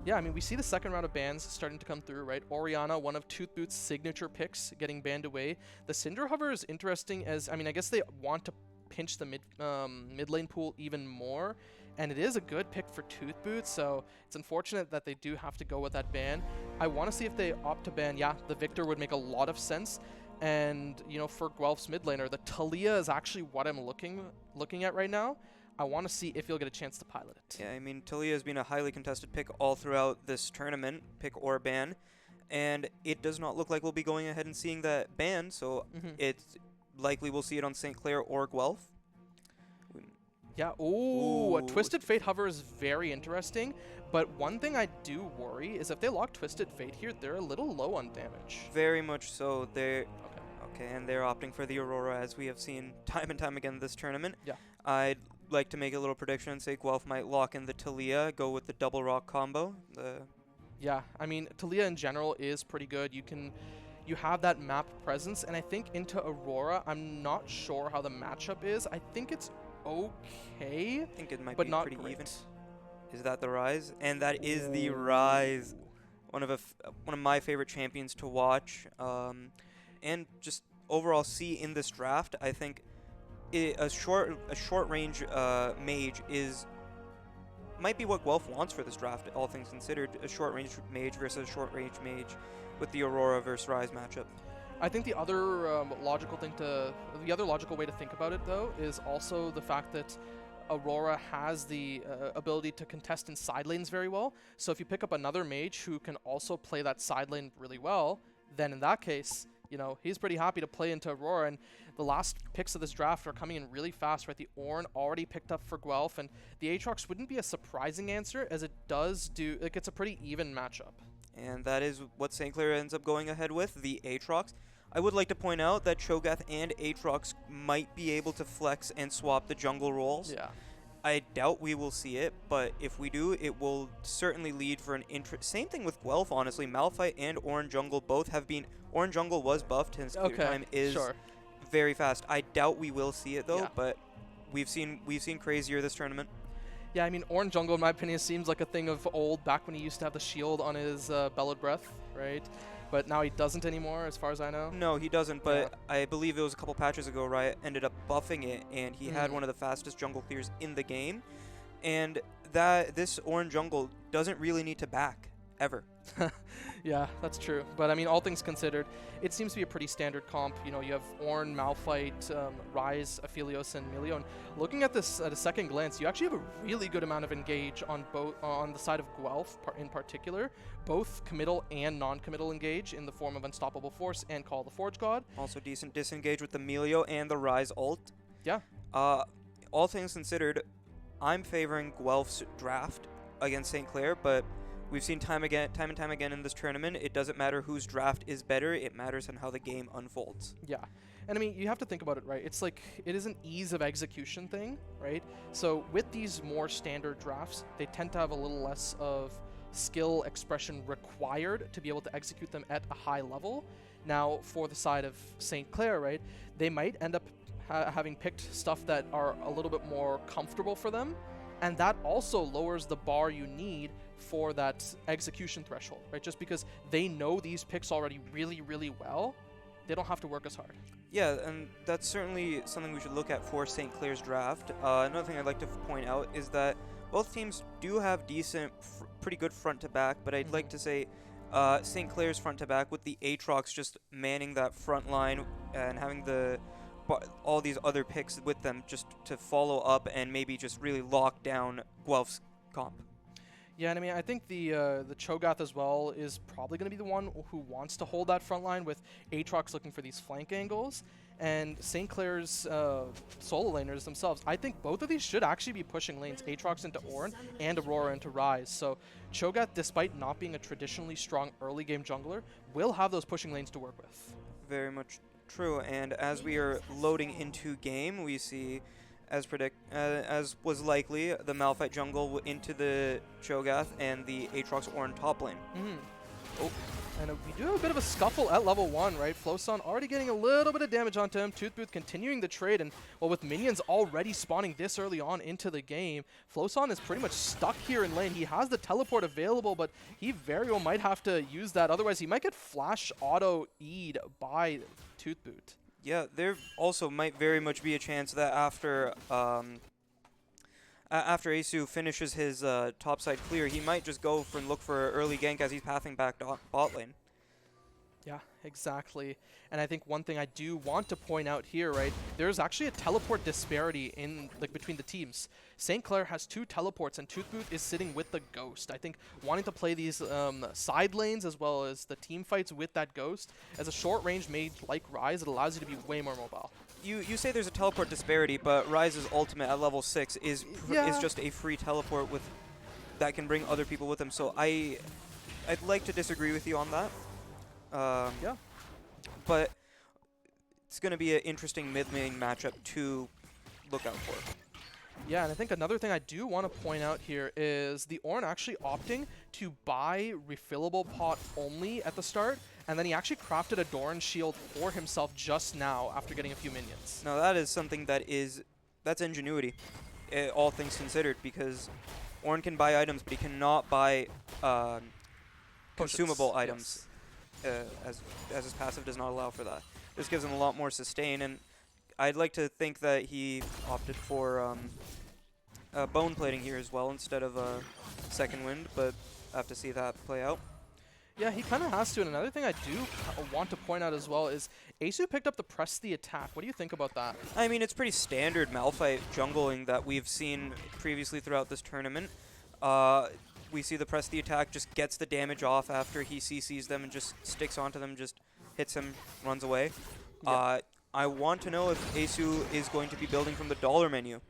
Yeah, I mean, we see the second round of bans starting to come through, right? Orianna, one of Toothboot's signature picks, getting banned away. The Cinder Hover is interesting as, I mean, I guess they want to pinch the mid lane pool even more, and it is a good pick for Toothboot, so it's unfortunate that they do have to go with that ban. I want to see if they opt to ban, the Victor would make a lot of sense, and, you know, for Guelph's mid laner, the Talia is actually what I'm looking at right now. I want to see if you'll get a chance to pilot it. Yeah, I mean, Talia has been a highly contested pick all throughout this tournament, pick or ban, and it does not look like we'll be going ahead and seeing that ban, so it's likely we'll see it on St. Clair or Guelph. Yeah, ooh, a Twisted Fate hover is very interesting, but one thing I do worry is if they lock Twisted Fate here, they're a little low on damage. Very much so. Okay, and they're opting for the Aurora, as we have seen time and time again this tournament. Yeah. I'd like to make a little prediction and say Guelph might lock in the Talia, go with the double rock combo. Yeah, I mean, Talia in general is pretty good. You have that map presence, and I think into Aurora, I'm not sure how the matchup is. I think it's okay, I think it might but be not pretty great. even. Is that the Rise? And that is the Rise. One of my favorite champions to watch, and just overall see in this draft. I think a short range mage might be what Guelph wants for this draft, all things considered. A short range mage versus a short range mage with the Aurora versus Rise matchup. I think the other logical way to think about it, though, is also the fact that Aurora has the ability to contest in side lanes very well. So if you pick up another mage who can also play that side lane really well, then in that case, you know, he's pretty happy to play into Aurora. And the last picks of this draft are coming in really fast, right? The Ornn already picked up for Guelph, and the Aatrox wouldn't be a surprising answer, as it does do, like, it's a pretty even matchup. And that is what St. Clair ends up going ahead with, the Aatrox. I would like to point out that Cho'Gath and Aatrox might be able to flex and swap the jungle roles. Yeah. I doubt we will see it, but if we do, it will certainly lead for an same thing with Guelph, honestly. Malphite and Ornn Jungle both have been... Ornn Jungle was buffed, his clear time is very fast. I doubt we will see it, though, but we've seen crazier this tournament. Yeah, I mean, Ornn Jungle, in my opinion, seems like a thing of old, back when he used to have the shield on his Bellowed Breath, right? But now he doesn't anymore, as far as I know. No, he doesn't, but I believe it was a couple patches ago, Riot ended up buffing it, and he had one of the fastest jungle clears in the game. And this Ornn Jungle doesn't really need to back, ever. Yeah, that's true. But I mean, all things considered, it seems to be a pretty standard comp. You know, you have Ornn, Malphite, Rise, Aphelios, and Melio. And looking at this at a second glance, you actually have a really good amount of engage on both on the side of Guelph in particular, both committal and non-committal engage in the form of Unstoppable Force and Call the Forge God. Also decent disengage with the Melio and the Rise ult. Yeah. All things considered, I'm favoring Guelph's draft against St. Clair, but we've seen time and time again in this tournament, it doesn't matter whose draft is better, it matters on how the game unfolds. Yeah. And I mean, you have to think about it, right? It's like, it is an ease of execution thing, right? So with these more standard drafts, they tend to have a little less of skill expression required to be able to execute them at a high level. Now, for the side of St. Clair, right, they might end up having picked stuff that are a little bit more comfortable for them, and that also lowers the bar you need for that execution threshold, right? Just because they know these picks already really, really well, they don't have to work as hard. Yeah, and that's certainly something we should look at for St. Clair's draft. Another thing I'd like to point out is that both teams do have decent, pretty good front to back, but I'd like to say St. Clair's front to back with the Aatrox just manning that front line and having all these other picks with them just to follow up and maybe just really lock down Guelph's comp. Yeah, and I mean, I think the Cho'Gath as well is probably going to be the one who wants to hold that front line, with Aatrox looking for these flank angles, and St. Clair's solo laners themselves. I think both of these should actually be pushing lanes, Aatrox into Ornn and Aurora into Ryze. So Cho'Gath, despite not being a traditionally strong early game jungler, will have those pushing lanes to work with. Very much true, and as we are loading into game, we see, as was likely, the Malphite jungle into the Cho'Gath and the Aatrox Ornn top lane. Oh, and we do have a bit of a scuffle at level 1, right? Flosan already getting a little bit of damage onto him. Toothbooth continuing the trade, and well, with minions already spawning this early on into the game, Flosan is pretty much stuck here in lane. He has the teleport available, but he very well might have to use that. Otherwise, he might get flash auto-E'd by Toothboot. Yeah, there also might very much be a chance that after Asu finishes his topside clear, he might just go and look for an early gank as he's pathing back bot lane. Yeah, exactly. And I think one thing I do want to point out here, right, there's actually a teleport disparity in between the teams. St. Clair has 2 teleports, and Toothboot is sitting with the Ghost. I think wanting to play these side lanes as well as the team fights with that Ghost, as a short-range mage like Ryze, it allows you to be way more mobile. You say there's a teleport disparity, but Ryze's ultimate at level 6 is just a free teleport that can bring other people with him. So I'd like to disagree with you on that. Yeah. But it's going to be an interesting mid-lane matchup to look out for. Yeah, and I think another thing I do want to point out here is the Ornn actually opting to buy refillable pot only at the start, and then he actually crafted a Doran shield for himself just now after getting a few minions. Now that is something that's ingenuity, all things considered, because Ornn can buy items, but he cannot buy consumable items. As his passive does not allow for that. This gives him a lot more sustain, and I'd like to think that he opted for bone plating here as well instead of second wind, but I have to see that play out. Yeah, he kind of has to, and another thing I do want to point out as well is Asu picked up the press the attack. What do you think about that? I mean, it's pretty standard Malphite jungling that we've seen previously throughout this tournament. We see the press the attack, just gets the damage off after he CCs them and just sticks onto them, just hits him, runs away. Yep. I want to know if Asu is going to be building from the dollar menu.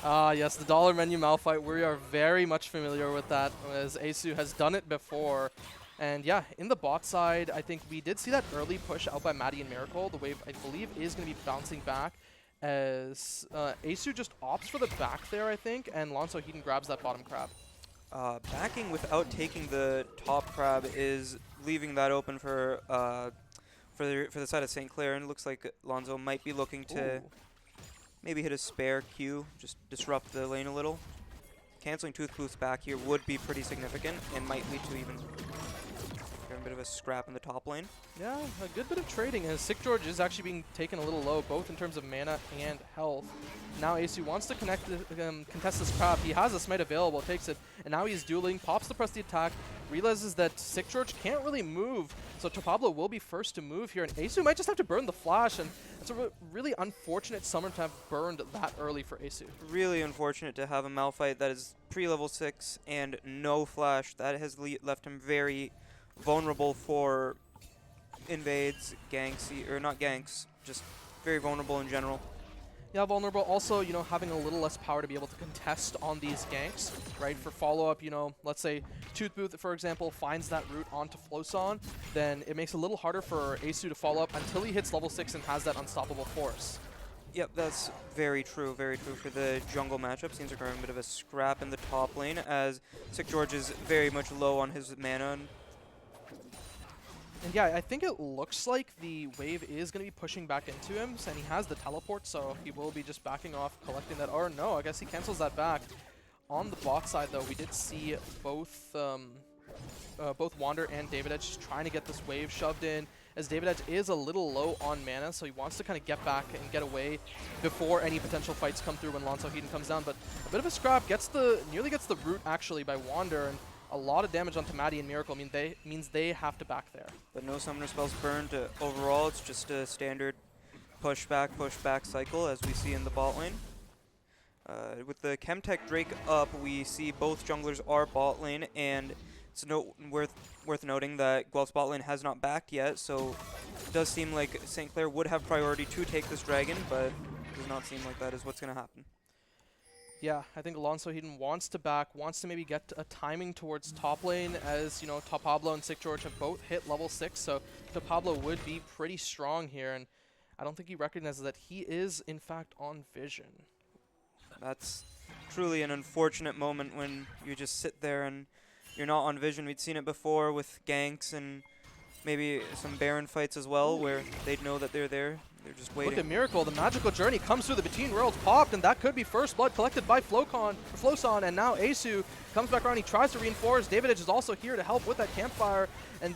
Yes, the dollar menu Malphite. We are very much familiar with that, as Asu has done it before. And yeah, in the bot side, I think we did see that early push out by Maddie and Miracle. The wave, I believe, is going to be bouncing back, as Asu just opts for the back there, I think, and Lonzo Heaton grabs that bottom crab. Backing without taking the top crab is leaving that open for the side of St. Clair, and it looks like Lonzo might be looking to maybe hit a spare Q, just disrupt the lane a little. Canceling Toothbooth's back here would be pretty significant and might lead to even a bit of a scrap in the top lane. Yeah, a good bit of trading, as Sick George is actually being taken a little low, both in terms of mana and health. Now Asu wants to contest this crab. He has a smite available, takes it, and now he's dueling, pops the press the attack, realizes that Sick George can't really move, so Topablo will be first to move here, and Asu might just have to burn the flash, and it's a really unfortunate summer to have burned that early for Asu. Really unfortunate to have a Malphite that is pre-level 6 and no flash. That has left him very vulnerable for invades, ganks, or not ganks, just very vulnerable in general. Yeah, vulnerable. Also, you know, having a little less power to be able to contest on these ganks, right? For follow-up, you know, let's say Toothbooth, for example, finds that route onto Flosan, then it makes it a little harder for Asu to follow up until he hits level 6 and has that unstoppable force. Yep, that's very true for the jungle matchup. Seems like we're having a bit of a scrap in the top lane as Sick George is very much low on his mana. And yeah, I think it looks like the wave is going to be pushing back into him, and he has the teleport, so he will be just backing off, collecting that. Or no, I guess he cancels that back. On the bot side, though, we did see both Wander and David Edge just trying to get this wave shoved in, as David Edge is a little low on mana, so he wants to kind of get back and get away before any potential fights come through when Lonzo Heaton comes down. But a bit of a scrap, nearly gets the root actually by Wander, and a lot of damage onto Maddie and Miracle means they have to back there. But no summoner spells burned. Overall, it's just a standard push back cycle as we see in the bot lane. With the Chemtech Drake up, we see both junglers are bot lane, and it's worth noting that Guelph's bot lane has not backed yet, so it does seem like St. Clair would have priority to take this dragon, but it does not seem like that is what's going to happen. Yeah, I think Alonso Heaton wants to back, wants to maybe get a timing towards top lane, as, you know, Top Pablo and Sick George have both hit level 6, so Top Pablo would be pretty strong here, and I don't think he recognizes that he is, in fact, on vision. That's truly an unfortunate moment when you just sit there and you're not on vision. We'd seen it before with ganks and maybe some Baron fights as well, where they'd know that they're there. They're just waiting. Look at Miracle. The magical journey comes through the Between Worlds, popped, and that could be first blood collected by Floson, and now Asu comes back around. He tries to reinforce. David Edge is also here to help with that campfire, and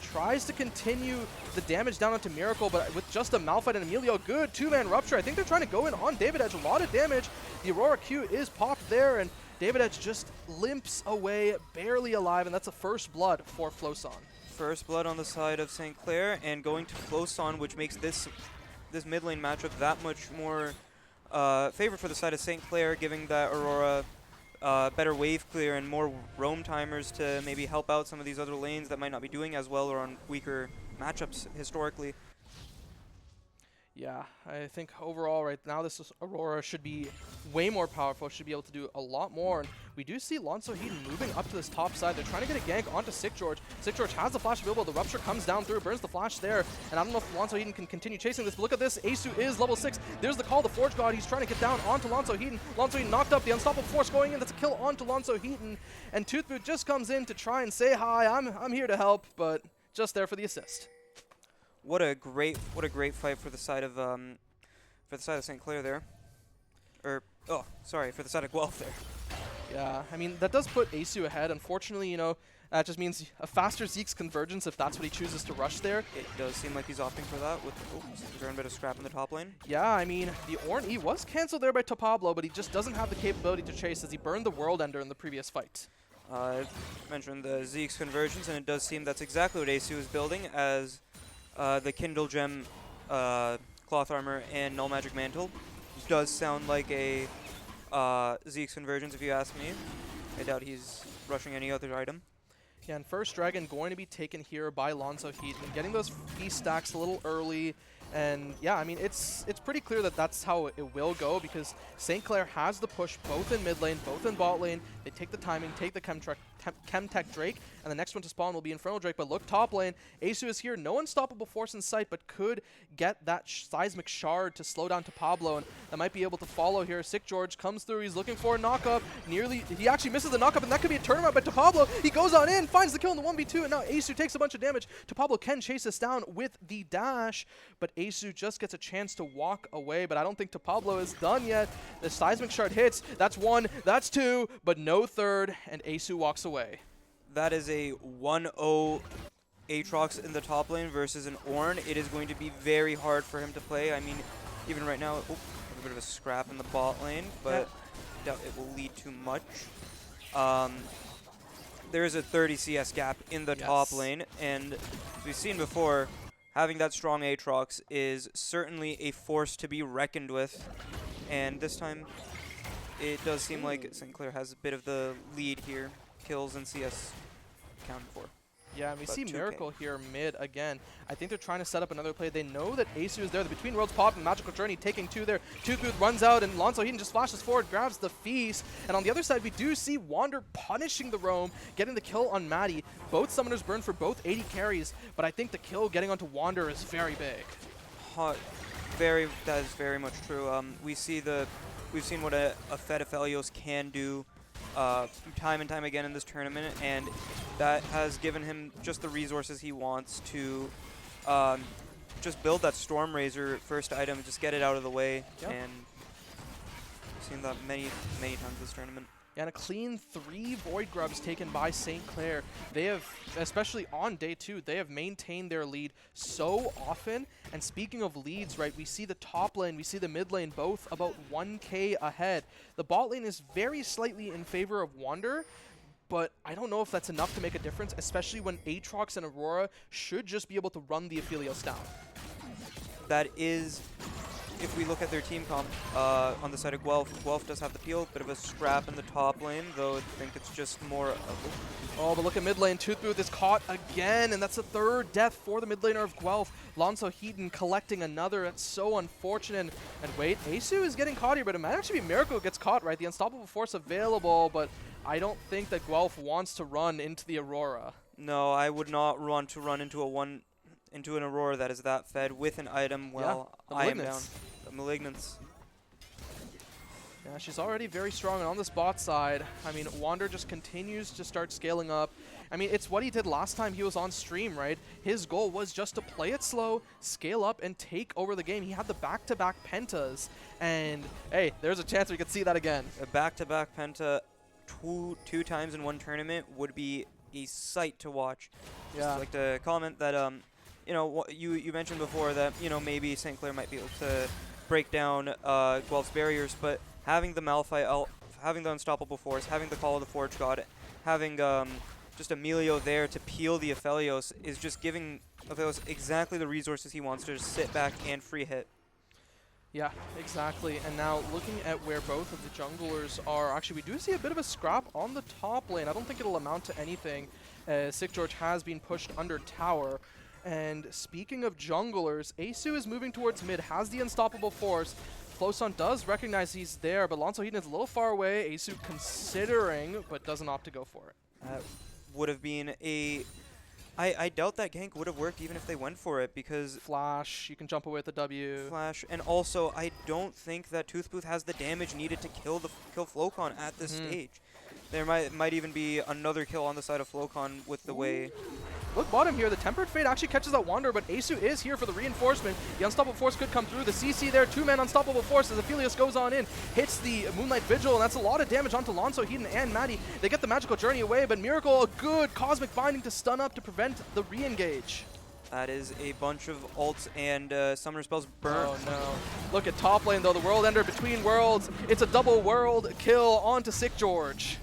tries to continue the damage down onto Miracle, but with just a Malphite and Emilio, good two-man rupture. I think they're trying to go in on David Edge. A lot of damage. The Aurora Q is popped there, and David Edge just limps away, barely alive, and that's a first blood for Floson. First blood on the side of St. Clair, and going to Floson, which makes this mid lane matchup that much more favored for the side of St. Clair, giving that Aurora better wave clear and more roam timers to maybe help out some of these other lanes that might not be doing as well or on weaker matchups historically. Yeah, I think overall right now this Aurora should be way more powerful, should be able to do a lot more. And we do see Lonzo Heaton moving up to this top side. They're trying to get a gank onto Sick George. Sick George has the flash available. The rupture comes down through, burns the flash there. And I don't know if Lonzo Heaton can continue chasing this, but look at this. Asu is level 6. There's the call, the Forge God. He's trying to get down onto Lonzo Heaton. Lonzo Heaton knocked up, the Unstoppable Force going in. That's a kill onto Lonzo Heaton. And Toothboot just comes in to try and say hi. I'm here to help, but just there for the assist. What a great fight for the side of St. Clair there. For the side of Guelph there. Yeah, I mean, that does put Asu ahead. Unfortunately, you know, that just means a faster Zeke's convergence if that's what he chooses to rush there. It does seem like he's opting for that with a bit of scrap in the top lane. Yeah, I mean, the Ornn E was cancelled there by Pablo, but he just doesn't have the capability to chase as he burned the World Ender in the previous fight. I mentioned the Zeke's convergence, and it does seem that's exactly what Asu is building, as the Kindle Gem Cloth Armor and Null Magic Mantle does sound like a Zeke's convergence, if you ask me. I doubt he's rushing any other item. Yeah, and first Dragon going to be taken here by Lonzo Heaton, getting those feast stacks a little early. And yeah, I mean, it's pretty clear that that's how it will go, because St. Clair has the push both in mid lane, both in bot lane. They take the timing, take the Chemtech Drake, and the next one to spawn will be Infernal Drake. But look, top lane, Asu is here, no unstoppable force in sight, but could get that seismic shard to slow down to Pablo, and that might be able to follow here. Sick George comes through, he's looking for a knock-up, he actually misses the knock-up, and that could be a turnaround by Pablo. He goes on in, finds the kill in the 1v2, and now Asu takes a bunch of damage. Pablo can chase this down with the dash, but Asu just gets a chance to walk away, but I don't think Pablo is done yet. The seismic shard hits, that's 1, that's 2, but no third, and Asu walks away. That is a 1-0 Aatrox in the top lane versus an Ornn. It is going to be very hard for him to play. I mean, even right now, a bit of a scrap in the bot lane, but doubt it will lead to much. There is a 30 CS gap in the top lane, and as we've seen before, having that strong Aatrox is certainly a force to be reckoned with. And this time, it does seem like St. Clair has a bit of the lead here. Kills and CS accounted for. Yeah, and we see Miracle here mid again. I think they're trying to set up another play. They know that Asu is there. The Between Worlds pop and Magical Journey taking 2 there. Toothboot runs out, and Lonzo Heaton just flashes forward, grabs the feast. And on the other side, we do see Wander punishing the roam, getting the kill on Maddie. Both summoners burn for both 80 carries, but I think the kill getting onto Wander is very big. That is very much true. We've seen what a Fed Aphelios can do time and time again in this tournament, and that has given him just the resources he wants to just build that Storm Razor first item, just get it out of the way, and we've seen that many times this tournament. And a clean 3 Void Grubs taken by St. Clair. They have, especially on day 2, they have maintained their lead so often. And speaking of leads, right, we see the top lane, we see the mid lane, both about 1k ahead. The bot lane is very slightly in favor of Wander, but I don't know if that's enough to make a difference, especially when Aatrox and Aurora should just be able to run the Aphelios down. That is, if we look at their team comp on the side of Guelph does have the peel, bit of a scrap in the top lane, though I think it's just more Oh, but look at mid lane. Toothbooth is caught again, and that's the 3rd death for the mid laner of Guelph. Lonzo Heaton collecting another. That's so unfortunate. And wait, Asu is getting caught here, but it might actually be Miracle who gets caught, right? The Unstoppable Force available, but I don't think that Guelph wants to run into the Aurora. No, I would not run into an Aurora that is that fed with an item. Well, yeah, I am down. The Malignance. Yeah, she's already very strong, and on this bot side, I mean, Wander just continues to start scaling up. I mean, it's what he did last time he was on stream, right? His goal was just to play it slow, scale up, and take over the game. He had the back-to-back pentas, and hey, there's a chance we could see that again. A back-to-back penta two times in one tournament would be a sight to watch. Yeah. Just like to comment that, you know, you mentioned before that, you know, maybe St. Clair might be able to break down Guelph's barriers, but having the Malphite, having the Unstoppable Force, having the Call of the Forge God, having just Emilio there to peel the Aphelios is just giving Aphelios exactly the resources he wants to just sit back and free hit. Yeah, exactly. And now looking at where both of the junglers are, actually we do see a bit of a scrap on the top lane. I don't think it'll amount to anything. Sick George has been pushed under tower. And speaking of junglers, Asu is moving towards mid, has the Unstoppable Force. Floson does recognize he's there, but Lonzo Heaton is a little far away. Asu considering, but doesn't opt to go for it. That would have been a... I doubt that gank would have worked even if they went for it, because... Flash, you can jump away with the W. Flash, and also I don't think that Toothbooth has the damage needed to kill Flocon at this stage. There might even be another kill on the side of Flocon with the way... Look bottom here, the Tempered Fate actually catches that Wander, but Asu is here for the reinforcement. The Unstoppable Force could come through. The CC there, 2-man Unstoppable Force as Aphelios goes on in, hits the Moonlight Vigil, and that's a lot of damage onto Lonzo Heaton and Maddie. They get the Magical Journey away, but Miracle, a good Cosmic Binding to stun up to prevent the re-engage. That is a bunch of ults and summoner spells burnt. Oh no. Look at top lane though, the World Ender between worlds. It's a double world kill onto Sick George.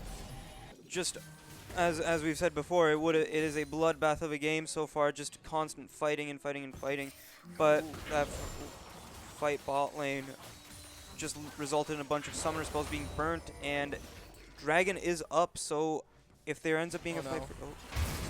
Just as we've said before, it is a bloodbath of a game so far, just constant fighting and fighting and fighting. But that fight bot lane just resulted in a bunch of summoner spells being burnt, and Dragon is up, so if there ends up being a fight for...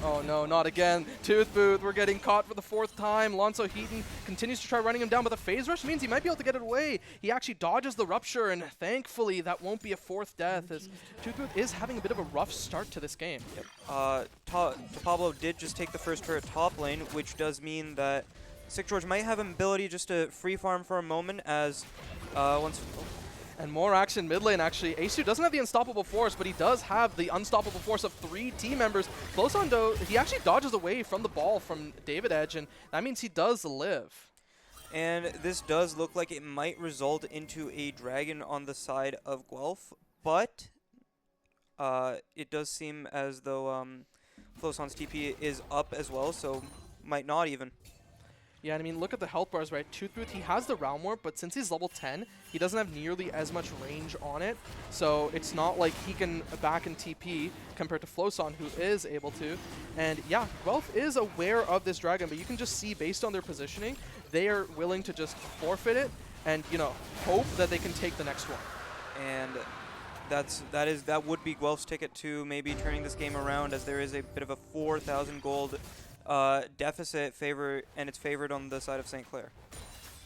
Oh no, not again. Toothbooth, we're getting caught for the 4th time. Lonzo Heaton continues to try running him down, but the phase rush means he might be able to get it away. He actually dodges the rupture, and thankfully that won't be a 4th death, as Toothbooth is having a bit of a rough start to this game. Yep. Pablo did just take the first turret top lane, which does mean that Sick George might have an ability just to free farm for a moment, as once... And more action mid lane, actually. Asu doesn't have the Unstoppable Force, but he does have the Unstoppable Force of 3 team members. Floson, though, he actually dodges away from the ball from David Edge, and that means he does live. And this does look like it might result into a Dragon on the side of Guelph, but it does seem as though Floson's TP is up as well, so might not even. Yeah, and I mean, look at the health bars, right? Toothbooth, he has the Realm Warp, but since he's level 10, he doesn't have nearly as much range on it. So it's not like he can back and TP compared to Floson, who is able to. And yeah, Guelph is aware of this Dragon, but you can just see, based on their positioning, they are willing to just forfeit it and, you know, hope that they can take the next one. And that would be Guelph's ticket to maybe turning this game around, as there is a bit of a 4,000 gold deficit and it's favored on the side of St. Clair.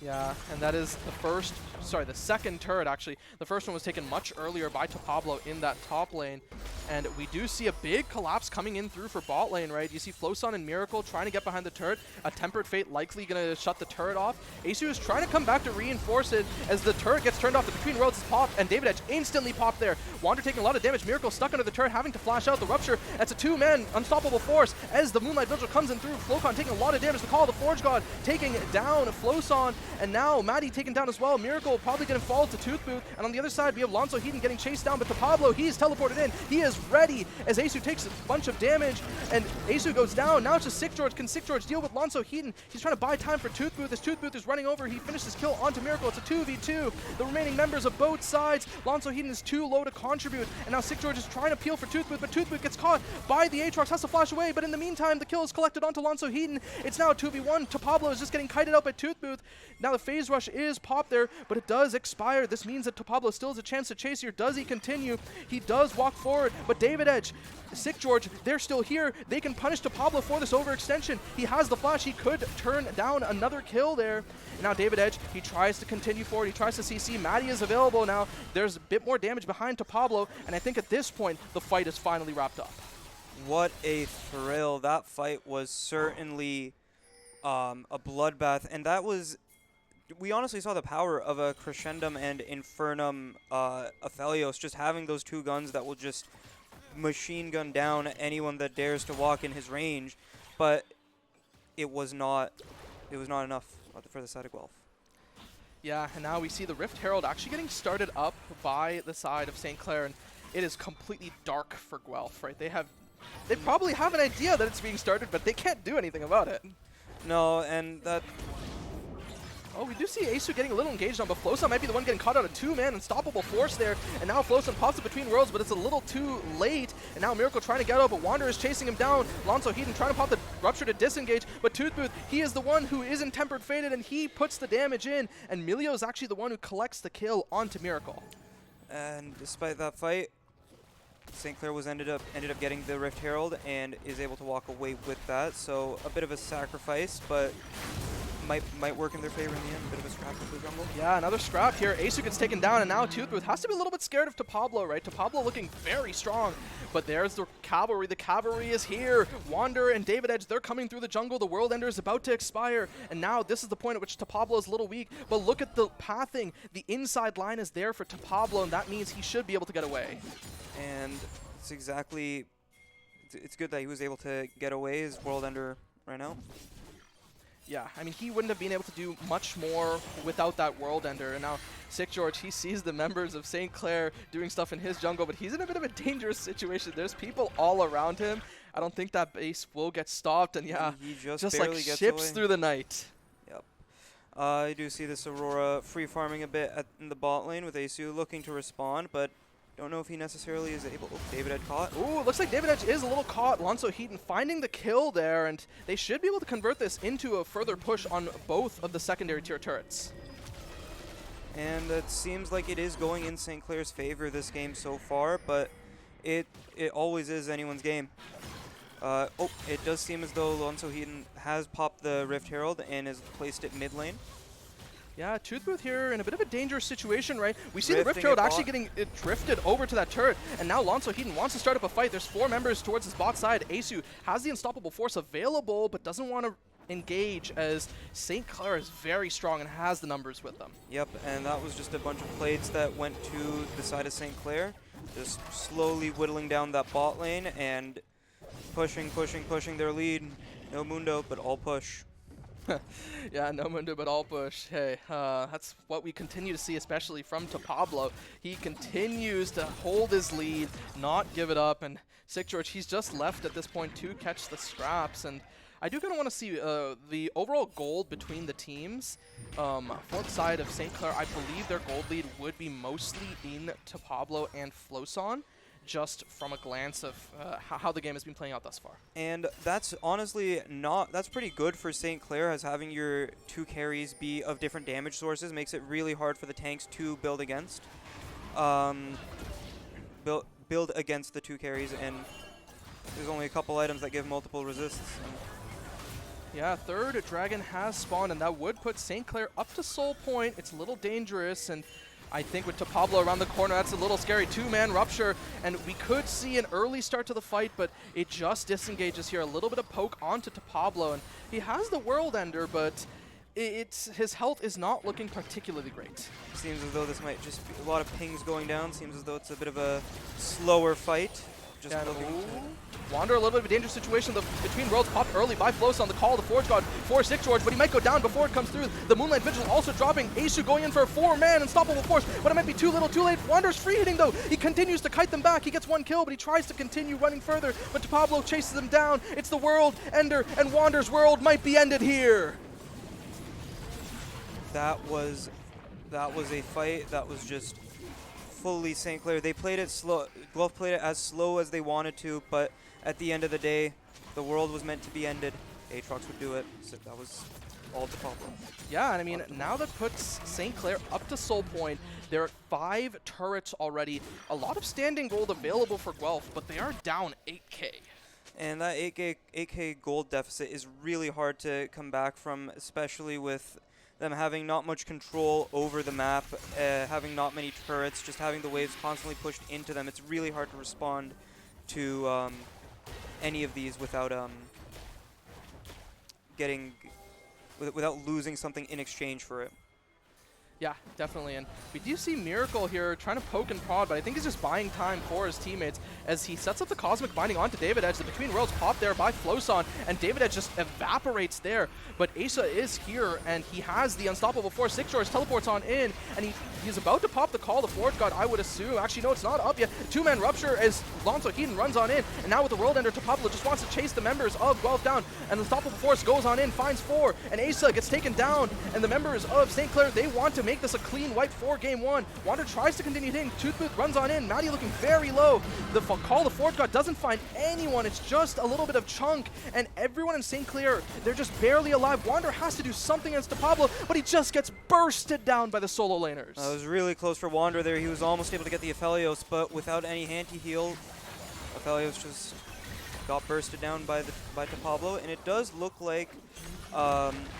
Yeah, and that is the second turret actually. The first one was taken much earlier by Pablo in that top lane. And we do see a big collapse coming in through for bot lane, right? You see Floson and Miracle trying to get behind the turret. A Tempered Fate likely going to shut the turret off. Aceu is trying to come back to reinforce it as the turret gets turned off. The Between Worlds is popped, and David Edge instantly popped there. Wander taking a lot of damage. Miracle stuck under the turret, having to flash out the Rupture. That's a two-man unstoppable force as the Moonlight Vigil comes in through. Flocon taking a lot of damage. The Call of the Forge God taking down Floson, and now Maddie taken down as well. Miracle probably going to fall to Toothbooth, and on the other side we have Lonzo Heaton getting chased down, but Pablo, he's teleported in. He is ready as Aceu takes a bunch of damage, and Aceu goes down. Now it's just Sick George. Can Sick George deal with Lonzo Heaton? He's trying to buy time for Toothbooth as Toothbooth is running over. He finished his kill onto Miracle. It's a 2v2. The remaining members of both sides. Lonzo Heaton is too low to contribute, and now Sick George is trying to peel for Toothbooth, but Toothbooth gets caught by the Aatrox, has to flash away, but in the meantime, the kill is collected onto Lonzo Heaton. It's now a 2v1. Pablo is just getting kited out by Toothbooth. Now the Phase Rush is popped there, but it does expire. This means that Pablo still has a chance to chase here. Does he continue? He does walk forward, but David Edge, Sick George, they're still here. They can punish Pablo for this overextension. He has the flash. He could turn down another kill there. And now David Edge, he tries to continue forward. He tries to CC. Maddie is available now. There's a bit more damage behind Pablo, and I think at this point, the fight is finally wrapped up. What a thrill. That fight was certainly a bloodbath, and that was... We honestly saw the power of a Crescendum and Infernum Aphelios, just having those two guns that will just machine gun down anyone that dares to walk in his range, but it was not enough for the side of Guelph. Yeah, and now we see the Rift Herald actually getting started up by the side of St. Clair, and it is completely dark for Guelph, right? They probably have an idea that it's being started, but they can't do anything about it. No, and that... Oh, we do see Aceu getting a little engaged on, but Floson might be the one getting caught out of two-man unstoppable force there. And now Floson pops it Between Worlds, but it's a little too late. And now Miracle trying to get out, but Wander is chasing him down. Lonzo Heaton trying to pop the Rupture to disengage, but Toothbooth, he is the one who isn't Tempered Fated, and he puts the damage in. And Milio is actually the one who collects the kill onto Miracle. And despite that fight, St. Clair was ended up getting the Rift Herald and is able to walk away with that. So a bit of a sacrifice, but might work in their favor in the end. A bit of a scrap with the jungle. Yeah, another scrap here. Aceu gets taken down, and now Toothbooth has to be a little bit scared of Pablo, right? Pablo looking very strong, but there's the cavalry. The cavalry is here. Wander and David Edge, they're coming through the jungle. The World Ender is about to expire, and now this is the point at which Pablo is a little weak, but look at the pathing. The inside line is there for Pablo, and that means he should be able to get away. And it's exactly... It's good that he was able to get away as World Ender right now. Yeah, I mean, he wouldn't have been able to do much more without that World Ender. And now Sick George, he sees the members of St. Clair doing stuff in his jungle, but he's in a bit of a dangerous situation. There's people all around him. I don't think that base will get stopped, and yeah, he just like barely gets ships away through the night. Yep. I do see this Aurora free farming a bit in the bot lane with Aceu looking to respond, but don't know if he necessarily is able. Oh, David Edge caught. Ooh, looks like David Edge is a little caught. Lonzo Heaton finding the kill there, and they should be able to convert this into a further push on both of the secondary tier turrets. And it seems like it is going in St. Clair's favor this game so far, but it always is anyone's game. Oh, it does seem as though Lonzo Heaton has popped the Rift Herald and has placed it mid lane. Yeah, Toothbooth here in a bit of a dangerous situation, right? We see the Rift Herald actually getting it drifted over to that turret, and now Lonzo Heaton wants to start up a fight. There's 4 members towards his bot side. Aceu has the Unstoppable Force available, but doesn't want to engage as St. Clair is very strong and has the numbers with them. Yep, and that was just a bunch of plates that went to the side of St. Clair, just slowly whittling down that bot lane and pushing their lead. No Mundo, but all push. Yeah, no Mundo, but all push. Hey, that's what we continue to see, especially from Pablo. He continues to hold his lead, not give it up, and Sick George, he's just left at this point to catch the scraps, and I do kind of want to see the overall gold between the teams. For the side of St. Clair, I believe their gold lead would be mostly in Pablo and Floson, just from a glance of how the game has been playing out thus far. And that's honestly that's pretty good for St. Clair, as having your 2 carries be of different damage sources makes it really hard for the tanks to build against. Build against the 2 carries, and there's only a couple items that give multiple resists. Yeah, third dragon has spawned, and that would put St. Clair up to soul point. It's a little dangerous, and I think with Pablo around the corner, that's a little scary. Two-man rupture, and we could see an early start to the fight, but it just disengages here. A little bit of poke onto Pablo, and he has the World Ender, but his health is not looking particularly great. Seems as though this might just be a lot of pings going down. Seems as though it's a bit of a slower fight. Just looking Wander, a little bit of a dangerous situation. The Between Worlds popped early by Flows on the call. The Forge God for 6 George, but he might go down before it comes through. The Moonlight Vigil also dropping. Asu going in for a 4-man unstoppable force, but it might be too little, too late. Wander's free hitting though. He continues to kite them back. He gets 1 kill, but he tries to continue running further. But Pablo chases him down. It's the World Ender, and Wander's world might be ended here. That was a fight that was just fully St. Clair. They played it slow. Guelph played it as slow as they wanted to, but at the end of the day, the world was meant to be ended. Aatrox would do it. So that was all the problem. Yeah, and I mean, now that puts St. Clair up to soul point. They're at 5 turrets already. A lot of standing gold available for Guelph, but they are down 8k. And that 8k gold deficit is really hard to come back from, especially with them having not much control over the map, having not many turrets, just having the waves constantly pushed into them. It's really hard to respond to any of these without without losing something in exchange for it. Yeah, definitely. And we do see Miracle here trying to poke and prod, but I think he's just buying time for his teammates as he sets up the Cosmic Binding onto David Edge. The Between Worlds pop there by Floson, and David Edge just evaporates there. But Asa is here, and he has the Unstoppable Force. 6 George teleports on in, and he's about to pop the call. The Forge God, I would assume. Actually, no, it's not up yet. Two-man Rupture as Lonzo Heaton runs on in, and now with the World Ender, Pablo just wants to chase the members of Guelph down, and the Unstoppable Force goes on in, finds 4, and Asa gets taken down, and the members of St. Clair, they want to make this a clean wipe for game 1. Wander tries to continue hitting. Toothbooth runs on in. Maddie looking very low. The call, the Forge God doesn't find anyone. It's just a little bit of chunk, and everyone in St. Clair, they're just barely alive. Wander has to do something against Pablo, but he just gets bursted down by the solo laners. It was really close for Wander there. He was almost able to get the Aphelios, but without any anti-heal, Aphelios just got bursted down by Pablo, and it does look like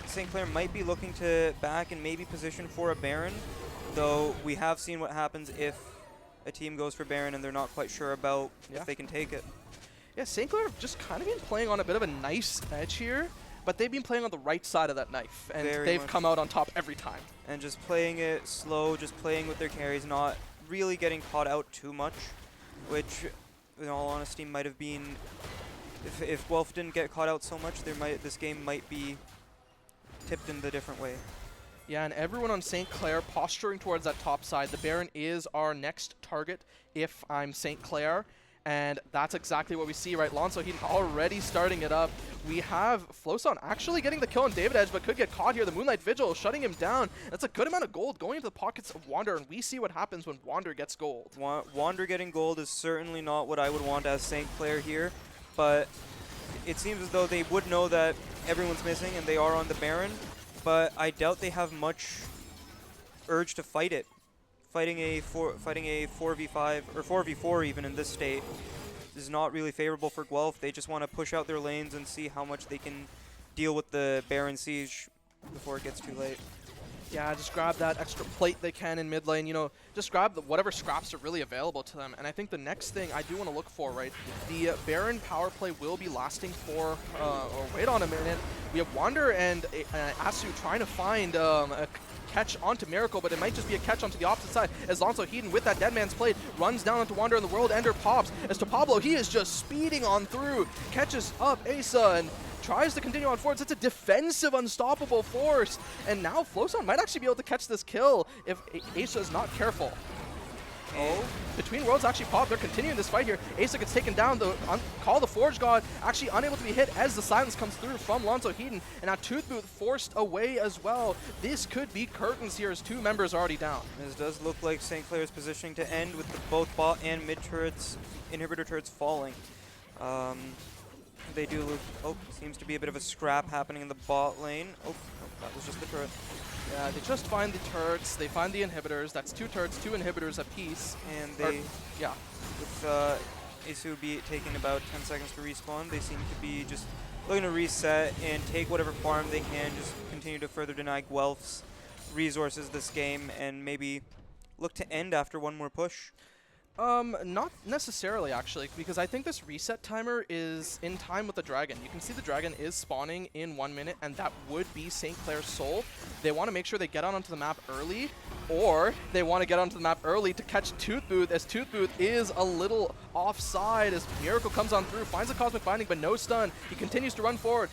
St. Clair might be looking to back and maybe position for a Baron, though we have seen what happens if a team goes for Baron and they're not quite sure about if they can take it. Yeah, St. Clair have just kind of been playing on a bit of a nice edge here, but they've been playing on the right side of that knife, and they've come out on top every time. And just playing it slow, just playing with their carries, not really getting caught out too much, which, in all honesty, might have been... If Guelph didn't get caught out so much, this game might be tipped in the different way. Yeah, and everyone on St. Clair posturing towards that top side. The Baron is our next target if I'm St. Clair, and that's exactly what we see, right? Lonzo Heaton already starting it up. We have Floson actually getting the kill on David Edge, but could get caught here. The Moonlight Vigil shutting him down. That's a good amount of gold going into the pockets of Wander, and we see what happens when Wander gets gold. Wander getting gold is certainly not what I would want as St. Clair here, but it seems as though they would know that everyone's missing and they are on the Baron, but I doubt they have much urge to fight it. Fighting a 4v5 or 4v4 even in this state is not really favorable for Guelph. They just want to push out their lanes and see how much they can deal with the Baron siege before it gets too late. Yeah, just grab that extra plate they can in mid lane, you know, just grab whatever scraps are really available to them. And I think the next thing I do want to look for, right, the Baron power play will be lasting for, or wait on a minute. We have Wander and Asu trying to find a catch onto Miracle, but it might just be a catch onto the opposite side as Lonzo Heaton with that Dead Man's Blade runs down onto Wander and the World Ender pops. As to Pablo, he is just speeding on through, catches up Asa and tries to continue on forwards. It's a defensive unstoppable force, and now Floson might actually be able to catch this kill if Asa is not careful. Oh, Between Worlds actually popped. They're continuing this fight here. Asa gets taken down. Call the Forge God actually unable to be hit as the silence comes through from Lonzo Heaton, and now Toothbooth forced away as well. This could be curtains here as 2 members are already down. This does look like St. Clair is positioning to end with both bot and mid turrets, inhibitor turrets falling. They do look, seems to be a bit of a scrap happening in the bot lane. Oh, that was just the turret. Yeah, they just find the turrets, they find the inhibitors. That's 2 turrets, 2 inhibitors apiece. And they, with Asu taking about 10 seconds to respawn, they seem to be just looking to reset and take whatever farm they can, just continue to further deny Guelph's resources this game, and maybe look to end after one more push. Not necessarily, actually, because I think this reset timer is in time with the dragon. You can see the dragon is spawning in 1 minute, and that would be St. Clair's soul. They want to make sure they get onto the map early, or they want to get onto the map early to catch Toothbooth, as Toothbooth is a little offside as Miracle comes on through, finds a Cosmic Binding, but no stun. He continues to run forward.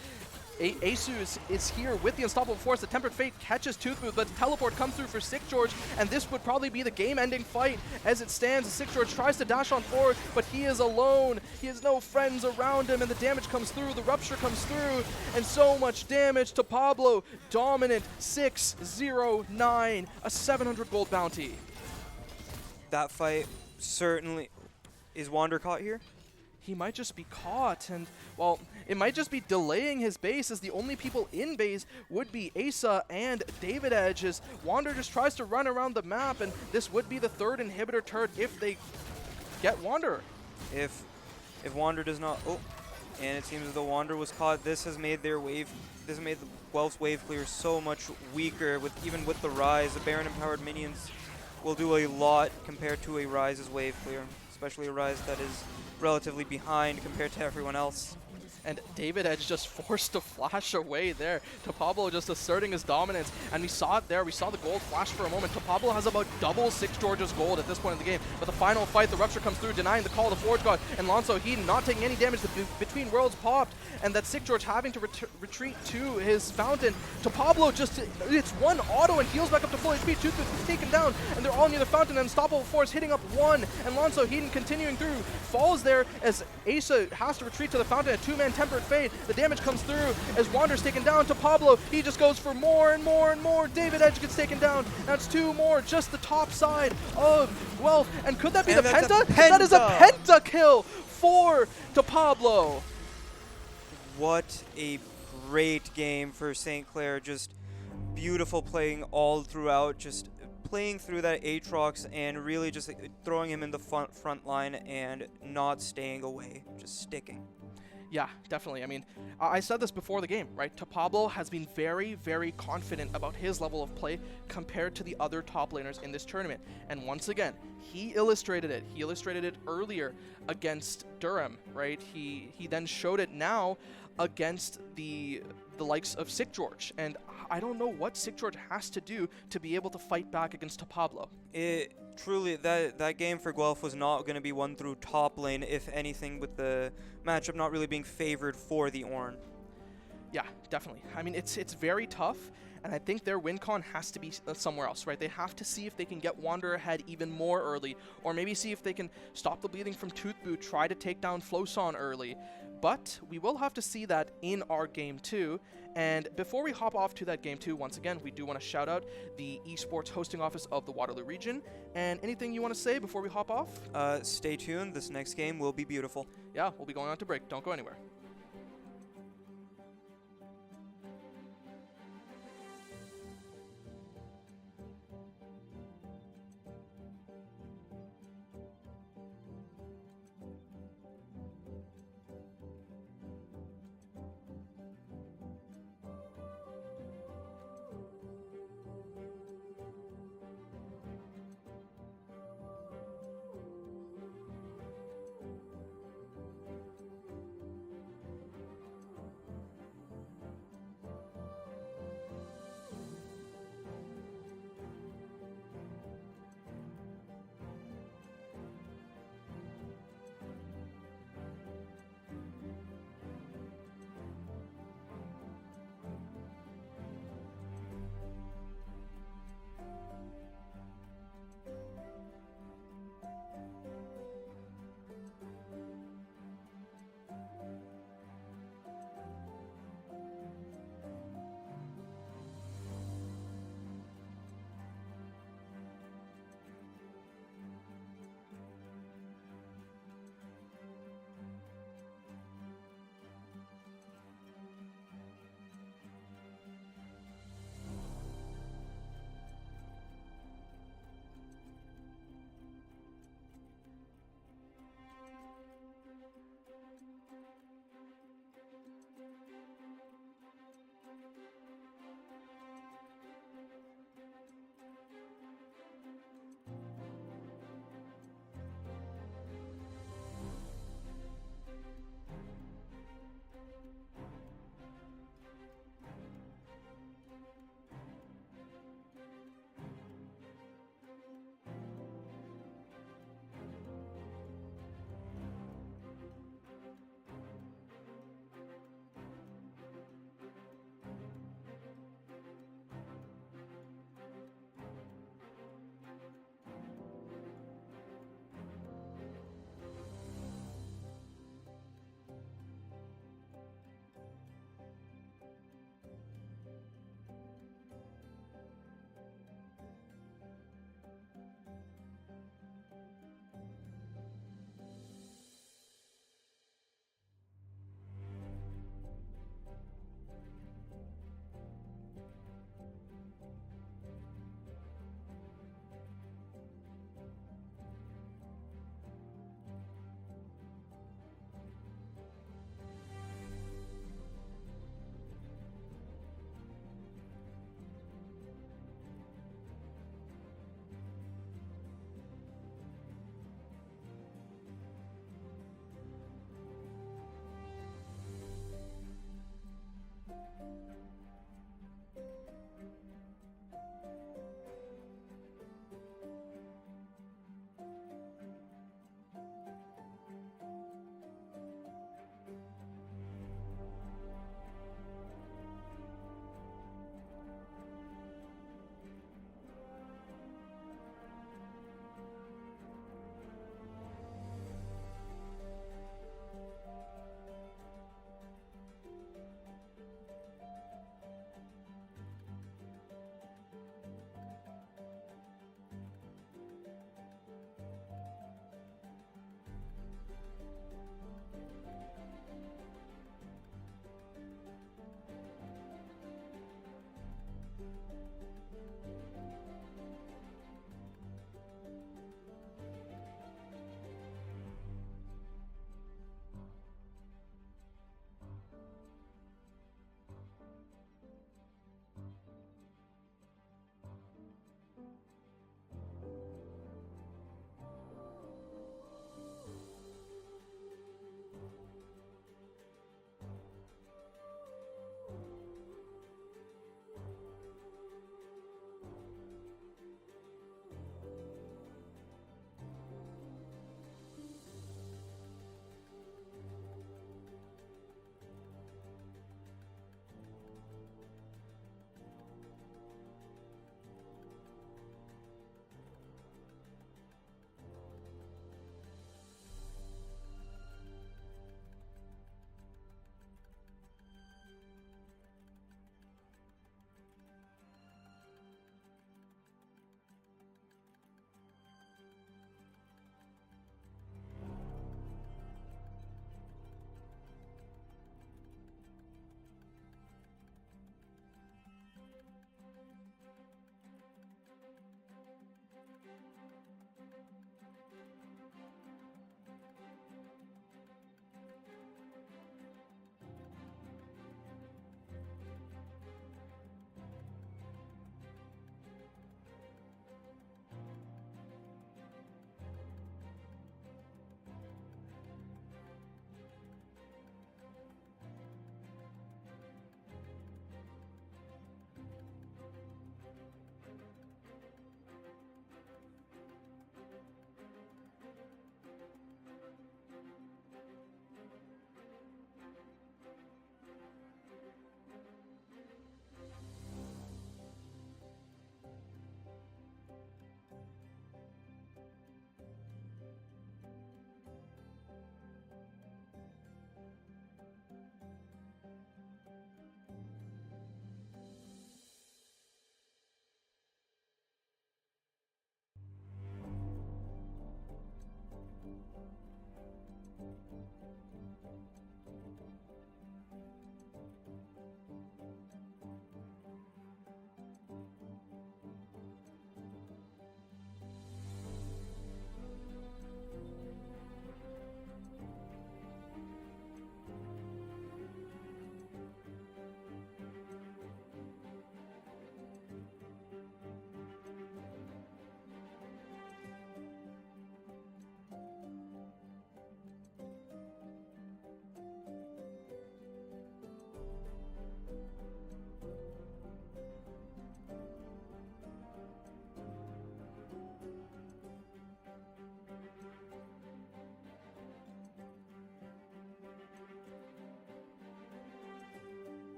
Asus is here with the Unstoppable Force. The Tempered Fate catches Toothbooth, but Teleport comes through for Sick George, and this would probably be the game-ending fight as it stands. Sick George tries to dash on forward, but he is alone. He has no friends around him, and the damage comes through, the Rupture comes through, and so much damage to Pablo. Dominant 6-0-9, a 700 gold bounty. That fight certainly... Is Wander caught here? He might just be caught, and, well, it might just be delaying his base, as the only people in base would be Asa and David Edge, as Wander just tries to run around the map, and this would be the third inhibitor turret if they get Wander. If Wander does not... Oh, and it seems as though Wander was caught. This has made their wave... This has made the Guelph's wave clear so much weaker, even with the Rise. The Baron-empowered minions will do a lot compared to a Rise's wave clear, especially a Rise that is relatively behind compared to everyone else. And David Edge just forced to flash away there. Pablo just asserting his dominance. And we saw it there. We saw the gold flash for a moment. Pablo has about double Sick George's gold at this point in the game. But the final fight, the Rupture comes through, denying the call of the Forge God. And Lonzo Heaton not taking any damage. The Between Worlds popped. And that Sick George having to retreat to his fountain. Pablo just, it's one auto and heals back up to full HP. Toothbooth is taken down. And they're all near the fountain. And Unstoppable Force hitting up one. And Lonzo Heaton continuing through. Falls there as Asa has to retreat to the fountain. A two-man Tempered Fate. The damage comes through as Wander's taken down to Pablo. He just goes for more and more and more. David Edge gets taken down. That's two more. Just the top side of Guelph. And could that be the penta? That is a penta kill for Pablo. What a great game for St. Clair. Just beautiful playing all throughout. Just playing through that Aatrox and really just throwing him in the front line and not staying away. Just sticking. Yeah, definitely. I mean, I said this before the game, right? Pablo has been very, very confident about his level of play compared to the other top laners in this tournament. And once again, he illustrated it. He illustrated it earlier against Durham, right? He then showed it now against the likes of Sick George. And I don't know what Sick George has to do to be able to fight back against Pablo. Truly, that game for Guelph was not going to be won through top lane, if anything, with the matchup not really being favored for the Ornn. Yeah, definitely. I mean, it's very tough, and I think their win con has to be somewhere else, right? They have to see if they can get Wander ahead even more early, or maybe see if they can stop the bleeding from Toothboot, try to take down Floson early. But we will have to see that in our Game 2. And before we hop off to that Game 2, once again, we do want to shout out the Esports hosting office of the Waterloo region. And anything you want to say before we hop off? Stay tuned. This next game will be beautiful. Yeah, we'll be going on to break. Don't go anywhere.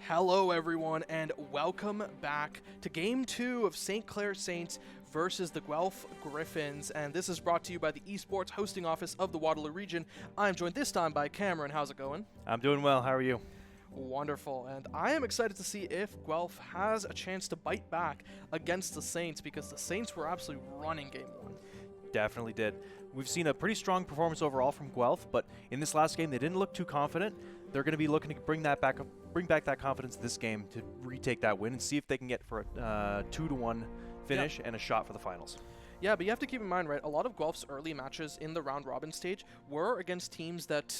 Hello everyone, and welcome back to Game 2 of St. Clair Saints versus the Guelph Griffins, and this is brought to you by the Esports hosting office of the Waterloo region. I'm joined this time by Cameron. How's it going? I'm doing well. How are you? Wonderful, and I am excited to see if Guelph has a chance to bite back against the Saints, because the Saints were absolutely running Game 1. Definitely did. We've seen a pretty strong performance overall from Guelph, but in this last game they didn't look too confident. They're going to be looking to bring back that confidence this game to retake that win and see if they can get for a 2-1 finish and a shot for the finals. Yeah, but you have to keep in mind, right, a lot of Guelph's early matches in the round-robin stage were against teams that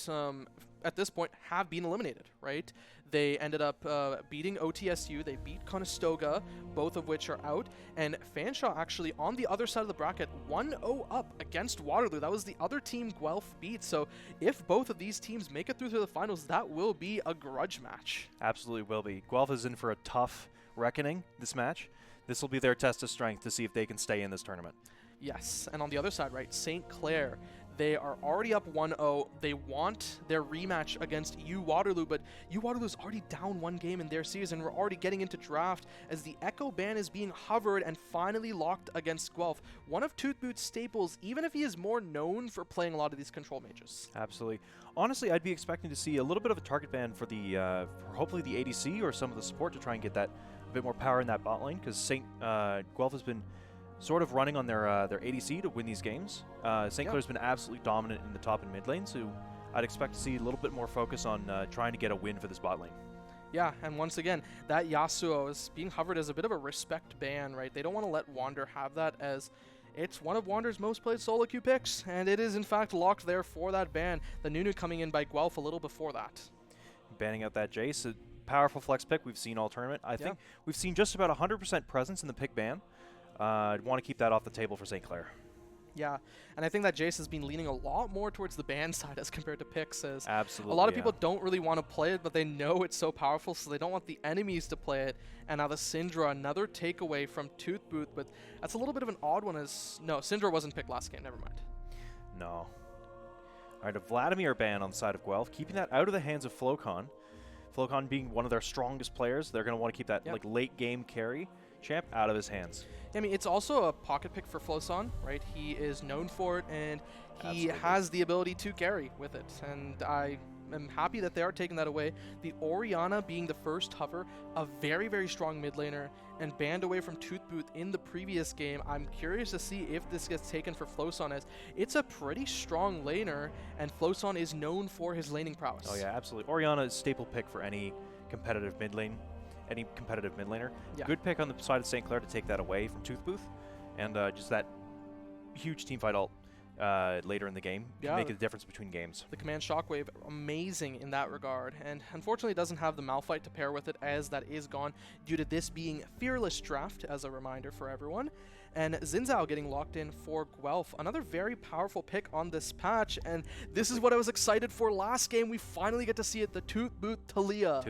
at this point have been eliminated, right? They ended up beating OTSU, they beat Conestoga, both of which are out, and Fanshawe actually on the other side of the bracket 1-0 up against Waterloo. That was the other team Guelph beat, so if both of these teams make it through to the finals, that will be a grudge match. Absolutely will be. Guelph is in for a tough reckoning this match. This will be their test of strength to see if they can stay in this tournament. Yes, and on the other side, right, St. Clair, they are already up 1-0. They want their rematch against U Waterloo, but U Waterloo's already down one game in their series, and we're already getting into draft as the Echo ban is being hovered and finally locked against Guelph. One of Toothboot's staples, even if he is more known for playing a lot of these control mages. Absolutely. Honestly, I'd be expecting to see a little bit of a target ban for the for hopefully the ADC or some of the support to try and get that a bit more power in that bot lane, because Guelph has been sort of running on their ADC to win these games. St. Clair's been absolutely dominant in the top and mid lane, so I'd expect to see a little bit more focus on trying to get a win for this bot lane. Yeah, and once again, that Yasuo is being hovered as a bit of a respect ban, right? They don't want to let Wander have that, as it's one of Wander's most played solo queue picks, and it is in fact locked there for that ban. The Nunu coming in by Guelph a little before that. Banning out that Jace, a powerful flex pick we've seen all tournament. I think we've seen just about 100% presence in the pick ban. I'd want to keep that off the table for St. Clair. Yeah, and I think that Jace has been leaning a lot more towards the ban side as compared to picks. As Absolutely, a lot of people don't really want to play it, but they know it's so powerful, so they don't want the enemies to play it. And now the Syndra, another takeaway from Toothboot, but that's a little bit of an odd one. As no, Syndra wasn't picked last game. Never mind. No. All right, a Vladimir ban on the side of Guelph, keeping that out of the hands of Flocon. Flocon being one of their strongest players, they're going to want to keep that like late game carry champ out of his hands. I mean, it's also a pocket pick for Floson, right? He is known for it, and he has the ability to carry with it. And I am happy that they are taking that away. The Orianna being the first hover, a very, very strong mid laner, and banned away from Toothboot in the previous game. I'm curious to see if this gets taken for Floson, as it's a pretty strong laner, and Floson is known for his laning prowess. Oh yeah, absolutely. Orianna is staple pick for any competitive mid lane. Any competitive mid laner. Yeah. Good pick on the side of St. Clair to take that away from Toothbooth, and just that huge team fight ult later in the game can make a difference between games. The command shockwave, amazing in that regard, and unfortunately it doesn't have the Malphite to pair with it, as that is gone due to this being Fearless Draft, as a reminder for everyone. And Xin getting locked in for Guelph, another very powerful pick on this patch, and this is what I was excited for last game. We finally get to see it, the Toothboot Talia.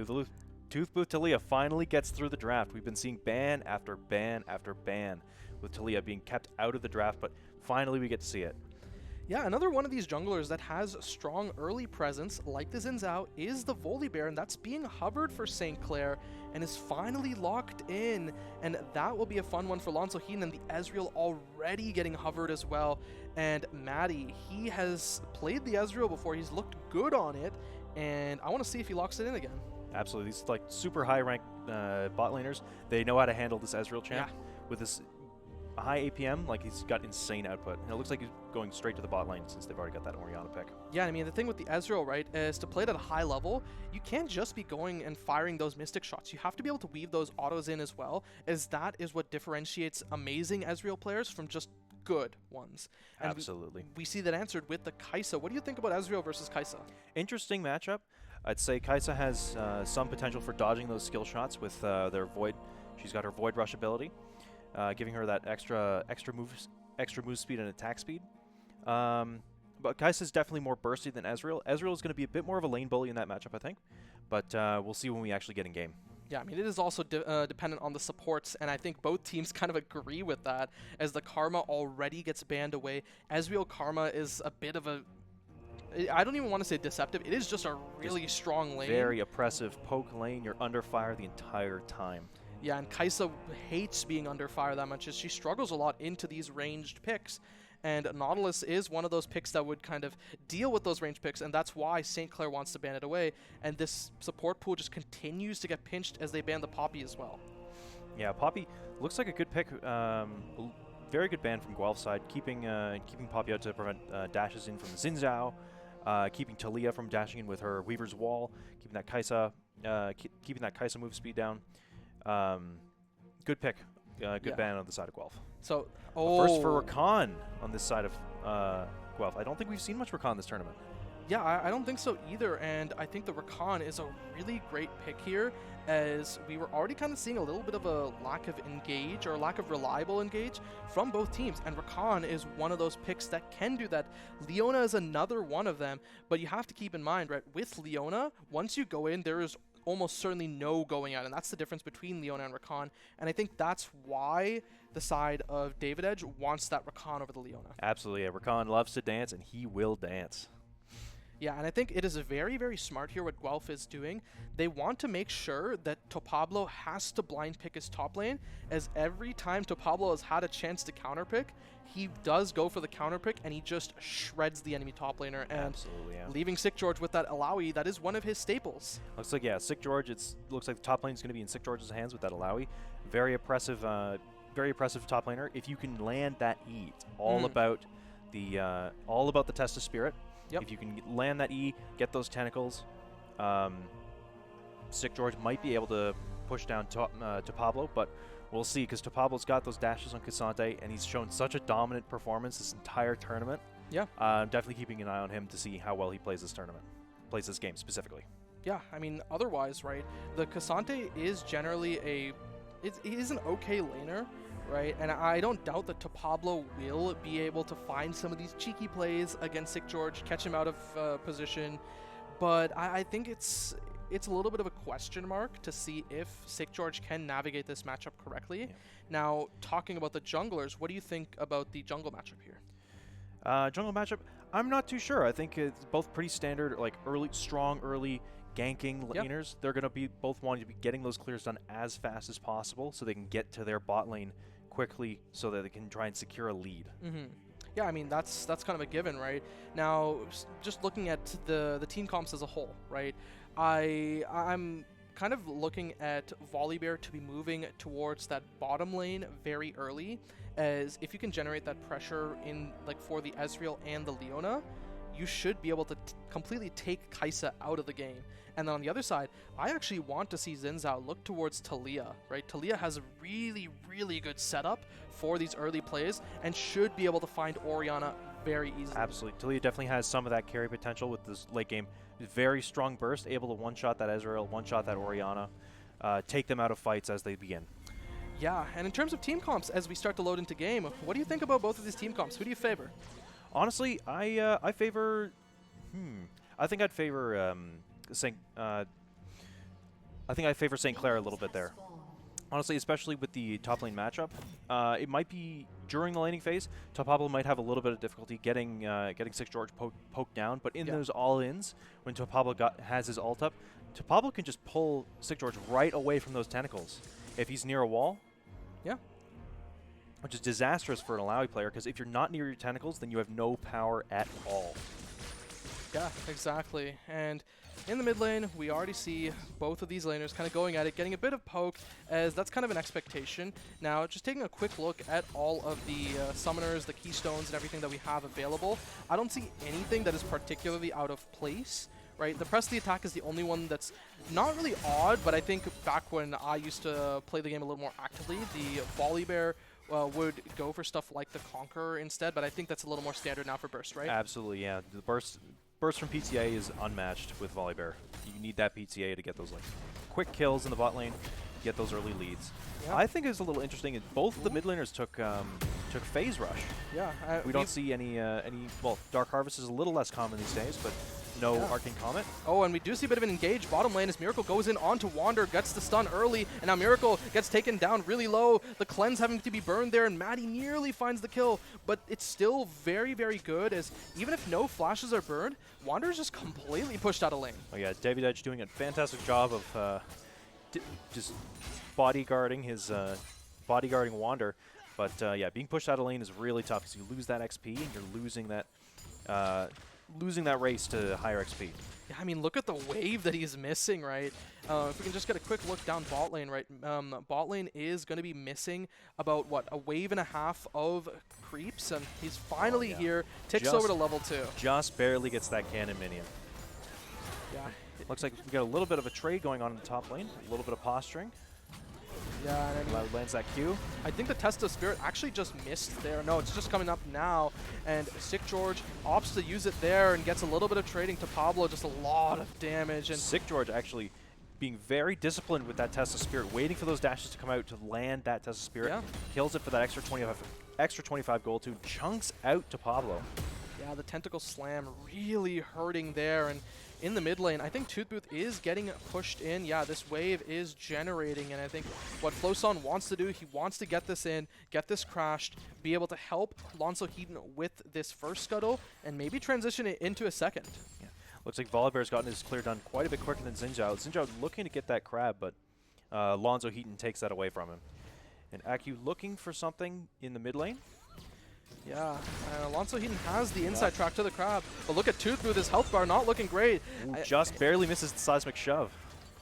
Toothboot Talia finally gets through the draft. We've been seeing ban after ban after ban with Talia being kept out of the draft, but finally we get to see it. Yeah, another one of these junglers that has strong early presence, like the Xin Zhao, is the Volibear, and that's being hovered for St. Clair and is finally locked in, and that will be a fun one for Lonzo Heaton, and the Ezreal already getting hovered as well. And Maddie, he has played the Ezreal before, he's looked good on it, and I want to see if he locks it in again. Absolutely. These like super high ranked bot laners, they know how to handle this Ezreal champ with this high APM. Like, he's got insane output, and it looks like he's going straight to the bot lane since they've already got that Orianna pick. Yeah, I mean, the thing with the Ezreal, right, is to play it at a high level, you can't just be going and firing those Mystic shots. You have to be able to weave those autos in as well, as that is what differentiates amazing Ezreal players from just good ones. And Absolutely. We see that answered with the Kai'Sa. What do you think about Ezreal versus Kai'Sa? Interesting matchup. I'd say Kai'Sa has some potential for dodging those skill shots with their Void. She's got her Void Rush ability, giving her that extra move speed and attack speed. But Kai'Sa's definitely more bursty than Ezreal. Ezreal is going to be a bit more of a lane bully in that matchup, I think. But we'll see when we actually get in game. Yeah, I mean, it is also dependent on the supports, and I think both teams kind of agree with that, as the Karma already gets banned away. Ezreal Karma is a bit of a... I don't even want to say deceptive. It is just a really strong lane. Very oppressive poke lane. You're under fire the entire time. Yeah, and Kai'Sa hates being under fire that much, as she struggles a lot into these ranged picks. And Nautilus is one of those picks that would kind of deal with those ranged picks, and that's why St. Clair wants to ban it away. And this support pool just continues to get pinched as they ban the Poppy as well. Yeah, Poppy looks like a good pick. Very good ban from Guelph's side, keeping Poppy out to prevent dashes in from Xin Zhao. Keeping Talia from dashing in with her Weaver's Wall, keeping that Kai'Sa move speed down. Good pick, good ban on the side of Guelph. So, First for Rakan on this side of Guelph. I don't think we've seen much Rakan this tournament. Yeah, I don't think so either, and I think the Rakan is a really great pick here, as we were already kind of seeing a little bit of a lack of engage or lack of reliable engage from both teams, and Rakan is one of those picks that can do that. Leona is another one of them, but you have to keep in mind, right, with Leona, once you go in, there is almost certainly no going out, and that's the difference between Leona and Rakan, and I think that's why the side of David Edge wants that Rakan over the Leona. Absolutely, yeah. Rakan loves to dance, and he will dance. Yeah, and I think it is very, very smart here what Guelph is doing. They want to make sure that Topablo has to blind pick his top lane, as every time Topablo has had a chance to counter pick, he does go for the counter pick, and he just shreds the enemy top laner. And absolutely, yeah. Leaving Sick George with that Alawi, that is one of his staples. Looks like, yeah, Sick George, looks like the top lane is going to be in Sick George's hands with that Alawi. Very oppressive top laner. If you can land that E, it's all about the test of spirit. Yep. If you can land that E, get those tentacles, Sick George might be able to push down Topablo, but we'll see, because Topablo's got those dashes on Cassante, and he's shown such a dominant performance this entire tournament. Yeah. I'm definitely keeping an eye on him to see how well he plays this tournament, plays this game specifically. Yeah, I mean, otherwise, right, the Cassante is generally he is an okay laner, right? And I don't doubt that Topablo will be able to find some of these cheeky plays against Sick George, catch him out of position. But I think it's a little bit of a question mark to see if Sick George can navigate this matchup correctly. Yeah. Now, talking about the junglers, what do you think about the jungle matchup here? Jungle matchup, I'm not too sure. I think it's both pretty standard, like strong early ganking laners. They're going to be both wanting to be getting those clears done as fast as possible so they can get to their bot lane quickly so that they can try and secure a lead. Mm-hmm. Yeah, I mean, that's kind of a given, right? Now, just looking at the team comps as a whole, right? I'm kind of looking at Volibear to be moving towards that bottom lane very early, as if you can generate that pressure in for the Ezreal and the Leona, you should be able to completely take Kai'Sa out of the game. And then on the other side, I actually want to see Xin Zhao look towards Taliyah, right? Taliyah has a really, really good setup for these early plays and should be able to find Orianna very easily. Absolutely. Taliyah definitely has some of that carry potential with this late game. Very strong burst, able to one-shot that Ezreal, one-shot that Orianna, take them out of fights as they begin. Yeah, and in terms of team comps, as we start to load into game, what do you think about both of these team comps? Who do you favor? Honestly, I favor. I think I'd favor St. I think I favor St. Clair a little bit there. Honestly, especially with the top lane matchup, it might be during the laning phase. Topablo might have a little bit of difficulty getting Sick George poked down, but in those all-ins, when Topablo has his ult up, Topablo can just pull Sick George right away from those tentacles if he's near a wall. Yeah. Which is disastrous for an Alawi player, because if you're not near your tentacles, then you have no power at all. Yeah, exactly. And in the mid lane, we already see both of these laners kind of going at it, getting a bit of poke, as that's kind of an expectation. Now, just taking a quick look at all of the summoners, the keystones, and everything that we have available, I don't see anything that is particularly out of place. Right, the press the attack is the only one that's not really odd, but I think back when I used to play the game a little more actively, the Volibear would go for stuff like the Conqueror instead, but I think that's a little more standard now for Burst, right? Absolutely, yeah. The burst from PTA is unmatched with Volibear. You need that PTA to get those quick kills in the bot lane, get those early leads. Yeah. I think it's a little interesting. Both the mid laners took Phase Rush. Yeah, we don't see any. Well, Dark Harvest is a little less common these days, but no Arcane Comet. Oh, and we do see a bit of an engage bottom lane as Miracle goes in onto Wander, gets the stun early, and now Miracle gets taken down really low. The cleanse having to be burned there, and Maddie nearly finds the kill, but it's still very, very good, as even if no flashes are burned, Wander is just completely pushed out of lane. Oh yeah, David Edge doing a fantastic job of just bodyguarding his Wander, but yeah, being pushed out of lane is really tough because you lose that XP and you're losing that race to higher XP. Yeah, I mean, look at the wave that he's missing, right? If we can just get a quick look down bot lane, right? Bot lane is going to be missing about, what, a wave and a half of creeps, and he's finally here, ticks over to level 2. Just barely gets that cannon minion. Yeah. Looks like we got a little bit of a trade going on in the top lane, a little bit of posturing. Yeah, and Loud lands that Q. I think the Test of Spirit actually just missed there. No, it's just coming up now. And Sick George opts to use it there and gets a little bit of trading to Pablo, just a lot of damage. And Sick George actually being very disciplined with that Test of Spirit, waiting for those dashes to come out to land that Test of Spirit. Yeah. Kills it for that extra 25 gold to chunks out to Pablo. yeah, the Tentacle Slam really hurting there. And in the mid lane, I think Toothbooth is getting pushed in. Yeah, this wave is generating, and I think what Floson wants to do, he wants to get this in, get this crashed, be able to help Lonzo Heaton with this first scuttle, and maybe transition it into a second. Yeah. Looks like Volibear's gotten his clear done quite a bit quicker than Xinjiao. Xinjiao looking to get that crab, but Lonzo Heaton takes that away from him. And Aku looking for something in the mid lane. Yeah, Alonso Heaton has the inside track to the crab, but look at Toothbooth, his health bar not looking great. Ooh, just barely misses the seismic shove.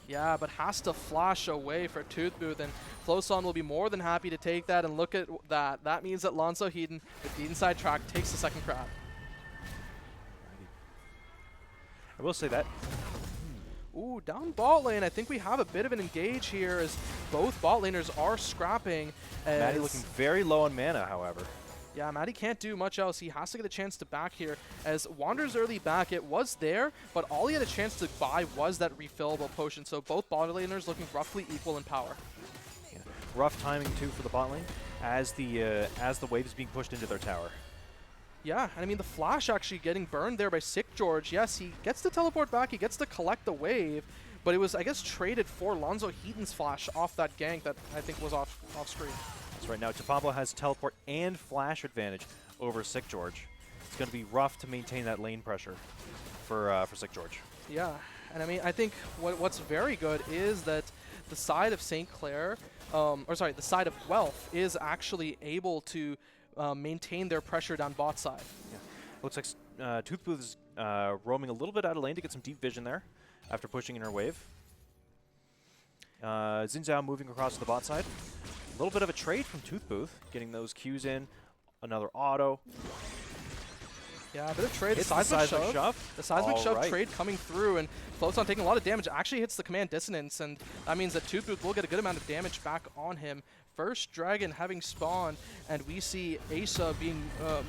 Yeah, but has to flash away for Toothbooth, and Floson will be more than happy to take that, and look at that. That means that Alonso Heaton, with the inside track, takes the second crab. I will say that. Ooh, down bot lane, I think we have a bit of an engage here as both bot laners are scrapping. Maddie looking very low on mana, however. Yeah, Maddie can't do much else. He has to get a chance to back here. As Wander's early back, it was there, but all he had a chance to buy was that refillable potion. So both bot laners looking roughly equal in power. Yeah. Rough timing too for the bot lane as the wave is being pushed into their tower. Yeah, and I mean the flash actually getting burned there by Sick George. Yes, he gets to teleport back, he gets to collect the wave, but it was, I guess, traded for Lonzo Heaton's flash off that gank that I think was off screen. That's right. Now Pablo has teleport and flash advantage over Sick George. It's going to be rough to maintain that lane pressure for Sick George. Yeah, and I mean I think what's very good is that the side of St. Clair, the side of Wealth is actually able to maintain their pressure down bot side. Yeah. Looks like Toothbooth is roaming a little bit out of lane to get some deep vision there after pushing in her wave. Xinjiao moving across to the bot side. A little bit of a trade from Toothbooth, getting those Qs in. Another auto. Yeah, a bit of trade. Hits the seismic shove. The seismic shove trade coming through, and Floson taking a lot of damage. Actually hits the command dissonance, and that means that Toothbooth will get a good amount of damage back on him. First dragon having spawned, and we see Asa being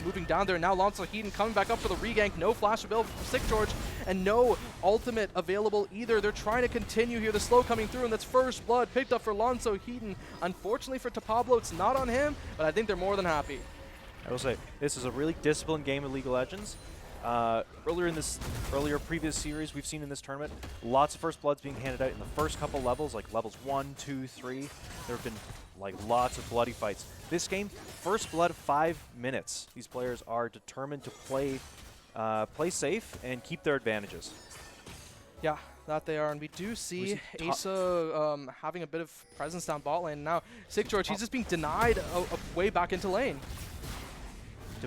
moving down there. Now Lonzo Heaton coming back up for the regank. No flash available for Sick George, and no ultimate available either. They're trying to continue here. The slow coming through, and that's first blood picked up for Lonzo Heaton. Unfortunately for Pablo, it's not on him, but I think they're more than happy. I will say, this is a really disciplined game of League of Legends. Previous series we've seen in this tournament, lots of first bloods being handed out in the first couple levels, like levels 1, 2, 3. There have been like lots of bloody fights. This game, first blood 5 minutes. These players are determined to play safe and keep their advantages. Yeah, that they are, and we do see Asa having a bit of presence down bot lane. Now, Sick George, he's just being denied a way back into lane.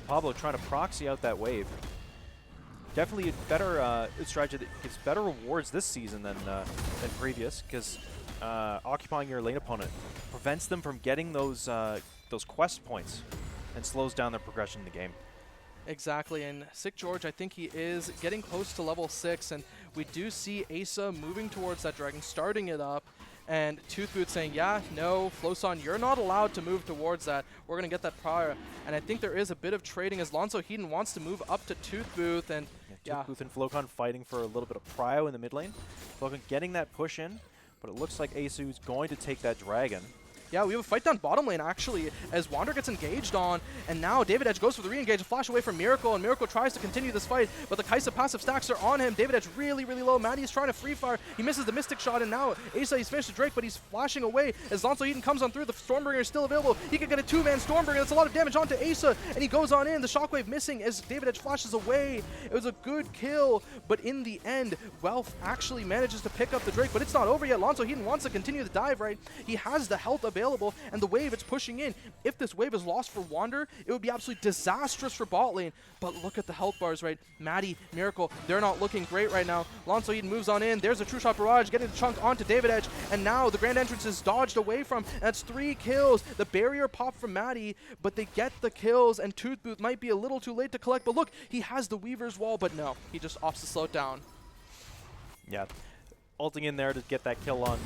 Pablo trying to proxy out that wave. Definitely a better strategy that gives better rewards this season than previous, because occupying your lane opponent prevents them from getting those quest points and slows down their progression in the game. Exactly, and Sick George, I think he is getting close to level 6, and we do see Asa moving towards that dragon, starting it up, and Toothbooth saying, yeah, no, Floson, you're not allowed to move towards that. We're going to get that prior. And I think there is a bit of trading as Lonzo Heaton wants to move up to Toothbooth, and Toothbooth and Flocon fighting for a little bit of prio in the mid lane. Flocon getting that push in, but it looks like Asu's going to take that dragon. Yeah, we have a fight down bottom lane, actually, as Wander gets engaged on, and now David Edge goes for the re-engage, a flash away from Miracle, and Miracle tries to continue this fight, but the Kaisa passive stacks are on him. David Edge really, really low. Maddie is trying to free fire. He misses the Mystic Shot, and now Asa, he's finished the Drake, but he's flashing away as Lonzo Heaton comes on through. The Stormbringer is still available. He can get a 2-man Stormbringer. That's a lot of damage onto Asa, and he goes on in. The Shockwave missing as David Edge flashes away. It was a good kill, but in the end, Wealth actually manages to pick up the Drake, but it's not over yet. Lonzo Heaton wants to continue the dive, right? He has the health available, and the wave it's pushing in. If this wave is lost for Wander, it would be absolutely disastrous for bot lane. But look at the health bars, right? Maddie, Miracle, they're not looking great right now. Lonzo Heaton moves on in. There's a True Shot Barrage getting the chunk onto David Edge, and now the Grand Entrance is dodged away from. That's 3 kills. The barrier popped from Maddie, but they get the kills, and Toothbooth might be a little too late to collect. But look, he has the Weaver's Wall, but no, he just opts to slow it down. Yeah, ulting in there to get that kill on,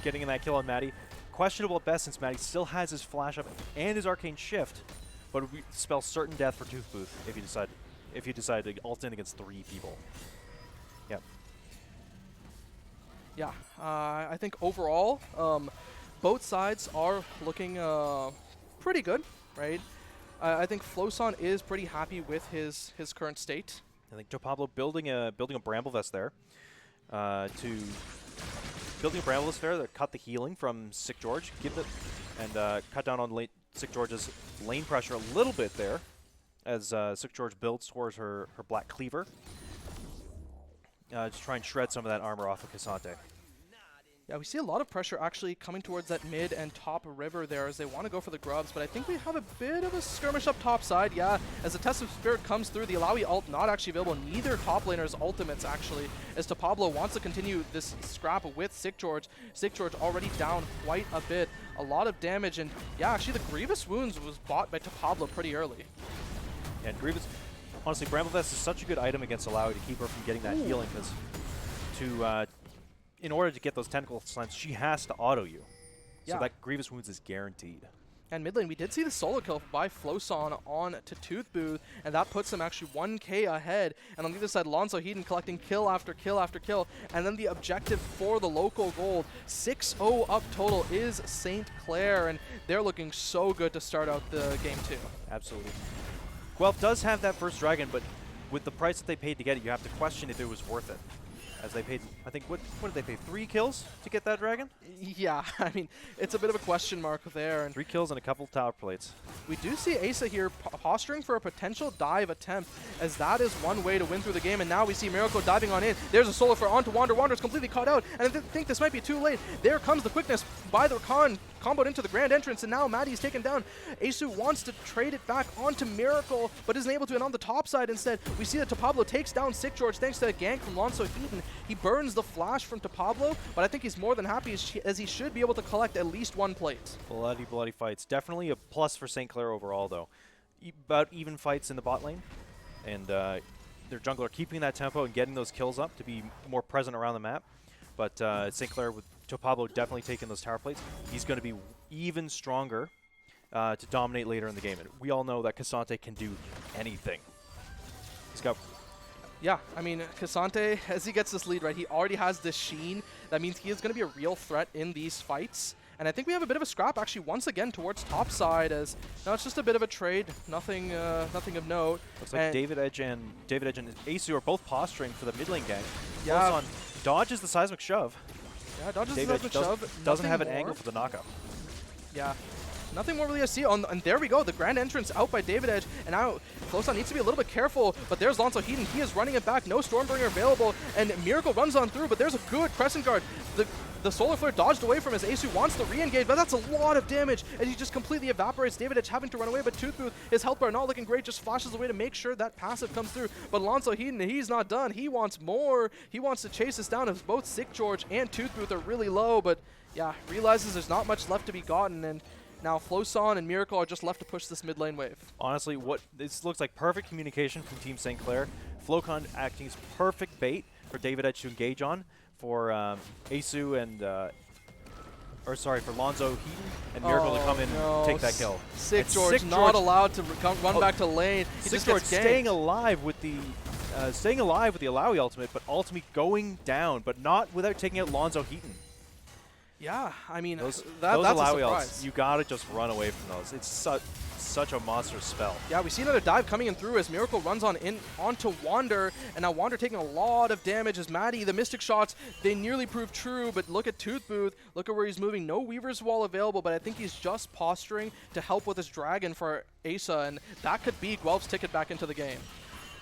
getting in that kill on Maddie. questionable at best since Matty still has his flash up and his arcane shift, but would spell certain death for Tooth Booth if you decide to ult in against 3 people. Yep. Yeah, I think overall, both sides are looking pretty good, right? I think Floson is pretty happy with his current state. I think Joe Pablo building a Bramble Vest there that cut the healing from Sick George, cut down on Sick George's lane pressure a little bit there as Sick George builds towards her Black Cleaver. Just try and shred some of that armor off of Cassante. Yeah, we see a lot of pressure actually coming towards that mid and top river there as they want to go for the grubs, but I think we have a bit of a skirmish up top side. Yeah, as the Test of Spirit comes through, the Alawi ult not actually available. Neither top laner's ultimates actually, as Pablo wants to continue this scrap with Sick George. Sick George already down quite a bit. A lot of damage, and yeah, actually the Grievous Wounds was bought by Pablo pretty early. Yeah, and Grievous, honestly, Bramble Vest is such a good item against Alawi to keep her from getting that healing, because in order to get those tentacle slams, she has to auto you. Yeah. So that Grievous Wounds is guaranteed. And mid lane, we did see the solo kill by Floson on to Tooth Booth, and that puts him actually 1k ahead. And on the other side, Lonzo Heaton collecting kill after kill after kill. And then the objective for the local gold, 6-0 up total, is St. Clair, and they're looking so good to start out the game too. Absolutely. Guelph does have that first dragon, but with the price that they paid to get it, you have to question if it was worth it. As they paid, I think, what did they pay? 3 kills to get that dragon? Yeah, I mean, it's a bit of a question mark there. And 3 kills and a couple tower plates. We do see Asa here posturing for a potential dive attempt, as that is one way to win through the game. And now we see Miracle diving on in. There's a solo for onto Wander. Wander's completely caught out, and I think this might be too late. There comes the quickness by the Rakan, comboed into the grand entrance, and now Maddie's taken down. Asu wants to trade it back onto Miracle, but isn't able to. And on the top side instead, we see that Pablo takes down Sick George thanks to a gank from Lonzo Heaton. He burns the flash from Pablo, but I think he's more than happy as he should be able to collect at least 1 plate. Bloody fights. Definitely a plus for St. Clair overall, though. About even fights in the bot lane, and their jungler keeping that tempo and getting those kills up to be more present around the map. But St. Clair with Pablo definitely taking those tower plates. He's going to be even stronger to dominate later in the game. And we all know that Cassante can do anything. He's got... Yeah, I mean, Cassante, as he gets this lead, right, he already has this sheen. That means he is going to be a real threat in these fights. And I think we have a bit of a scrap, actually, once again towards top side, as now it's just a bit of a trade, nothing of note. Looks like David Edge and Asu are both posturing for the mid lane gang. Yeah. On dodges the seismic shove. Yeah, dodges the David seismic Edge shove. doesn't have an more. angle for the knockup. Yeah. Nothing more really to see. And there we go. The grand entrance out by David Edge. And now Floson needs to be a little bit careful. But there's Lonzo Heaton. He is running it back. No Stormbringer available. And Miracle runs on through. But there's a good Crescent Guard. The Solar Flare dodged away from his Asu, wants to re-engage, but that's a lot of damage as he just completely evaporates. David Edge having to run away, but Tooth Booth, his health bar not looking great, just flashes away to make sure that passive comes through. But Lonzo Heaton, he's not done. He wants more. He wants to chase this down as both Sick George and Tooth Booth are really low, but yeah, realizes there's not much left to be gotten, and now Floson and Miracle are just left to push this mid lane wave. Honestly, this looks like perfect communication from Team St. Clair. Flocon acting as perfect bait for David Edge to engage on, for Asu and for Lonzo Heaton and Miracle to come in and take that kill. Sick George not allowed to run back to lane. He Sick just George gets ganked. staying alive with the Alawi ultimate, but ultimately going down, but not without taking out Lonzo Heaton. Yeah, I mean, those that's a Alawi surprise. ults, you gotta just run away from those. It's such a monster spell. Yeah, we see another dive coming in through as Miracle runs onto Wander, and now Wander taking a lot of damage as Maddie, the Mystic Shots, they nearly prove true, but look at Tooth Booth, look at where he's moving. No Weaver's Wall available, but I think he's just posturing to help with his Dragon for Asa, and that could be Guelph's ticket back into the game.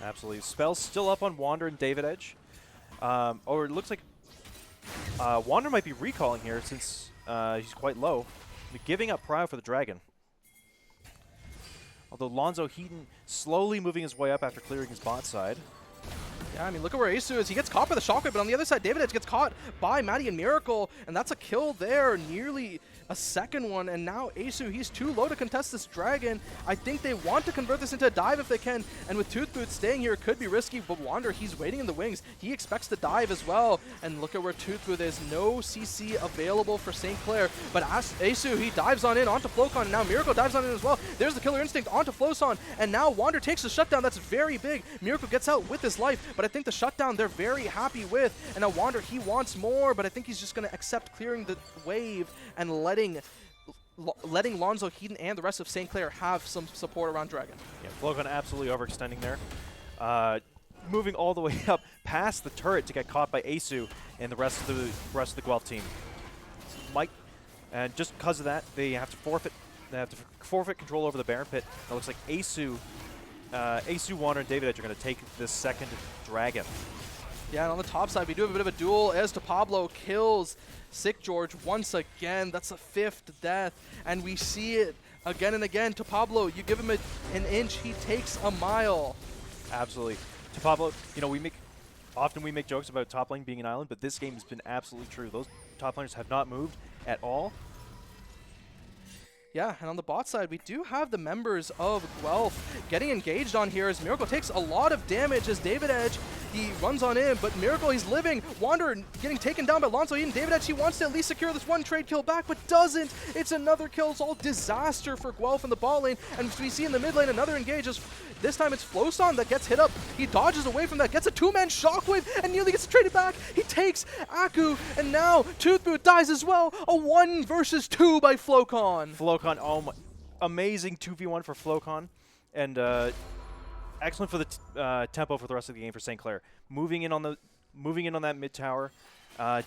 Absolutely. Spell's still up on Wander and David Edge. Or it looks like Wander might be recalling here since he's quite low. But giving up Prio for the Dragon. Although Lonzo Heaton slowly moving his way up after clearing his bot side. Yeah, I mean, look at where Asu is. He gets caught by the shockwave, but on the other side, David Edge gets caught by Maddie and Miracle, and that's a kill there, nearly a second one, and now Asu, he's too low to contest this Dragon. I think they want to convert this into a dive if they can, and with Toothboot staying here, it could be risky, but Wander, he's waiting in the wings. He expects to dive as well, and look at where Toothboot is. No CC available for St. Clair, but Asu, he dives on in onto Flocon, and now Miracle dives on in as well. There's the Killer Instinct onto Floson, and now Wander takes the shutdown. That's very big. Miracle gets out with his life, but I think the shutdown they're very happy with, and now Wander, he wants more, but I think he's just going to accept clearing the wave and letting Lonzo, Heaton, and the rest of St. Clair have some support around Dragon. Yeah, Flocon absolutely overextending there. Moving all the way up past the turret to get caught by Asu and the rest of the Guelph team. And just because of that, they have to forfeit control over the Baron Pit. It looks like Asu, Wander, and David Edge are going to take this second Dragon. Yeah, and on the top side, we do have a bit of a duel as Pablo kills Sick George once again. That's a 5th death, and we see it again and again. Pablo, you give him an inch, he takes a mile. Absolutely. Pablo, you know, we make jokes about top lane being an island, but this game has been absolutely true. Those top laners have not moved at all. Yeah, and on the bot side, we do have the members of Guelph getting engaged on here as Miracle takes a lot of damage as David Edge, he runs on in, but Miracle, he's living. Wander getting taken down by Lonzo Eden. David Edge, he wants to at least secure this one trade kill back, but doesn't. It's another kill. It's all disaster for Guelph in the bot lane, and we see in the mid lane another engage as this time it's Floson that gets hit up. He dodges away from that, gets a 2-man shockwave, and nearly gets traded back. He takes Aku, and now Toothboot dies as well. A 1 versus 2 by Flocon. Flocon, oh my, amazing 2v1 for Flocon, and excellent for the tempo for the rest of the game for St. Clair. Moving in on that mid tower,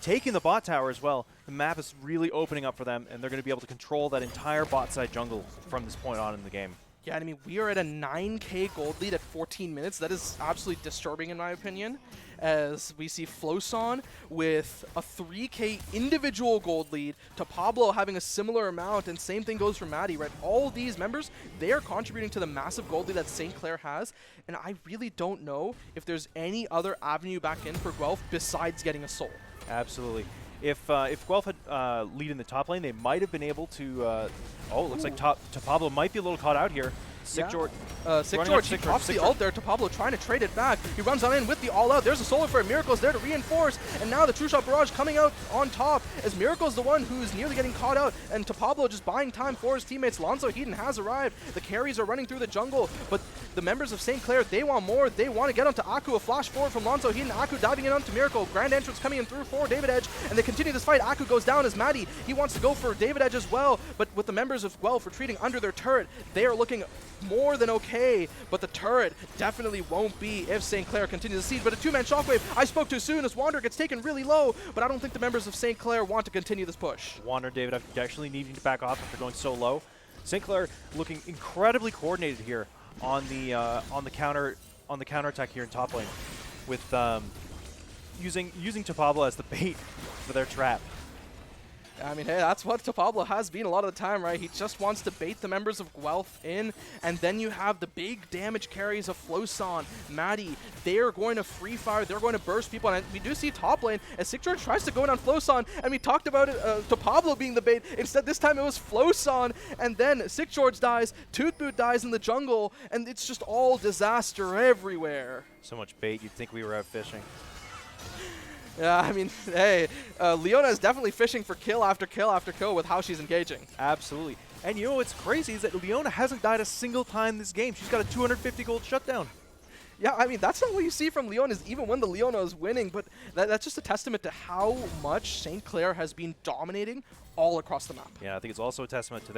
taking the bot tower as well. The map is really opening up for them, and they're going to be able to control that entire bot side jungle from this point on in the game. Yeah, I mean, we are at a 9K gold lead at 14 minutes. That is absolutely disturbing in my opinion, as we see Floson with a 3K individual gold lead, to Pablo having a similar amount, and same thing goes for Maddie, right? All these members, they are contributing to the massive gold lead that St. Clair has, and I really don't know if there's any other avenue back in for Guelph besides getting a soul. Absolutely. If Guelph had lead in the top lane, they might have been able to. Oh, it looks like Pablo might be a little caught out here. Sick George. He pops the ult there to Pablo, trying to trade it back. He runs on in with the all-out. There's a solar flare. Miracle's there to reinforce, and now the True Shot Barrage coming out on top as Miracle's the one who's nearly getting caught out, and Pablo just buying time for his teammates. Lonzo Heaton has arrived. The carries are running through the jungle, but the members of St. Clair, they want more. They want to get onto Aku. A flash forward from Lonzo Heaton. Aku diving in onto Miracle. Grand entrance coming in through for David Edge, and they continue this fight. Aku goes down as Maddie. He wants to go for David Edge as well, but with the members of Guelph retreating under their turret, they are looking more than okay, but the turret definitely won't be if St. Clair continues to siege. But a 2-man shockwave, I spoke too soon as Wander gets taken really low, but I don't think the members of St. Clair want to continue this push. Wander and David actually needing to back off after going so low. St. Clair looking incredibly coordinated here on the counterattack here in top lane, with using Pablo as the bait for their trap. I mean, hey, that's what Pablo has been a lot of the time, right? He just wants to bait the members of Guelph in, and then you have the big damage carries of Floson, Maddie. They're going to free fire. They're going to burst people, and we do see top lane as Sick George tries to go in on Floson, and we talked about it to Pablo being the bait. Instead, this time it was Floson, and then Sick George dies, Toothboot dies in the jungle, and it's just all disaster everywhere. So much bait, you'd think we were out fishing. Yeah, I mean, hey, Leona is definitely fishing for kill after kill after kill with how she's engaging. Absolutely. And you know what's crazy is that Leona hasn't died a single time this game. She's got a 250 gold shutdown. Yeah, I mean, that's not what you see from Leona, is even when the Leona is winning, but that's just a testament to how much St. Clair has been dominating all across the map. Yeah, I think it's also a testament to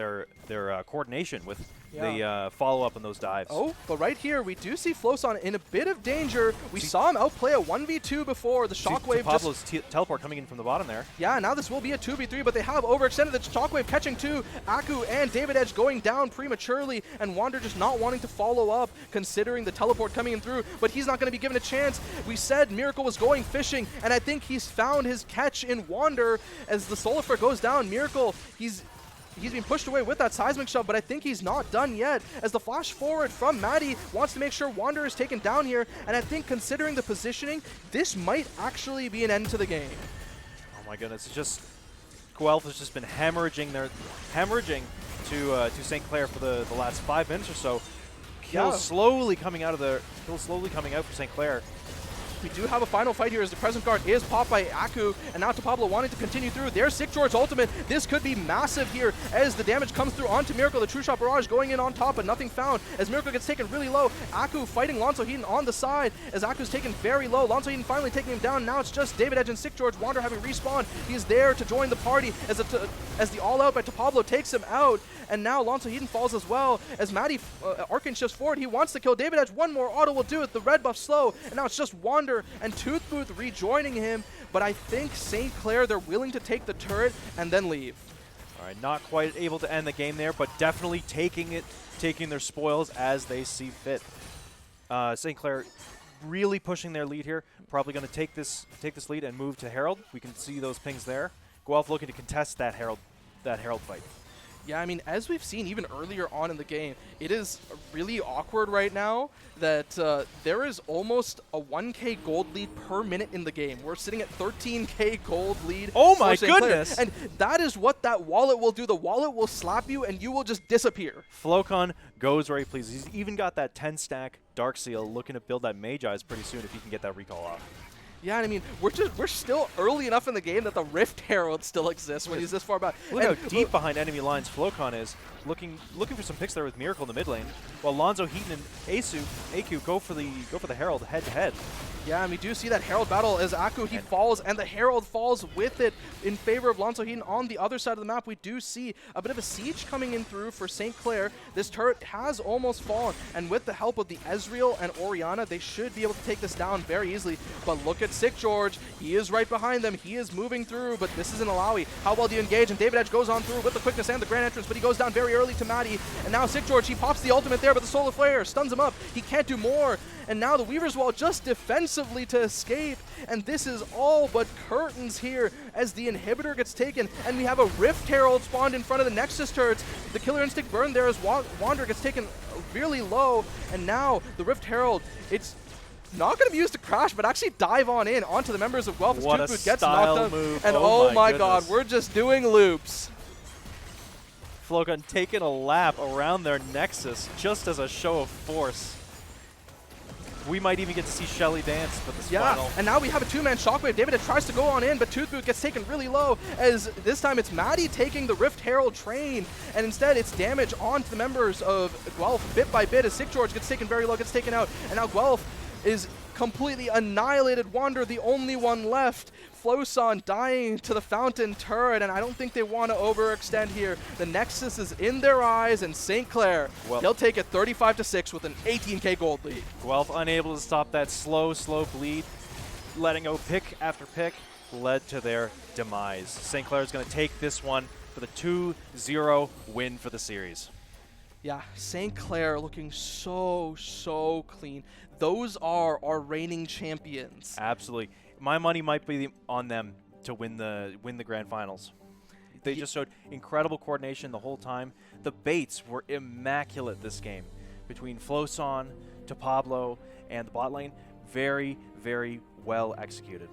their coordination with the follow-up on those dives. Oh, but right here, we do see Floson in a bit of danger. We saw him outplay a 1v2 before. The Shockwave Pablo's teleport coming in from the bottom there. Yeah, now this will be a 2v3, but they have overextended the Shockwave, catching two. Aku and David Edge going down prematurely, and Wander just not wanting to follow up, considering the teleport coming in through, but he's not going to be given a chance. We said Miracle was going fishing, and I think he's found his catch in Wander as the Solar Flare goes down. Miracle, he's he's being pushed away with that seismic shove, but I think he's not done yet, as the flash forward from Maddie wants to make sure Wander is taken down here, and I think considering the positioning, this might actually be an end to the game. Oh my goodness, it's just Guelph has just been hemorrhaging to St. Clair for the last 5 minutes or so. Kills slowly coming out for St. Clair. We do have a final fight here as the Crescent Guard is popped by Aku, and now Pablo wanting to continue through. There's Sick George's ultimate. This could be massive here as the damage comes through onto Miracle. The True Shot Barrage going in on top, but nothing found as Miracle gets taken really low. Aku fighting Lonzo Heaton on the side as Aku's taken very low. Lonzo Heaton finally taking him down. Now it's just David Edge and Sick George. Wander having respawned. He's there to join the party as the all-out by Pablo takes him out. And now Lonzo Heaton falls as well as Maddie Arcane shifts forward. He wants to kill David Edge. One more auto will do it. The red buff slow. And now it's just Wander and Toothbooth rejoining him. But I think St. Clair, they're willing to take the turret and then leave. All right, not quite able to end the game there, but definitely taking their spoils as they see fit. St. Clair really pushing their lead here. Probably going to take this lead and move to Herald. We can see those pings there. Guelph looking to contest that Herald fight. Yeah, I mean, as we've seen even earlier on in the game, it is really awkward right now that there is almost a 1K gold lead per minute in the game. We're sitting at 13K gold lead. Oh my goodness! And that is what that wallet will do. The wallet will slap you and you will just disappear. Flocon goes where he pleases. He's even got that 10-stack Dark Seal, looking to build that Mage Eyes pretty soon if he can get that recall off. Yeah, and I mean, we're still early enough in the game that the Rift Herald still exists when he's this far back. Look how deep behind enemy lines Flocon is. Looking for some picks there with Miracle in the mid lane, while Lonzo Heaton and AQ go for the Herald head to head. Yeah, and we do see that Herald battle as Aku, he falls, and the Herald falls with it in favor of Lonzo Heaton. On the other side of the map, we do see a bit of a siege coming in through for St. Clair. This turret has almost fallen, and with the help of the Ezreal and Orianna, they should be able to take this down very easily. But look at Sick George. He is right behind them. He is moving through, but this is an Alawi. How well do you engage? And David Edge goes on through with the quickness and the grand entrance, but he goes down very early to Maddie. And now Sick George, he pops the ultimate there, but the Solar Flare stuns him up. He can't do more. And now the Weaver's Wall just defensively to escape. And this is all but curtains here as the inhibitor gets taken. And we have a Rift Herald spawned in front of the Nexus turrets. The Killer Instinct burn there as Wander gets taken really low. And now the Rift Herald, it's not going to be used to crash, but actually dive on in onto the members of Guelph as Toothbooth gets knocked out. Move. And oh my god, we're just doing loops. Flocon taking a lap around their Nexus just as a show of force. We might even get to see Shelly dance for this final. And now we have a two-man Shockwave. David tries to go on in, but Toothbooth gets taken really low, as this time it's Maddie taking the Rift Herald train, and instead it's damage onto the members of Guelph bit by bit as Sick George gets taken very low, gets taken out, and now Guelph is completely annihilated. Wander, the only one left. Floson dying to the Fountain turret, and I don't think they want to overextend here. The Nexus is in their eyes, and St. Clair, they'll take it 35-6 with an 18K gold lead. Guelph unable to stop that slow bleed, letting go pick after pick, led to their demise. St. Clair is going to take this one for the 2-0 win for the series. Yeah, St. Clair looking so clean. Those are our reigning champions. Absolutely. My money might be on them to win the grand finals. They just showed incredible coordination the whole time. The baits were immaculate this game between Floson to Pablo and the bot lane. Very, very well executed.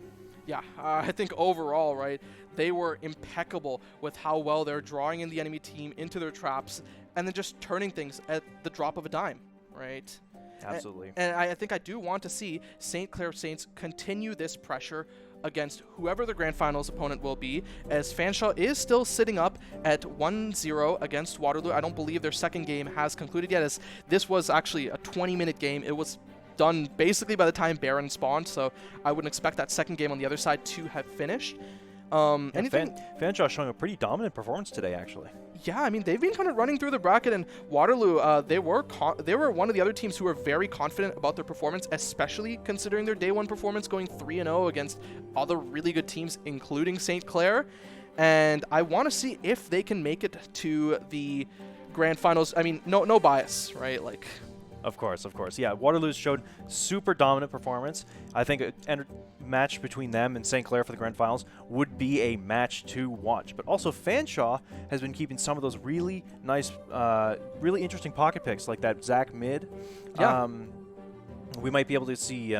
Yeah, I think overall, right, they were impeccable with how well they're drawing in the enemy team into their traps and then just turning things at the drop of a dime, right? Absolutely. And I think I do want to see St. Clair Saints continue this pressure against whoever the grand finals opponent will be, as Fanshawe is still sitting up at 1-0 against Waterloo. I don't believe their second game has concluded yet, as this was actually a 20-minute game. It was done basically by the time Baron spawned, so I wouldn't expect that second game on the other side to have finished. Fanshawe showing a pretty dominant performance today, actually. Yeah, I mean, they've been kind of running through the bracket, and Waterloo, they were one of the other teams who were very confident about their performance, especially considering their day one performance going 3-0 against other really good teams, including St. Clair. And I want to see if they can make it to the grand finals. I mean, no bias, right? Like, Of course, of course. Yeah, Waterloo's showed super dominant performance. I think a match between them and St. Clair for the grand finals would be a match to watch. But also, Fanshawe has been keeping some of those really nice, really interesting pocket picks, like that Zach mid. Yeah. We might be able to see,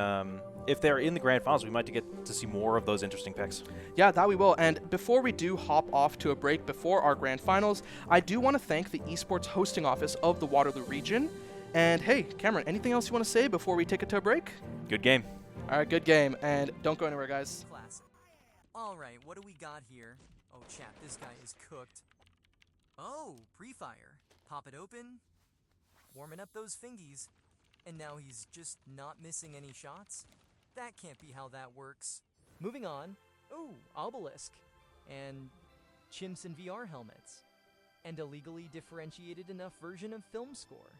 if they're in the grand finals, we might get to see more of those interesting picks. Yeah, that we will. And before we do hop off to a break before our grand finals, I do want to thank the Esports hosting office of the Waterloo region. And hey, Cameron, anything else you want to say before we take it to a break? Good game. All right, good game. And don't go anywhere, guys. Classic. All right, what do we got here? Oh, chat, this guy is cooked. Oh, pre-fire. Pop it open. Warming up those fingies. And now he's just not missing any shots? That can't be how that works. Moving on. Ooh, Obelisk. And chimps in VR helmets. And a legally differentiated enough version of film score.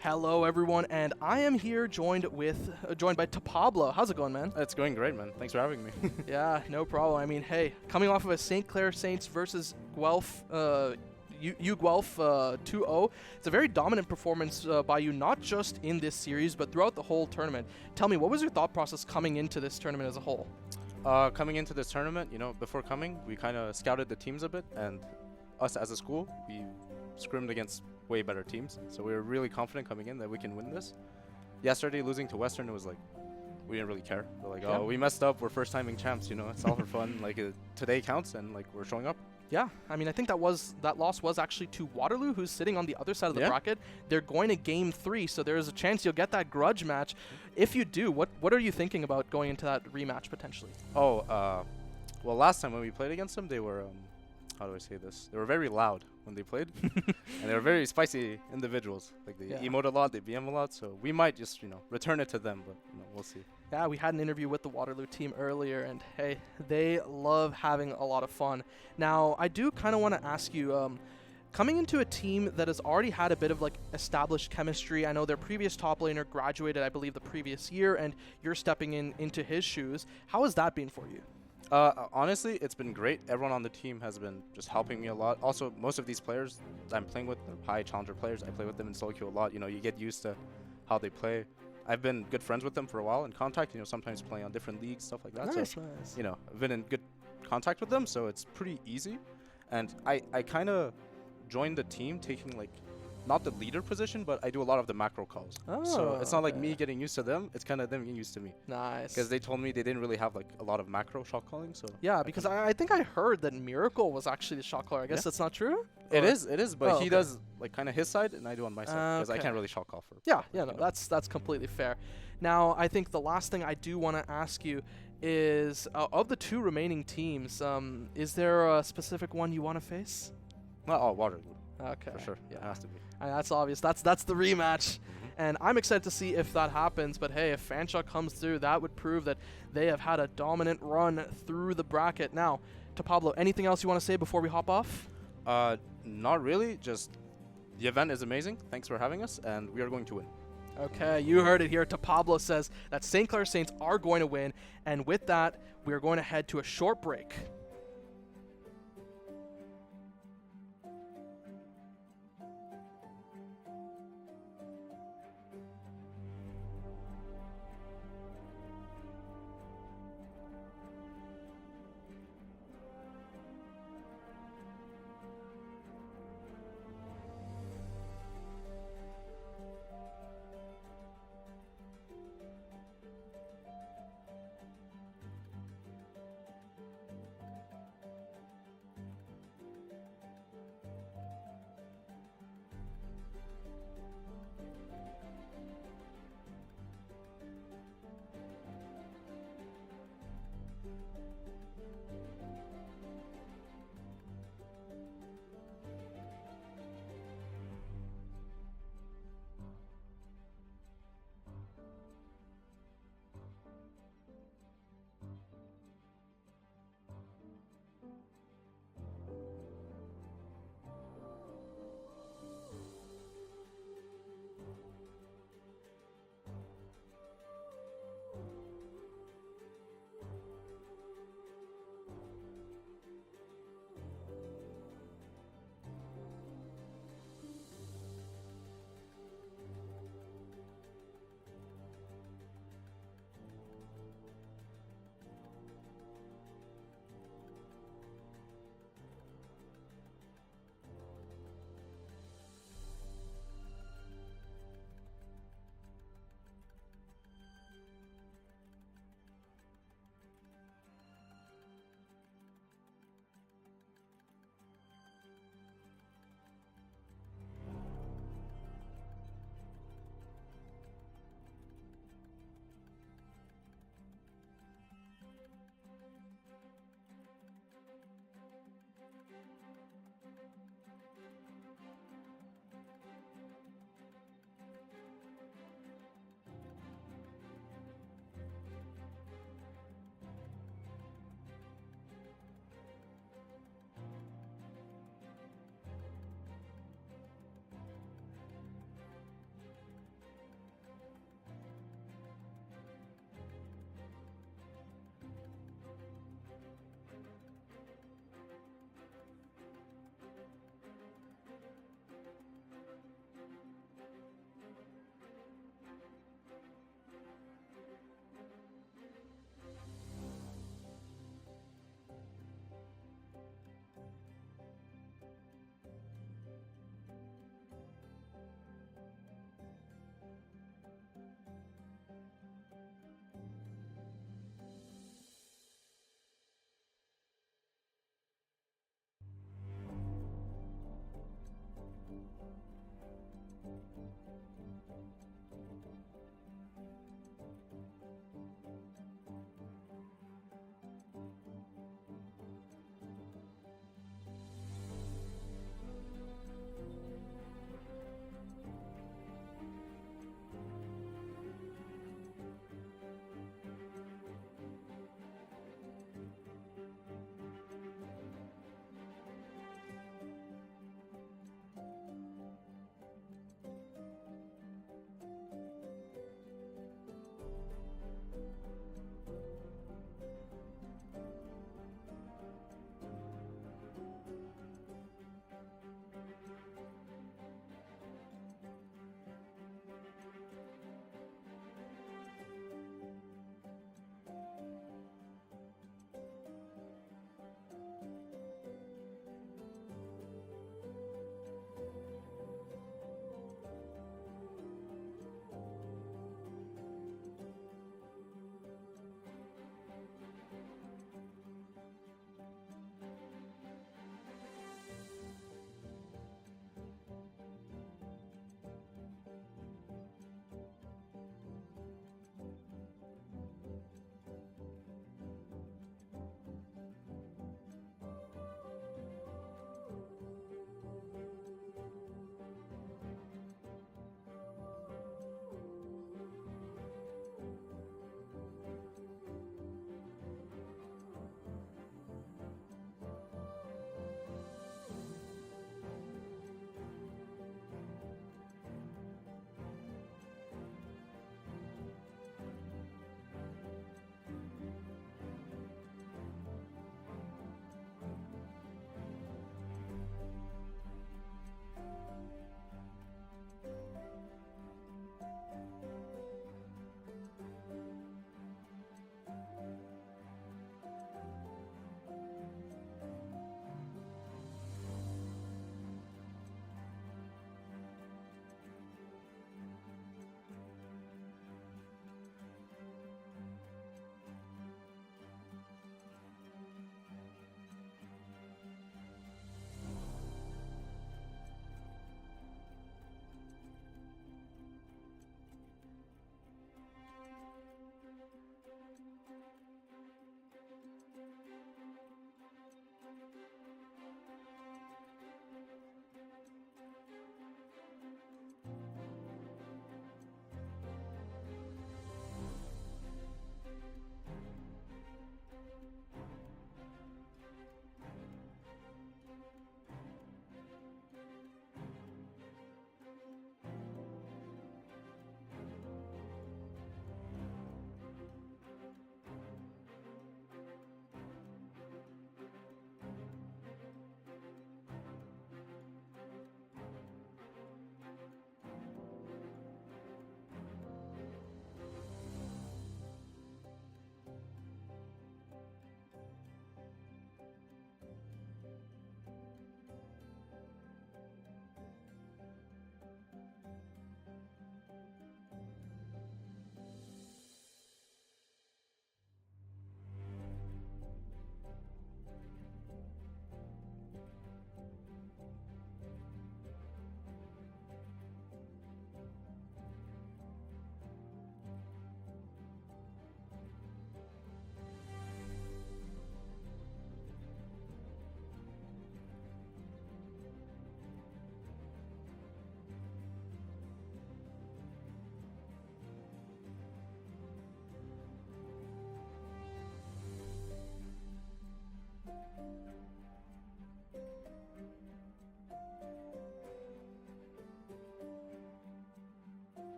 Hello, everyone, and I am here joined by Pablo. How's it going, man? It's going great, man. Thanks for having me. Yeah, no problem. I mean, hey, coming off of a St. Clair Saints versus Guelph, Guelph 2-0. It's a very dominant performance by you, not just in this series, but throughout the whole tournament. Tell me, what was your thought process coming into this tournament as a whole? Coming into this tournament, before coming, we kind of scouted the teams a bit, and us as a school, we scrimmed against way better teams. So we were really confident coming in that we can win this. Yesterday, losing to Western, it was like, we didn't really care. We're like, oh, we messed up. We're first-timing champs, it's all for fun. Like, today counts, and, like, we're showing up. Yeah, I mean, I think that loss was actually to Waterloo, who's sitting on the other side of the bracket. They're going to Game 3, so there's a chance you'll get that grudge match. If you do, what are you thinking about going into that rematch potentially? Oh, well, last time when we played against them, they were how do I say this? They were very loud when they played, and they were very spicy individuals. Like they emote a lot, they BM a lot. So we might just return it to them, but we'll see. Yeah, we had an interview with the Waterloo team earlier, and hey, they love having a lot of fun. Now, I do kind of want to ask you, coming into a team that has already had a bit of like established chemistry, I know their previous top laner graduated, I believe, the previous year, and you're stepping into his shoes. How has that been for you? Honestly, it's been great. Everyone on the team has been just helping me a lot. Also, most of these players I'm playing with are high challenger players. I play with them in solo queue a lot. You get used to how they play. I've been good friends with them for a while in contact, sometimes playing on different leagues, stuff like that. Nice, so, nice. I've been in good contact with them, so it's pretty easy. And I kind of joined the team taking like, not the leader position, but I do a lot of the macro calls. So it's not like me getting used to them, it's kind of them getting used to me. Nice. Because they told me they didn't really have like a lot of macro shot calling, so. Yeah, because I think I heard that Miracle was actually the shot caller. I guess that's not true? It is, but he okay. does like kind of his side, and I do on my side, because I can't really shot call for. Yeah, no, that's completely fair. Now, I think the last thing I do want to ask you is, of the two remaining teams, is there a specific one you want to face? Waterloo. Okay. For sure. Yeah. It has to be. That's obvious. That's the rematch. And I'm excited to see if that happens. But hey, if Fanshawe comes through, that would prove that they have had a dominant run through the bracket. Now, to Pablo, anything else you want to say before we hop off? Not really. Just the event is amazing. Thanks for having us, and we are going to win. Okay, you heard it here. Pablo says that St. Clair Saints are going to win. And with that, we are going to head to a short break.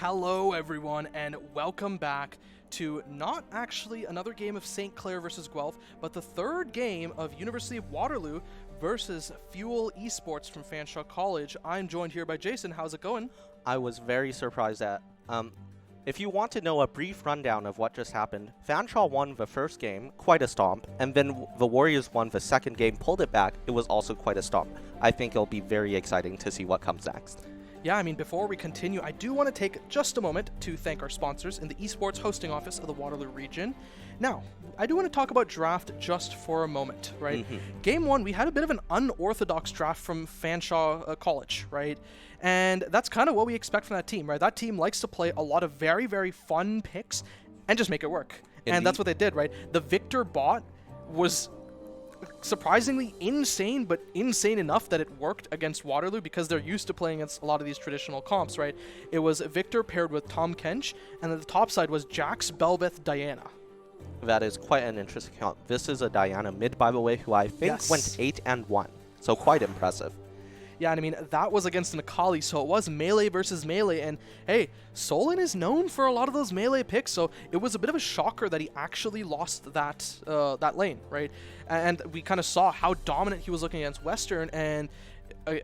Hello, everyone, and welcome back to not actually another game of St. Clair versus Guelph, but the third game of University of Waterloo versus Fuel Esports from Fanshawe College. I'm joined here by Jason. How's it going? I was very surprised at. If you want to know a brief rundown of what just happened, Fanshawe won the first game, quite a stomp, and then the Warriors won the second game, pulled it back. It was also quite a stomp. I think it'll be very exciting to see what comes next. Yeah, I mean, before we continue, I do want to take just a moment to thank our sponsors in the Esports hosting office of the Waterloo region. Now, I do want to talk about draft just for a moment, right? Game one, we had a bit of an unorthodox draft from Fanshawe College, right? And that's kind of what we expect from that team, right? That team likes to play a lot of very, very fun picks and just make it work. Indeed. And that's what they did, right? The Victor bot was surprisingly insane, but insane enough that it worked against Waterloo because they're used to playing against a lot of these traditional comps, right? It was Victor paired with Tom Kench, and then the top side was Jax, Belbeth, Diana. That is quite an interesting comp. This is a Diana mid, by the way, who I think went 8-1, so quite impressive. Yeah, and I mean, that was against an Akali, so it was melee versus melee, and hey, Solon is known for a lot of those melee picks, so it was a bit of a shocker that he actually lost that that lane, right? And we kind of saw how dominant he was looking against Western, and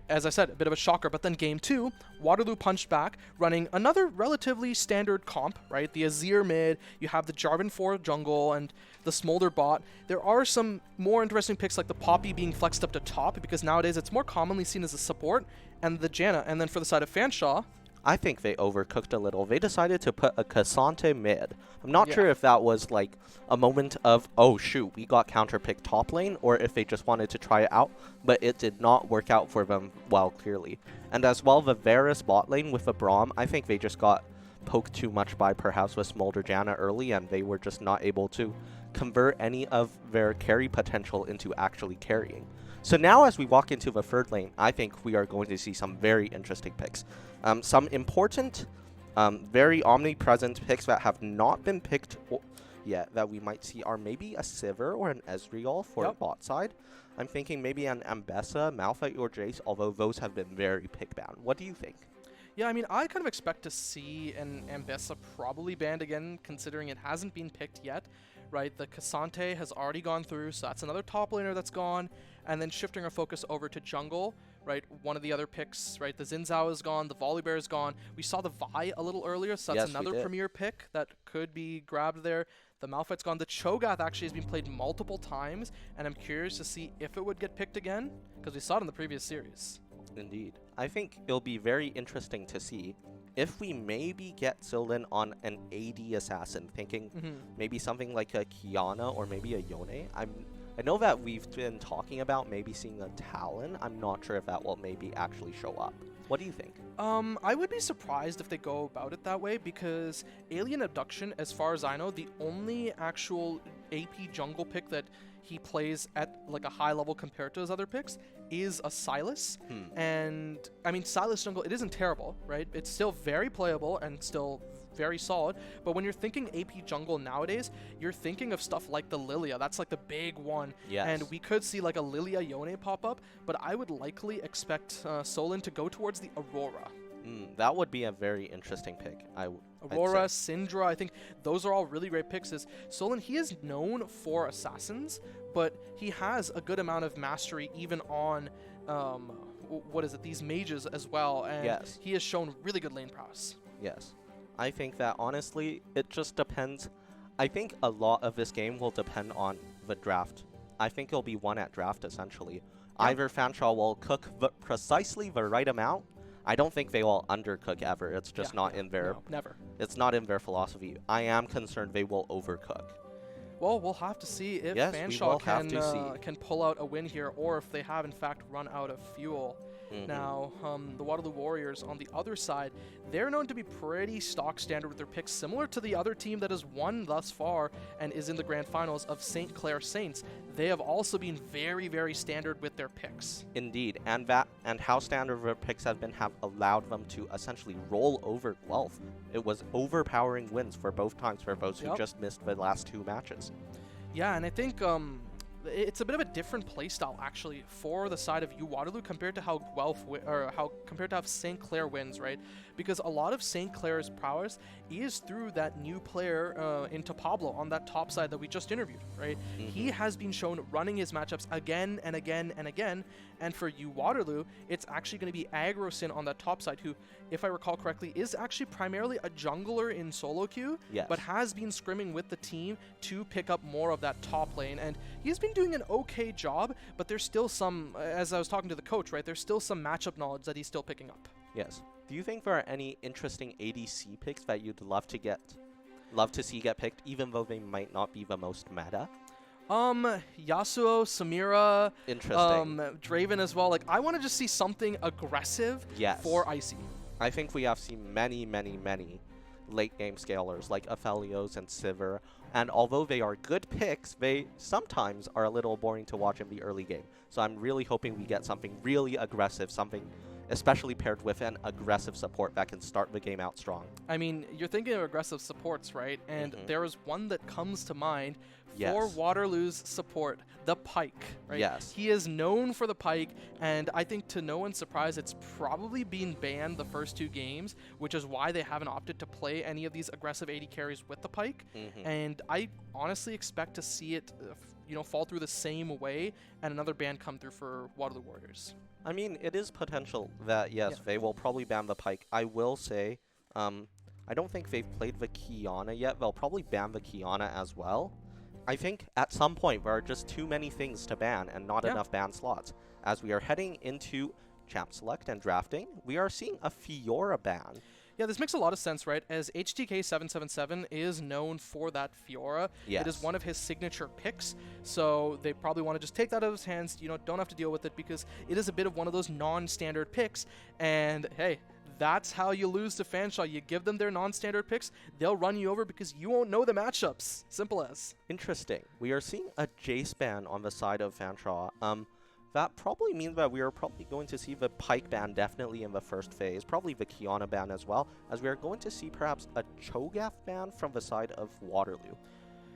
as I said, a bit of a shocker. But then game two, Waterloo punched back, running another relatively standard comp, right? The Azir mid, you have the Jarvan 4 jungle, and the Smolder bot. There are some more interesting picks like the Poppy being flexed up to top, because nowadays it's more commonly seen as a support, and the Janna. And then for the side of Fanshawe, I think they overcooked a little. They decided to put a Cassante mid. I'm not sure if that was like a moment of, oh shoot, we got counterpicked top lane, or if they just wanted to try it out, but it did not work out for them well, clearly. And as well, the Varus bot lane with the Braum, I think they just got poked too much by perhaps with Smolder Janna early, and they were just not able to convert any of their carry potential into actually carrying. So now as we walk into the third lane, I think we are going to see some very interesting picks. Some important, very omnipresent picks that have not been picked yet that we might see are maybe a Sivir or an Ezreal for bot side. I'm thinking maybe an Ambessa, Malphite, or Jace, although those have been very pick bound. What do you think? yeah, I mean, I kind of expect to see an Ambessa probably banned again, considering it hasn't been picked yet, right? The Cassante has already gone through, so that's another top laner that's gone. And then shifting our focus over to jungle, right? One of the other picks, right? The Xin is gone, the Volibear is gone. We saw the Vi a little earlier, so that's another premier pick that could be grabbed there. The Malphite's gone. The Cho'Gath actually has been played multiple times, and I'm curious to see if it would get picked again, because we saw it in the previous series. Indeed. I think it'll be very interesting to see if we maybe get Sylvan on an AD assassin, thinking maybe something like a Kiana or maybe a Yone. I know that we've been talking about maybe seeing a Talon. I'm not sure if that will maybe actually show up. What do you think? I would be surprised if they go about it that way, because Alien Abduction, as far as I know, the only actual AP jungle pick that he plays at like a high level compared to his other picks is a Sylas. And I mean, Sylas jungle, it isn't terrible, right? It's still very playable and still very solid, but when you're thinking AP jungle nowadays, you're thinking of stuff like the Lilia. That's like the big one. Yes. And we could see like a Lilia Yone pop up, but I would likely expect Solon to go towards the Aurora. That would be a very interesting pick. Aurora, Syndra, I think those are all really great picks. Solon, he is known for assassins, but he has a good amount of mastery even on these mages as well, and he has shown really good lane prowess. Yes. I think that honestly, it just depends. I think a lot of this game will depend on the draft. I think it'll be won at draft, essentially. Either Fanshawe will cook precisely the right amount. I don't think they will undercook ever. It's just not in their... No, never. It's not in their philosophy. I am concerned they will overcook. Well, we'll have to see if Fanshawe can pull out a win here, or if they have, in fact, run out of fuel. Now, the Waterloo Warriors, on the other side, they're known to be pretty stock standard with their picks, similar to the other team that has won thus far and is in the grand finals of St. Clair Saints. They have also been very, very standard with their picks. Indeed, and how standard their picks have allowed them to essentially roll over Guelph. It was overpowering wins for both times for those who just missed the last two matches. Yeah, and I think it's a bit of a different playstyle actually for the side of U Waterloo compared to how compared to how St. Clair wins, right? Because a lot of St. Clair's prowess is through that new player into Pablo on that top side that we just interviewed, right? He has been shown running his matchups again and again and again, and for U Waterloo, it's actually going to be AgroSyn on that top side, who, if I recall correctly, is actually primarily a jungler in solo queue, but has been scrimming with the team to pick up more of that top lane, and he's been doing an okay job, but there's still some, as I was talking to the coach, right, there's still some matchup knowledge that he's still picking up. Yes. Do you think there are any interesting ADC picks that you'd love to see get picked, even though they might not be the most meta? Yasuo, Samira, interesting. Draven as well. Like, I want to just see something aggressive for Icy. I think we have seen many late game scalers like Aphelios and Sivir, and although they are good picks, they sometimes are a little boring to watch in the early game. So I'm really hoping we get something really aggressive, something especially paired with an aggressive support that can start the game out strong. I mean, you're thinking of aggressive supports, right? And there is one that comes to mind for Waterloo's support, the Pike, right? Yes. He is known for the Pike, and I think to no one's surprise, it's probably been banned the first 2 games, which is why they haven't opted to play any of these aggressive AD carries with the Pike. And I honestly expect to see it fall through the same way and another ban come through for Waterloo Warriors. I mean, it is potential that, they will probably ban the Pike. I will say, I don't think they've played the Kiana yet. They'll probably ban the Kiana as well. I think at some point there are just too many things to ban and not enough ban slots. As we are heading into Champ Select and drafting, we are seeing a Fiora ban. Yeah, this makes a lot of sense, right? As HTK777 is known for that Fiora. It is one of his signature picks, so they probably want to just take that out of his hands, don't have to deal with it, because it is a bit of one of those non-standard picks, and hey, that's how you lose to Fanshawe. You give them their non-standard picks, they'll run you over because you won't know the matchups. Simple as. Interesting. We are seeing a Jace ban on the side of Fanshawe. That probably means that we are probably going to see the Pike ban definitely in the first phase, probably the Kiana ban as well, as we are going to see perhaps a Cho'Gath ban from the side of Waterloo.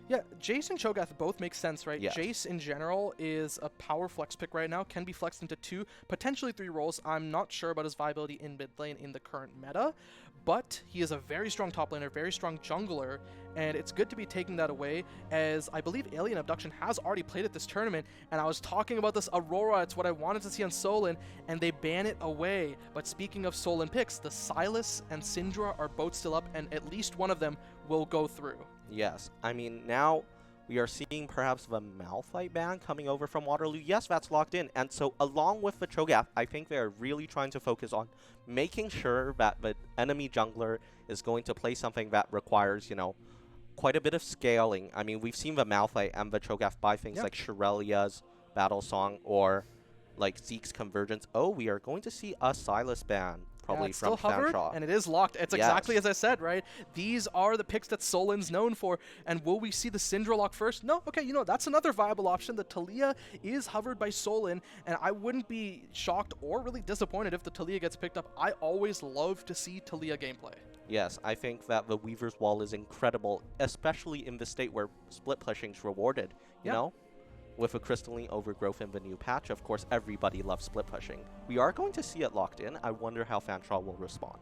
Yeah, Jace and Cho'Gath both make sense, right? Yes. Jace in general is a power flex pick right now, can be flexed into 2, potentially 3 roles. I'm not sure about his viability in mid lane in the current meta, but he is a very strong top laner, very strong jungler, and it's good to be taking that away, as I believe Alien Abduction has already played at this tournament, and I was talking about this Aurora, it's what I wanted to see on Solon, and they ban it away. But speaking of Solon picks, the Sylas and Syndra are both still up, and at least one of them will go through. Yes, I mean, now we are seeing perhaps the Malphite ban coming over from Waterloo. Yes, that's locked in. And so along with the Cho'Gath, I think they're really trying to focus on making sure that the enemy jungler is going to play something that requires, quite a bit of scaling. I mean, we've seen the Malphite and the Cho'Gath buy things like Shirelia's Battle Song or like Zeke's Convergence. Oh, we are going to see a Sylas ban. Probably it's from still hovered, Fanshawe. and it is locked. It's exactly as I said, right? These are the picks that Solon's known for, and will we see the Syndra lock first? No? Okay, that's another viable option. The Taliyah is hovered by Solon, and I wouldn't be shocked or really disappointed if the Taliyah gets picked up. I always love to see Taliyah gameplay. Yes, I think that the Weaver's Wall is incredible, especially in the state where split pushing's rewarded, you know? With a crystalline overgrowth in the new patch, of course, everybody loves split pushing. We are going to see it locked in. I wonder how Fanshawe will respond.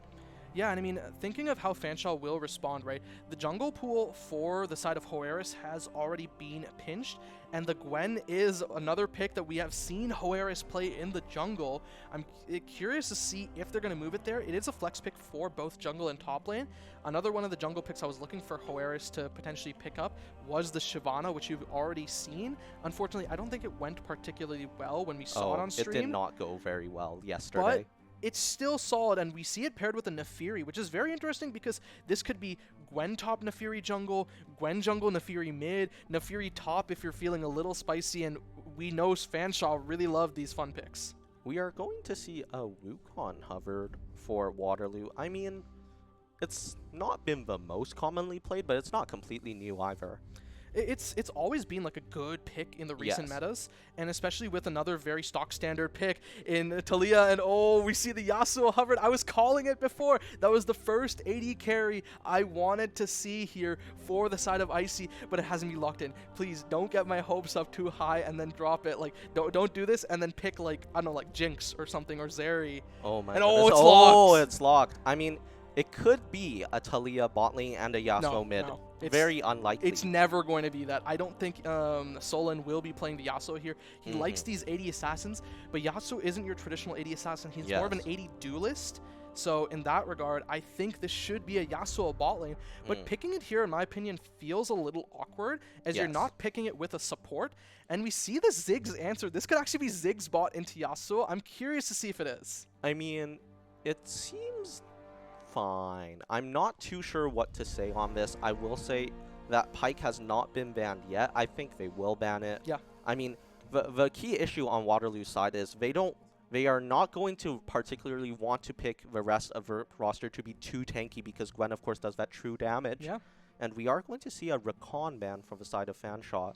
Yeah, and I mean, thinking of how Fanshawe will respond, right? The jungle pool for the side of Hoeris has already been pinched, and the Gwen is another pick that we have seen Hoeris play in the jungle. I'm curious to see if they're going to move it there. It is a flex pick for both jungle and top lane. Another one of the jungle picks I was looking for Hoeris to potentially pick up was the Shyvana, which you've already seen. Unfortunately, I don't think it went particularly well when we saw it on stream. It did not go very well yesterday. But it's still solid, and we see it paired with a Nefiri, which is very interesting because this could be Gwen top Nefiri jungle, Gwen jungle Nefiri mid, Nefiri top if you're feeling a little spicy, and we know Fanshawe really love these fun picks. We are going to see a Wukong hovered for Waterloo. I mean, it's not been the most commonly played, but it's not completely new either. It's always been like a good pick in the recent Yes. metas, and especially with another very stock standard pick in Talia, and oh, we see the Yasuo hovered. I was calling it before. That was the first AD carry I wanted to see here for the side of Icy, but it hasn't been locked in. Please don't get my hopes up too high and then drop it. Like, don't do this and then pick like, I don't know, like Jinx or something, or Zeri. Oh my And goodness. oh, it's Oh, locked. it's locked. I mean, it could be a Talia bot lane and a Yasuo No, mid. no. It's- Very unlikely. It's never going to be that. I don't think Solon will be playing the Yasuo here. He likes these AD assassins, but Yasuo isn't your traditional AD assassin. He's more of an Yes. AD duelist. So in that regard, I think this should be a Yasuo bot lane. But picking it here, in my opinion, feels a little awkward, as you're Yes. not picking it with a support. And we see the Ziggs answer. This could actually be Ziggs bot into Yasuo. I'm curious to see if it is. I mean, it seems fine. I'm not too sure what to say on this. I will say that Pyke has not been banned yet. I think they will ban it. Yeah. I mean, the key issue on Waterloo's side is they are not going to particularly want to pick the rest of the roster to be too tanky, because Gwen, of course, does that true damage. Yeah. And we are going to see a Rakan ban from the side of Fanshawe.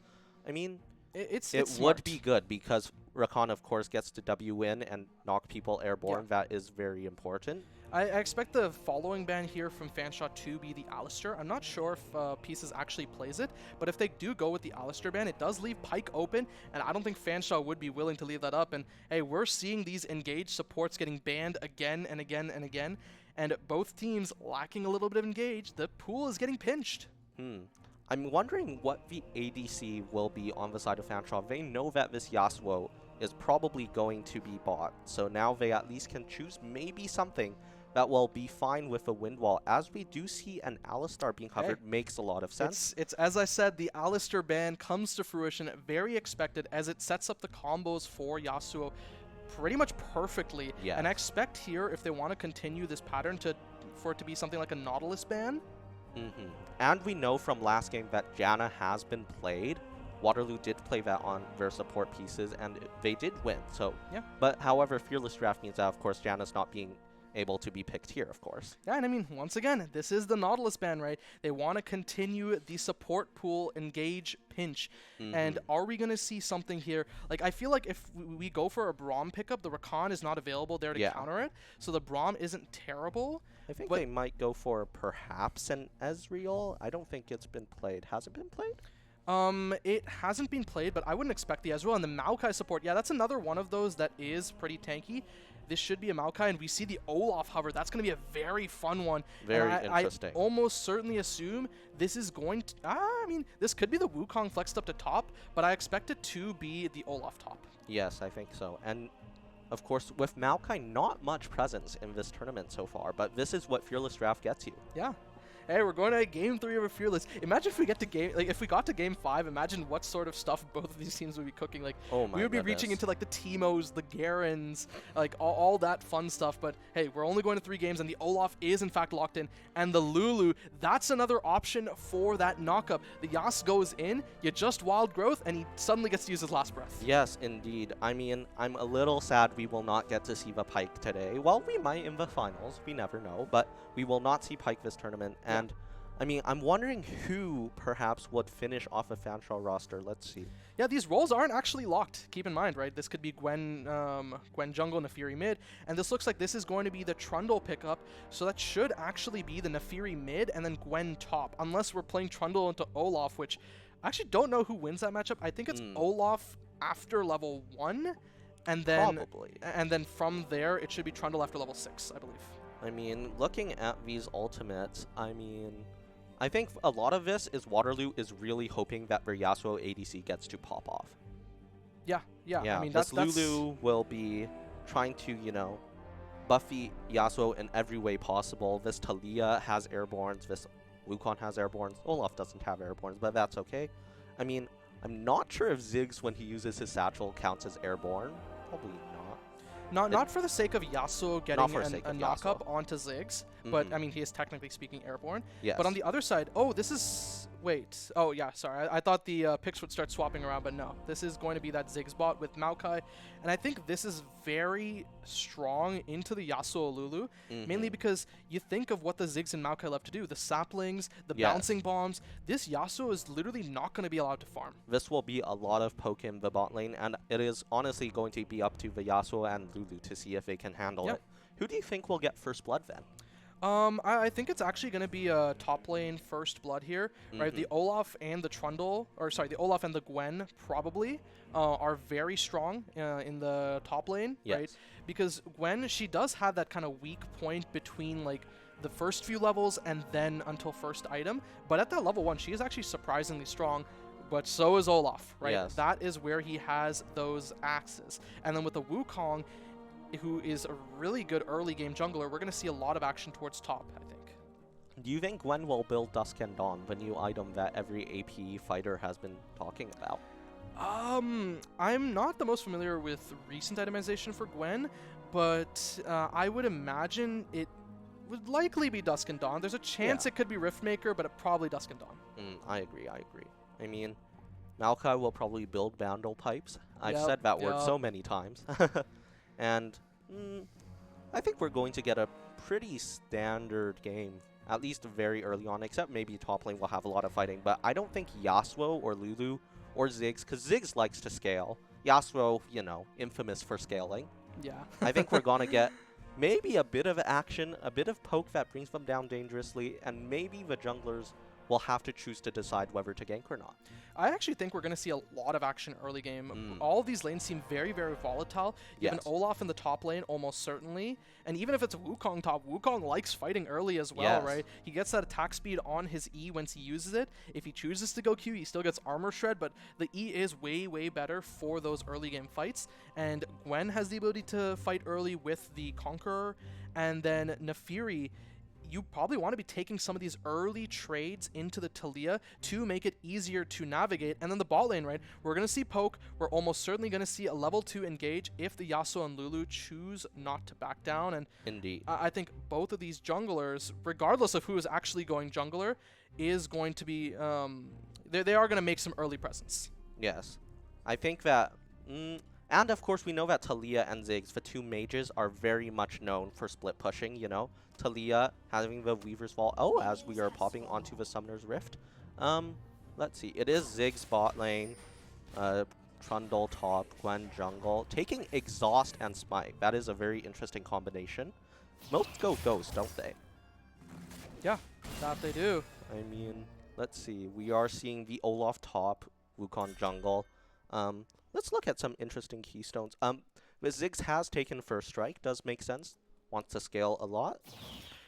I mean, It's it smart. would be good, because Rakan, of course, gets to W in and knock people airborne. Yeah. That is very important. I expect the following ban here from Fanshawe to be the Alistair. I'm not sure if Pieces actually plays it, but if they do go with the Alistair ban, it does leave Pyke open, and I don't think Fanshawe would be willing to leave that up. And hey, we're seeing these engaged supports getting banned again and again and again, and both teams lacking a little bit of engage. The pool is getting pinched. I'm wondering what the ADC will be on the side of Fanshawe. They know that this Yasuo is probably going to be bought, so now they at least can choose maybe something that will be fine with a wind wall. As we do see an Alistar being covered, makes a lot of sense. It's as I said, the Alistair ban comes to fruition, very expected, as it sets up the combos for Yasuo pretty much perfectly. Yes. And I expect here, if they want to continue this pattern, for it to be something like a Nautilus ban. And we know from last game that Janna has been played. Waterloo did play that on their support pieces, and they did win. So, yeah. But however, Fearless Draft means that, of course, Janna's not being able to be picked here, of course. Yeah, and I mean, once again, this is the Nautilus ban, right? They want to continue the support pool engage pinch. And are we going to see something here? Like, I feel like if we go for a Braum pickup, the Rakan is not available there to counter it. So the Braum isn't terrible. I think they might go for perhaps an Ezreal. I don't think it's been played. Has it been played? It hasn't been played, but I wouldn't expect the Ezreal. And the Maokai support, yeah, that's another one of those that is pretty tanky. This should be a Maokai, and we see the Olaf hover. That's going to be a very fun one. Very interesting. I almost certainly assume this is going to... I mean, this could be the Wukong flexed up to top, but I expect it to be the Olaf top. Yes, I think so. And, of course, with Maokai, not much presence in this tournament so far, but this is what Fearless Draft gets you. Yeah. Hey, we're going to Game 3 of a Fearless. Imagine if we get to if we got to Game 5, imagine what sort of stuff both of these teams would be cooking. Like, oh my we would be goodness. reaching into like the Teemos, the Garens, like all that fun stuff. But hey, we're only going to 3 games, and the Olaf is in fact locked in. And the Lulu, that's another option for that knockup. The Yas goes in, you just wild growth, and he suddenly gets to use his last breath. Yes, indeed. I mean, I'm a little sad we will not get to see the Pyke today. Well, we might in the finals. We never know. But we will not see Pyke this tournament. And I mean, I'm wondering who perhaps would finish off a Fanshawe roster. Let's see. Yeah, these roles aren't actually locked. Keep in mind, right? This could be Gwen jungle, Nefiri mid, and this looks like this is going to be the Trundle pickup, so that should actually be the Nefiri mid and then Gwen top, unless we're playing Trundle into Olaf, which I actually don't know who wins that matchup. I think it's Olaf after level 1, and then Probably. And then from there, it should be Trundle after level 6, I believe. I mean, looking at these ultimates, I mean, I think a lot of this is Waterloo is really hoping that their Yasuo ADC gets to pop off. Yeah. I mean, this that's Lulu will be trying to, you know, buffy Yasuo in every way possible. This Talia has airborns. This Wukong has airborns. Olaf doesn't have airborns, but that's okay. I mean, I'm not sure if Ziggs, when he uses his satchel, counts as airborne. Probably not. Not for the sake of Yasuo getting a knock-up Yasuo. onto Ziggs. but I mean, he is technically speaking airborne. Yes. But on the other side, oh, this is, wait, oh yeah, sorry, I thought the picks would start swapping around, but no, this is going to be that Ziggs bot with Maokai, and I think this is very strong into the Yasuo Lulu, mainly because you think of what the Ziggs and Maokai love to do, the saplings, the bouncing bombs. This Yasuo is literally not going to be allowed to farm. This will be a lot of poke in the bot lane, and it is honestly going to be up to the Yasuo and Lulu to see if they can handle it. Who do you think will get first blood then? I think it's actually going to be a top lane first blood here, right? The Olaf and the Trundle, or sorry, the Olaf and the Gwen probably are very strong in the top lane, right? Because Gwen, she does have that kind of weak point between like the first few levels and then until first item, but at that level 1, she is actually surprisingly strong. But so is Olaf, right? Yes. That is where he has those axes. And then with the Wukong, who is a really good early game jungler, we're going to see a lot of action towards top, I think. Do you think Gwen will build Dusk and Dawn, the new item that every APE fighter has been talking about? I'm not the most familiar with recent itemization for Gwen, but I would imagine it would likely be Dusk and Dawn. There's a chance it could be Riftmaker, but probably Dusk and Dawn. I agree. I mean, Maokai will probably build Vandal Pipes. I've said that word so many times. And I think we're going to get a pretty standard game, at least very early on, except maybe top lane will have a lot of fighting. But I don't think Yasuo or Lulu or Ziggs, because Ziggs likes to scale. Yasuo, you know, infamous for scaling. Yeah. I think we're going to get maybe a bit of action, a bit of poke that brings them down dangerously, and maybe the junglers will have to choose to decide whether to gank or not. I actually think we're going to see a lot of action early game. All of these lanes seem very, very volatile. You have an Olaf in the top lane, almost certainly. And even if it's a Wukong top, Wukong likes fighting early as well, right? He gets that attack speed on his E once he uses it. If he chooses to go Q, he still gets armor shred, but the E is way, way better for those early game fights. And Gwen has the ability to fight early with the Conqueror. And then Naafiri, you probably want to be taking some of these early trades into the Taliyah to make it easier to navigate. And then the bot lane, right? We're going to see poke. We're almost certainly going to see a level 2 engage if the Yasuo and Lulu choose not to back down. And indeed, I think both of these junglers, regardless of who is actually going jungler, is going to be, they are going to make some early presence. Yes. I think that, and of course we know that Taliyah and Ziggs, the two mages, are very much known for split pushing, you know? Taliyah having the Weaver's Vault. Oh, as we are popping onto the Summoner's Rift. Let's see. It is Ziggs bot lane, Trundle top, Gwen jungle, taking Exhaust and Smite. That is a very interesting combination. Most go Ghost, don't they? Yeah, that they do. I mean, let's see. We are seeing the Olaf top, Wukong jungle. Let's look at some interesting keystones. But Ziggs has taken First Strike. Does make sense. Wants to scale a lot.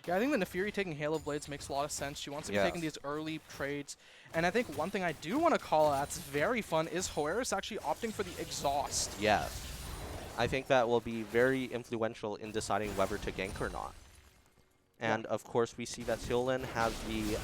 Yeah, I think the Naafiri taking Halo Blades makes a lot of sense. She wants to be taking these early trades. And I think one thing I do want to call out that's very fun is Hoeris actually opting for the Exhaust. Yes. I think that will be very influential in deciding whether to gank or not. And of course, we see that Seolin has the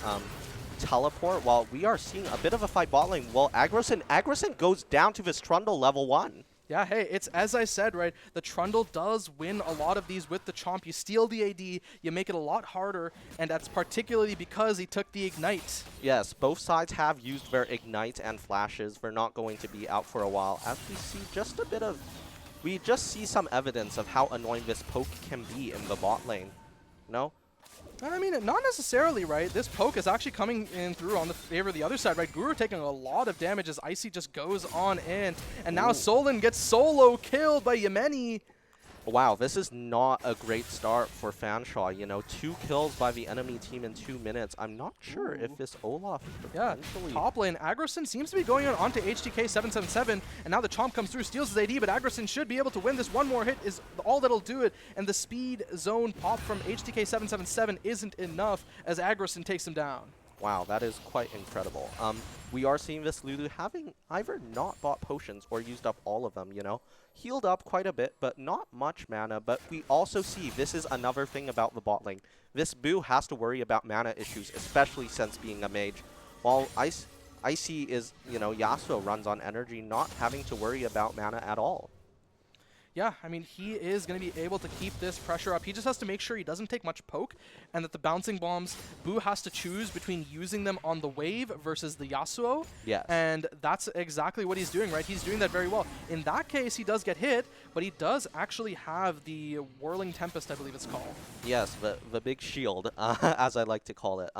teleport, while we are seeing a bit of a fight bot lane. Well, Aggresson goes down to this Trundle level 1. Yeah, hey, it's as I said, right? The Trundle does win a lot of these with the Chomp. You steal the AD, you make it a lot harder, and that's particularly because he took the Ignite. Yes, both sides have used their Ignite and Flashes. They're not going to be out for a while. As we see just a bit of... We just see some evidence of how annoying this poke can be in the bot lane. No? I mean, not necessarily, right? This poke is actually coming in through on the favor of the other side, right? Guru taking a lot of damage as Icy just goes on in. And now Solon gets solo killed by Yemeni. Wow, this is not a great start for Fanshawe. You know, 2 kills by the enemy team in 2 minutes. I'm not sure if this Olaf potentially... Top lane, Aggresson seems to be going on onto HTK 777, and now the Chomp comes through, steals his AD, but Aggresson should be able to win this. One more hit is all that'll do it, and the speed zone pop from HTK 777 isn't enough as Aggresson takes him down. Wow, that is quite incredible. We are seeing this Lulu having either not bought potions or used up all of them, you know? Healed up quite a bit, but not much mana. But we also see this is another thing about the bot lane. This Boo has to worry about mana issues, especially since being a mage. While Icy is, you know, Yasuo runs on energy, not having to worry about mana at all. Yeah, I mean, he is going to be able to keep this pressure up. He just has to make sure he doesn't take much poke, and that the bouncing bombs, Boo has to choose between using them on the wave versus the Yasuo. Yes. And that's exactly what he's doing, right? He's doing that very well. In that case, he does get hit, but he does actually have the Whirling Tempest, I believe it's called. Yes, the big shield, as I like to call it.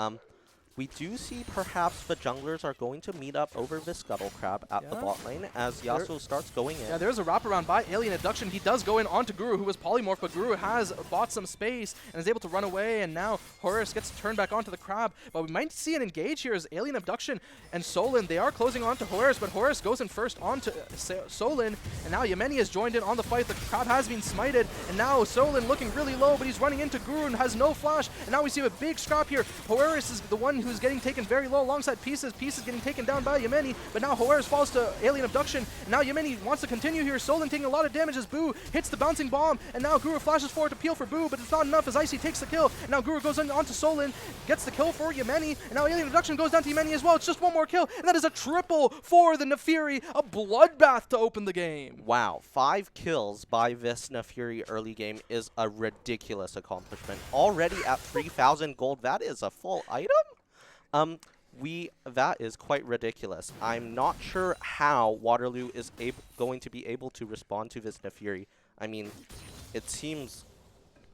We do see perhaps the junglers are going to meet up over the Scuttle Crab at the bot lane as Yasuo starts going in. Yeah, there's a wraparound by Alien Abduction. He does go in onto Guru, who was polymorph, but Guru has bought some space and is able to run away, and now Horus gets turned back onto the Crab. But we might see an engage here as Alien Abduction and Solin, they are closing onto Horus, but Horus goes in first onto Solin, and now Yemeni has joined in on the fight. The Crab has been smited, and now Solin looking really low, but he's running into Guru and has no flash, and now we see a big scrap here. Horus is the one who's getting taken very low alongside Pieces. Pieces getting taken down by Yemeni, but now Horus falls to Alien Abduction, and now Yemeni wants to continue here. Solin taking a lot of damage as Boo hits the bouncing bomb, and now Guru flashes forward to peel for Boo, but it's not enough as Icy takes the kill. And now Guru goes onto Solin, gets the kill for Yemeni, and now Alien Abduction goes down to Yemeni as well. It's just one more kill, and that is a triple for the Nefiri, a bloodbath to open the game. Wow, 5 kills by this Nefiri early game is a ridiculous accomplishment. Already at 3,000 gold, that is a full item? That is quite ridiculous. I'm not sure how Waterloo is going to be able to respond to this Nefiri. I mean, it seems...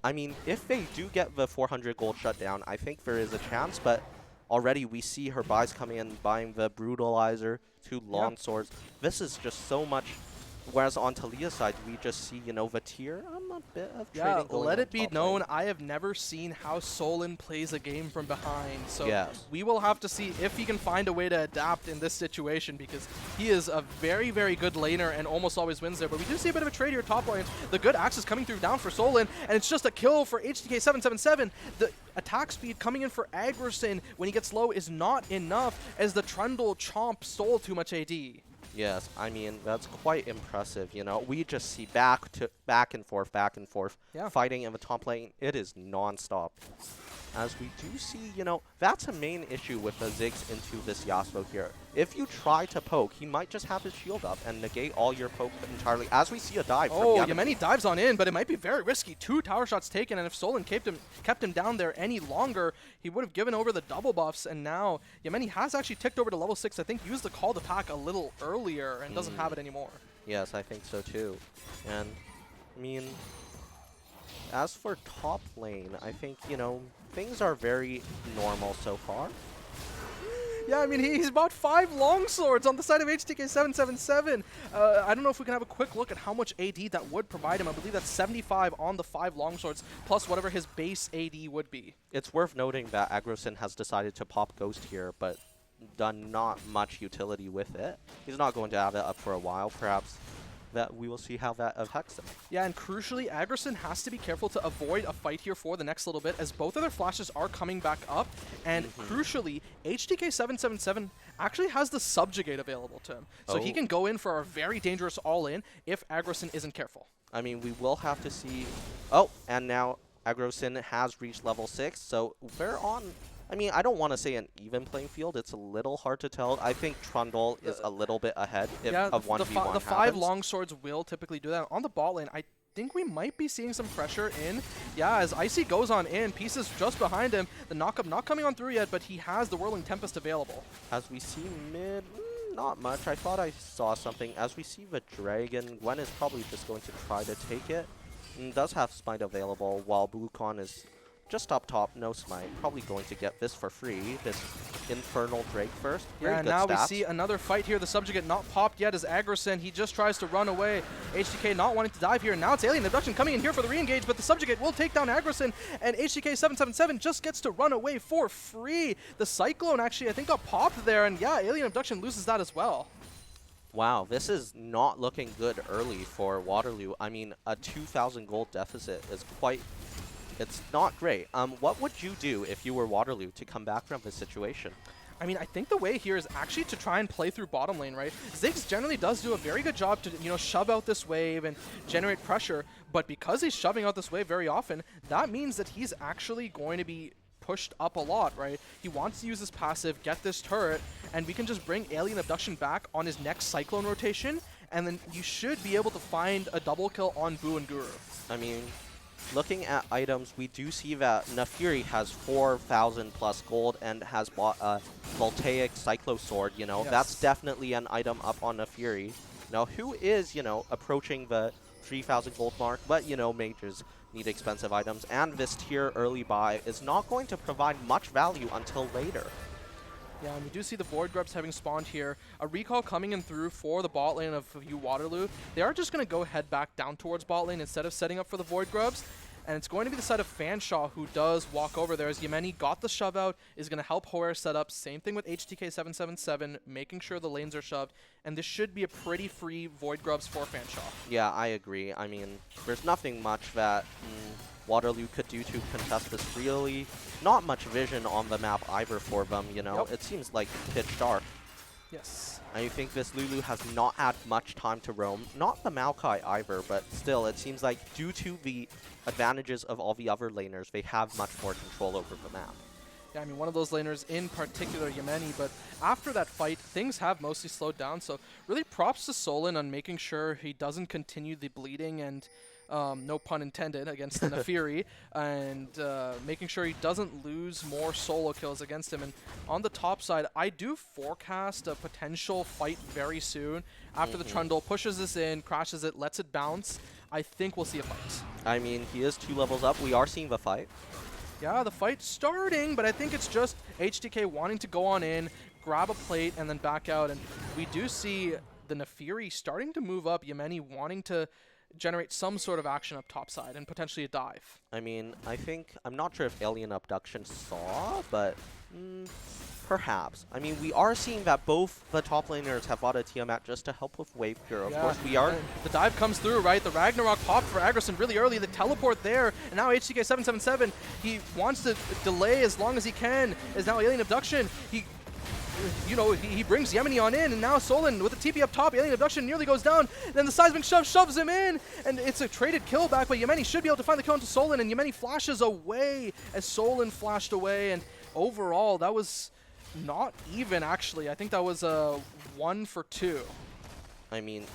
I mean, if they do get the 400 gold shutdown, I think there is a chance, but already we see her buys coming in, buying the Brutalizer, 2 long swords. This is just so much... Whereas on Talia's side, we just see, you know, Vatir, a bit of trading going let on it be top known, lane. I have never seen how Solin plays a game from behind. So Yes. we will have to see if he can find a way to adapt in this situation, because he is a very, very good laner and almost always wins there. But we do see a bit of a trade here top lane. The good axes coming through down for Solin, and it's just a kill for HDK777. The attack speed coming in for Agrison when he gets low is not enough, as the Trundle Chomp stole too much AD. Yes, I mean, that's quite impressive, you know. We just see back and forth, fighting in the top lane. It is non-stop. As we do see, you know, that's a main issue with the Ziggs into this Yasuo here. If you try to poke, he might just have his shield up and negate all your poke entirely, as we see a dive from Yemeni dives on in, but it might be very risky. 2 tower shots taken, and if Solin kept him down there any longer, he would have given over the double buffs, and now Yemeni has actually ticked over to level 6. I think used the call to pack a little earlier and doesn't have it anymore. Yes, I think so too. And, I mean, as for top lane, I think, you know, things are very normal so far. Yeah, I mean, he's bought 5 longswords on the side of HTK777. I don't know if we can have a quick look at how much AD that would provide him. I believe that's 75 on the 5 longswords, plus whatever his base AD would be. It's worth noting that Agrison has decided to pop Ghost here, but done not much utility with it. He's not going to have it up for a while, perhaps. That we will see how that affects him. Yeah, and crucially, Agrison has to be careful to avoid a fight here for the next little bit, as both of their flashes are coming back up, and crucially, HTK777 actually has the Subjugate available to him, so he can go in for a very dangerous all-in if Agrison isn't careful. I mean, we will have to see... Oh, and now Agrison has reached level 6, so we're on... I mean, I don't want to say an even playing field. It's a little hard to tell. I think Trundle is a little bit ahead of 1v1 the 5 longswords will typically do that. On the bot lane, I think we might be seeing some pressure in. Yeah, as Icy goes on in, Pieces just behind him. The knockup not coming on through yet, but he has the Whirling Tempest available. As we see mid, not much. I thought I saw something. As we see the Dragon, Gwen is probably just going to try to take it. And does have Smite available, while Wukong is... just up top, no smite. Probably going to get this for free. This Infernal Drake first. Yeah, now we see another fight here. The Subjugate not popped yet as Agrison. He just tries to run away. HDK not wanting to dive here. Now it's Alien Abduction coming in here for the re-engage, but the Subjugate will take down Agrison, and HDK777 just gets to run away for free. The Cyclone actually, I think, got popped there, and yeah, Alien Abduction loses that as well. Wow, this is not looking good early for Waterloo. I mean, a 2,000 gold deficit is quite... It's not great. What would you do if you were Waterloo to come back from this situation? I mean, I think the way here is actually to try and play through bottom lane, right? Ziggs generally does do a very good job to, you know, shove out this wave and generate pressure, but because he's shoving out this wave very often, that means that he's actually going to be pushed up a lot, right? He wants to use his passive, get this turret, and we can just bring Alien Abduction back on his next Cyclone rotation, and then you should be able to find a double kill on Boo and Guru. I mean, looking at items, we do see that Nafiri has 4,000 plus gold and has bought a Voltaic Cyclo Sword, you know. Yes. That's definitely an item up on Nafiri. Now, who is, you know, approaching the 3,000 gold mark, but, you know, mages need expensive items, and this tier early buy is not going to provide much value until later. Yeah, and we do see the Void Grubs having spawned here. A recall coming in through for the bot lane of Waterloo. They are just going to go head back down towards bot lane instead of setting up for the Void Grubs. And it's going to be the side of Fanshawe who does walk over there as Yemeni got the shove out, is going to help Hoare set up. Same thing with HTK777, making sure the lanes are shoved. And this should be a pretty free Void Grubs for Fanshawe. Yeah, I agree. I mean, there's nothing much that Waterloo could do to contest this. Really not much vision on the map either for them, you know. Yep. It seems like pitch dark. Yes. I think this Lulu has not had much time to roam. Not the Maokai either, but still, it seems like due to the advantages of all the other laners, they have much more control over the map. Yeah, I mean, one of those laners in particular, Yemeni, but after that fight, things have mostly slowed down, so really props to Solon on making sure he doesn't continue the bleeding and, no pun intended, against the Nafiri, and making sure he doesn't lose more solo kills against him. And on the top side, I do forecast a potential fight very soon. After the Trundle pushes this in, crashes it, lets it bounce, I think we'll see a fight. I mean, he is 2 levels up. We are seeing the fight. Yeah, the fight's starting, but I think it's just HTK wanting to go on in, grab a plate, and then back out. And we do see the Nafiri starting to move up, Yemeni wanting to generate some sort of action up top side and potentially a dive. I mean, I'm not sure if Alien Abduction saw, but perhaps. I mean, we are seeing that both the top laners have bought a Tiamat just to help with wave cure. Of course, we are. The dive comes through, right? The Ragnarok popped for Aggresson really early. The teleport there, and now HTK777, he wants to delay as long as he can. Is now Alien Abduction. He brings Yemeni on in, and now Solon with the TP up top. Alien Abduction nearly goes down. Then the seismic shove shoves him in, and it's a traded kill back, but Yemeni should be able to find the kill into Solon, and Yemeni flashes away as Solon flashed away, and overall, that was not even, actually. I think that was a 1 for 2. I mean,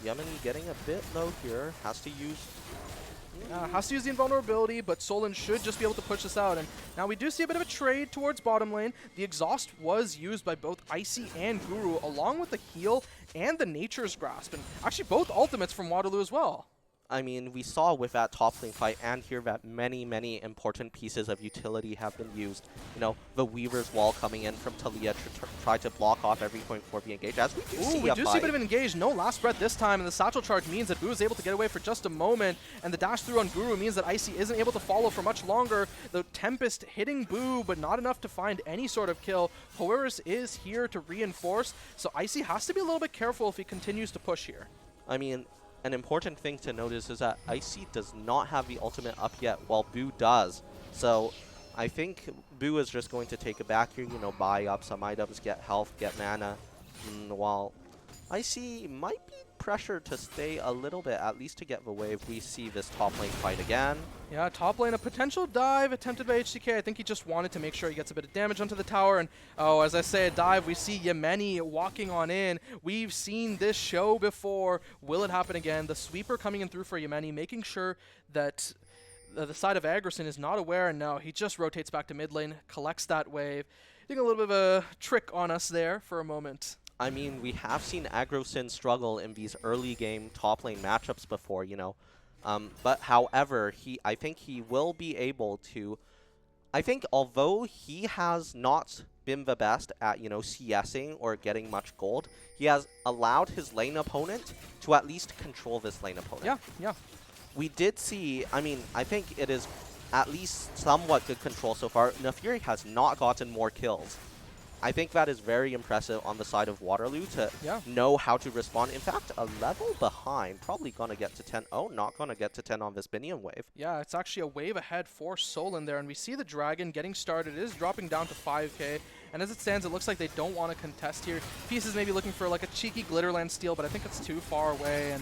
Yemeni getting a bit low here. Has to use the invulnerability, but Solon should just be able to push this out. And now we do see a bit of a trade towards bottom lane. The exhaust was used by both Icy and Guru, along with the heal and the Nature's Grasp. And actually both ultimates from Waterloo as well. I mean, we saw with that top lane fight and here that many, many important pieces of utility have been used. You know, the Weaver's Wall coming in from Talia to try to block off every point before being engaged. As we do see we do see a bit of an engage. No last breath this time, and the satchel charge means that Boo is able to get away for just a moment, and the dash through on Guru means that Icy isn't able to follow for much longer. The Tempest hitting Boo, but not enough to find any sort of kill. Horus is here to reinforce, so Icy has to be a little bit careful if he continues to push here. I mean, an important thing to notice is that Icy does not have the ultimate up yet, while Boo does. So I think Boo is just going to take it back here, you know, buy up some items, get health, get mana, while Icy might be pressured to stay a little bit, at least to get the wave. We see this top lane fight again. Yeah, top lane, a potential dive attempted by HTK. I think he just wanted to make sure he gets a bit of damage onto the tower. And, as I say, a dive, we see Yemeni walking on in. We've seen this show before. Will it happen again? The sweeper coming in through for Yemeni, making sure that the side of Aggresson is not aware. And no, he just rotates back to mid lane, collects that wave. Doing a little bit of a trick on us there for a moment. I mean, we have seen Aggresson struggle in these early game top lane matchups before, you know. But however, I think he will be able to. I think although he has not been the best at, you know, CSing or getting much gold, he has allowed his lane opponent to at least control this lane opponent. Yeah. We did see, I mean, I think it is at least somewhat good control so far. Nafiri has not gotten more kills. I think that is very impressive on the side of Waterloo to know how to respond. In fact, a level behind, probably going to get to 10. Oh, not going to get to 10 on this Minion wave. Yeah, it's actually a wave ahead for Solon there, and we see the Dragon getting started. It is dropping down to 5k, and as it stands, it looks like they don't want to contest here. Pieces maybe looking for like a cheeky Glitterland steal, but I think it's too far away, and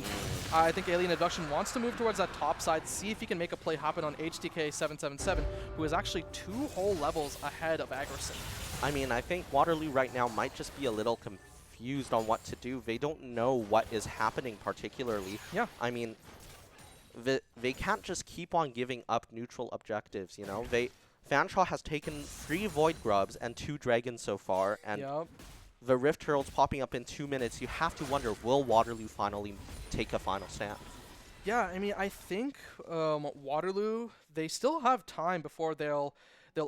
I think Alien Abduction wants to move towards that top side, see if he can make a play happen on HTK777, who is actually 2 whole levels ahead of Aggresson. I mean, I think Waterloo right now might just be a little confused on what to do. They don't know what is happening particularly. Yeah. I mean, they can't just keep on giving up neutral objectives, you know? Fanshawe has taken 3 Void Grubs and 2 Dragons so far, and the Rift Herald's popping up in 2 minutes. You have to wonder, will Waterloo finally take a final stand? Yeah, I mean, I think Waterloo, they still have time before they'll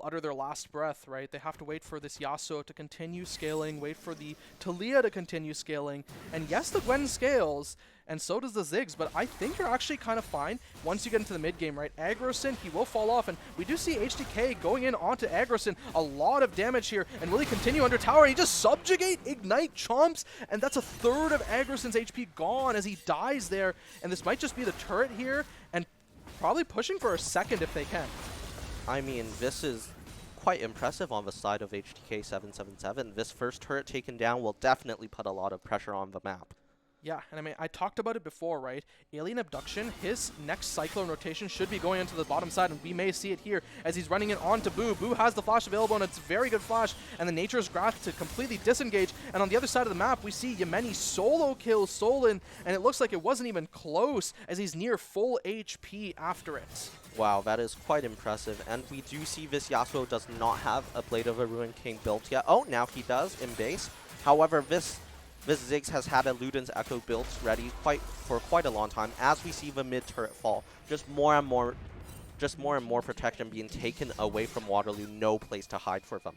utter their last breath, right? They have to wait for this Yasuo to continue scaling, wait for the Taliyah to continue scaling. And yes, the Gwen scales, and so does the Ziggs, but I think you're actually kind of fine once you get into the mid game, right? Agrosyn, he will fall off, and we do see HDK going in onto Agrosyn. A lot of damage here, and will he continue under tower? He just subjugate, ignite, chomps, and that's a third of Agrosyn's HP gone as he dies there. And this might just be the turret here, and probably pushing for a second if they can. I mean, this is quite impressive on the side of HTK 777. This first turret taken down will definitely put a lot of pressure on the map. Yeah, and I mean, I talked about it before, right? Alien Abduction, his next Cyclone rotation should be going into the bottom side, and we may see it here as he's running it onto Boo. Boo has the flash available, and it's a very good flash, and the Nature's Grasp to completely disengage. And on the other side of the map, we see Yemeni solo kill Solon, and it looks like it wasn't even close as he's near full HP after it. Wow, that is quite impressive. And we do see this Yasuo does not have a Blade of a Ruined King built yet. Oh, now he does in base. However, this Ziggs has had a Luden's Echo built ready for quite a long time. As we see the mid turret fall, just more and more protection being taken away from Waterloo. No place to hide for them.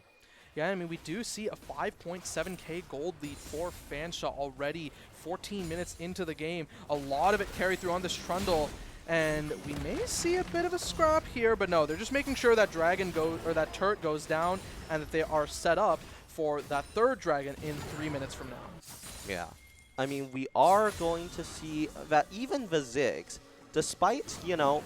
Yeah, I mean, we do see a 5.7k gold lead for Fanshawe already 14 minutes into the game. A lot of it carried through on this Trundle. And we may see a bit of a scrap here, but no, they're just making sure that that turret goes down and that they are set up for that third dragon in 3 minutes from now. Yeah. I mean, we are going to see that even the Ziggs, despite, you know,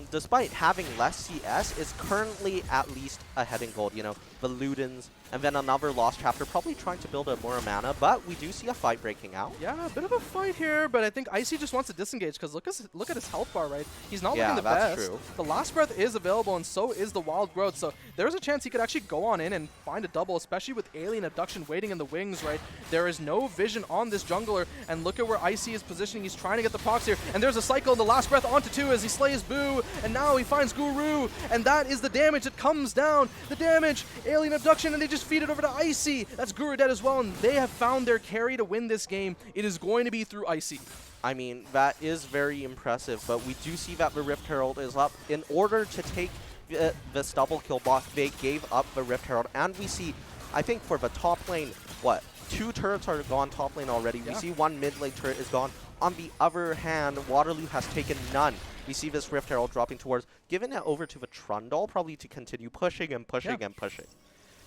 despite having less CS, is currently at least ahead in gold. You know, the Ludens, and then another Lost Chapter, probably trying to build up more mana, but we do see a fight breaking out. Yeah, a bit of a fight here, but I think Icy just wants to disengage, because look at his health bar, right? He's not looking the best. Yeah, that's true. The Last Breath is available, and so is the Wild Growth, so there's a chance he could actually go on in and find a double, especially with Alien Abduction waiting in the wings, right? There is no vision on this jungler, and look at where Icy is positioning. He's trying to get the procs here, and there's a cycle, the Last Breath onto 2 as he slays Boo, and now he finds Guru, and that is the damage that comes down. The damage, Alien Abduction, and they just feed it over to Icy. That's Guru dead as well, and they have found their carry to win this game. It is going to be through Icy. I mean, that is very impressive, but we do see that the Rift Herald is up. In order to take this double kill boss, they gave up the Rift Herald, and we see, I think for the top lane, what, 2 turrets are gone top lane already. Yeah. We see 1 mid lane turret is gone. On the other hand, Waterloo has taken none. We see this Rift Herald dropping towards, giving it over to the Trundle, probably to continue pushing and pushing and pushing.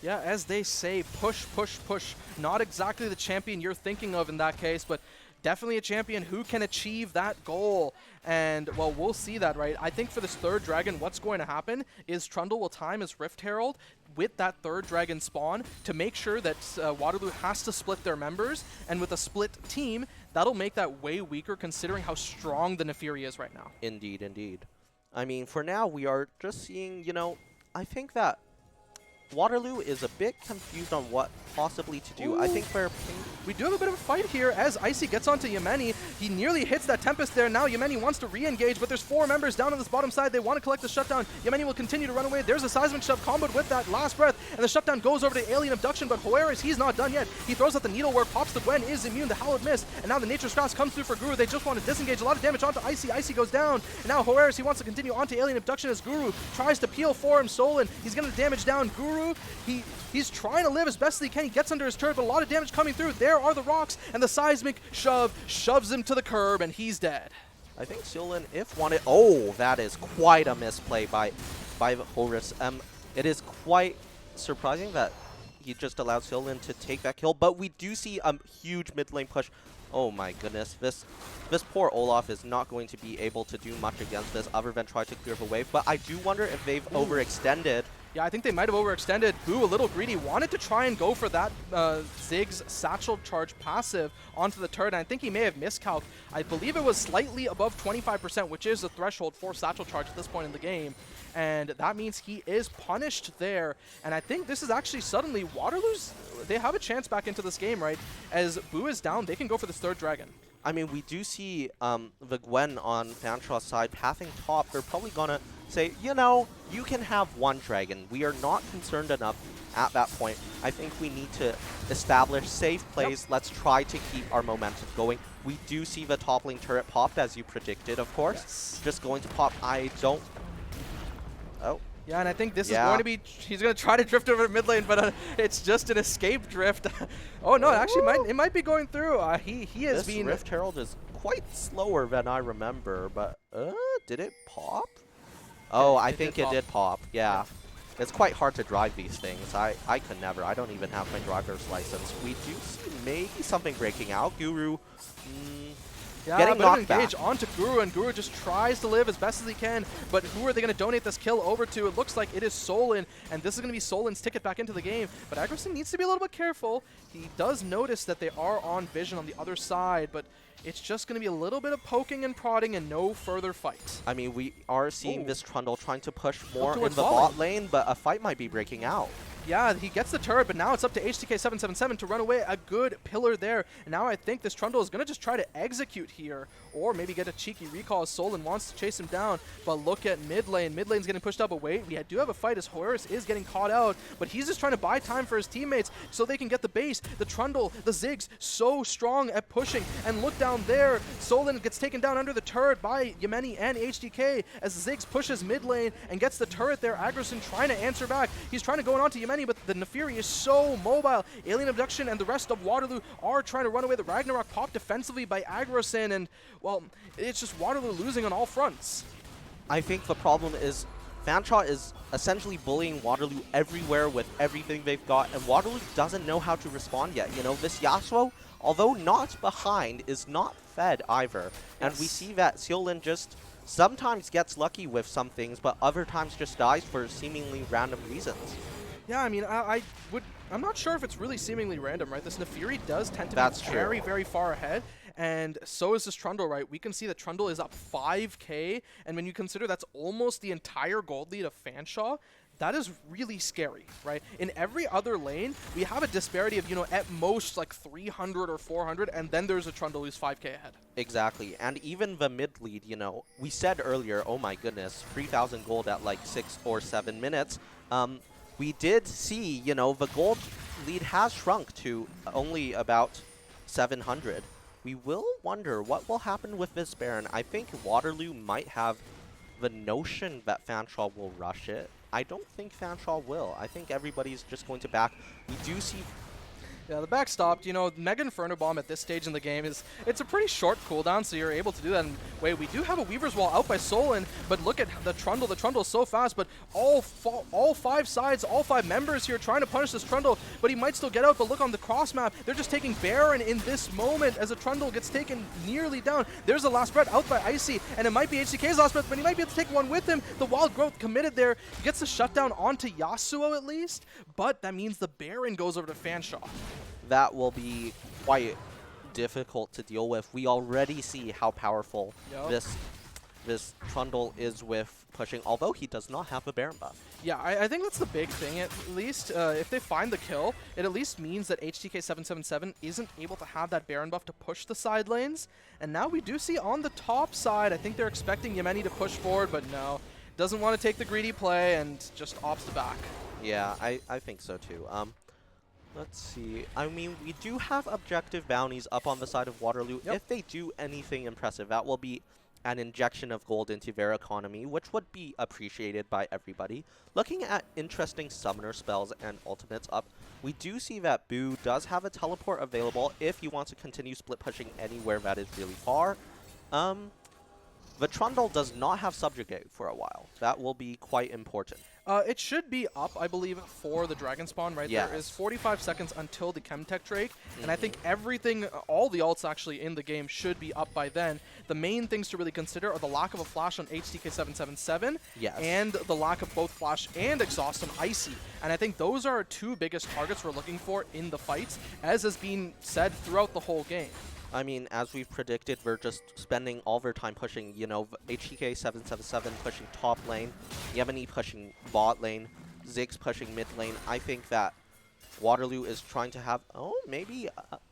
Yeah, as they say, push, push, push. Not exactly the champion you're thinking of in that case, but definitely a champion who can achieve that goal. And, well, we'll see that, right? I think for this third dragon, what's going to happen is Trundle will time his Rift Herald with that third dragon spawn to make sure that Waterloo has to split their members. And with a split team, that'll make that way weaker considering how strong the Neferi is right now. Indeed, indeed. I mean, for now, we are just seeing, you know, I think that Waterloo is a bit confused on what possibly to do. Ooh. I think we do have a bit of a fight here as Icy gets onto Yemeni. He nearly hits that Tempest there. Now Yemeni wants to re-engage, but there's 4 members down on this bottom side. They want to collect the shutdown. Yemeni will continue to run away. There's a seismic shove comboed with that Last Breath, and the shutdown goes over to Alien Abduction, but Hoeris, he's not done yet. He throws out the Needlework, pops the Gwen, is immune. The Hallowed Mist, and now the Nature's Grasp comes through for Guru. They just want to disengage. A lot of damage onto Icy. Icy goes down, and now Hoeris, he wants to continue onto Alien Abduction as Guru tries to peel for him. Solon, he's going to damage down Guru. He's trying to live as best as he can. He gets under his turret, but a lot of damage coming through. There are the rocks, and the seismic shove shoves him to the curb, and he's dead. I think Solon, if wanted... Oh, that is quite a misplay by Horus. It is quite surprising that he just allowed Solon to take that kill, but we do see a huge mid lane push. Oh my goodness, this poor Olaf is not going to be able to do much against this other than try to clear the wave, but I do wonder if they've overextended Yeah, I think they might have overextended. Boo, a little greedy, wanted to try and go for that Ziggs satchel charge passive onto the turret, and I think he may have miscalced. I believe it was slightly above 25%, which is the threshold for satchel charge at this point in the game, and that means he is punished there. And I think this is actually suddenly Waterloo's, they have a chance back into this game, right? As Boo is down, they can go for this third dragon. I mean, we do see the Gwen on Fanshaw's side pathing top. They're probably going to say, you know, you can have one dragon. We are not concerned enough at that point. I think we need to establish safe plays. Yep. Let's try to keep our momentum going. We do see the toppling turret popped, as you predicted, of course. Yes. Just going to pop. I don't... Oh. Yeah, and I think this is going to be, he's going to try to drift over to mid lane, but it's just an escape drift. Oh no, it might be going through. He has been... This Rift Herald is quite slower than I remember, but did it pop? Oh, I think it did pop, yeah. It's quite hard to drive these things. I could never. I don't even have my driver's license. We do see maybe something breaking out. Guru... Yeah, getting knocked engage back onto Guru, and Guru just tries to live as best as he can, but who are they going to donate this kill over to? It looks like it is Solin, and this is going to be Solin's ticket back into the game, but Aggresson needs to be a little bit careful. He does notice that they are on vision on the other side, but it's just going to be a little bit of poking and prodding and no further fight. I mean, we are seeing this Trundle trying to push more in the bot lane, but a fight might be breaking out. Yeah, he gets the turret, but now it's up to HTK777 to run away. A good pillar there. And now I think this Trundle is going to just try to execute here, or maybe get a cheeky recall as Solin wants to chase him down. But look at mid lane. Mid lane's getting pushed up away. We do have a fight as Horus is getting caught out, but he's just trying to buy time for his teammates so they can get the base. The Trundle, the Ziggs, so strong at pushing. And look down there. Solin gets taken down under the turret by Yemeni and HDK as Ziggs pushes mid lane and gets the turret there. Aggresson trying to answer back. He's trying to go on to Yemeni, but the Nefiri is so mobile. Alien Abduction and the rest of Waterloo are trying to run away. The Ragnarok popped defensively by Aggresson, and, well, it's just Waterloo losing on all fronts. I think the problem is Fanshawe is essentially bullying Waterloo everywhere with everything they've got, and Waterloo doesn't know how to respond yet. You know, this Yasuo, although not behind, is not fed either. And we see that Seolin just sometimes gets lucky with some things, but other times just dies for seemingly random reasons. Yeah, I mean, I'm not sure if it's really seemingly random, right? This Nefiri does tend to be very, very far ahead, and so is this Trundle, right? We can see that Trundle is up 5k, and when you consider that's almost the entire gold lead of Fanshawe, that is really scary, right? In every other lane, we have a disparity of, you know, at most like 300 or 400, and then there's a Trundle who's 5k ahead. Exactly, and even the mid lead, you know, we said earlier, oh my goodness, 3,000 gold at like 6 or 7 minutes. We did see, you know, the gold lead has shrunk to only about 700. We will wonder what will happen with this Baron. I think Waterloo might have the notion that Fanshawe will rush it. I don't think Fanshawe will. I think everybody's just going to back. We do see... Yeah, the back stopped. You know, Mega Inferno Bomb at this stage in the game it's a pretty short cooldown, so you're able to do that. And wait, we do have a Weaver's Wall out by Solin, but look at the Trundle. The Trundle is so fast, but all 5 sides, all 5 members here trying to punish this Trundle, but he might still get out. But look on the cross map, they're just taking Baron in this moment as a Trundle gets taken nearly down. There's the last breath out by Icy, and it might be HDK's last breath, but he might be able to take one with him. The Wild Growth committed there. He gets the shutdown onto Yasuo at least, but that means the Baron goes over to Fanshawe. That will be quite difficult to deal with. We already see how powerful this Trundle is with pushing, although he does not have a Baron buff. Yeah, I think that's the big thing, at least. If they find the kill, it at least means that HTK777 isn't able to have that Baron buff to push the side lanes. And now we do see on the top side, I think they're expecting Yemeni to push forward, but no. Doesn't want to take the greedy play and just opts to back. Yeah, I think so too. Let's see. I mean, we do have objective bounties up on the side of Waterloo. Yep. If they do anything impressive, that will be an injection of gold into their economy, which would be appreciated by everybody. Looking at interesting summoner spells and ultimates up, we do see that Boo does have a teleport available if he wants to continue split pushing anywhere that is really far. The the Trundle does not have Subjugate for a while. That will be quite important. It should be up, I believe, for the Dragon Spawn, right? Yes. There is 45 seconds until the Chemtech Drake, and I think everything, all the ults actually in the game should be up by then. The main things to really consider are the lack of a flash on HTK777 Yes. and the lack of both flash and exhaust on Icy. And I think those are our two biggest targets we're looking for in the fights, as has been said throughout the whole game. I mean, as we've predicted, we're just spending all of our time pushing, you know, HTK 777 pushing top lane, Yemeni pushing bot lane, Ziggs pushing mid lane. I think that Waterloo is trying to have, maybe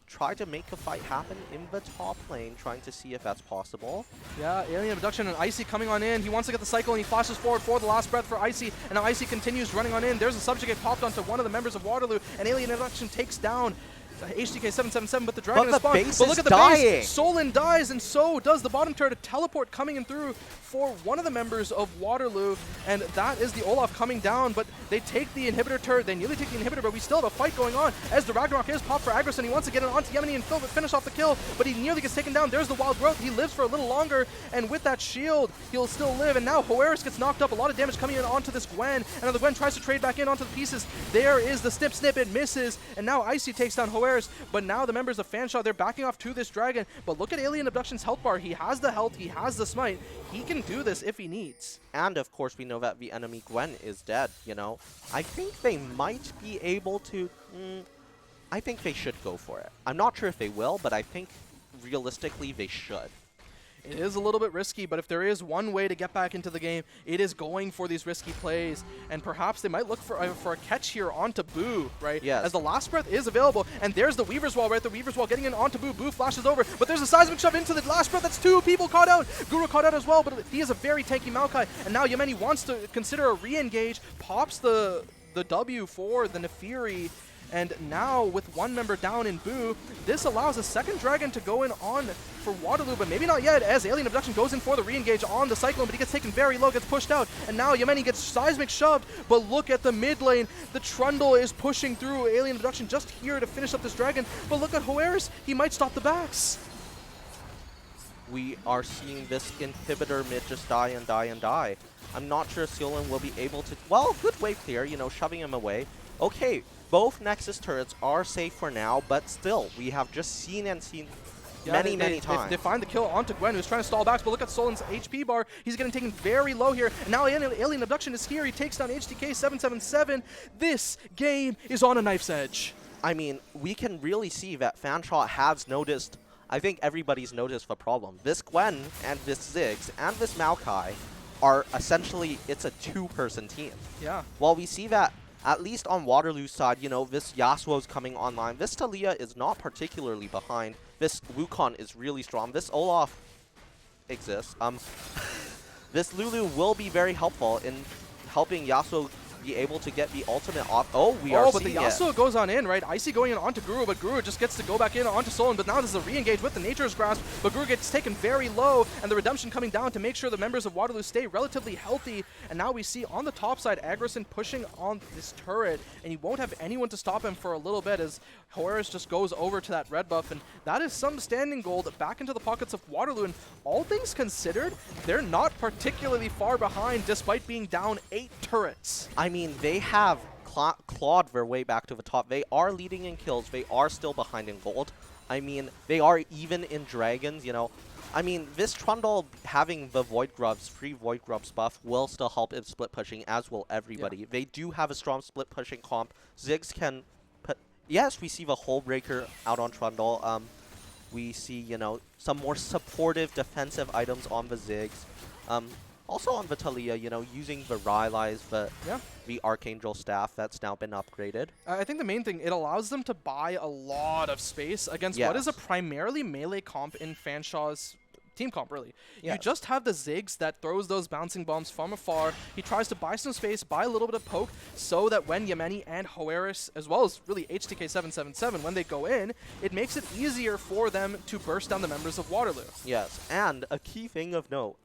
try to make a fight happen in the top lane, trying to see if that's possible. Yeah, Alien Abduction and Icy coming on in. He wants to get the cycle and he flashes forward for the last breath for Icy. And now Icy continues running on in. There's a Subjugate popped onto one of the members of Waterloo, and Alien Abduction takes down HTK 777, but the Dragon is spawned. But look at the base. Solon dies, and so does the bottom turret. A teleport coming in through for one of the members of Waterloo, and that is the Olaf coming down, but they take the inhibitor turret. They nearly take the inhibitor, but we still have a fight going on as the Ragnarok is popped for Aggress, and he wants to get it onto Yemeni and finish off the kill, but he nearly gets taken down. There's the Wild Growth. He lives for a little longer, and with that shield, he'll still live, and now Hoeris gets knocked up. A lot of damage coming in onto this Gwen, and now the Gwen tries to trade back in onto the pieces. There is the snip, it misses, and now Icy takes down Hoeris, but now the members of Fanshawe, they're backing off to this Dragon, but look at Alien Abduction's health bar. He has the health, he has the smite. He can do this if he needs. And of course, we know that the enemy Gwen is dead, you know. I think they might be able to... I think they should go for it. I'm not sure if they will, but I think realistically they should. It is a little bit risky, but if there is one way to get back into the game, it is going for these risky plays. And perhaps they might look for a catch here onto Boo, right? Yes. As the Last Breath is available, and there's the Weaver's Wall, right? The Weaver's Wall getting in onto Boo. Boo flashes over, but there's a Seismic Shove into the Last Breath. That's two people caught out. Guru caught out as well, but he is a very tanky Maokai. And now Yemeni wants to consider a re-engage, pops the W for the Nefiri. And now, with one member down in Boo, this allows a second Dragon to go in on for Waterloo, but maybe not yet, as Alien Abduction goes in for the re-engage on the Cyclone, but he gets taken very low, gets pushed out, and now Yemeni gets Seismic shoved, but look at the mid lane. The Trundle is pushing through. Alien Abduction just here to finish up this Dragon, but look at Hoeris. He might stop the backs. We are seeing this inhibitor mid just die and die and die. I'm not sure Solon will be able to... Well, good wave clear, you know, shoving him away. Okay. Both Nexus turrets are safe for now, but still, we have just seen many times. They find the kill onto Gwen, who's trying to stall back, but look at Solon's HP bar. He's getting taken very low here, and now Alien Abduction is here. He takes down HTK 777. This game is on a knife's edge. I mean, we can really see that Fanshawe has noticed, I think everybody's noticed the problem. This Gwen and this Ziggs and this Maokai are essentially, it's a two-person team. Yeah. While we see that at least on Waterloo's side, you know, this Yasuo's coming online. This Talia is not particularly behind. This Wukong is really strong. This Olaf exists. This Lulu will be very helpful in helping Yasuo be able to get the ultimate off. Oh, we are but the Yasuo goes on in, right? Icy going in onto Guru, but Guru just gets to go back in onto Solon, but now this is a re-engage with the Nature's Grasp, but Guru gets taken very low, and the Redemption coming down to make sure the members of Waterloo stay relatively healthy, and now we see on the top side, Aggrison pushing on this turret, and he won't have anyone to stop him for a little bit as Hoeris just goes over to that red buff, and that is some standing gold back into the pockets of Waterloo, and all things considered, they're not particularly far behind despite being down 8 turrets. I mean, they have clawed their way back to the top. They are leading in kills. They are still behind in gold. I mean, they are even in dragons, you know. I mean, this Trundle having the Void Grubs, free Void Grubs buff will still help in split pushing, as will everybody. Yeah. They do have a strong split pushing comp. Ziggs can put... Yes, we see the Hull Breaker out on Trundle. We see, you know, some more supportive defensive items on the Ziggs. Also on Vitalia, you know, using the Rylai's, the Archangel staff that's now been upgraded. I think the main thing, it allows them to buy a lot of space against what is a primarily melee comp in Fanshawe's team comp, really. Yes. You just have the Ziggs that throws those bouncing bombs from afar. He tries to buy some space, buy a little bit of poke, so that when Yemeni and Hoeris, as well as really HTK777, when they go in, it makes it easier for them to burst down the members of Waterloo. Yes, and a key thing of note,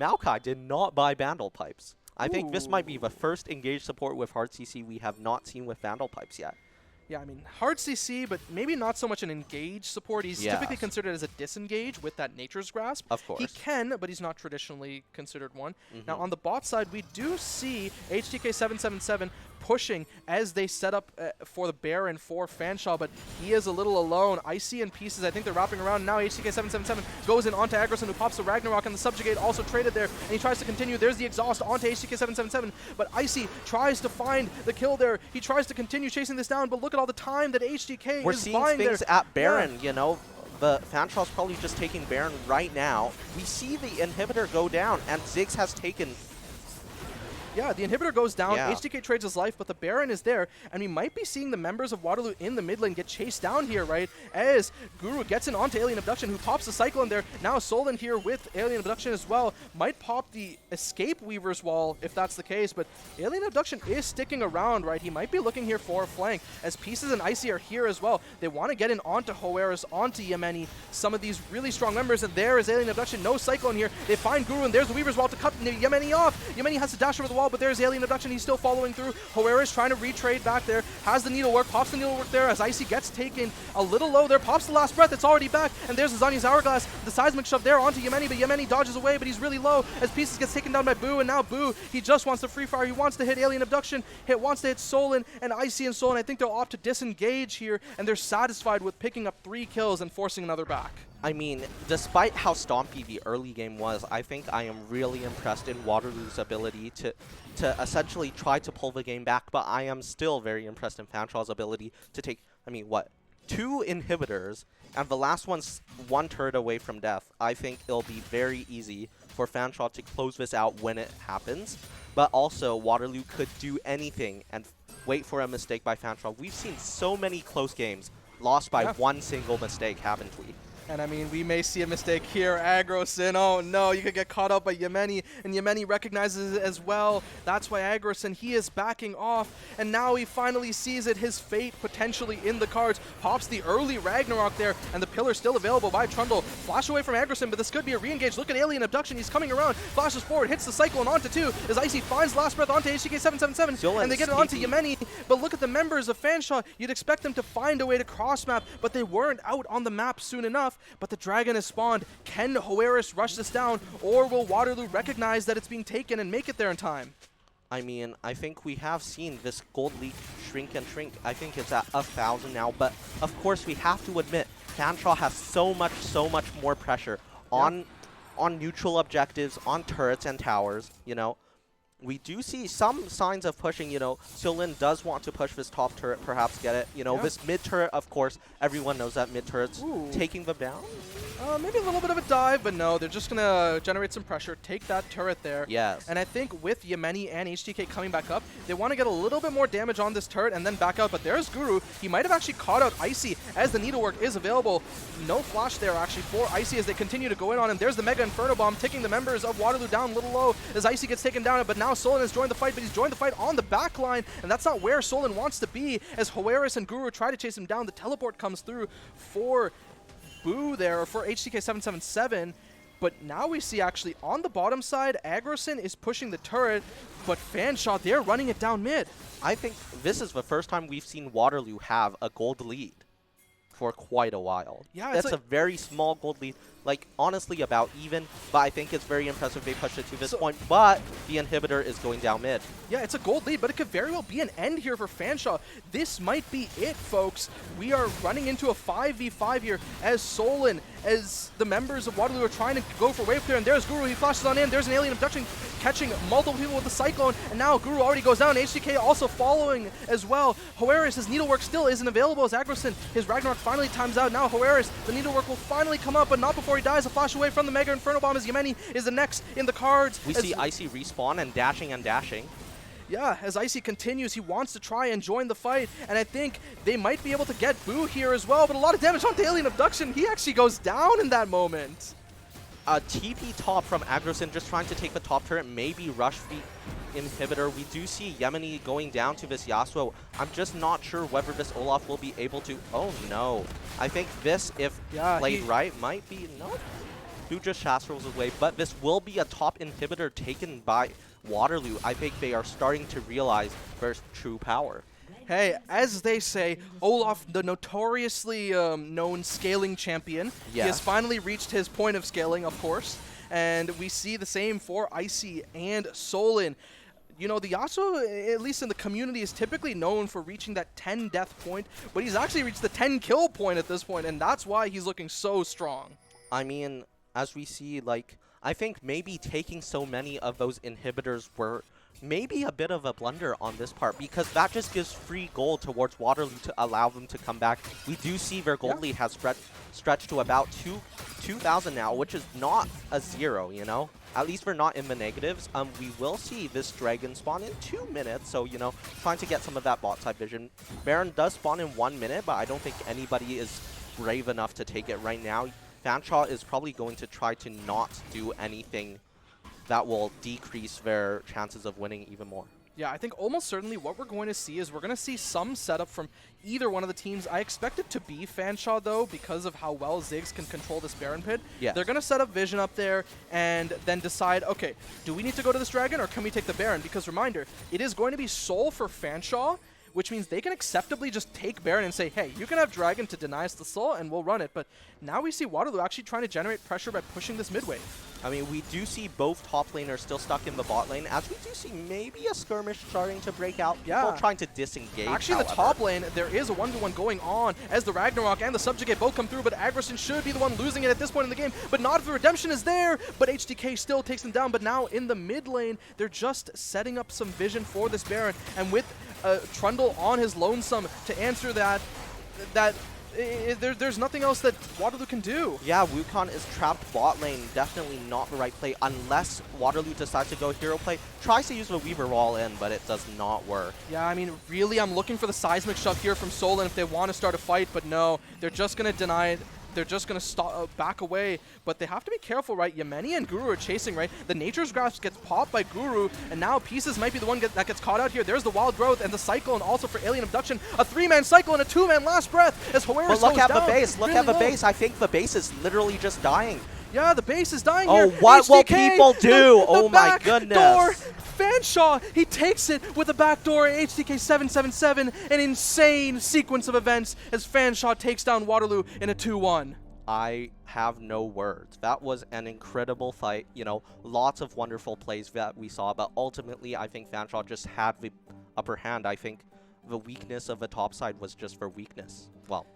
Maokai did not buy Vandal Pipes. I think this might be the first engaged support with hard CC we have not seen with Vandal Pipes yet. Yeah, I mean, hard CC, but maybe not so much an engage support. He's typically considered as a disengage with that Nature's Grasp. Of course. He can, but he's not traditionally considered one. Now, on the bot side, we do see HTK777 pushing as they set up for the Baron for Fanshawe, but he is a little alone. Icy in pieces. I think they're wrapping around now. HTK777 goes in onto Aggresson, who pops the Ragnarok, and the Subjugate also traded there, and he tries to continue. There's the exhaust onto HTK777, but Icy tries to find the kill there. He tries to continue chasing this down, but look at all the time that HTK We're is seeing buying things there. at Baron, you know. The Fanshawe's probably just taking Baron right now. We see the inhibitor go down, and Ziggs has taken... Yeah, the inhibitor goes down, Yeah. HTK trades his life, but the Baron is there, and we might be seeing the members of Waterloo in the mid lane get chased down here, right? As Guru gets in onto Alien Abduction, who pops the Cyclone there. Now Solon here with Alien Abduction as well. Might pop the Escape Weaver's Wall if that's the case, but Alien Abduction is sticking around, right? He might be looking here for a flank, as Pieces and Icy are here as well. They want to get in onto Hoeris, onto Yemeni, some of these really strong members, and there is Alien Abduction. No Cyclone here. They find Guru, and there's the Weaver's Wall to cut Yemeni off. Yemeni has to dash over the wall, but there's Alien Abduction. He's still following through. Hoeris trying to retrade back there. Has the needlework. Pops the needlework there as Icy gets taken a little low there. Pops the last breath. It's already back. And there's the Zanya's Hourglass. The seismic shove there onto Yemeni, but Yemeni dodges away, but he's really low as Pieces gets taken down by Boo. And now Boo, he just wants to free fire. He wants to hit Alien Abduction. Wants to hit Solon and Icy and Solon. I think they'll opt to disengage here, and they're satisfied with picking up 3 kills and forcing another back. I mean, despite how stompy the early game was, I think I am really impressed in Waterloo's ability to essentially try to pull the game back, but I am still very impressed in Fanshawe's ability to take, I mean, what, 2 inhibitors, and the last one's 1 turret away from death. I think it'll be very easy for Fanshawe to close this out when it happens, but also Waterloo could do anything and wait for a mistake by Fanshawe. We've seen so many close games lost by 1 single mistake, haven't we? And I mean, we may see a mistake here. Aggresson, oh no, you could get caught up by Yemeni, and Yemeni recognizes it as well. That's why Aggresson, he is backing off, and now he finally sees it, his fate potentially in the cards. Pops the early Ragnarok there, and the pillar still available by Trundle. Flash away from Aggresson, but this could be a re-engage. Look at Alien Abduction, he's coming around, flashes forward, hits the Cyclone onto 2, as Icy finds last breath onto HTK777, and they get it onto Yemeni. But look at the members of Fanshawe, you'd expect them to find a way to cross map, but they weren't out on the map soon enough. But the dragon is spawned. Can Hoeris rush this down, or will Waterloo recognize that it's being taken and make it there in time? I mean, I think we have seen this gold leak shrink and shrink. I think it's at 1,000 now, but of course we have to admit, Fanshawe has so much more pressure on neutral objectives, on turrets and towers, you know. We do see some signs of pushing, you know. Solon does want to push this top turret, perhaps get it. You know, this mid turret, of course, everyone knows that mid turret's taking them down. Maybe a little bit of a dive, but no, they're just going to generate some pressure, take that turret there. Yes. And I think with Yemeni and HTK coming back up, they want to get a little bit more damage on this turret and then back out. But there's Guru. He might have actually caught out Icy as the needlework is available. No flash there, actually, for Icy as they continue to go in on him. There's the Mega Inferno Bomb, taking the members of Waterloo down a little low as Icy gets taken down. But now Solon has joined the fight, but he's joined the fight on the back line, and that's not where Solon wants to be as Hoeris and Guru try to chase him down. The teleport comes through for Boo there, or for HTK777, but now we see actually on the bottom side, Aggresson is pushing the turret, but Fanshawe, they're running it down mid. I think this is the first time we've seen Waterloo have a gold lead for quite a while. Yeah, that's a very small gold lead. Like, honestly, about even, but I think it's very impressive they pushed it to this point, but the inhibitor is going down mid. Yeah, it's a gold lead, but it could very well be an end here for Fanshawe. This might be it, folks. We are running into a 5v5 here as Solon, as the members of Waterloo are trying to go for wave clear, and there's Guru, he flashes on in, there's an Alien Abduction catching multiple people with the Cyclone, and now Guru already goes down, HTK also following as well. Hoeris, his needlework still isn't available as Aggresson, his Ragnarok finally times out. Now Hoeris, the needlework will finally come up, but not before he dies. A flash away from the Mega Inferno Bomb as Yemeni is the next in the cards. We see Icy respawn and dashing and dashing. Yeah, as Icy continues, he wants to try and join the fight, and I think they might be able to get Boo here as well, but a lot of damage on the Alien Abduction. He actually goes down in that moment. TP top from Aggresson just trying to take the top turret, maybe rush the inhibitor. We do see Yemeni going down to this Yasuo. I'm just not sure whether this Olaf will be able to... Oh no. I think this, if played right, might be... No. Who just Shastrals away, but this will be a top inhibitor taken by Waterloo. I think they are starting to realize their true power. Hey, as they say, Olaf, the notoriously known scaling champion, he Yeah. has finally reached his point of scaling, of course. And we see the same for Icy and Solin. You know, the Yasuo, at least in the community, is typically known for reaching that 10 death point, but he's actually reached the 10 kill point at this point, and that's why he's looking so strong. I mean, as we see, like, I think maybe taking so many of those inhibitors were maybe a bit of a blunder on this part, because that just gives free gold towards Waterloo to allow them to come back. We do see their gold lead has stretched to about 2,000 now, which is not a 0, you know? At least we're not in the negatives. We will see this dragon spawn in 2 minutes, so, you know, trying to get some of that bot side vision. Baron does spawn in 1 minute, but I don't think anybody is brave enough to take it right now. Fanshawe is probably going to try to not do anything that will decrease their chances of winning even more. Yeah, I think almost certainly what we're going to see is we're going to see some setup from either one of the teams. I expect it to be Fanshawe, though, because of how well Ziggs can control this Baron pit. Yes. They're going to set up Vision up there and then decide, okay, do we need to go to this Dragon or can we take the Baron? Because reminder, it is going to be Soul for Fanshawe, which means they can acceptably just take Baron and say, hey, you can have Dragon to deny us the Soul and we'll run it. But now we see Waterloo actually trying to generate pressure by pushing this mid wave. I mean, we do see both top laners still stuck in the bot lane, as we do see maybe a skirmish starting to break out. People trying to disengage. Actually, in the top lane, there is a 1v1 going on as the Ragnarok and the Subjugate both come through, but Aggrison should be the one losing it at this point in the game. But not if the Redemption is there, but HDK still takes them down. But now in the mid lane, they're just setting up some vision for this Baron. And with Trundle on his lonesome to answer that there's nothing else that Waterloo can do. Yeah, Wukong is trapped bot lane. Definitely not the right play unless Waterloo decides to go hero play. Tries to use the Weaver wall in, but it does not work. Yeah, I mean, really, I'm looking for the seismic shove here from Solin if they want to start a fight, but no, they're just going to deny it. They're just going to back away, but they have to be careful, right? Yemeni and Guru are chasing, right? The Nature's Grasp gets popped by Guru, and now Pieces might be the one that gets caught out here. There's the Wild Growth and the Cyclone also for Alien Abduction. A 3-man cycle and a 2-man Last Breath as Hoeris goes down. But look at the base. Look really at the low. base. I think the base is literally just dying. Yeah, the base is dying here. Oh, what will HDK, people do? Oh my goodness. Door. Fanshawe, he takes it with a backdoor HDK 777. An insane sequence of events as Fanshawe takes down Waterloo in a 2-1. I have no words. That was an incredible fight. You know, lots of wonderful plays that we saw, but ultimately I think Fanshawe just had the upper hand. I think the weakness of the top side was just for weakness. Well,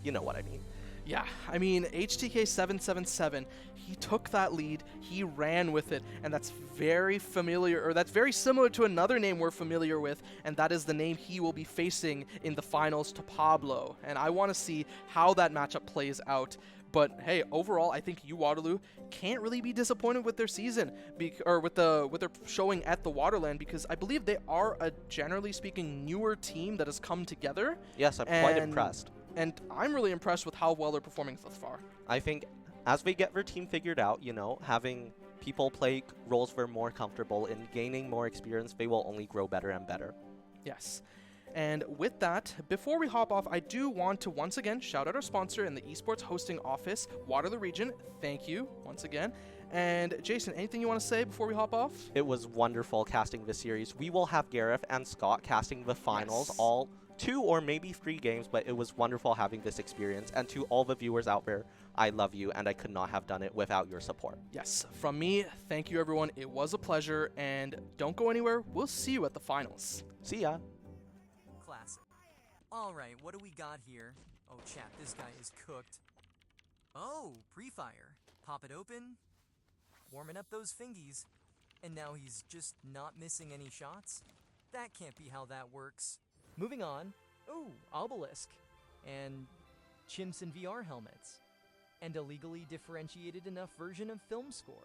you know what I mean. Yeah, I mean, HTK 777, he took that lead, he ran with it, and that's very familiar, or that's very similar to another name we're familiar with, and that is the name he will be facing in the finals to Pablo. And I want to see how that matchup plays out. But hey, overall, I think Waterloo can't really be disappointed with their season, or with their showing at the WaterLAN, because I believe they are a, generally speaking, newer team that has come together. Yes, I'm quite impressed. And I'm really impressed with how well they're performing thus far. I think as they get their team figured out, you know, having people play roles they're more comfortable in, gaining more experience, they will only grow better and better. Yes. And with that, before we hop off, I do want to once again shout out our sponsor in the Esports hosting office, Waterloo Region. Thank you once again. And Jason, anything you want to say before we hop off? It was wonderful casting this series. We will have Gareth and Scott casting the finals, Yes. all 2 or maybe 3 games, but it was wonderful having this experience. And to all the viewers out there, I love you, and I could not have done it without your support. Yes, from me, thank you everyone. It was a pleasure, and don't go anywhere. We'll see you at the finals. See ya. Classic. Alright, what do we got here? Oh, chat, this guy is cooked. Oh, pre-fire. Pop it open. Warming up those fingies. And now he's just not missing any shots? That can't be how that works. Moving on. Oh, Obelisk. And chimps in VR helmets. And a legally differentiated enough version of film score.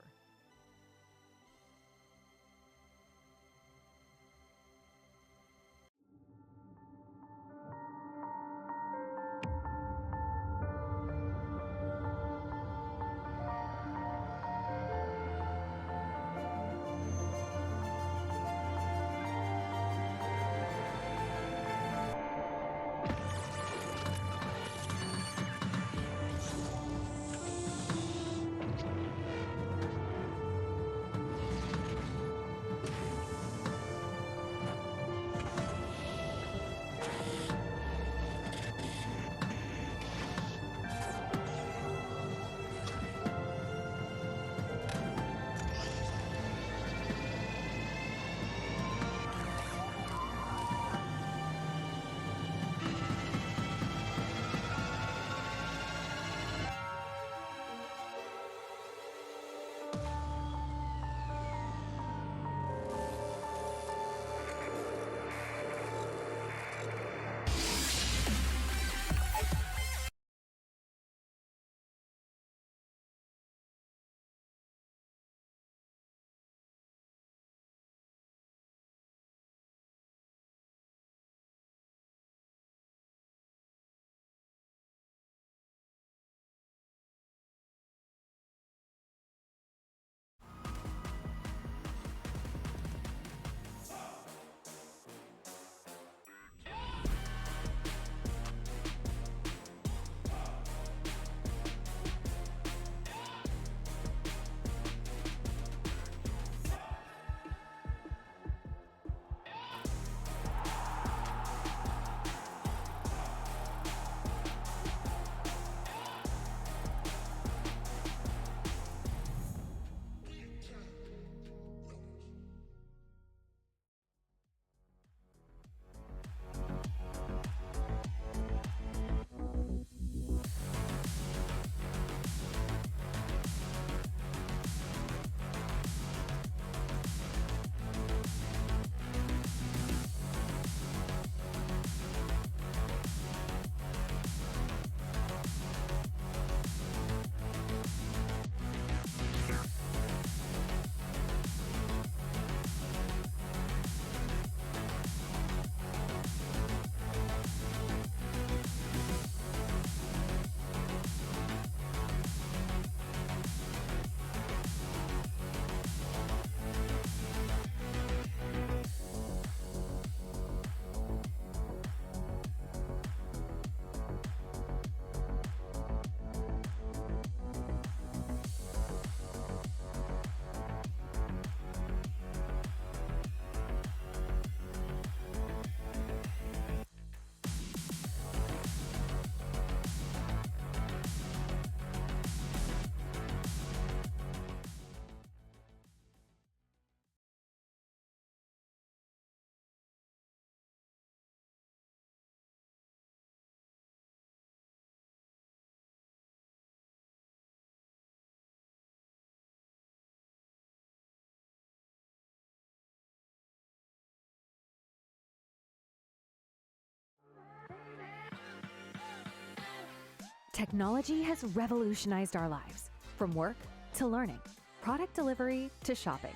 Technology has revolutionized our lives, from work to learning, product delivery to shopping.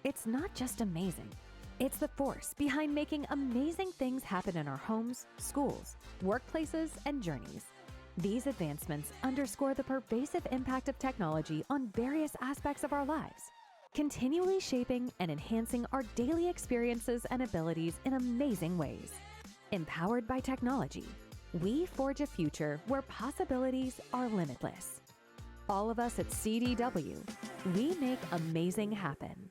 It's not just amazing. It's the force behind making amazing things happen in our homes, schools, workplaces, and journeys. These advancements underscore the pervasive impact of technology on various aspects of our lives, continually shaping and enhancing our daily experiences and abilities in amazing ways. Empowered by technology, we forge a future where possibilities are limitless. All of us at CDW, we make amazing happen.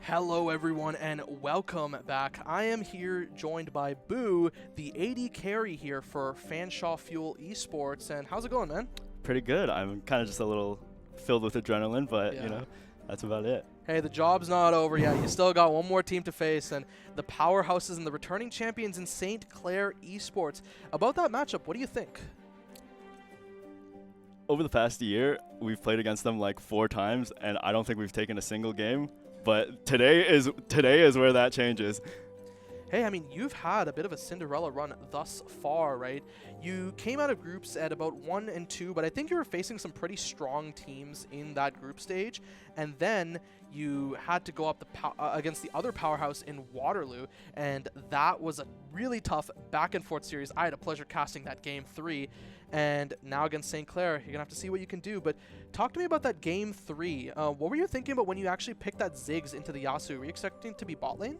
Hello everyone and welcome back. I am here joined by Boo, the AD carry here for Fanshawe Fuel Esports. And how's it going, man? Pretty good. I'm kind of just a little filled with adrenaline, but you know, that's about it. Hey, the job's not over yet. You still got one more team to face, and the powerhouses and the returning champions in St. Clair Esports. About that matchup, what do you think? Over the past year, we've played against them like 4 times, and I don't think we've taken a single game. But today is where that changes. Hey, I mean, you've had a bit of a Cinderella run thus far, right? You came out of groups at about 1 and 2, but I think you were facing some pretty strong teams in that group stage. And then you had to go up against the other powerhouse in Waterloo, and that was a really tough back-and-forth series. I had a pleasure casting that Game 3. And now against St. Clair, you're going to have to see what you can do. But talk to me about that Game 3. What were you thinking about when you actually picked that Ziggs into the Yasuo? Were you expecting to be bot lane?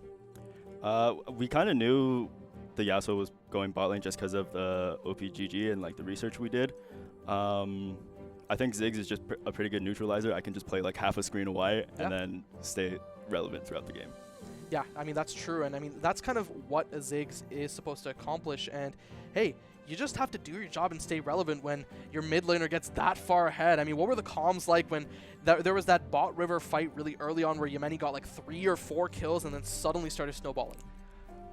We kind of knew the Yasuo was going bot lane just because of the OPGG and like the research we did. I think Ziggs is just a pretty good neutralizer. I can just play like half a screen away and then stay relevant throughout the game. Yeah, I mean, that's true. And I mean, that's kind of what a Ziggs is supposed to accomplish. And hey, you just have to do your job and stay relevant when your mid laner gets that far ahead. I mean, what were the comms like when there was that bot river fight really early on where Yemeni got like 3 or 4 kills and then suddenly started snowballing?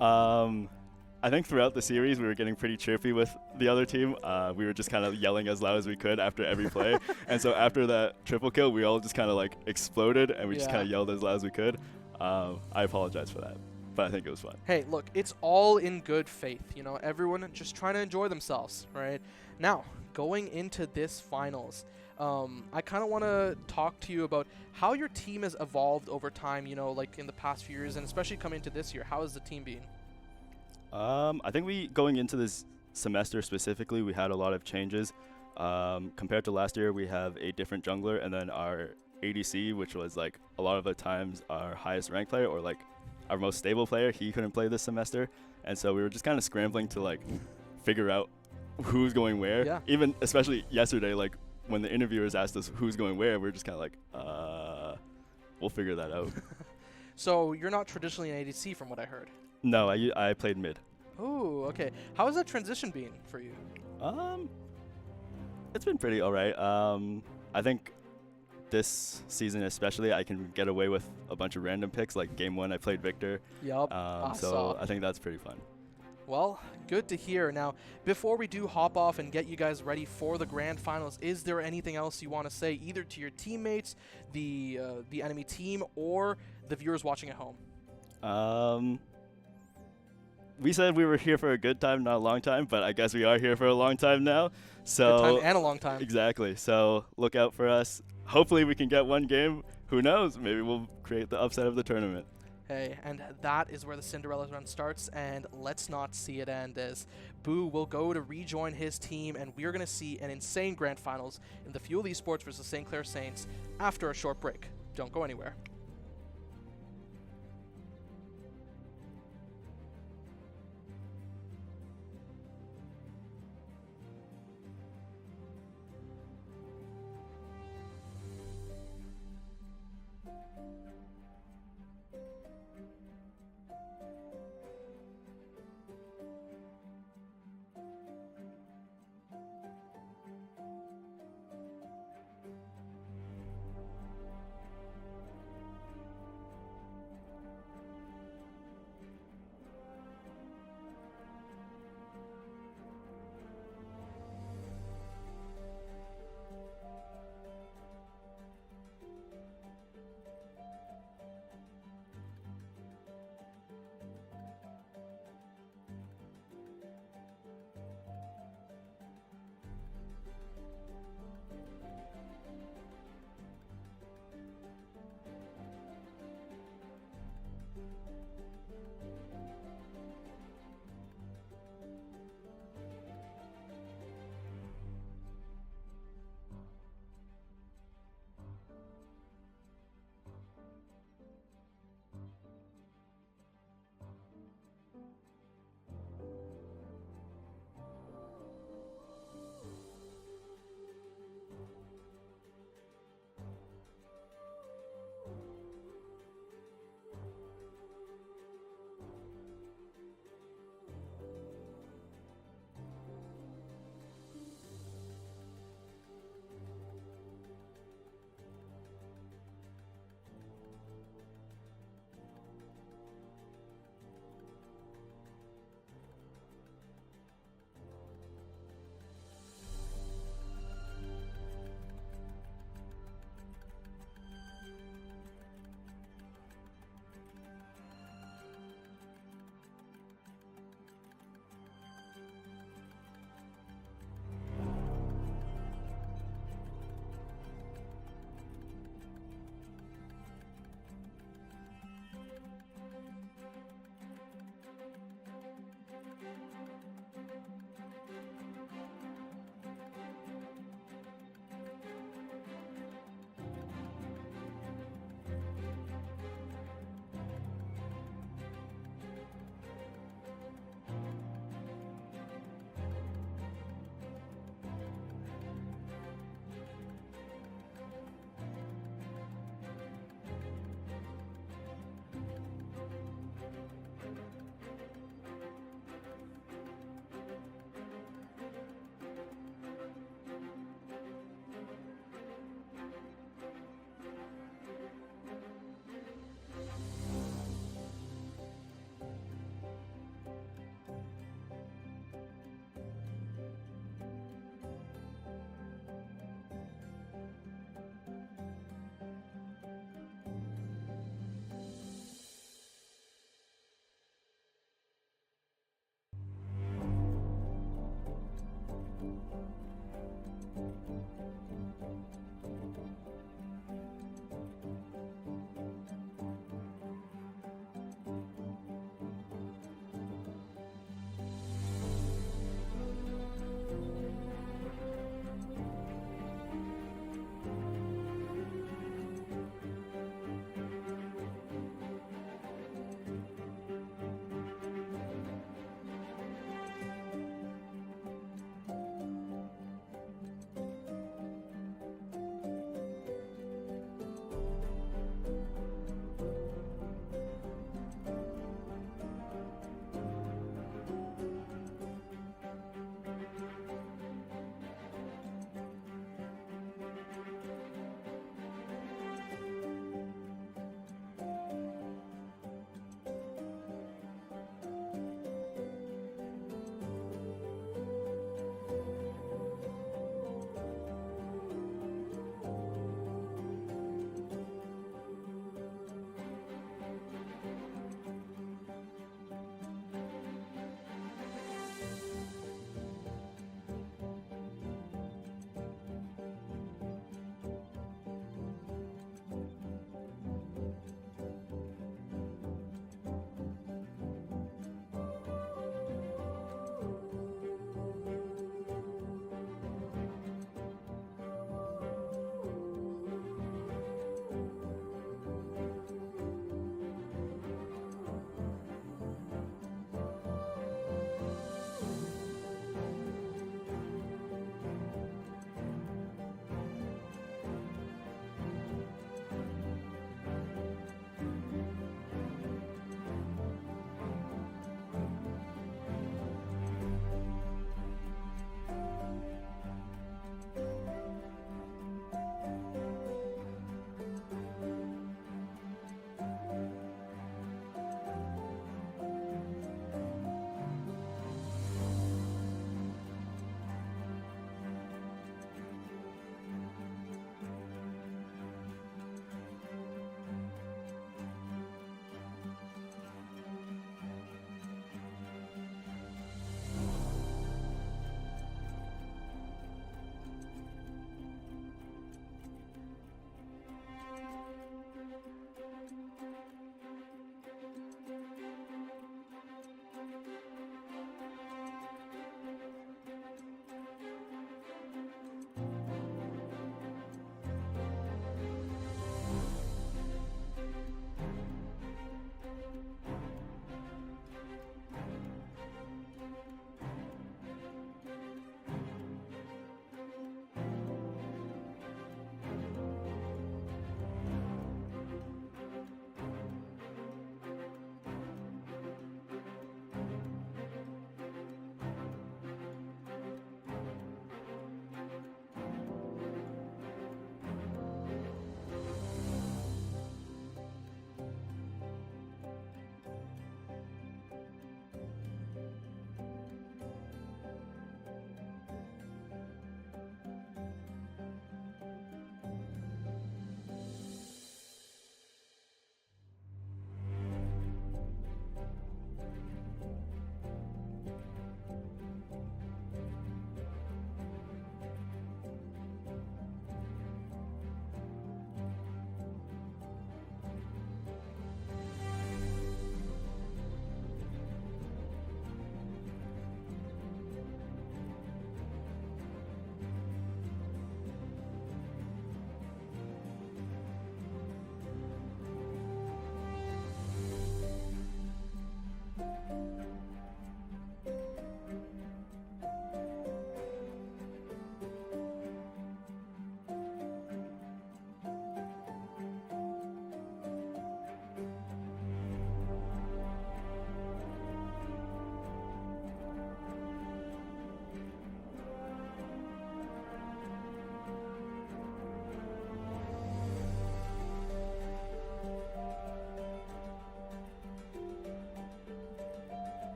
I think throughout the series, we were getting pretty chirpy with the other team. We were just kind of yelling as loud as we could after every play. And so after that triple kill, we all just kind of like exploded and we just kind of yelled as loud as we could. I apologize for that, but I think it was fun. Hey, look, it's all in good faith. You know, everyone just trying to enjoy themselves, right? Now, going into this finals, I kind of want to talk to you about how your team has evolved over time, you know, like in the past few years, and especially coming into this year. How has the team been? I think going into this semester specifically, we had a lot of changes. Compared to last year, we have a different jungler, and then our ADC, which was like a lot of the times our highest ranked player or like our most stable player, he couldn't play this semester. And so we were just kind of scrambling to like figure out who's going where. Yeah. Even especially yesterday, like when the interviewers asked us who's going where, we are just kind of like, we'll figure that out. So you're not traditionally an ADC from what I heard. No, I played mid. Oh, okay. How has that transition been for you? It's been pretty all right. I think this season especially, I can get away with a bunch of random picks. Like Game 1, I played Victor. Yup. So I think that's pretty fun. Well, good to hear. Now, before we do hop off and get you guys ready for the grand finals, is there anything else you want to say either to your teammates, the enemy team, or the viewers watching at home? We said we were here for a good time, not a long time, but I guess we are here for a long time now. So good time and a long time. Exactly. So look out for us. Hopefully we can get one game. Who knows? Maybe we'll create the upset of the tournament. Hey, and that is where the Cinderella run starts, and let's not see it end as Boo will go to rejoin his team, and we're going to see an insane grand finals in the Fuel Esports versus St. Clair Saints after a short break. Don't go anywhere.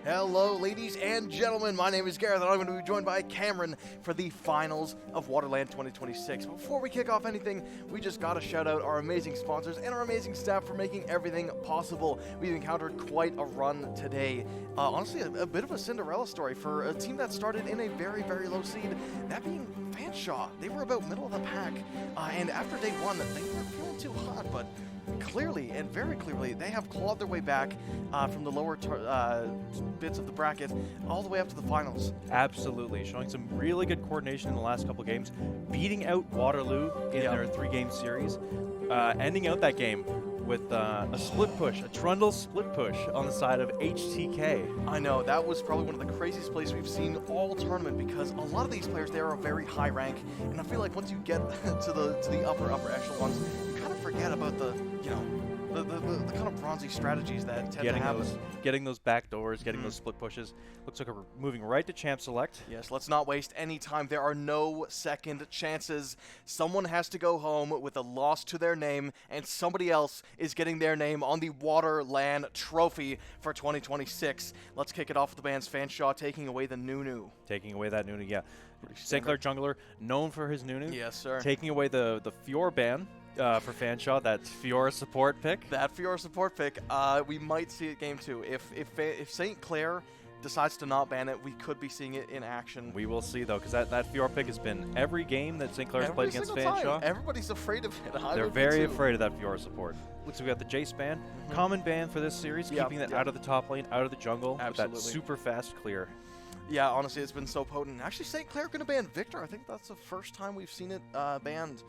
Hello, ladies and gentlemen. My name is Gareth, and I'm going to be joined by Cameron for the finals of WaterLAN 2026. Before we kick off anything, we just got to shout out our amazing sponsors and our amazing staff for making everything possible. We've encountered quite a run today. Honestly, a bit of a Cinderella story for a team that started in a very, very low seed, that being Fanshawe. They were about middle of the pack, and after day one, they weren't feeling too hot, but clearly, and very clearly, they have clawed their way back from the lower bits of the bracket all the way up to the finals. Absolutely, showing some really good coordination in the last couple games, beating out Waterloo in their 3-game series, ending out that game with a split push, a Trundle split push on the side of HTK. I know, that was probably one of the craziest plays we've seen all tournament, because a lot of these players, they are a very high rank, and I feel like once you get to the upper echelons, you kind of forget about the kind of bronzy strategies that tend to happen. Getting those back doors, getting those split pushes. Looks like we're moving right to Champ Select. Yes, let's not waste any time. There are no second chances. Someone has to go home with a loss to their name, and somebody else is getting their name on the WaterLAN trophy for 2026. Let's kick it off with the band's Fanshawe taking away the Nunu. Taking away that Nunu, yeah. St. Clair jungler, known for his Nunu. Yes, sir. Taking away the Fior ban. For Fanshawe, that Fiora support pick. That Fiora support pick, we might see it game 2. If St. Clair decides to not ban it, we could be seeing it in action. We will see, though, because that Fiora pick has been every game that St. Clair's played against Fanshawe. Everybody's afraid of it. They're very afraid of that Fiora support. Looks like we got the Jace ban. Common ban for this series, keeping that out of the top lane, out of the jungle. Absolutely. With that super fast clear. Yeah, honestly, it's been so potent. Actually, St. Clair going to ban Victor. I think that's the first time we've seen it banned.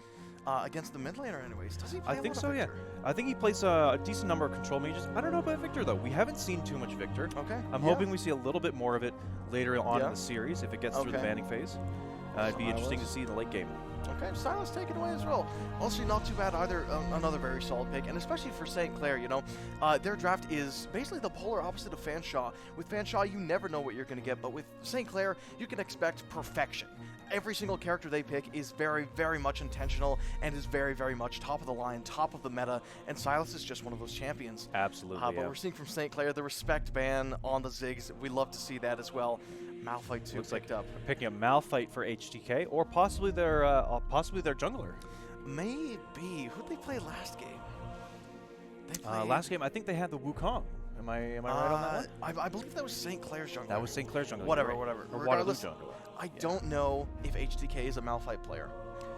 Against the mid laner anyways. Does he play I think so, Victor? yeah. I think he plays a decent number of control mages. I don't know about Victor, though. We haven't seen too much Victor. Okay. I'm hoping we see a little bit more of it later on in the series if it gets through the banning phase. It'd be interesting to see in the late game. Okay, Silas taken away as well. Also, not too bad either. Another very solid pick, and especially for St. Clair, their draft is basically the polar opposite of Fanshawe. With Fanshawe, you never know what you're going to get, but with St. Clair, you can expect perfection. Every single character they pick is very, very much intentional and is very, very much top of the line, top of the meta, and Silas is just one of those champions. Absolutely, But we're seeing from St. Clair the respect ban on the Ziggs. We love to see that as well. Malphite too picked up. Picking a Malphite for HTK, or possibly their jungler. Maybe. Who'd they play last game? Last game, I think they had the Wukong. Am I right on that one? I believe that was St. Clair's jungler. That was St. Clair's jungler. Whatever. Or Regardless, Waterloo jungler. I don't know if HTK is a Malphite player.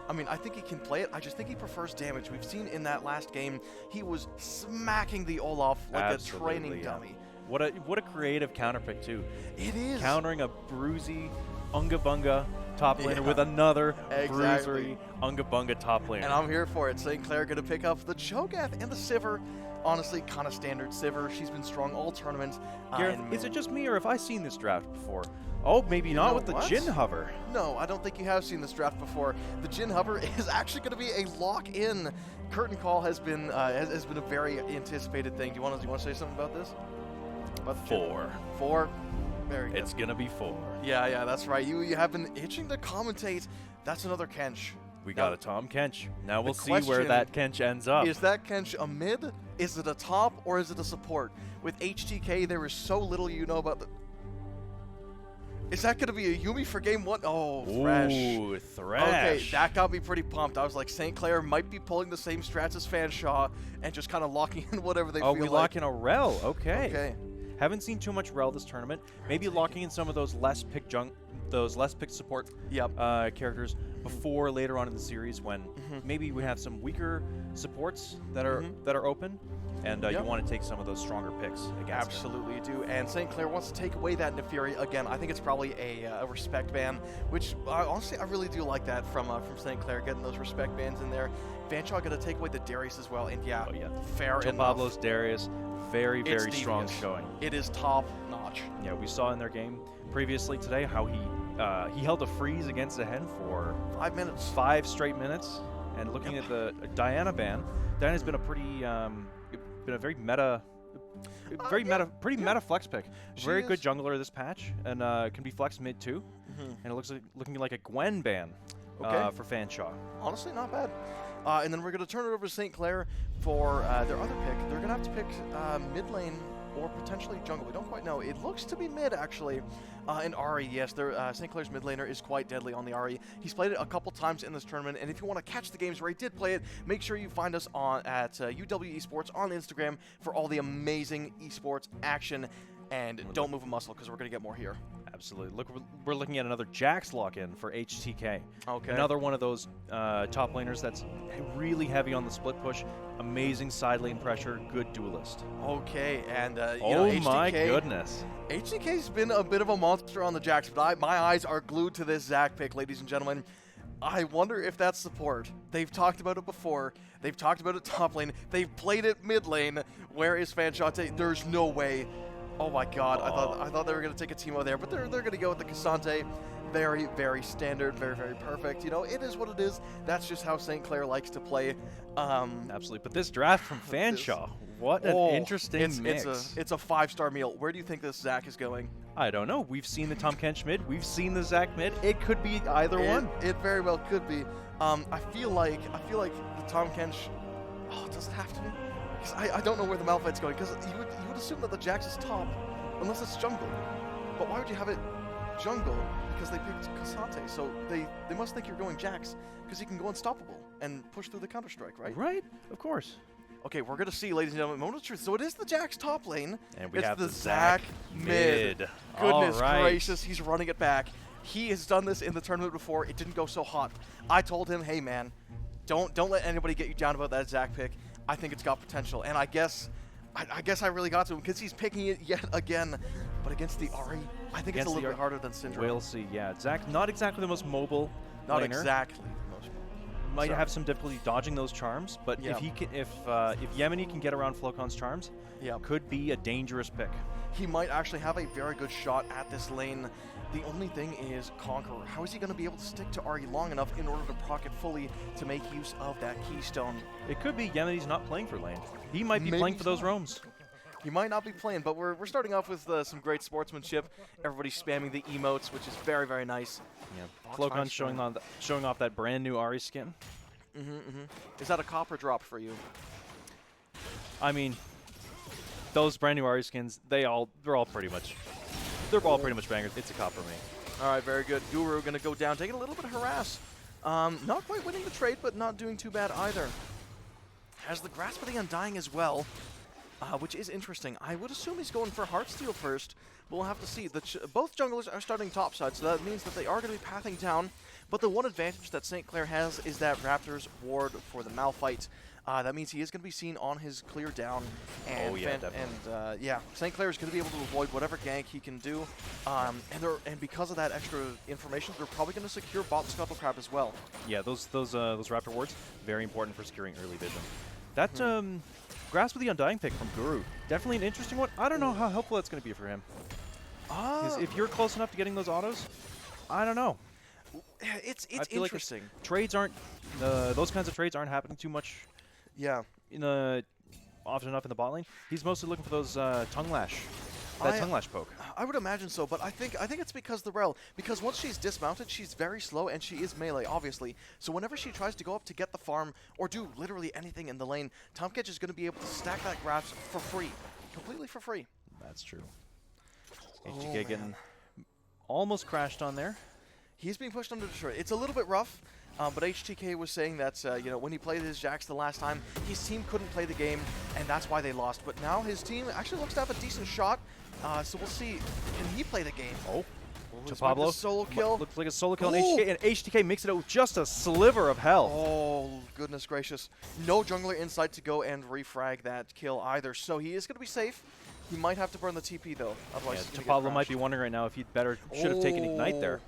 I mean, I think he can play it. I just think he prefers damage. We've seen in that last game, he was smacking the Olaf like a training dummy. What a creative counter pick, too. It is. Countering a bruisey Unga Bunga top laner with another bruisery Unga Bunga top laner. And I'm here for it. St. Clair going to pick up the Cho'Gath and the Sivir. Honestly, kind of standard Sivir. She's been strong all tournament. Gareth, is it just me, or have I seen this draft before? Oh, maybe not with the Jhin Hover. No, I don't think you have seen this draft before. The Jhin Hover is actually going to be a lock-in. Curtain call has been a very anticipated thing. Do you want to say something about this? About 4. 4. Very good. It's gonna be 4. Yeah, that's right. You have been itching to commentate. That's another Kench. We got a Tom Kench. Now we'll see where that Kench ends up. Is that Kench a mid? Is it a top? Or is it a support? With HTK, there is so little you know about the... Is that going to be a Yuumi for game 1? Oh, Thresh. Ooh, Thresh. Okay, that got me pretty pumped. I was like, St. Clair might be pulling the same strats as Fanshawe and just kind of locking in whatever they feel like. Oh, we lock in a Rel. Okay. Okay. Haven't seen too much Rel this tournament. Maybe locking in some of those less picked support characters before later on in the series when maybe we have some weaker supports that are open. And you want to take some of those stronger picks against Absolutely, you do. And St. Clair wants to take away that Neferi. Again, I think it's probably a respect ban, which honestly, I really do like that from St. Clair, getting those respect bans in there. Fanshawe going to take away the Darius as well. And fair enough. Pablo's Darius, very, very strong showing. It is top notch. Yeah, we saw in their game previously today how he held a freeze against a hen for 5 minutes. 5 straight minutes. And looking at the Diana ban, Diana's been a pretty... been a very meta, pretty meta flex pick. Very good jungler this patch, and can be flexed mid too. And it looks looking like a Gwen ban for Fanshawe. Honestly, not bad. And then we're going to turn it over to St. Clair for their other pick. They're going to have to pick mid lane or potentially jungle. We don't quite know. It looks to be mid, actually. And Ari, yes, St. Clair's mid laner is quite deadly on the Ari. He's played it a couple times in this tournament, and if you want to catch the games where he did play it, make sure you find us at UW Esports on Instagram for all the amazing esports action. And don't move a muscle, because we're going to get more here. Absolutely. Look, we're looking at another Jax lock-in for HTK. Okay. Another one of those top laners that's really heavy on the split push. Amazing side lane pressure. Good duelist. Okay, and oh HTK, my goodness. HTK's been a bit of a monster on the Jax, but my eyes are glued to this Zac pick, ladies and gentlemen. I wonder if that's support. They've talked about it before. They've talked about it top lane. They've played it mid lane. Where is Fanshante? There's no way. Oh my God! I thought they were going to take a Teemo there, but they're going to go with the Cassante. Very, very standard, very, very perfect. You know, it is what it is. That's just how St. Clair likes to play. Absolutely. But this draft from Fanshawe, what an interesting mix. It's a 5-star meal. Where do you think this Zac is going? I don't know. We've seen the Tahm Kench mid. We've seen the Zac mid. It could be either one. It very well could be. I feel like the Tahm Kench. Oh, does it have to be? I don't know where the Malphite's going, because you would assume that the Jax is top, unless it's jungle. But why would you have it jungle? Because they picked Cassante, so they must think you're going Jax, because he can go unstoppable and push through the Counter-Strike, right? Right, of course. Okay, we're going to see, ladies and gentlemen, moment of truth. So it is the Jax top lane. And we it's have the Zac mid. Goodness gracious, he's running it back. He has done this in the tournament before. It didn't go so hot. I told him, hey man, don't let anybody get you down about that Zac pick. I think it's got potential, and I guess I really got to him because he's picking it yet again. But against the Ari, I think it's a little bit harder than Syndrome. We'll see. Yeah, Zac not exactly the most mobile. Not laner. exactly the most mobile. Might have some difficulty dodging those charms, but if Yemeni can get around Flocon's charms, could be a dangerous pick. He might actually have a very good shot at this lane. The only thing is Conqueror. How is he going to be able to stick to Ari long enough in order to proc it fully to make use of that keystone? It could be Yemeni's not playing for lane. He might be playing for those roams. He might not be playing, but we're starting off with some great sportsmanship. Everybody's spamming the emotes, which is very, very nice. Yeah, Flocon showing off that brand new Ari skin. Is that a copper drop for you? I mean, those brand new Ari skins, they're all pretty much bangers. It's a copper me. All right, very good. Guru going to go down, taking a little bit of harass. Not quite winning the trade, but not doing too bad either. Has the Grasp of the Undying as well, which is interesting. I would assume he's going for Heartsteel first, but we'll have to see. Both junglers are starting topside, so that means that they are going to be pathing down. But the one advantage that St. Clair has is that Raptor's ward for the Malphite. That means he is going to be seen on his clear down. And St. Clair is going to be able to avoid whatever gank he can do. And because of that extra information, they're probably going to secure bot Scuttle Crab as well. Yeah, those Raptor wards, very important for securing early vision. That Grasp of the Undying pick from Guru, definitely an interesting one. I don't know how helpful that's going to be for him. If you're close enough to getting those autos, I don't know. It's interesting. Like trades aren't those kinds of trades aren't happening too much. Yeah. Often enough in the bot lane. He's mostly looking for those tongue lash. That tongue lash poke. I would imagine so, but I think it's because the Rel. Because once she's dismounted, she's very slow, and she is melee, obviously. So whenever she tries to go up to get the farm, or do literally anything in the lane, Tahm Kench is going to be able to stack that grasp for free. Completely for free. That's true. HTK getting almost crashed on there. He's being pushed under Detroit. It's a little bit rough. But HTK was saying that when he played his Jax the last time, his team couldn't play the game, and that's why they lost. But now his team actually looks to have a decent shot, so we'll see. Can he play the game? Oh, Pablo solo kill. Looks like a solo kill on HTK, and HTK makes it out with just a sliver of health. Oh, goodness gracious. No jungler inside to go and refrag that kill either, so he is going to be safe. He might have to burn the TP, though. Otherwise, Pablo might be wondering right now if he should have taken Ignite there.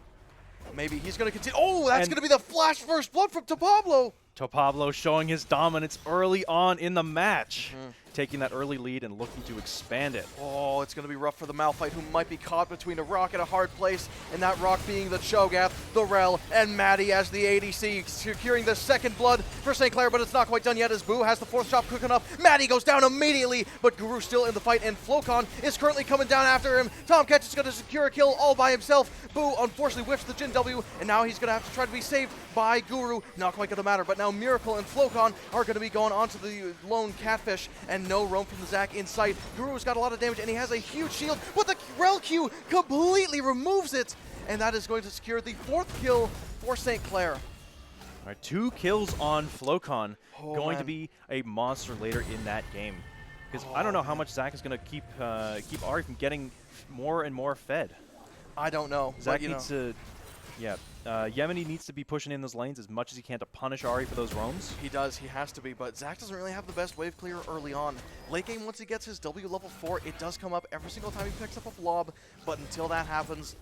Maybe he's going to continue. Oh, that's going to be the flash first blood from Pablo. Pablo showing his dominance early on in the match. Taking that early lead and looking to expand it. Oh, it's going to be rough for the Malphite, who might be caught between a rock and a hard place, and that rock being the Cho'Gath, the Rel, and Maddie as the ADC, securing the second blood for St. Clair, but it's not quite done yet as Boo has the fourth shot cooking up. Maddie goes down immediately, but Guru still in the fight, and Flocon is currently coming down after him. Tahm Kench is going to secure a kill all by himself. Boo unfortunately whiffs the Jin W, and now he's going to have to try to be saved by Guru. Not quite going to matter, but now Miracle and Flocon are going to be going onto the lone Catfish, and and no roam from the Zac in sight. Guru's got a lot of damage, and he has a huge shield, but the Rel Q completely removes it, and that is going to secure the 4th kill for St. Clair. All right, 2 kills on Flocon. Going to be a monster later in that game. Because I don't know how much Zac is going to keep Ari from getting more and more fed. I don't know. Zac needs to, Yemeni needs to be pushing in those lanes as much as he can to punish Ari for those roams. He does, he has to be, but Zac doesn't really have the best wave clear early on. Late game, once he gets his W level 4, it does come up every single time he picks up a blob, but until that happens,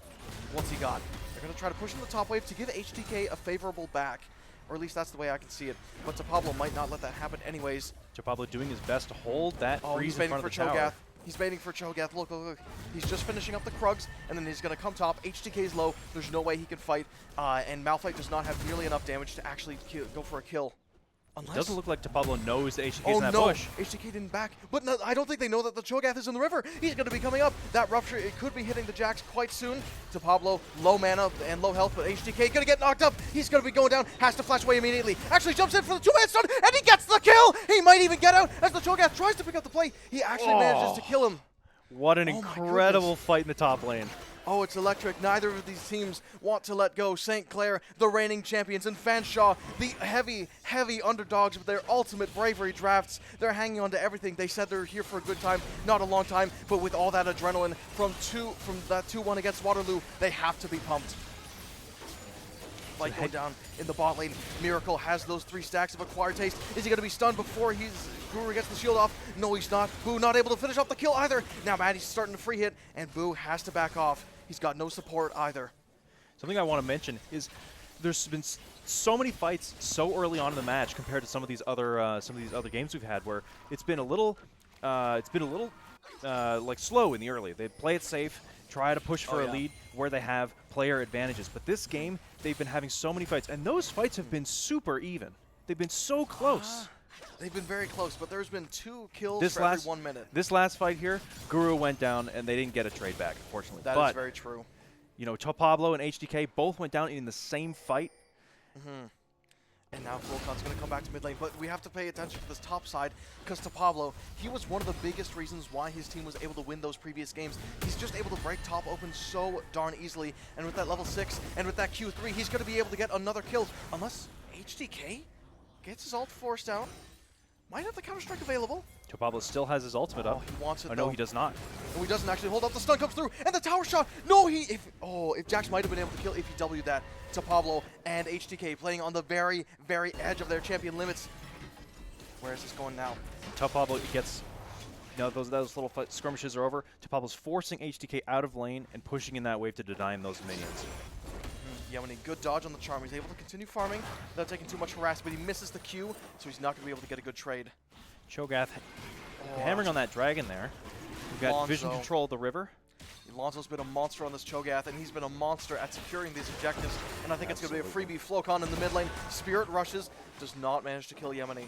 what's he got? They're going to try to push in the top wave to give HTK a favorable back. Or at least that's the way I can see it. But Pablo might not let that happen anyways. Pablo doing his best to hold that freeze in front of the tower. He's baiting for Cho'Gath. Look, look, look. He's just finishing up the Krugs, and then he's going to come top. HTK's low. There's no way he can fight. And Malphite does not have nearly enough damage to actually go for a kill. It doesn't look like Pablo knows that HTK's in that bush. HTK didn't back. But no, I don't think they know that the Cho'Gath is in the river. He's going to be coming up. That Rupture, it could be hitting the Jax quite soon. Pablo, low mana and low health, but HTK going to get knocked up. He's going to be going down. Has to flash away immediately. Actually jumps in for the 2-man stun, and he gets the kill! He might even get out as the Cho'Gath tries to pick up the play. He actually manages to kill him. What an incredible fight in the top lane. Oh, it's electric. Neither of these teams want to let go. St. Clair, the reigning champions, and Fanshawe, the heavy, heavy underdogs with their ultimate bravery drafts. They're hanging on to everything. They said they're here for a good time, not a long time, but with all that adrenaline from that 2-1 against Waterloo, they have to be pumped. Fight going down in the bot lane. Miracle has those 3 stacks of Acquired Taste. Is he going to be stunned before Guru gets the shield off? No, he's not. Boo not able to finish off the kill either. Now Maddie's starting to free hit, and Boo has to back off. He's got no support either. Something I want to mention is there's been so many fights so early on in the match compared to some of these other games we've had where it's been a little like slow in the early. They play it safe, try to push for a lead where they have player advantages. But this game, they've been having so many fights, and those fights have been super even. They've been so close. They've been very close, but there's been 2 kills for every 1 minute. This last fight here, Guru went down, and they didn't get a trade back, unfortunately. That is very true. You know, Pablo and HDK both went down in the same fight. And now Flocon's going to come back to mid lane, but we have to pay attention to this top side because Pablo, he was one of the biggest reasons why his team was able to win those previous games. He's just able to break top open so darn easily, and with that level 6 and with that Q3, he's going to be able to get another kill, unless HDK gets his ult forced out. Might have the Counter-Strike available. Pablo still has his ultimate up. He wants it, no, he does not. No, he doesn't actually hold up. The stun comes through, and the tower shot. No, if Jax might have been able to kill if he W'd that to Pablo and HTK playing on the very, very edge of their champion limits. Where is this going now? Pablo gets, those little skirmishes are over. Pablo's forcing HTK out of lane and pushing in that wave to deny him those minions. Yemeni, good dodge on the charm. He's able to continue farming without taking too much harass, but he misses the Q, so he's not going to be able to get a good trade. Cho'Gath hammering on that dragon there. We've got vision control of the river. Lonzo's been a monster on this Cho'Gath, and he's been a monster at securing these objectives, and I think it's going to be a freebie. Flocon in the mid lane. Spirit rushes, does not manage to kill Yemeni.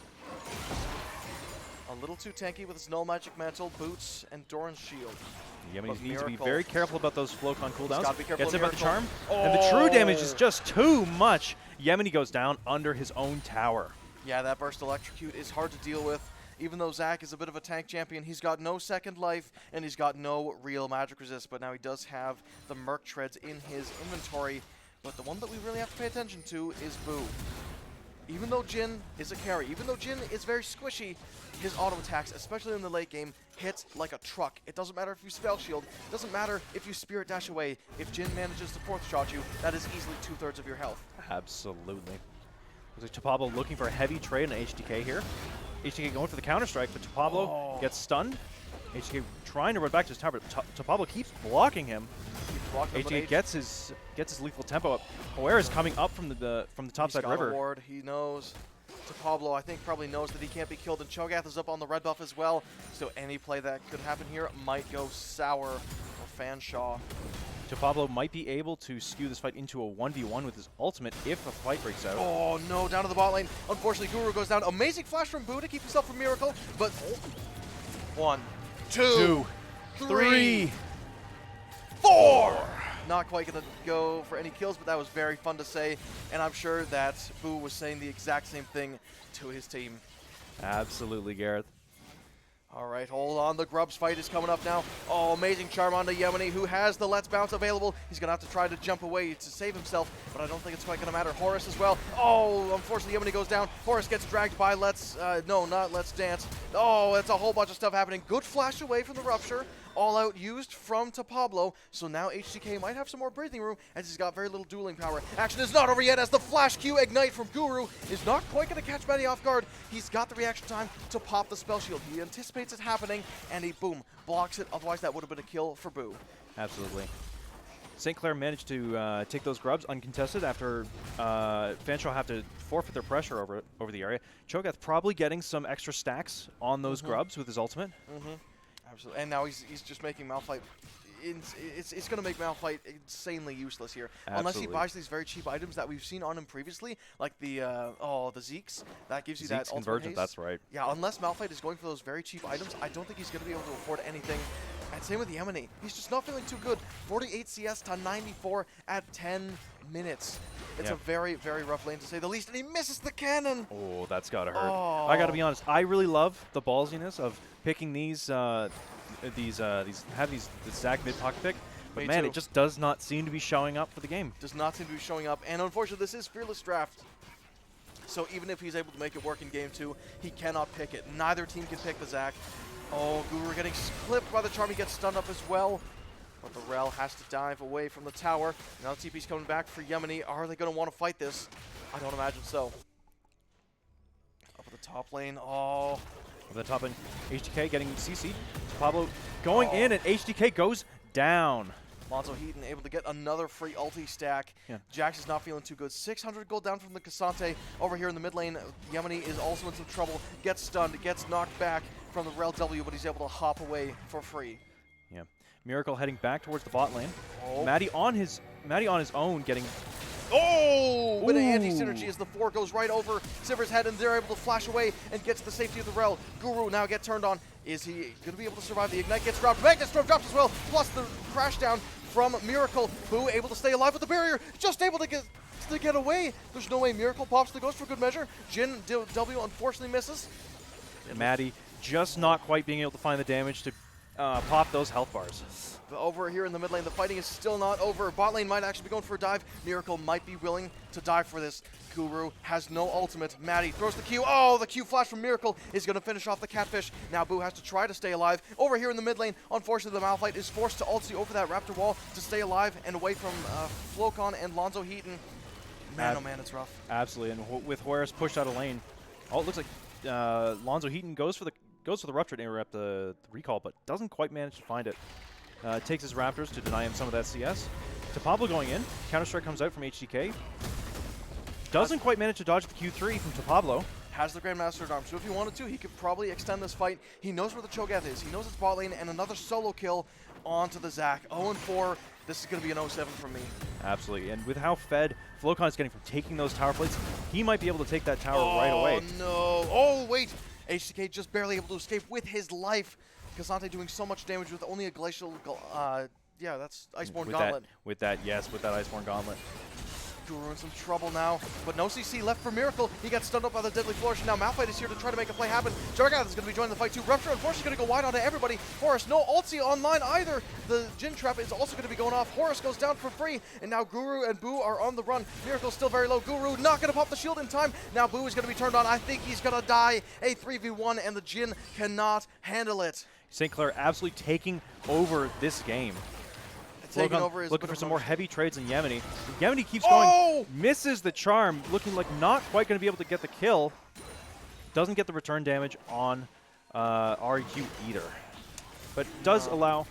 A little too tanky with his null magic mantle, boots, and Doran's shield. Yemeni needs to be very careful about those Flocon cooldowns. Gets hit by the Miracle. charm, and the true damage is just too much. Yemeni goes down under his own tower. Yeah, that burst electrocute is hard to deal with. Even though Zac is a bit of a tank champion, he's got no second life, and he's got no real magic resist, but now he does have the Merc Treads in his inventory. But the one that we really have to pay attention to is Boo. Even though Jhin is a carry, even though Jhin is very squishy, his auto attacks, especially in the late game, hit like a truck. It doesn't matter if you spell shield, it doesn't matter if you spirit dash away. If Jhin manages to fourth shot you, that is easily 2/3 of your health. Absolutely. Looks like Pablo looking for a heavy trade on HTK here. HTK going for the Counter-Strike, but Pablo gets stunned. HTK trying to run back to his tower, but Pablo keeps blocking him. HTK gets his lethal tempo up. Poer is coming up from the topside river. Ward. He knows. Pablo, I think, probably knows that he can't be killed, and Cho'Gath is up on the red buff as well. So any play that could happen here might go sour for Fanshawe. Pablo might be able to skew this fight into a 1v1 with his ultimate if a fight breaks out. Oh no, down to the bot lane. Unfortunately, Guru goes down. Amazing flash from Boo to keep himself from Miracle, but 1, 2, 3, 4! Not quite going to go for any kills, but that was very fun to say, and I'm sure that Boo was saying the exact same thing to his team. Absolutely, Gareth. All right, hold on. The Grubs fight is coming up now. Oh, amazing charm onto Yemeni, who has the Let's Bounce available. He's going to have to try to jump away to save himself, but I don't think it's quite going to matter. Horace as well. Oh, unfortunately, Yemeni goes down. Horace gets dragged by no, not Let's Dance. Oh, it's a whole bunch of stuff happening. Good flash away from the Rupture. All out used from Pablo, so now HDK might have some more breathing room as he's got very little dueling power. Action is not over yet as the Flash Q Ignite from Guru is not quite going to catch Matty off guard. He's got the reaction time to pop the spell shield. He anticipates it happening, and he, boom, blocks it. Otherwise, that would have been a kill for Boo. Absolutely. St. Clair managed to take those Grubs uncontested after Fanshawe have to forfeit their pressure over the area. Cho'Gath probably getting some extra stacks on those Grubs with his ultimate. Absolutely, and now he's just making Malphite. It's going to make Malphite insanely useless here, unless he buys these very cheap items that we've seen on him previously, like the Zeeks. That gives you that ultimate convergent. haste. That's right. Yeah, unless Malphite is going for those very cheap items, I don't think he's going to be able to afford anything. And same with Yemeni. He's just not feeling too good. 48 CS to 94 at 10 minutes. It's a very, very rough lane to say the least, and he misses the cannon. Oh, that's gotta hurt. Oh. I gotta be honest. I really love the ballsiness of picking the Zach mid pocket pick, but Me man, too. it just does not seem to be showing up for the game. Does not seem to be showing up, and unfortunately, this is Fearless Draft. So even if he's able to make it work in game 2, he cannot pick it. Neither team can pick the Zach. Oh, Guru getting clipped by the charm. He gets stunned up as well. But the Rel has to dive away from the tower. Now TP's coming back for Yemeni. Are they going to want to fight this? I don't imagine so. Up at the top lane. Oh. Up at the top lane, HDK getting CC'd. Pablo going in, and HDK goes down. Lonzo Heaton able to get another free ulti stack. Yeah. Jax is not feeling too good. 600 gold down from the Cassante. Over here in the mid lane, Yemeni is also in some trouble. Gets stunned, gets knocked back from the Rel W, but he's able to hop away for free. Yeah. Miracle heading back towards the bot lane. Oh. Matty on his own getting. Oh! Bit of anti-synergy as the 4 goes right over Sivir's head, and they're able to flash away and gets the safety of the Rel. Guru now get turned on. Is he going to be able to survive? The Ignite gets dropped. Magnet Storm drops as well, plus the crash down from Miracle, who able to stay alive with the barrier, just able to get away. There's no way. Miracle pops the ghost for good measure. Jin W unfortunately misses. Matty just not quite being able to find the damage to pop those health bars. Over here in the mid lane, the fighting is still not over. Bot lane might actually be going for a dive. Miracle might be willing to dive for this. Guru has no ultimate. Matty throws the Q. Oh, the Q flash from Miracle is going to finish off the Catfish. Now Boo has to try to stay alive. Over here in the mid lane, unfortunately, the Malphite is forced to ulti over that Raptor wall to stay alive and away from Flocon and Lonzo Heaton. Man, oh man, it's rough. Absolutely, and with Horace pushed out of lane, it looks like Lonzo Heaton goes for the Rupture to interrupt the recall, but doesn't quite manage to find it. Takes his Raptors to deny him some of that CS. To Pablo going in, Counter-Strike comes out from HDK. Doesn't quite manage to dodge the Q3 from Pablo. Has the Grandmaster at Arms, so if he wanted to, he could probably extend this fight. He knows where the Cho'Gath is. He knows it's bot lane, and another solo kill onto the Zac. 0-4. This is going to be an 0-7 from me. Absolutely, and with how fed Flocon is getting from taking those tower plates, he might be able to take that tower right away. Oh, no. Oh, wait. HDK just barely able to escape with his life. Cassante doing so much damage with only a glacial, yeah, that's Iceborne Gauntlet. With that Iceborne Gauntlet. Guru in some trouble now, but no CC left for Miracle. He got stunned up by the Deadly Flourish, and now Malphite is here to try to make a play happen. Jargath is going to be joining the fight too. Rupture, unfortunately, going to go wide onto everybody. Horus, no ulti online either. The Jin Trap is also going to be going off. Horus goes down for free, and now Guru and Boo are on the run. Miracle's still very low. Guru not going to pop the shield in time. Now Boo is going to be turned on. I think he's going to die. A 3v1, and the Jin cannot handle it. St. Clair absolutely taking over this game. Looking for some more heavy trades in Yemeni. Yemeni keeps going, misses the charm, looking like not quite going to be able to get the kill. Doesn't get the return damage on REQ either. But does allow,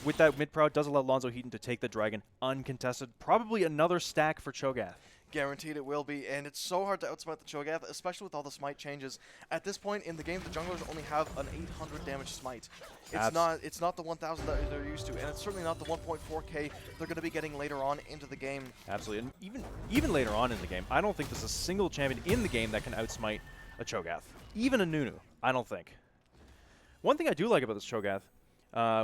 with that mid-proud, does allow Lonzo Heaton to take the Dragon uncontested. Probably another stack for Cho'Gath. Guaranteed it will be, and it's so hard to outsmite the Cho'Gath, especially with all the smite changes. At this point in the game, the junglers only have an 800 damage smite. It's not the 1,000 that they're used to, and it's certainly not the 1.4k they're going to be getting later on into the game. Absolutely, and even later on in the game, I don't think there's a single champion in the game that can outsmite a Cho'Gath. Even a Nunu, I don't think. One thing I do like about this Cho'Gath,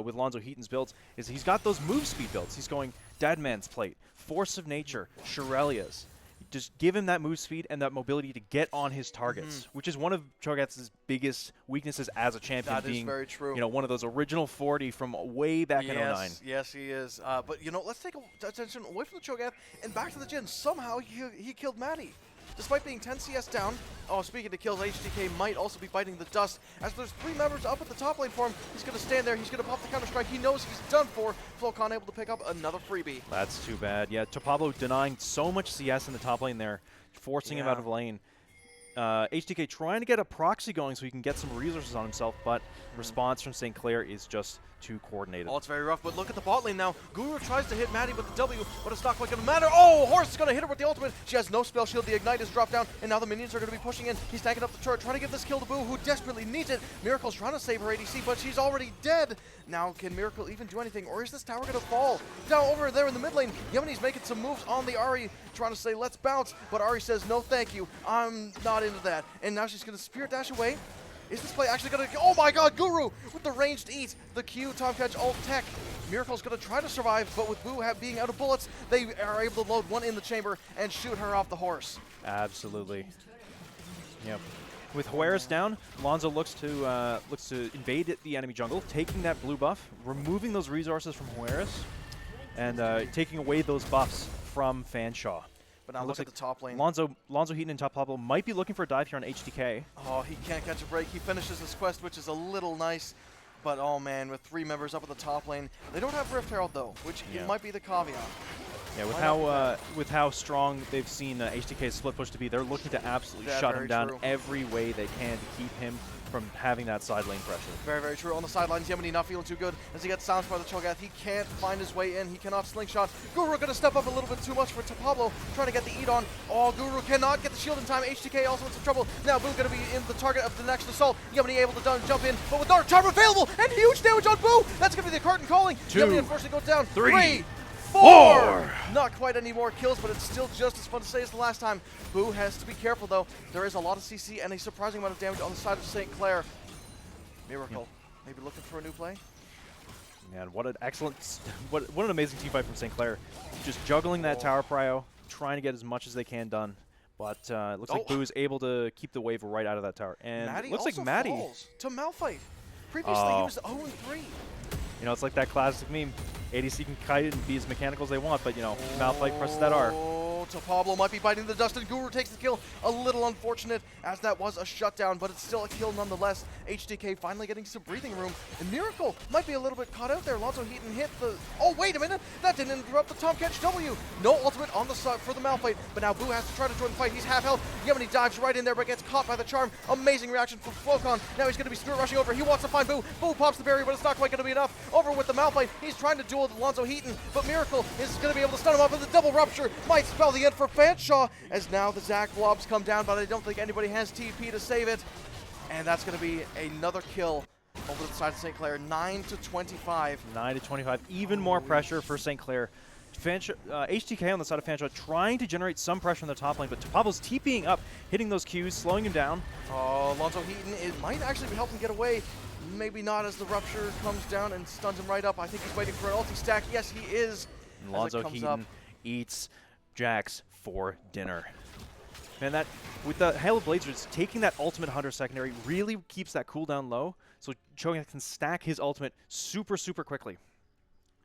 with Lonzo Heaton's builds, is he's got those move speed builds. He's going Deadman's Plate, Force of Nature, Shurelias. just give him that move speed and that mobility to get on his targets, which is one of Cho'Gath's biggest weaknesses as a champion. That being, is very true. You know, one of those original 40 from way back in 09. Yes, he is. But, you know, let's take attention away from the Cho'Gath and back to the Jhin. Somehow he killed Maddie. Despite being 10 CS down, speaking of kills, HTK might also be biting the dust. As there's 3 members up at the top lane for him, he's going to stand there, he's going to pop the counter-strike. He knows he's done for. Flocon able to pick up another freebie. That's too bad. Yeah, Pablo denying so much CS in the top lane there, forcing him out of lane. HTK trying to get a proxy going so he can get some resources on himself, but response from St. Clair is just too coordinated. Oh, it's very rough, but look at the bot lane now. Guru tries to hit Maddie with the W, but it's not quite going to matter. Oh, Horse is going to hit her with the ultimate. She has no spell shield. The Ignite is dropped down, and now the minions are going to be pushing in. He's tanking up the turret, trying to give this kill to Boo, who desperately needs it. Miracle's trying to save her ADC, but she's already dead. Now, can Miracle even do anything, or is this tower going to fall? Now, over there in the mid lane, Yemeni's making some moves on the Ahri, trying to say, let's bounce, but Ahri says, no, thank you. I'm not into that. And now she's going to Spirit Dash away. Is this play actually going to... Oh my god, Guru with the ranged eat. The Q, Tom Catch, ult tech. Miracle's going to try to survive, but with Boo being out of bullets, they are able to load one in the chamber and shoot her off the horse. Absolutely. Yep. With Juarez down, Lonzo looks to invade the enemy jungle, taking that blue buff, removing those resources from Juarez, and taking away those buffs from Fanshawe. But now look at the top lane. Lonzo Heaton and Top Pablo might be looking for a dive here on HTK. Oh, he can't catch a break. He finishes his quest, which is a little nice. But, oh man, with 3 members up at the top lane. They don't have Rift Herald, though, which might be the caveat. Yeah, with how strong they've seen HTK's split push to be, they're looking to absolutely shut him down every way they can to keep him from having that side lane pressure. Very, very true. On the sidelines, Yemeni not feeling too good as he gets silenced by the Cho'Gath. He can't find his way in. He cannot slingshot. Guru going to step up a little bit too much for Pablo, trying to get the eat on. Oh, Guru cannot get the shield in time. HTK also in some trouble. Now Boo going to be in the target of the next assault. Yemeni able to jump in, but with Dark Charm available and huge damage on Boo. That's going to be the curtain calling. 2, Yemeni unfortunately goes down. 3, 4! Not quite any more kills, but it's still just as fun to say as the last time. Boo has to be careful, though. There is a lot of CC and a surprising amount of damage on the side of St. Clair. Miracle, maybe looking for a new play? Man, what an excellent, what an amazing team fight from St. Clair. Just juggling that tower prio, trying to get as much as they can done. But it looks like Boo is able to keep the wave right out of that tower. And Maddie it looks like also Maddie falls to Malphite. Previously, he was 0-3. You know, it's like that classic meme. ADC can kite and be as mechanical as they want, but, you know, Malphite presses that R. Pablo might be biting the dust, and Guru takes the kill. A little unfortunate, as that was a shutdown, but it's still a kill nonetheless. HTK finally getting some breathing room. And Miracle might be a little bit caught out there. Lonzo Heaton hit the... Oh, wait a minute! That didn't interrupt the Tom Catch W. No ultimate on the side for the Malphite, but now Boo has to try to join the fight. He's half health. Yemeni dives right in there, but gets caught by the charm. Amazing reaction from Flocon. Now he's going to be spirit rushing over. He wants to find Boo. Boo pops the barrier, but it's not quite going to be enough. Over with the Malphite. He's trying to duel Lonzo Heaton, but Miracle is going to be able to stun him up, and the double rupture might spell the end for Fanshawe, as now the Zac blobs come down, but I don't think anybody has TP to save it. And that's going to be another kill over the side of St. Clair, 9-25. 9-25, even more pressure for St. Clair. HTK on the side of Fanshawe trying to generate some pressure on the top lane, but Pablo's TPing up, hitting those Qs, slowing him down. Oh, Lonzo Heaton, it might actually be helping get away. Maybe not, as the rupture comes down and stuns him right up. I think he's waiting for an ulti stack. Yes, he is. And Lonzo Heaton eats Jax for dinner. Man, that with the Hail of Blazers, taking that ultimate Hunter secondary really keeps that cooldown low, so Cho'Gath can stack his ultimate super, super quickly.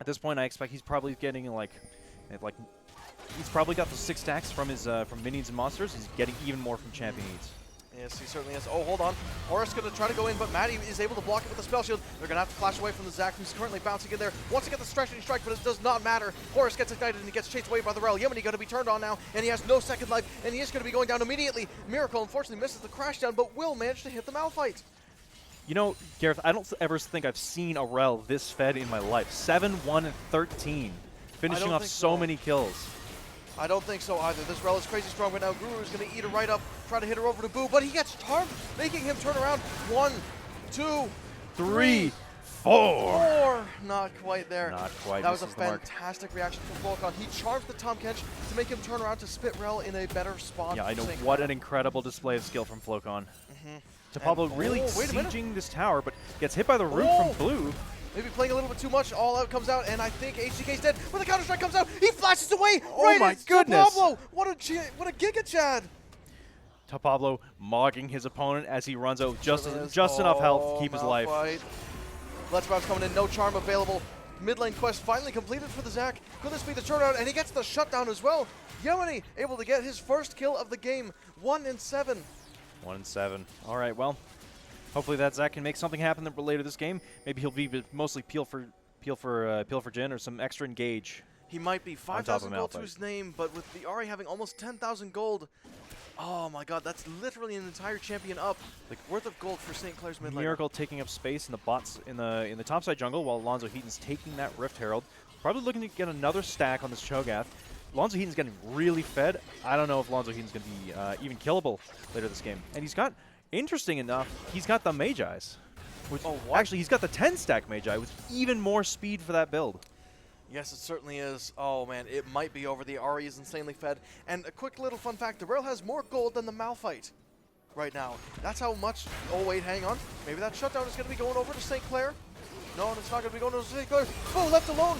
At this point, I expect he's probably getting he's probably got the 6 stacks from his from minions and monsters. He's getting even more from champion needs. Yes, he certainly is. Oh, hold on. Horus going to try to go in, but Maddie is able to block it with the spell shield. They're going to have to flash away from the Zac, who's currently bouncing in there. Wants to get the stretching strike, but it does not matter. Horus gets ignited, and he gets chased away by the Rel. Yemeni going to be turned on now, and he has no second life, and he is going to be going down immediately. Miracle, unfortunately, misses the crash down, but will manage to hit the Malphite. You know, Gareth, I don't ever think I've seen a Rel this fed in my life. 7-1-13, finishing off so many kills. I don't think so either. This Rel is crazy strong, but now Guru is going to eat her right up, try to hit her over to Boo, but he gets charmed, making him turn around. 1, 2, 3, 4. Not quite there. Not quite. That was a fantastic reaction from Flocon. He charms the Tom Catch to make him turn around to spit Rel in a better spot. Yeah, I know. What an incredible display of skill from Flocon. Pablo really sieging this tower, but gets hit by the root from Blue. maybe playing a little bit too much. All Out comes out, and I think HDK's dead. When the Counter-Strike comes out, he flashes away. Oh right my into goodness. Pablo. What a Giga Chad. Pablo mogging his opponent as he runs out just enough health to keep his life. Let's Bounce coming in, no charm available. Mid lane quest finally completed for the Zac. Could this be the turnaround? And he gets the shutdown as well. Yemeni able to get his first kill of the game. 1-7. 1-7. All right, well, hopefully that Zac can make something happen later this game. Maybe he'll be mostly peel for Jin or some extra engage. He might be 5,000 gold to his name, but with the Ahri having almost 10,000 gold, oh my god, that's literally an entire champion up, like worth of gold for St. Clair's mid lane. Miracle taking up space in the bots in the topside jungle while Lonzo Heaton's taking that Rift Herald. Probably looking to get another stack on this Cho'Gath. Lonzo Heaton's getting really fed. I don't know if Lonzo Heaton's going to be even killable later this game. And he's got, interesting enough, he's got the Magi. Actually, he's got the 10-stack Magi with even more speed for that build. Yes, it certainly is. Oh man, it might be over. The Ahri is insanely fed. And a quick little fun fact, the Rail has more gold than the Malphite right now. That's how much, oh wait, hang on. Maybe that shutdown is going to be going over to St. Clair. No, it's not going to be going to St. Clair. Oh, left alone.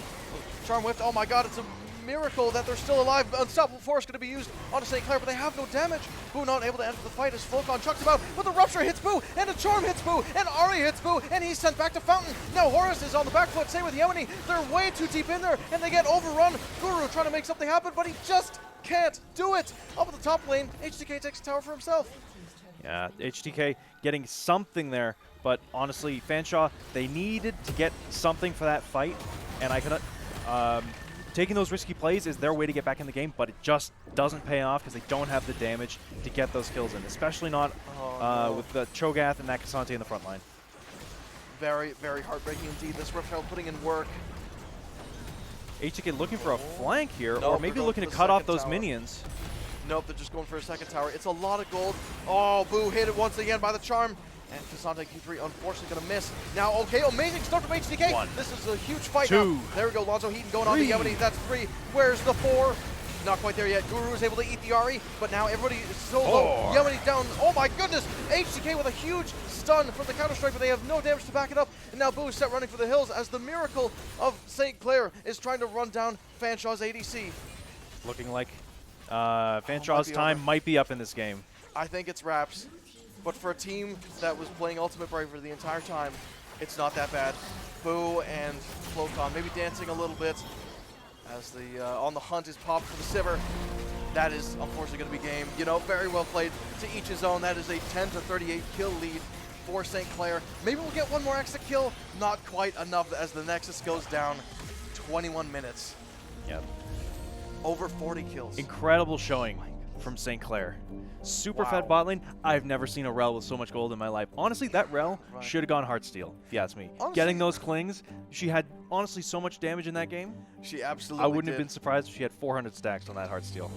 Charm whiffed. Oh my god, it's a miracle that they're still alive. Unstoppable Force going to be used onto St. Clair, but they have no damage. Boo not able to enter the fight as Flocon chucks him out, but the Rupture hits Boo, and a Charm hits Boo, and Ahri hits Boo, and he's sent back to Fountain. Now Horus is on the back foot, same with Yemeni. They're way too deep in there, and they get overrun. Guru trying to make something happen, but he just can't do it. Up at the top lane, HDK takes the tower for himself. Yeah, HDK getting something there, but honestly, Fanshawe, they needed to get something for that fight, and I cannot... taking those risky plays is their way to get back in the game, but it just doesn't pay off because they don't have the damage to get those kills in, especially not with the Cho'Gath and that Cassante in the front line. Very, very heartbreaking indeed. This Rift Herald putting in work. HDK looking for a flank here, or maybe looking to cut off those minions. Nope, they're just going for a second tower. It's a lot of gold. Oh, Boo hit it once again by the Charm. And Cassante Q3 unfortunately going to miss. Now, okay, amazing start from HDK. This is a huge fight now. There we go, Lonzo Heaton going on to Yemeni. That's 3. Where's the 4? Not quite there yet. Guru is able to eat the Ahri, but now everybody is so low. Yemeni down. Oh my goodness. HDK with a huge stun from the Counter-Strike, but they have no damage to back it up. And now Boo is set running for the hills as the miracle of St. Clair is trying to run down Fanshawe's ADC. Looking like Fanshawe's time might be up in this game. I think it's wraps. But for a team that was playing Ultimate Braver the entire time, it's not that bad. Boo and Flocon maybe dancing a little bit as the On the Hunt is popped for the Sivir. That is unfortunately going to be game. You know, very well played to each his own. That is a 10-38 kill lead for St. Clair. Maybe we'll get one more extra kill. Not quite enough as the Nexus goes down. 21 minutes. Yep. Over 40 kills. Incredible showing from St. Clair. Super fed bot lane. I've never seen a Rel with so much gold in my life. Honestly, that Rel should have gone Heartsteel, if you ask me. Honestly, getting those clings, she had honestly so much damage in that game. She absolutely I wouldn't have been surprised if she had 400 stacks on that Heartsteel.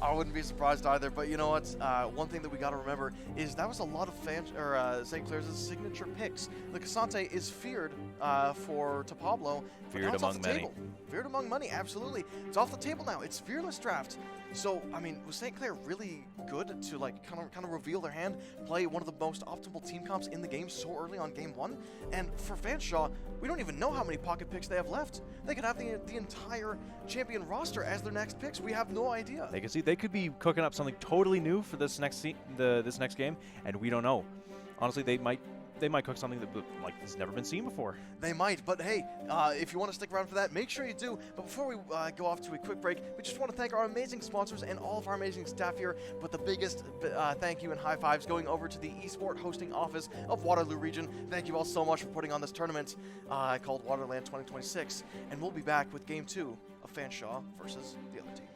I wouldn't be surprised either, but you know what? One thing that we got to remember is that was a lot of St. Clair's signature picks. The Cassante is feared for Pablo. Feared among many. Feared among many, absolutely. It's off the table now. It's Fearless draft. So, I mean, was St. Clair really good to like kind of reveal their hand, play one of the most optimal team comps in the game so early on game 1? And for Fanshawe, we don't even know how many pocket picks they have left. They could have the entire champion roster as their next picks. We have no idea. They could be cooking up something totally new for this next game, and we don't know. Honestly, they might cook something that like has never been seen before. They might, but hey, if you want to stick around for that, make sure you do. But before we go off to a quick break, we just want to thank our amazing sponsors and all of our amazing staff here. But the biggest thank you and high fives going over to the Esports hosting office of Waterloo Region. Thank you all so much for putting on this tournament called WaterLAN 2026. And we'll be back with Game 2 of Fanshawe versus the other team.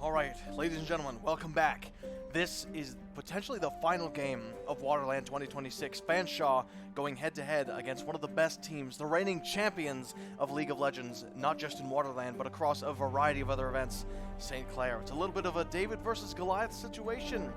All right, ladies and gentlemen, welcome back. This is potentially the final game of WaterLAN 2026. Fanshawe going head-to-head against one of the best teams, the reigning champions of League of Legends, not just in WaterLAN, but across a variety of other events, St. Clair. It's a little bit of a David versus Goliath situation.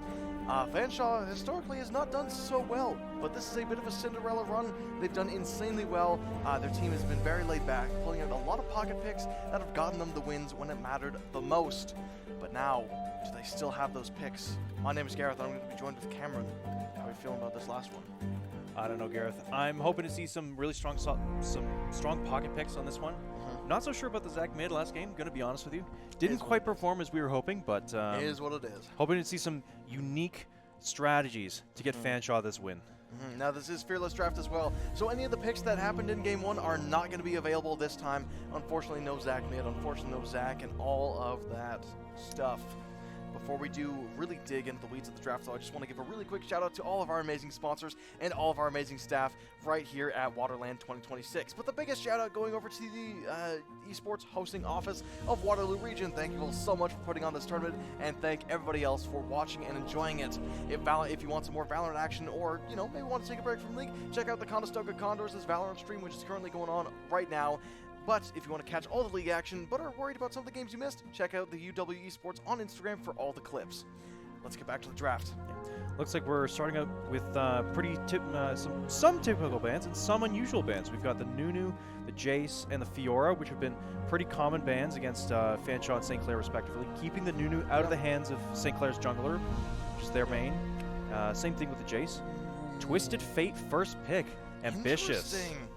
Fanshawe historically has not done so well, but this is a bit of a Cinderella run. They've done insanely well. Their team has been very laid back, pulling out a lot of pocket picks that have gotten them the wins when it mattered the most. But now, do they still have those picks? My name is Gareth, and I'm going to be joined with Cameron. How are you feeling about this last one? I don't know, Gareth. I'm hoping to see some really strong pocket picks on this one. Not so sure about the Zach mid last game, going to be honest with you. Didn't quite perform as we were hoping, but it is what it is. Hoping to see some unique strategies to get Fanshawe this win. Now, this is Fearless Draft as well, so any of the picks that happened in Game 1 are not going to be available this time. Unfortunately, no Zach mid, unfortunately, no Zach, and all of that stuff. Before we do really dig into the weeds of the draft, though, I just want to give a really quick shout out to all of our amazing sponsors and all of our amazing staff right here at WaterLAN 2026. But the biggest shout out going over to the Esports hosting office of Waterloo Region. Thank you all so much for putting on this tournament, and thank everybody else for watching and enjoying it. If you want some more Valorant action, or maybe want to take a break from League, check out the Conestoga Condors' Valorant stream, which is currently going on right now. But if you want to catch all the League action but are worried about some of the games you missed, check out the UW Esports on Instagram for all the clips. Let's get back to the draft. Looks like we're starting out with some typical bans and some unusual bans. We've got the Nunu, the Jace, and the Fiora, which have been pretty common bans against Fanshawe and St. Clair respectively, keeping the Nunu out of the hands of St. Clair's jungler, which is their main. Same thing with the Jace. Twisted Fate first pick. Ambitious. Interesting.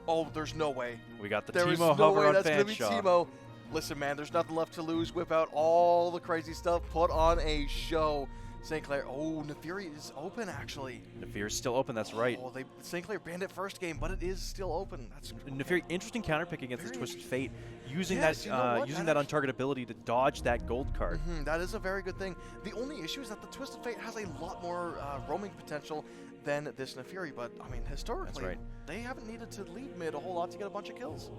Oh, there's no way. We got the There is Teemo no hover way on that's going to be Fanshawe. Teemo. Listen, man, there's nothing left to lose. Whip out all the crazy stuff. Put on a show. St. Clair. Oh, Nefiri is open, actually. Nefiri's still open, that's right. Oh, St. Clair banned it first game, but it is still open. That's Nefiri, interesting counter pick against the Twisted Fate, using Yes, you know what? using that untarget ability to dodge that gold card. That is a very good thing. The only issue is that the Twisted Fate has a lot more roaming potential than this Nefiri, but I mean, historically, they haven't needed to lead mid a whole lot to get a bunch of kills.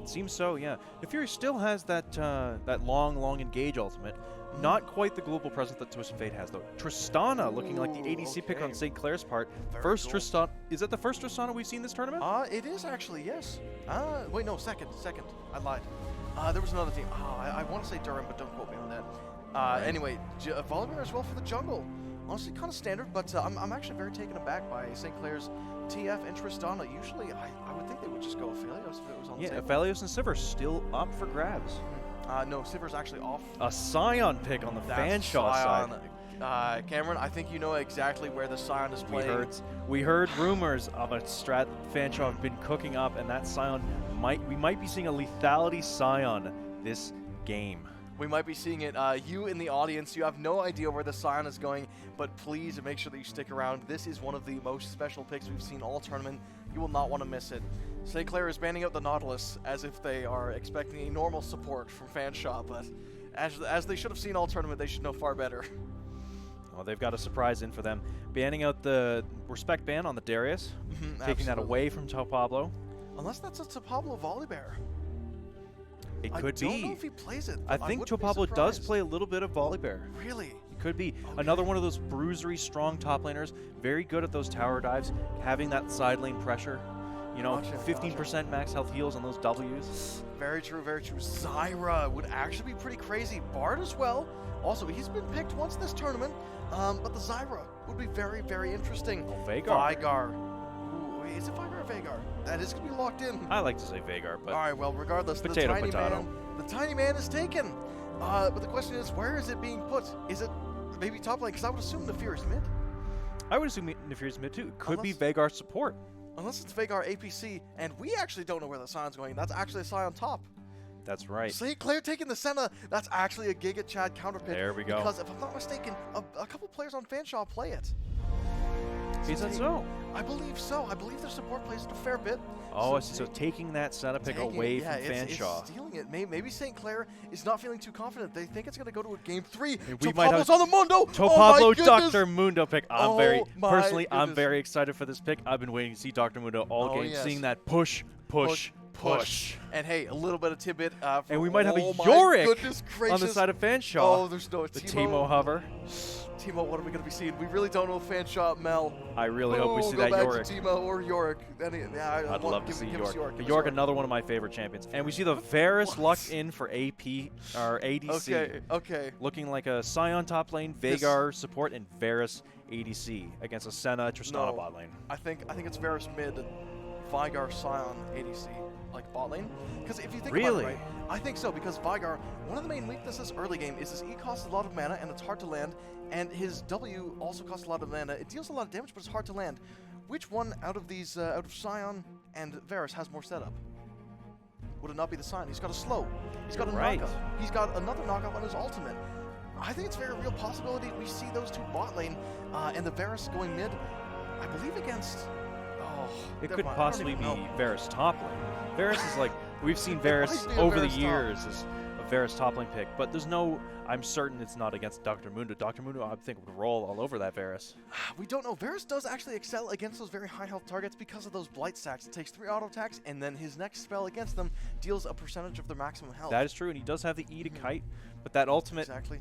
It seems so, yeah. Nefiri still has that that long engage ultimate. Not quite the global presence that Twisted Fate has, though. Tristana looking like the ADC pick on St. Clair's part. First cool. Tristana. Is that the first Tristana we've seen this tournament? It is actually, yes. Wait, no, second. I lied. There was another team. I want to say Durham, but don't quote me on that. Anyway, Volibear as well for the jungle. Honestly, kind of standard, but I'm actually very taken aback by St. Clair's TF and Tristana. Usually, I would think they would just go Aphelios if it was on the table. Yeah, Aphelios and Sivir still up for grabs. No, Sivir's actually off. A Scion pick on the Fanshawe side. Cameron, I think you know exactly where the Scion is playing. We heard rumors of a strat Fanshawe have been cooking up, and that Scion we might be seeing a lethality Scion this game. We might be seeing it. You in the audience, you have no idea where the Scion is going, but please make sure that you stick around. This is one of the most special picks we've seen all tournament. You will not want to miss it. St. Clair is banning out the Nautilus as if they are expecting a normal support from Fanshawe, but as they should have seen all tournament, they should know far better. Well, they've got a surprise in for them. Banning out the respect ban on the Darius, taking that away from Tau Pablo. Unless that's a Tau Pablo Volibear. It could be. I don't know if he plays it. I think Tau Pablo does play a little bit of Volibear. Really? It could be. Okay. Another one of those bruisery, strong top laners, very good at those tower dives, having that side lane pressure. 15% max health heals on those Ws. Very true, very true. Zyra would actually be pretty crazy. Bard as well. Also, he's been picked once this tournament, but the Zyra would be very, very interesting. Oh, Veigar. Veigar. Ooh, is it Veigar or Veigar? That is going to be locked in. I like to say Veigar, but... All right, well, regardless, the tiny man is taken. But the question is, where is it being put? Is it maybe top lane? Because I would assume Nefiri's mid. I would assume Nefiri's mid, too. It could be Veigar support. Unless it's Veigar APC, and we actually don't know where the Scion's going. That's actually a Scion top. That's right. St. Clair taking the Senna. That's actually a Giga Chad counter pick. There we go. Because if I'm not mistaken, a couple players on Fanshawe play it. Is that so? I believe so. I believe their support plays it a fair bit. Oh, so taking that Senna pick away from Fanshawe. It's stealing it. Maybe St. Clair is not feeling too confident. They think it's going to go to a game 3. We might have on the Mundo. Tau Pablo Dr. Mundo pick. I'm very excited for this pick. I've been waiting to see Dr. Mundo all game, seeing that push. And hey, a little bit of tidbit. And we might have a Yorick on the side of Fanshawe. Oh, there's no the Teemo hover. Teemo, what are we going to be seeing? We really don't know Fanshawe Mel. I really hope we see that Yorick. Teemo or Yorick. I'd love to see Yorick. Yorick, another one of my favorite champions. And we see the Varus lucked in for AP, or ADC. Okay. Looking like a Scion top lane, Veigar support, and Varus ADC against a Senna Tristana bot lane. I think it's Varus mid, Veigar Scion ADC. Like bot lane? Because if you think about it, right, I think so, because Veigar, one of the main weaknesses early game is his E costs a lot of mana and it's hard to land, and his W also costs a lot of mana. It deals a lot of damage, but it's hard to land. Which one out of these, out of Scion and Varus has more setup? Would it not be the Scion? He's got a slow. He's got a knockup. He's got another knockup on his ultimate. I think it's a very real possibility we see those two bot lane and the Varus going mid. I believe against. Oh, It never could mind, I don't possibly even be know. Varus top lane. Varus is like, we've seen It Varus might be a over Varus the top. years as a Varus top lane pick, but there's no, I'm certain it's not against Dr. Mundo. Dr. Mundo, I think, would roll all over that Varus. We don't know. Varus does actually excel against those very high health targets because of those blight stacks. It takes 3 auto attacks, and then his next spell against them deals a percentage of their maximum health. That is true, and he does have the E to kite, but that ultimate, Exactly.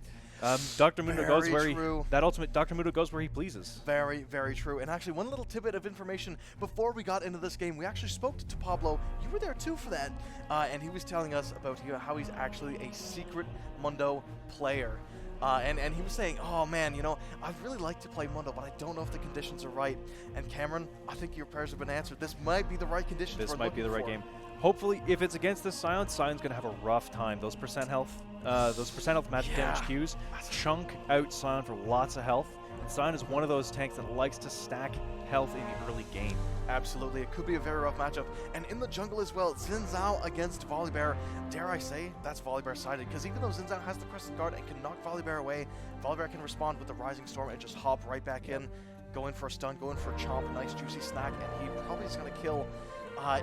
Dr. Mundo goes Very where he, true. that ultimate, Dr. Mundo goes where he pleases. Very, very true. And actually, one little tidbit of information before we got into this game, we actually spoke to Pablo. You were there too for that, and he was telling us about how he's actually a secret Mundo player. And he was saying, oh man, you know, I'd really like to play Mundo, but I don't know if the conditions are right. And Cameron, I think your prayers have been answered. This might be the right conditions. This we're might be the looking right for. game. Hopefully, if it's against this Sion, Sion's going to have a rough time. Those percent health magic damage Qs chunk out Sion for lots of health. And Sion is one of those tanks that likes to stack health in the early game. Absolutely, it could be a very rough matchup. And in the jungle as well, Xin Zhao against Volibear. Dare I say, that's Volibear sided, because even though Xin Zhao has the Crescent Guard and can knock Volibear away, Volibear can respond with the Rising Storm and just hop right back in, going for a stun, going for a chomp, nice juicy snack, and he probably is going to kill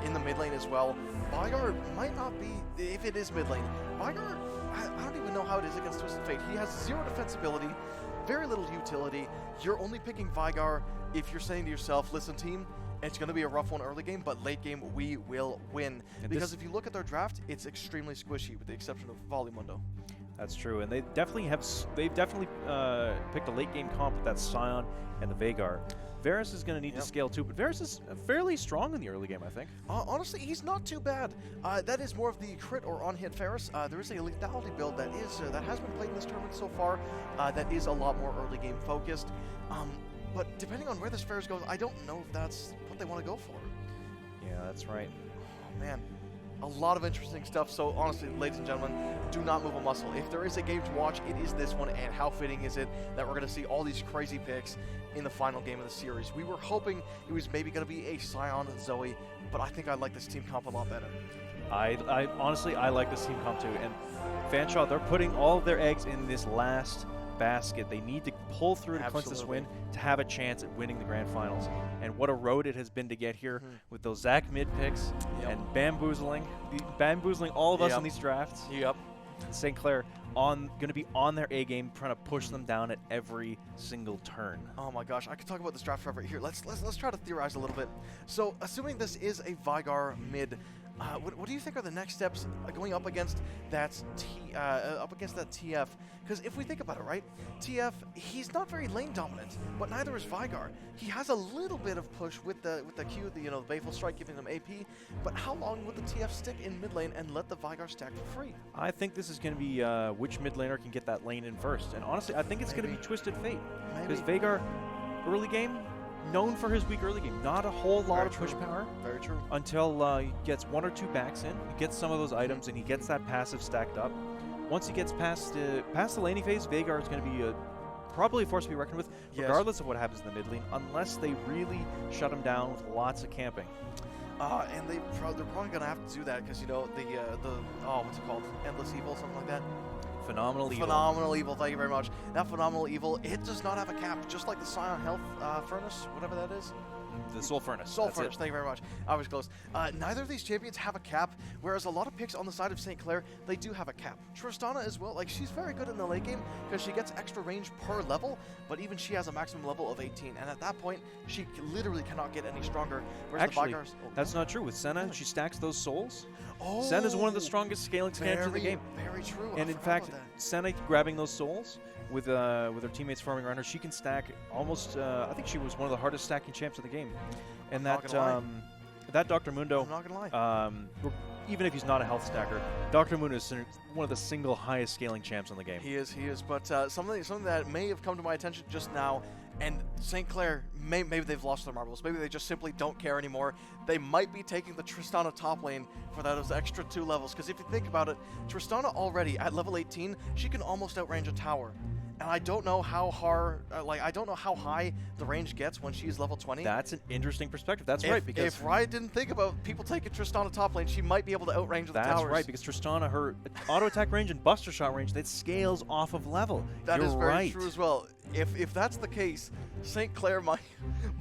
in the mid lane as well. Vygar might not be, if it is mid lane. Vygar, I don't even know how it is against Twisted Fate. He has 0 defensibility, very little utility. You're only picking Vygar if you're saying to yourself, listen team, it's going to be a rough one early game, but late game we will win. And because if you look at their draft, it's extremely squishy with the exception of Volimundo. That's true, and they definitely have. They've definitely picked a late game comp with that Sion and the Vhagar. Varus is going to need to scale too, but Varus is fairly strong in the early game, I think. Honestly, he's not too bad. That is more of the crit or on-hit Varus. There is a lethality build that has been played in this tournament so far. That is a lot more early game focused. But depending on where this Varus goes, I don't know if that's what they want to go for. Yeah, that's right. Oh man. A lot of interesting stuff. So honestly, ladies and gentlemen, do not move a muscle. If there is a game to watch, it is this one. And how fitting is it that we're going to see all these crazy picks in the final game of the series? We were hoping it was maybe going to be a Sion and Zoe, but I think I like this team comp a lot better. I honestly, I like this team comp too. And Fanshawe, they're putting all of their eggs in this last basket. They need to pull through to clinch this win to have a chance at winning the grand finals. And what a road it has been to get here with those Zach mid picks and bamboozling all of us in these drafts. St. Clair going to be on their A game, trying to push them down at every single turn. Oh my gosh, I could talk about this draft forever. Here, let's try to theorize a little bit. So, assuming this is a Vhagar mid, what do you think are the next steps going up against that TF? Because if we think about it, right, TF, he's not very lane dominant, but neither is Vhagar. He has a little bit of push with the Q, the Baleful Strike giving him AP, but how long would the TF stick in mid lane and let the Vhagar stack for free? I think this is going to be which mid laner can get that lane in first, and honestly, I think it's going to be Twisted Fate because Vhagar, early game, known for his weak early game. Not a whole lot of push power. Very true. Until he gets 1 or 2 backs in, he gets some of those items, and he gets that passive stacked up. Once he gets past the laning phase, Vhagar is going to be probably a force to be reckoned with, regardless of what happens in the mid lane, unless they really shut him down with lots of camping. And they're probably going to have to do that because, what's it called? Endless Evil, something like that. Phenomenal Evil. Phenomenal Evil, thank you very much. That Phenomenal Evil, it does not have a cap, just like the Scion Health Furnace, whatever that is. The Soul Furnace. Soul Furnace, thank you very much. I was close. Neither of these champions have a cap, whereas a lot of picks on the side of St. Clair, they do have a cap. Tristana as well, like she's very good in the late game because she gets extra range per level, but even she has a maximum level of 18, and at that point, she literally cannot get any stronger. Actually, that's not true. With Senna, she stacks those souls. Senna is one of the strongest scaling champs in the game. Very true. And in fact, Senna grabbing those souls with her teammates farming around her, she can stack almost. I think she was one of the hardest stacking champs in the game. And that Dr. Mundo. I'm not gonna lie. Even if he's not a health stacker, Dr. Mundo is one of the single highest scaling champs in the game. He is. But something that may have come to my attention just now, and St. Clair, maybe they've lost their marbles. Maybe they just simply don't care anymore. They might be taking the Tristana top lane for those extra 2 levels. Because if you think about it, Tristana already at level 18, she can almost outrange a tower. and I don't know how hard, I don't know how high the range gets when she's level 20. That's an interesting perspective. That's right, because if Riot didn't think about people taking Tristana top lane, she might be able to outrange the towers. that's right, because Tristana, her auto attack range and buster shot range, that scales off of level. That You're is very right. true as well. If that's the case, St. Clair might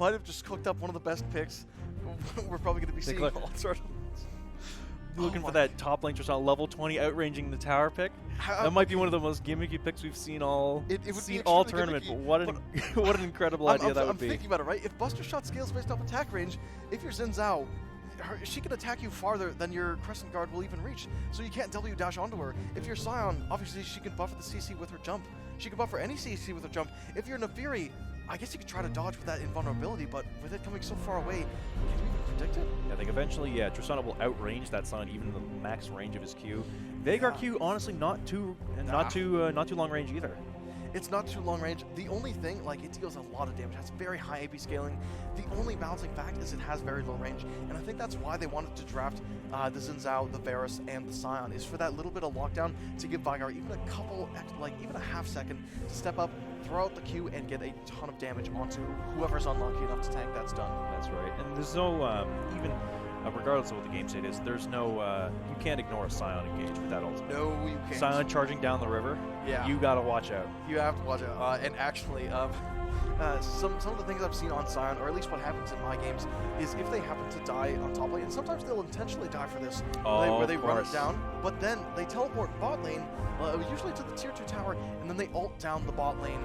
have just cooked up one of the best picks we're probably going to be seeing Clair. all sorts. Looking for that top lane Tristana level 20 outranging the tower pick. That might be one of the most gimmicky picks we've seen all all tournament. But what an what an incredible idea that would be. I'm thinking about it, right? If Buster Shot scales based off attack range, if you're Xin Zhao, she can attack you farther than your Crescent Guard will even reach. So you can't W dash onto her. If you're Scion, obviously she can buffer the CC with her jump. She can buffer any CC with her jump. If you're Nefiri, I guess you could try to dodge with that invulnerability, but with it coming so far away, can you even predict it? I think eventually, Tristana will outrange that Scion even in the max range of his Q. Veigar Q, honestly, not too long range either. It's not too long range. The only thing, it deals a lot of damage. It has very high AP scaling. The only balancing fact is it has very low range, and I think that's why they wanted to draft the Xin Zhao, the Varus, and the Scion, is for that little bit of lockdown to give Veigar even a couple, even a half second to step up, throw out the Q, and get a ton of damage onto whoever's unlucky enough to tank. That's done. That's right. And there's no, even regardless of what the game state is, there's no, you can't ignore a Scion engage with that ultimate. No, you can't. Scion charging down the river, you gotta watch out. You have to watch out. And actually, some of the things I've seen on Scion, or at least what happens in my games, is if they happen to die on top lane, and sometimes they'll intentionally die for this, where they run it down, but then they teleport bot lane, usually to the tier 2 tower, and then they ult down the bot lane,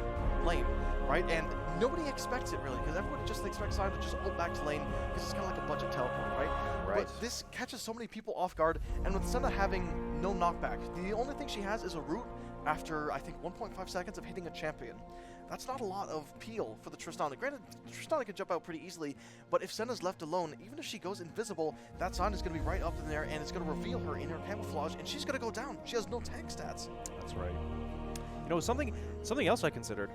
right? And nobody expects it really, because everyone just expects Scion to just ult back to lane, because it's kind of like a budget teleport, right? But this catches so many people off guard, and with Senna having no knockback, the only thing she has is a root after, I think, 1.5 seconds of hitting a champion. That's not a lot of peel for the Tristana. Granted, Tristana can jump out pretty easily, but if Senna's left alone, even if she goes invisible, that sign is going to be right up in there, and it's going to reveal her in her camouflage, and she's going to go down. She has no tank stats. That's right. You know, something else I considered,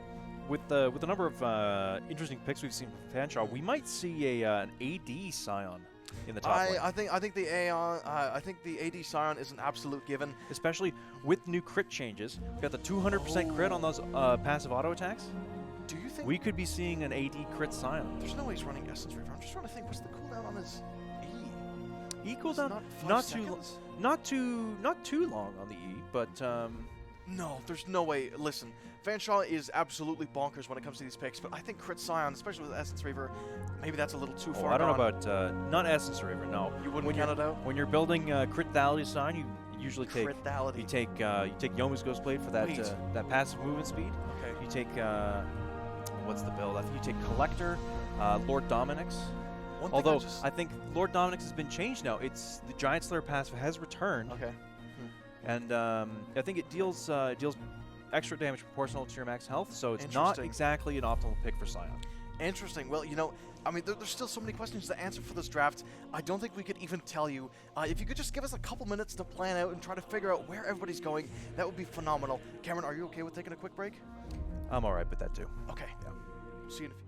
with the number of interesting picks we've seen from Fanshawe, we might see an AD Scion in the top lane. I think the AD Scion is an absolute given, especially with new crit changes. We got the 200% crit on those passive auto attacks. Do you think we could be seeing an AD crit Scion? There's no way he's running Essence Reaver. I'm just trying to think, what's the cooldown on his E? E cooldown not too long on the E, but no, there's no way. Listen, Fanshawe is absolutely bonkers when it comes to these picks, but I think Crit Scion, especially with Essence Reaver, maybe that's a little too far. I don't know about not Essence Reaver. No, you wouldn't count it out. When you're building Crit-Thality Scion, you usually take Crit-Thality. You take Yomu's Ghostblade for that passive movement speed. Okay. You take what's the build? I think you take Collector, Lord Dominic's. Although I think Lord Dominic's has been changed now. It's the Giant Slayer passive has returned. Okay. And I think it deals extra damage proportional to your max health, so it's not exactly an optimal pick for Scion. Interesting. Well, I mean, there's still so many questions to answer for this draft. I don't think we could even tell you. If you could just give us a couple minutes to plan out and try to figure out where everybody's going, that would be phenomenal. Cameron, are you okay with taking a quick break? I'm all right with that too. Okay. Yeah. See you in a few.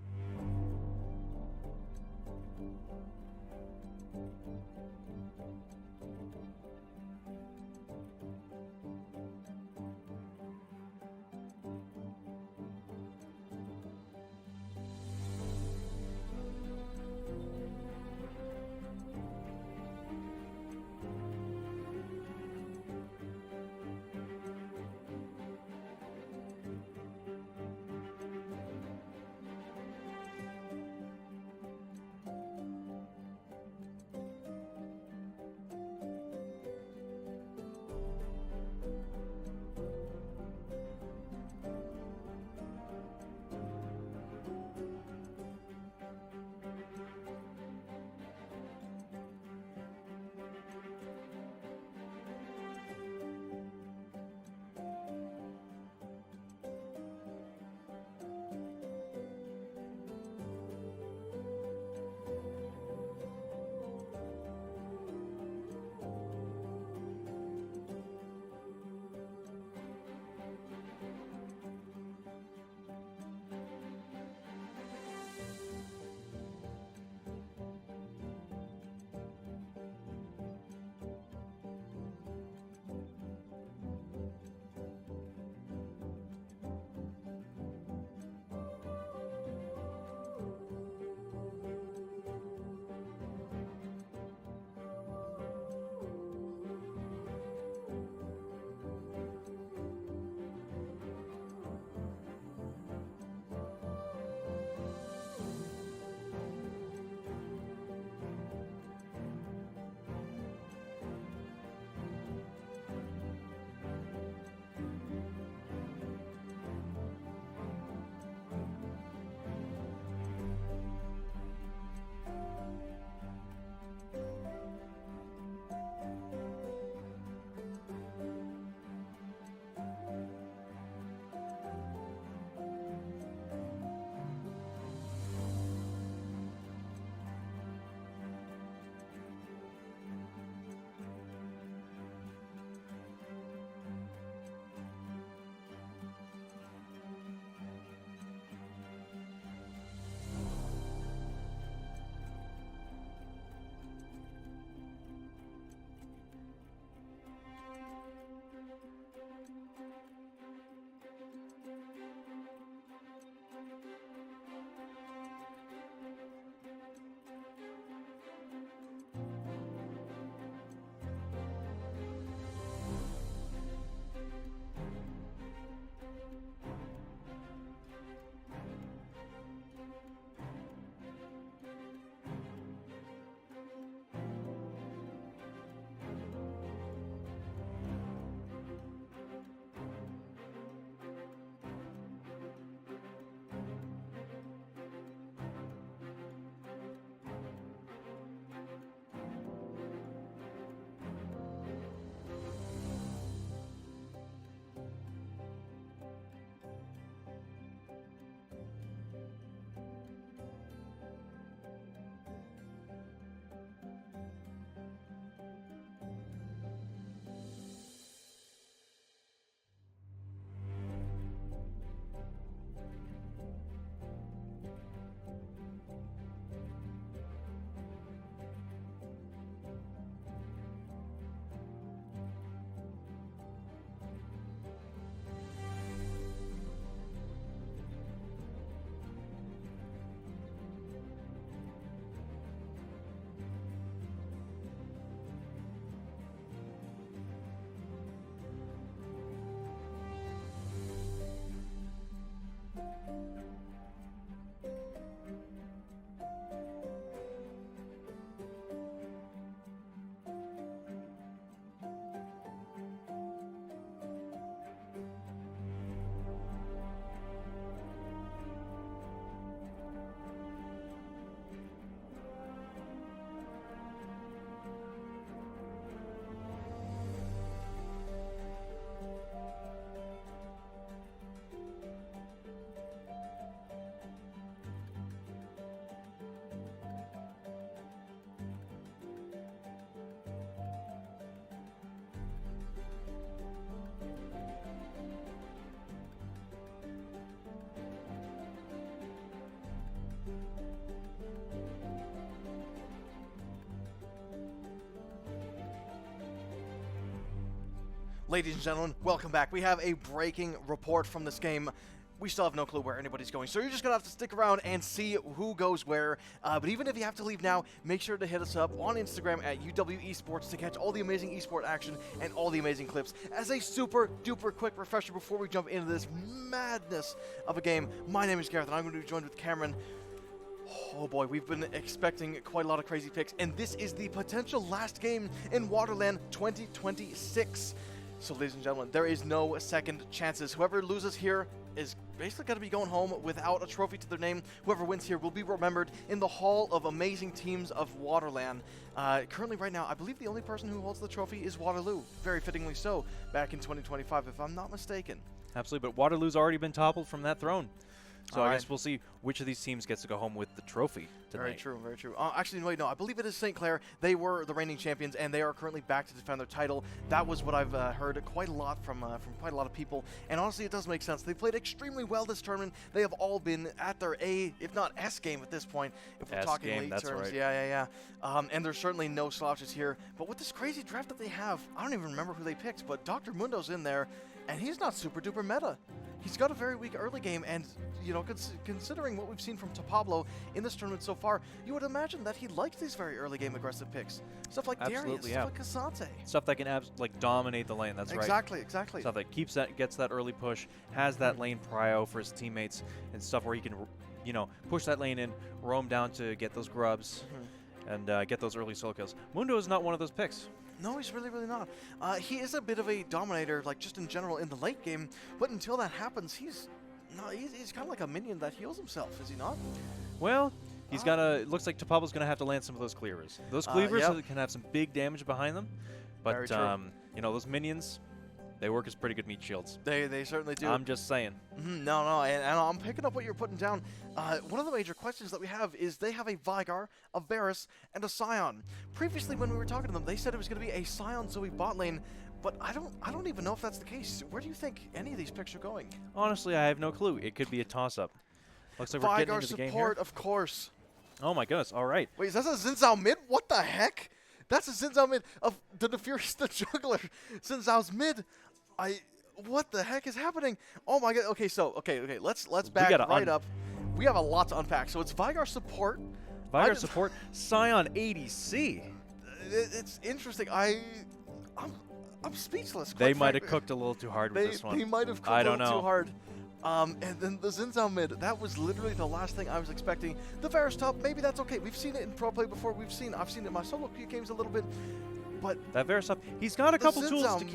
Ladies and gentlemen, welcome back. We have a breaking report from this game. We still have no clue where anybody's going, so you're just going to have to stick around and see who goes where. But even if you have to leave now, make sure to hit us up on Instagram at UW Esports to catch all the amazing esport action and all the amazing clips. As a super duper quick refresher before we jump into this madness of a game, my name is Gareth and I'm going to be joined with Cameron. Oh boy, we've been expecting quite a lot of crazy picks, and this is the potential last game in WaterLAN 2026. So ladies and gentlemen, there is no second chances. Whoever loses here is basically going to be going home without a trophy to their name. Whoever wins here will be remembered in the Hall of Amazing Teams of WaterLAN. Currently, right now, I believe the only person who holds the trophy is Waterloo. Very fittingly so, back in 2025, if I'm not mistaken. Absolutely, but Waterloo's already been toppled from that throne. So I guess we'll see which of these teams gets to go home with the trophy tonight. Very true, very true. Actually, wait, no, I believe it is St. Clair. They were the reigning champions, and they are currently back to defend their title. That was what I've heard quite a lot from quite a lot of people. And honestly, it does make sense. They played extremely well this tournament. They have all been at their A, if not S game at this point, if we're talking league terms. Right. Yeah. And there's certainly no slouches here. But with this crazy draft that they have, I don't even remember who they picked, but Dr. Mundo's in there, and he's not super duper meta. He's got a very weak early game, and you know, considering what we've seen from Pablo in this tournament so far, you would imagine that he likes these very early game aggressive picks. Stuff like Darius, stuff like Casante. Stuff that can dominate the lane. That's right. Exactly. Stuff that gets that early push, has that lane prio for his teammates, and stuff where he can, you know, push that lane in, roam down to get those grubs, and get those early solo kills. Mundo is not one of those picks. No, he's really not. He is a bit of a dominator, like just in general in the late game, but until that happens, he's kind of like a minion that heals himself, is he not? Well, he's got a. It looks like Tapablo's going to have to land some of those cleavers. Those cleavers can have some big damage behind them, but you know, those minions, they work as pretty good meat shields. They certainly do. I'm just saying. No, and I'm picking up what you're putting down. One of the major questions that we have is they have a Vigar, a Varus, and a Scion. Previously, when we were talking to them, they said it was going to be a Scion Zoe bot lane, but I don't even know if that's the case. Where do you think any of these picks are going? Honestly, I have no clue. It could be a toss-up. Looks like we're getting into the game here. Support, of course. Oh my goodness! All right. Wait, is that a Xin Zhao mid? What the heck? That's a Xin Zhao mid of the Furious the Juggler. Xin Zhao's mid. What the heck is happening? Oh my god. Okay, let's back right up. We have a lot to unpack. So it's Vigar support. Vigar support. Scion ADC. It's interesting. I'm speechless. They might have cooked a little too hard with this one. They might have cooked a little too hard. And then the Xin Zhao mid, that was literally the last thing I was expecting. The Varus top, maybe that's okay. We've seen it in pro play before. I've seen it in my solo queue games a little bit. But that Varus top, he's got a couple tools to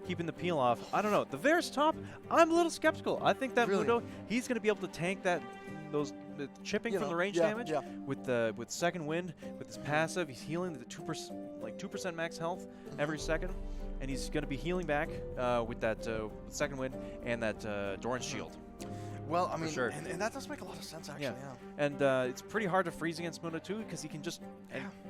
keeping the peel off. I don't know. The Varus top, I'm a little skeptical. I think that Mundo, he's going to be able to tank those chipping from the range damage with second wind, with his passive. He's healing the 2% max health every second, and he's going to be healing back with that second wind and that Doran's shield. Well, I mean, sure. and that does make a lot of sense, actually. Yeah. And it's pretty hard to freeze against Mundo too, because he can just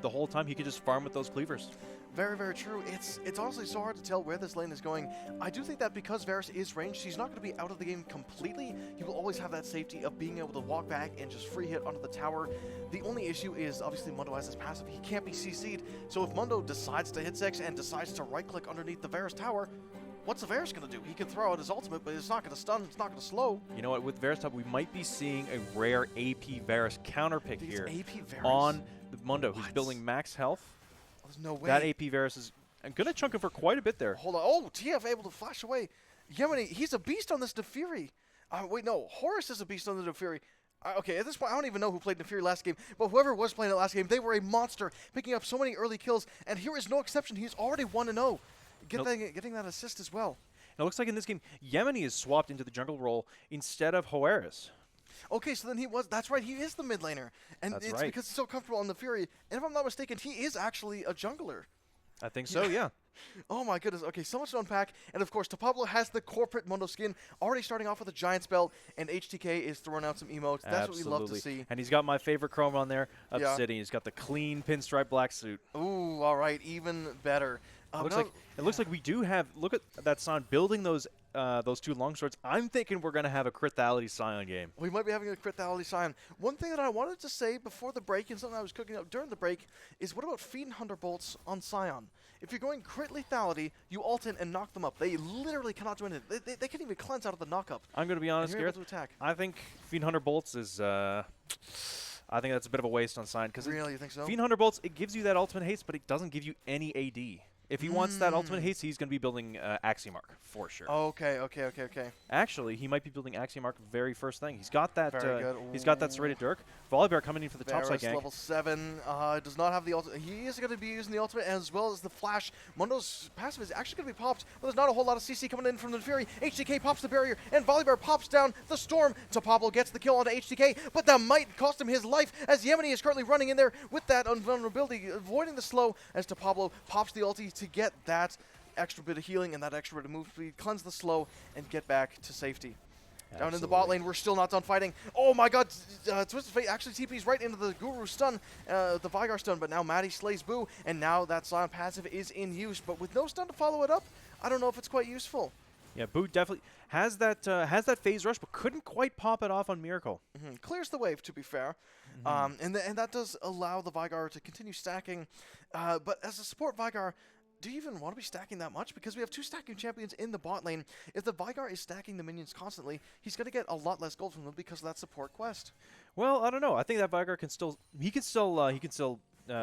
the whole time he can just farm with those cleavers. Very true. It's honestly so hard to tell where this lane is going. I do think that because Varus is ranged, he's not going to be out of the game completely. He will always have that safety of being able to walk back and just free hit onto the tower. The only issue is obviously Mundo has his passive. He can't be CC'd. So if Mundo decides to hit 6 and decides to right-click underneath the Varus tower, what's the Varus going to do? He can throw out his ultimate, but it's not going to stun. It's not going to slow. You know what? With Varus top, we might be seeing a rare AP Varus counter pick here AP Varus? on the Mundo, who's building max health. There's no way. That AP Varus is going to chunk him for quite a bit there. Hold on. Oh, TF able to flash away. Yemeni, he's a beast on this Nefiri. Wait, no. Horus is a beast on the Nefiri. Okay, at this point, I don't even know who played Nefiri last game, but whoever was playing it last game, they were a monster, picking up so many early kills, and here is no exception. He's already 1-0, getting that assist as well. And it looks like in this game, Yemeni is swapped into the jungle role instead of Hoeris. Okay, so then that's right, he is the mid laner. And it's because he's so comfortable on the Fury. And if I'm not mistaken, he is actually a jungler. I think so, yeah. Oh my goodness. Okay, so much to unpack. And of course, Pablo has the corporate Mundo skin, already starting off with a giant spell, and HTK is throwing out some emotes. That's what we love to see. And he's got my favorite chrome on there, Obsidian. He's got the clean pinstripe black suit. Ooh, all right, even better. It looks like we do have. Look at that Scion building those two longswords. I'm thinking we're gonna have a Crithality Scion game. We might be having a Crithality Scion. One thing that I wanted to say before the break, and something I was cooking up during the break, is what about Fiend Hunter bolts on Scion? if you're going crit lethality, you ult in and knock them up. They literally cannot do anything. They can't even cleanse out of the knock-up. I'm going to be honest, and you're Gareth. able to attack. I think Fiend Hunter Bolts is... I think that's a bit of a waste on Sign. Really, you think so? Fiend Hunter Bolts, it gives you that ultimate haste, but it doesn't give you any AD. If he wants that ultimate haste, he's going to be building Axiomark, for sure. Okay. Actually, he might be building Axiomark very first thing. He's got that. Very good. He's got that serrated Dirk. Volleybear coming in for the topside gank. Level 7 does not have the ultimate. He is going to be using the ultimate as well as the flash. Mundo's passive is actually going to be popped, but there's not a whole lot of CC coming in from the Fury. HDK pops the barrier, and Volleybear pops down the storm. Pablo gets the kill onto HDK, but that might cost him his life as Yemeni is currently running in there with that invulnerability, avoiding the slow as Pablo pops the ulti to get that extra bit of healing and that extra bit of move speed, cleanse the slow, and get back to safety. Absolutely. Down in the bot lane, we're still not done fighting. Oh my god, Twisted Fate actually TP's right into the Guru stun, the Vygar stun, but now Maddie slays Boo, and now that Sion passive is in use, but with no stun to follow it up, I don't know if it's quite useful. Yeah, Boo definitely has that phase rush, but couldn't quite pop it off on Miracle. Clears the wave, to be fair. And that does allow the Vygar to continue stacking, but as a support Vygar, do you even want to be stacking that much? Because we have 2 stacking champions in the bot lane. If the Vygar is stacking the minions constantly, he's going to get a lot less gold from them because of that support quest. Well, I don't know. I think that Vygar can still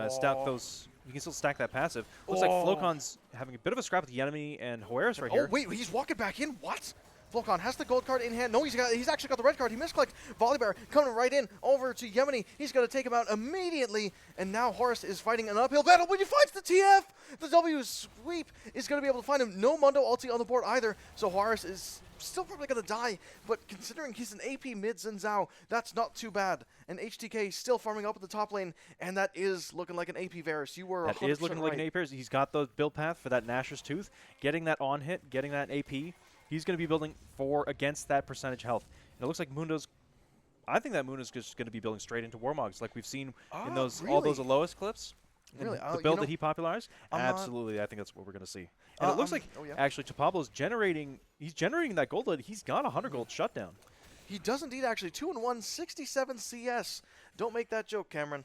stack those. He can still stack that passive. Looks like Flocon's having a bit of a scrap with Yemeni and Hoeris right here. Oh wait, he's walking back in. What? Flocon has the gold card in hand. No, he's actually got the red card. He misclicked. Volleybear coming right in over to Yemeni. He's going to take him out immediately. And now Horace is fighting an uphill battle when he finds the TF. The W sweep is going to be able to find him. No Mundo ulti on the board either. So Horace is still probably going to die. But considering he's an AP mid Xin Zhao, that's not too bad. And HTK still farming up at the top lane. And that is looking like an AP Varus. You were 100% That is looking like an AP Varus. He's got the build path for that Nashor's Tooth. Getting that on hit, getting that AP. He's going to be building against that percentage health. And it looks like Mundo's... I think that Mundo's just going to be building straight into Warmogs like we've seen in all those Alois clips. Really? The build that he popularized? Absolutely, I think that's what we're going to see. And it looks like, actually, Pablo's generating... He's generating that gold. He's got 100 gold shutdown. He does indeed, actually. 2-1, 67 CS. Don't make that joke, Cameron.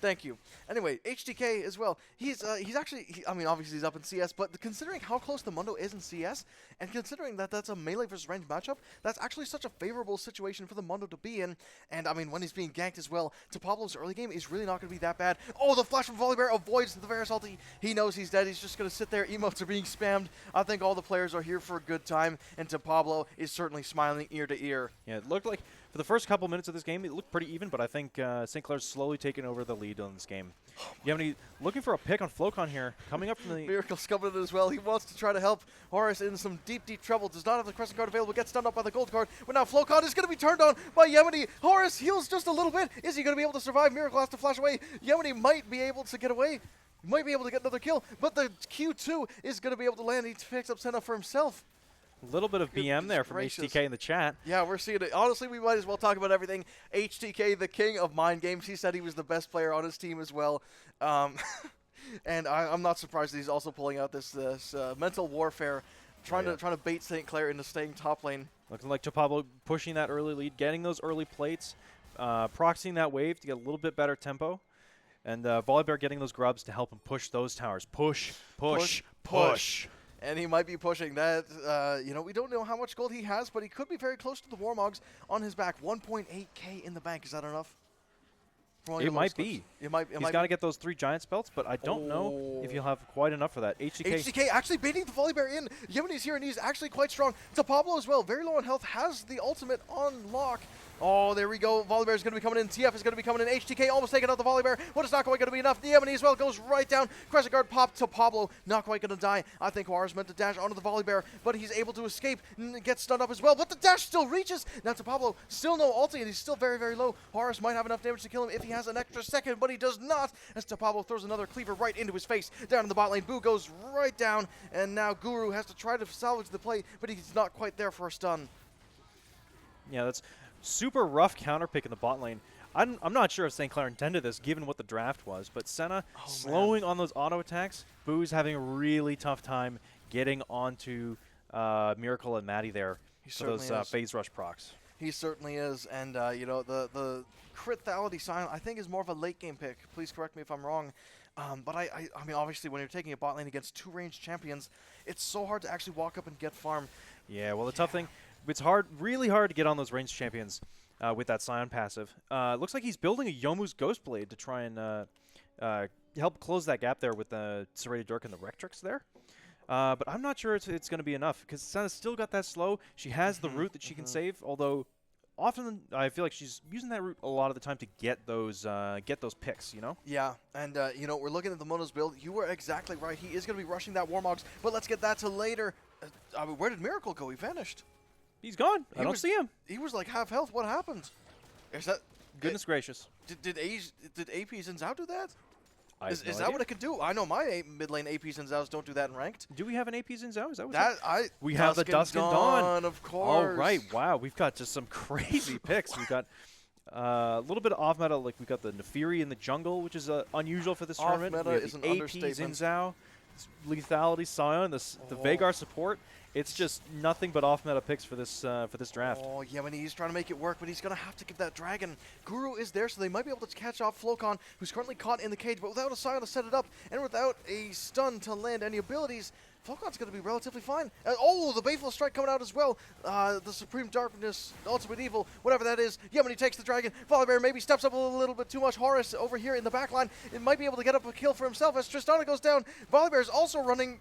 Thank you. Anyway, HDK as well. He's actually, I mean, obviously he's up in CS, but considering how close the Mundo is in CS, and considering that that's a melee versus range matchup, that's actually such a favorable situation for the Mundo to be in. And I mean, when he's being ganked as well, to Pablo's early game is really not going to be that bad. Oh, the flash from Volleybear avoids the Varus ulti. He knows he's dead. He's just going to sit there. Emotes are being spammed. I think all the players are here for a good time, and to Pablo is certainly smiling ear to ear. Yeah, it looked like for the first couple minutes of this game, it looked pretty even, but I think St. Clair's slowly taking over the lead on this game. Yemeni looking for a pick on Flocon here, coming up from the... Miracle's coming in as well. He wants to try to help Horace in some deep, deep trouble. Does not have the Crescent card available, gets stunned up by the gold card, but now Flocon is going to be turned on by Yemeni. Horace heals just a little bit. Is he going to be able to survive? Miracle has to flash away. Yemeni might be able to get away. Might be able to get another kill, but the Q2 is going to be able to land. He picks up Senna for himself. A little bit of BM there from HTK in the chat. Yeah, we're seeing it. Honestly, we might as well talk about everything. HTK, the king of mind games. He said he was the best player on his team as well. And I'm not surprised that he's also pulling out this mental warfare, trying to bait St. Clair into staying top lane. Looking like Pablo pushing that early lead, getting those early plates, proxying that wave to get a little bit better tempo. And Volleybear getting those grubs to help him push those towers. Push. And he might be pushing that. We don't know how much gold he has, but he could be very close to the Warmogs on his back. 1.8k in the bank. Is that enough? It might be. He's got to get those 3 Giants belts, but I don't know if he'll have quite enough for that. HDK actually baiting the Volleybear in. Yemeni's here, and he's actually quite strong. To Pablo as well, very low on health, has the ultimate on lock. Oh, there we go. Volleybear is going to be coming in. TF is going to be coming in. HTK almost taking out the Volleybear, but it's not quite going to be enough. The Yemeni as well goes right down. Crescent guard pop to Pablo. Not quite going to die. I think Juarez meant to dash onto the Volleybear, but he's able to escape and gets stunned up as well. But the dash still reaches. Now to Pablo, still no ulti, and he's still very, very low. Juarez might have enough damage to kill him if he has an extra second, but he does not. As to Pablo throws another cleaver right into his face. Down in the bot lane, Boo goes right down, and now Guru has to try to salvage the play, but he's not quite there for a stun. Yeah, that's super rough counter pick in the bot lane. I'm not sure if St. Clair intended this, given what the draft was, but Senna slowing on those auto attacks. Boo's having a really tough time getting onto Miracle and Maddie there for those phase rush procs. He certainly is, and the crit-thality sign I think is more of a late game pick. Please correct me if I'm wrong. But I mean, obviously, when you're taking a bot lane against 2 ranged champions, it's so hard to actually walk up and get farm. Yeah, well, the tough thing, it's hard, really hard to get on those ranged champions with that Scion passive. Looks like he's building a Yomu's Ghostblade to try and help close that gap there with the Serrated Dirk and the Rectrix there. But I'm not sure it's going to be enough because Senna's still got that slow. She has the root that she can save, although often I feel like she's using that route a lot of the time to get those picks, you know? Yeah, and you know, we're looking at the Mono's build. You were exactly right. He is going to be rushing that Warmogs, but let's get that to later. I mean, where did Miracle go? He vanished. He's gone. I don't see him. He was like half health. What happened? Is that goodness gracious? Did AP Xin Zhao do that? Is that what it can do? I know my mid lane AP Xin Zhaos don't do that in ranked. Do we have an AP Xin Zhao? Is that what we have the Dusk and Dawn, of course. All right, wow, we've got just some crazy picks. We've got a little bit of off meta, like we've got the Nefiri in the jungle, which is unusual for this tournament. Off meta is an AP understatement. Xin Zhao, Lethality Scion, the Vagar support. It's just nothing but off-meta picks for this draft. Oh, yeah, when he's trying to make it work, but he's going to have to give that Dragon. Guru is there, so they might be able to catch off Flocon, who's currently caught in the cage, but without a Scion to set it up, and without a stun to land any abilities, Flocon's going to be relatively fine. The Baleful Strike coming out as well. The Supreme Darkness, Ultimate Evil, whatever that is. Yemeni takes the Dragon. Volibear maybe steps up a little bit too much. Horus over here in the backline. It might be able to get up a kill for himself as Tristana goes down. Volibear is also running.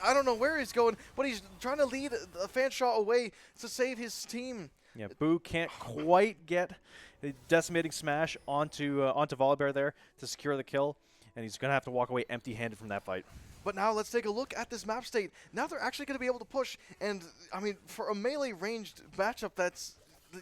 I don't know where he's going, but he's trying to lead a Fanshawe away to save his team. Yeah, Boo can't quite get the Decimating Smash onto Volibear there to secure the kill, and he's going to have to walk away empty-handed from that fight. But now let's take a look at this map state. Now they're actually going to be able to push, and I mean, for a melee ranged matchup that's,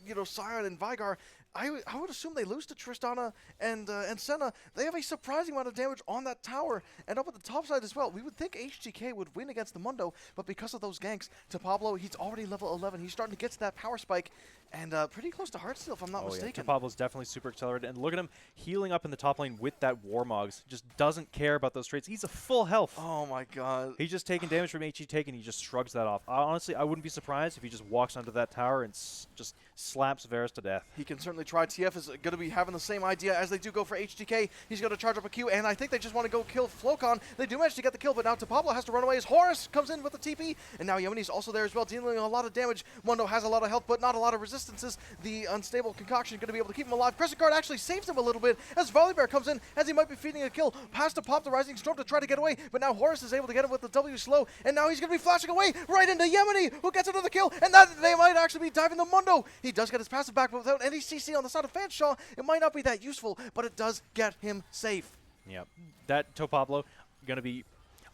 you know, Scion and Vigar, I would assume they lose to Tristana and Senna. They have a surprising amount of damage on that tower and up at the top side as well. We would think HGK would win against the Mundo, but because of those ganks to Pablo, he's already level 11. He's starting to get to that power spike and pretty close to Heartsteel, if I'm not mistaken. Yeah, Pablo's definitely super accelerated. And look at him healing up in the top lane with that Warmogs. Just doesn't care about those traits. He's a full health. Oh my god. He's just taking damage from HGK and he just shrugs that off. Honestly, I wouldn't be surprised if he just walks onto that tower and just slaps Varus to death. He can certainly try. TF is going to be having the same idea as they do go for HGK. He's going to charge up a Q, and I think they just want to go kill Flocon. They do manage to get the kill, but now Pablo has to run away as Horus comes in with the TP, and now Yemeni's also there as well, dealing a lot of damage. Mundo has a lot of health, but not a lot of resistances. The unstable concoction going to be able to keep him alive. Crescent Guard actually saves him a little bit as Volibear comes in, as he might be feeding a kill. Has to pop the Rising Storm to try to get away, but now Horus is able to get him with the W slow, and now he's going to be flashing away right into Yemeni, who gets another kill, and that they might actually be diving the Mundo. He does get his passive back, but without any CC on the side of Fanshawe, it might not be that useful, but it does get him safe. Yep. That Pablo going to be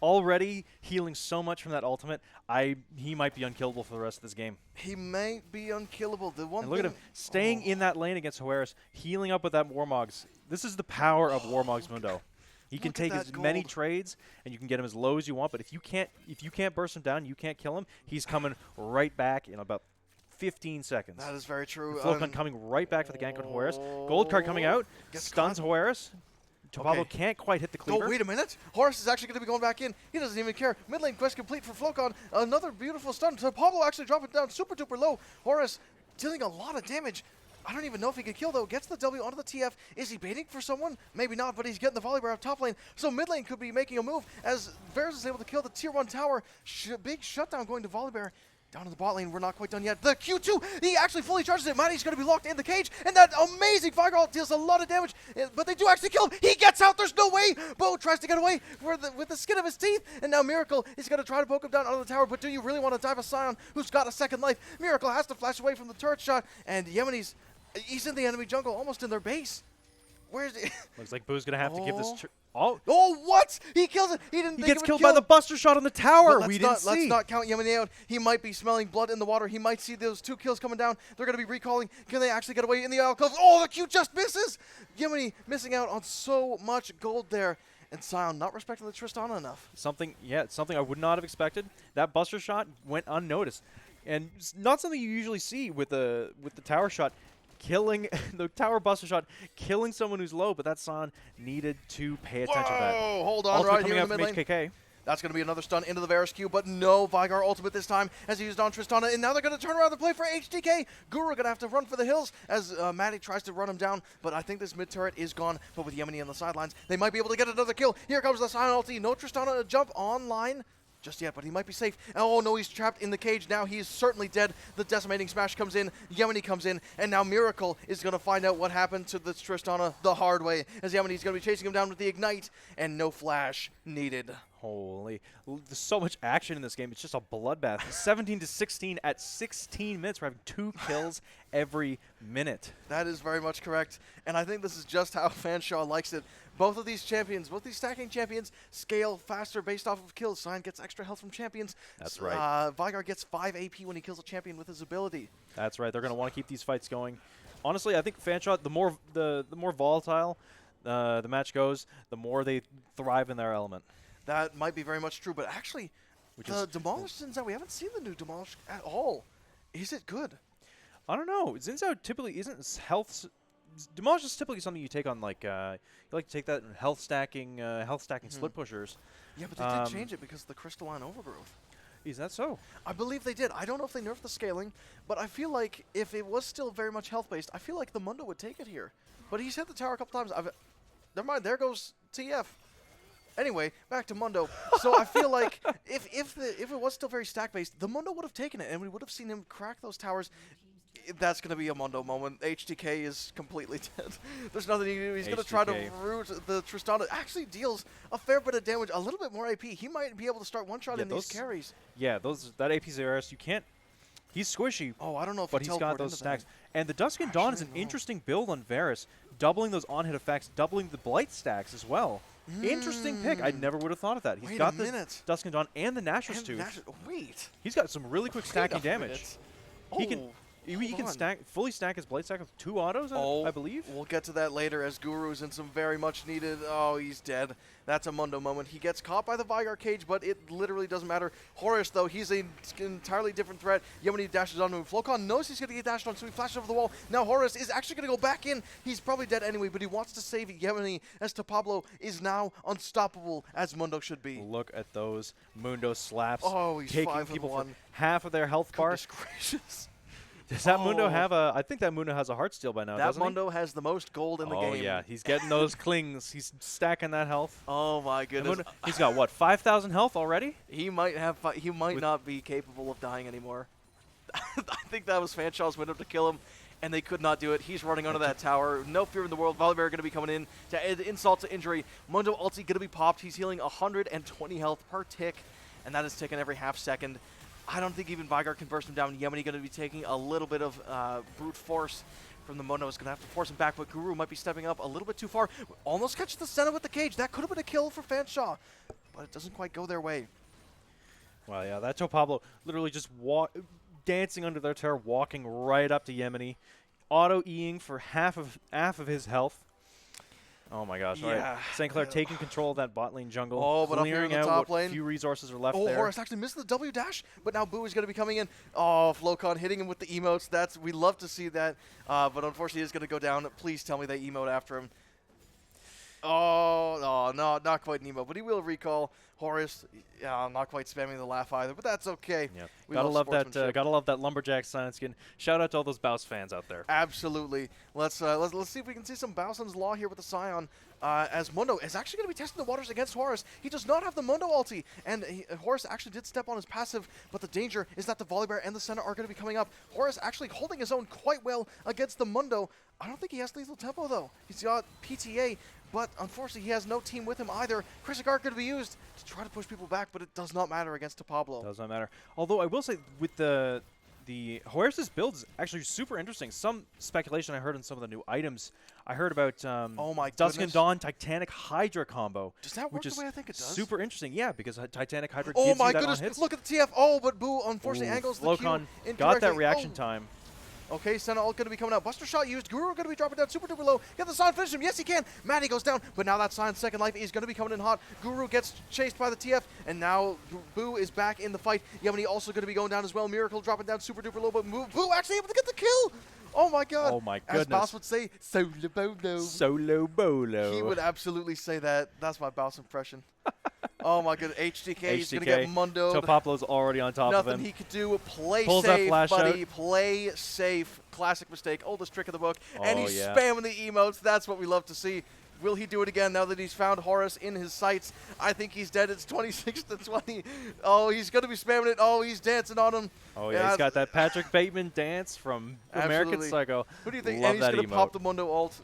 already healing so much from that ultimate. He might be unkillable for the rest of this game. He may be unkillable. The one and look at him staying in that lane against Horus, healing up with that Warmogs. This is the power of Warmogs Mundo. He can take as many trades, and you can get him as low as you want. But if you can't burst him down, you can't kill him. He's coming right back in about 15 seconds. That is very true. Flocon coming right back for the gank on Horus. Gold card coming out, stuns Horus. Pablo can't quite hit the cleaver. Oh, wait a minute. Horus is actually going to be going back in. He doesn't even care. Mid lane quest complete for Flocon. Another beautiful stun. Pablo actually dropping down super duper low. Horus dealing a lot of damage. I don't even know if he could kill, though. Gets the W onto the TF. Is he baiting for someone? Maybe not, but he's getting the Volibear up top lane. So mid lane could be making a move as Varus is able to kill the tier 1 tower. Big shutdown going to Volibear. Down to the bot lane, we're not quite done yet. The Q2, he actually fully charges it. Matty's going to be locked in the cage, and that amazing Vigar ult deals a lot of damage, but they do actually kill him. He gets out, there's no way. Bo tries to get away with the skin of his teeth, and now Miracle is going to try to poke him down out of the tower, but do you really want to dive a Scion who's got a second life? Miracle has to flash away from the turret shot, and Yemeni's, he's in the enemy jungle, almost in their base. Where's he? Looks like Boo's going to have to give this... Oh, what? He kills it. He gets killed by the Buster Shot on the tower. Let's not count Yemeni out. He might be smelling blood in the water. He might see those 2 kills coming down. They're going to be recalling. Can they actually get away in the alcove? Oh, the Q just misses. Yemeni missing out on so much gold there. And Scion not respecting the Tristana enough. Something I would not have expected. That Buster Shot went unnoticed. And not something you usually see with the tower shot. Killing the tower buster shot, killing someone who's low, but that Scion needed to pay attention to that. Hold on, Ultimate right coming here out in the from mid lane. HKK. That's going to be another stun into the Varus Q, but no Vigar ultimate this time as he used on Tristana, and now they're going to turn around the play for HDK. Guru going to have to run for the hills as Maddie tries to run him down, but I think this mid turret is gone. But with Yemeni on the sidelines, they might be able to get another kill. Here comes the silent ulti. No Tristana to jump online just yet, but he might be safe. Oh no, he's trapped in the cage now. He is certainly dead. The decimating smash comes in, Yemeni comes in, and now Miracle is going to find out what happened to the Tristana the hard way, as Yemeni's going to be chasing him down with the Ignite, and no flash needed. Holy, there's so much action in this game. It's just a bloodbath. 17-16 at 16 minutes. We're having 2 kills every minute. That is very much correct, and I think this is just how Fanshawe likes it. Both of these champions, both these stacking champions, scale faster based off of kills. Cyan gets extra health from champions. That's right. Vigar gets 5 AP when he kills a champion with his ability. That's right. They're going to want to keep these fights going. Honestly, I think Fanshawe, the more volatile the match goes, the more they thrive in their element. That might be very much true, but actually, the Demolish Zinzao, we haven't seen the new Demolish at all. Is it good? I don't know. Zinzao typically isn't health. Demolish is typically something you take on, like, you like to take that in health stacking split pushers. Yeah, but they did change it because of the crystalline overgrowth. Is that so? I believe they did. I don't know if they nerfed the scaling, but I feel like if it was still very much health-based, I feel like the Mundo would take it here. But he's hit the tower a couple times. Never mind, there goes TF. Anyway, back to Mundo. So I feel like if it was still very stack-based, the Mundo would have taken it, and we would have seen him crack those towers. That's going to be a Mundo moment. HTK is completely dead. There's nothing he can do. He's going to try to root the Tristana. Actually deals a fair bit of damage, a little bit more AP. He might be able to start one-shotting these carries. Yeah, that AP Zeros, you can't. He's squishy. Oh, I don't know if but he's got those stacks. And the Dusk and Dawn is an interesting build on Varus, doubling those on-hit effects, doubling the Blight stacks as well. Interesting pick. I never would have thought of that. He's got the Dusk and Dawn and the Nashor's Tooth. Wait. He's got some really quick stacking damage. He can fully stack his Blade Stack with 2 autos, I believe. We'll get to that later as Guru's in some very much needed. Oh, he's dead. That's a Mundo moment. He gets caught by the Vigar cage, but it literally doesn't matter. Horus, though, he's an entirely different threat. Yemeni dashes on him. Flocon knows he's going to get dashed on, so he flashes over the wall. Now Horus is actually going to go back in. He's probably dead anyway, but he wants to save Yemeni as Pablo is now unstoppable, as Mundo should be. Look at those Mundo slaps. Oh, he's taking people for half of their health bar. Goodness gracious. Does that Mundo have a... I think that Mundo has a Heartsteel by now, doesn't he? That Mundo has the most gold in the game. Oh, yeah. He's getting those clings. He's stacking that health. Oh, my goodness. He's got, what, 5,000 health already? He might have. He might not be capable of dying anymore. I think that was Fanshawe's window to kill him, and they could not do it. He's running under that tower. No fear in the world. Volibear going to be coming in to add insult to injury. Mundo ulti going to be popped. He's healing 120 health per tick, and that is ticking every half second. I don't think even Vigar can burst him down. Yemeni going to be taking a little bit of brute force from the Mundo. Is going to have to force him back, but Guru might be stepping up a little bit too far. Almost catches the center with the cage. That could have been a kill for Fanshawe, but it doesn't quite go their way. Well, yeah, that Pablo literally just dancing under their tower, walking right up to Yemeni, auto-eing for half of his health. Oh my gosh! Yeah. Right. St. Clair taking control of that bot lane jungle, oh, but clearing up here in the out top what lane. few resources are left there. there. Horus actually missed the W dash, but now Boo is going to be coming in. Oh, Flocon hitting him with the emotes. We love to see that, but unfortunately, he's going to go down. Please tell me they emote after him. Oh, no, not quite an emote, but he will recall. Horus, not quite spamming the laugh either, but that's okay. Yeah. Gotta love that lumberjack silent skin. Shout out to all those Baus fans out there. Absolutely. Let's see if we can see some Bowson's Law here with the Scion. As Mundo is actually going to be testing the waters against Horus. He does not have the Mundo ulti, and Horus actually did step on his passive, but the danger is that the Volibear and the Senna are going to be coming up. Horus actually holding his own quite well against the Mundo. I don't think he has lethal tempo, though. He's got PTA, but unfortunately, he has no team with him either. Chrysagar could be used to try to push people back, but it does not matter against Pablo. Does not matter. Although I will say, with the Horus's build is actually super interesting. Some speculation I heard on some of the new items. I heard about Dusk and Dawn Titanic Hydra combo. Does that work the way I think it does? Super interesting, yeah, because Titanic Hydra gives you that on hits. Oh my goodness, look at the TF. Oh, but Boo unfortunately angles the Q. Got that reaction time. Okay, Senna ult going to be coming out. Buster shot used. Guru going to be dropping down super duper low. Get the Sign, finish him. Yes, he can. Maddie goes down, but now that Sign's second life is going to be coming in hot. Guru gets chased by the TF, and now Boo is back in the fight. Yemeni also going to be going down as well. Miracle dropping down super duper low, but Boo actually able to get the kill. Oh my god. Oh my goodness. As Baus would say, solo bolo. Solo bolo. He would absolutely say that. That's my Baus impression. Oh my goodness, HDK, he's going to get mundoed. Topoplo's already on top of him. Nothing he could do. Play Pulls that safe, flash buddy. out. Play safe. Classic mistake. Oldest trick of the book. And Oh, he's yeah. spamming the emotes. That's what we love to see. Will he do it again now that he's found Horus in his sights? I think he's dead. It's 26-20. Oh, he's going to be spamming it. Oh, he's dancing on him. Oh, yeah, he's got that Patrick Bateman dance from American Absolutely. Psycho. Who do you think? Love And he's that going to emote. pop the Mundo ult.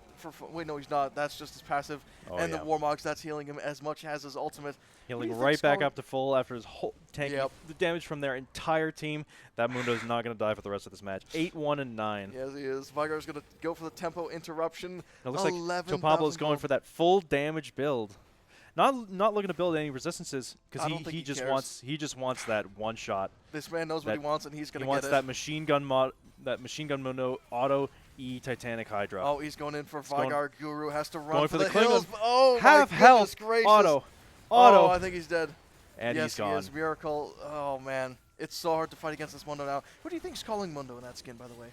Wait, no, he's not. That's just his passive. Oh, and yeah. the Warmogs, that's healing him as much as his ultimate. Healing Who do you right think's back going- up to full after his whole taking Yep. the damage from their entire team. That Mundo's not going to die for the rest of this match. 8-1-9. Yes, he is. Vigar's going to go for the tempo interruption. It looks like 11,000 Topoplo's going gold. for that full damage build. Not looking to build any resistances I because don't think he he just cares. wants that one shot. This man knows what that- he wants, and he's going He to wants get that it. machine gun Mundo auto E Titanic Hydra. Oh, he's going in for going- Vigar. Guru has to run going for for the the Klingon. hills. Oh, Half my health. goodness gracious. Auto. Oh, I think he's dead. And yes, he's gone. he is. Miracle. Oh, man. It's so hard to fight against this Mundo now. Who do you think's calling Mundo in that skin, by the way?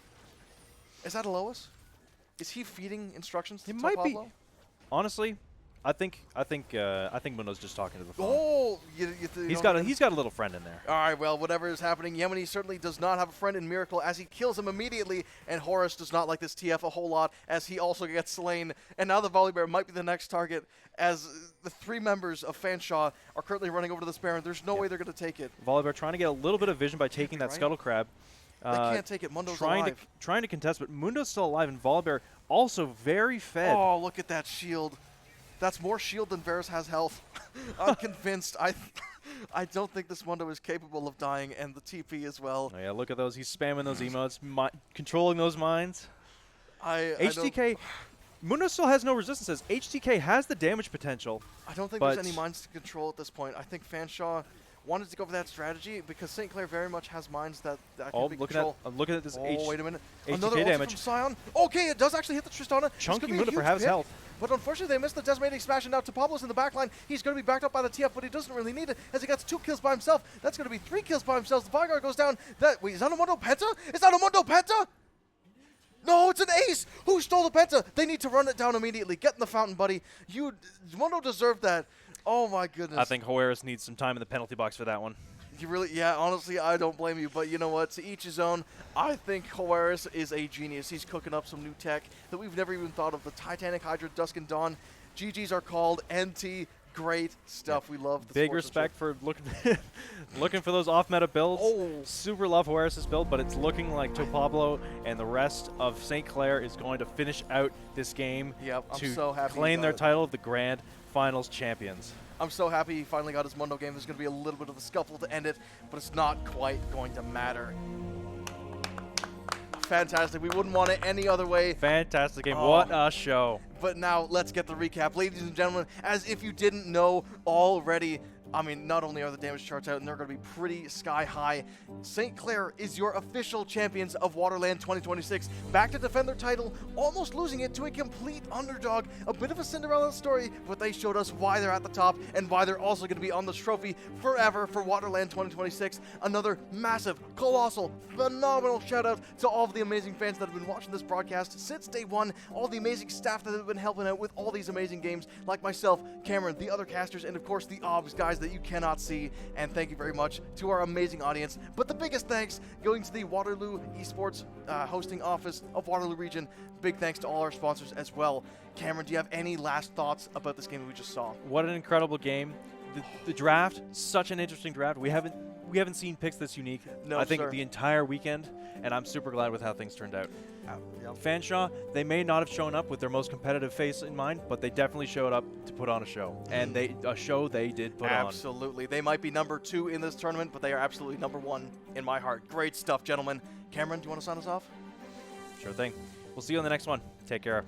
Is that Alois? Is he feeding instructions to It might be. Pablo? Honestly, I think Mundo's just talking to the phone. Oh, He's got a little friend in there. All right, well, whatever is happening, Yemeni certainly does not have a friend in Miracle as he kills him immediately, and Horus does not like this TF a whole lot as he also gets slain. And now the Volibear might be the next target as the 3 members of Fanshawe are currently running over to this Baron. There's no way they're going to take it. Volibear trying to get a little bit of vision by taking that right? Scuttle Crab. They can't take it. Mundo's alive. Trying to contest, but Mundo's still alive, and Volibear also very fed. Oh, look at that shield. That's more shield than Varus has health. I'm convinced. I don't think this Mundo is capable of dying, and the TP as well. Oh, yeah, look at those. He's spamming those emotes, controlling those mines. HTK, Mundo still has no resistances. HTK has the damage potential. I don't think there's any mines to control at this point. I think Fanshawe wanted to go for that strategy because St. Clair very much has mines that can be control. I'm looking at this wait a minute. HTK Another ulti damage. from Sion. Okay, it does actually hit the Tristana. Chunky Mundo for half his health. But unfortunately, they missed the decimating smash, and now Topopolo's in the backline. He's going to be backed up by the TF, but he doesn't really need it as he gets 2 kills by himself. That's going to be 3 kills by himself. The Vigar goes down. Wait, is that a Mundo Penta? Is that a Mundo Penta? No, it's an ace! Who stole the Penta? They need to run it down immediately. Get in the fountain, buddy. Mundo deserved that. Oh, my goodness. I think Horus needs some time in the penalty box for that one. Yeah, honestly, I don't blame you. But you know what? To each his own. I think Horus is a genius. He's cooking up some new tech that we've never even thought of. The Titanic Hydra, Dusk and Dawn. GGs are called NT. Great stuff. We love the Big respect for looking for those off-meta builds. Oh. Super love Horus' build, but it's looking like Topopolo and the rest of St. Clair is going to finish out this game Yep, I'm to so happy claim their about it. title of the Grand Finals champions. I'm so happy he finally got his Mundo game. There's going to be a little bit of a scuffle to end it, but it's not quite going to matter. Fantastic. We wouldn't want it any other way. Fantastic game. Oh. What a show. But now let's get the recap. Ladies and gentlemen, as if you didn't know already, I mean, not only are the damage charts out, and they're going to be pretty sky high, St. Clair is your official champions of WaterLAN 2026. Back to defend their title, almost losing it to a complete underdog. A bit of a Cinderella story, but they showed us why they're at the top and why they're also going to be on this trophy forever for WaterLAN 2026. Another massive, colossal, phenomenal shout out to all of the amazing fans that have been watching this broadcast since day one, all the amazing staff that have been helping out with all these amazing games, like myself, Cameron, the other casters, and of course the OBS guys that you cannot see. And thank you very much to our amazing audience. But the biggest thanks going to the Waterloo Esports hosting office of Waterloo Region. Big thanks to all our sponsors as well. Cameron, do you have any last thoughts about this game that we just saw? What an incredible game. The draft, such an interesting draft. We haven't seen picks this unique. No, I think sir. the entire weekend, and I'm super glad with how things turned out. Fanshawe, they may not have shown up with their most competitive face in mind, but they definitely showed up to put on a show. And a show they did put on. Absolutely. They might be number 2 in this tournament, but they are absolutely number 1 in my heart. Great stuff, gentlemen. Cameron, do you want to sign us off? Sure thing. We'll see you on the next one. Take care.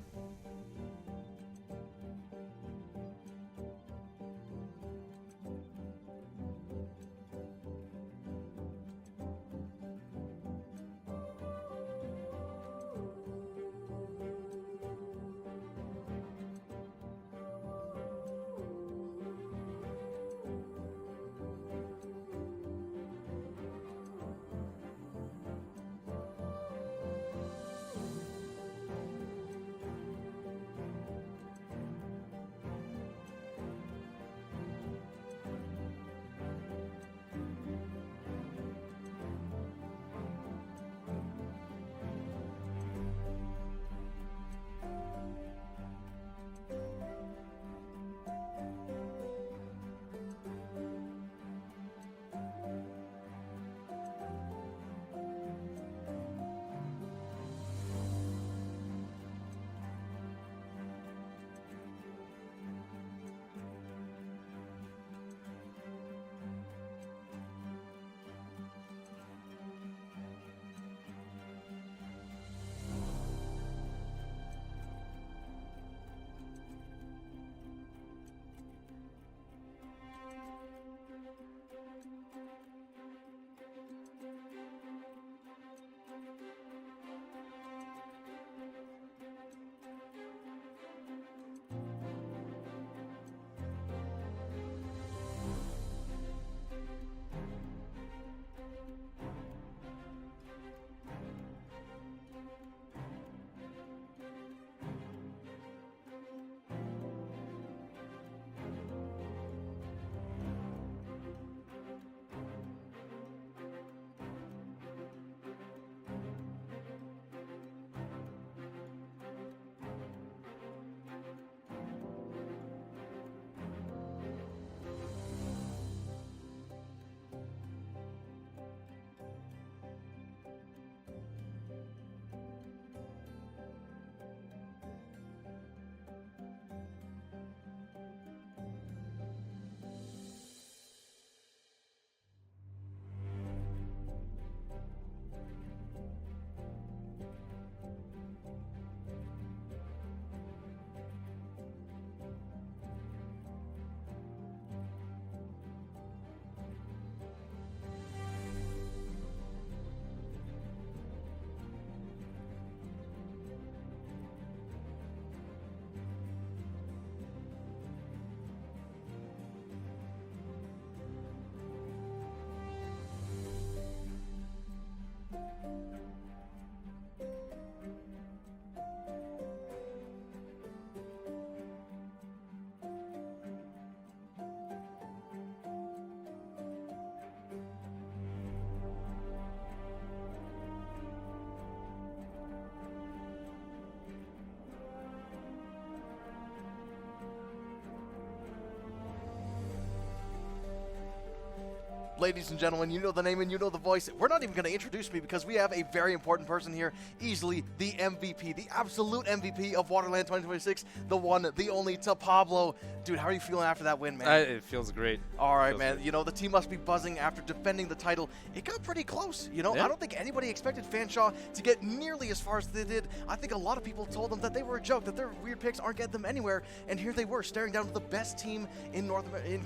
Ladies and gentlemen, you know the name and you know the voice. We're not even going to introduce me because we have a very important person here. Easily the MVP, the absolute MVP of WaterLAN 2026. The one, the only, to Pablo. Dude, how are you feeling after that win, man? It feels great. All right, man. You know, the team must be buzzing after defending the title. It got pretty close. You know, Yeah. I don't think anybody expected Fanshawe to get nearly as far as they did. I think a lot of people told them that they were a joke, that their weird picks aren't getting them anywhere. And here they were, staring down to the best team in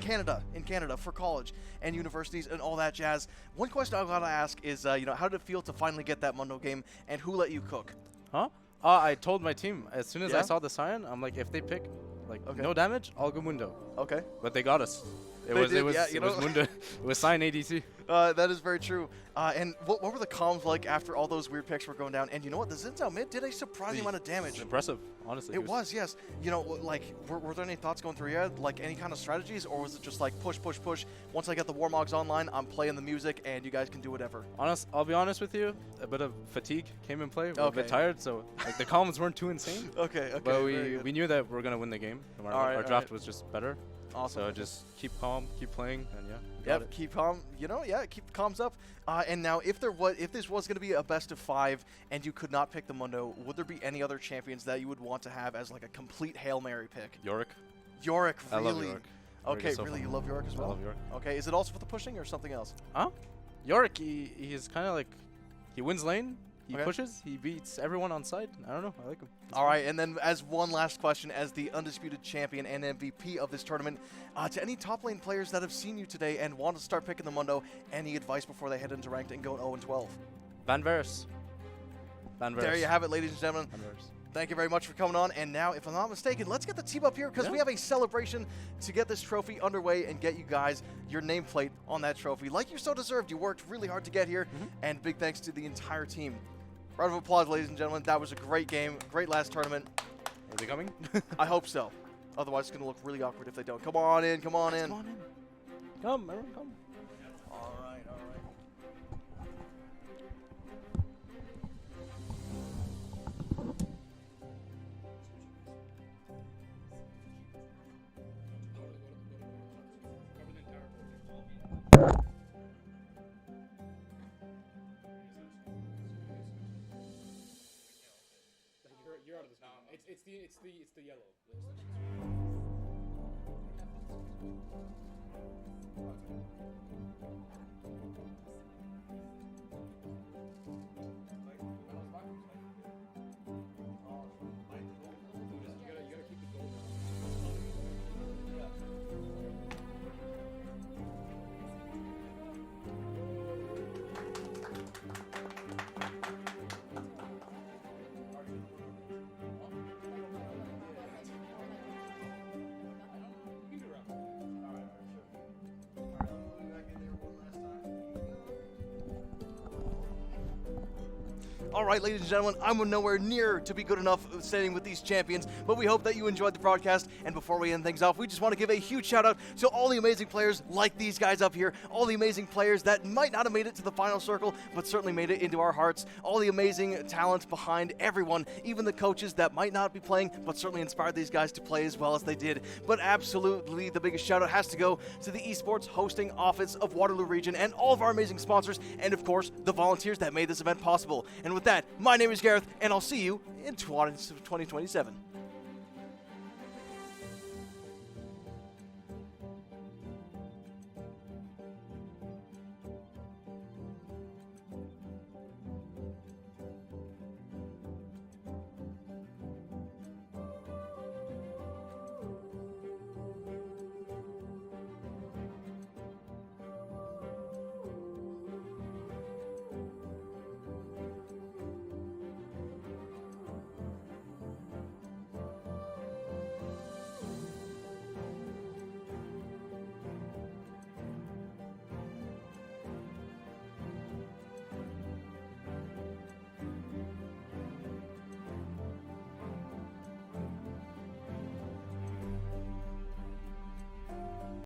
Canada for college and universities and all that jazz. One question I gotta ask is, you know, how did it feel to finally get that Mundo game, and who let you cook? Huh? I told my team as soon as I Yeah? saw the sign, I'm like, if they pick like Okay. no damage, I'll go Mundo. Okay. But they got us. It They was did, it was yeah, you it was know. Mundo. It was sign ADC. That is very true. And what were the comms like after all those weird picks were going down? And you know what? The Zinzao mid did a surprising amount of damage. It's impressive, honestly. It was, yes. You know, like, were there any thoughts going through your head? Like, any kind of strategies? Or was it just like, push, push, push? Once I get the Warmogs online, I'm playing the music, and you guys can do whatever. I'll be honest with you. A bit of fatigue came in play. We're a Okay. bit tired, so like the comms weren't too insane. Okay, okay. But very good. we knew that we're gonna win the game. Our, All right, our all draft right. was just better. Awesome. So just keep calm, keep playing, and yeah. got Yep, it. keep calm. You know, yeah, keep the comms up. And now, if this was going to be a best of 5 and you could not pick the Mundo, would there be any other champions that you would want to have as like a complete Hail Mary pick? Yorick. Yorick, I really? love Yorick. Yorick Okay, is so really, fun. you love Yorick as I well? love Yorick. Okay, is it also for the pushing or something else? Huh? Yorick, he's kind of like, he wins lane, he Okay. pushes, he beats everyone on side. I don't know, I like him. He's All fun. right, and then as one last question, as the undisputed champion and MVP of this tournament, to any top lane players that have seen you today and want to start picking the Mundo, any advice before they head into ranked and go 0-12? Van Veres. Van Veres. There you have it, ladies and gentlemen. Van Veres. Thank you very much for coming on. And now, if I'm not mistaken, let's get the team up here because Yeah. we have a celebration to get this trophy underway and get you guys your nameplate on that trophy. Like you so deserved. You worked really hard to get here. And big thanks to the entire team. Round of applause, ladies and gentlemen. That was a great game. Great last tournament. Are they coming? I hope so. Otherwise, it's going to look really awkward if they don't. Come on in. Come on in. Come on in. Come, everyone, come. All right, all right. You're out of this now. It's the yellow. You gotta keep the gold. All right, ladies and gentlemen, I'm nowhere near to be good enough standing with these champions, but we hope that you enjoyed the broadcast. And before we end things off, we just want to give a huge shout out to all the amazing players like these guys up here, all the amazing players that might not have made it to the final circle, but certainly made it into our hearts, all the amazing talent behind everyone, even the coaches that might not be playing, but certainly inspired these guys to play as well as they did. But absolutely, the biggest shout out has to go to the Esports hosting office of Waterloo Region and all of our amazing sponsors, and of course, the volunteers that made this event possible. And with that, my name is Gareth, and I'll see you in 2027.